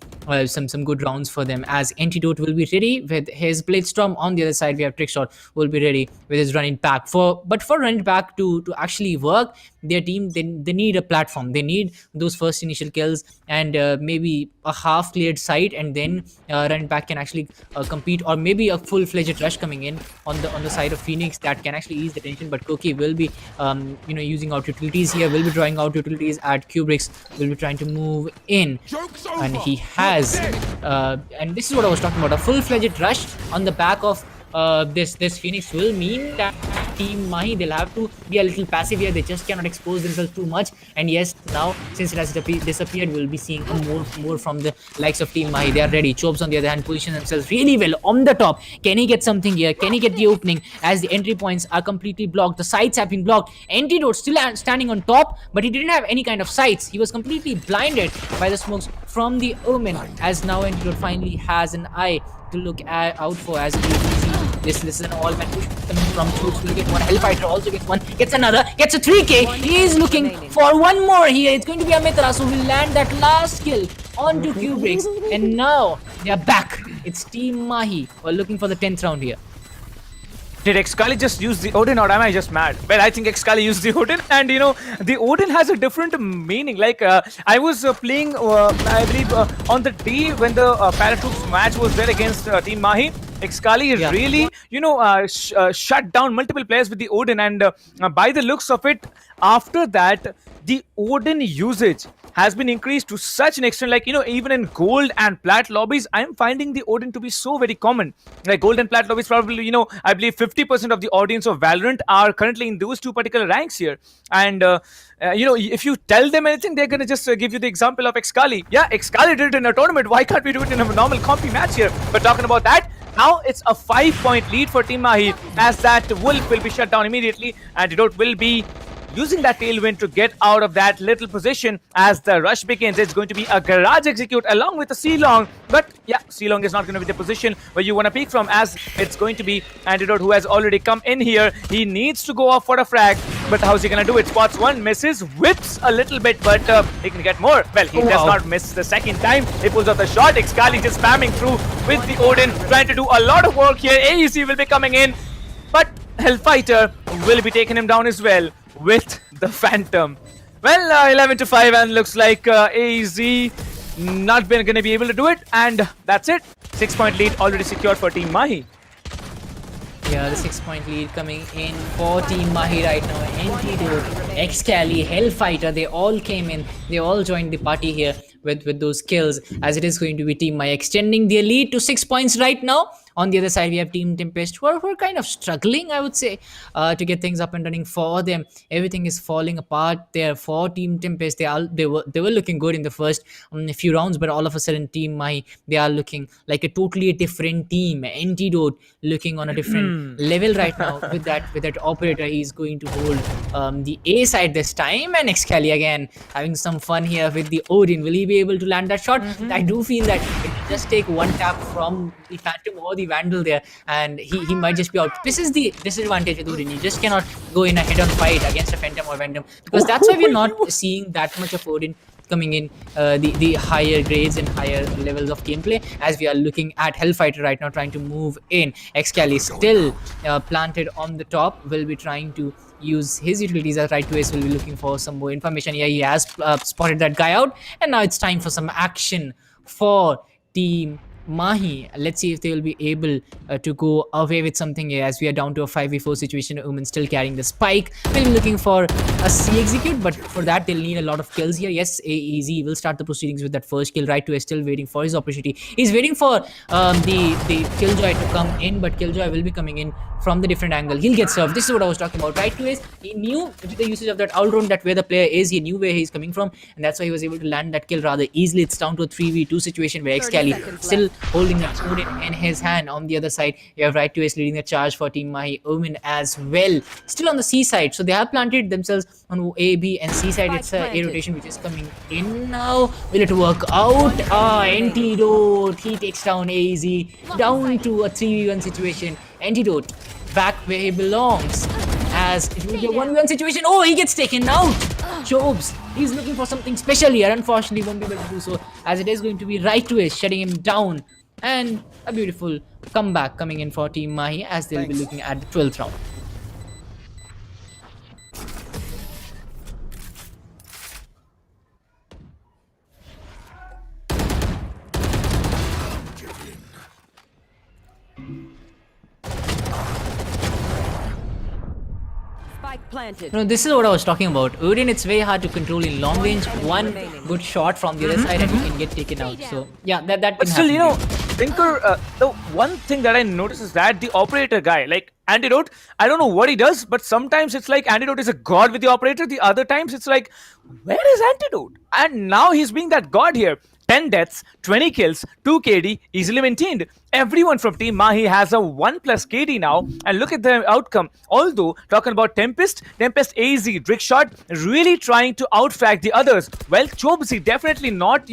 S14: some good rounds for them, as Antidote will be ready with his Bladestorm. On the other side, we have Trickshot will be ready with his running back. But for running back to actually work, their team, they need a platform. They need those first initial kills and maybe a half cleared site, and then running back can actually compete, or maybe a full-fledged rush coming in on the side of Phoenix that can actually ease the tension. But Koki will be using out utilities here, will be drawing out utilities at Kubrick's, will be trying to move in, and he has and this is what I was talking about, a full-fledged rush on the back of this Phoenix will mean that Team Mahi, they'll have to be a little passive here. They just cannot expose themselves too much. And yes, now since it has disappeared, we'll be seeing more from the likes of Team Mahi. They are ready. Chobes on the other hand position themselves really well on the top. Can he get something here? Can he get the opening as the entry points are completely blocked? The sights have been blocked. Antidote still standing on top, but he didn't have any kind of sights. He was completely blinded by the smokes from the Omen, as now Antidote finally has an eye to look out for, as this is an all-man push coming from Kuch. Will get one. Hellfighter also gets one, gets another, gets a 3K. He is looking for one more here. It's going to be a Mitra, so will land that last kill onto Kubrick's. And now they are back. It's Team Mahi who are looking for the 10th round here.
S4: Did Excali just use the Odin, or am I just mad? Well, I think Excali used the Odin, and the Odin has a different meaning. Like, I was playing, I believe, on the day when the Paratroops match was there against Team Mahi. Excali really, shut down multiple players with the Odin, and by the looks of it, after that, the Odin usage has been increased to such an extent, like, even in gold and plat lobbies, I'm finding the Odin to be so very common. Like, gold and plat lobbies, probably, I believe 50% of the audience of Valorant are currently in those two particular ranks here. And, if you tell them anything, they're going to just give you the example of Excali. Yeah, Excali did it in a tournament. Why can't we do it in a normal compy match here? But talking about that, now it's a 5-point lead for Team Mahi, as that Wolf will be shut down immediately. Antidote will be using that tailwind to get out of that little position as the rush begins. It's going to be a garage execute along with a C-Long. But yeah, C-Long is not going to be the position where you want to peek from, as it's going to be Antidote who has already come in here. He needs to go off for a frag, but how's he going to do it? Spots one, misses, whips a little bit, but he can get more. Well, he does not miss the second time. He pulls off the shot. Excali just spamming through with the Odin, trying to do a lot of work here. AEC will be coming in, but Hellfighter will be taking him down as well with the Phantom. Well, 11 to 5, and looks like AZ not going to be able to do it, and that's it. 6-point lead already secured for Team Mahi.
S14: Yeah, the 6-point lead coming in for Team Mahi right now. Antidote, Excali, Hellfighter, they all came in. They all joined the party here with those kills, as it is going to be Team Mahi extending their lead to 6 points right now. On the other side, we have Team TempesT, who are kind of struggling, I would say, to get things up and running for them. Everything is falling apart there for Team TempesT. They were looking good in the first few rounds, but all of a sudden, Team Mahi, they are looking like a totally different team. Antidote looking on a different level right now with that operator. He's going to hold the A side this time, and Excali again having some fun here with the Odin. Will he be able to land that shot? I do feel that it will just take one tap from the Phantom or the Vandal there, and he might just be out. This is the disadvantage with Odin. You just cannot go in a head-on fight against a Phantom or Vandal, because that's why we're not seeing that much of Odin coming in the higher grades and higher levels of gameplay, as we are looking at Hellfighter right now trying to move in. Excali still planted on the top, will be trying to use his utilities, as right to ace will be looking for some more information. Yeah, he has spotted that guy out, and now it's time for some action for team Mahi. Let's see if they will be able to go away with something here, as we are down to a 5v4 situation. Omen still carrying the spike. We'll be looking for a C execute, but for that they'll need a lot of kills here. Yes, AEZ will start the proceedings with that first kill. Right to is still waiting for his opportunity. He's waiting for the Killjoy to come in, but Killjoy will be coming in from the different angle. He'll get served. This is what I was talking about. Right to is, he knew with the usage of that all round that where the player is, he knew where he's coming from, and that's why he was able to land that kill rather easily. It's down to a 3v2 situation where xcali still holding that sword in his hand. On the other side, you have right to is leading the charge for team Mahi. Omen as well, still on the C side, so they have planted themselves on A, B and C side. It's a rotation which is coming in now. Will it work out? Antidote, he takes down AZ, down to a 3v1 situation. Antidote back where he belongs, as it will be a 1v1 situation. Oh, he gets taken out. Chobes, he's looking for something special here. Unfortunately, won't be able to do so, as it is going to be right to is shutting him down. And a beautiful comeback coming in for team Mahi, as they'll be looking at the 12th round.
S15: Planted.
S14: No, this is what I was talking about. Odin, it's very hard to control in long range. One good shot from the other side and he can get taken out. So yeah, that
S4: But still, you know, Thinker, the one thing that I notice is that the operator guy, like Antidote, I don't know what he does, but sometimes it's like Antidote is a god with the operator. The other times it's like, where is Antidote? And now he's being that god here. 10 deaths, 20 kills, 2 KD, easily maintained. Everyone from Team Mahi has a 1+ KD now, and look at the outcome. Although, talking about TempesT AZ, Drickshot, really trying to outfrag the others. Well, Chobsy definitely not,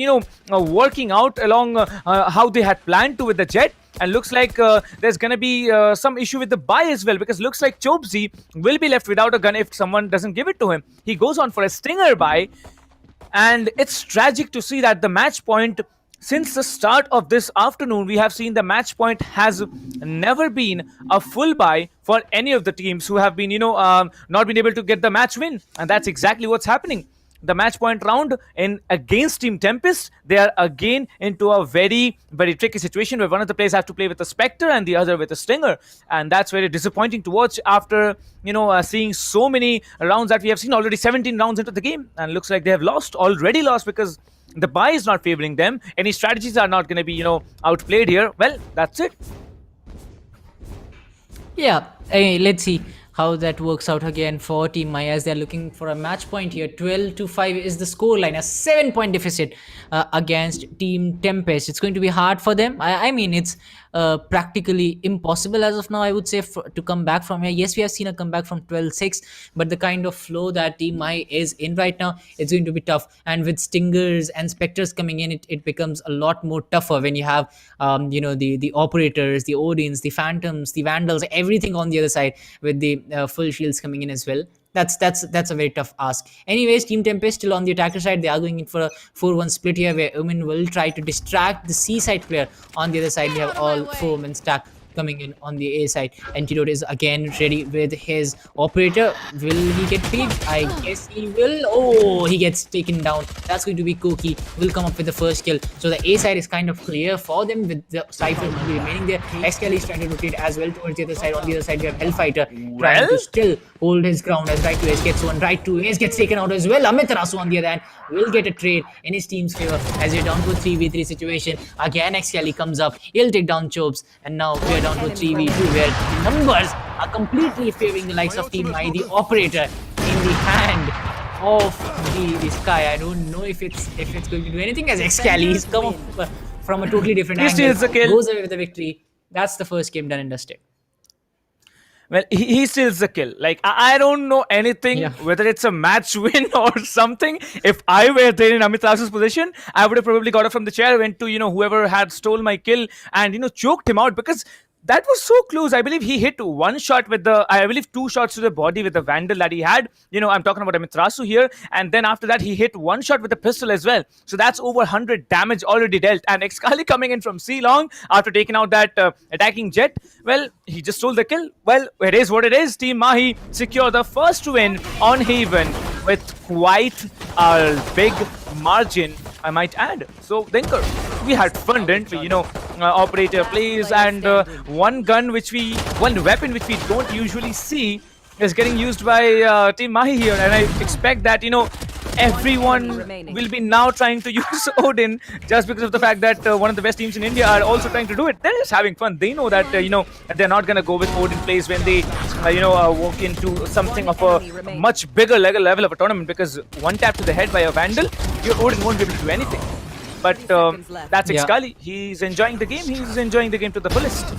S4: working out along how they had planned to with the Jet. And looks like there's going to be some issue with the buy as well, because looks like Chobsy will be left without a gun if someone doesn't give it to him. He goes on for a stinger buy. And it's tragic to see that the match point, since the start of this afternoon, we have seen the match point has never been a full buy for any of the teams who have been, not been able to get the match win. And that's exactly what's happening. The match point round in against Team TempesT, they are again into a very, very tricky situation where one of the players have to play with a Spectre and the other with a Stinger. And that's very disappointing to watch after, seeing so many rounds that we have seen, already 17 rounds into the game. And looks like they have already lost because the buy is not favoring them. Any strategies are not going to be, outplayed here. Well, that's it.
S14: Yeah, let's see how that works out again for Team Mahi, as they're looking for a match point here. 12-5 is the scoreline, a 7-point deficit against Team TempesT. It's going to be hard for them. I mean, it's practically impossible as of now, I would say, to come back from here. Yes, we have seen a comeback from 12-6, but the kind of flow that Team Mahi is in right now, it's going to be tough. And with Stingers and Spectres coming in, it becomes a lot more tougher when you have, the Operators, the Odins, the Phantoms, the Vandals, everything on the other side with the full shields coming in as well. That's a very tough ask. Anyways, Team TempesT still on the attacker side. They are going in for a 4-1 split here, where Omen will try to distract the C side player. On the other side, we have all 4 men stack coming in on the A side. Antidote is again ready with his operator. Will he get picked? I guess he will. Oh, he gets taken down. That's going to be Koki. Will come up with the first kill. So the A side is kind of clear for them, with the Cypher only remaining there. xcali is trying to rotate as well towards the other side. On the other side, we have Hellfighter trying to still hold his ground, as right to Ace gets one. Right to Ace gets taken out as well. Amitarasu on the other hand will get a trade in his team's favor, as you're down to a 3v3 situation. Again, xcali comes up. He'll take down Chobes, and now we're down to 3v2, where the numbers are completely favoring the likes of Team Mahi. The operator in the hand of the Sky. I don't know if it's going to do anything, as xcali he's come up from a totally different angle.
S4: Steals the kill.
S14: Goes away with the victory. That's the first game done and dusted.
S4: Well, he steals the kill. Like, I don't know anything, whether it's a match win or something. If I were there in Amitrasu's position, I would have probably got up from the chair, went to, whoever had stole my kill and, choked him out, because that was so close. I believe he hit one shot with the, I believe 2 shots to the body with the Vandal that he had. I'm talking about Amiterasu here. And then after that, he hit 1 shot with the pistol as well. So that's over 100 damage already dealt. And Excali coming in from C long after taking out that attacking jet. Well, he just stole the kill. Well, it is what it is. Team Mahi secure the first win on Haven with quite a big margin, I might add. So, Dinker, we had fun, didn't we? Operator plays, and one weapon which we don't usually see is getting used by Team Mahi here, and I expect that everyone will be now trying to use Odin just because of the fact that one of the best teams in India are also trying to do it. They're just having fun. They know that they're not gonna go with Odin plays when they walk into something of a much bigger level of a tournament, because one tap to the head by a Vandal, your Odin won't be able to do anything. But that's Excali. He's enjoying the game. He's enjoying the game to the fullest.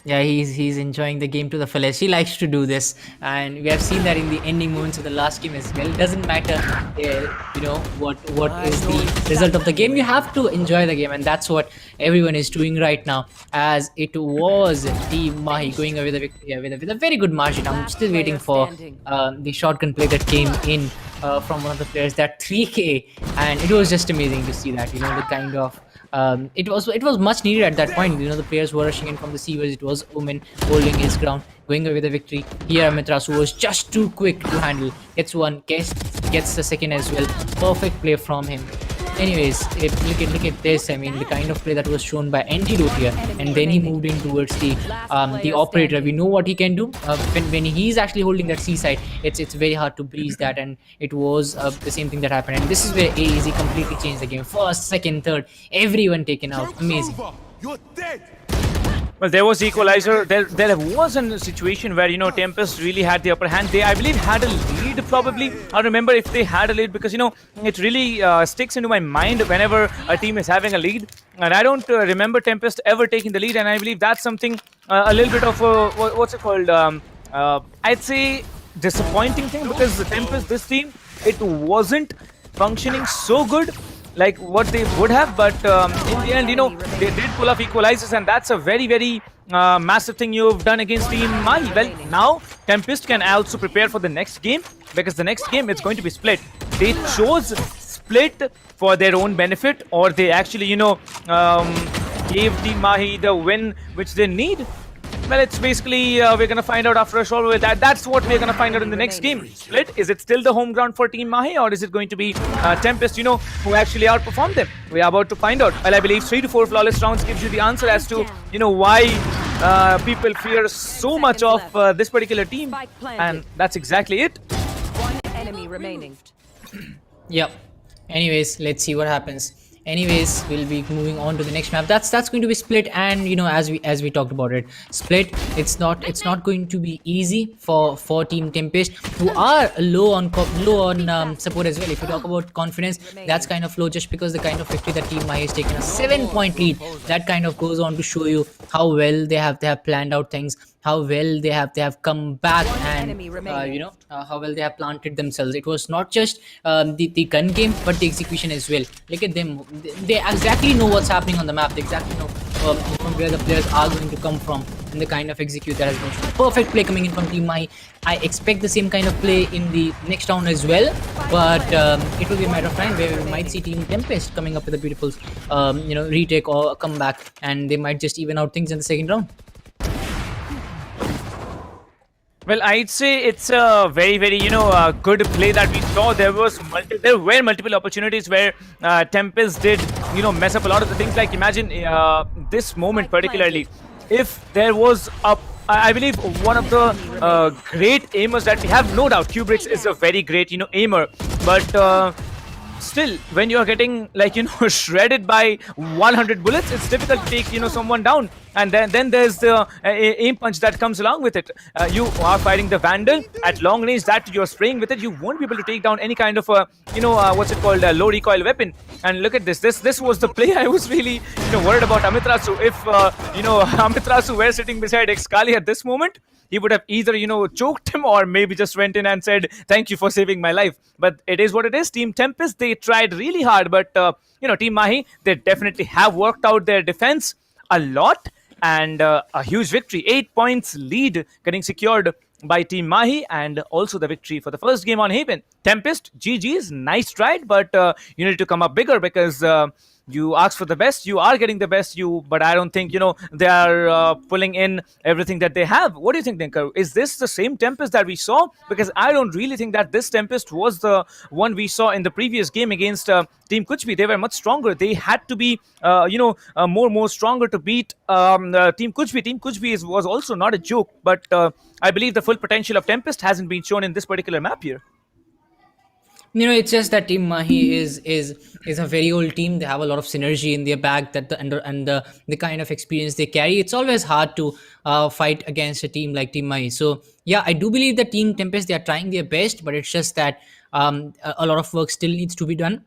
S14: Yeah, he's enjoying the game to the fullest. He likes to do this, and we have seen that in the ending moments of the last game as well. It doesn't matter, what is the result of the game. You have to enjoy the game, and that's what everyone is doing right now. As it was Team Mahi going away with the victory with a very good margin. I'm still waiting for the shotgun play that came in from one of the players, that 3K, and it was just amazing to see that. The kind of it was much needed at that point. The players were rushing in from the seawars. It was Omen holding his ground, going away with the victory. Here Amiterasu was just too quick to handle. Gets one, gets the second as well. Perfect play from him. Anyways, look at this. I mean, the kind of play that was shown by Antidote here, and then he moved in towards the operator. We know what he can do when he's actually holding that seaside. It's very hard to breeze that, and it was the same thing that happened. And this is where AEZ completely changed the game. First, second, third, everyone taken out. Amazing.
S4: Well, there was equalizer. There was a situation where TempesT really had the upper hand. They, I believe, had a lead probably. I remember if they had a lead, because it really sticks into my mind whenever a team is having a lead, and I don't remember TempesT ever taking the lead. And I believe that's something a little bit of a what's it called? I'd say disappointing thing, because the TempesT, this team, it wasn't functioning so good like what they would have, but in the end, they did pull off equalizers, and that's a very, very massive thing you've done against Team Mahi. Well, now TempesT can also prepare for the next game, because the next game it's going to be split. They chose split for their own benefit, or they actually, gave Team Mahi the win which they need. Well, it's basically, we're going to find out after a short with that. That's what we're going to find out in the next game. Split, is it still the home ground for Team Mahi, or is it going to be TempesT, who actually outperformed them? We are about to find out. Well, I believe 3 to 4 flawless rounds gives you the answer as to, why people fear so much of this particular team. And that's exactly it.
S15: One enemy remaining.
S14: Yep. Anyways, let's see what happens. Anyways, we'll be moving on to the next map. That's going to be split, and as we talked about it, split. It's not going to be easy for Team TempesT, who are low on support as well. If you talk about confidence, that's kind of low, just because the kind of victory that Team Mahi has taken, a 7-point lead. That kind of goes on to show you how well they have planned out things, how well they have come back, and how well they have planted themselves. It was not just the gun game, but the execution as well. Look at them. They exactly know what's happening on the map. They exactly know from where the players are going to come from, and the kind of execute that has been shown. Perfect play coming in from Team Mahi. I expect the same kind of play in the next round as well, but it will be a matter of time where we might see Team TempesT coming up with a beautiful retake or a comeback, and they might just even out things in the second round.
S4: Well, I'd say it's a very, very, good play that we saw. There were multiple opportunities where TempesT did, mess up a lot of the things. Like, imagine this moment particularly. If there was I believe one of the great aimers that we have, no doubt, Kubrix is a very great, aimer. But still, when you're getting shredded by 100 bullets, it's difficult to take someone down. And then there's the aim punch that comes along with it. You are fighting the Vandal at long range, that you're spraying with it. You won't be able to take down any kind of a what's it called, a low recoil weapon. And look at this. This was the play. I was really worried about Amiterasu. If Amiterasu were sitting beside Excali at this moment, he would have either choked him, or maybe just went in and said, thank you for saving my life. But it is what it is. Team TempesT, they tried really hard, but Team Mahi, they definitely have worked out their defense a lot, and a huge victory. 8 points lead getting secured by Team Mahi, and also the victory for the first game on Haven. TempesT, GG's, nice try, but you need to come up bigger because you asked for the best, you are getting the best, but I don't think they are pulling in everything that they have. What do you think, Dinker? Is this the same TempesT that we saw? Because I don't really think that this TempesT was the one we saw in the previous game against Team Kuch. They were much stronger. They had to be more stronger to beat Team Kuch. Team Kuch was also not a joke, but I believe the full potential of TempesT hasn't been shown in this particular map here.
S14: It's just that Team Mahi is a very old team. They have a lot of synergy in their back, that the kind of experience they carry. It's always hard to fight against a team like Team Mahi. So yeah, I do believe that Team TempesT, they are trying their best, but it's just that a lot of work still needs to be done.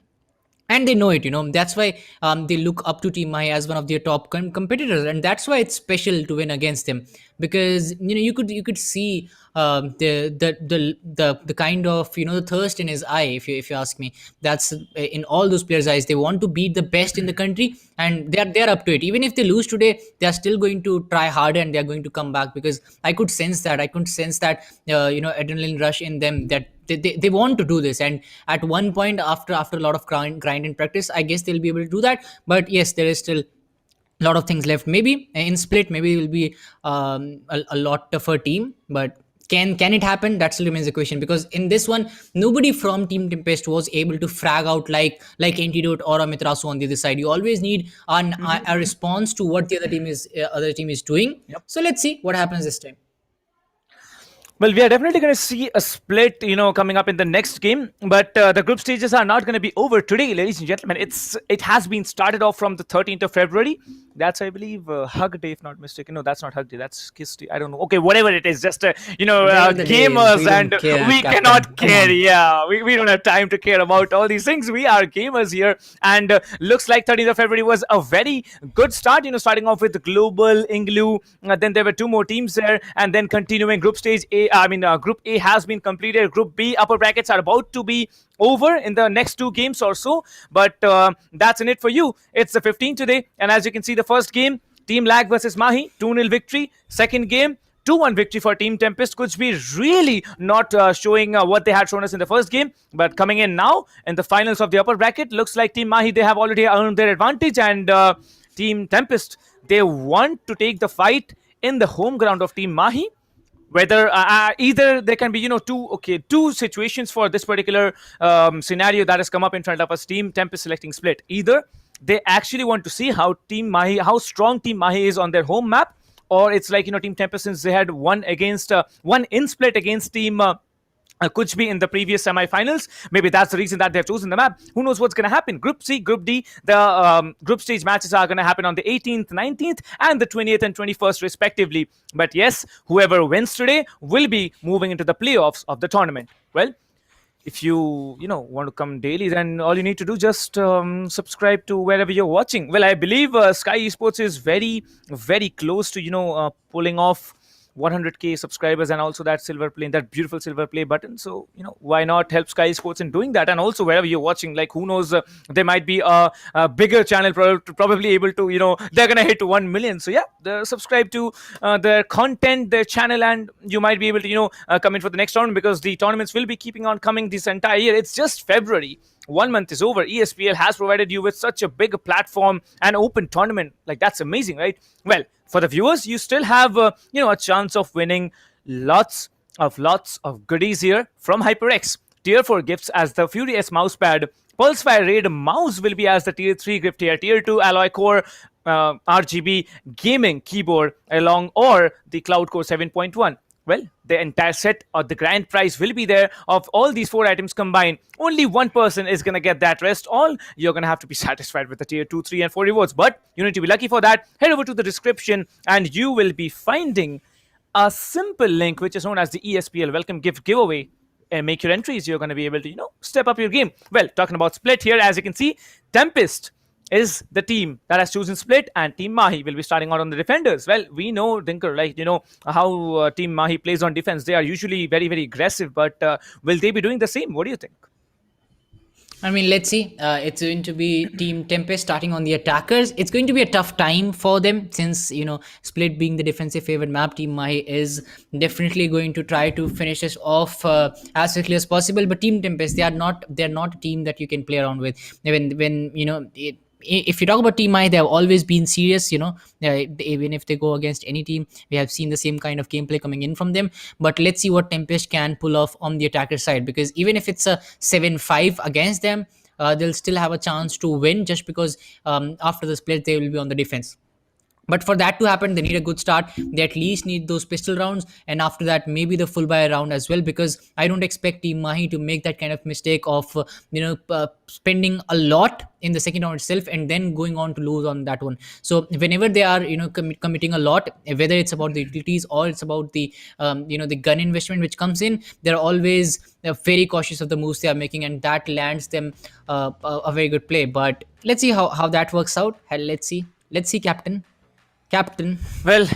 S14: And they know it, that's why they look up to Team Mahi as one of their top competitors, and that's why it's special to win against them, because you could see the kind of the thirst in his eye, if you ask me. That's in all those players' eyes. They want to beat the best in the country, and they're up to it. Even if they lose today, they're still going to try harder, and they're going to come back, because I could sense that adrenaline rush in them, that they want to do this. And at one point, after a lot of grind and practice, I guess they'll be able to do that. But yes, there is still a lot of things left. Maybe in split, maybe it will be a lot tougher team, but can it happen? That still remains a question, because in this one, nobody from Team TempesT was able to frag out like Antidote or a Mitrasu on the other side. You always need a response to what the other team is doing. So let's see what happens this time.
S4: Well, we are definitely going to see a split, coming up in the next game. But the group stages are not going to be over today, ladies and gentlemen. It has been started off from the 13th of February. That's, I believe, Hug Day, if not mistaken. No, that's not Hug Day. That's Kiss Day. I don't know. Okay, whatever it is. Just, gamers, and we cannot care. Yeah, we don't have time to care about all these things. We are gamers here. And looks like 13th of February was a very good start, starting off with Global, Inglu. Then there were two more teams there. And then continuing group stage A. Group A has been completed. Group B upper brackets are about to be over in the next 2 games or so. But that's in it for you. It's the 15th today. And as you can see, the first game, Team Lag versus Mahi, 2-0 victory. Second game, 2-1 victory for Team TempesT. Could be really not showing what they had shown us in the first game. But coming in now in the finals of the upper bracket, looks like Team Mahi, they have already earned their advantage. And Team TempesT, they want to take the fight in the home ground of Team Mahi. Whether either there can be two situations for this particular scenario that has come up in front of us. Team TempesT selecting split. Either they actually want to see how strong Team Mahi is on their home map, or it's like Team TempesT, since they had won in split against Team Kuch in the previous semi-finals. Maybe that's the reason that they've chosen the map. Who knows what's going to happen? Group C, Group D, the group stage matches are going to happen on the 18th, 19th, and the 20th and 21st respectively. But yes, whoever wins today will be moving into the playoffs of the tournament. Well, if you want to come daily, then all you need to do just subscribe to wherever you're watching. Well, I believe SkyEsports is very, very close to pulling off 100k subscribers, and also that beautiful silver play button. So why not help SkyEsports in doing that? And also wherever you're watching, like, who knows, there might be a bigger channel probably able to they're gonna hit 1 million. So yeah, subscribe to their content, their channel, and you might be able to come in for the next tournament, because the tournaments will be keeping on coming this entire year. It's just February. 1 month is over. ESPL has provided you with such a big platform and open tournament. Like, that's amazing, right? Well, for the viewers, you still have a chance of winning lots of goodies here from HyperX. Tier 4 gifts as the Fury S mousepad. Pulsefire Raid mouse will be as the Tier 3 gift here. Tier 2 Alloy Core RGB gaming keyboard or the Cloud Core 7.1. Well, the entire set or the grand prize will be there of all these 4 items combined. Only one person is going to get that. Rest all, you're going to have to be satisfied with the tier 2, 3 and 4 rewards. But you need to be lucky for that. Head over to the description and you will be finding a simple link which is known as the ESPL Welcome Gift Giveaway. And make your entries. You're going to be able to, step up your game. Well, talking about split here, as you can see, TempesT is the team that has chosen split, and Team Mahi will be starting out on the defenders. Well, we know, Dinker, how Team Mahi plays on defense. They are usually very, very aggressive, but will they be doing the same? What do you think?
S14: I mean, let's see. It's going to be Team TempesT starting on the attackers. It's going to be a tough time for them since, Split being the defensive favored map, Team Mahi is definitely going to try to finish this off as quickly as possible. But Team TempesT, they're not a team that you can play around with. If you talk about Team Mahi, they have always been serious. Even if they go against any team, we have seen the same kind of gameplay coming in from them. But let's see what TempesT can pull off on the attacker side, because even if it's a 7-5 against them, they'll still have a chance to win, just because after the split they will be on the defense. But for that to happen, they need a good start. They at least need those pistol rounds, and after that maybe the full buy round as well, because I don't expect Team Mahi to make that kind of mistake of spending a lot in the second round itself and then going on to lose on that one. So whenever they are committing a lot, whether it's about the utilities or it's about the the gun investment which comes in, they're always very cautious of the moves they are making, and that lands them a very good play. But let's see how that works out. Let's see, Captain.
S4: Well,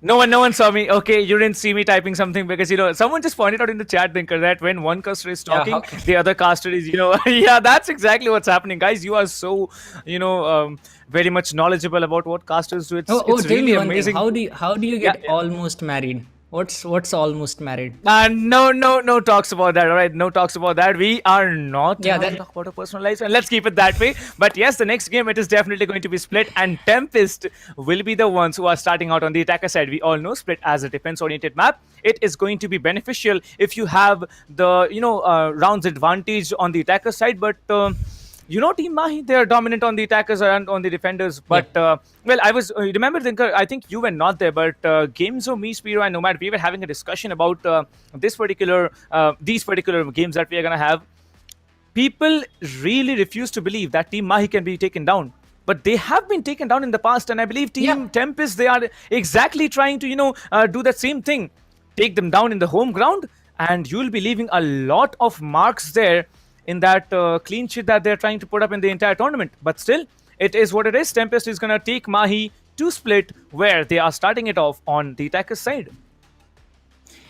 S4: no one saw me. Okay, you didn't see me typing something because someone just pointed out in the chat, Thinker, that when one caster is talking, the other caster is yeah, that's exactly what's happening, guys. You are so very much knowledgeable about what casters do. It's really amazing.
S14: How do you get almost married? What's almost married?
S4: No talks about that. All right, no talks about that. We are not
S14: talk
S4: about a personal life, and let's keep it that way. But yes, the next game, it is definitely going to be Split, and TempesT will be the ones who are starting out on the attacker side. We all know Split as a defense-oriented map. It is going to be beneficial if you have the rounds advantage on the attacker side, but Team Mahi, they are dominant on the attackers and on the defenders. But, remember, Thinker, I think you were not there, but Games of Me, Spiro, and Nomad, we were having a discussion about these particular games that we are going to have. People really refuse to believe that Team Mahi can be taken down. But they have been taken down in the past, and I believe Team TempesT, they are exactly trying to, do that same thing. Take them down in the home ground, and you'll be leaving a lot of marks there in that clean sheet that they're trying to put up in the entire tournament. But still, it is what it is. TempesT is going to take Mahi to Split, where they are starting it off on the attacker side.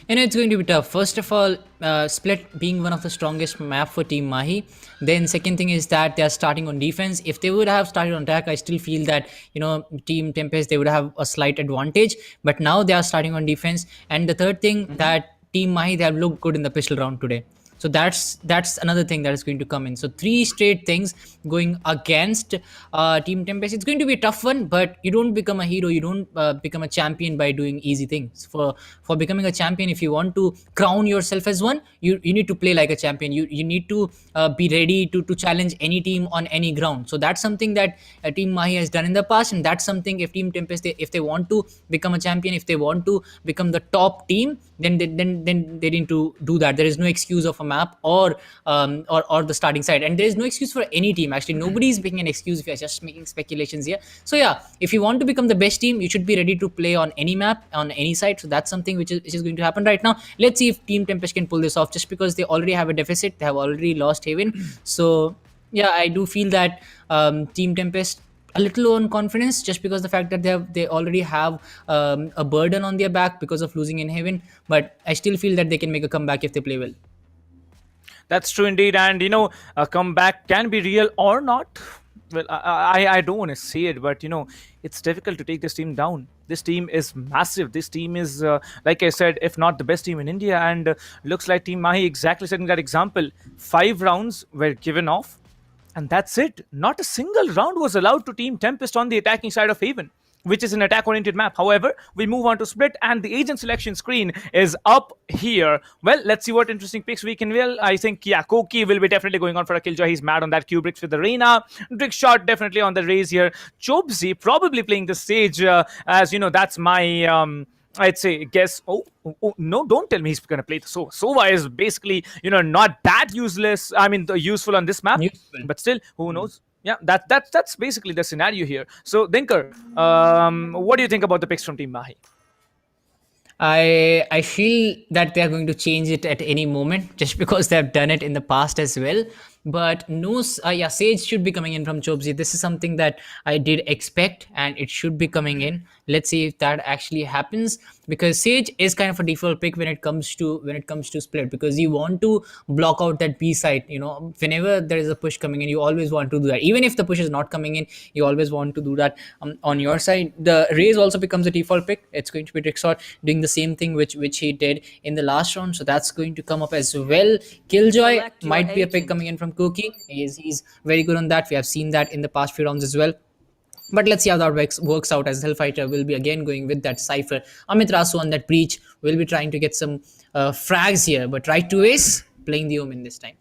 S14: It's going to be tough. First of all, Split being one of the strongest map for Team Mahi. Then second thing is that they are starting on defense. If they would have started on attack, I still feel that Team TempesT, they would have a slight advantage. But now they are starting on defense. And the third thing, that Team Mahi, they have looked good in the pistol round today. So that's another thing that is going to come in. So 3 straight things going against Team TempesT. It's going to be a tough one, but you don't become a hero. You don't become a champion by doing easy things. For becoming a champion, if you want to crown yourself as one, you need to play like a champion. You need to be ready to challenge any team on any ground. So that's something that Team Mahi has done in the past, and that's something if Team TempesT, if they want to become a champion, if they want to become the top team, then they need to do that. There is no excuse of a map or the starting side, and there is no excuse for any team. Actually, nobody is making an excuse if you're just making speculations here. So yeah, if you want to become the best team, you should be ready to play on any map, on any side. So that's something which is going to happen right now. Let's see if Team TempesT can pull this off, just because they already have a deficit. They have already lost Haven. So yeah, I do feel that Team TempesT a little low on confidence, just because the fact that they already have a burden on their back because of losing in Haven. But I still feel that they can make a comeback if they play well.
S4: That's true indeed, and a comeback can be real or not. Well, I don't want to say it, but it's difficult to take this team down. This team is massive. This team is, like I said, if not the best team in India, and looks like Team Mahi exactly setting that example. 5 rounds were given off, and that's it. Not a single round was allowed to Team TempesT on the attacking side of Haven, which is an attack-oriented map. However, we move on to Split, and the agent selection screen is up here. Well, let's see what interesting picks we can. Well, I think, Koki will be definitely going on for a killjoy. He's mad on that Kubricks with the Reina. Trickshot definitely on the Raze here. Chobzi probably playing the Sage, as that's my... I'd say guess. Oh no! Don't tell me he's gonna play the Sova. Sova is basically not that useless. I mean, useful on this map, but still, who knows? Yeah, that's basically the scenario here. So, Dinker, what do you think about the picks from Team Mahi?
S14: I feel that they are going to change it at any moment, just because they have done it in the past as well. But no, yeah, Sage should be coming in from Chobzi. This is something that I did expect, and it should be coming in. Let's see if that actually happens, because Sage is kind of a default pick when it comes to split, because you want to block out that B side. You know, whenever there is a push coming in, you always want to do that. Even if the push is not coming in, you always want to do that on your side. The Raze also becomes a default pick. It's going to be Drixor doing the same thing which he did in the last round, so that's going to come up as well. Killjoy might be a pick coming in from Cookie. He's very good on that. We have seen that in the past few rounds as well. But let's see how that works out, as Hellfighter will be again going with that Cypher. Amit Rasu on that Breach will be trying to get some frags here, but right to Ace playing the Omen this time.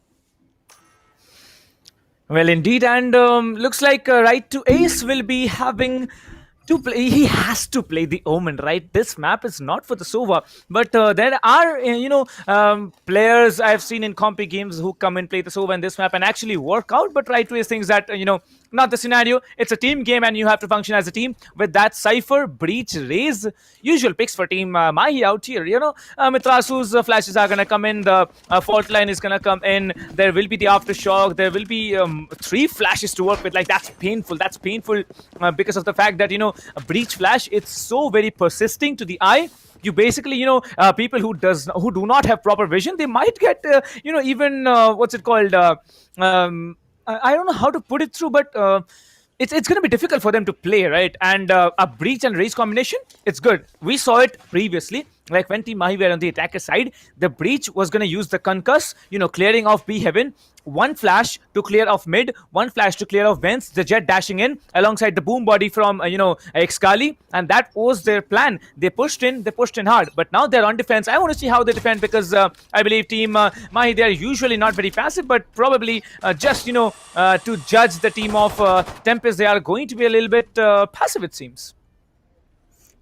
S4: Well, indeed, and looks like right to Ace will be having to play. He has to play the Omen, right? This map is not for the Sova, but there are players I've seen in compy games who come and play the Sova in this map and actually work out. But right to Ace thinks that not the scenario. It's a team game, and you have to function as a team. With that, Cypher, Breach, Raze, usual picks for team Mahi out here. Mitrasu's flashes are gonna come in. The fault line is gonna come in. There will be the aftershock. There will be 3 flashes to work with. Like, that's painful. That's painful because of the fact that a Breach flash, it's so very persisting to the eye. You basically, people who do not have proper vision, they might get, even what's it called? I don't know how to put it through, but it's going to be difficult for them to play, right? And a Breach and Raze combination, it's good. We saw it previously. Like when Team Mahi were on the attacker side, the Breach was going to use the concuss, clearing off B heaven. 1 flash to clear off mid, 1 flash to clear off vents, the Jet dashing in alongside the boom body from Excali, and that was their plan. They pushed in hard, but now they're on defense. I want to see how they defend, because I believe Team Mahi, they're usually not very passive, but probably just to judge the team of TempesT, they are going to be a little bit passive, it seems.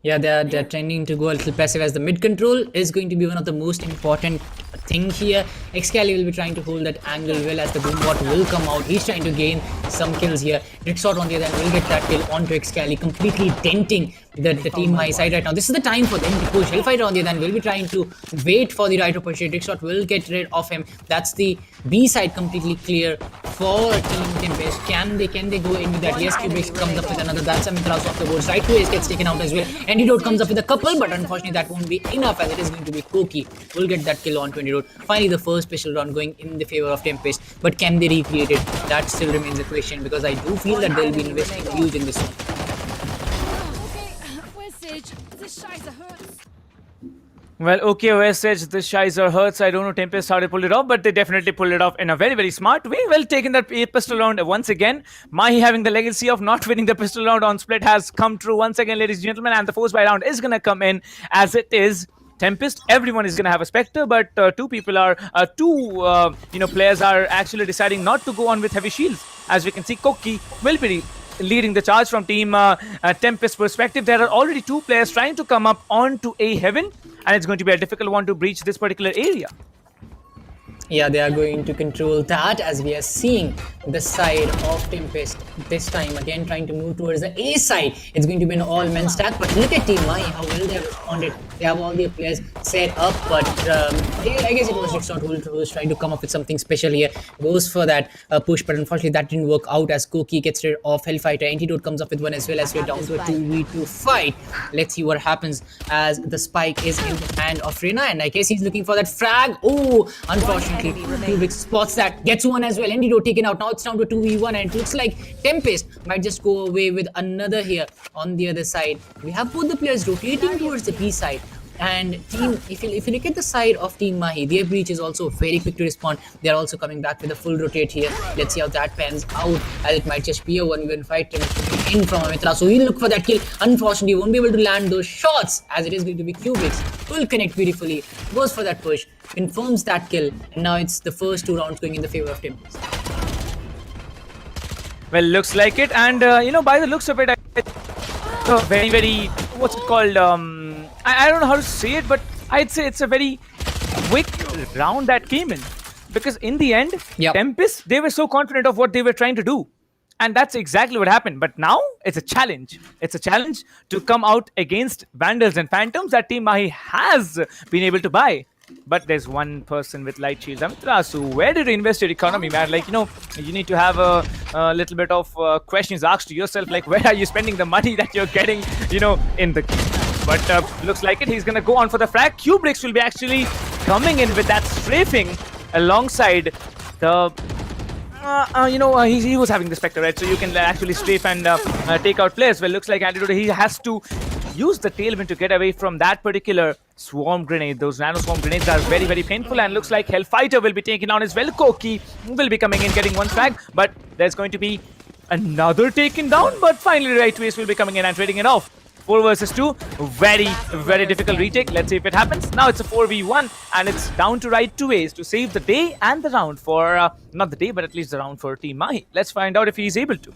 S14: Yeah, they're tending to go a little passive, as the mid control is going to be one of the most important thing here. Excali will be trying to hold that angle well, as the Boombot will come out. He's trying to gain some kills here. Drixor on the other end will get that kill onto Excali, completely denting the team Mahi side right now. This is the time for them to push. Hellfighter on the other end will be trying to wait for the right to push it. Drixor will get rid of him. That's the B side completely clear for Team TempesT. Can they go into that? Yes, Cubics comes up with another. That's a Mitras off the board. Right to Ace gets taken out as well. Antidote comes up with a couple, but unfortunately that won't be enough, as it is going to be Koki. Will get that kill on 20 road. Finally, the first special round going in the favor of TempesT, but can they recreate it? That still remains a question, because I do feel that they'll be investing huge in this one.
S4: Well, okay, Westage, the Shizer hurts. I don't know TempesT how they pulled it off, but they definitely pulled it off in a very, very smart way. Well taken that pistol round once again. Mahi having the legacy of not winning the pistol round on split has come true once again, ladies and gentlemen, and the force by round is going to come in, as it is TempesT. Everyone is going to have a Spectre, but two players are actually deciding not to go on with heavy shields. As we can see, Koki will be leading the charge from Team TempesT perspective. There are already 2 players trying to come up onto A heaven, and it's going to be a difficult one to breach this particular area.
S14: Yeah, they are going to control that, as we are seeing the side of TempesT this time again trying to move towards the A side. It's going to be an all-men stack, but look at Team Mahi, how well they have responded. They have all their players set up, but I guess it was Drixor who was trying to come up with something special here. Goes for that push, but unfortunately that didn't work out, as Koki gets rid of Hellfighter. Antidote comes up with one as well, as we're down to a 2v2 fight. Let's see what happens, as the spike is in the hand of Reyna, and I guess he's looking for that frag. Oh, unfortunately Cubic spots that, gets one as well. Antidote taken out. Now it's down to 2v1, and it looks like TempesT might just go away with another here on the other side. We have both the players rotating towards the B side. And team, if you look at the side of Team Mahi, their breach is also very quick to respond. They are also coming back with a full rotate here. Let's see how that pans out, as it might just be a 1v1 fight in from Amitra. So he'll look for that kill. Unfortunately, won't be able to land those shots, as it is going to be Cubics. Will connect beautifully, goes for that push, confirms that kill, and now it's the first 2 rounds going in the favor of TempesT.
S4: Well, looks like it, and by the looks of it, very, very, what's it called? I don't know how to say it, but I'd say it's a very quick round that came in, because in the end, TempesT, they were so confident of what they were trying to do, and that's exactly what happened. But now it's a challenge. It's a challenge to come out against Vandals and Phantoms that Team Mahi has been able to buy. But there's one person with light shields. Amiterasu, where did you invest your economy, man? Like, you need to have a little bit of questions asked to yourself, like, where are you spending the money that you're getting, in the game? But looks like it. He's going to go on for the frag. Kubrix will be actually coming in with that strafing alongside the... he was having the Spectre, right? So you can actually strafe and take out players. Well, looks like Antidote, he has to use the tailwind to get away from that particular swarm grenade. Those nano swarm grenades are very, very painful, and looks like Hellfighter will be taken down as well. Koki will be coming in, getting one frag, but there's going to be another taken down, but finally Right Ways will be coming in and trading it off. 4 versus 2, very, very difficult retake. Let's see if it happens. Now it's a 4v1, and it's down to Right Ways to save the day and the round for, not the day, but at least the round for Team Mahi. Let's find out if he's able to.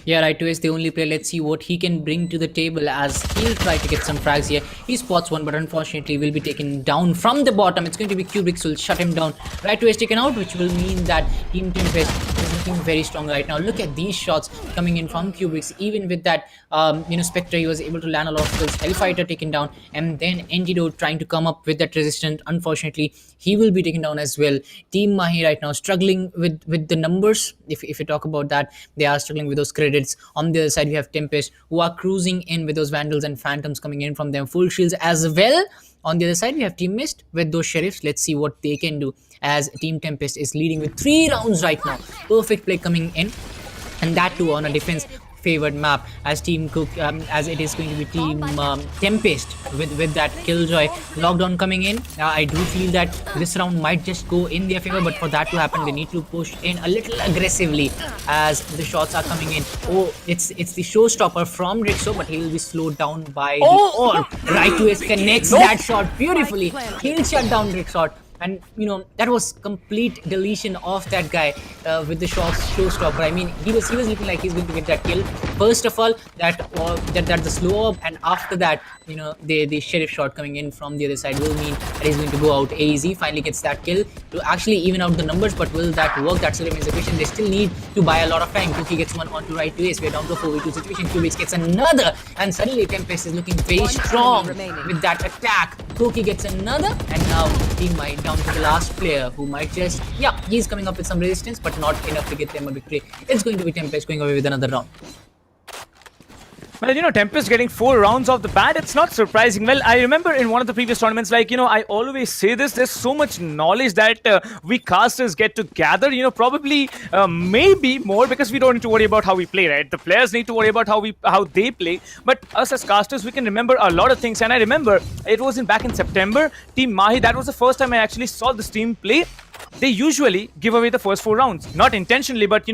S14: Yeah, Right is the only player. Let's see what he can bring to the table as he'll try to get some frags here. He spots one, but unfortunately will be taken down from the bottom. It's going to be Kubrix who will shut him down. Right is taken out, which will mean that Team TempesT is looking very strong right now. Look at these shots coming in from Kubrix. Even with that, Spectre, he was able to land a lot of kills. Hellfighter taken down, and then Antidote trying to come up with that resistance. Unfortunately, he will be taken down as well. Team Mahi right now struggling with the numbers. If you talk about that, they are struggling with those credits. On the other side, we have TempesT who are cruising in with those Vandals and Phantoms coming in from them, full shields as well. On the other side, we have Team Mist with those Sheriffs. Let's see what they can do as Team TempesT is leading with 3 rounds right now. Perfect play coming in, and that too on a defense favored map as Team Cook, as it is going to be Team TempesT with that Killjoy lockdown coming in. I do feel that this round might just go in their favor, but for that to happen, they need to push in a little aggressively as the shots are coming in. Oh, it's the showstopper from Rixo, but he will be slowed down by the orb. Right to his connects that shot beautifully. He'll shut down Rixo. And that was complete deletion of that guy with the showstopper. I mean, he was looking like he's going to get that kill. First of all, that the slow orb, and after that, the sheriff shot coming in from the other side will mean that he's going to go out easy. Finally gets that kill to actually even out the numbers, but will that work? That's the question. They still need to buy a lot of time. Cookie gets one onto Right to Ace. We're down to a 4v2 situation. Kubrix gets another, and suddenly TempesT is looking very strong with that attack. Cookie gets another, and now Team Mahi down to the last player who might just, he's coming up with some resistance, but not enough to get them a victory. It's going to be TempesT going away with another round.
S4: Well, TempesT getting 4 rounds off the bat, it's not surprising. Well, I remember in one of the previous tournaments, I always say this, there's so much knowledge that we casters get to gather, probably maybe more because we don't need to worry about how we play, right? The players need to worry about how they play, but us as casters, we can remember a lot of things. And I remember it was back in September, Team Mahi, that was the first time I actually saw this team play. They usually give away the first 4 rounds, not intentionally, but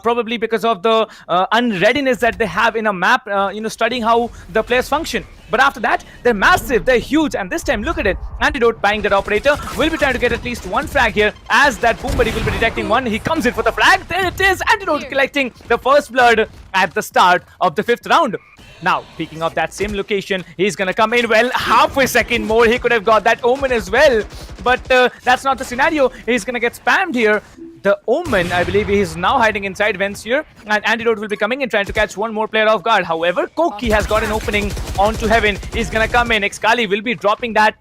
S4: probably because of the unreadiness that they have in a map, studying how the players function. But after that, they're massive, they're huge, and this time, look at it, Antidote buying that operator, will be trying to get at least 1 frag here, as that Boombuddy will be detecting one. He comes in for the flag, there it is, Antidote collecting the first blood at the start of the 5th round. Now, speaking of that same location, he's gonna come in, well, half a second more, he could have got that Omen as well, but that's not the scenario. He's gonna get spammed here. The Omen, I believe, he's now hiding inside vents here, and Antidote will be coming in trying to catch one more player off guard. However, Koki has got an opening onto Heaven. He's gonna come in. Excali will be dropping that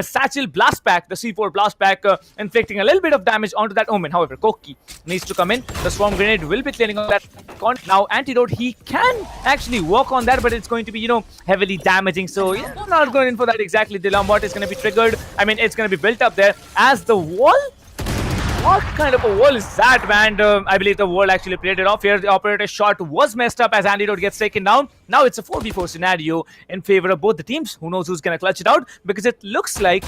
S4: Satchel Blast Pack, the C4 Blast Pack, inflicting a little bit of damage onto that Omen. However, Koki needs to come in. The Swarm Grenade will be clearing out that con. Now, Antidote, he can actually work on that, but it's going to be, heavily damaging. So, I'm not going in for that exactly. The Lombard is going to be triggered. I mean, it's going to be built up there as the wall. What kind of a wall is that, man? I believe the wall actually played it off here. The operator shot was messed up as Antidote gets taken down. Now it's a 4v4 scenario in favor of both the teams. Who knows who's going to clutch it out? Because it looks like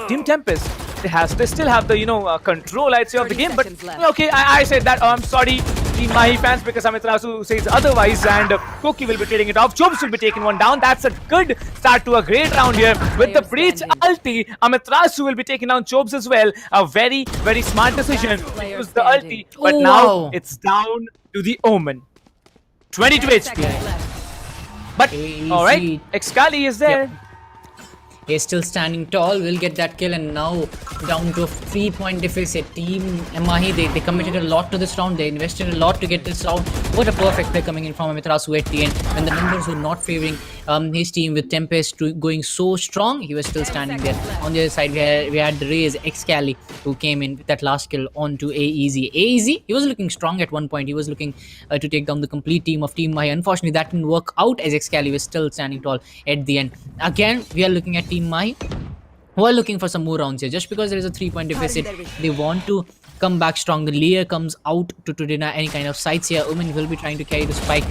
S4: Team TempesT, they still have the, control, I'd say, of the game. But, okay, I said that. I'm sorry, Team Mahi fans, because Amiterasu says otherwise. And Koki will be trading it off. Chobes will be taking one down. That's a good start to a great round here. With the Breach ulti, Amiterasu will be taking down Chobes as well. A very, very smart decision to use the ulti. But now it's down to the Omen. 22 HP. But, alright, Excali is there.
S14: He's still standing tall, will get that kill, and now down to a 3-point deficit. Team Mahi, they committed a lot to this round, they invested a lot to get this round. What a perfect play coming in from Amiterasu at the end, when the numbers were not favoring his team, with TempesT going so strong, he was still standing there. On the other side, we had the Raze Excali, who came in with that last kill onto AEZ. AEZ, he was looking strong at one point, he was looking to take down the complete team of Team Mahi. Unfortunately, that didn't work out, as Excali was still standing tall at the end. Again, we are looking at Team Mahi, who are looking for some more rounds here. Just because there is a 3-point deficit, they want to come back strong. The Lear comes out to deny any kind of sights here. Omen will be trying to carry the spike.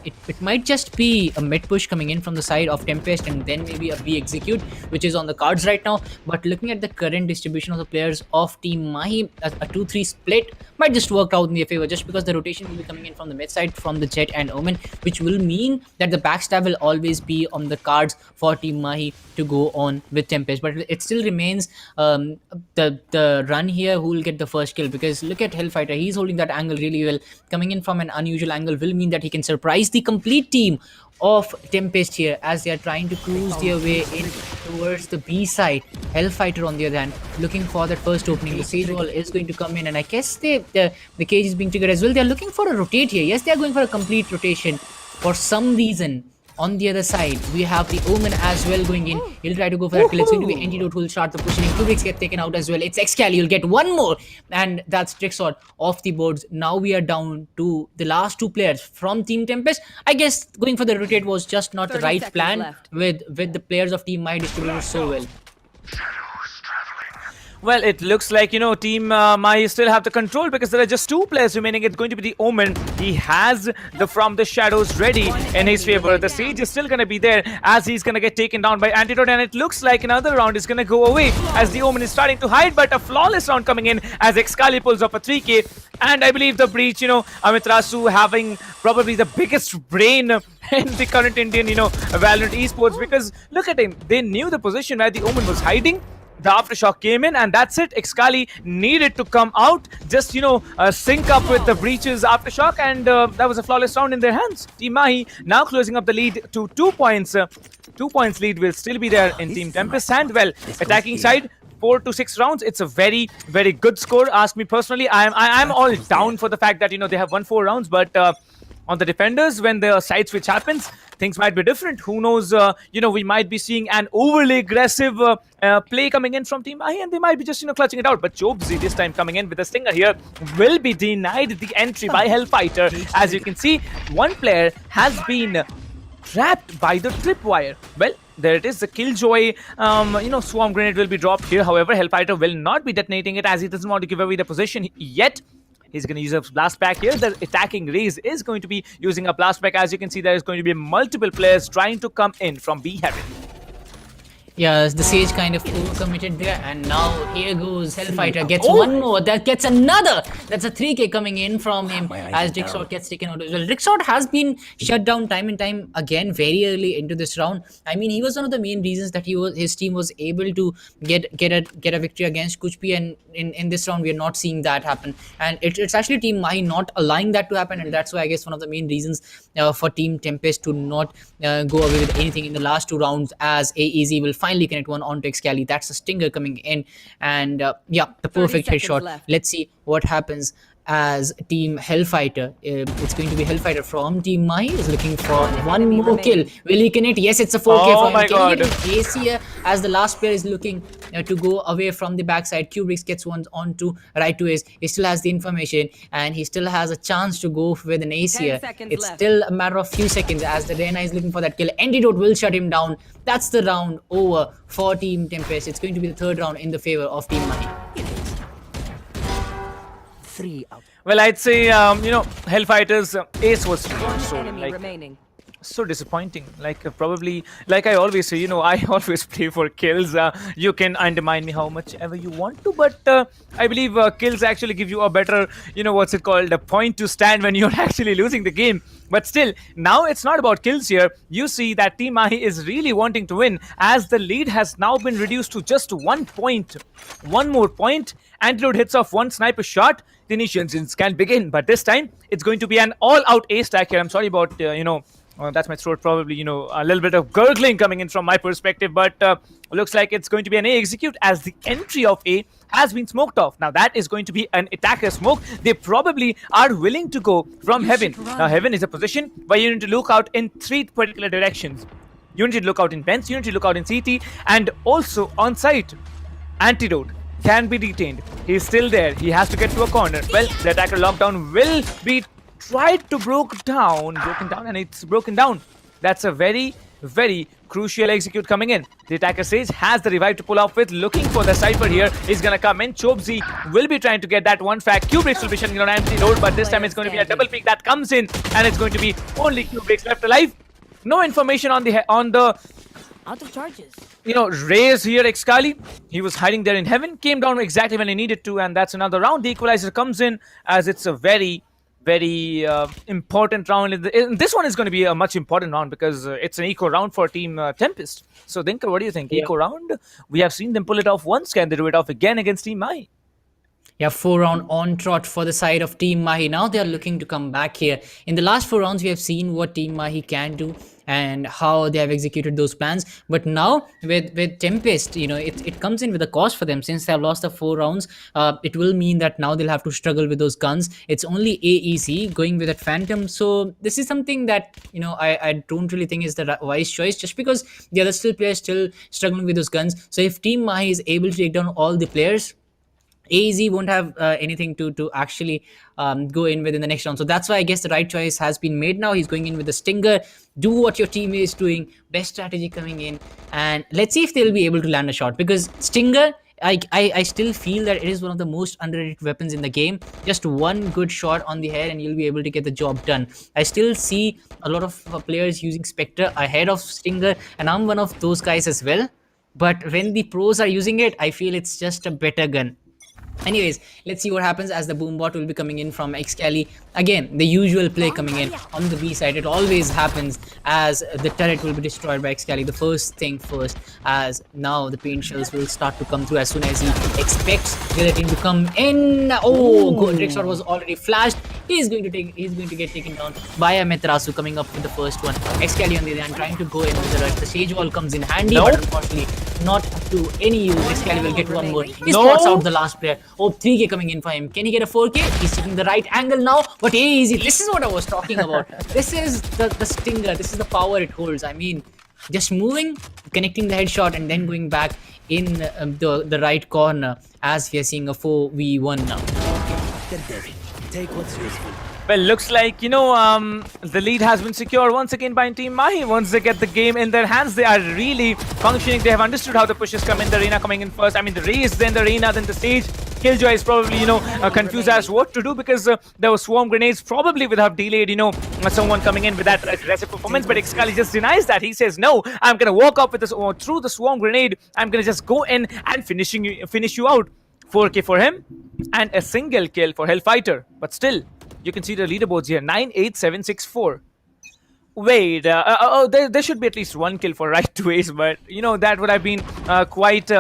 S14: It might just be a mid push coming in from the side of TempesT, and then maybe a B execute, which is on the cards right now. But looking at the current distribution of the players of Team Mahi, a 2-3 split might just work out in their favor, just because the rotation will be coming in from the mid side from the Jet and Omen, which will mean that the backstab will always be on the cards for Team Mahi to go on with TempesT. But it still remains the run here who will get the first kill, because look at Hellfighter, he's holding that angle really well. Coming in from an unusual angle will mean that he can surprise the complete team of TempesT here, as they are trying to cruise their way in towards the B side. Hellfighter, on the other hand, looking for that first opening. The Sage Wall is going to come in, and I guess the cage is being triggered as well. They are looking for a rotate here. Yes, they are going for a complete rotation for some reason. On the other side, we have the Omen as well going in. He'll try to go for that kill. It's going to be Antidote who will start the pushing. Kubricks get taken out as well. It's Excali. He'll get one more. And that's Tricksword off the boards. Now we are down to the last two players from Team TempesT. I guess going for the rotate was just not the right plan with the players of Team Mahi distributed so well.
S4: Well, it looks like, Team Mahi still have the control, because there are just two players remaining. It's going to be the Omen. He has the From the Shadows ready in his favor. The Sage is still going to be there, as he's going to get taken down by Antidote, and it looks like another round is going to go away as the Omen is starting to hide, but a flawless round coming in as Excali pulls off a 3K. And I believe the breach, Amiterasu having probably the biggest brain in the current Indian, Valorant Esports, because look at him. They knew the position where the Omen was hiding. The aftershock came in, and that's it. Excali needed to come out, just sync up with the breaches aftershock, and that was a flawless round in their hands. Team Mahi now closing up the lead to 2 points. 2 points lead will still be there in Team TempesT, and well, attacking side, 4 to 6 rounds. It's a very, very good score. Ask me personally, I'm all down for the fact that they have won 4 rounds, but on the defenders, when the side switch happens, things might be different. Who knows, we might be seeing an overly aggressive play coming in from Team Mahi, and they might be just, clutching it out. But Jobsy this time coming in with a stinger here will be denied the entry by Hellfighter. As you can see, one player has been trapped by the tripwire. Well, there it is, the Killjoy, swarm grenade will be dropped here. However, Hellfighter will not be detonating it, as he doesn't want to give away the position yet. He's going to use a blast pack here. The attacking Raze is going to be using a blast pack. As you can see, there is going to be multiple players trying to come in from B Heaven.
S14: Yeah, the Sage kind of overcommitted there, and now here goes Hellfighter, gets one more, that gets another. That's a 3K coming in from him as Tricksword gets taken out as well. Tricksword has been shut down time and time again very early into this round. I mean, he was one of the main reasons that his team was able to get a victory against Kuch, and in this round we are not seeing that happen. And it's actually Team Mahi not allowing that to happen, and that's why I guess one of the main reasons for Team TempesT to not go away with anything in the last 2 rounds, as AEZ will finally connect one onto Excali. That's a stinger coming in, and yeah, the perfect headshot. Let's see what happens as Team Hellfighter. It's going to be Hellfighter from Team Mahi is looking for one more kill. Will he connect? Yes, it's a 4K for him.
S4: My God.
S14: Can he get an ace here as the last player is looking to go away from the backside? Kubricks gets one onto right to ace. He still has the information, and he still has a chance to go with an ace here. It's still a matter of few seconds as the Reyna is looking for that kill. Antidote will shut him down. That's the round over for Team TempesT. It's going to be the 3rd round in the favor of Team Mahi.
S4: Well, I'd say, Hellfighter's ace was so disappointing. Probably, like I always say, I always play for kills. You can undermine me how much ever you want to, but I believe kills actually give you a better, a point to stand when you're actually losing the game. But still, now it's not about kills here. You see that Team Mahi is really wanting to win, as the lead has now been reduced to just 1 point. 1 more point. Antidote hits off 1 sniper shot. The initiations can begin, but this time it's going to be an all-out ace stack here. I'm sorry about, That's my throat, probably, you know, a little bit of gurgling coming in from my perspective, but looks like it's going to be an A execute as the entry of A has been smoked off. Now that is going to be an attacker smoke. They probably are willing to go from Heaven. Now Heaven is a position where you need to look out in 3 particular directions. You need to look out in Vents, you need to look out in CT, and also on site. Antidote can be detained. He's still there. He has to get to a corner. Well, the attacker lockdown will be tried to broken down, and it's broken down. That's a very, very crucial execute coming in. The attacker Sage has the revive to pull off with, looking for the Cypher here. Is gonna come in. Chobzi will be trying to get that one frag. Q-Breaks will be shutting on Antidote, but this time it's going to be a double peek that comes in, and it's going to be only Q-Breaks left alive. No information on the
S5: out of charges.
S4: You know, Raze here, Excali, he was hiding there in Heaven, came down exactly when he needed to, and that's another round. The equalizer comes in, as it's a very, very important round. This one is going to be a much important round because it's an eco round for Team TempesT. So, Dinkar, what do you think? Eco round? We have seen them pull it off once. Can they do it off again against Team Mahi?
S14: Yeah, 4-round on trot for the side of Team Mahi. Now they are looking to come back here. In the last 4 rounds, we have seen what Team Mahi can do and how they have executed those plans. But now with TempesT, you know, it comes in with a cost for them. Since they have lost the 4 rounds, it will mean that now they'll have to struggle with those guns. It's only AEC going with that Phantom. So this is something that, you know, I don't really think is the wise choice, just because the other players still struggling with those guns. So if Team Mahi is able to take down all the players, AZ won't have anything to actually go in with in the next round. So that's why I guess the right choice has been made now. He's going in with the Stinger. Do what your team is doing. Best strategy coming in. And let's see if they'll be able to land a shot. Because Stinger, I still feel that it is one of the most underrated weapons in the game. Just one good shot on the head and you'll be able to get the job done. I still see a lot of players using Spectre ahead of Stinger. And I'm one of those guys as well. But when the pros are using it, I feel it's just a better gun. Anyways, let's see what happens as the Boombot will be coming in from Excali. Again, the usual play coming in on the B side. It always happens as the turret will be destroyed by Excali. The first thing first, as now the paint shells will start to come through as soon as he expects the team to come in. Oh, Godric shot was already flashed. He's going to get taken down by a Metrasu coming up with the first one. Excali on the other hand trying to go in with the rush. The Sage Wall comes in handy, but unfortunately not to any use. Excali will get one more. He spots out the last player. Oh, 3K coming in for him. Can he get a 4K? He's taking the right angle now, but easy. This is what I was talking about. This is the Stinger. This is the power it holds. I mean, just moving, connecting the headshot, and then going back in the right corner as we are seeing a 4v1 now.
S10: Take what's useful.
S4: Well, looks like, you know, the lead has been secured once again by Team Mahi. Once they get the game in their hands, they are really functioning. They have understood how the pushes come in the arena, coming in first. I mean, the Raze, then the arena, then the Stage. Killjoy is probably, you know, confused as what to do because there were swarm grenades. Probably would have delayed, you know, someone coming in with that aggressive performance. But Excali just denies that. He says, no, I'm going to walk up with this, or through the swarm grenade. I'm going to just go in and finish you out. 4K for him and a single kill for Hellfighter. But still, you can see the leaderboards here, 98764. Wait, there should be at least 1 kill for Right to Ace, but you know that would have been quite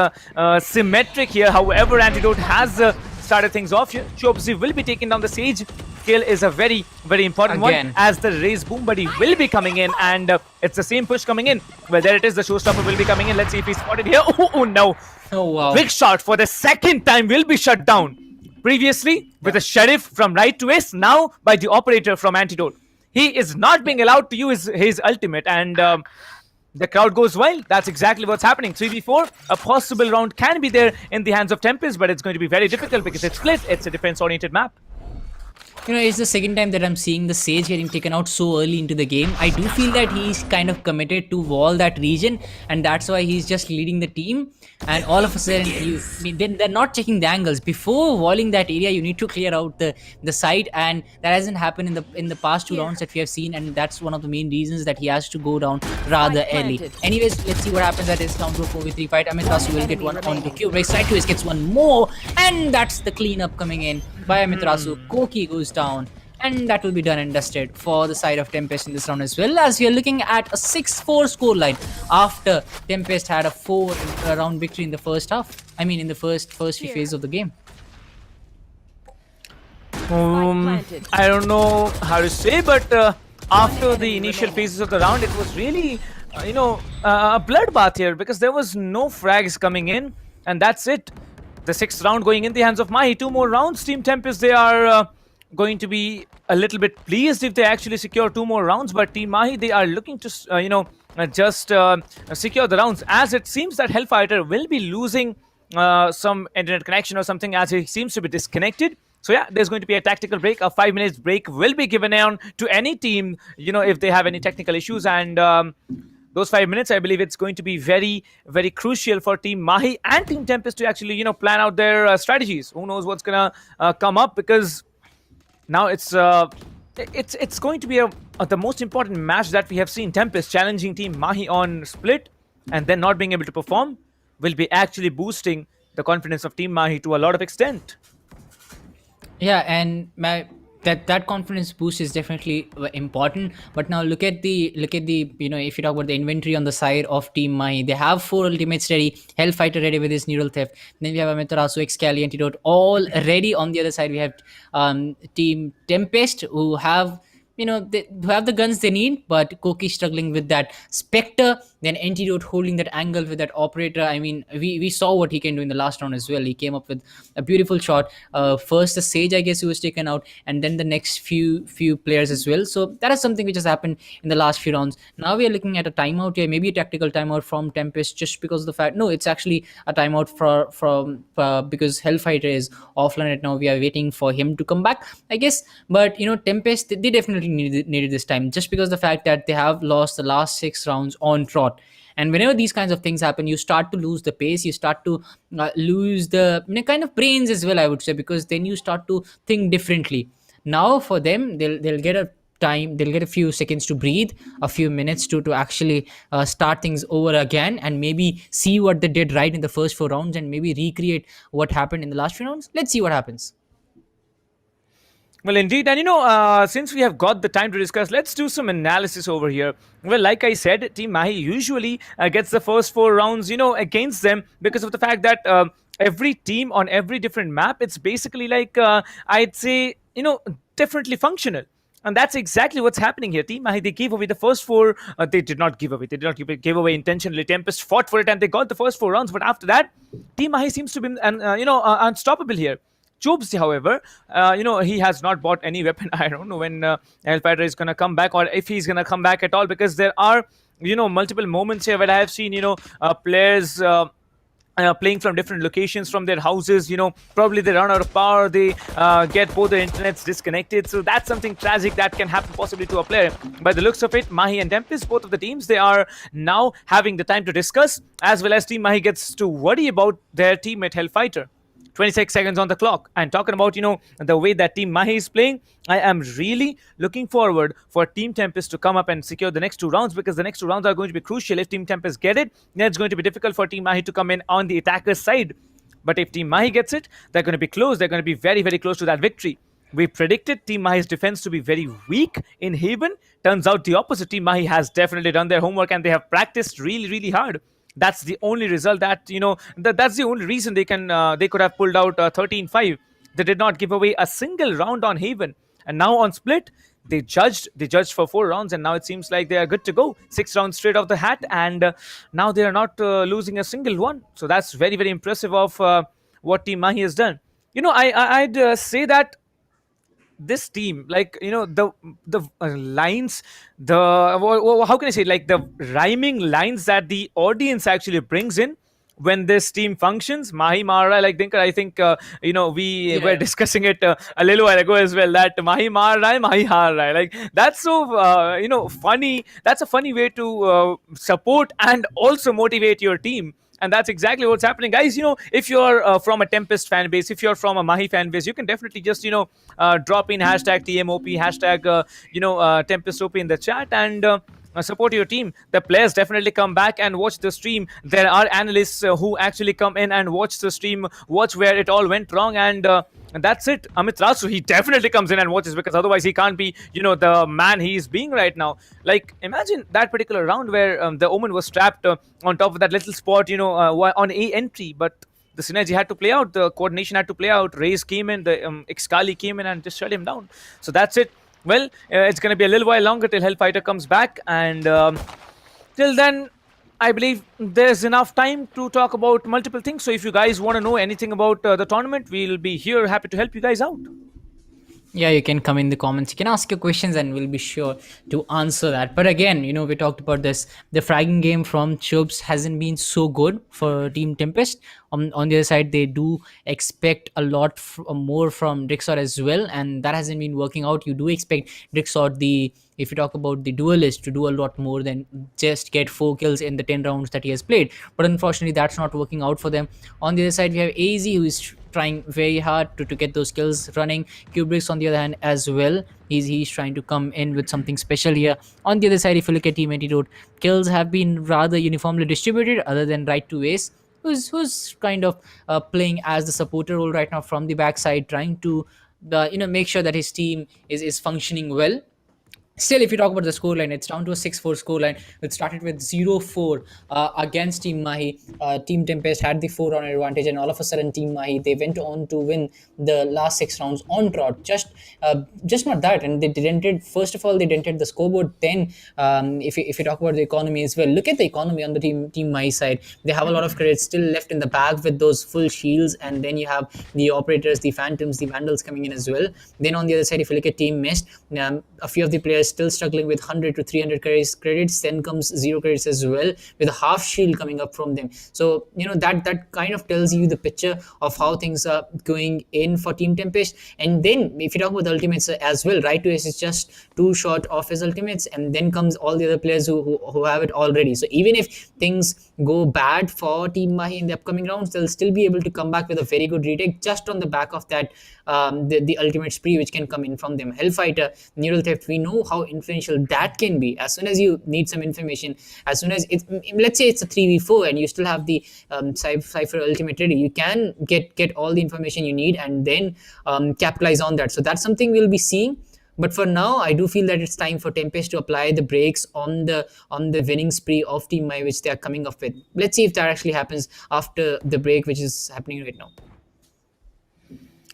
S4: symmetric here. However, Antidote has started things off here. Chobzi will be taking down the Sage. Kill is a very, very important one as the Raze Boom Buddy will be coming in, and it's the same push coming in. Well, there it is. The Showstopper will be coming in. Let's see if he's spotted here. Oh no!
S14: Oh wow!
S4: Big shot for the second time will be shut down. Previously with a Sheriff from Right to Ace, now by the Operator from Antidote. He is not being allowed to use his ultimate, and the crowd goes wild. That's exactly what's happening. 3v4, a possible round can be there in the hands of TempesT, but it's going to be very difficult because it's split. It's a defense-oriented map.
S14: You know, it's the second time that I'm seeing the Sage getting taken out so early into the game. I do feel that he's kind of committed to wall that region, and that's why he's just leading the team. And all of a sudden, they're not checking the angles. Before walling that area, you need to clear out the site, and that hasn't happened in the past 2 rounds that we have seen, and that's one of the main reasons that he has to go down rather early. Anyways, let's see what happens at this down to a 4v3 fight. Amithasu will get one on the Q. Right to his gets one more, and that's the cleanup coming in by Amithasu. Koki goes down, and that will be done and dusted for the side of TempesT in this round as well, as we are looking at a 6-4 scoreline after TempesT had a 4-round victory in the first half. I mean, in the first phase of the game.
S4: I don't know how to say, but after the initial phases of the round, it was really, a bloodbath here because there was no frags coming in, and that's it. The 6th round going in the hands of Mahi. 2 more rounds. Team Tempest, they are going to be a little bit pleased if they actually secure 2 more rounds, but Team Mahi, they are looking to, just secure the rounds, as it seems that Hellfighter will be losing some internet connection or something, as he seems to be disconnected. So yeah, there's going to be a tactical break. A 5 minutes break will be given on to any team, if they have any technical issues, and those 5 minutes, I believe it's going to be very, very crucial for Team Mahi and Team Tempest to actually, plan out their strategies. Who knows what's gonna come up, because now it's going to be the most important match that we have seen. Tempest challenging Team Mahi on Split and then not being able to perform will be actually boosting the confidence of Team Mahi to a lot of extent.
S14: Yeah, and that confidence boost is definitely important. But now look at the if you talk about the inventory on the side of Team Mahi, they have 4 ultimates ready, Hellfighter ready with his neural theft, then we have Amaterasu, Excali, Antidote all ready. On the other side we have Team Tempest, who have who have the guns they need, but Koki struggling with that Spectre, then Antidote holding that angle with that Operator. I mean, we saw what he can do in the last round as well. He came up with a beautiful shot. First the Sage, I guess, who was taken out, and then the next few players as well. So that is something which has happened in the last few rounds. Now we are looking at a timeout here, maybe a tactical timeout from Tempest, just because of the fact, no, it's actually a timeout from because Hellfighter is offline right now. We are waiting for him to come back, I guess. But Tempest, they definitely needed this time, just because the fact that they have lost the last 6 rounds on trot. And whenever these kinds of things happen, you start to lose the pace, you start to lose the kind of brains as well, I would say, because then you start to think differently. Now for them, they'll get a time, they'll get a few seconds to breathe, a few minutes to actually start things over again, and maybe see what they did right in the first 4 rounds, and maybe recreate what happened in the last few rounds. Let's see what happens.
S4: Well, indeed. And since we have got the time to discuss, let's do some analysis over here. Well, like I said, Team Mahi usually gets the first 4 rounds, against them, because of the fact that every team on every different map, it's basically like, I'd say, differently functional. And that's exactly what's happening here. Team Mahi, they gave away the first 4. They did not give away. They did not give away intentionally. Tempest fought for it and they got the first 4 rounds. But after that, Team Mahi seems to be, unstoppable here. Chubes, however, he has not bought any weapon. I don't know when Hellfighter is going to come back, or if he's going to come back at all, because there are, multiple moments here where I have seen, players playing from different locations from their houses. Probably they run out of power, they get both their internets disconnected. So that's something tragic that can happen possibly to a player. By the looks of it, Mahi and Tempest, both of the teams, they are now having the time to discuss, as well as Team Mahi gets to worry about their teammate Hellfighter. 26 seconds on the clock. And talking about, the way that Team Mahi is playing, I am really looking forward for Team Tempest to come up and secure the next 2 rounds, because the next 2 rounds are going to be crucial. If Team Tempest get it, then it's going to be difficult for Team Mahi to come in on the attacker's side. But if Team Mahi gets it, they're going to be close. They're going to be very, very close to that victory. We predicted Team Mahi's defense to be very weak in Haven. Turns out the opposite. Team Mahi has definitely done their homework and they have practiced really, really hard. That's the only result that, that's the only reason they could have pulled out 13-5. They did not give away a single round on Haven. And now on Split, they judged for 4 rounds, and now it seems like they are good to go. 6 rounds straight off the hat, and now they are not losing a single one. So that's very, very impressive of what Team Mahi has done. I'd say that this team, the lines, how can I say, like the rhyming lines that the audience actually brings in when this team functions. Mahi Mara, like Dinkar, I think we were discussing it a little while ago as well, that Mahi Mara, Mahi Hara, like that's so funny. That's a funny way to support and also motivate your team. And that's exactly what's happening, guys. If you're from a Tempest fan base, if you're from a Mahi fan base, you can definitely just drop in hashtag TMOP, hashtag TempestOP in the chat, and support your team. The players definitely come back and watch the stream. There are analysts who actually come in and watch the stream, watch where it all went wrong, and that's it. Amaterasu, he definitely comes in and watches, because otherwise he can't be, the man he's being right now. Like, imagine that particular round where the Omen was trapped on top of that little spot, on A entry, but the synergy had to play out, the coordination had to play out. Raze came in, the Excali came in and just shut him down. So that's it. well, it's going to be a little while longer till Hellfighter comes back, and till then, I believe there's enough time to talk about multiple things. So if you guys want to know anything about the tournament, we'll be here, happy to help you guys out.
S14: Yeah, you can come in the comments, you can ask your questions and we'll be sure to answer that. But again, we talked about this, the fragging game from Chubs hasn't been so good for Team Tempest. On the other side, they do expect a lot more from Drixor as well, and that hasn't been working out. You do expect Drixor, if you talk about the duelist, to do a lot more than just get 4 kills in the 10 rounds that he has played, but unfortunately that's not working out for them. On the other side, we have AZ, who is trying very hard to get those kills running. Kubrick's on the other hand as well, he's trying to come in with something special here. On the other side, if you look at Team Antidote, kills have been rather uniformly distributed, other than Right to Ace, who's kind of playing as the supporter role right now from the backside, trying to make sure that his team is functioning well. Still, if you talk about the scoreline, it's down to a 6-4 scoreline. It started with 0-4 against Team Mahi. Team Tempest had the 4-round advantage, and all of a sudden, Team Mahi, they went on to win the last 6 rounds on trot. Just not that, and they dented. First of all, they dented the scoreboard. Then, if you talk about the economy as well, look at the economy on the Team Mahi side. They have a lot of credits still left in the bag with those full shields, and then you have the operators, the phantoms, the vandals coming in as well. Then on the other side, if you look at Team Mist, a few of the players still struggling with 100 to 300 credits. Then comes 0 credits as well, with a half shield coming up from them. So that kind of tells you the picture of how things are going in for Team Tempest. And then if you talk about the ultimates as well, Right to Ace is just 2 short of his ultimates, and then comes all the other players who have it already. So even if things go bad for Team Mahi in the upcoming rounds, they'll still be able to come back with a very good retake just on the back of that the ultimate spree which can come in from them. Hellfighter, Neural Theft, we know how influential that can be. As soon as you need some information, as soon as let's say it's a 3v4 and you still have the Cypher ultimate ready, you can get all the information you need and then capitalize on that. So that's something we'll be seeing. But for now, I do feel that it's time for Tempest to apply the brakes on the winning spree of Team Mahi, which they are coming up with. Let's see if that actually happens after the break, which is happening right now.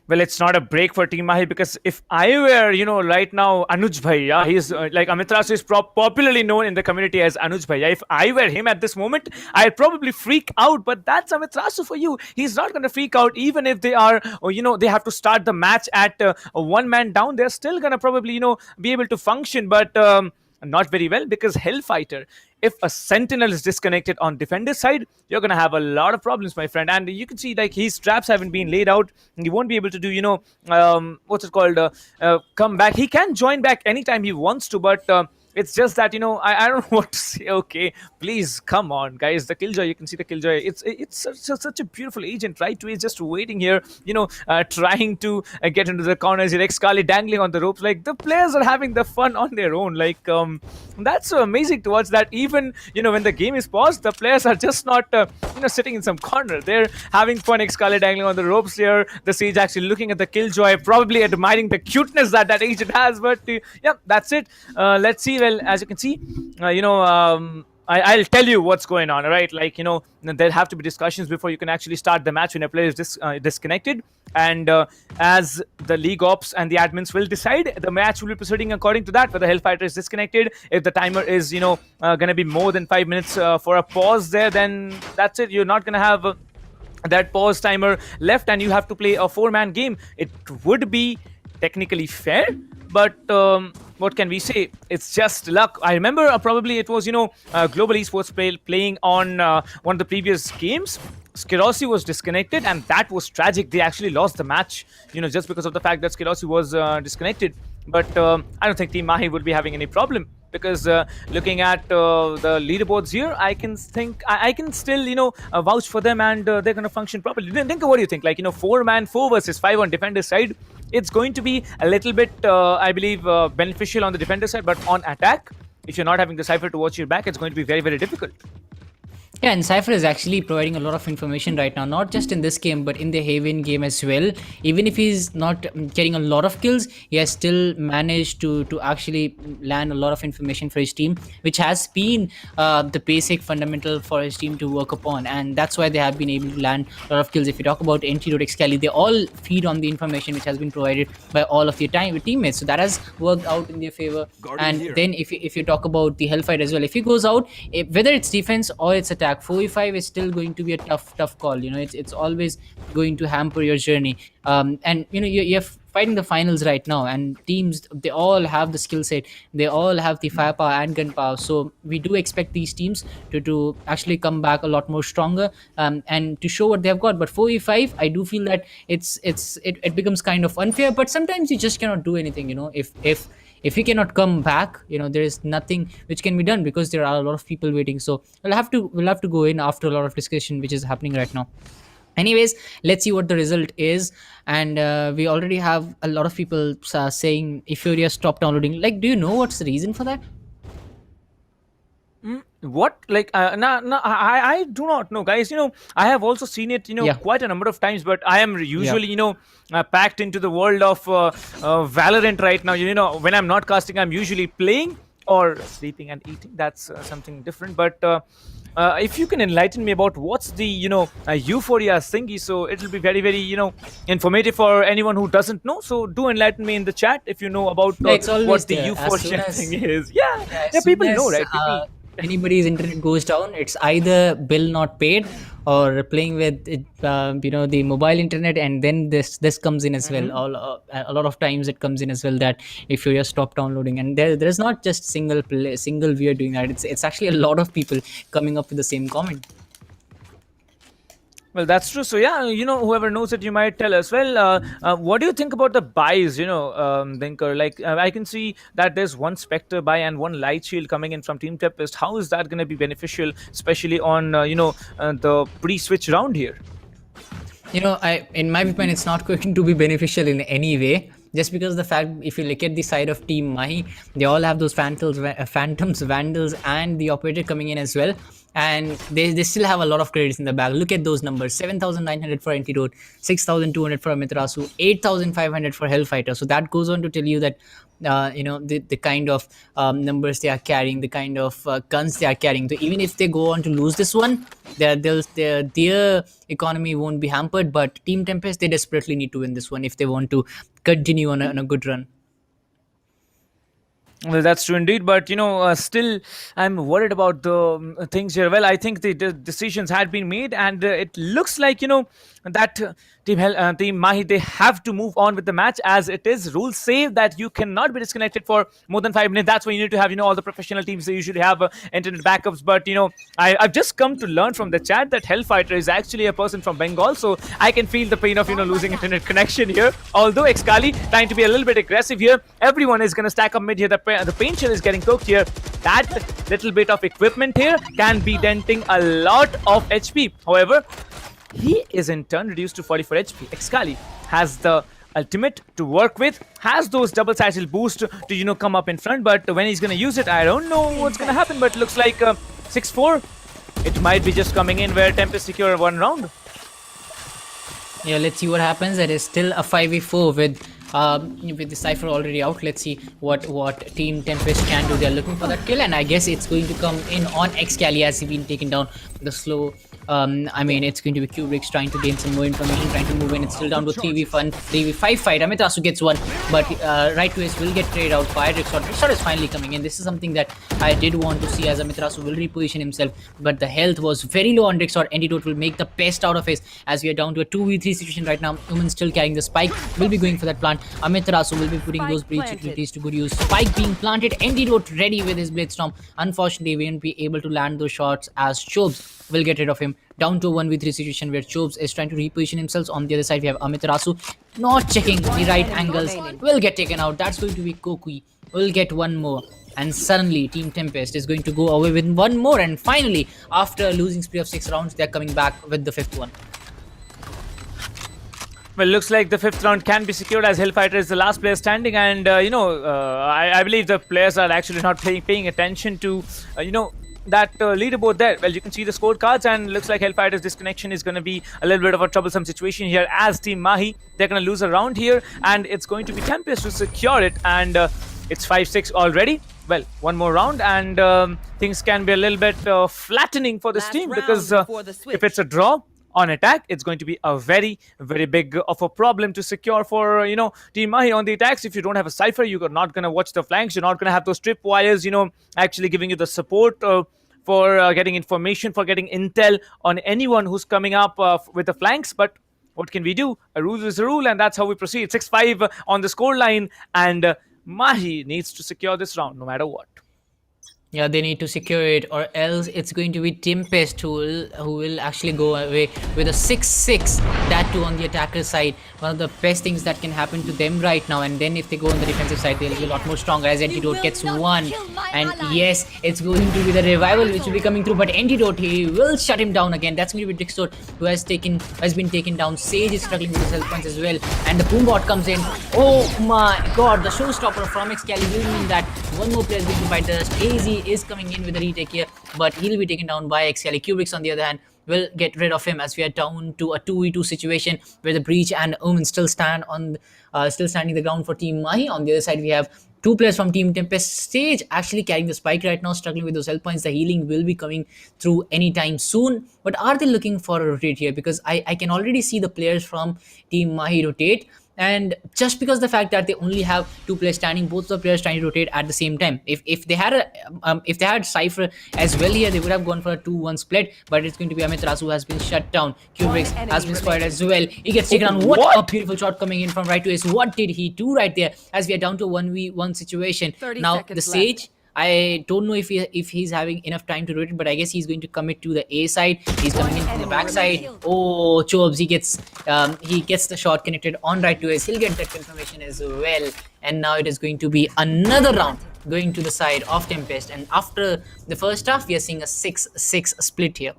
S4: Well, it's not a break for Team Mahi, because if I were, right now, Anuj Bhaiya, he's like Amitrasu is popularly known in the community as Anuj Bhaiya. If I were him at this moment, I'd probably freak out. But that's Amitrasu for you. He's not going to freak out even if they are, they have to start the match at a 1-man down. They're still going to probably, be able to function, but not very well, because Hellfighter, if a sentinel is disconnected on defender's side, you're going to have a lot of problems, my friend. And you can see like his traps haven't been laid out. He won't be able to do, come back. He can join back anytime he wants to, but it's just that, I don't know what to say. Okay, please, come on, guys. The Killjoy, you can see the Killjoy. It's such a beautiful agent, right? He's just waiting here, trying to get into the corners. Like Scarlet dangling on the ropes. Like, the players are having the fun on their own. Like, that's so amazing to watch that even, when the game is paused, the players are just not, sitting in some corner. They're having fun. Like Scarlet dangling on the ropes here. The Sage actually looking at the Killjoy, probably admiring the cuteness that agent has. But, yeah, that's it. Let's see. Well, as you can see, I'll tell you what's going on, right? Like, there have to be discussions before you can actually start the match when a player is disconnected. And as the league ops and the admins will decide, the match will be proceeding according to that, whether Hellfighter is disconnected. If the timer is, going to be more than 5 minutes for a pause there, then that's it. You're not going to have that pause timer left, and you have to play a 4-man game. It would be technically fair, but what can we say? It's just luck. I remember probably it was, Global Esports playing on one of the previous games. Skirossi was disconnected, and that was tragic. They actually lost the match, just because of the fact that Skirossi was disconnected. But I don't think Team Mahi would be having any problem, because looking at the leaderboards here, I can still, vouch for them, and they're going to function properly. Think of what you think. Like, 4-man, 4 versus 5 on defender's side. It's going to be a little bit, I believe, beneficial on the defender side, but on attack, if you're not having the Cypher to watch your back, it's going to be very, very difficult.
S14: Yeah, and Cypher is actually providing a lot of information right now, not just in this game, but in the Haven game as well. Even if he's not getting a lot of kills, he has still managed to actually land a lot of information for his team, which has been the basic fundamental for his team to work upon. And that's why they have been able to land a lot of kills. If you talk about Antidote, they all feed on the information which has been provided by all of their teammates. So that has worked out in their favor. And then if you talk about the Hellfighter as well, if he goes out, whether it's defense or it's attack, 4v5 is still going to be a tough call. It's always going to hamper your journey. And you're fighting the finals right now, and teams, they all have the skill set, they all have the firepower and gunpower. So we do expect these teams to actually come back a lot more stronger, and to show what they have got. But 4v5, I do feel that it becomes kind of unfair, but sometimes you just cannot do anything. If he cannot come back, there is nothing which can be done, because there are a lot of people waiting. So we'll have to go in after a lot of discussion which is happening right now. Anyways, let's see what the result is. And we already have a lot of people saying Euphoria stop downloading. Like, do you know what's the reason for that?
S4: What? Like, I do not know, guys. I have also seen it, quite a number of times, but I am usually, packed into the world of Valorant right now. When I'm not casting, I'm usually playing or sleeping and eating. That's something different. But if you can enlighten me about what's the Euphoria thingy, so it'll be very, very informative for anyone who doesn't know. So do enlighten me in the chat if you know about what the Euphoria thing is. Yeah, people know, right?
S14: Anybody's internet goes down, it's either bill not paid or playing with the mobile internet, and then this comes in as well. A lot of times it comes in as well that if you just stop downloading, and there's not just single viewer doing that. It's actually a lot of people coming up with the same comment.
S4: Well, that's true. So yeah, whoever knows it, you might tell us. Well, what do you think about the buys, Dinker? Like, I can see that there's one Spectre buy and one Light Shield coming in from Team TempesT. How is that going to be beneficial, especially on, the pre-switch round here?
S14: In my opinion, it's not going to be beneficial in any way. Just because the fact, if you look at the side of Team Mahi, they all have those Phantoms, Vandals, and the Operator coming in as well. And they still have a lot of credits in the bag. Look at those numbers: 7,900 for Antidote, 6,200 for Amiterasu, 8,500 for Hellfighter. So that goes on to tell you that the kind of numbers they are carrying, the kind of guns they are carrying. So even if they go on to lose this one, their economy won't be hampered. But Team TempesT, they desperately need to win this one if they want to continue on a good run.
S4: Well, that's true indeed, but still, I'm worried about the things here. Well, I think the decisions had been made, and it looks like that Team Mahi, they have to move on with the match, as it is. Rules say that you cannot be disconnected for more than 5 minutes. That's why you need to have all the professional teams. They usually have internet backups, but I've just come to learn from the chat that Hellfighter is actually a person from Bengal, so I can feel the pain of losing internet connection here. Although Excali trying to be a little bit aggressive here, everyone is going to stack up mid here. The paint shell is getting cooked here. That little bit of equipment here can be denting a lot of HP. However, he is in turn reduced to 44 HP. Excali has the ultimate to work with, has those double satchel boost to come up in front, but when he's going to use it, I don't know what's going to happen. But it looks like 6-4. It might be just coming in where TempesT secure one round.
S14: Yeah, let's see what happens. It is still a 5v4 with the Cypher already out. Let's see what Team TempesT can do. They're looking for that kill, and I guess it's going to come in on Excali as he's been taken down. The slow, it's going to be Kubrick's trying to gain some more information, trying to move in. It's still down to 3v5 fight. Amiterasu gets one, but right twist will get traded out. Firedrixot is finally coming in. This is something that I did want to see, as Amiterasu will reposition himself, but the health was very low on Drixot. Antidote will make the best out of it, as we are down to a 2v3 situation right now. Human still carrying the spike, will be going for that plant. Amiterasu will be putting those breach utilities to good use. Spike being planted, Antidote ready with his Blade Storm. Unfortunately, we won't be able to land those shots, as Chobes will get rid of him. Down to a 1v3 situation where Chobes is trying to reposition himself. On the other side, we have Amiterasu not checking the right angles, will get taken out. That's going to be Kokui, will get one more. And suddenly Team TempesT is going to go away with one more, and finally, after a losing spree of 6 rounds, they're coming back with the 5th one.
S4: Well, looks like the 5th round can be secured, as Hellfighter is the last player standing, and I believe the players are actually not paying attention to that leaderboard there, well, you can see the scorecards, and looks like Hellfighter's disconnection is going to be a little bit of a troublesome situation here as Team Mahi. They're going to lose a round here, and it's going to be TempesT to secure it, and it's 5-6 already. Well, one more round, and things can be a little bit flattening for this team, because if it's a draw on attack, it's going to be a very, very big of a problem to secure for, Team Mahi on the attacks. If you don't have a Cypher, you're not going to watch the flanks. You're not going to have those trip wires, actually giving you the support for getting information, for getting intel on anyone who's coming up with the flanks. But what can we do? A rule is a rule, and that's how we proceed. 6-5 on the score line, and Mahi needs to secure this round no matter what.
S5: Yeah, they need to secure it, or else it's going to be TempesT who will actually go away with a 6-6. That too on the attacker side. One of the best things that can happen to them right now. And then if they go on the defensive side, they'll be a lot more stronger, as Antidote gets one. And yes, it's going to be the revival which will be coming through. But Antidote, he will shut him down again. That's going to be Dixtor, who has been taken down. Sage is struggling with his health points as well. And the Boombot comes in. Oh my god, the showstopper from Excali will mean that one more player is going to bite dust. AZ is coming in with a retake here, but he'll be taken down by Excali. Kubrix, on the other hand, will get rid of him, as we are down to a 2v2 situation where the Breach and Omen still standing the ground for Team Mahi. On the other side, we have two players from Team TempesT. Sage actually carrying the spike right now, struggling with those health points. The healing will be coming through anytime soon. But are they looking for a rotate here? Because I can already see the players from Team Mahi rotate. And just because the fact that they only have two players standing, both the players trying to rotate at the same time. If they had Cypher as well here, they would have gone for a 2-1 split. But it's going to be Amitras who has been shut down. Kubrix has been spotted as well. He gets taken on. What a beautiful shot coming in from right to ace. What did he do right there? As we are down to a 1v1 situation. Now the Sage, I don't know if he's having enough time to rotate, but I guess he's going to commit to the A side. He's coming in from the back side. Oh, Chobes, he gets the shot connected on right to ace. He'll get that confirmation as well. And now it is going to be another round going to the side of TempesT. And after the first half, we are seeing a 6-6 split here.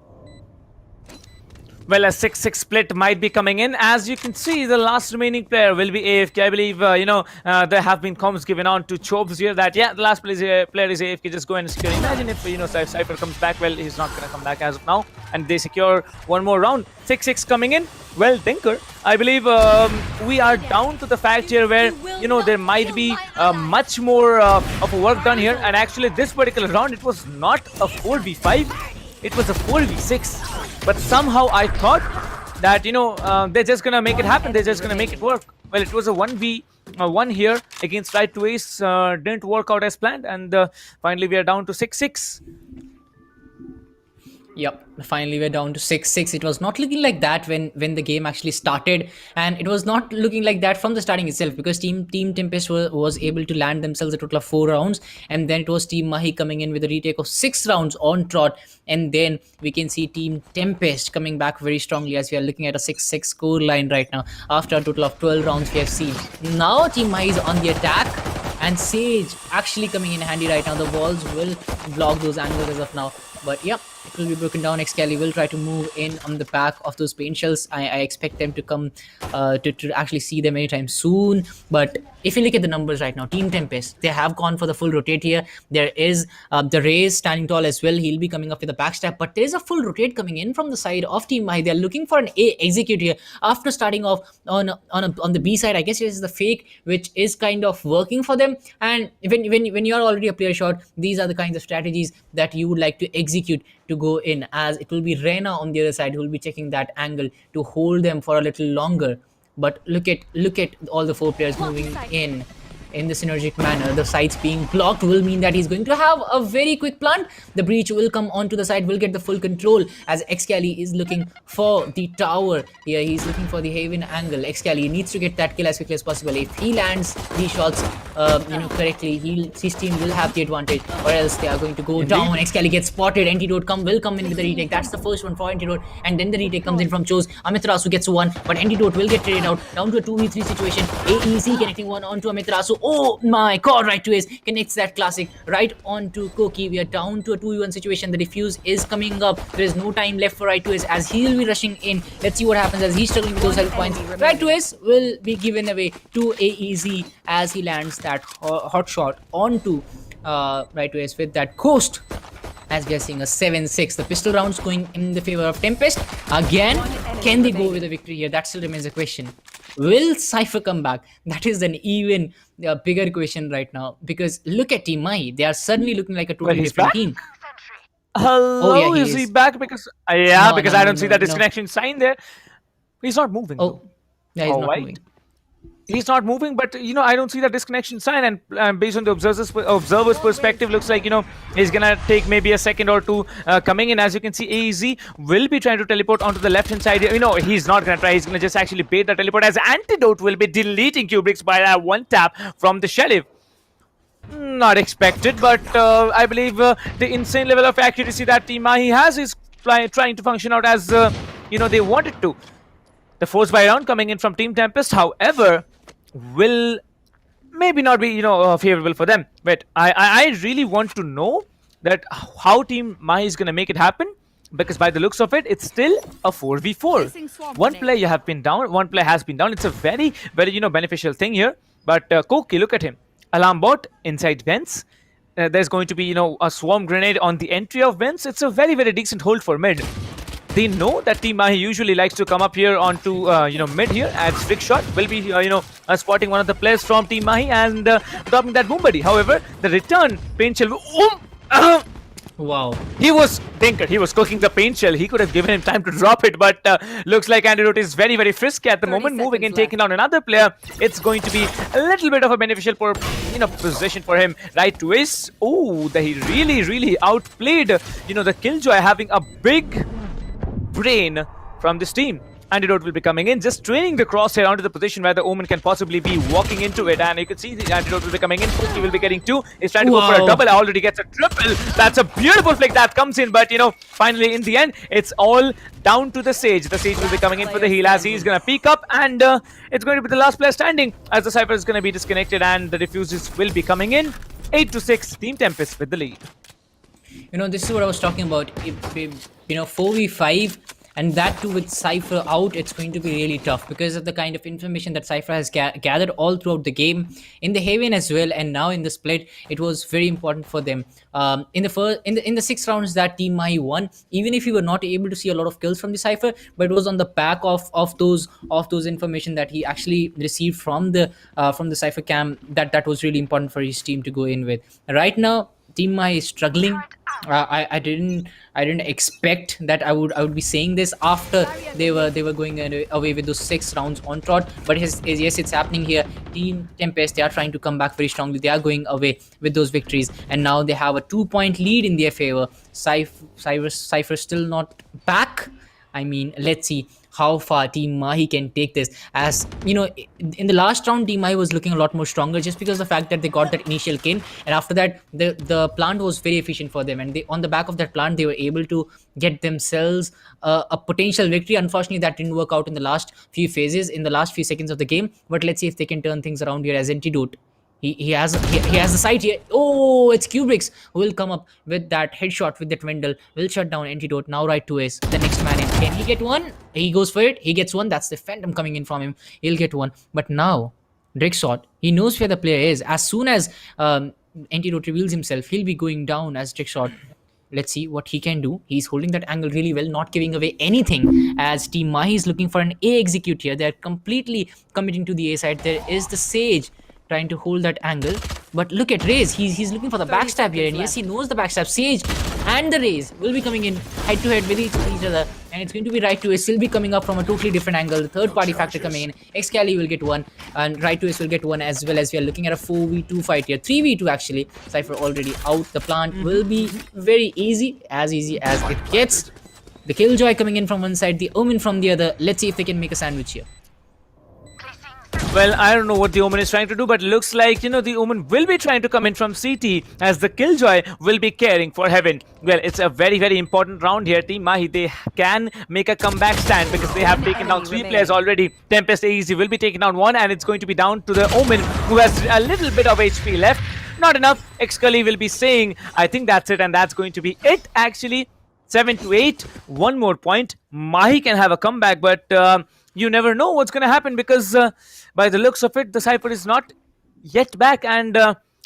S4: Well, a 6-6 split might be coming in. As you can see, the last remaining player will be AFK. I believe, there have been comms given on to Chobes here that, yeah, the last player is AFK. Just go and secure. Imagine if, Cypher comes back. Well, he's not going to come back as of now. And they secure one more round. 6-6 coming in. Well, Tinker, I believe we are down to the fact here where, there might be much more of a work done here. And actually, this particular round, it was not a 4v5. It was a 4v6. But somehow I thought that, they're just going to make it happen. They're just going to make it work. Well, it was a 1v1 here against right to ace. Didn't work out as planned. And finally, we are down to 6-6.
S5: Yep, finally we're down to 6-6. It was not looking like that when the game actually started, and it was not looking like that from the starting itself, because Team TempesT was able to land themselves a total of 4 rounds, and then it was Team Mahi coming in with a retake of 6 rounds on trot, and then we can see Team TempesT coming back very strongly, as we are looking at a 6-6 score line right now after a total of 12 rounds we have seen. Now Team Mahi is on the attack, and Sage actually coming in handy right now. The walls will block those angles as of now, but yeah, it will be broken down. Excali will try to move in on the back of those paint shells. I expect them to come to actually see them anytime soon. But if you look at the numbers right now, Team TempesT, they have gone for the full rotate here. There is the Raze standing tall as well. He'll be coming up with a backstab, but there is a full rotate coming in from the side of Team Mahi. They're looking for an A execute here after starting off on the B side. I guess this is the fake, which is kind of working for them. And when you're already a player short, these are the kinds of strategies that you would like to execute to go in, as it will be Reyna on the other side who will be checking that angle to hold them for a little longer. But look at all the 4 players moving in the synergic manner. The sides being blocked will mean that he's going to have a very quick plant. The Breach will come onto the side, will get the full control, as Excali is looking for the tower here. He's looking for the Haven angle. Excali needs to get that kill as quickly as possible. If he lands these shots correctly, his team will have the advantage, or else they are going to go down. Excali gets spotted. Antidote will come in with the retake. That's the first one for Antidote, and then the retake comes in from Chose. Amiterasu gets 1, but Antidote will get traded out down to a 2v3 situation. AEC connecting one onto Amiterasu. Oh my god, right to ace connects that classic right onto Koki. We are down to a 2v1 situation. The defuse is coming up. There is no time left for right to ace, as he will be rushing in. Let's see what happens as he's struggling with those health points. Right to ace will be given away to AEZ as he lands that hot shot onto right to ace with that ghost.
S14: as we are seeing a 7-6. The pistol rounds going in the favor of TempesT. Again, can they go with a victory here? That still remains a question. Will Cypher come back? That is an even bigger question right now, because look at Team Mahi. They are suddenly looking like a totally
S4: he's
S14: different
S4: back?
S14: team.
S4: Hello,
S14: yeah,
S4: is he back? Because because I don't see that
S14: no.
S4: disconnection sign there. He's not moving.
S14: Oh, yeah, he's not
S4: right.
S14: moving.
S4: He's not moving, but I don't see that disconnection sign, and based on the observer's perspective, looks like he's gonna take maybe a second or two coming in. As you can see, AEZ will be trying to teleport onto the left hand side here. He's not gonna try. He's gonna just actually bait the teleport, as Antidote will be deleting Kubrick's by that one tap from the Sheriff. Not expected, but I believe the insane level of accuracy that Team Mahi has is trying to function out as they wanted to. The force buy round coming in from Team TempesT, however, will maybe not be favorable for them. But I really want to know that how Team Mahi is going to make it happen, because by the looks of it, it's still a 4v4. One player have been down, one player has been down. It's a very beneficial thing here. But Koki, look at him. Alarm bot inside vents. There's going to be a swarm grenade on the entry of vents. It's a very decent hold for mid. They know that Team Mahi usually likes to come up here onto mid here, and Trickshot will be spotting one of the players from Team Mahi and dropping that boom buddy. However, the return paint shell.
S14: Wow.
S4: He was tinkered. He was cooking the paint shell. He could have given him time to drop it, but looks like Antidote is very frisky at the moment, moving and taking down another player. It's going to be a little bit of a beneficial position for him. Right to Ace. Oh, he really outplayed the Killjoy, having a big brain from this team. Antidote will be coming in, just training the crosshair onto the position where the Omen can possibly be walking into it, and you can see the Antidote will be coming in. He will be getting 2. He's trying to go for a double. Already gets a triple. That's a beautiful flick that comes in, but finally in the end, it's all down to the Sage. The Sage will be coming in for the heal, as he's gonna peek up, and it's going to be the last player standing, as the Cypher is gonna be disconnected and the diffusers will be coming in. 8-6, Team TempesT with the lead.
S14: This is what I was talking about. If 4v5, and that too with Cypher out, it's going to be really tough because of the kind of information that Cypher has gathered all throughout the game, in the Haven as well, and now in the split. It was very important for them. In the 6 rounds that Team Mahi won, even if we were not able to see a lot of kills from the Cypher, but it was on the back of those information that he actually received from the Cypher cam that was really important for his team to go in with. Right now, Team Mahi is struggling. I didn't expect that I would be saying this after they were going away with those 6 rounds on trot, but yes, it's happening here. Team TempesT, they are trying to come back very strongly. They are going away with those victories, and now they have a 2-point lead in their favor. Cypher still not back. I mean, let's see how far Team Mahi can take this. As in the last round, Team Mahi was looking a lot more stronger, just because of the fact that they got that initial kill, and after that the plant was very efficient for them, and on the back of that plant they were able to get themselves a potential victory. Unfortunately, that didn't work out in the last few phases, in the last few seconds of the game, but let's see if they can turn things around here, as Antidote, he has the sight here. Oh, it's Kubrick's who will come up with that headshot with that Vendel, will shut down Antidote. Now right to Ace, the next man in. Can he get one? He goes for it. He gets one. That's the Phantom coming in from him. He'll get one. But now, Drickshot, he knows where the player is. As soon as Antidote reveals himself, he'll be going down as Drickshot. Let's see what he can do. He's holding that angle really well, not giving away anything, as Team Mahi is looking for an A execute here. They're completely committing to the A side. There is the Sage trying to hold that angle, but look at Raze. He's looking for the backstab here, and yes, he knows the backstab. Sage and the Raze will be coming in head to head with each other, and it's going to be right to Ace will be coming up from a totally different angle. The third party factor coming in. Excali will get one, and right to Ace will get one, as well as we are looking at a 4v2 fight here. 3v2 actually. Cypher already out. The plant will be very easy as it gets. The Killjoy coming in from one side, the Omen from the other. Let's see if they can make a sandwich here.
S4: Well, I don't know what the Omen is trying to do, but it looks like, the Omen will be trying to come in from CT, as the Killjoy will be caring for Heaven. Well, it's a very important round here. Team Mahi, they can make a comeback stand because they have taken down 3 players already. TempesT AEZ will be taking down 1, and it's going to be down to the Omen, who has a little bit of HP left. Not enough. Excali will be saying, I think that's it, and that's going to be it, actually. 7-8, 1 more point. Mahi can have a comeback, but you never know what's going to happen, because by the looks of it, the Cypher is not yet back, and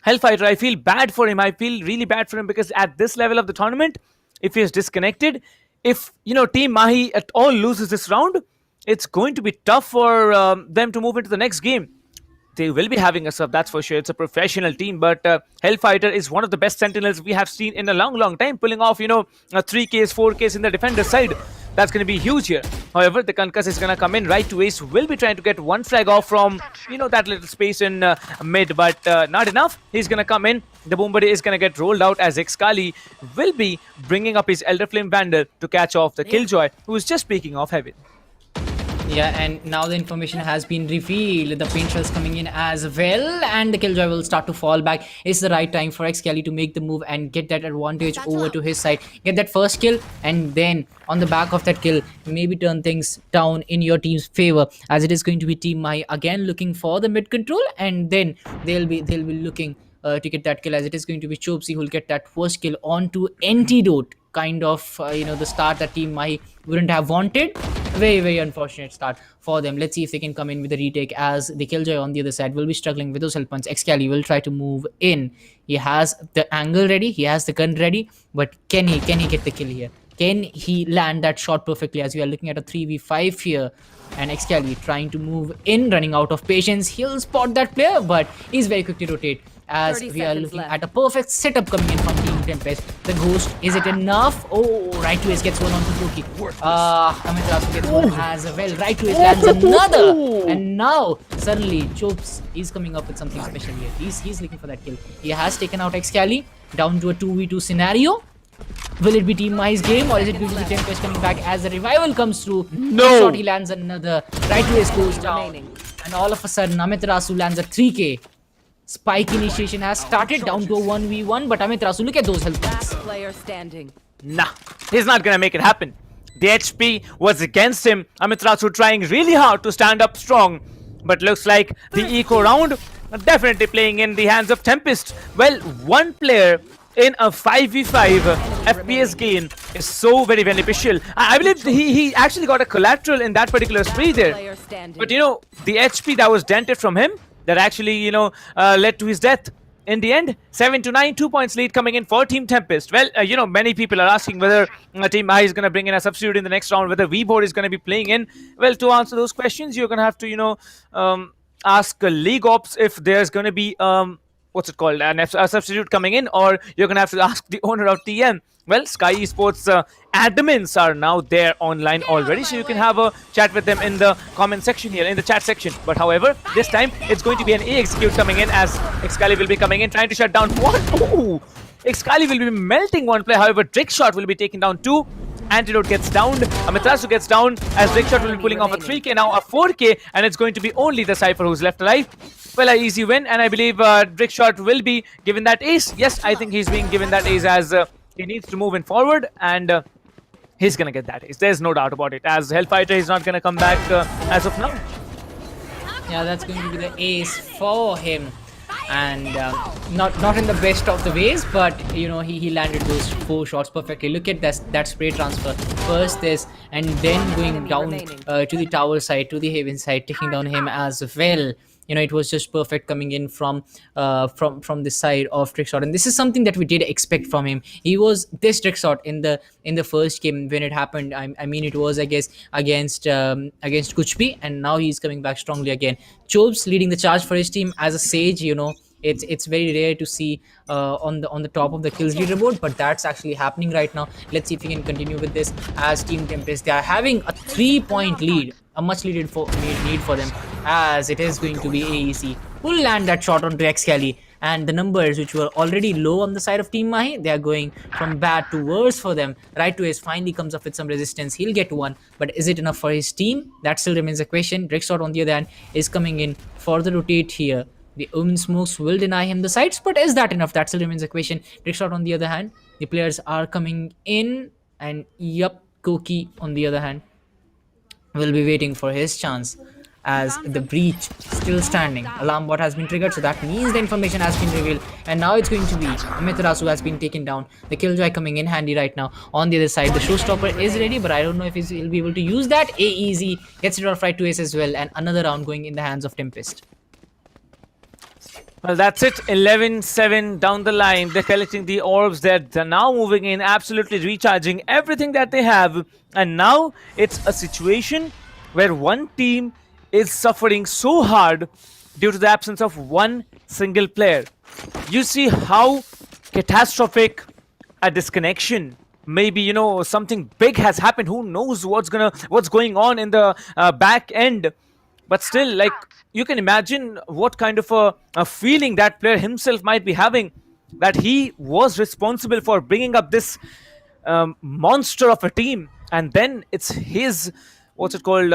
S4: Hellfighter, I feel bad for him. I feel really bad for him because at this level of the tournament, if he is disconnected, if Team Mahi at all loses this round, it's going to be tough for them to move into the next game. They will be having a sub, that's for sure. It's a professional team, but Hellfighter is one of the best sentinels we have seen in a long time, pulling off 3Ks, 4Ks in the defender side. That's going to be huge here. However, the Concuss is going to come in. Right to Ace will be trying to get one flag off from that little space in mid, but not enough. He's going to come in. The Boombody is going to get rolled out as Excali will be bringing up his Elder Flame Vandal to catch off the Killjoy, who is just peeking off heaven.
S14: Yeah, and now the information has been revealed. The paint shells coming in as well, and the Killjoy will start to fall back. It's the right time for Excali to make the move and get that advantage over to his side. Get that first kill, and then on the back of that kill, maybe turn things down in your team's favor, as it is going to be Team Mahi again looking for the mid control, and then they'll be looking to get that kill, as it is going to be Chopsy who will get that first kill onto Antidote. Kind of the start that Team Mahi wouldn't have wanted. Very unfortunate start for them. Let's see if they can come in with a retake, as the Killjoy on the other side will be struggling with those health points. Excali will try to move in. He has the angle ready, he has the gun ready, but can he get the kill here? Can he land that shot perfectly, as we are looking at a 3v5 here? And Excali trying to move in, running out of patience. He'll spot that player, but he's very quick to rotate, as we are looking at a perfect setup coming in from Team Tempest. The Ghost, is it enough? Oh, right to Ace gets one onto Loki. Amiterasu gets one as well. Right to Ace lands another. And now, suddenly, Chopes is coming up with something special here. He's looking for that kill. He has taken out Excali down to a 2v2 scenario. Will it be Team Mahi's game, or is it going to be Tempest coming back as the revival comes through?
S4: No!
S14: Shot, he lands another. Right to Ace goes down. And all of a sudden, Amiterasu lands a 3K. Spike initiation has started down to a 1v1, but Amiterasu, look at those health points.
S15: Player standing.
S4: Nah, he's not gonna make it happen. The HP was against him. Amiterasu trying really hard to stand up strong, but looks like the eco round definitely playing in the hands of Tempest. Well, one player in a 5v5 FPS game is so very beneficial. I believe he actually got a collateral in that particular spree there. But the HP that was dented from him, that actually led to his death in the end. 7-9, 2 points lead coming in for Team Tempest. Well, many people are asking whether Team Mahi is going to bring in a substitute in the next round, whether VBoard is going to be playing in. Well, to answer those questions, you're going to have to ask League Ops if there's going to be what's it called, a substitute coming in, or you're gonna have to ask the owner of TM. Well, SkyEsports admins are now there online already, so you can have a chat with them in the comment section here, in the chat section. But however, this time it's going to be an A execute coming in, as Excali will be coming in, trying to shut down one. Ooh, Excali will be melting one player. However, Trickshot will be taking down two. Antidote gets downed, Amiterasu gets down, as Trickshot will be pulling off a 3K, now a 4K, and it's going to be only the Cypher who's left alive. Well, an easy win, and I believe Trickshot will be given that ace. Yes, I think he's being given that ace, as he needs to move in forward, and he's gonna get that ace. There's no doubt about it, as Hellfighter is not gonna come back as of now.
S14: Yeah, that's going to be the ace for him. And not in the best of the ways, but he landed those 4 shots perfectly. Look at that spray transfer. First this, and then going down to the tower side, to the Haven side, taking down him as well. It was just perfect coming in from the side of Trickshot, and this is something that we did expect from him. He was this Trickshot in the first game when it happened. I mean, it was, I guess, against Kuch, and now he's coming back strongly again. Chobes leading the charge for his team as a Sage. It's very rare to see on the top of the kills leaderboard, but that's actually happening right now. Let's see if we can continue with this, as Team Tempest, they are having a 3-point lead, a much needed need for them, as it is going to be AEC who will land that shot onto Excali, and the numbers which were already low on the side of Team Mahi, they are going from bad to worse for them. Right to Ace finally comes up with some resistance. He'll get one, but is it enough for his team? That still remains a question. Trickshot on the other hand is coming in for the rotate here. The Omen smokes will deny him the sights, but is that enough? That still remains a question. Trickshot on the other hand, the players are coming in, and yup, Koki on the other hand will be waiting for his chance, as the breach still standing. Alarm bot has been triggered, so that means the information has been revealed, and now it's going to be Amiterasu has been taken down. The Killjoy coming in handy right now. On the other side, the Showstopper is ready, but I don't know if he'll be able to use that. Gets it off right to Ace as well, and another round going in the hands of Tempest.
S4: Well, that's it. 11-7 down the line. They're collecting the orbs. They're now moving in, absolutely recharging everything that they have. And now it's a situation where one team is suffering so hard due to the absence of one single player. You see how catastrophic a disconnection. Maybe, you know, something big has happened. Who knows what's going on in the back end. But still, like, you can imagine what kind of a feeling that player himself might be having, that he was responsible for bringing up this monster of a team, and then it's his, what's it called,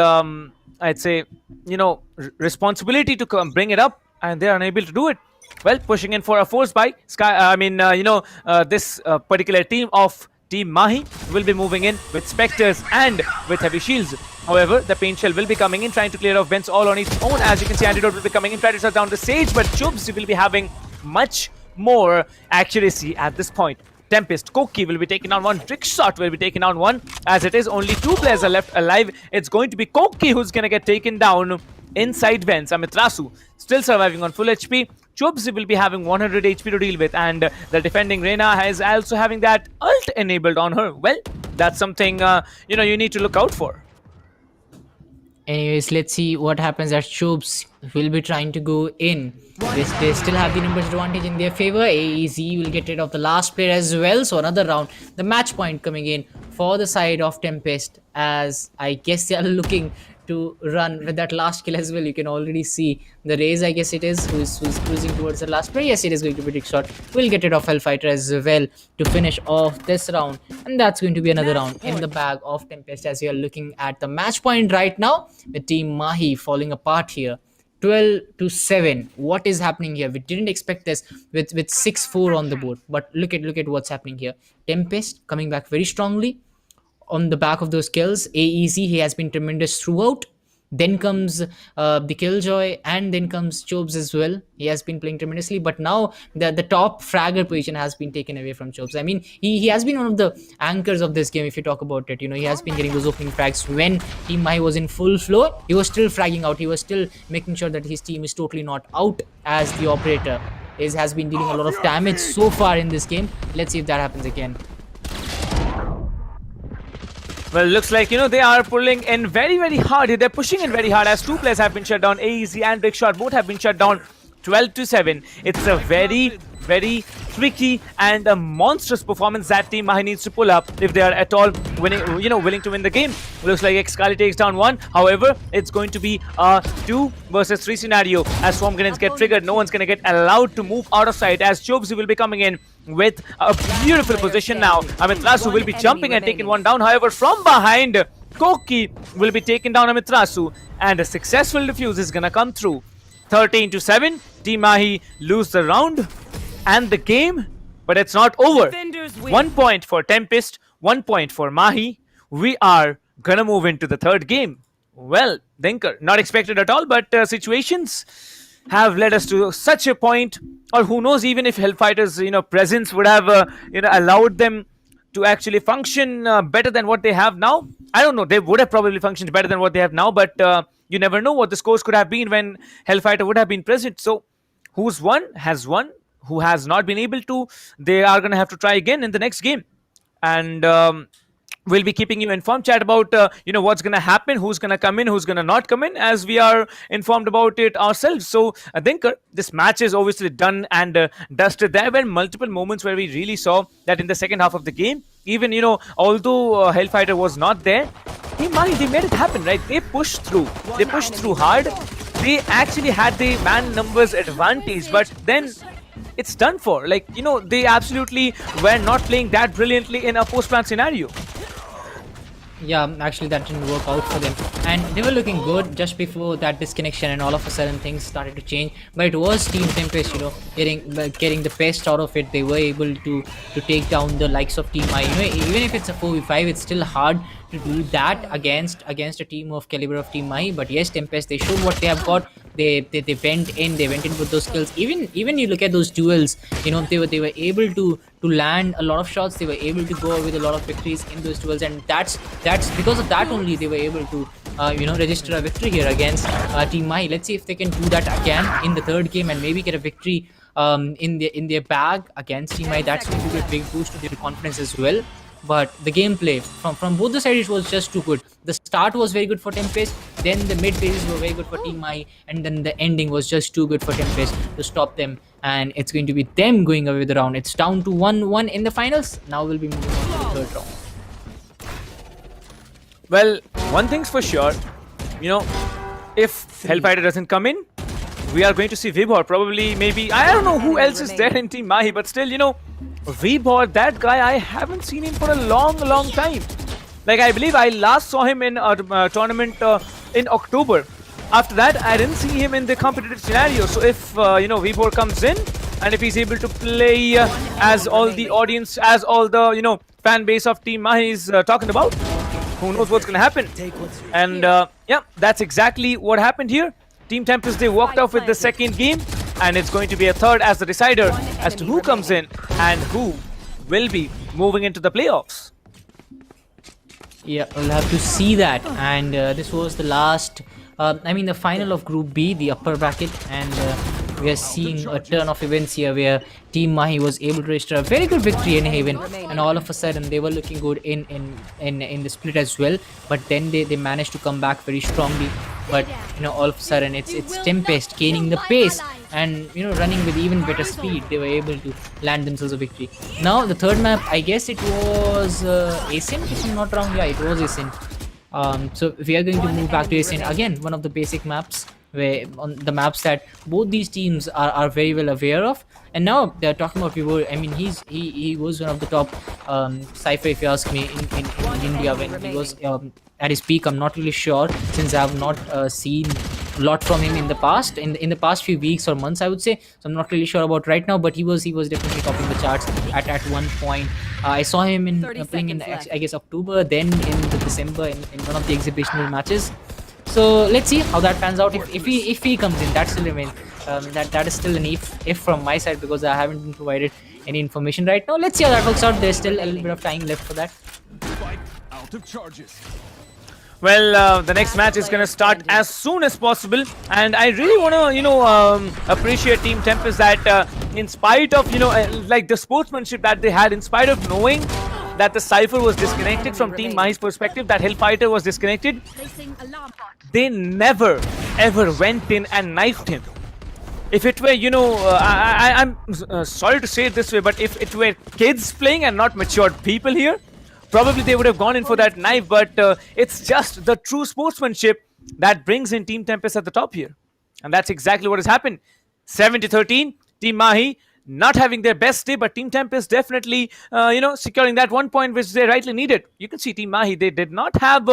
S4: I'd say, you know, responsibility to come bring it up, and they're unable to do it. Well, pushing in for a force by this particular team of Team Mahi will be moving in with Spectres and with heavy shields. However, the Pain Shell will be coming in, trying to clear off Vents all on its own. As you can see, Antidote will be coming in, trying to shut down the Sage, but Chubs will be having much more accuracy at this point. TempesT, Koki will be taking down one, Trickshot will be taking down one. As it is, only two players are left alive. It's going to be Koki who's going to get taken down inside Vents. Amiterasu still surviving on full HP. Chubs will be having 100 HP to deal with, and the defending Reyna is also having that ult enabled on her. Well, that's something you need to look out for.
S14: Anyways, let's see what happens as Chubs will be trying to go in. They still have the numbers advantage in their favor. AEZ will get rid of the last player as well. So another round. The match point coming in for the side of TempesT, as I guess they are looking to run with that last kill as well. You can already see the Raze, I guess it is, who's cruising towards the last player. Yes, it is going to be Trickshot. We'll get rid of Hellfighter as well to finish off this round. And that's going to be another round in the bag of TempesT, as we are looking at the match point right now with Team Mahi falling apart here. 12-7. What is happening here? We didn't expect this with 6-4 on the board. But look at what's happening here. TempesT coming back very strongly on the back of those kills. AEZ, he has been tremendous throughout. Then comes the Killjoy, and then comes Chobes as well. He has been playing tremendously, but now the top fragger position has been taken away from Chobes. I mean, he has been one of the anchors of this game, if you talk about it. You know, he has been getting those opening frags when Team Mahi was in full flow. He was still fragging out. He was still making sure that his team is totally not out, as the operator has been dealing a lot of damage so far in this game. Let's see if that happens again.
S4: Well, looks like, you know, they are pulling in very, very hard. They're pushing in very hard as two players have been shut down. AEZ and Big Shot both have been shut down. 12-7. It's a very, very tricky and a monstrous performance that Team Mahi needs to pull up if they are at all willing to win the game. Looks like Excali takes down one. However, it's going to be a 2 versus 3 scenario as swarm grenades get triggered. No one's going to get allowed to move out of sight, as Chobes will be coming in with a beautiful position now. Amiterasu will be jumping and taking one down. However, from behind, Koki will be taken down Amiterasu, and a successful defuse is going to come through. 13-7. Team Mahi lose the round and the game, but it's not over. 1 point for TempesT, 1 point for Mahi. We are gonna move into the third game. Well, Dinker, not expected at all, but situations have led us to such a point, or who knows, even if Hellfighter's presence would have allowed them to actually function better than what they have now. I don't know, they would have probably functioned better than what they have now, but you never know what the scores could have been when Hellfighter would have been present. So who's won has won. Who has not been able to, they are going to have to try again in the next game. And we'll be keeping you informed, chat, about what's going to happen, who's going to come in, who's going to not come in, as we are informed about it ourselves. So I think this match is obviously done and dusted. There were multiple moments where we really saw that in the second half of the game, even although Hellfighter was not there, they made it happen, right? They pushed through. They pushed through hard. They actually had the man numbers advantage, but then it's done for. Like, they absolutely were not playing that brilliantly in a post-plant scenario.
S14: Yeah, actually that didn't work out for them, and they were looking good just before that disconnection, and all of a sudden things started to change. But it was Team TempesT, getting the best out of it. They were able to take down the likes of Team Mahi. Even if it's a 4v5, it's still hard to do that against a team of caliber of Team Mahi. But yes, Tempest, they showed what they have got. They went in with those skills. Even you look at those duels, they were able to land a lot of shots. They were able to go with a lot of victories in those duels, and that's because of that only they were able to register a victory here against Team Mahi. Let's see if they can do that again in the third game and maybe get a victory in their bag against Team Mahi. That's going to be a big boost to their confidence as well. But the gameplay from both the sides was just too good. The start was very good for Tempest, then the mid phases were very good for Team Mahi, and then the ending was just too good for Tempest to stop them. And it's going to be them going away with the round. It's down to 1-1 in the finals. Now we'll be moving on to the third round.
S4: Well, one thing's for sure, if Hellfighter doesn't come in, we are going to see Vibhor, probably, maybe, I don't know who else is there in Team Mahi, but still, Vibhor, that guy, I haven't seen him for a long time. Like, I believe I last saw him in a tournament in October. After that, I didn't see him in the competitive scenario. So if, Vibhor comes in, and if he's able to play as all the audience, as all the, fan base of Team Mahi is talking about, who knows what's going to happen. And, yeah, that's exactly what happened here. Team Tempest, they walked off with the second game, and it's going to be a third as the decider as to who comes in and who will be moving into the playoffs.
S14: Yeah, we'll have to see that. And this was the last, the final of Group B, the upper bracket, and we are seeing a turn of events here where Team Mahi was able to register a very good victory in Haven, and all of a sudden they were looking good in the split as well. But then they managed to come back very strongly. But all of a sudden it's Tempest gaining the pace and running with even better speed. They were able to land themselves a victory. Now the third map, I guess it was Asin, if I'm not wrong. Yeah, it was Asin. So we are going to move back to Asin again, one of the basic maps, where on the maps that both these teams are very well aware of. And now they're talking about Vibhor. I mean, he was one of the top Cypher, if you ask me, in India when he was at his peak. I'm not really sure, since I have not seen a lot from him in the past, in the past few weeks or months, I would say. So I'm not really sure about right now, but he was definitely topping the charts at one point. I saw him playing in I guess October, then in the December in one of the exhibitional matches. So let's see how that pans out. If he comes in, that still remains. That is still an if from my side, because I haven't been provided any information right now. Let's see how that works out. There's still a little bit of time left for that.
S4: Out of charges. Well, the next match is going to start as soon as possible, and I really want to, appreciate Team Tempest that, in spite of, like the sportsmanship that they had, in spite of knowing that the Cypher was disconnected from Team Mahi's perspective, that Hellfighter was disconnected, they never ever went in and knifed him. If it were, I'm sorry to say it this way, but if it were kids playing and not matured people here, probably they would have gone in for that knife. But it's just the true sportsmanship that brings in Team Tempest at the top here. And that's exactly what has happened. 7-13, Team Mahi not having their best day, but Team Tempest definitely, securing that 1 point which they rightly needed. You can see Team Mahi, they did not have,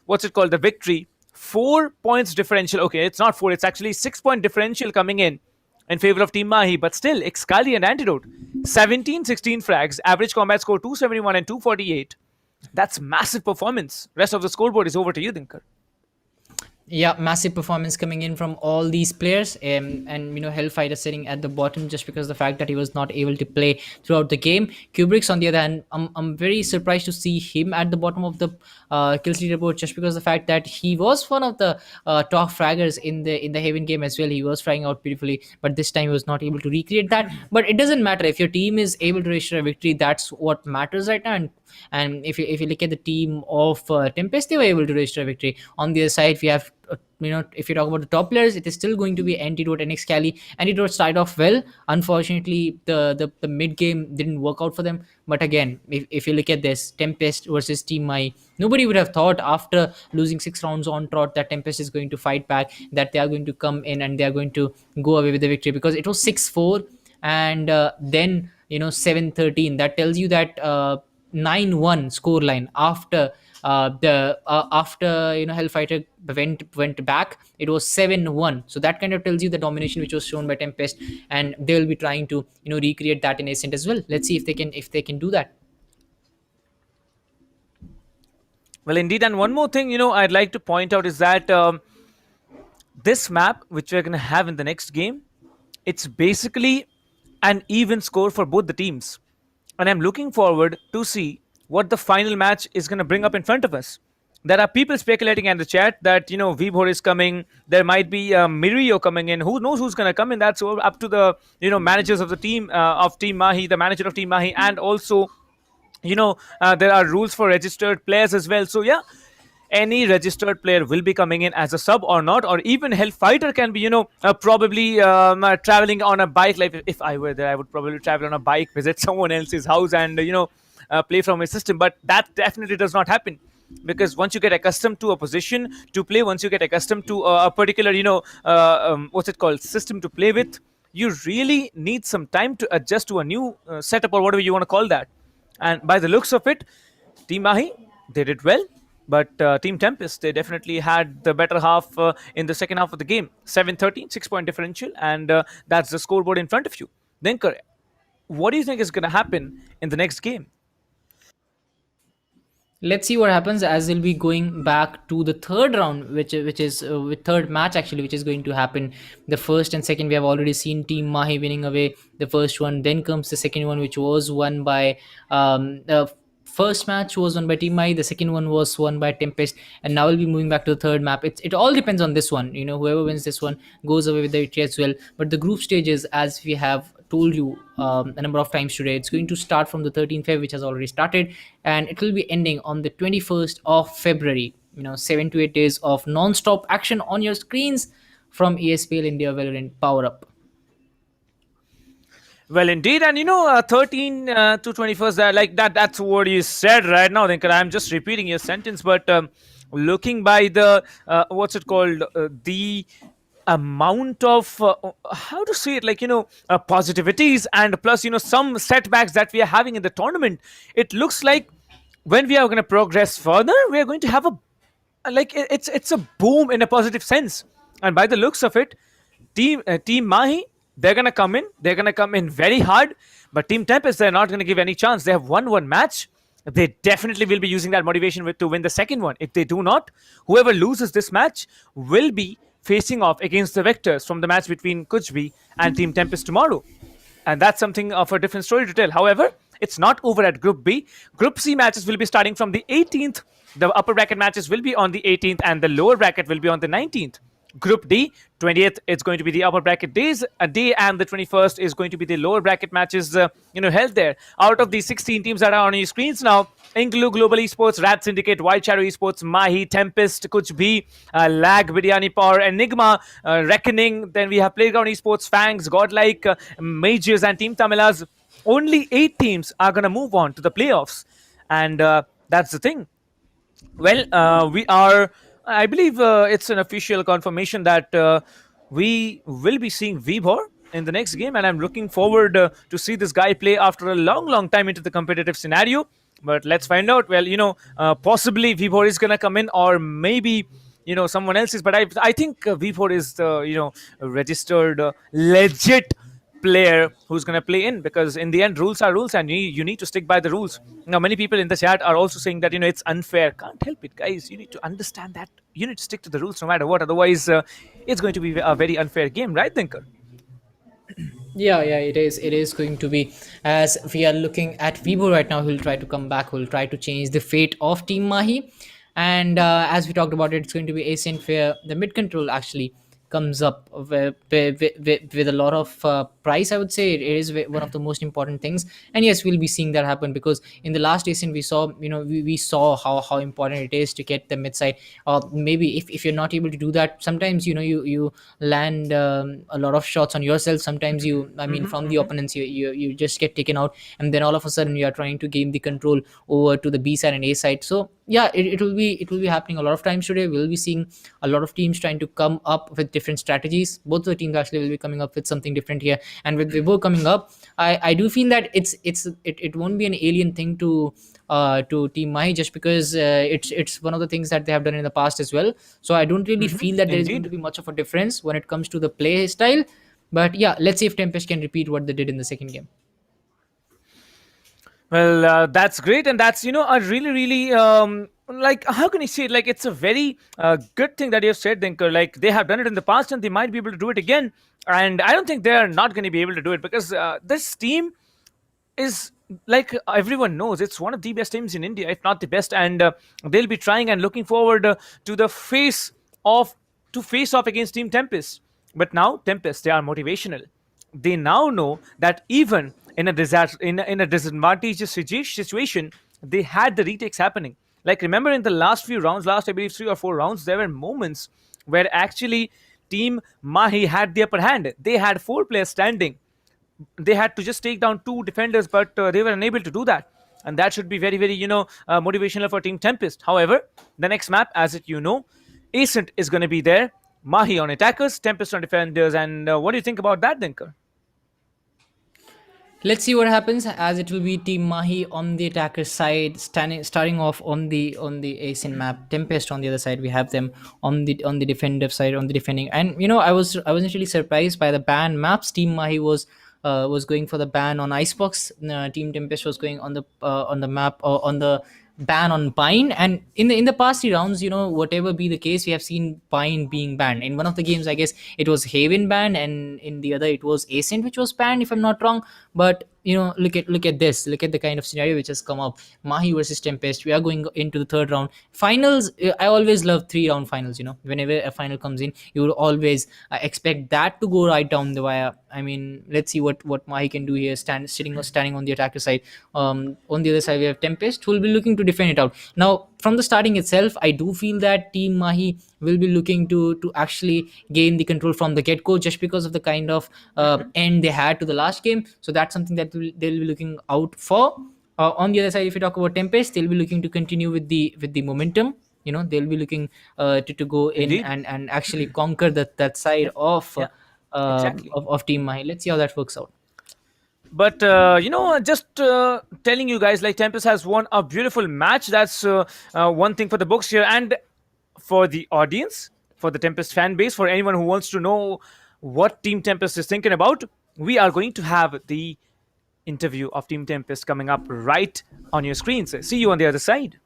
S4: what's it called, the victory. 4 points differential. Okay, it's not 4, it's actually 6 point differential coming in favor of Team Mahi, but still, Excali and Antidote. 17-16 frags, average combat score 271 and 248. That's massive performance. Rest of the scoreboard is over to you, Dinkar.
S14: Yeah, massive performance coming in from all these players, and Hellfighter sitting at the bottom just because of the fact that he was not able to play throughout the game. Kubrick's on the other hand, I'm very surprised to see him at the bottom of the kills leaderboard, just because of the fact that he was one of the top fraggers in the Haven game as well. He was fragging out beautifully, but this time he was not able to recreate that. But it doesn't matter if your team is able to register a victory. That's what matters right now. And if you look at the team of Tempest, they were able to register a victory. On the other side, we have if you talk about the top players, it is still going to be Antidote and Excali. Antidote started off well. Unfortunately, the mid game didn't work out for them. But again, if you look at this, Tempest versus Team Mahi, nobody would have thought after losing 6 rounds on trot that Tempest is going to fight back, that they are going to come in and they are going to go away with the victory, because it was 6-4 and then 7-13. That tells you that 9-1 scoreline after Hellfighter went back. It was 7-1. So that kind of tells you the domination which was shown by Tempest, and they will be trying to recreate that in Ascent as well. Let's see if they can do that.
S4: Well, indeed, and one more thing, I'd like to point out is that this map, which we're going to have in the next game, it's basically an even score for both the teams. And I'm looking forward to see what the final match is going to bring up in front of us. There are people speculating in the chat that, Vibhor is coming. There might be Mirio coming in. Who knows who's going to come in? That's all up to the, managers of the team, of Team Mahi, the manager of Team Mahi, and also, there are rules for registered players as well. So, yeah, any registered player will be coming in as a sub or not, or even Hellfighter can be, probably traveling on a bike. Like if I were there, I would probably travel on a bike, visit someone else's house, and play from a system. But that definitely does not happen, because once you get accustomed to a position to play, once you get accustomed to a particular, what's it called, system to play with, you really need some time to adjust to a new setup or whatever you want to call that. And by the looks of it, Team Mahi, they did well. But Team TempesT, they definitely had the better half in the second half of the game. 7-13, 6-point differential, and that's the scoreboard in front of you. Dinkar, what do you think is going to happen in the next game?
S14: Let's see what happens, as we'll be going back to the third round, which is third match actually, which is going to happen. The first and second, we have already seen Team Mahi winning away the first one. Then comes the second one, which was won by first match was won by Team Mahi, the second one was won by TempesT, and now we'll be moving back to the third map. It all depends on this one. Whoever wins this one goes away with the victory as well. But the group stages, as we have told you a number of times today, it's going to start from the 13th Feb, which has already started, and it will be ending on the 21st of February. 7 to 8 days of non-stop action on your screens from ESPL India Valorant PowerUp.
S4: Well, indeed, and 13 to 21st, like that's what you said right now. Then I'm just repeating your sentence, but looking by the what's it called, the amount of how to say it, like positivities, and plus some setbacks that we are having in the tournament, it looks like when we are going to progress further, we are going to have it's a boom in a positive sense. And by the looks of it, Team Mahi, they're going to come in. They're going to come in very hard. But Team TempesT, they're not going to give any chance. They have won one match. They definitely will be using that motivation to win the second one. If they do not, whoever loses this match will be facing off against the Vectors from the match between Kuch and Team TempesT tomorrow. And that's something of a different story to tell. However, it's not over at Group B. Group C matches will be starting from the 18th. The upper bracket matches will be on the 18th, and the lower bracket will be on the 19th. Group D, 20th, it's going to be the upper bracket days, a day, and the 21st is going to be the lower bracket matches, held there. Out of the 16 teams that are on your screens now, include Global Esports, Rat Syndicate, White Shadow Esports, Mahi, TempesT, Kuch B, Lag, Biryani Power, Enigma, Reckoning. Then we have Playground Esports, Fangs, Godlike, Mages, and Team Tamilas. Only 8 teams are going to move on to the playoffs. And that's the thing. Well, we are... I believe it's an official confirmation that we will be seeing Vibhor in the next game, and I'm looking forward to see this guy play after a long time into the competitive scenario. But let's find out. Well, possibly Vibhor is gonna come in, or maybe someone else is. But I think Vibhor is the registered legit player who's going to play in, because in the end, rules are rules, and you need to stick by the rules. Now, many people in the chat are also saying that it's unfair. Can't help it, guys. You need to understand that you need to stick to the rules no matter what. Otherwise, it's going to be a very unfair game, right, Thinker?
S14: Yeah, it is going to be. As we are looking at Vibo right now, he'll try to come back, he'll try to change the fate of Team Mahi. And as we talked about it, it's going to be Asian Fair. The mid control actually comes up with a lot of price. I would say it is one of the most important things, and yes, we'll be seeing that happen, because in the last Asian we saw we saw how important it is to get the mid side. Maybe if you're not able to do that, sometimes you land a lot of shots on yourself. Sometimes from the opponents you just get taken out, and then all of a sudden you are trying to gain the control over to the B side and A side. So yeah, it will be happening a lot of times today. We'll be seeing a lot of teams trying to come up with different strategies. Both the teams actually will be coming up with something different here, and with Vivo coming up, I do feel that it won't be an alien thing to Team Mahi, just because it's one of the things that they have done in the past as well. So I don't really feel that there is going to be much of a difference when it comes to the play style. But yeah, let's see if TempesT can repeat what they did in the second game.
S4: Well, that's great, and that's a really, really like how can you say it? Like it's a very good thing that you've said, Dinker. Like they have done it in the past, and they might be able to do it again. And I don't think they are not going to be able to do it because this team is like everyone knows it's one of the best teams in India, if not the best, and they'll be trying and looking forward to the face of to face off against Team Tempest. But now Tempest, they are motivational. They now know that even in a disaster, in a disadvantageous situation, they had the retakes happening. Like remember in the last few rounds, last I believe 3 or 4 rounds, there were moments where actually Team Mahi had the upper hand. They had 4 players standing. They had to just take down 2 defenders, but they were unable to do that. And that should be very, very, motivational for Team Tempest. However, the next map, as it Ascent is going to be there. Mahi on attackers, Tempest on defenders. And what do you think about that, Dinker?
S14: Let's see what happens, as it will be Team Mahi on the attacker side, starting off on the Ascent map. Tempest on the other side. We have them on the defensive side, on the defending. And I wasn't really surprised by the ban maps. Team Mahi was going for the ban on Icebox. Team Tempest was going on the map on the ban on Pine. And in the past 3 rounds, whatever be the case, we have seen Pine being banned. In one of the games, I guess it was Haven banned, and in the other it was Ascent which was banned, if I'm not wrong. But look at this, look at the kind of scenario which has come up. Mahi versus Tempest. We are going into the 3rd round finals. I always love 3-round finals. Whenever a final comes in, you would always expect that to go right down the wire. I mean, let's see what Mahi can do here, standing on the attacker side. On the other side we have Tempest, who will be looking to defend it out. Now from the starting itself, I do feel that Team Mahi will be looking to actually gain the control from the get-go, just because of the kind of end they had to the last game. So that's something that they'll be looking out for. On the other side, if you talk about Tempest, they'll be looking to continue with the momentum. They'll be looking to go in and actually conquer that side of
S4: exactly.
S14: of Team Mahi. Let's see how that works out.
S4: But just telling you guys, like Tempest has won a beautiful match. That's one thing for the books here, and for the audience, for the Tempest fan base, for anyone who wants to know what Team Tempest is thinking about, we are going to have the interview of Team Tempest coming up right on your screens. See you on the other side.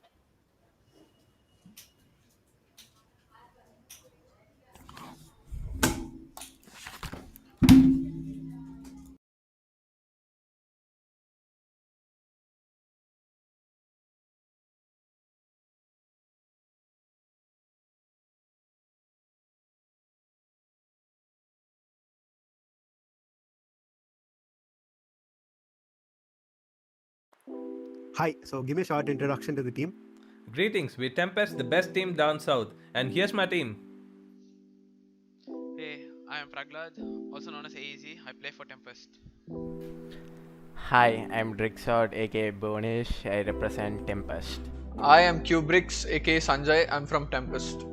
S16: Hi, so give me a short introduction to the team.
S17: Greetings, we're Tempest, the best team down south, and here's my team.
S18: Hey, I am Praglad, also known as AEZ. I play for Tempest.
S19: Hi, I'm Drixod aka Bonish. I represent Tempest.
S20: I am Kubrix aka Sanjay. I'm from Tempest.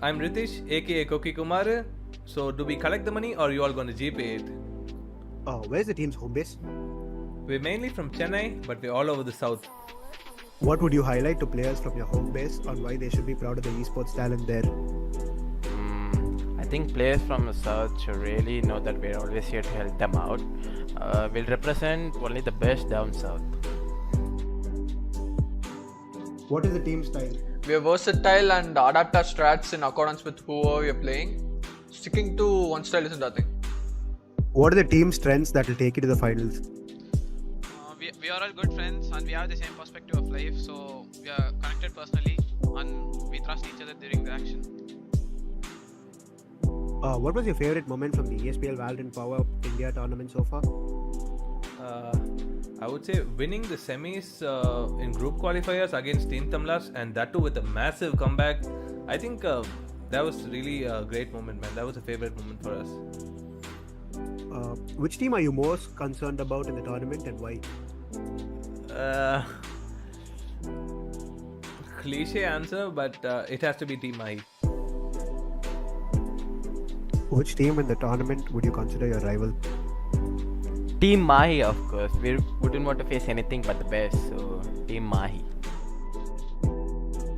S17: I'm Ritish aka Koki Kumar. So do we collect the money or you all gonna GP it?
S16: Where's the team's home base?
S17: We're mainly from Chennai, but we're all over the south.
S16: What would you highlight to players from your home base on why they should be proud of the esports talent there?
S19: I think players from the south should really know that we're always here to help them out. We'll represent only the best down south.
S16: What is the team style?
S20: We are versatile and adapt our strats in accordance with whoever we are playing. Sticking to one style isn't a thing.
S16: What are the team strengths that will take you to the finals?
S18: We are all good friends and we have the same perspective of life, so we are connected personally and we trust each other during the action.
S16: What was your favorite moment from the ESPL Valorant PowerUp India tournament so far?
S17: I would say winning the semis in group qualifiers against Team Tamlas, and that too with a massive comeback. I think that was really a great moment, man. That was a favorite moment for us.
S16: Which team are you most concerned about in the tournament and why?
S17: Cliche answer, but it has to be Team Mahi.
S16: Which team in the tournament would you consider your rival?
S19: Team Mahi, of course. We wouldn't want to face anything but the best, so Team Mahi.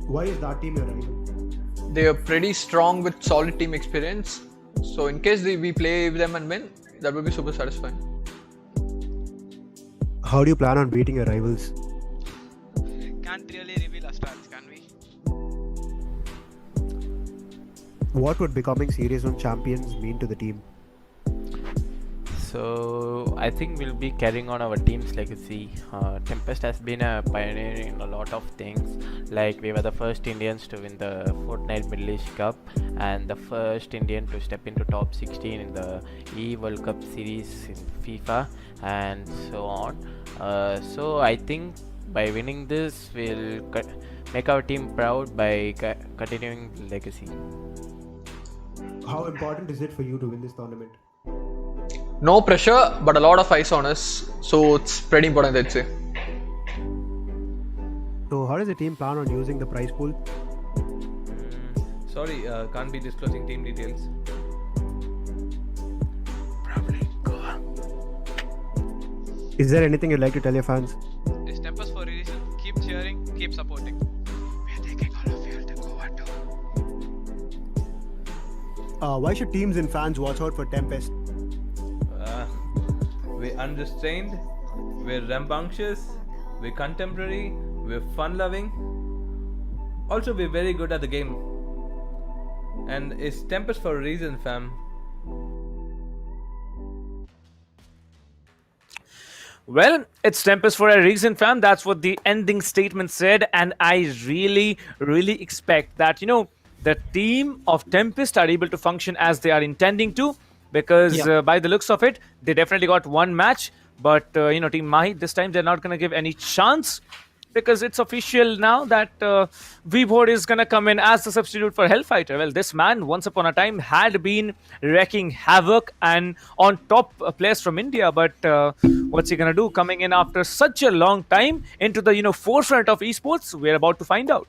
S16: Why is that team your rival?
S20: They are pretty strong with solid team experience. So in case we play with them and win, that would be super satisfying.
S16: How do you plan on beating your rivals?
S18: Can't really reveal our strats, can we?
S16: What would becoming Series 1 champions mean to the team?
S19: So I think we'll be carrying on our team's legacy. TempesT has been a pioneer in a lot of things. Like we were the first Indians to win the Fortnite Middle East Cup and the first Indian to step into top 16 in the World Cup series in FIFA and so on. So I think by winning this, we'll make our team proud by continuing the legacy.
S16: How important is it for you to win this tournament?
S20: No pressure, but a lot of eyes on us, so it's pretty important, I'd say.
S16: So, how does the team plan on using the prize pool?
S17: Sorry, can't be disclosing team details.
S16: Is there anything you'd like to tell your fans?
S18: It's TempesT for a reason. Keep cheering, keep supporting. We're taking all of you to Goa.
S16: Why should teams and fans watch out for TempesT?
S17: We're unrestrained, we're rambunctious, we're contemporary, we're fun-loving. Also, we're very good at the game. And it's TempesT for a reason, fam.
S4: Well, it's TempesT for a reason, fam. That's what the ending statement said. And I really, really expect that, the team of TempesT are able to function as they are intending to. Because by the looks of it, they definitely got one match. But, Team Mahi, this time they're not going to give any chance. Because it's official now that Vibhor is going to come in as the substitute for Hellfighter. Well, this man, once upon a time, had been wreaking havoc and on top players from India. But what's he going to do coming in after such a long time into the, forefront of esports? We're about to find out.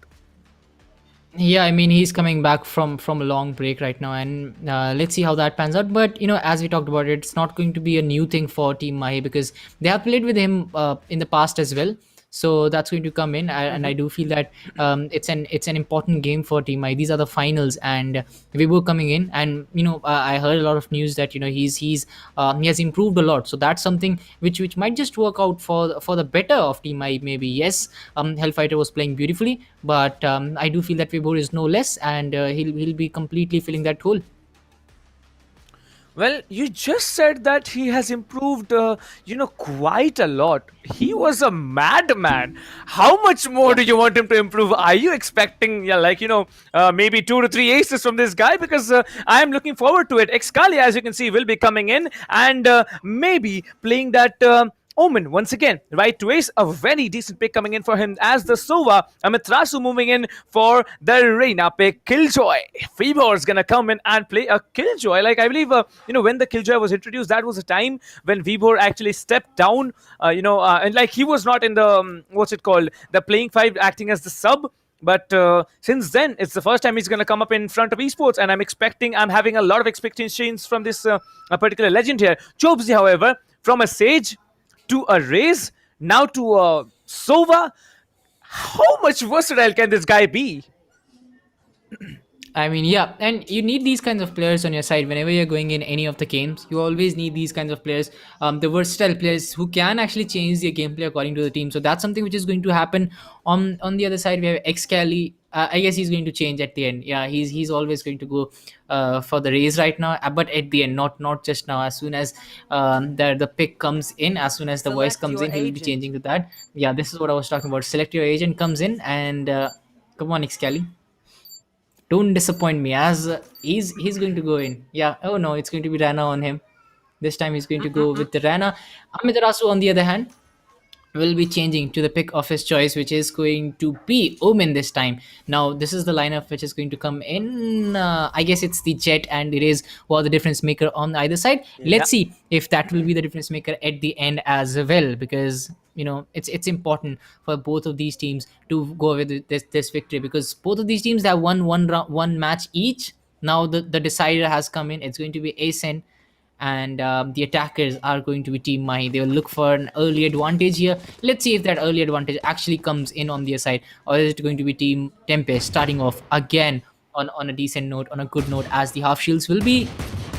S14: Yeah, I mean, he's coming back from a long break right now, and let's see how that pans out. But as we talked about, it's not going to be a new thing for Team Mahi because they have played with him in the past as well. So that's going to come in, and I do feel that it's an important game for Team Mahi. These are the finals, and we were coming in, and I heard a lot of news that he has improved a lot. So that's something which might just work out for the better of Team Mahi. Maybe yes, Hellfighter was playing beautifully, but I do feel that Vibhor is no less, and he'll be completely filling that hole.
S4: Well, you just said that he has improved, quite a lot. He was a madman. How much more do you want him to improve? Are you expecting, maybe 2 to 3 aces from this guy? Because I am looking forward to it. Xcali, as you can see, will be coming in and maybe playing that Omen once again, right to ace, a very decent pick coming in for him as the Sova. Amitrasu moving in for the Reina pick. Killjoy. Fever is gonna come in and play a Killjoy. Like I believe, when the Killjoy was introduced, that was a time when Vibhor actually stepped down. And like he was not in the the playing five, acting as the sub. But since then, it's the first time he's going to come up in front of esports, and I'm having a lot of expectations from this particular legend here. Chobsy, however, from a Sage to a Raze, now to a Sova. How much versatile can this guy be?
S14: I mean, yeah, and you need these kinds of players on your side whenever you're going in any of the games. You always need these kinds of players, the versatile players who can actually change their gameplay according to the team. So that's something which is going to happen. On the other side, we have Xcali. I guess he's going to change at the end. Yeah, he's always going to go for the Raze right now, but at the end, not just now. As soon as the pick comes in, as soon as the voice comes in, he'll be changing to that. Yeah, this is what I was talking about. Select your agent comes in, and come on, Xcali. Don't disappoint me, as he's going to go in. Yeah, oh no, it's going to be Rana on him. This time he's going to go with the Rana. Amitarasu, on the other hand, will be changing to the pick of his choice, which is going to be Omen this time. Now, this is the lineup which is going to come in. I guess it's the Jet and the Raze who are the difference maker on either side. Let's see if that will be the difference maker at the end as well, because it's important for both of these teams to go with this victory, because both of these teams have won one match each. Now the decider has come in. It's going to be Asen, and the attackers are going to be Team Mahi. They will look for an early advantage here. Let's see if that early advantage actually comes in on their side, or is it going to be Team TempesT starting off again on a decent note, on a good note, as the half shields will be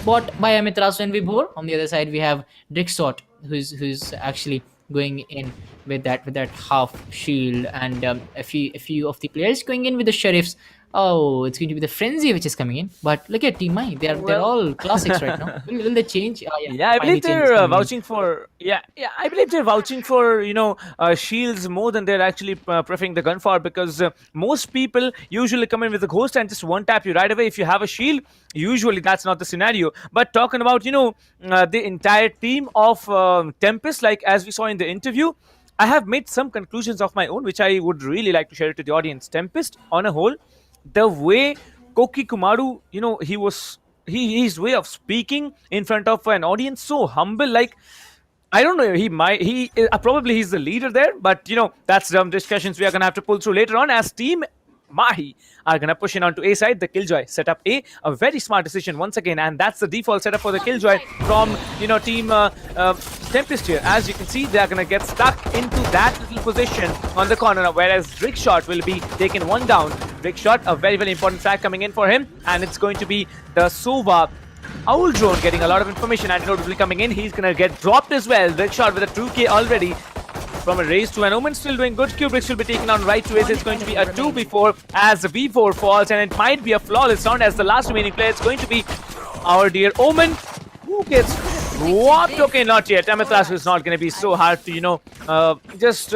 S14: bought by Amitrasu and Vibhor. On the other side, we have Drixot, who's actually
S5: going in with that half shield, and a few of the players going in with the sheriffs. Oh, it's going to be the frenzy which is coming in. But look at Team Mai. They're all classics right now. Will they change?
S4: Yeah, I
S5: finally
S4: believe
S5: change is
S4: they're
S5: coming in.
S4: vouching for. Yeah, I believe they're vouching for shields more than they're actually preferring the gunfire, because most people usually come in with a ghost and just one tap you right away if you have a shield. Usually that's not the scenario. But talking about the entire team of Tempest, like as we saw in the interview, I have made some conclusions of my own, which I would really like to share to the audience. Tempest, on a whole, the way Koki Kumaru, his way of speaking in front of an audience, so humble. Like, I don't know, probably he's the leader there, but that's some discussions we are gonna have to pull through later on, as Team Mahi are gonna push in onto A side. The Killjoy set up a very smart decision once again, and that's the default setup for the Killjoy from Team Tempest here. As you can see, they are gonna get stuck into that little position on the corner, whereas Rickshot will be taken one down. Rickshot, a very, very important frag coming in for him, and it's going to be the Sova Owl Drone getting a lot of information. Antidote will be coming in. He's gonna get dropped as well. Rickshot with a 2k already. From a raise to an Omen, still doing good. Kubrick will be taken on right to Ace. It's going to be a 2v4 as the V4 falls, and it might be a flawless round, as the last remaining player is going to be our dear Omen, who gets whopped. Okay, not yet. Amethyst is not going to be so hard to, just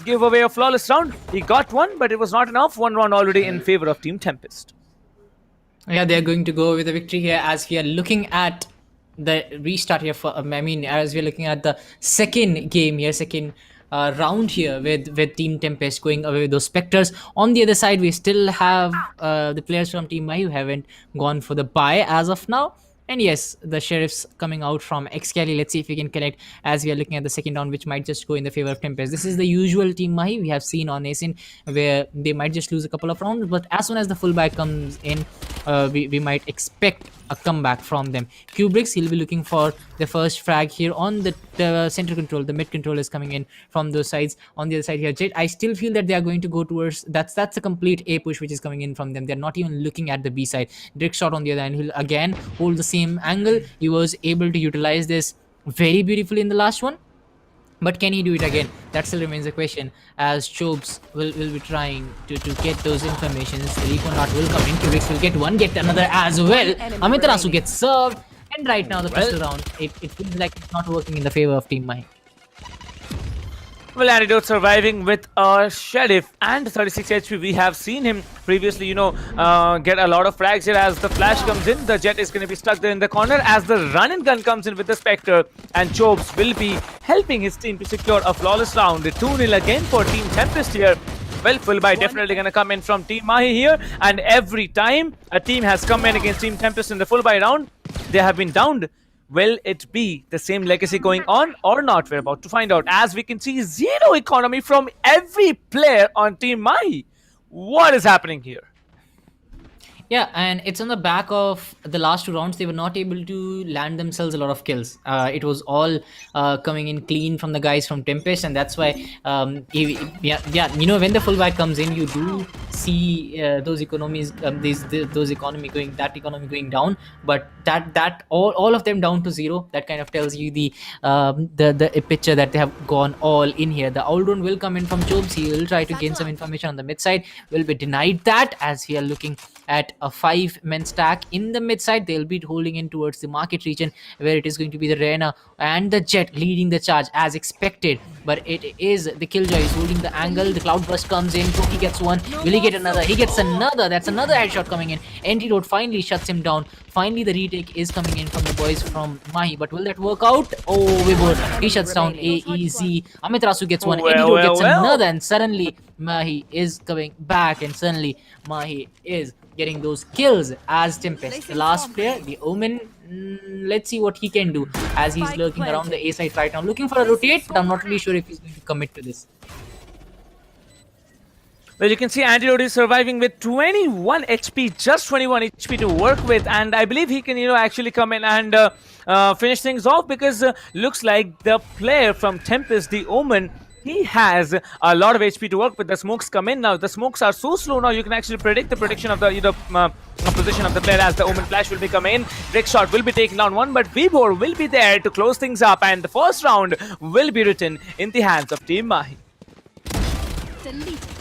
S4: give away a flawless round. He got one, but it was not enough. One round already in favor of Team Tempest.
S5: Yeah, they're going to go with a victory here, as we are looking at the restart here as we're looking at the second game here, second round here with Team Tempest going away with those Spectres. On the other side, we still have the players from Team Mai who haven't gone for the buy as of now. And yes, the Sheriffs coming out from Excali. Let's see if we can connect as we are looking at the second round, which might just go in the favor of Tempest. This is the usual Team Mahi we have seen on Asin, where they might just lose a couple of rounds, but as soon as the fullback comes in, we might expect a comeback from them. Kubrix, he'll be looking for the first frag here on the center control. The mid control is coming in from those sides. On the other side here, Jet, I still feel that they are going to go towards, that's a complete A push which is coming in from them. They're not even looking at the B side. Drake shot on the other end, he'll again hold the same angle. He was able to utilize this very beautifully in the last one, but can he do it again? That still remains a question, as Chobes will be trying to get those informations. Reconart will come in. Kubix will get one, get another as well. Amitarasu gets served, and right now the pistol round, it feels like it's not working in the favor of Team Mahi.
S4: Well, Antidote surviving with a Sheriff and 36 HP. We have seen him previously, get a lot of frags here. As the flash comes in, the Jet is going to be stuck there in the corner, as the run and gun comes in with the Spectre, and Chobes will be helping his team to secure a flawless round. 2-0 again for Team Tempest here. Well, full buy definitely going to come in from Team Mahi here, and every time a team has come in against Team Tempest in the full buy round, they have been downed. Will it be the same legacy going on or not? We're about to find out. As we can see, zero economy from every player on Team Mahi. What is happening here?
S5: Yeah, and it's on the back of the last two rounds. They were not able to land themselves a lot of kills. It was all coming in clean from the guys from Tempest, and that's why, when the fullback comes in, you do see those economies, those economy going down. But that all of them down to zero. That kind of tells you the picture that they have gone all in here. The Aldron will come in from Jobs. He will try to gain some information on the mid side. Will be denied that, as we are looking at a 5-man stack in the mid side. They'll be holding in towards the market region, where it is going to be the Reyna and the Jet leading the charge as expected. But it is the Killjoy is holding the angle. The Cloudburst comes in. Toki gets one. Will he get another? He gets another. That's another headshot coming in. Antidote finally shuts him down. Finally, the retake is coming in from the boys from Mahi. But will that work out? Oh, Vibor. He shuts down AEZ. Amitarasu gets one. Antidote gets another. And suddenly, Mahi is coming back. And suddenly, Mahi is getting those kills as Tempest. The last player, the Omen, let's see what he can do, as he's lurking around the A side right now, looking for a rotate, but I'm not really sure if he's going to commit to this.
S4: Well, you can see Antidote is surviving with 21 HP, just 21 HP to work with, and I believe he can, actually come in and finish things off, because looks like the player from Tempest, the Omen, he has a lot of HP to work with. The smokes come in now. The smokes are so slow now. You can actually predict the prediction of the position of the player as the Omen Flash will be coming in. Brick Shot will be taking down one, but Vibor will be there to close things up, and the first round will be written in the hands of Team Mahi.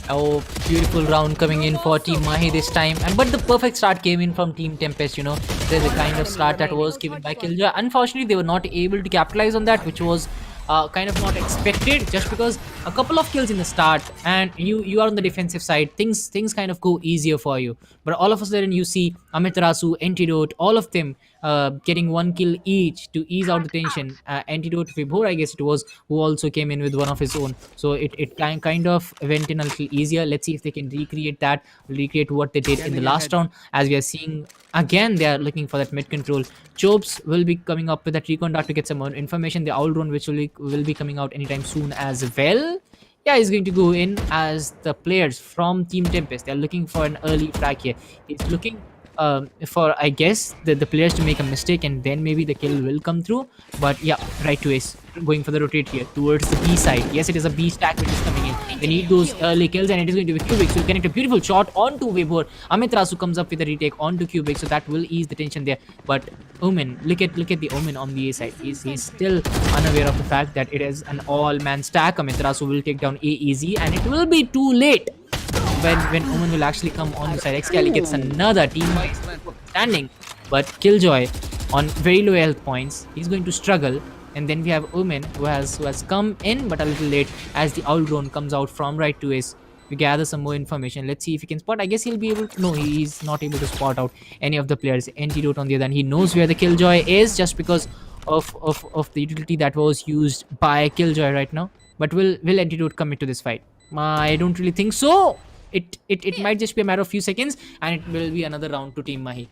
S5: Oh, beautiful round coming in for Team Mahi this time. But the perfect start came in from Team TempesT, you know. There's a kind of start that was given by Killjoy. Unfortunately, they were not able to capitalize on that, which was kind of not expected, just because a couple of kills in the start and you are on the defensive side, things kind of go easier for you. But all of a sudden you see Amiterasu, Antidote, all of them getting one kill each to ease out the tension. Antidote Vibhor, I guess it was, who also came in with one of his own, so it kind of went in a little easier. Let's see if they can recreate what they did in the last round. As we are seeing again, they are looking for that mid control. Chopes will be coming up with that recon dart to get some more information. The owl drone, which will be coming out anytime soon as well. Yeah, he's going to go in as the players from Team TempesT. They're looking for an early frag here. He's looking for, I guess, the players to make a mistake, and then maybe the kill will come through. But yeah, right to ace, going for the rotate here towards the B side. Yes, it is a B stack which is coming in. They need those early kills, and it is going to be Cubic. So connect a beautiful shot onto Vibhor. Amiterasu comes up with a retake onto Cubic, so that will ease the tension there. But Omen, look at the Omen on the A side. He's still unaware of the fact that it is an all-man stack. Amiterasu will take down A easy, and it will be too late when Omen will actually come on the side. Excali gets another team-wise standing, but Killjoy on very low health points. He's going to struggle, and then we have Omen who has come in but a little late as the owl drone comes out from right to ace. We gather some more information. Let's see if he can spot. I guess he'll be able to. No, he's not able to spot out any of the players. Antidote on the other hand, he knows where the Killjoy is just because of the utility that was used by Killjoy right now. But will Antidote come into this fight? I don't really think so. It might just be a matter of few seconds, and it will be another round to Team Mahi.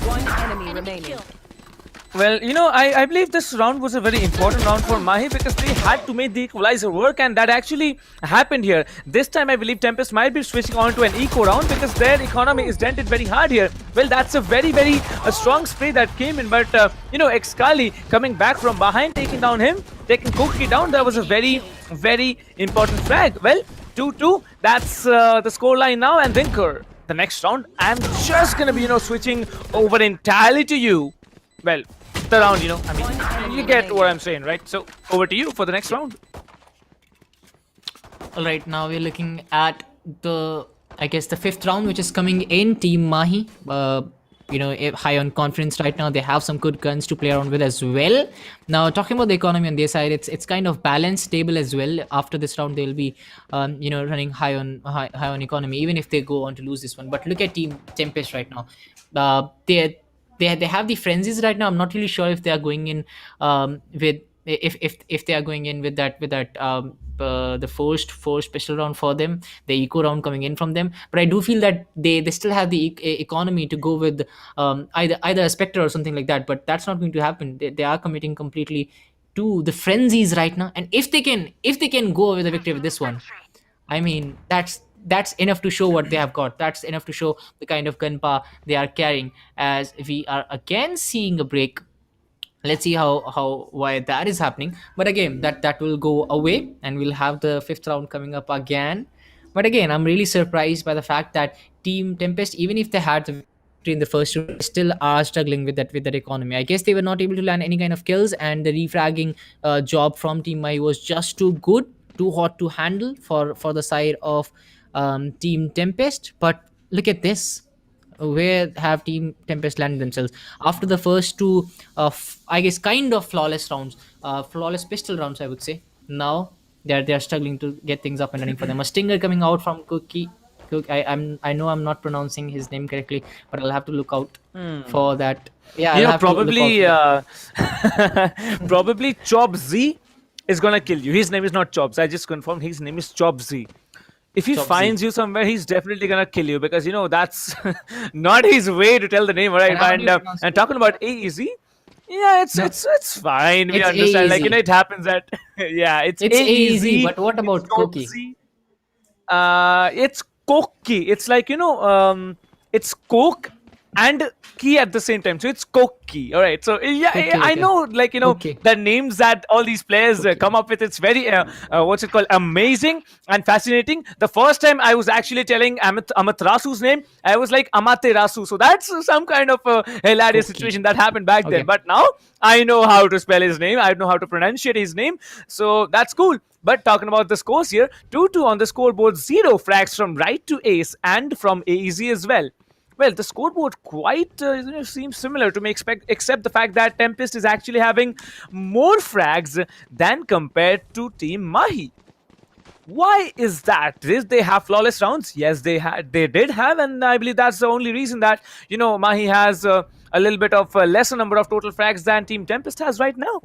S15: One enemy remaining.
S4: Well, you know, I believe this round was a very important round for Mahi because they had to make the equalizer work, and that actually happened here. This time I believe TempesT might be switching on to an eco round because their economy is dented very hard here. Well, that's a very strong spray that came in, but you know, Excali coming back from behind, taking down him, taking Koki down. That was a very important frag. Well, 2-2, that's the scoreline now, and Vinker, the next round, I'm just gonna be, you know, switching over entirely to you. Well, the round, you know, I mean, you get what I'm saying, right? So, over to you for the next round.
S5: Alright, now we're looking at I guess the fifth round, which is coming in. Team Mahi, you know, high on confidence right now. They have some good guns to play around with as well. Now, talking about the economy on their side, it's kind of balanced, stable as well. After this round, they'll be, you know, running high on economy, even if they go on to lose this one. But look at Team TempesT right now. They have the frenzies right now. I'm not really sure if they are going in with if they are going in with that the forced special round for them, the eco round coming in from them. But I do feel that they still have the economy to go with either a Spectre or something like that. But that's not going to happen. They are committing completely to the frenzies right now. And if they can go with a victory with this one, I mean, that's enough to show what they have got. That's enough to show the kind of gunpowder they are carrying. As we are again seeing a break. Let's see why that is happening. But again, that will go away, and we'll have the fifth round coming up again. But again, I'm really surprised by the fact that Team TempesT, even if they had the victory in the first round, still are struggling with that economy. I guess they were not able to land any kind of kills, and the refragging job from Team Mahi was just too good, too hot to handle for the side of Team TempesT. But look at this. Where have Team TempesT landed themselves after the first two I guess kind of flawless rounds, flawless pistol rounds, I would say. Now they're struggling to get things up and running for them. A stinger coming out from Cookie. I know I'm not pronouncing his name correctly, but I'll have to look out for that. Yeah,
S4: you know, probably Chop Z is gonna kill you. His name is not Chops. I just confirmed his name is Chop Z. If he finds you somewhere, he's definitely gonna kill you, because you know that's not his way to tell the name, right? And talking about AEZ, yeah, it's fine. We understand,
S5: AEZ.
S4: like, you know, it happens that yeah, it's
S5: AEZ. But what about Koki?
S4: It's Koki. It's like, you know, it's Coke and key at the same time. So it's Koki. All right. So yeah,
S14: Okay,
S4: I
S14: okay.
S4: know, like, you know,
S14: Okay.
S4: the names that all these players come up with. It's very what's it called? Amazing and fascinating. The first time I was actually telling Amatrasu's name, I was like Amaterasu. So that's some kind of hilarious situation that happened back then.
S14: Okay.
S4: But now I know how to spell his name. I know how to pronunciate his name. So that's cool. But talking about the scores here, 2-2 on the scoreboard, 0 frags from right to ace and from AEZ as well. Well, the scoreboard quite seems similar to me, except the fact that TempesT is actually having more frags than compared to Team Mahi. Why is that? Did they have flawless rounds? Yes, they did have, and I believe that's the only reason that, you know, Mahi has a little bit of a lesser number of total frags than Team TempesT has right now.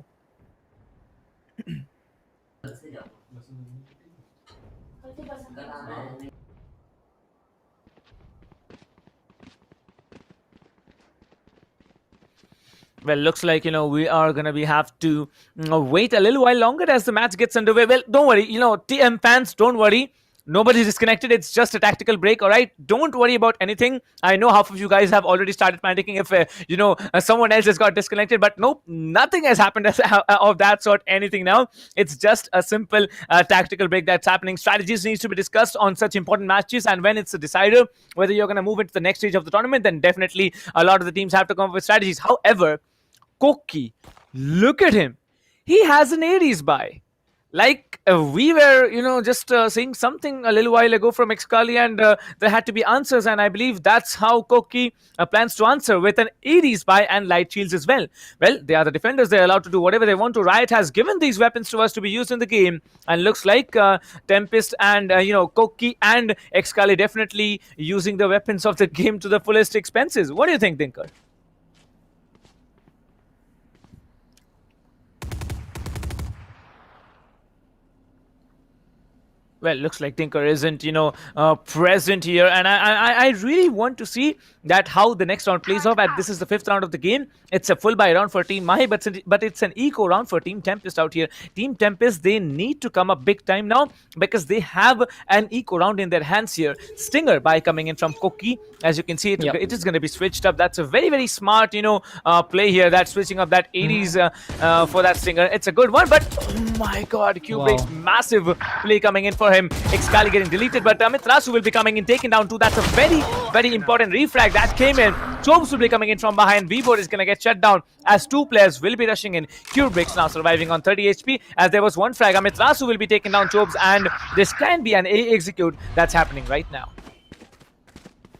S4: Well, looks like, you know, we are going to have to wait a little while longer as the match gets underway. Well, don't worry, you know, TM fans, don't worry. Nobody's disconnected. It's just a tactical break, all right? Don't worry about anything. I know half of you guys have already started panicking if, you know, someone else has got disconnected. But nope, nothing has happened of that sort, anything now. It's just a simple tactical break that's happening. Strategies needs to be discussed on such important matches. And when it's a decider whether you're going to move into the next stage of the tournament, then definitely a lot of the teams have to come up with strategies. However, Koki, look at him. He has an Aries buy. Like we were, you know, just saying something a little while ago from Excali, and there had to be answers, and I believe that's how Koki plans to answer, with an Aries buy and light shields as well. Well, they are the defenders. They're allowed to do whatever they want to. Riot has given these weapons to us to be used in the game, and looks like TempesT and, you know, Koki and Excali definitely using the weapons of the game to the fullest expenses. What do you think, Dinker? Well, looks like Tinker isn't, you know, present here, and I really want to see that how the next round plays off. And this is the 5th round of the game. It's a full buy round for Team Mahi, but it's an eco round for Team TempesT out here. Team TempesT, they need to come up big time now because they have an eco round in their hands here. Stinger buy coming in from Koki. As you can see, it is going to be switched up. That's a very, very smart, you know, play here. That's switching up that Aries for that Stinger. It's a good one, but oh my God, Q-Break's massive play coming in for him. Excali getting deleted, but Amiterasu will be coming in, taken down too. That's a very, very important refrag that came in. Chobes will be coming in from behind. V-Board is going to get shut down as 2 players will be rushing in. Q-Breaks now surviving on 30 HP as there was 1 frag. Amiterasu will be taking down Chobes, and this can be an A execute that's happening right now.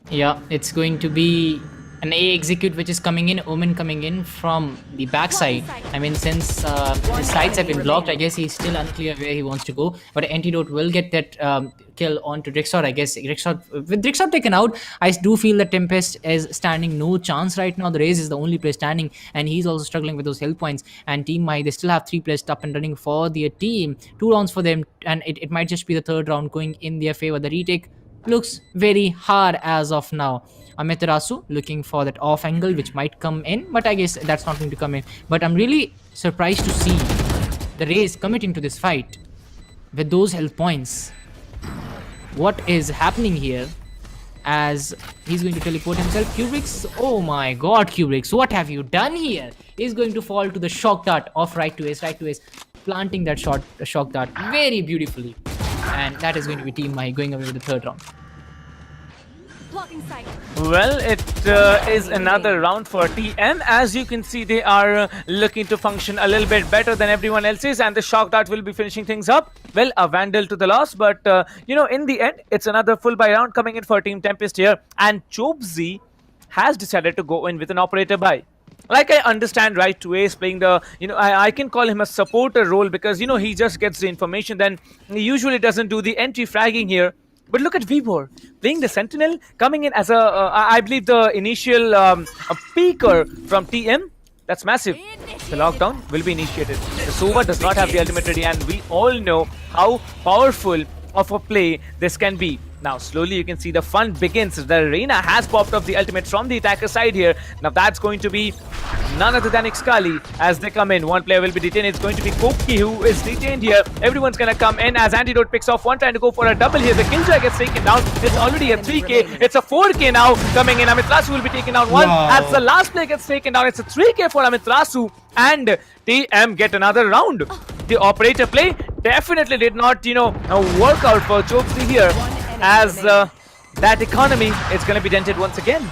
S14: Yeah, it's going to be an A execute which is coming in, Omen coming in from the backside. I mean, since his sides have been blocked, I guess he's still unclear where he wants to go. But Antidote will get that kill onto Drixot, I guess. With Drixot taken out, I do feel that TempesT is standing no chance right now. The Raze is the only player standing, and he's also struggling with those health points. And Team Mahi, they still have 3 players up and running for their team. 2 rounds for them, and it might just be the 3rd round going in their favor. The retake looks very hard as of now. Amiterasu looking for that off angle which might come in, but I guess that's not going to come in. But I'm really surprised to see the Raze committing to this fight with those health points. What is happening here? As he's going to teleport himself. Cubrix, oh my God, Cubrix, what have you done here? He's going to fall to the shock dart of right to ace, planting that shock dart very beautifully. And that is going to be Team Mahi going away with the 3rd round.
S4: Well, it is another round for TM. As you can see, they are looking to function a little bit better than everyone else's, and the shock dart will be finishing things up. Well, a Vandal to the loss, but you know, in the end, it's another full buy round coming in for Team TempesT here, and Chobzi has decided to go in with an operator buy. Like, I understand right to ace playing the, you know, I can call him a supporter role because, you know, he just gets the information, then he usually doesn't do the entry fragging here. But look at Vibor playing the Sentinel, coming in as a, I believe the initial a peeker from TM. That's massive. The lockdown will be initiated. The Sova does not have the ultimate ready, and we all know how powerful of a play this can be. Now, slowly you can see the fun begins. The Reina has popped up the ultimate from the attacker side here. Now, that's going to be none other than Xcali as they come in. One player will be detained. It's going to be Koki who is detained here. Everyone's going to come in as Antidote picks off one, trying to go for a double here. The Killjoy gets taken down. It's already a 3K. It's a 4K now coming in. Amiterasu will be taken down one.
S8: Wow.
S4: As the last player gets taken down, it's a 3K for Amiterasu. And TM get another round. The operator play definitely did not, work out for Chopsy here. As that economy is going to be dented once again.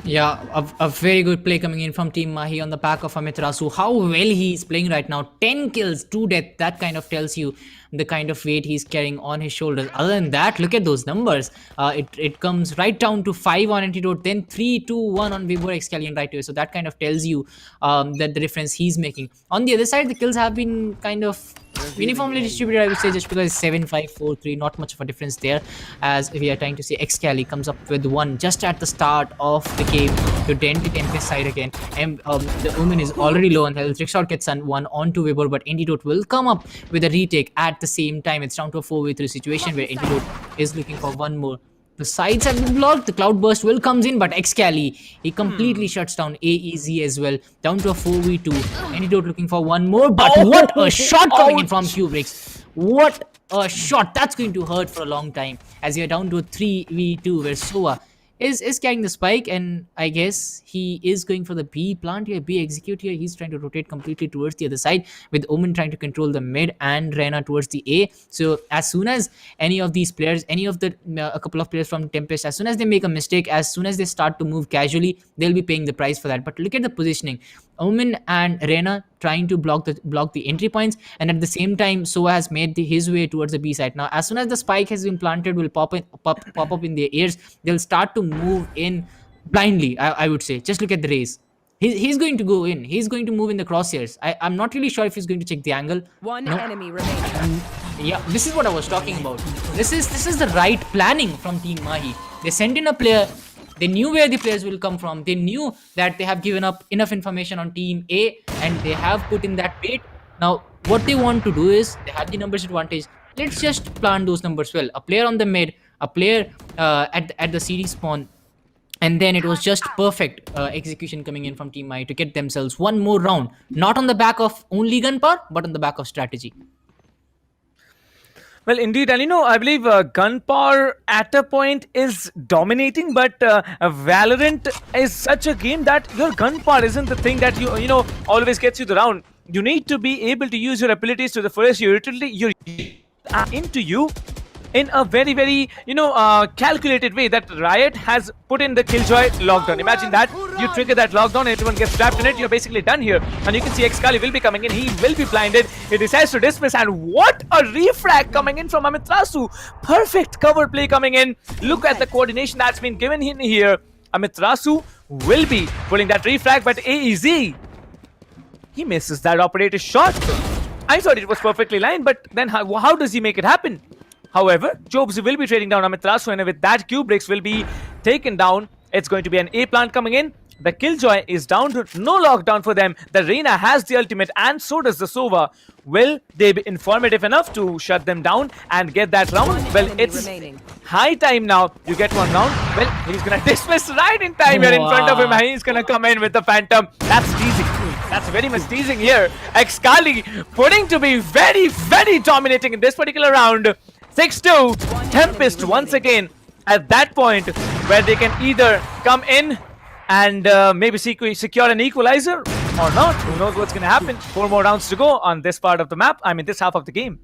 S14: Yeah, a very good play coming in from Team Mahi on the back of Amiterasu. How well he is playing right now. 10 kills, 2 deaths. That kind of tells you the kind of weight he's carrying on his shoulders. Other than that, look at those numbers. It comes right down to 5 on Antidote, then 3, 2, 1 on Vibor, Xcali and right away. So that kind of tells you that the difference he's making. On the other side, the kills have been kind of uniformly distributed, I would say, just because 7-5-4-3, not much of a difference there, as we are trying to see Xcali comes up with 1 just at the start of the game to dent the Tempest side again. And the Omen is already low on health. Trickshot gets 1 onto Vibor, but Antidote will come up with a retake at the same time. It's down to a 4v3 situation where Antidote is looking for 1 more. The sides have been blocked. The Cloudburst will comes in, but Xcali, he completely shuts down AEZ as well. Down to a 4v2. Antidote looking for 1 more, but what a shot coming in from Kubrix. What a shot. That's going to hurt for a long time. As you're down to a 3v2 where Sova is carrying the spike, and I guess he is going for the B plant here, B execute here. He's trying to rotate completely towards the other side, with Omen trying to control the mid and Reyna towards the A. So as soon as any of these players, any of the a couple of players from Tempest, as soon as they make a mistake, as soon as they start to move casually, they'll be paying the price for that. But look at the positioning. Omen and Reyna trying to block the entry points, and at the same time Soa has made his way towards the B side. Now as soon as the spike has been planted, will pop up in their ears, they'll start to move in blindly, I would say. Just look at the race. He's going to go in. He's going to move in the crosshairs. I'm not really sure if he's going to check the angle.
S15: One enemy remaining.
S14: Yeah, this is what I was talking about. This is the right planning from Team Mahi. They sent in a player. They knew where the players will come from. They knew that they have given up enough information on Team A, and they have put in that bait. Now, what they want to do is, they have the numbers advantage. Let's just plan those numbers well. A player on the mid, a player at the CD spawn, and then it was just perfect execution coming in from Team I to get themselves 1 more round. Not on the back of only gunpower, but on the back of strategy.
S4: Well, indeed, and I believe gunpower at a point is dominating, but Valorant is such a game that your gunpower isn't the thing that always gets you the round. You need to be able to use your abilities to the fullest. You're into you in a very, very, calculated way that Riot has put in the Killjoy lockdown. Imagine that. You trigger that lockdown, everyone gets trapped in it, you're basically done here. And you can see Xcali will be coming in, he will be blinded, he decides to dismiss, and what a refrag coming in from Amiterasu. Perfect cover play coming in. Look at the coordination that's been given in here. Amiterasu will be pulling that refrag, but AEZ, he misses that operator shot. I thought it was perfectly lined, but then how does he make it happen? However, Jobs will be trading down Amiterasu, and with that, Kubrix will be taken down. It's going to be an A plant coming in. The Killjoy is down to no lockdown for them. The Reina has the ultimate, and so does the Sova. Will they be informative enough to shut them down and get that round? Well, it's high time now. You get 1 round. Well, he's going to dismiss right in time here in front of him. He's going to come in with the Phantom. That's teasing. That's very much teasing here. Xcali putting to be very, very dominating in this particular round. 6-2. TempesT once again at that point where they can either come in and maybe secure an equalizer or not. Who knows what's going to happen. 4 more rounds to go on this part of the map. This half of the game.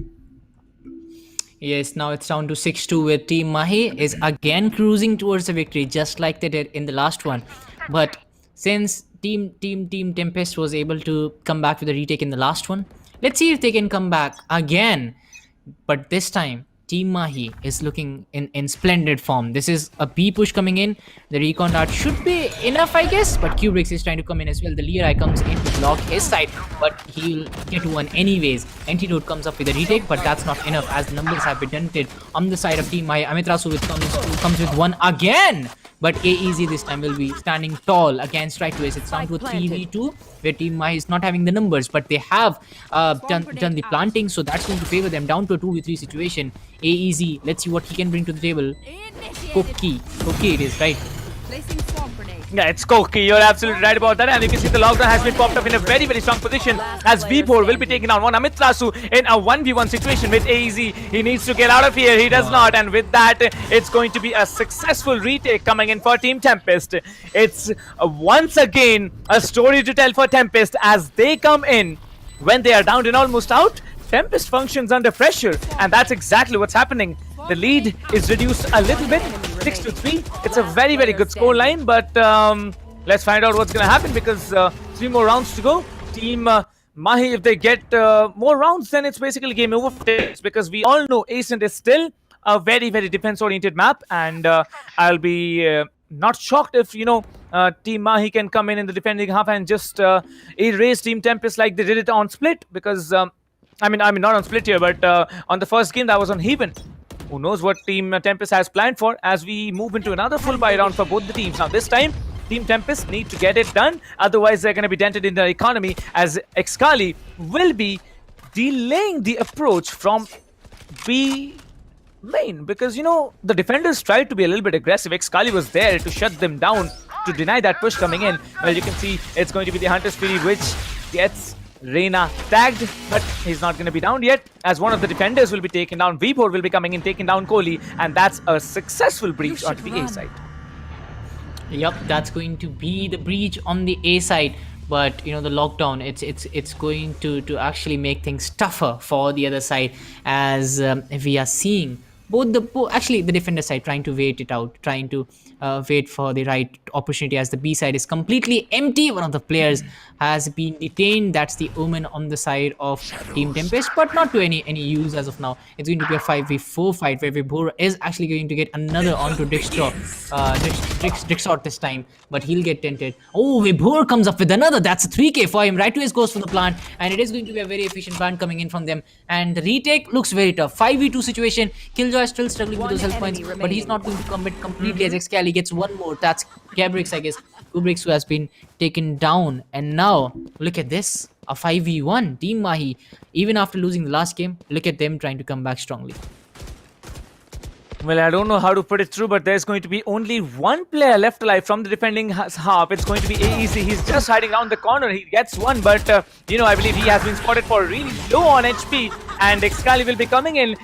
S14: Yes, now it's down to 6-2 where Team Mahi is again cruising towards the victory, just like they did in the last one. But since Team TempesT was able to come back with a retake in the last one, let's see if they can come back again. But this time, Team Mahi is looking in splendid form. This is a B push coming in. The recon dart should be enough, I guess, but Kubrix is trying to come in as well. The Lerai comes in to block his side, but he'll get 1 anyways. Antidote comes up with a retake, but that's not enough as the numbers have been dented on the side of Team Mahi. Amiterasu comes with 1 again. but AEZ this time will be standing tall against right to ace. It's down to a 3v2 where Team Mahi is not having the numbers, but they have done the planting, so that's going to favor them. Down to a 2v3 situation. AEZ, let's see what he can bring to the table. Cookie it is, right?
S4: Yeah, it's Koki. You're absolutely right about that. And you can see the lockdown has been popped up in a very, very strong position as V4 will be taking on one Amitlasu in a 1v1 situation with AEZ. He needs to get out of here. He does not. And with that, it's going to be a successful retake coming in for Team TempesT. It's once again a story to tell for TempesT as they come in when they are down and almost out. TempesT functions under pressure, and that's exactly what's happening. The lead is reduced a little bit, 6-3. It's a very, very good score line, but let's find out what's going to happen because 3 more rounds to go. Team Mahi, if they get more rounds, then it's basically game over for TempesT because we all know Ascent is still a very, very defense-oriented map, and I'll be not shocked if, Team Mahi can come in the defending half and just erase Team TempesT like they did it on Split because... I mean, not on Split here, but on the first game that was on Haven. Who knows what Team TempesT has planned for as we move into another full buy round for both the teams. Now, this time, Team TempesT need to get it done. Otherwise, they're going to be dented in their economy as Excali will be delaying the approach from B main. Because, the defenders tried to be a little bit aggressive. Excali was there to shut them down, to deny that push coming in. Well, you can see it's going to be the Hunter Spirit which gets Reina tagged, but he's not going to be down yet as one of the defenders will be taken down. V4 will be coming in, taking down Kohli, and that's a successful breach onto the A side.
S14: Yep, that's going to be the breach on the A side. But the lockdown, it's going to actually make things tougher for the other side as we are seeing actually the defender side trying to wait it out, trying to wait for the right opportunity as the B side is completely empty. One of the players has been detained. That's the Omen on the side of Team TempesT, but not to any use as of now. It's going to be a 5v4 fight where Vibhor is actually going to get another onto Dixor this time, but he'll get tented. Oh, Vibhor comes up with another. That's a 3k for him. Right to his goes for the plant, and it is going to be a very efficient plant coming in from them. And the retake looks very tough. 5v2 situation. Killjoy is still struggling with those health points, but he's not going to commit completely as Excali gets one more. That's Gabrix, I guess. Gabrix who has been taken down. And now, look at this. A 5v1. Team Mahi, even after losing the last game, look at them trying to come back strongly.
S4: Well, I don't know how to put it through, but there's going to be only one player left alive from the defending half. It's going to be AEZ. He's just hiding around the corner. He gets one, but, I believe he has been spotted for really low on HP. And Excali will be coming in,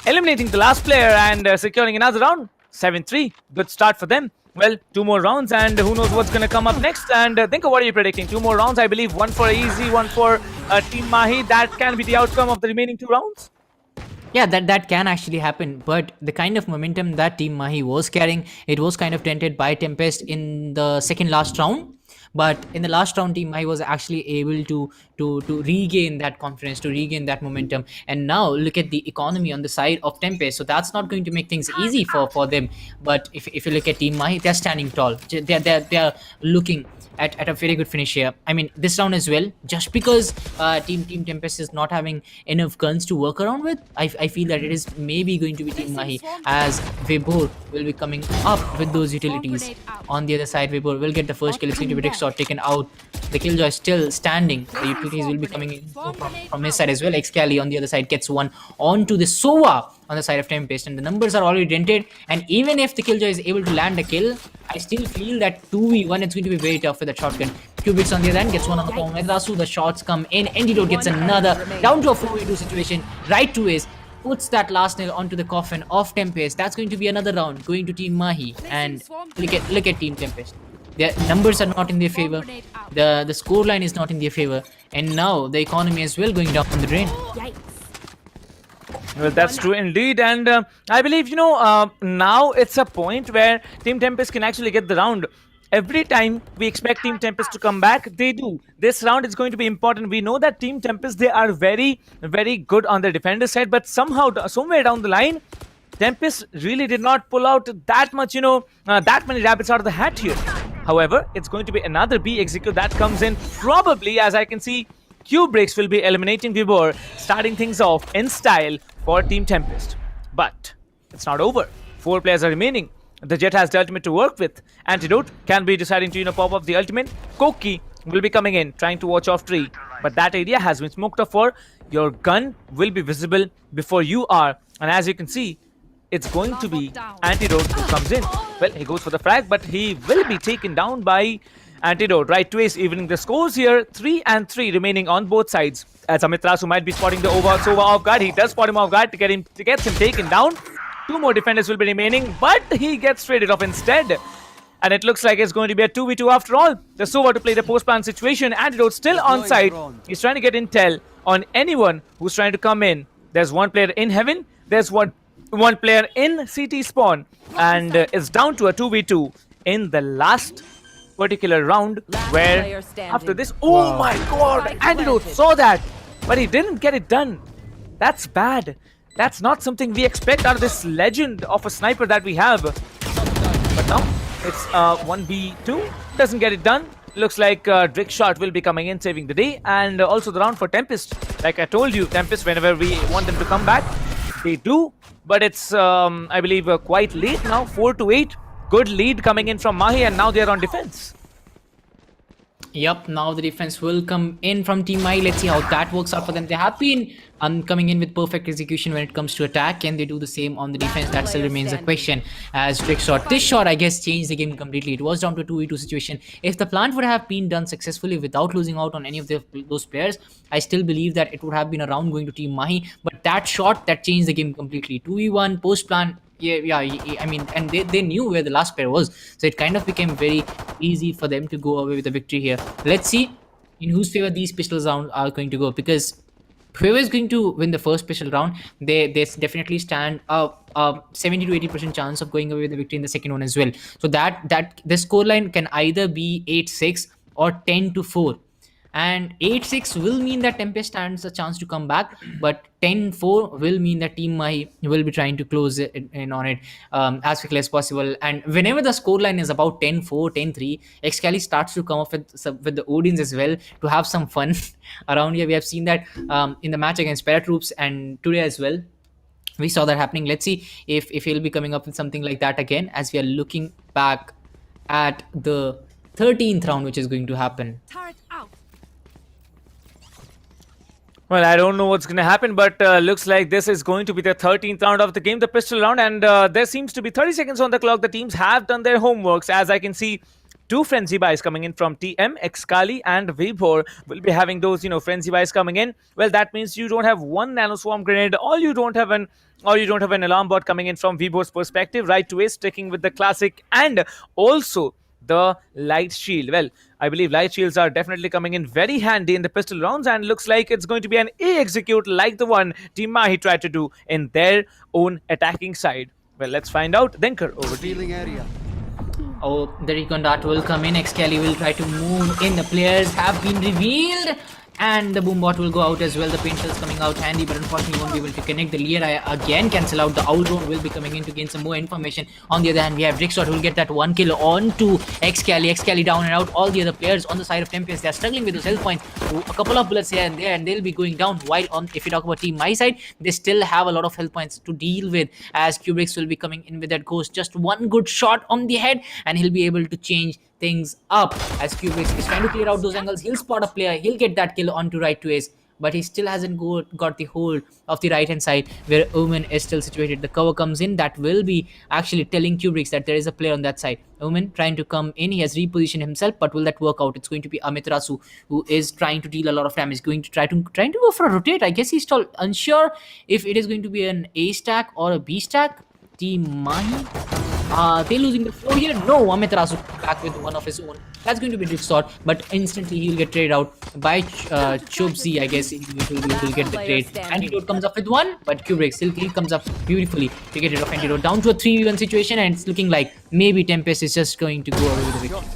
S4: eliminating the last player and securing another round. 7-3. Good start for them. Well, 2 more rounds, and who knows what's going to come up next. And think of what are you predicting? 2 more rounds, I believe. 1 for AEZ, 1 for Team Mahi. That can be the outcome of the remaining 2 rounds.
S14: Yeah, that can actually happen, but the kind of momentum that Team Mahi was carrying, it was kind of dented by TempesT in the second last round. But in the last round, Team Mahi was actually able to regain that confidence, to regain that momentum. And now look at the economy on the side of TempesT. So that's not going to make things easy for them. But if you look at Team Mahi, they're standing tall. They're looking at a very good finish here. I mean, this round as well, just because Team TempesT is not having enough guns to work around with, I feel that it is maybe going to be Team Mahi as Vibhor will be coming up with those utilities. On the other side, Vibhor will get the first kill. It's going to be Dixor taken out. The Killjoy is still standing. The utilities will be coming in from his side as well. Excali on the other side gets one onto the Sova on the side of TempesT, and the numbers are already dented. And even if the Killjoy is able to land a kill, I still feel that 2v1 it's going to be very tough with that shotgun. Cubics on the other end gets one on the phone. Medrasu, the shots come in. Antidote gets another. Down to a 4v2 situation. Right to his puts that last nail onto the coffin of TempesT. That's going to be another round going to Team Mahi. And look at Team TempesT. Their numbers are not in their favor. The scoreline is not in their favor. And now the economy as well going down the drain.
S4: Well, that's true indeed. And I believe, now it's a point where Team TempesT can actually get the round. Every time we expect Team TempesT to come back, they do. This round is going to be important. We know that Team TempesT, they are very, very good on the defender side, but somehow, somewhere down the line, TempesT really did not pull out that much, that many rabbits out of the hat here. However, it's going to be another B execute that comes in. Probably, as I can see, Q-Breaks will be eliminating Vibhor, starting things off in style for Team TempesT. But it's not over. 4 players are remaining. the Jet has the ultimate to work with. Antidote can be deciding to, pop up the ultimate. Koki will be coming in, trying to watch off tree. But that area has been smoked off for. Your gun will be visible before you are. And as you can see, it's going to be Antidote who comes in. Well, he goes for the frag, but he will be taken down by Antidote. Right to ace, evening the scores here. 3-3 remaining on both sides. As Amitrasu might be spotting the Sova off guard. He does spot him off guard to get him taken down. 2 more defenders will be remaining, but he gets traded off instead. And it looks like it's going to be a 2v2 after all. The Sova to play the post-plan situation. Antidote still on site. He's trying to get intel on anyone who's trying to come in. There's one player in heaven. There's one player in CT spawn. And it's down to a 2v2 in the last particular round, where after this, oh my god, Antidote saw that, but he didn't get it done. That's bad. That's not something we expect out of this legend of a sniper that we have. But now it's 1v2, doesn't get it done. Looks like Drake Shot will be coming in, saving the day, and also the round for TempesT. Like I told you, TempesT, whenever we want them to come back, they do, but it's I believe quite late now. 4-8. Good lead coming in from Mahi, and now they're on defense.
S14: Yep, now the defense will come in from Team Mahi. Let's see how that works out for them. They have been coming in with perfect execution when it comes to attack. Can they do the same on the defense? That still remains a question. As Trick Shot, this shot, I guess, changed the game completely. It was down to a 2v2 situation. If the plant would have been done successfully without losing out on any of those players, I still believe that it would have been a round going to Team Mahi. But that shot, that changed the game completely. 2v1, post-plant. Yeah, I mean, and they knew where the last player was, so it kind of became very easy for them to go away with the victory here. Let's see in whose favor these pistols round are going to go, because whoever is going to win the first pistol round, they definitely stand a 70 to 80% chance of going away with the victory in the second one as well. So that the scoreline can either be 8-6 or 10-4. And 8-6 will mean that TempesT stands a chance to come back, but 10-4 will mean that Team Mahi will be trying to close in on it as quickly as possible. And whenever the scoreline is about 10-4, 10-3, Excali starts to come up with the Odins as well to have some fun around here. We have seen that in the match against Paratroops, and today as well. We saw that happening. Let's see if he'll be coming up with something like that again, as we are looking back at the 13th round, which is going to happen.
S4: Well, I don't know what's going to happen, but looks like this is going to be the 13th round of the game, the pistol round, and there seems to be 30 seconds on the clock. The teams have done their homeworks, as I can see. 2 frenzy buys coming in from TM, Excali, and Vibhor will be having those, frenzy buys coming in. Well, that means you don't have one nano swarm grenade, or you don't have an alarm bot coming in from Vibhor's perspective. Right to is sticking with the classic, and also the light shield. Well, I believe light shields are definitely coming in very handy in the pistol rounds, and looks like it's going to be an A execute like the one Team Mahi tried to do in their own attacking side. Well, let's find out. Denker, over to you.
S14: Area. Oh, the recon dart will come in. Excali will try to move in. The players have been revealed, and the boom bot will go out as well. The paint shell is coming out handy, but unfortunately won't be able to connect. The Lear again cancel out. The owl drone will be coming in to gain some more information. On the other hand, we have Rickshot who will get that 1 kill on to Excali. Excali down and out. All the other players on the side of TempesT, they are struggling with those health points. A couple of bullets here and there, and they'll be going down. While if you talk about Team Mahi side, they still have a lot of health points to deal with, as Kubrix will be coming in with that ghost. Just one good shot on the head, and he'll be able to change things up. As Kubrix is trying to clear out those angles, he'll spot a player, he'll get that kill onto right to ace, but he still hasn't got the hold of the right hand side where Omen is still situated. The cover comes in, that will be actually telling Kubrix that there is a player on that side. Omen trying to come in, he has repositioned himself, but will that work out? It's going to be Amitrasu who is trying to deal a lot of damage, trying to go for a rotate. I guess he's still unsure if it is going to be an A stack or a B stack. Team Mahi, they're losing the floor here. No, Amitrasu back with one of his own. That's going to be Driftshot, but instantly he'll get traded out by Chobzi. I guess he will get the trade. Antidote comes up with one, but Kubrick still comes up beautifully to get rid of Antidote. Down to a 3v1 situation, and it's looking like maybe TempesT is just going to go away with the victory.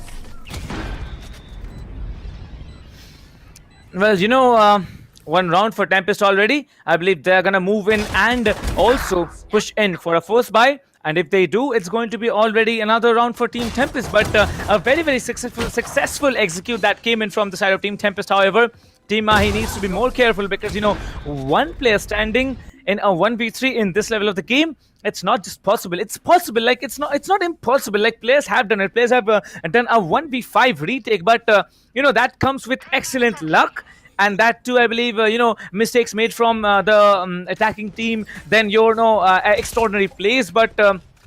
S4: Well, one round for TempesT already. I believe they're gonna move in and also push in for a first buy. And if they do, it's going to be already another round for Team TempesT. But a very, very successful execute that came in from the side of Team TempesT. However, Team Mahi needs to be more careful because, one player standing in a 1v3 in this level of the game, it's not just possible, it's possible. Like it's not impossible. Like players have done it, players have done a 1v5 retake, but that comes with excellent luck. And that too, I believe, mistakes made from the attacking team, then extraordinary plays, but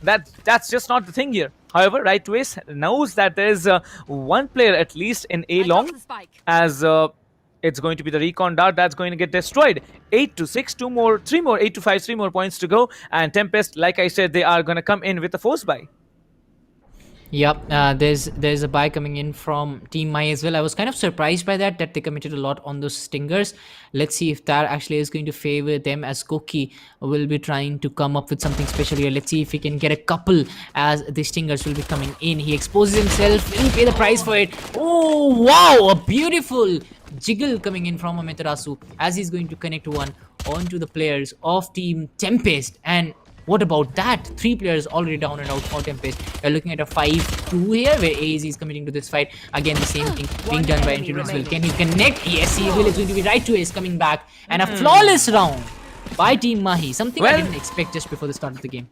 S4: that's just not the thing here. However, Right to Ace knows that there is one player at least in A long, as it's going to be the recon dart that's going to get destroyed. 8-6, 3 more, 8-5, 3 more points to go. And TempesT, like I said, they are going to come in with a force buy.
S14: Yep, there's a buy coming in from Team Mahi as well. I was kind of surprised by that they committed a lot on those stingers. Let's see if that actually is going to favor them, as Koki will be trying to come up with something special here. Let's see if he can get a couple as the stingers will be coming in. He exposes himself. Will he pay the price for it? Oh, wow, a beautiful jiggle coming in from Amaterasu as he's going to connect one onto the players of Team TempesT. And what about that? 3 players already down and out for TempesT. We're looking at a 5-2 here, where AZ is committing to this fight. Again, the same thing being done by Entry as well. Can he connect? Yes, he will. It's going to be Right to Ace coming back. And a flawless round by Team Mahi. Something I didn't expect just before the start of the game.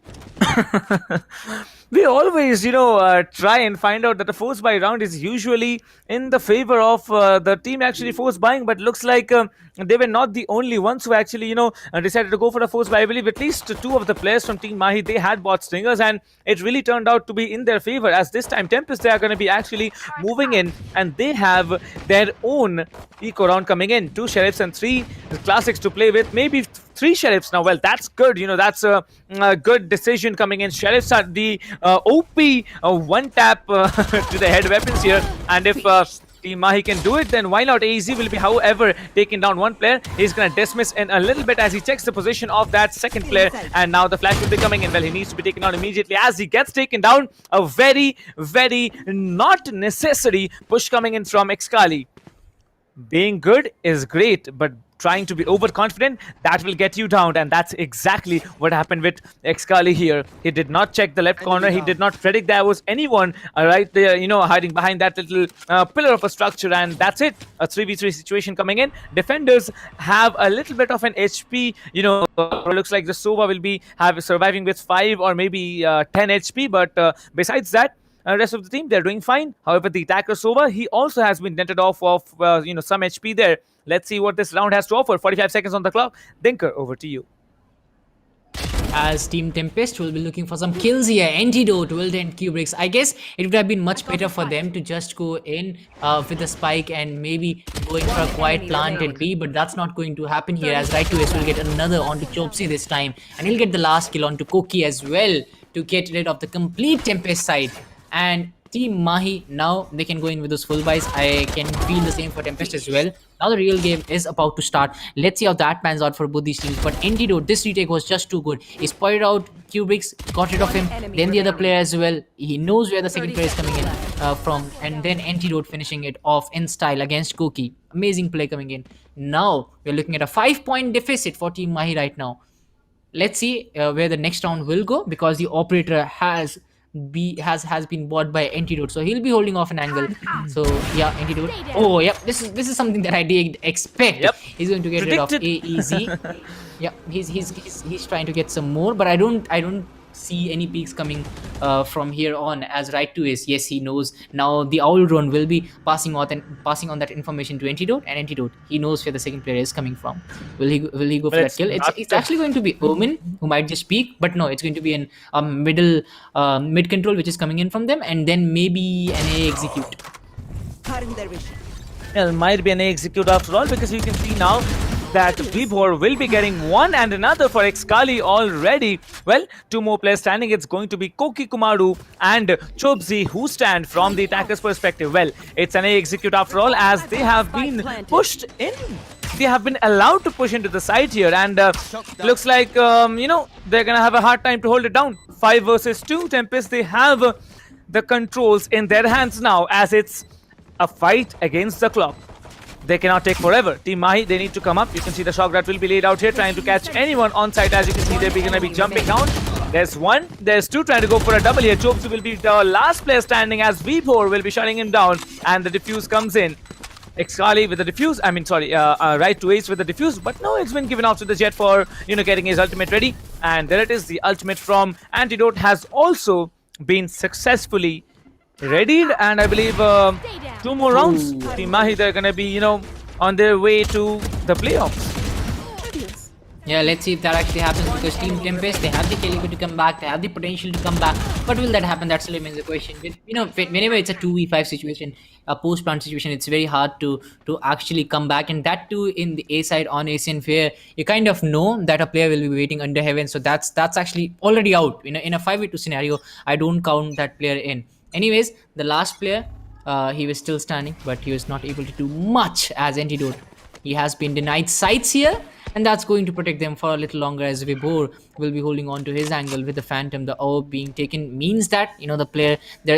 S4: We always, try and find out that the force buy round is usually in the favor of the team actually force buying, but looks like they were not the only ones who actually, decided to go for a force buy. I believe at least 2 of the players from Team Mahi, they had bought stingers, and it really turned out to be in their favor, as this time TempesT, they are going to be actually moving in, and they have their own eco round coming in. 2 sheriffs and 3 classics to play with, maybe 3 sheriffs now. Well, that's good. That's a good decision coming in. Sheriffs are the OP one tap to the head weapons here, and if Team Mahi can do it, then why not? AZ will be, however, taking down one player. He's going to dismiss in a little bit as he checks the position of that second player, and now the flash will be coming in. Well, he needs to be taken down immediately as he gets taken down. A very, very not necessary push coming in from Excali. Being good is great, but trying to be overconfident, that will get you down, and that's exactly what happened with Excali here. He did not check the left corner. He did not predict there was anyone right there, hiding behind that little pillar of a structure, and that's it. A 3v3 situation coming in. Defenders have a little bit of an HP. Looks like the Sova will be surviving with 5 or maybe 10 HP, but besides that, rest of the team, they're doing fine. However, the attacker Sova, he also has been dented off of some HP there. Let's see what this round has to offer. 45 seconds on the clock. Dinker, over to you.
S14: As Team TempesT will be looking for some kills here. Antidote will end Kubrick's. I guess it would have been much better for them to just go in with the spike and maybe going for a quiet plant at B, but that's not going to happen here, as Right to Ace will get another onto Chopsy this time, and he'll get the last kill onto Koki as well to get rid of the complete TempesT side. And Team Mahi, now they can go in with those full buys. I can feel the same for TempesT as well. Now the real game is about to start. Let's see how that pans out for both these teams. But Antidote, this retake was just too good. He spoiled out Kubrick's, got rid of him. Then the other player as well. He knows where the second player is coming in from. And then Antidote finishing it off in style against Koki. Amazing play coming in. Now we're looking at a 5-point deficit for Team Mahi right now. Let's see where the next round will go, because the operator has been bought by Antidote, so he'll be holding off an angle. So yeah, Antidote. Oh yeah, this is something that I did expect.
S4: Yep.
S14: He's going to get rid of AEZ. Yeah, he's trying to get some more, but I don't see any peaks coming from here on, as Right to Ace. Yes, he knows now the owl drone will be passing on that information to Antidote, and Antidote, he knows where the second player is coming from. Will he go for that kill? It's actually going to be Omen who might just peek, but no, it's going to be an mid control which is coming in from them, and then maybe an A execute.
S4: It might be an A execute after all, because you can see now that Vibhor will be getting one and another for Excali already. Well, 2 more players standing. It's going to be Koki Kumaru and Chobzi who stand from the attacker's perspective. Well, it's an A execute after all, as they have been pushed in. They have been allowed to push into the side here, and looks like, they're going to have a hard time to hold it down. 5 versus 2. TempesT, they have the controls in their hands now, as it's a fight against the clock. They cannot take forever. Team Mahi, they need to come up. You can see the shock that will be laid out here, trying to catch anyone on site. As you can see, they're going to be jumping down. There's 1, there's 2 trying to go for a double here. Chopsu will be the last player standing, as Vibhor will be shutting him down, and the defuse comes in. Excali with the defuse, Right to Ace with the defuse, but no, it's been given off to the Jet for, getting his ultimate ready. And there it is, the ultimate from Antidote has also been successfully readied, and I believe 2 more rounds. Team Mahi, they're gonna be, on their way to the playoffs.
S5: Yeah, let's see if that actually happens, because Team TempesT, they have the caliber to come back, they have the potential to come back, but will that happen? That still remains a question. Whenever it's a 2v5 situation, a post-plant situation, it's very hard to actually come back, and that too in the A side on Asian Fair, you kind of know that a player will be waiting under heaven, so that's actually already out. In a 5v2 scenario, I don't count that player in. Anyways, the last player, he was still standing, but he was not able to do much as Antidote. He has been denied sights here, and that's going to protect them for a little longer, as Vibor will be holding on to his angle with the Phantom. The orb being taken means that, the player, there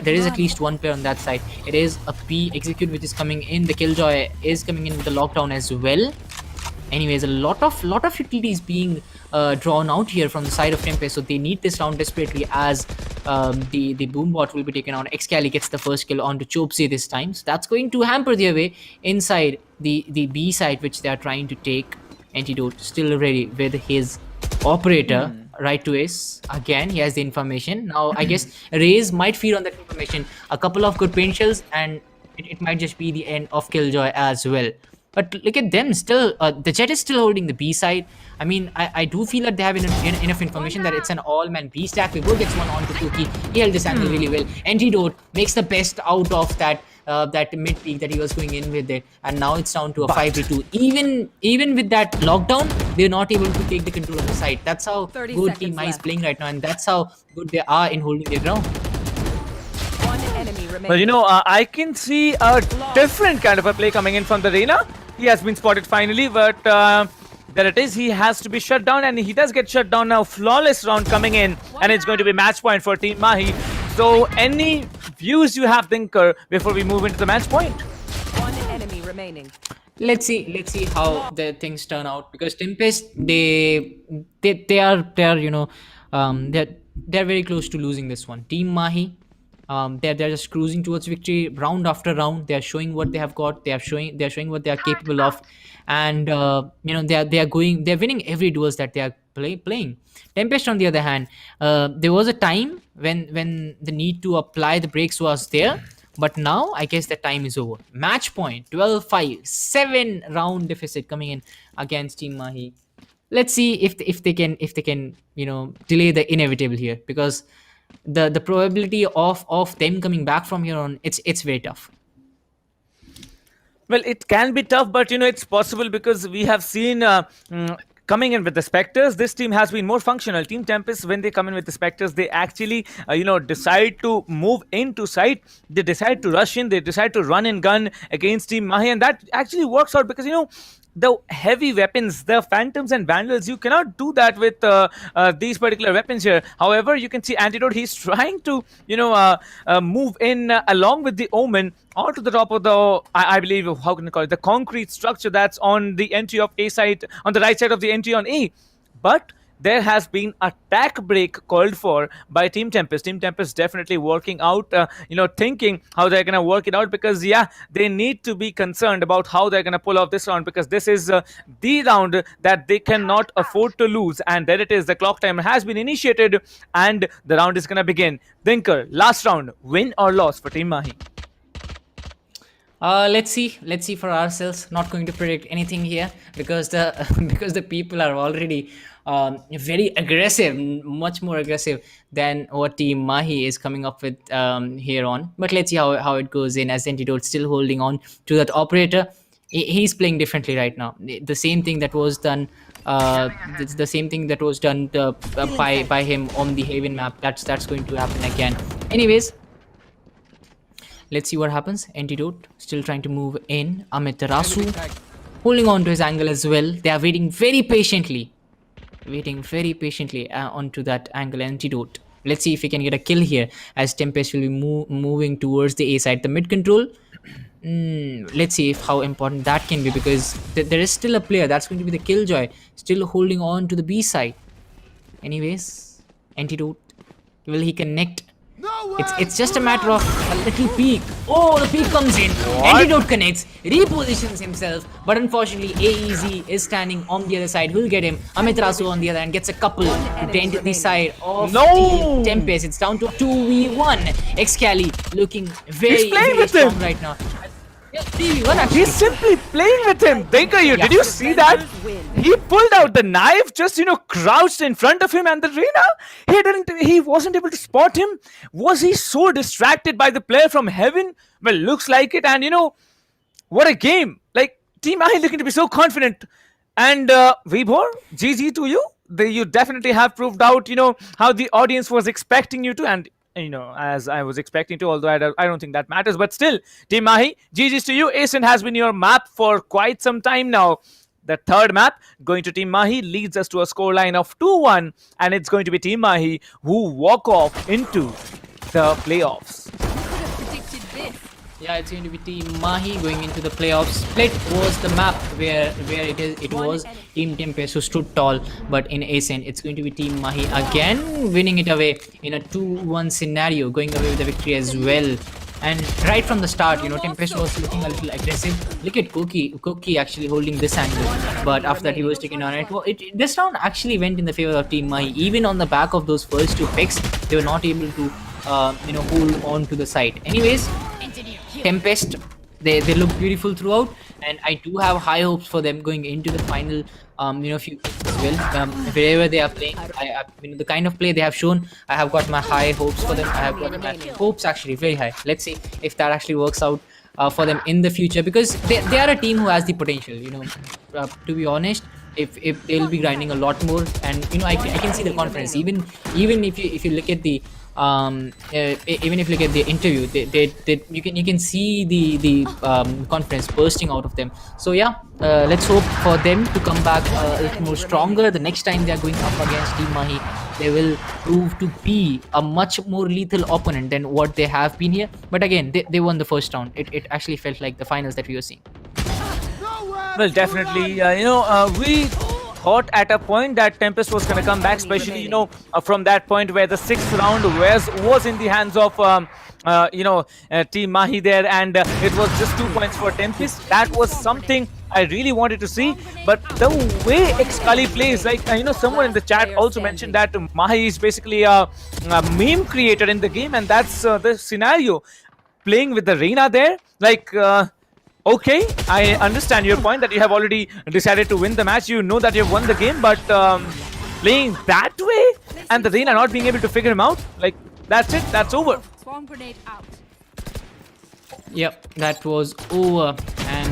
S5: is at least one player on that side. It is a P execute which is coming in. The Killjoy is coming in with the lockdown as well. Anyways, a lot of utilities being drawn out here from the side of TempesT, so they need this round desperately, as the Boombot will be taken on. Excali gets the first kill onto Chopsy this time, so that's going to hamper their way inside the B side, which they are trying to take. Antidote still ready with his operator. Right to Ace. Again, he has the information. Now, I guess Raze might feed on that information. A couple of good paint shells, and it might just be the end of Killjoy as well. But look at them still. The Jet is still holding the B side. I mean, I do feel that they have enough information that it's an all-man B stack. Vibor gets one onto Tuki. He held this angle really well. Antidote makes the best out of that mid peak that he was going in with it, and now it's down to a 5v2. Even with that lockdown, they're not able to take the control of the side. That's how good Team Mahi is playing right now, and that's how good they are in holding their ground.
S4: Well, I can see a different kind of a play coming in from the Reina. He has been spotted finally, but there it is. He has to be shut down, and he does get shut down now. Flawless round coming in, and it's going to be match point for Team Mahi. So, any views you have, Thinker, before we move into the match point?
S15: One enemy remaining.
S5: Let's see how the things turn out, because TempesT, they're very close to losing this one. Team Mahi, they're just cruising towards victory round after round. They're showing what they have got. They're showing what they are capable of, and they're winning every duels that they are playing. TempesT, on the other hand, there was a time when the need to apply the brakes was there, but now I guess the time is over. Match point 12-5, 7 round deficit coming in against Team Mahi. Let's see if they can delay the inevitable here, because the probability of them coming back from here on, it's very tough.
S4: Well, it can be tough, but it's possible, because we have seen coming in with the Spectres, this team has been more functional. Team TempesT, when they come in with the Spectres, they actually decide to move into sight. They decide to rush in. They decide to run and gun against Team Mahi, and that actually works out, because the heavy weapons, the Phantoms and Vandals, you cannot do that with these particular weapons here. However, you can see Antidote, he's trying to move in along with the Omen onto the top of the, I believe, how can I call it, the concrete structure that's on the entry of A side, on the right side of the entry on A. But there has been a tack break called for by Team TempesT. Team TempesT definitely working out, thinking how they're going to work it out, because, they need to be concerned about how they're going to pull off this round, because this is the round that they cannot afford to lose. And there it is. The clock timer has been initiated, and the round is going to begin. Thinker, last round, win or loss for Team Mahi?
S5: Let's see for ourselves. Not going to predict anything here, because the people are already very aggressive, much more aggressive than what Team Mahi is coming up with here on. But let's see how it goes in, as Antidote still holding on to that operator. He's playing differently right now. The same thing that was done. The same thing that was done by him on the Haven map. That's going to happen again. Anyways, let's see what happens. Antidote still trying to move in. Amiterasu holding on to his angle as well. They are waiting very patiently onto that angle. Antidote, let's see if we can get a kill here, as TempesT will be moving towards the A side. The mid control, let's see how important that can be, because there is still a player. That's going to be the Killjoy, still holding on to the B side. Anyways, Antidote, will he connect
S14: It's just a matter of a little peek. Oh, the peek comes in. Antidote connects, repositions himself, but unfortunately AEZ is standing on the other side. Who'll get him? Amit Rasu on the other hand gets a couple to dent the side of Team Tempest. It's down to 2v1. Excali looking very strong right now. Yeah, 3v1 actually.
S4: He's simply playing with him. Dekayu, did you see that? He pulled out the knife, just crouched in front of him, and the Reina, he wasn't able to spot him. Was he so distracted by the player from heaven? Well, looks like it. And what a game! Like Team Mahi looking to be so confident. And Vibhor, GG to you. You definitely have proved out, how the audience was expecting you to, and as I was expecting to, although I don't think that matters, but still, Team Mahi, GG's to you. ASIN has been your map for quite some time now. The third map going to Team Mahi leads us to a scoreline of 2-1, and it's going to be Team Mahi who walk off into the playoffs.
S14: Yeah, it's going to be Team Mahi going into the playoffs. Split was the map where it was Team Tempest who stood tall, but in ASIN it's going to be Team Mahi again winning it away in a 2-1 scenario, going away with the victory as well. And right from the start, Tempest was looking a little aggressive. Look at Koki actually holding this angle, but after that he was taken on it. This round actually went in the favor of Team Mahi. Even on the back of those first two picks, they were not able to hold on to the side. Anyways, Tempest, they look beautiful throughout, and I do have high hopes for them going into the final few picks as well. Wherever they are playing, the kind of play they have shown, I have got my high hopes for them. I have got my hopes actually very high. Let's see if that actually works out for them in the future, because they are a team who has the potential. To be honest, if they'll be grinding a lot more, and I can see the confidence. Even if you look at the even if you look at the interview, you can see the confidence bursting out of them. So yeah, let's hope for them to come back a little more stronger the next time they are going up against Team Mahi. They will prove to be a much more lethal opponent than what they have been here. But again, they won the first round. It actually felt like the finals that we were seeing.
S4: Well, definitely, we thought at a point that Tempest was going to come back, especially, from that point where the sixth round was in the hands of, Team Mahi there, and it was just 2 points for Tempest. That was something I really wanted to see, but the way Excali plays, like, someone in the chat also mentioned that Mahi is basically a meme creator in the game, and that's the scenario. Playing with the Reina there, like, okay, I understand your point that you have already decided to win the match. You know that you have won the game, but playing that way and the Reina not being able to figure him out, like, that's it. That's over.
S15: Swarm grenade out.
S14: Yep, that was over, and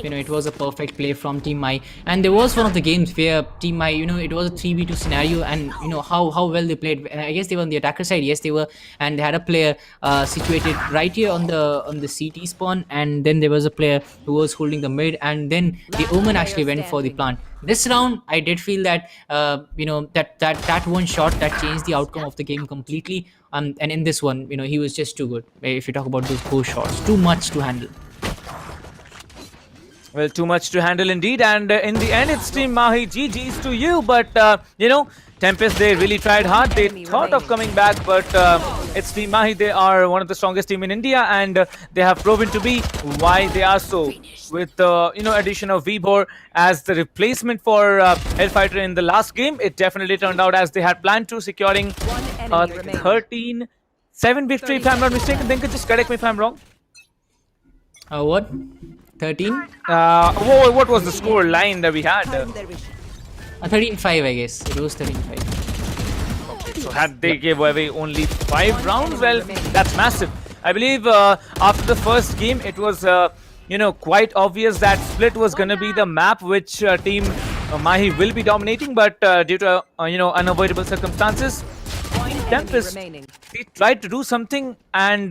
S14: it was a perfect play from Team Mahi. And there was one of the games where Team Mahi, it was a 3v2 scenario, and how well they played. And I guess they were on the attacker side. Yes, they were, and they had a player situated right here on the CT spawn, and then there was a player who was holding the mid, and then the Omen actually went for the plant. This round, I did feel that that one shot that changed the outcome of the game completely. And in this one, he was just too good. If you talk about those ghost shots, too much to handle.
S4: Well, too much to handle indeed, and in the end, it's Team Mahi. GG's to you, but Tempest, they really tried hard. They thought of coming back, but it's Team Mahi. They are one of the strongest team in India, and they have proven to be why they are so. With the addition of Vibhor as the replacement for Hellfighter in the last game, it definitely turned out as they had planned to, securing 13-7 victory, if I'm not mistaken. Then just correct me if I'm wrong.
S14: What? 13?
S4: What was the score line that we had?
S14: 13-5, I guess. It was 13-5.
S4: Okay, so had they gave away only 5 rounds, well, that's massive. I believe after the first game, it was quite obvious that Split was going to be the map which Team Mahi will be dominating, but due to unavoidable circumstances, Tempest, they tried to do something, and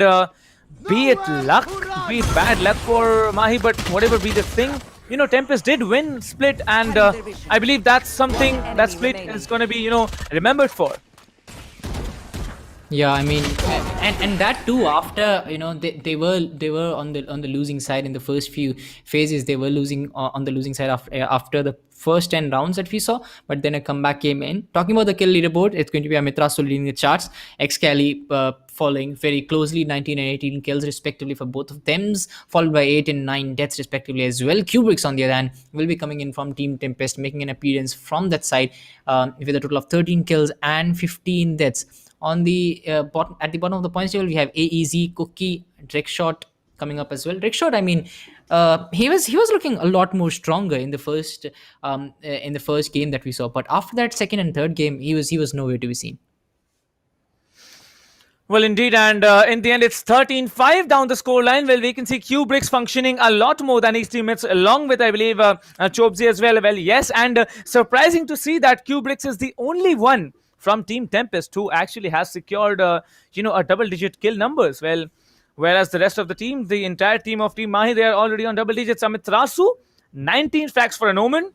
S4: be it luck, be it bad luck for Mahi, but whatever be the thing, Tempest did win Split, and I believe that's something that Split is going to be remembered for.
S14: Yeah, I mean, and that too after, you know, they were on the losing side in the first few phases. They were losing on the losing side after the first 10 rounds that we saw, but then a comeback came in. Talking about the kill leaderboard, it's going to be Amitra still leading the charts, Excali following very closely, 19 and 18 kills respectively for both of them, followed by 8 and 9 deaths respectively as well. Kubrick's on the other hand will be coming in from Team Tempest, making an appearance from that side with a total of 13 kills and 15 deaths. On the bottom, at the bottom of the points table, we have AEZ, Cookie, Drexshot coming up as well. Drexshot, I mean, he was looking a lot more stronger in the first game that we saw, but after that second and third game, he was nowhere to be seen.
S4: Well, indeed, and in the end, it's 13-5 down the scoreline. Well, we can see Kubrick's functioning a lot more than his teammates, along with, I believe, Chobzi as well. Well, yes, and surprising to see that Kubrick's is the only one from Team Tempest who actually has secured, a double-digit kill numbers. Well, whereas the rest of the team, the entire team of Team Mahi, they are already on double digits. Amit Rasu, 19 frags for an Omen.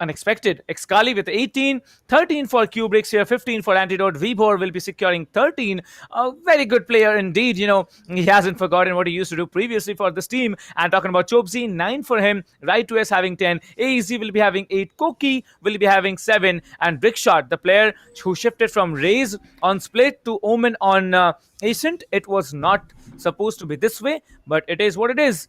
S4: Unexpected. Excali with 18, 13 for Kubricks here, 15 for Antidote. Vibor will be securing 13. A very good player indeed. He hasn't forgotten what he used to do previously for this team. And talking about Chobzi, 9 for him. Right to us having 10. AEZ will be having 8. Koki will be having 7. And Brickshot, the player who shifted from Raze on Split to Omen on Ascent. It was not supposed to be this way, but it is what it is.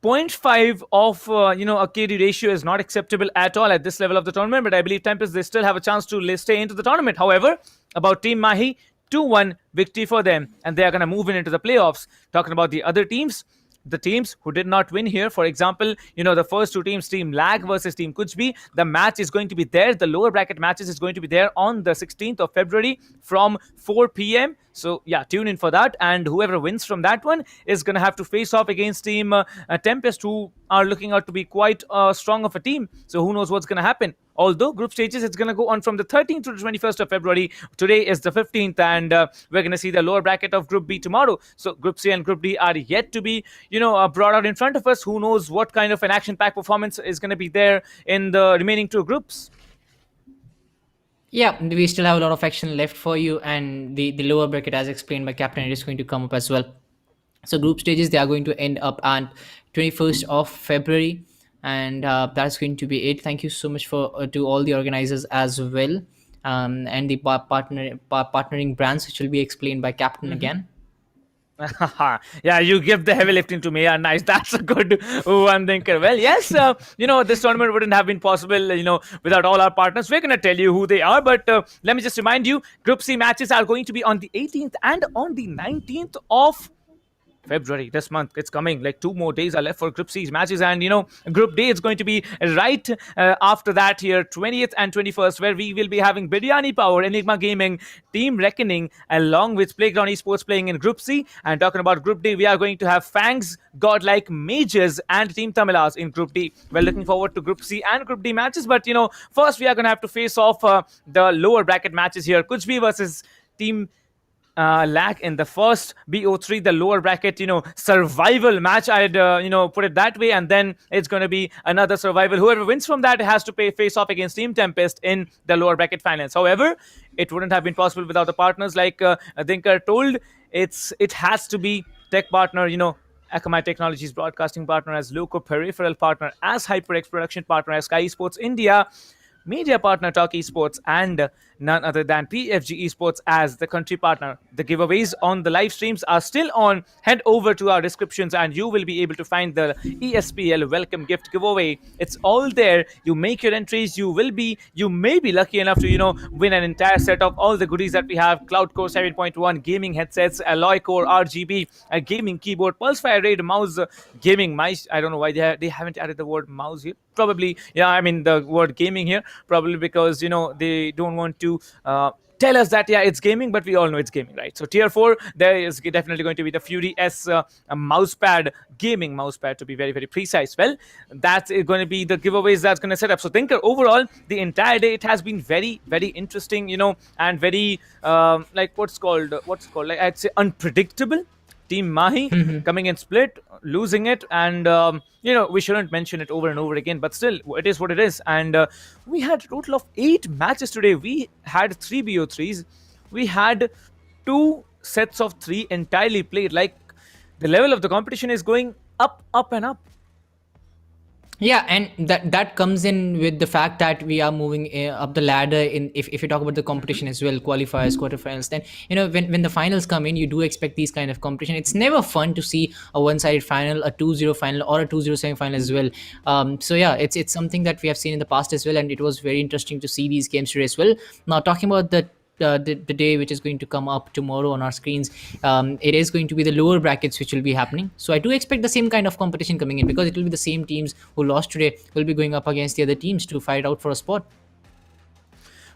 S4: 0.5 of a KD ratio is not acceptable at all at this level of the tournament, but I believe Tempest, they still have a chance to stay into the tournament. However, about Team Mahi, 2-1 victory for them, and they are going to move into the playoffs. Talking about the other teams, the teams who did not win here, for example, the first two teams, Team Lag versus Team Kuch, the match is going to be there. The lower bracket matches is going to be there on the 16th of February from 4 p.m. So, yeah, tune in for that. And whoever wins from that one is going to have to face off against Team Tempest, who are looking out to be quite strong of a team. So, who knows what's going to happen. Although group stages, it's going to go on from the 13th to the 21st of February. Today is the 15th, and we're going to see the lower bracket of Group B tomorrow. So Group C and Group D are yet to be, brought out in front of us. Who knows what kind of an action-packed performance is going to be there in the remaining two groups.
S14: Yeah, we still have a lot of action left for you, and the lower bracket, as explained by Captain, it is going to come up as well. So group stages, they are going to end up on 21st of February. And that's going to be it. Thank you so much to all the organizers as well, and the partnering brands, which will be explained by Captain again.
S4: Yeah, you give the heavy lifting to me. Yeah, nice. That's a good one, thinker. Well, yes, this tournament wouldn't have been possible, without all our partners. We're going to tell you who they are, but let me just remind you, Group C matches are going to be on the 18th and on the 19th of February this month. It's coming. Like 2 more days are left for Group C's matches, and Group D is going to be right after that here, 20th and 21st, where we will be having Biryani Power, Enigma Gaming, Team Reckoning, along with Playground Esports playing in Group C. And talking about Group D, we are going to have Fangs, Godlike Mages, and Team Tamilas in Group D. We're looking forward to Group C and Group D matches, but first we are going to have to face off the lower bracket matches here. Kuch versus Team Lag in the first BO3, the lower bracket, survival match. I'd, put it that way. And then it's going to be another survival. Whoever wins from that has to face off against Team Tempest in the lower bracket finals. However, it wouldn't have been possible without the partners. Like Dinker told, it has to be tech partner, Akamai Technologies broadcasting partner, as LOCO Peripheral partner, as HyperX production partner, as SkyEsports India, media partner TalkEsport, and none other than PFG Esports as the country partner. The giveaways on the live streams are still on. Head over to our descriptions and you will be able to find the ESPL welcome gift giveaway. It's all there. You make your entries. You may be lucky enough to win an entire set of all the goodies that we have: Cloud Core 7.1 gaming headsets, Alloy Core RGB, a gaming keyboard, Pulsefire Raid mouse, gaming mice. I don't know why they haven't added the word mouse here. Probably, the word gaming here, probably because they don't want to tell us that it's gaming, but we all know it's gaming, right? So tier 4, there is definitely going to be the Fury S mousepad, gaming mousepad to be very, very precise. Well, that's going to be the giveaways that's going to set up. So Tinker, overall, the entire day, it has been very, very interesting, and very what's called I'd say unpredictable. Team Mahi coming in split, losing it, and we shouldn't mention it over and over again, but still, it is what it is. And we had a total of 8 matches today. We had 3 BO3s. We had 2 sets of 3 entirely played. Like, the level of the competition is going up, up and up.
S14: Yeah, and that comes in with the fact that we are moving up the ladder. In if you talk about the competition as well, qualifiers, quarterfinals, then when the finals come in, you do expect these kind of competition. It's never fun to see a one-sided final, a 2-0 final, or a 2-0 semi-final as well. So yeah, it's something that we have seen in the past as well, and it was very interesting to see these games today as well. Now talking about the day which is going to come up tomorrow on our screens, it is going to be the lower brackets which will be happening. So I do expect the same kind of competition coming in, because it will be the same teams who lost today will be going up against the other teams to fight out for a spot.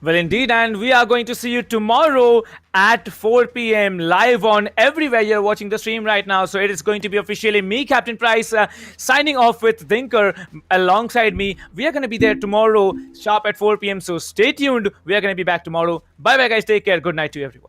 S4: Well, indeed, and we are going to see you tomorrow at 4 p.m. live on everywhere you're watching the stream right now. So it is going to be officially me, Captain Price, signing off with Dinker alongside me. We are going to be there tomorrow sharp at 4 p.m. So stay tuned. We are going to be back tomorrow. Bye-bye, guys. Take care. Good night to everyone.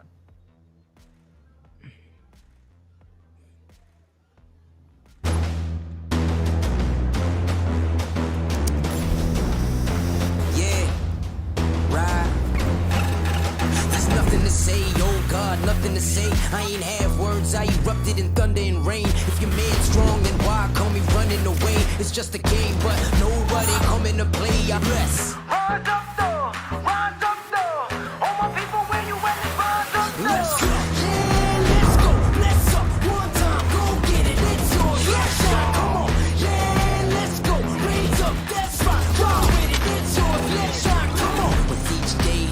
S10: Say, oh God, nothing to say. I ain't have words, I erupted in thunder and rain. If you're mad strong, then why call me running away? It's just a game, but nobody coming to play. I bless. Rise up, though. Rise up, though. All my people, where you at? Rise up, though. Let's go. Yeah, let's go. Let's up. One time, go get it. It's yours. Let's shine. Come on. Yeah, let's go. Raise up. That's right. Ride with it. It's yours. Let's shine. Come on. With each day,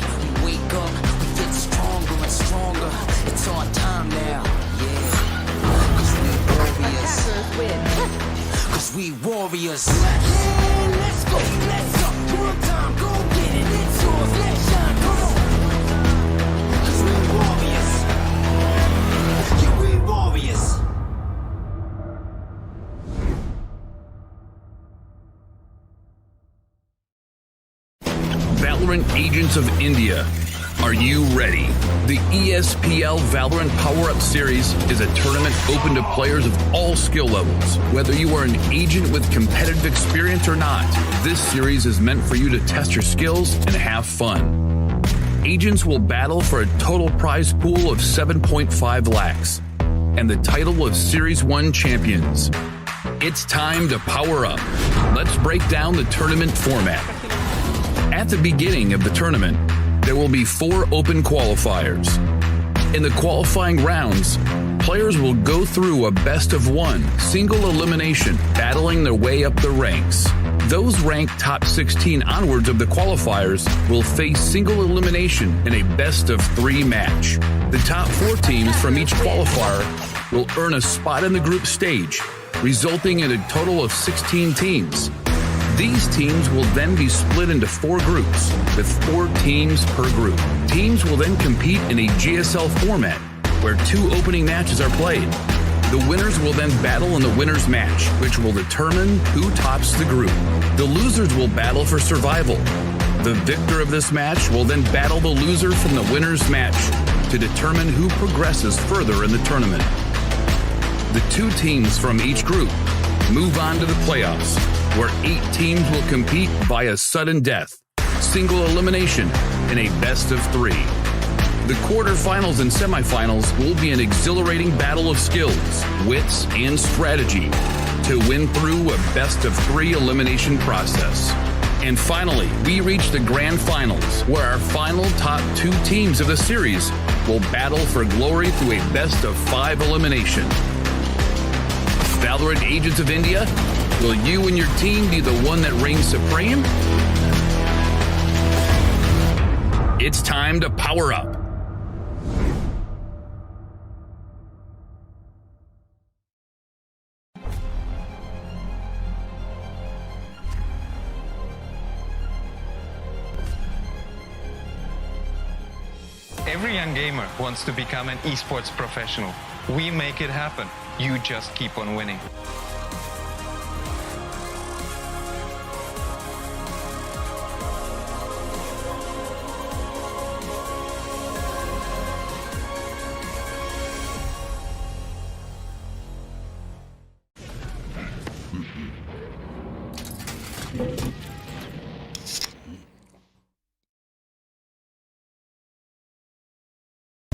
S10: we wake up. Stronger, it's our time now, yeah. Cause we warriors. Cause we warriors. Yeah, let's go, let's up. One time, go get it, it's yours, let's shine, come on. Cause we warriors. Yeah, we warriors.
S11: Valorant Agents of India. Are you ready? The ESPL Valorant PowerUp Series is a tournament open to players of all skill levels. Whether you are an agent with competitive experience or not, this series is meant for you to test your skills and have fun. Agents will battle for a total prize pool of 7.5 lakhs and the title of Series 1 champions. It's time to power up. Let's break down the tournament format. At the beginning of the tournament, there will be 4 open qualifiers. In the qualifying rounds, players will go through a best-of-1 single elimination, battling their way up the ranks. Those ranked top 16 onwards of the qualifiers will face single elimination in a best-of-3 match. The top 4 teams from each qualifier will earn a spot in the group stage, resulting in a total of 16 teams. These teams will then be split into 4 groups, with 4 teams per group. Teams will then compete in a GSL format, where 2 opening matches are played. The winners will then battle in the winner's match, which will determine who tops the group. The losers will battle for survival. The victor of this match will then battle the loser from the winner's match to determine who progresses further in the tournament. The 2 teams from each group move on to the playoffs, where 8 teams will compete via sudden death, single elimination, and a best-of-3. The quarterfinals and semifinals will be an exhilarating battle of skills, wits, and strategy to win through a best-of-3 elimination process. And finally, we reach the grand finals, where our final top 2 teams of the series will battle for glory through a best-of-5 elimination. Valorant Agents of India, will you and your team be the one that reigns supreme? It's time to power up.
S12: Every young gamer wants to become an esports professional. We make it happen. You just keep on winning.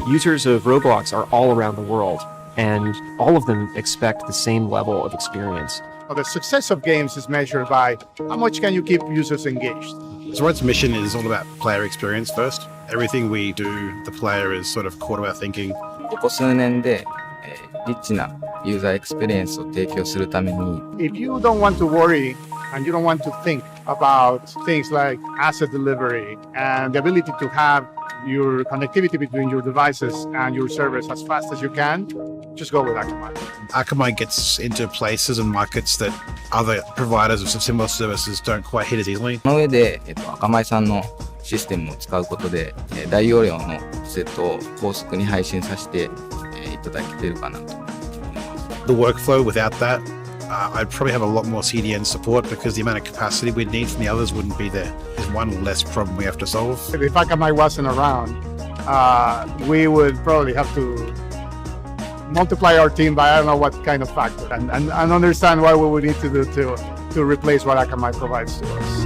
S13: Users of Roblox are all around the world, and all of them expect the same level of experience.
S3: The success of games is measured by how much can you keep users engaged.
S2: Zoroark's mission is all about player experience first. Everything we do, the player is sort of core to our thinking.
S1: ここ数年で、リッチなユーザーエクスペリエンスを提供するために、
S3: If you don't want to worry and you don't want to think about things like asset delivery and the ability to have your connectivity between your devices and your servers as fast as you can, just go with Akamai.
S2: Akamai gets into places and markets that other providers of similar services don't quite hit as easily.
S1: その上で、アカマイさんのシステムを使うことで、大容量のセットを高速に配信させて、いただけているかなと。
S2: The workflow without that, I'd probably have a lot more CDN support because the amount of capacity we'd need from the others wouldn't be there. There's one less problem we have to solve.
S3: If Akamai wasn't around, we would probably have to multiply our team by I don't know what kind of factor and understand what we would need to do to replace what Akamai provides to us.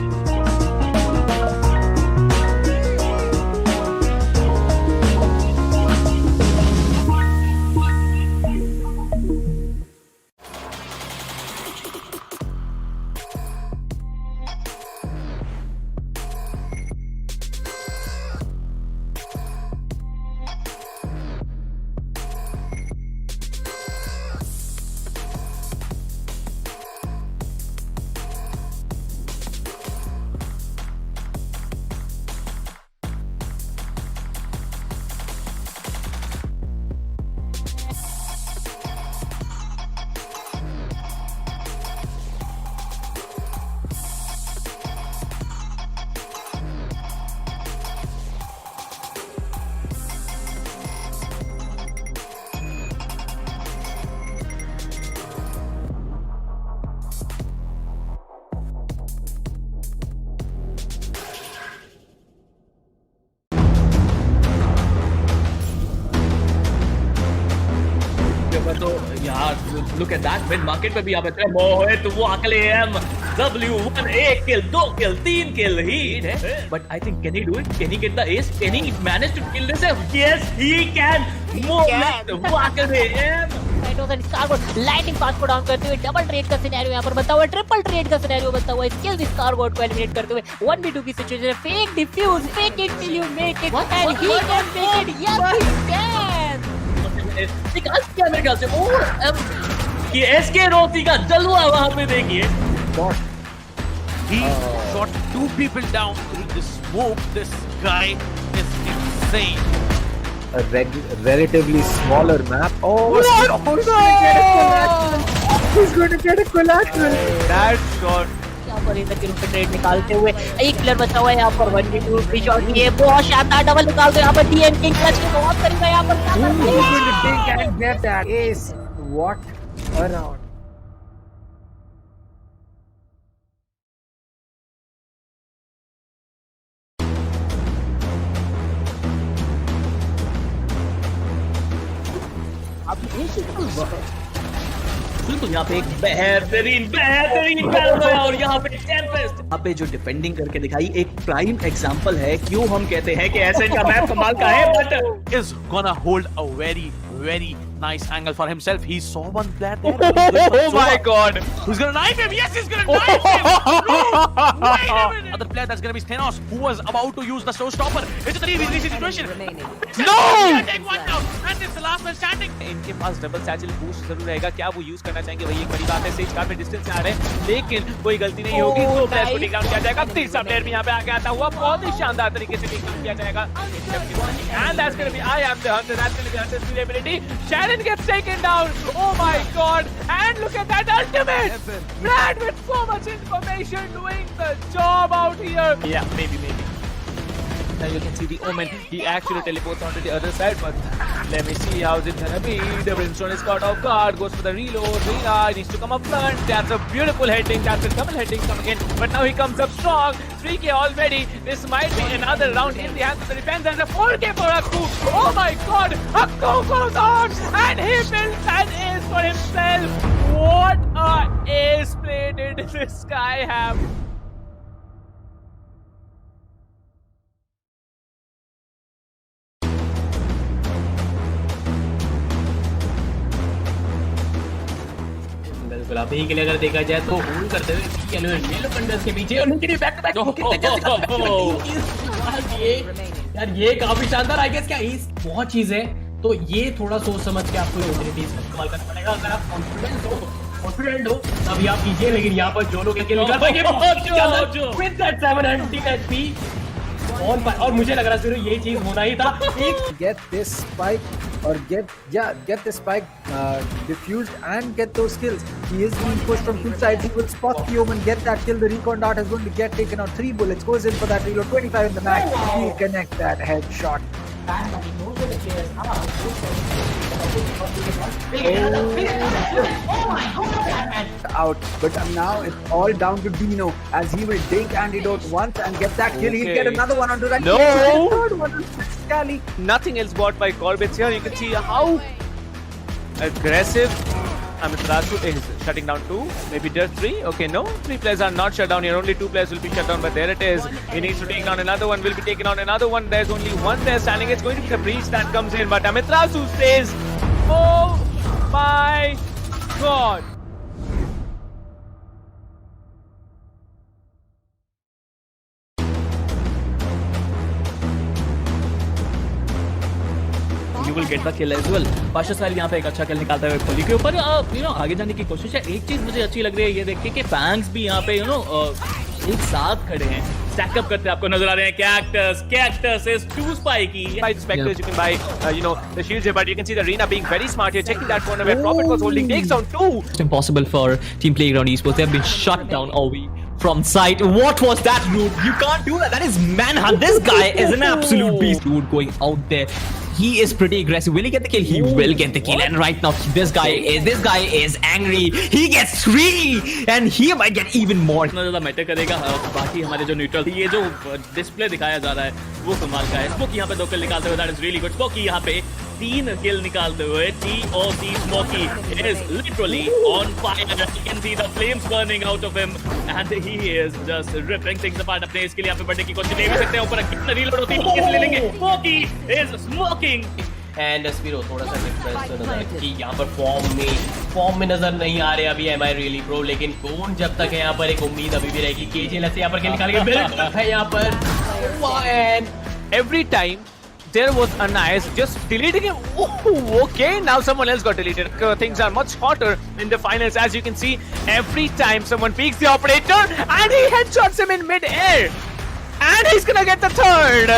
S6: तो यार look at that mid market पे भी आप इतने मोहित वो अकेले M W1 एक kill 2 kill 3 kill he है but I think can he do it can he get the ace can he manage to kill this yes he can Mohit वो अकेले M
S5: लाइटिंग पास को डाउन करते हुए डबल ट्रेड का scenario यहाँ पर बनता हुआ ट्रिपल ट्रेड का सिनेरियो बनता हुआ स्किल स्कारगोट को एलिमिनेट करते हुए 1v2 की सिचुएशन है fake defuse fake it till you make it and he can make it yes he can
S6: निकाल क्या मेरे ख्याल से और ये एसके रोती का जलवा वहां पे देखिए
S4: he shot 2 people down through the smoke. This guy is insane.
S7: A relatively smaller map. Oh,
S4: no!
S7: He's going to get a collateral.
S4: That shot.
S5: यहाँ पर इधर के रूप में ट्रेड निकालते हुए एक प्लेयर बचा हुआ है यहाँ पर 1v2 फ्री शॉट ये बहुत शानदार डबल निकालते हैं यहाँ पर डीएन किंग क्लच के बहुत करीब है यहाँ पर
S7: He's going to dig and get that ace. What a round.
S6: बिल्कुल यहाँ पे एक बेहतरीन बैटल और यहाँ पे टेम्पेस्ट यहाँ पे जो डिफेंडिंग करके दिखाई एक प्राइम एग्जांपल है क्यों हम कहते हैं कि ऐसे का मैप कमाल का है but
S4: is gonna hold a very nice angle for himself. He saw one player there.
S6: Oh my god.
S4: Who's gonna knife him? Yes, he's gonna knife him. No, wait a minute. Other player that's gonna be Thanos, who was about to use the showstopper. It's a 3v3 situation.
S6: No!
S4: Take one down, and it's the last man standing.
S17: इनके पास double satchel boost जरूर रहेगा, क्या वो use करना चाहेंगे वही एक बड़ी बात है। सेज काफी डिस्टेंस से आ रहे हैं लेकिन कोई गलती नहीं होगी, तो प्लेयर को टेक डाउन किया जाएगा। तीसरा प्लेयर भी यहाँ पे आके आता हुआ बहुत ही शानदार तरीके से टेक डाउन किया जाएगा। And that's gonna be I am the hunter, that's gonna be Hunter's durability. Sharon gets taken down. Oh my god, and look at that ultimate. Brad with so much information doing the job out here. Yeah, maybe. Now you can see the Omen, he actually teleports onto the other side, but let me see how's it gonna be. The Brimstone is caught off guard, goes for the reload, Rina needs to come up front, that's a beautiful heading, that's a double heading coming in, but now he comes up strong, 3k already, this might be another round in the hands of the defense, and a 4k for Akku, oh my god, Akku goes on, and he builds an ace for himself, what a ace play did this guy have.
S8: गुलाबी के लिए अगर देखा जाए तो hold करते हुए yellow कंडर्स के पीछे और उनके लिए बैक टू बैक यार ये काफी शानदार आई गेस क्या बहुत चीज है तो ये थोड़ा सोच समझ के आपको अपॉर्चुनिटीज का इस्तेमाल करना पड़ेगा अगर आप कॉन्फिडेंट हो तभी आप कीजिए लेकिन यहाँ पर जो लोग निकाल पाएंगे विद दैट 700 HP और मुझे लग रहा है सिर्फ ये चीज होना ही था
S7: get this spike or get the spike diffused and get those kills. He is being pushed from two sides. He will spot the omen, get that kill. The recon dart is going to get taken out. 3 bullets goes in for that reload. 25 in the mag. He'll connect that headshot. Out, but now it's all down to Dino as he will dink antidote once and get that kill. He'll get another one onto that.
S4: No,
S7: third one on Scally.
S4: Nothing else bought by Corbett here. You can see how aggressive Amiterasu is shutting down 2, maybe just 3. Okay, no, 3 players are not shut down here. Only 2 players will be shut down, but there it is. He needs to take down another one. Will be taking on another one. There's only one there standing. It's going to be a breach that comes in, but Amiterasu says, "Oh my God."
S6: You will get the kill as well. Pasha साहिल यहाँ पे एक अच्छा किल निकालता है खोली के ऊपर आगे जाने की कोशिश है. एक चीज मुझे अच्छी लग रही है ये देख के कि बैंग्स भी यहाँ पे एक साथ खड़े हैं, स्टैक अप करते आपको नजर आ रहे हैं. Cactus is too spiky. By the specters you can buy the shields here, but you can see the arena being very smart here, checking that corner where Prophet was holding, takes down 2.
S9: It's impossible for Team Playground Esports. They have been shut down all week from sight. What was that, dude? You can't do that. That is manhunt. This guy is an absolute beast, dude. Going out there. He is pretty aggressive. Will he get the kill? He will get the kill. And right now, this guy is angry. He gets 3, and he might get even more.
S6: इतना ज़्यादा matter करेगा. बाकी हमारे जो neutral ये जो display दिखाया जा रहा है वो कमाल का है. स्मोकी यहाँ पे 2 किल निकालते हुए, that is really good. Smoky यहाँ पे 3 किल निकालते हुए. TOC Smokey is literally on fire. You can see the flames burning out of him, and he is just ripping things apart. अपने इसके लिए यहाँ पे बढ़ने की कोशिश नहीं भी सकते हैं. ऊपर कितना रीलोड होती है किस ले लेंगे. Smokey is smoking.
S8: And Spiro थोड़ा सा डिफरेंस कि यहाँ पर फॉर्म में नजर नहीं आ रहे अभी. Am I really pro? लेकिन कौन जब तक है यहाँ पर एक उम्मीद अभी भी रहेगी. KJL से यहाँ पर किल निकालेंगे. बिल्कुल है यहाँ पर.
S4: And every time there was a nice just deleting him. Oh, okay, now someone else got deleted. Things are much hotter in the finals, as you can see. Every time someone peeks the operator and he headshots him in mid-air. And he's gonna get the 3rd.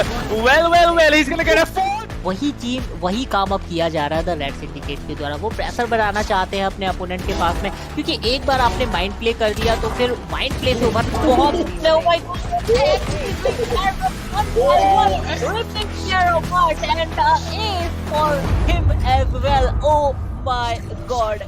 S4: Well, he's gonna get a 4th.
S5: वही काम अब किया जा रहा है the red syndicate के द्वारा. वो प्रेशर बनाना चाहते हैं अपने अपोनेंट के पास में, क्योंकि एक बार आपने माइंड प्ले कर दिया तो फिर माइंड प्ले से ऊपर बहुत for him as well. Oh my God.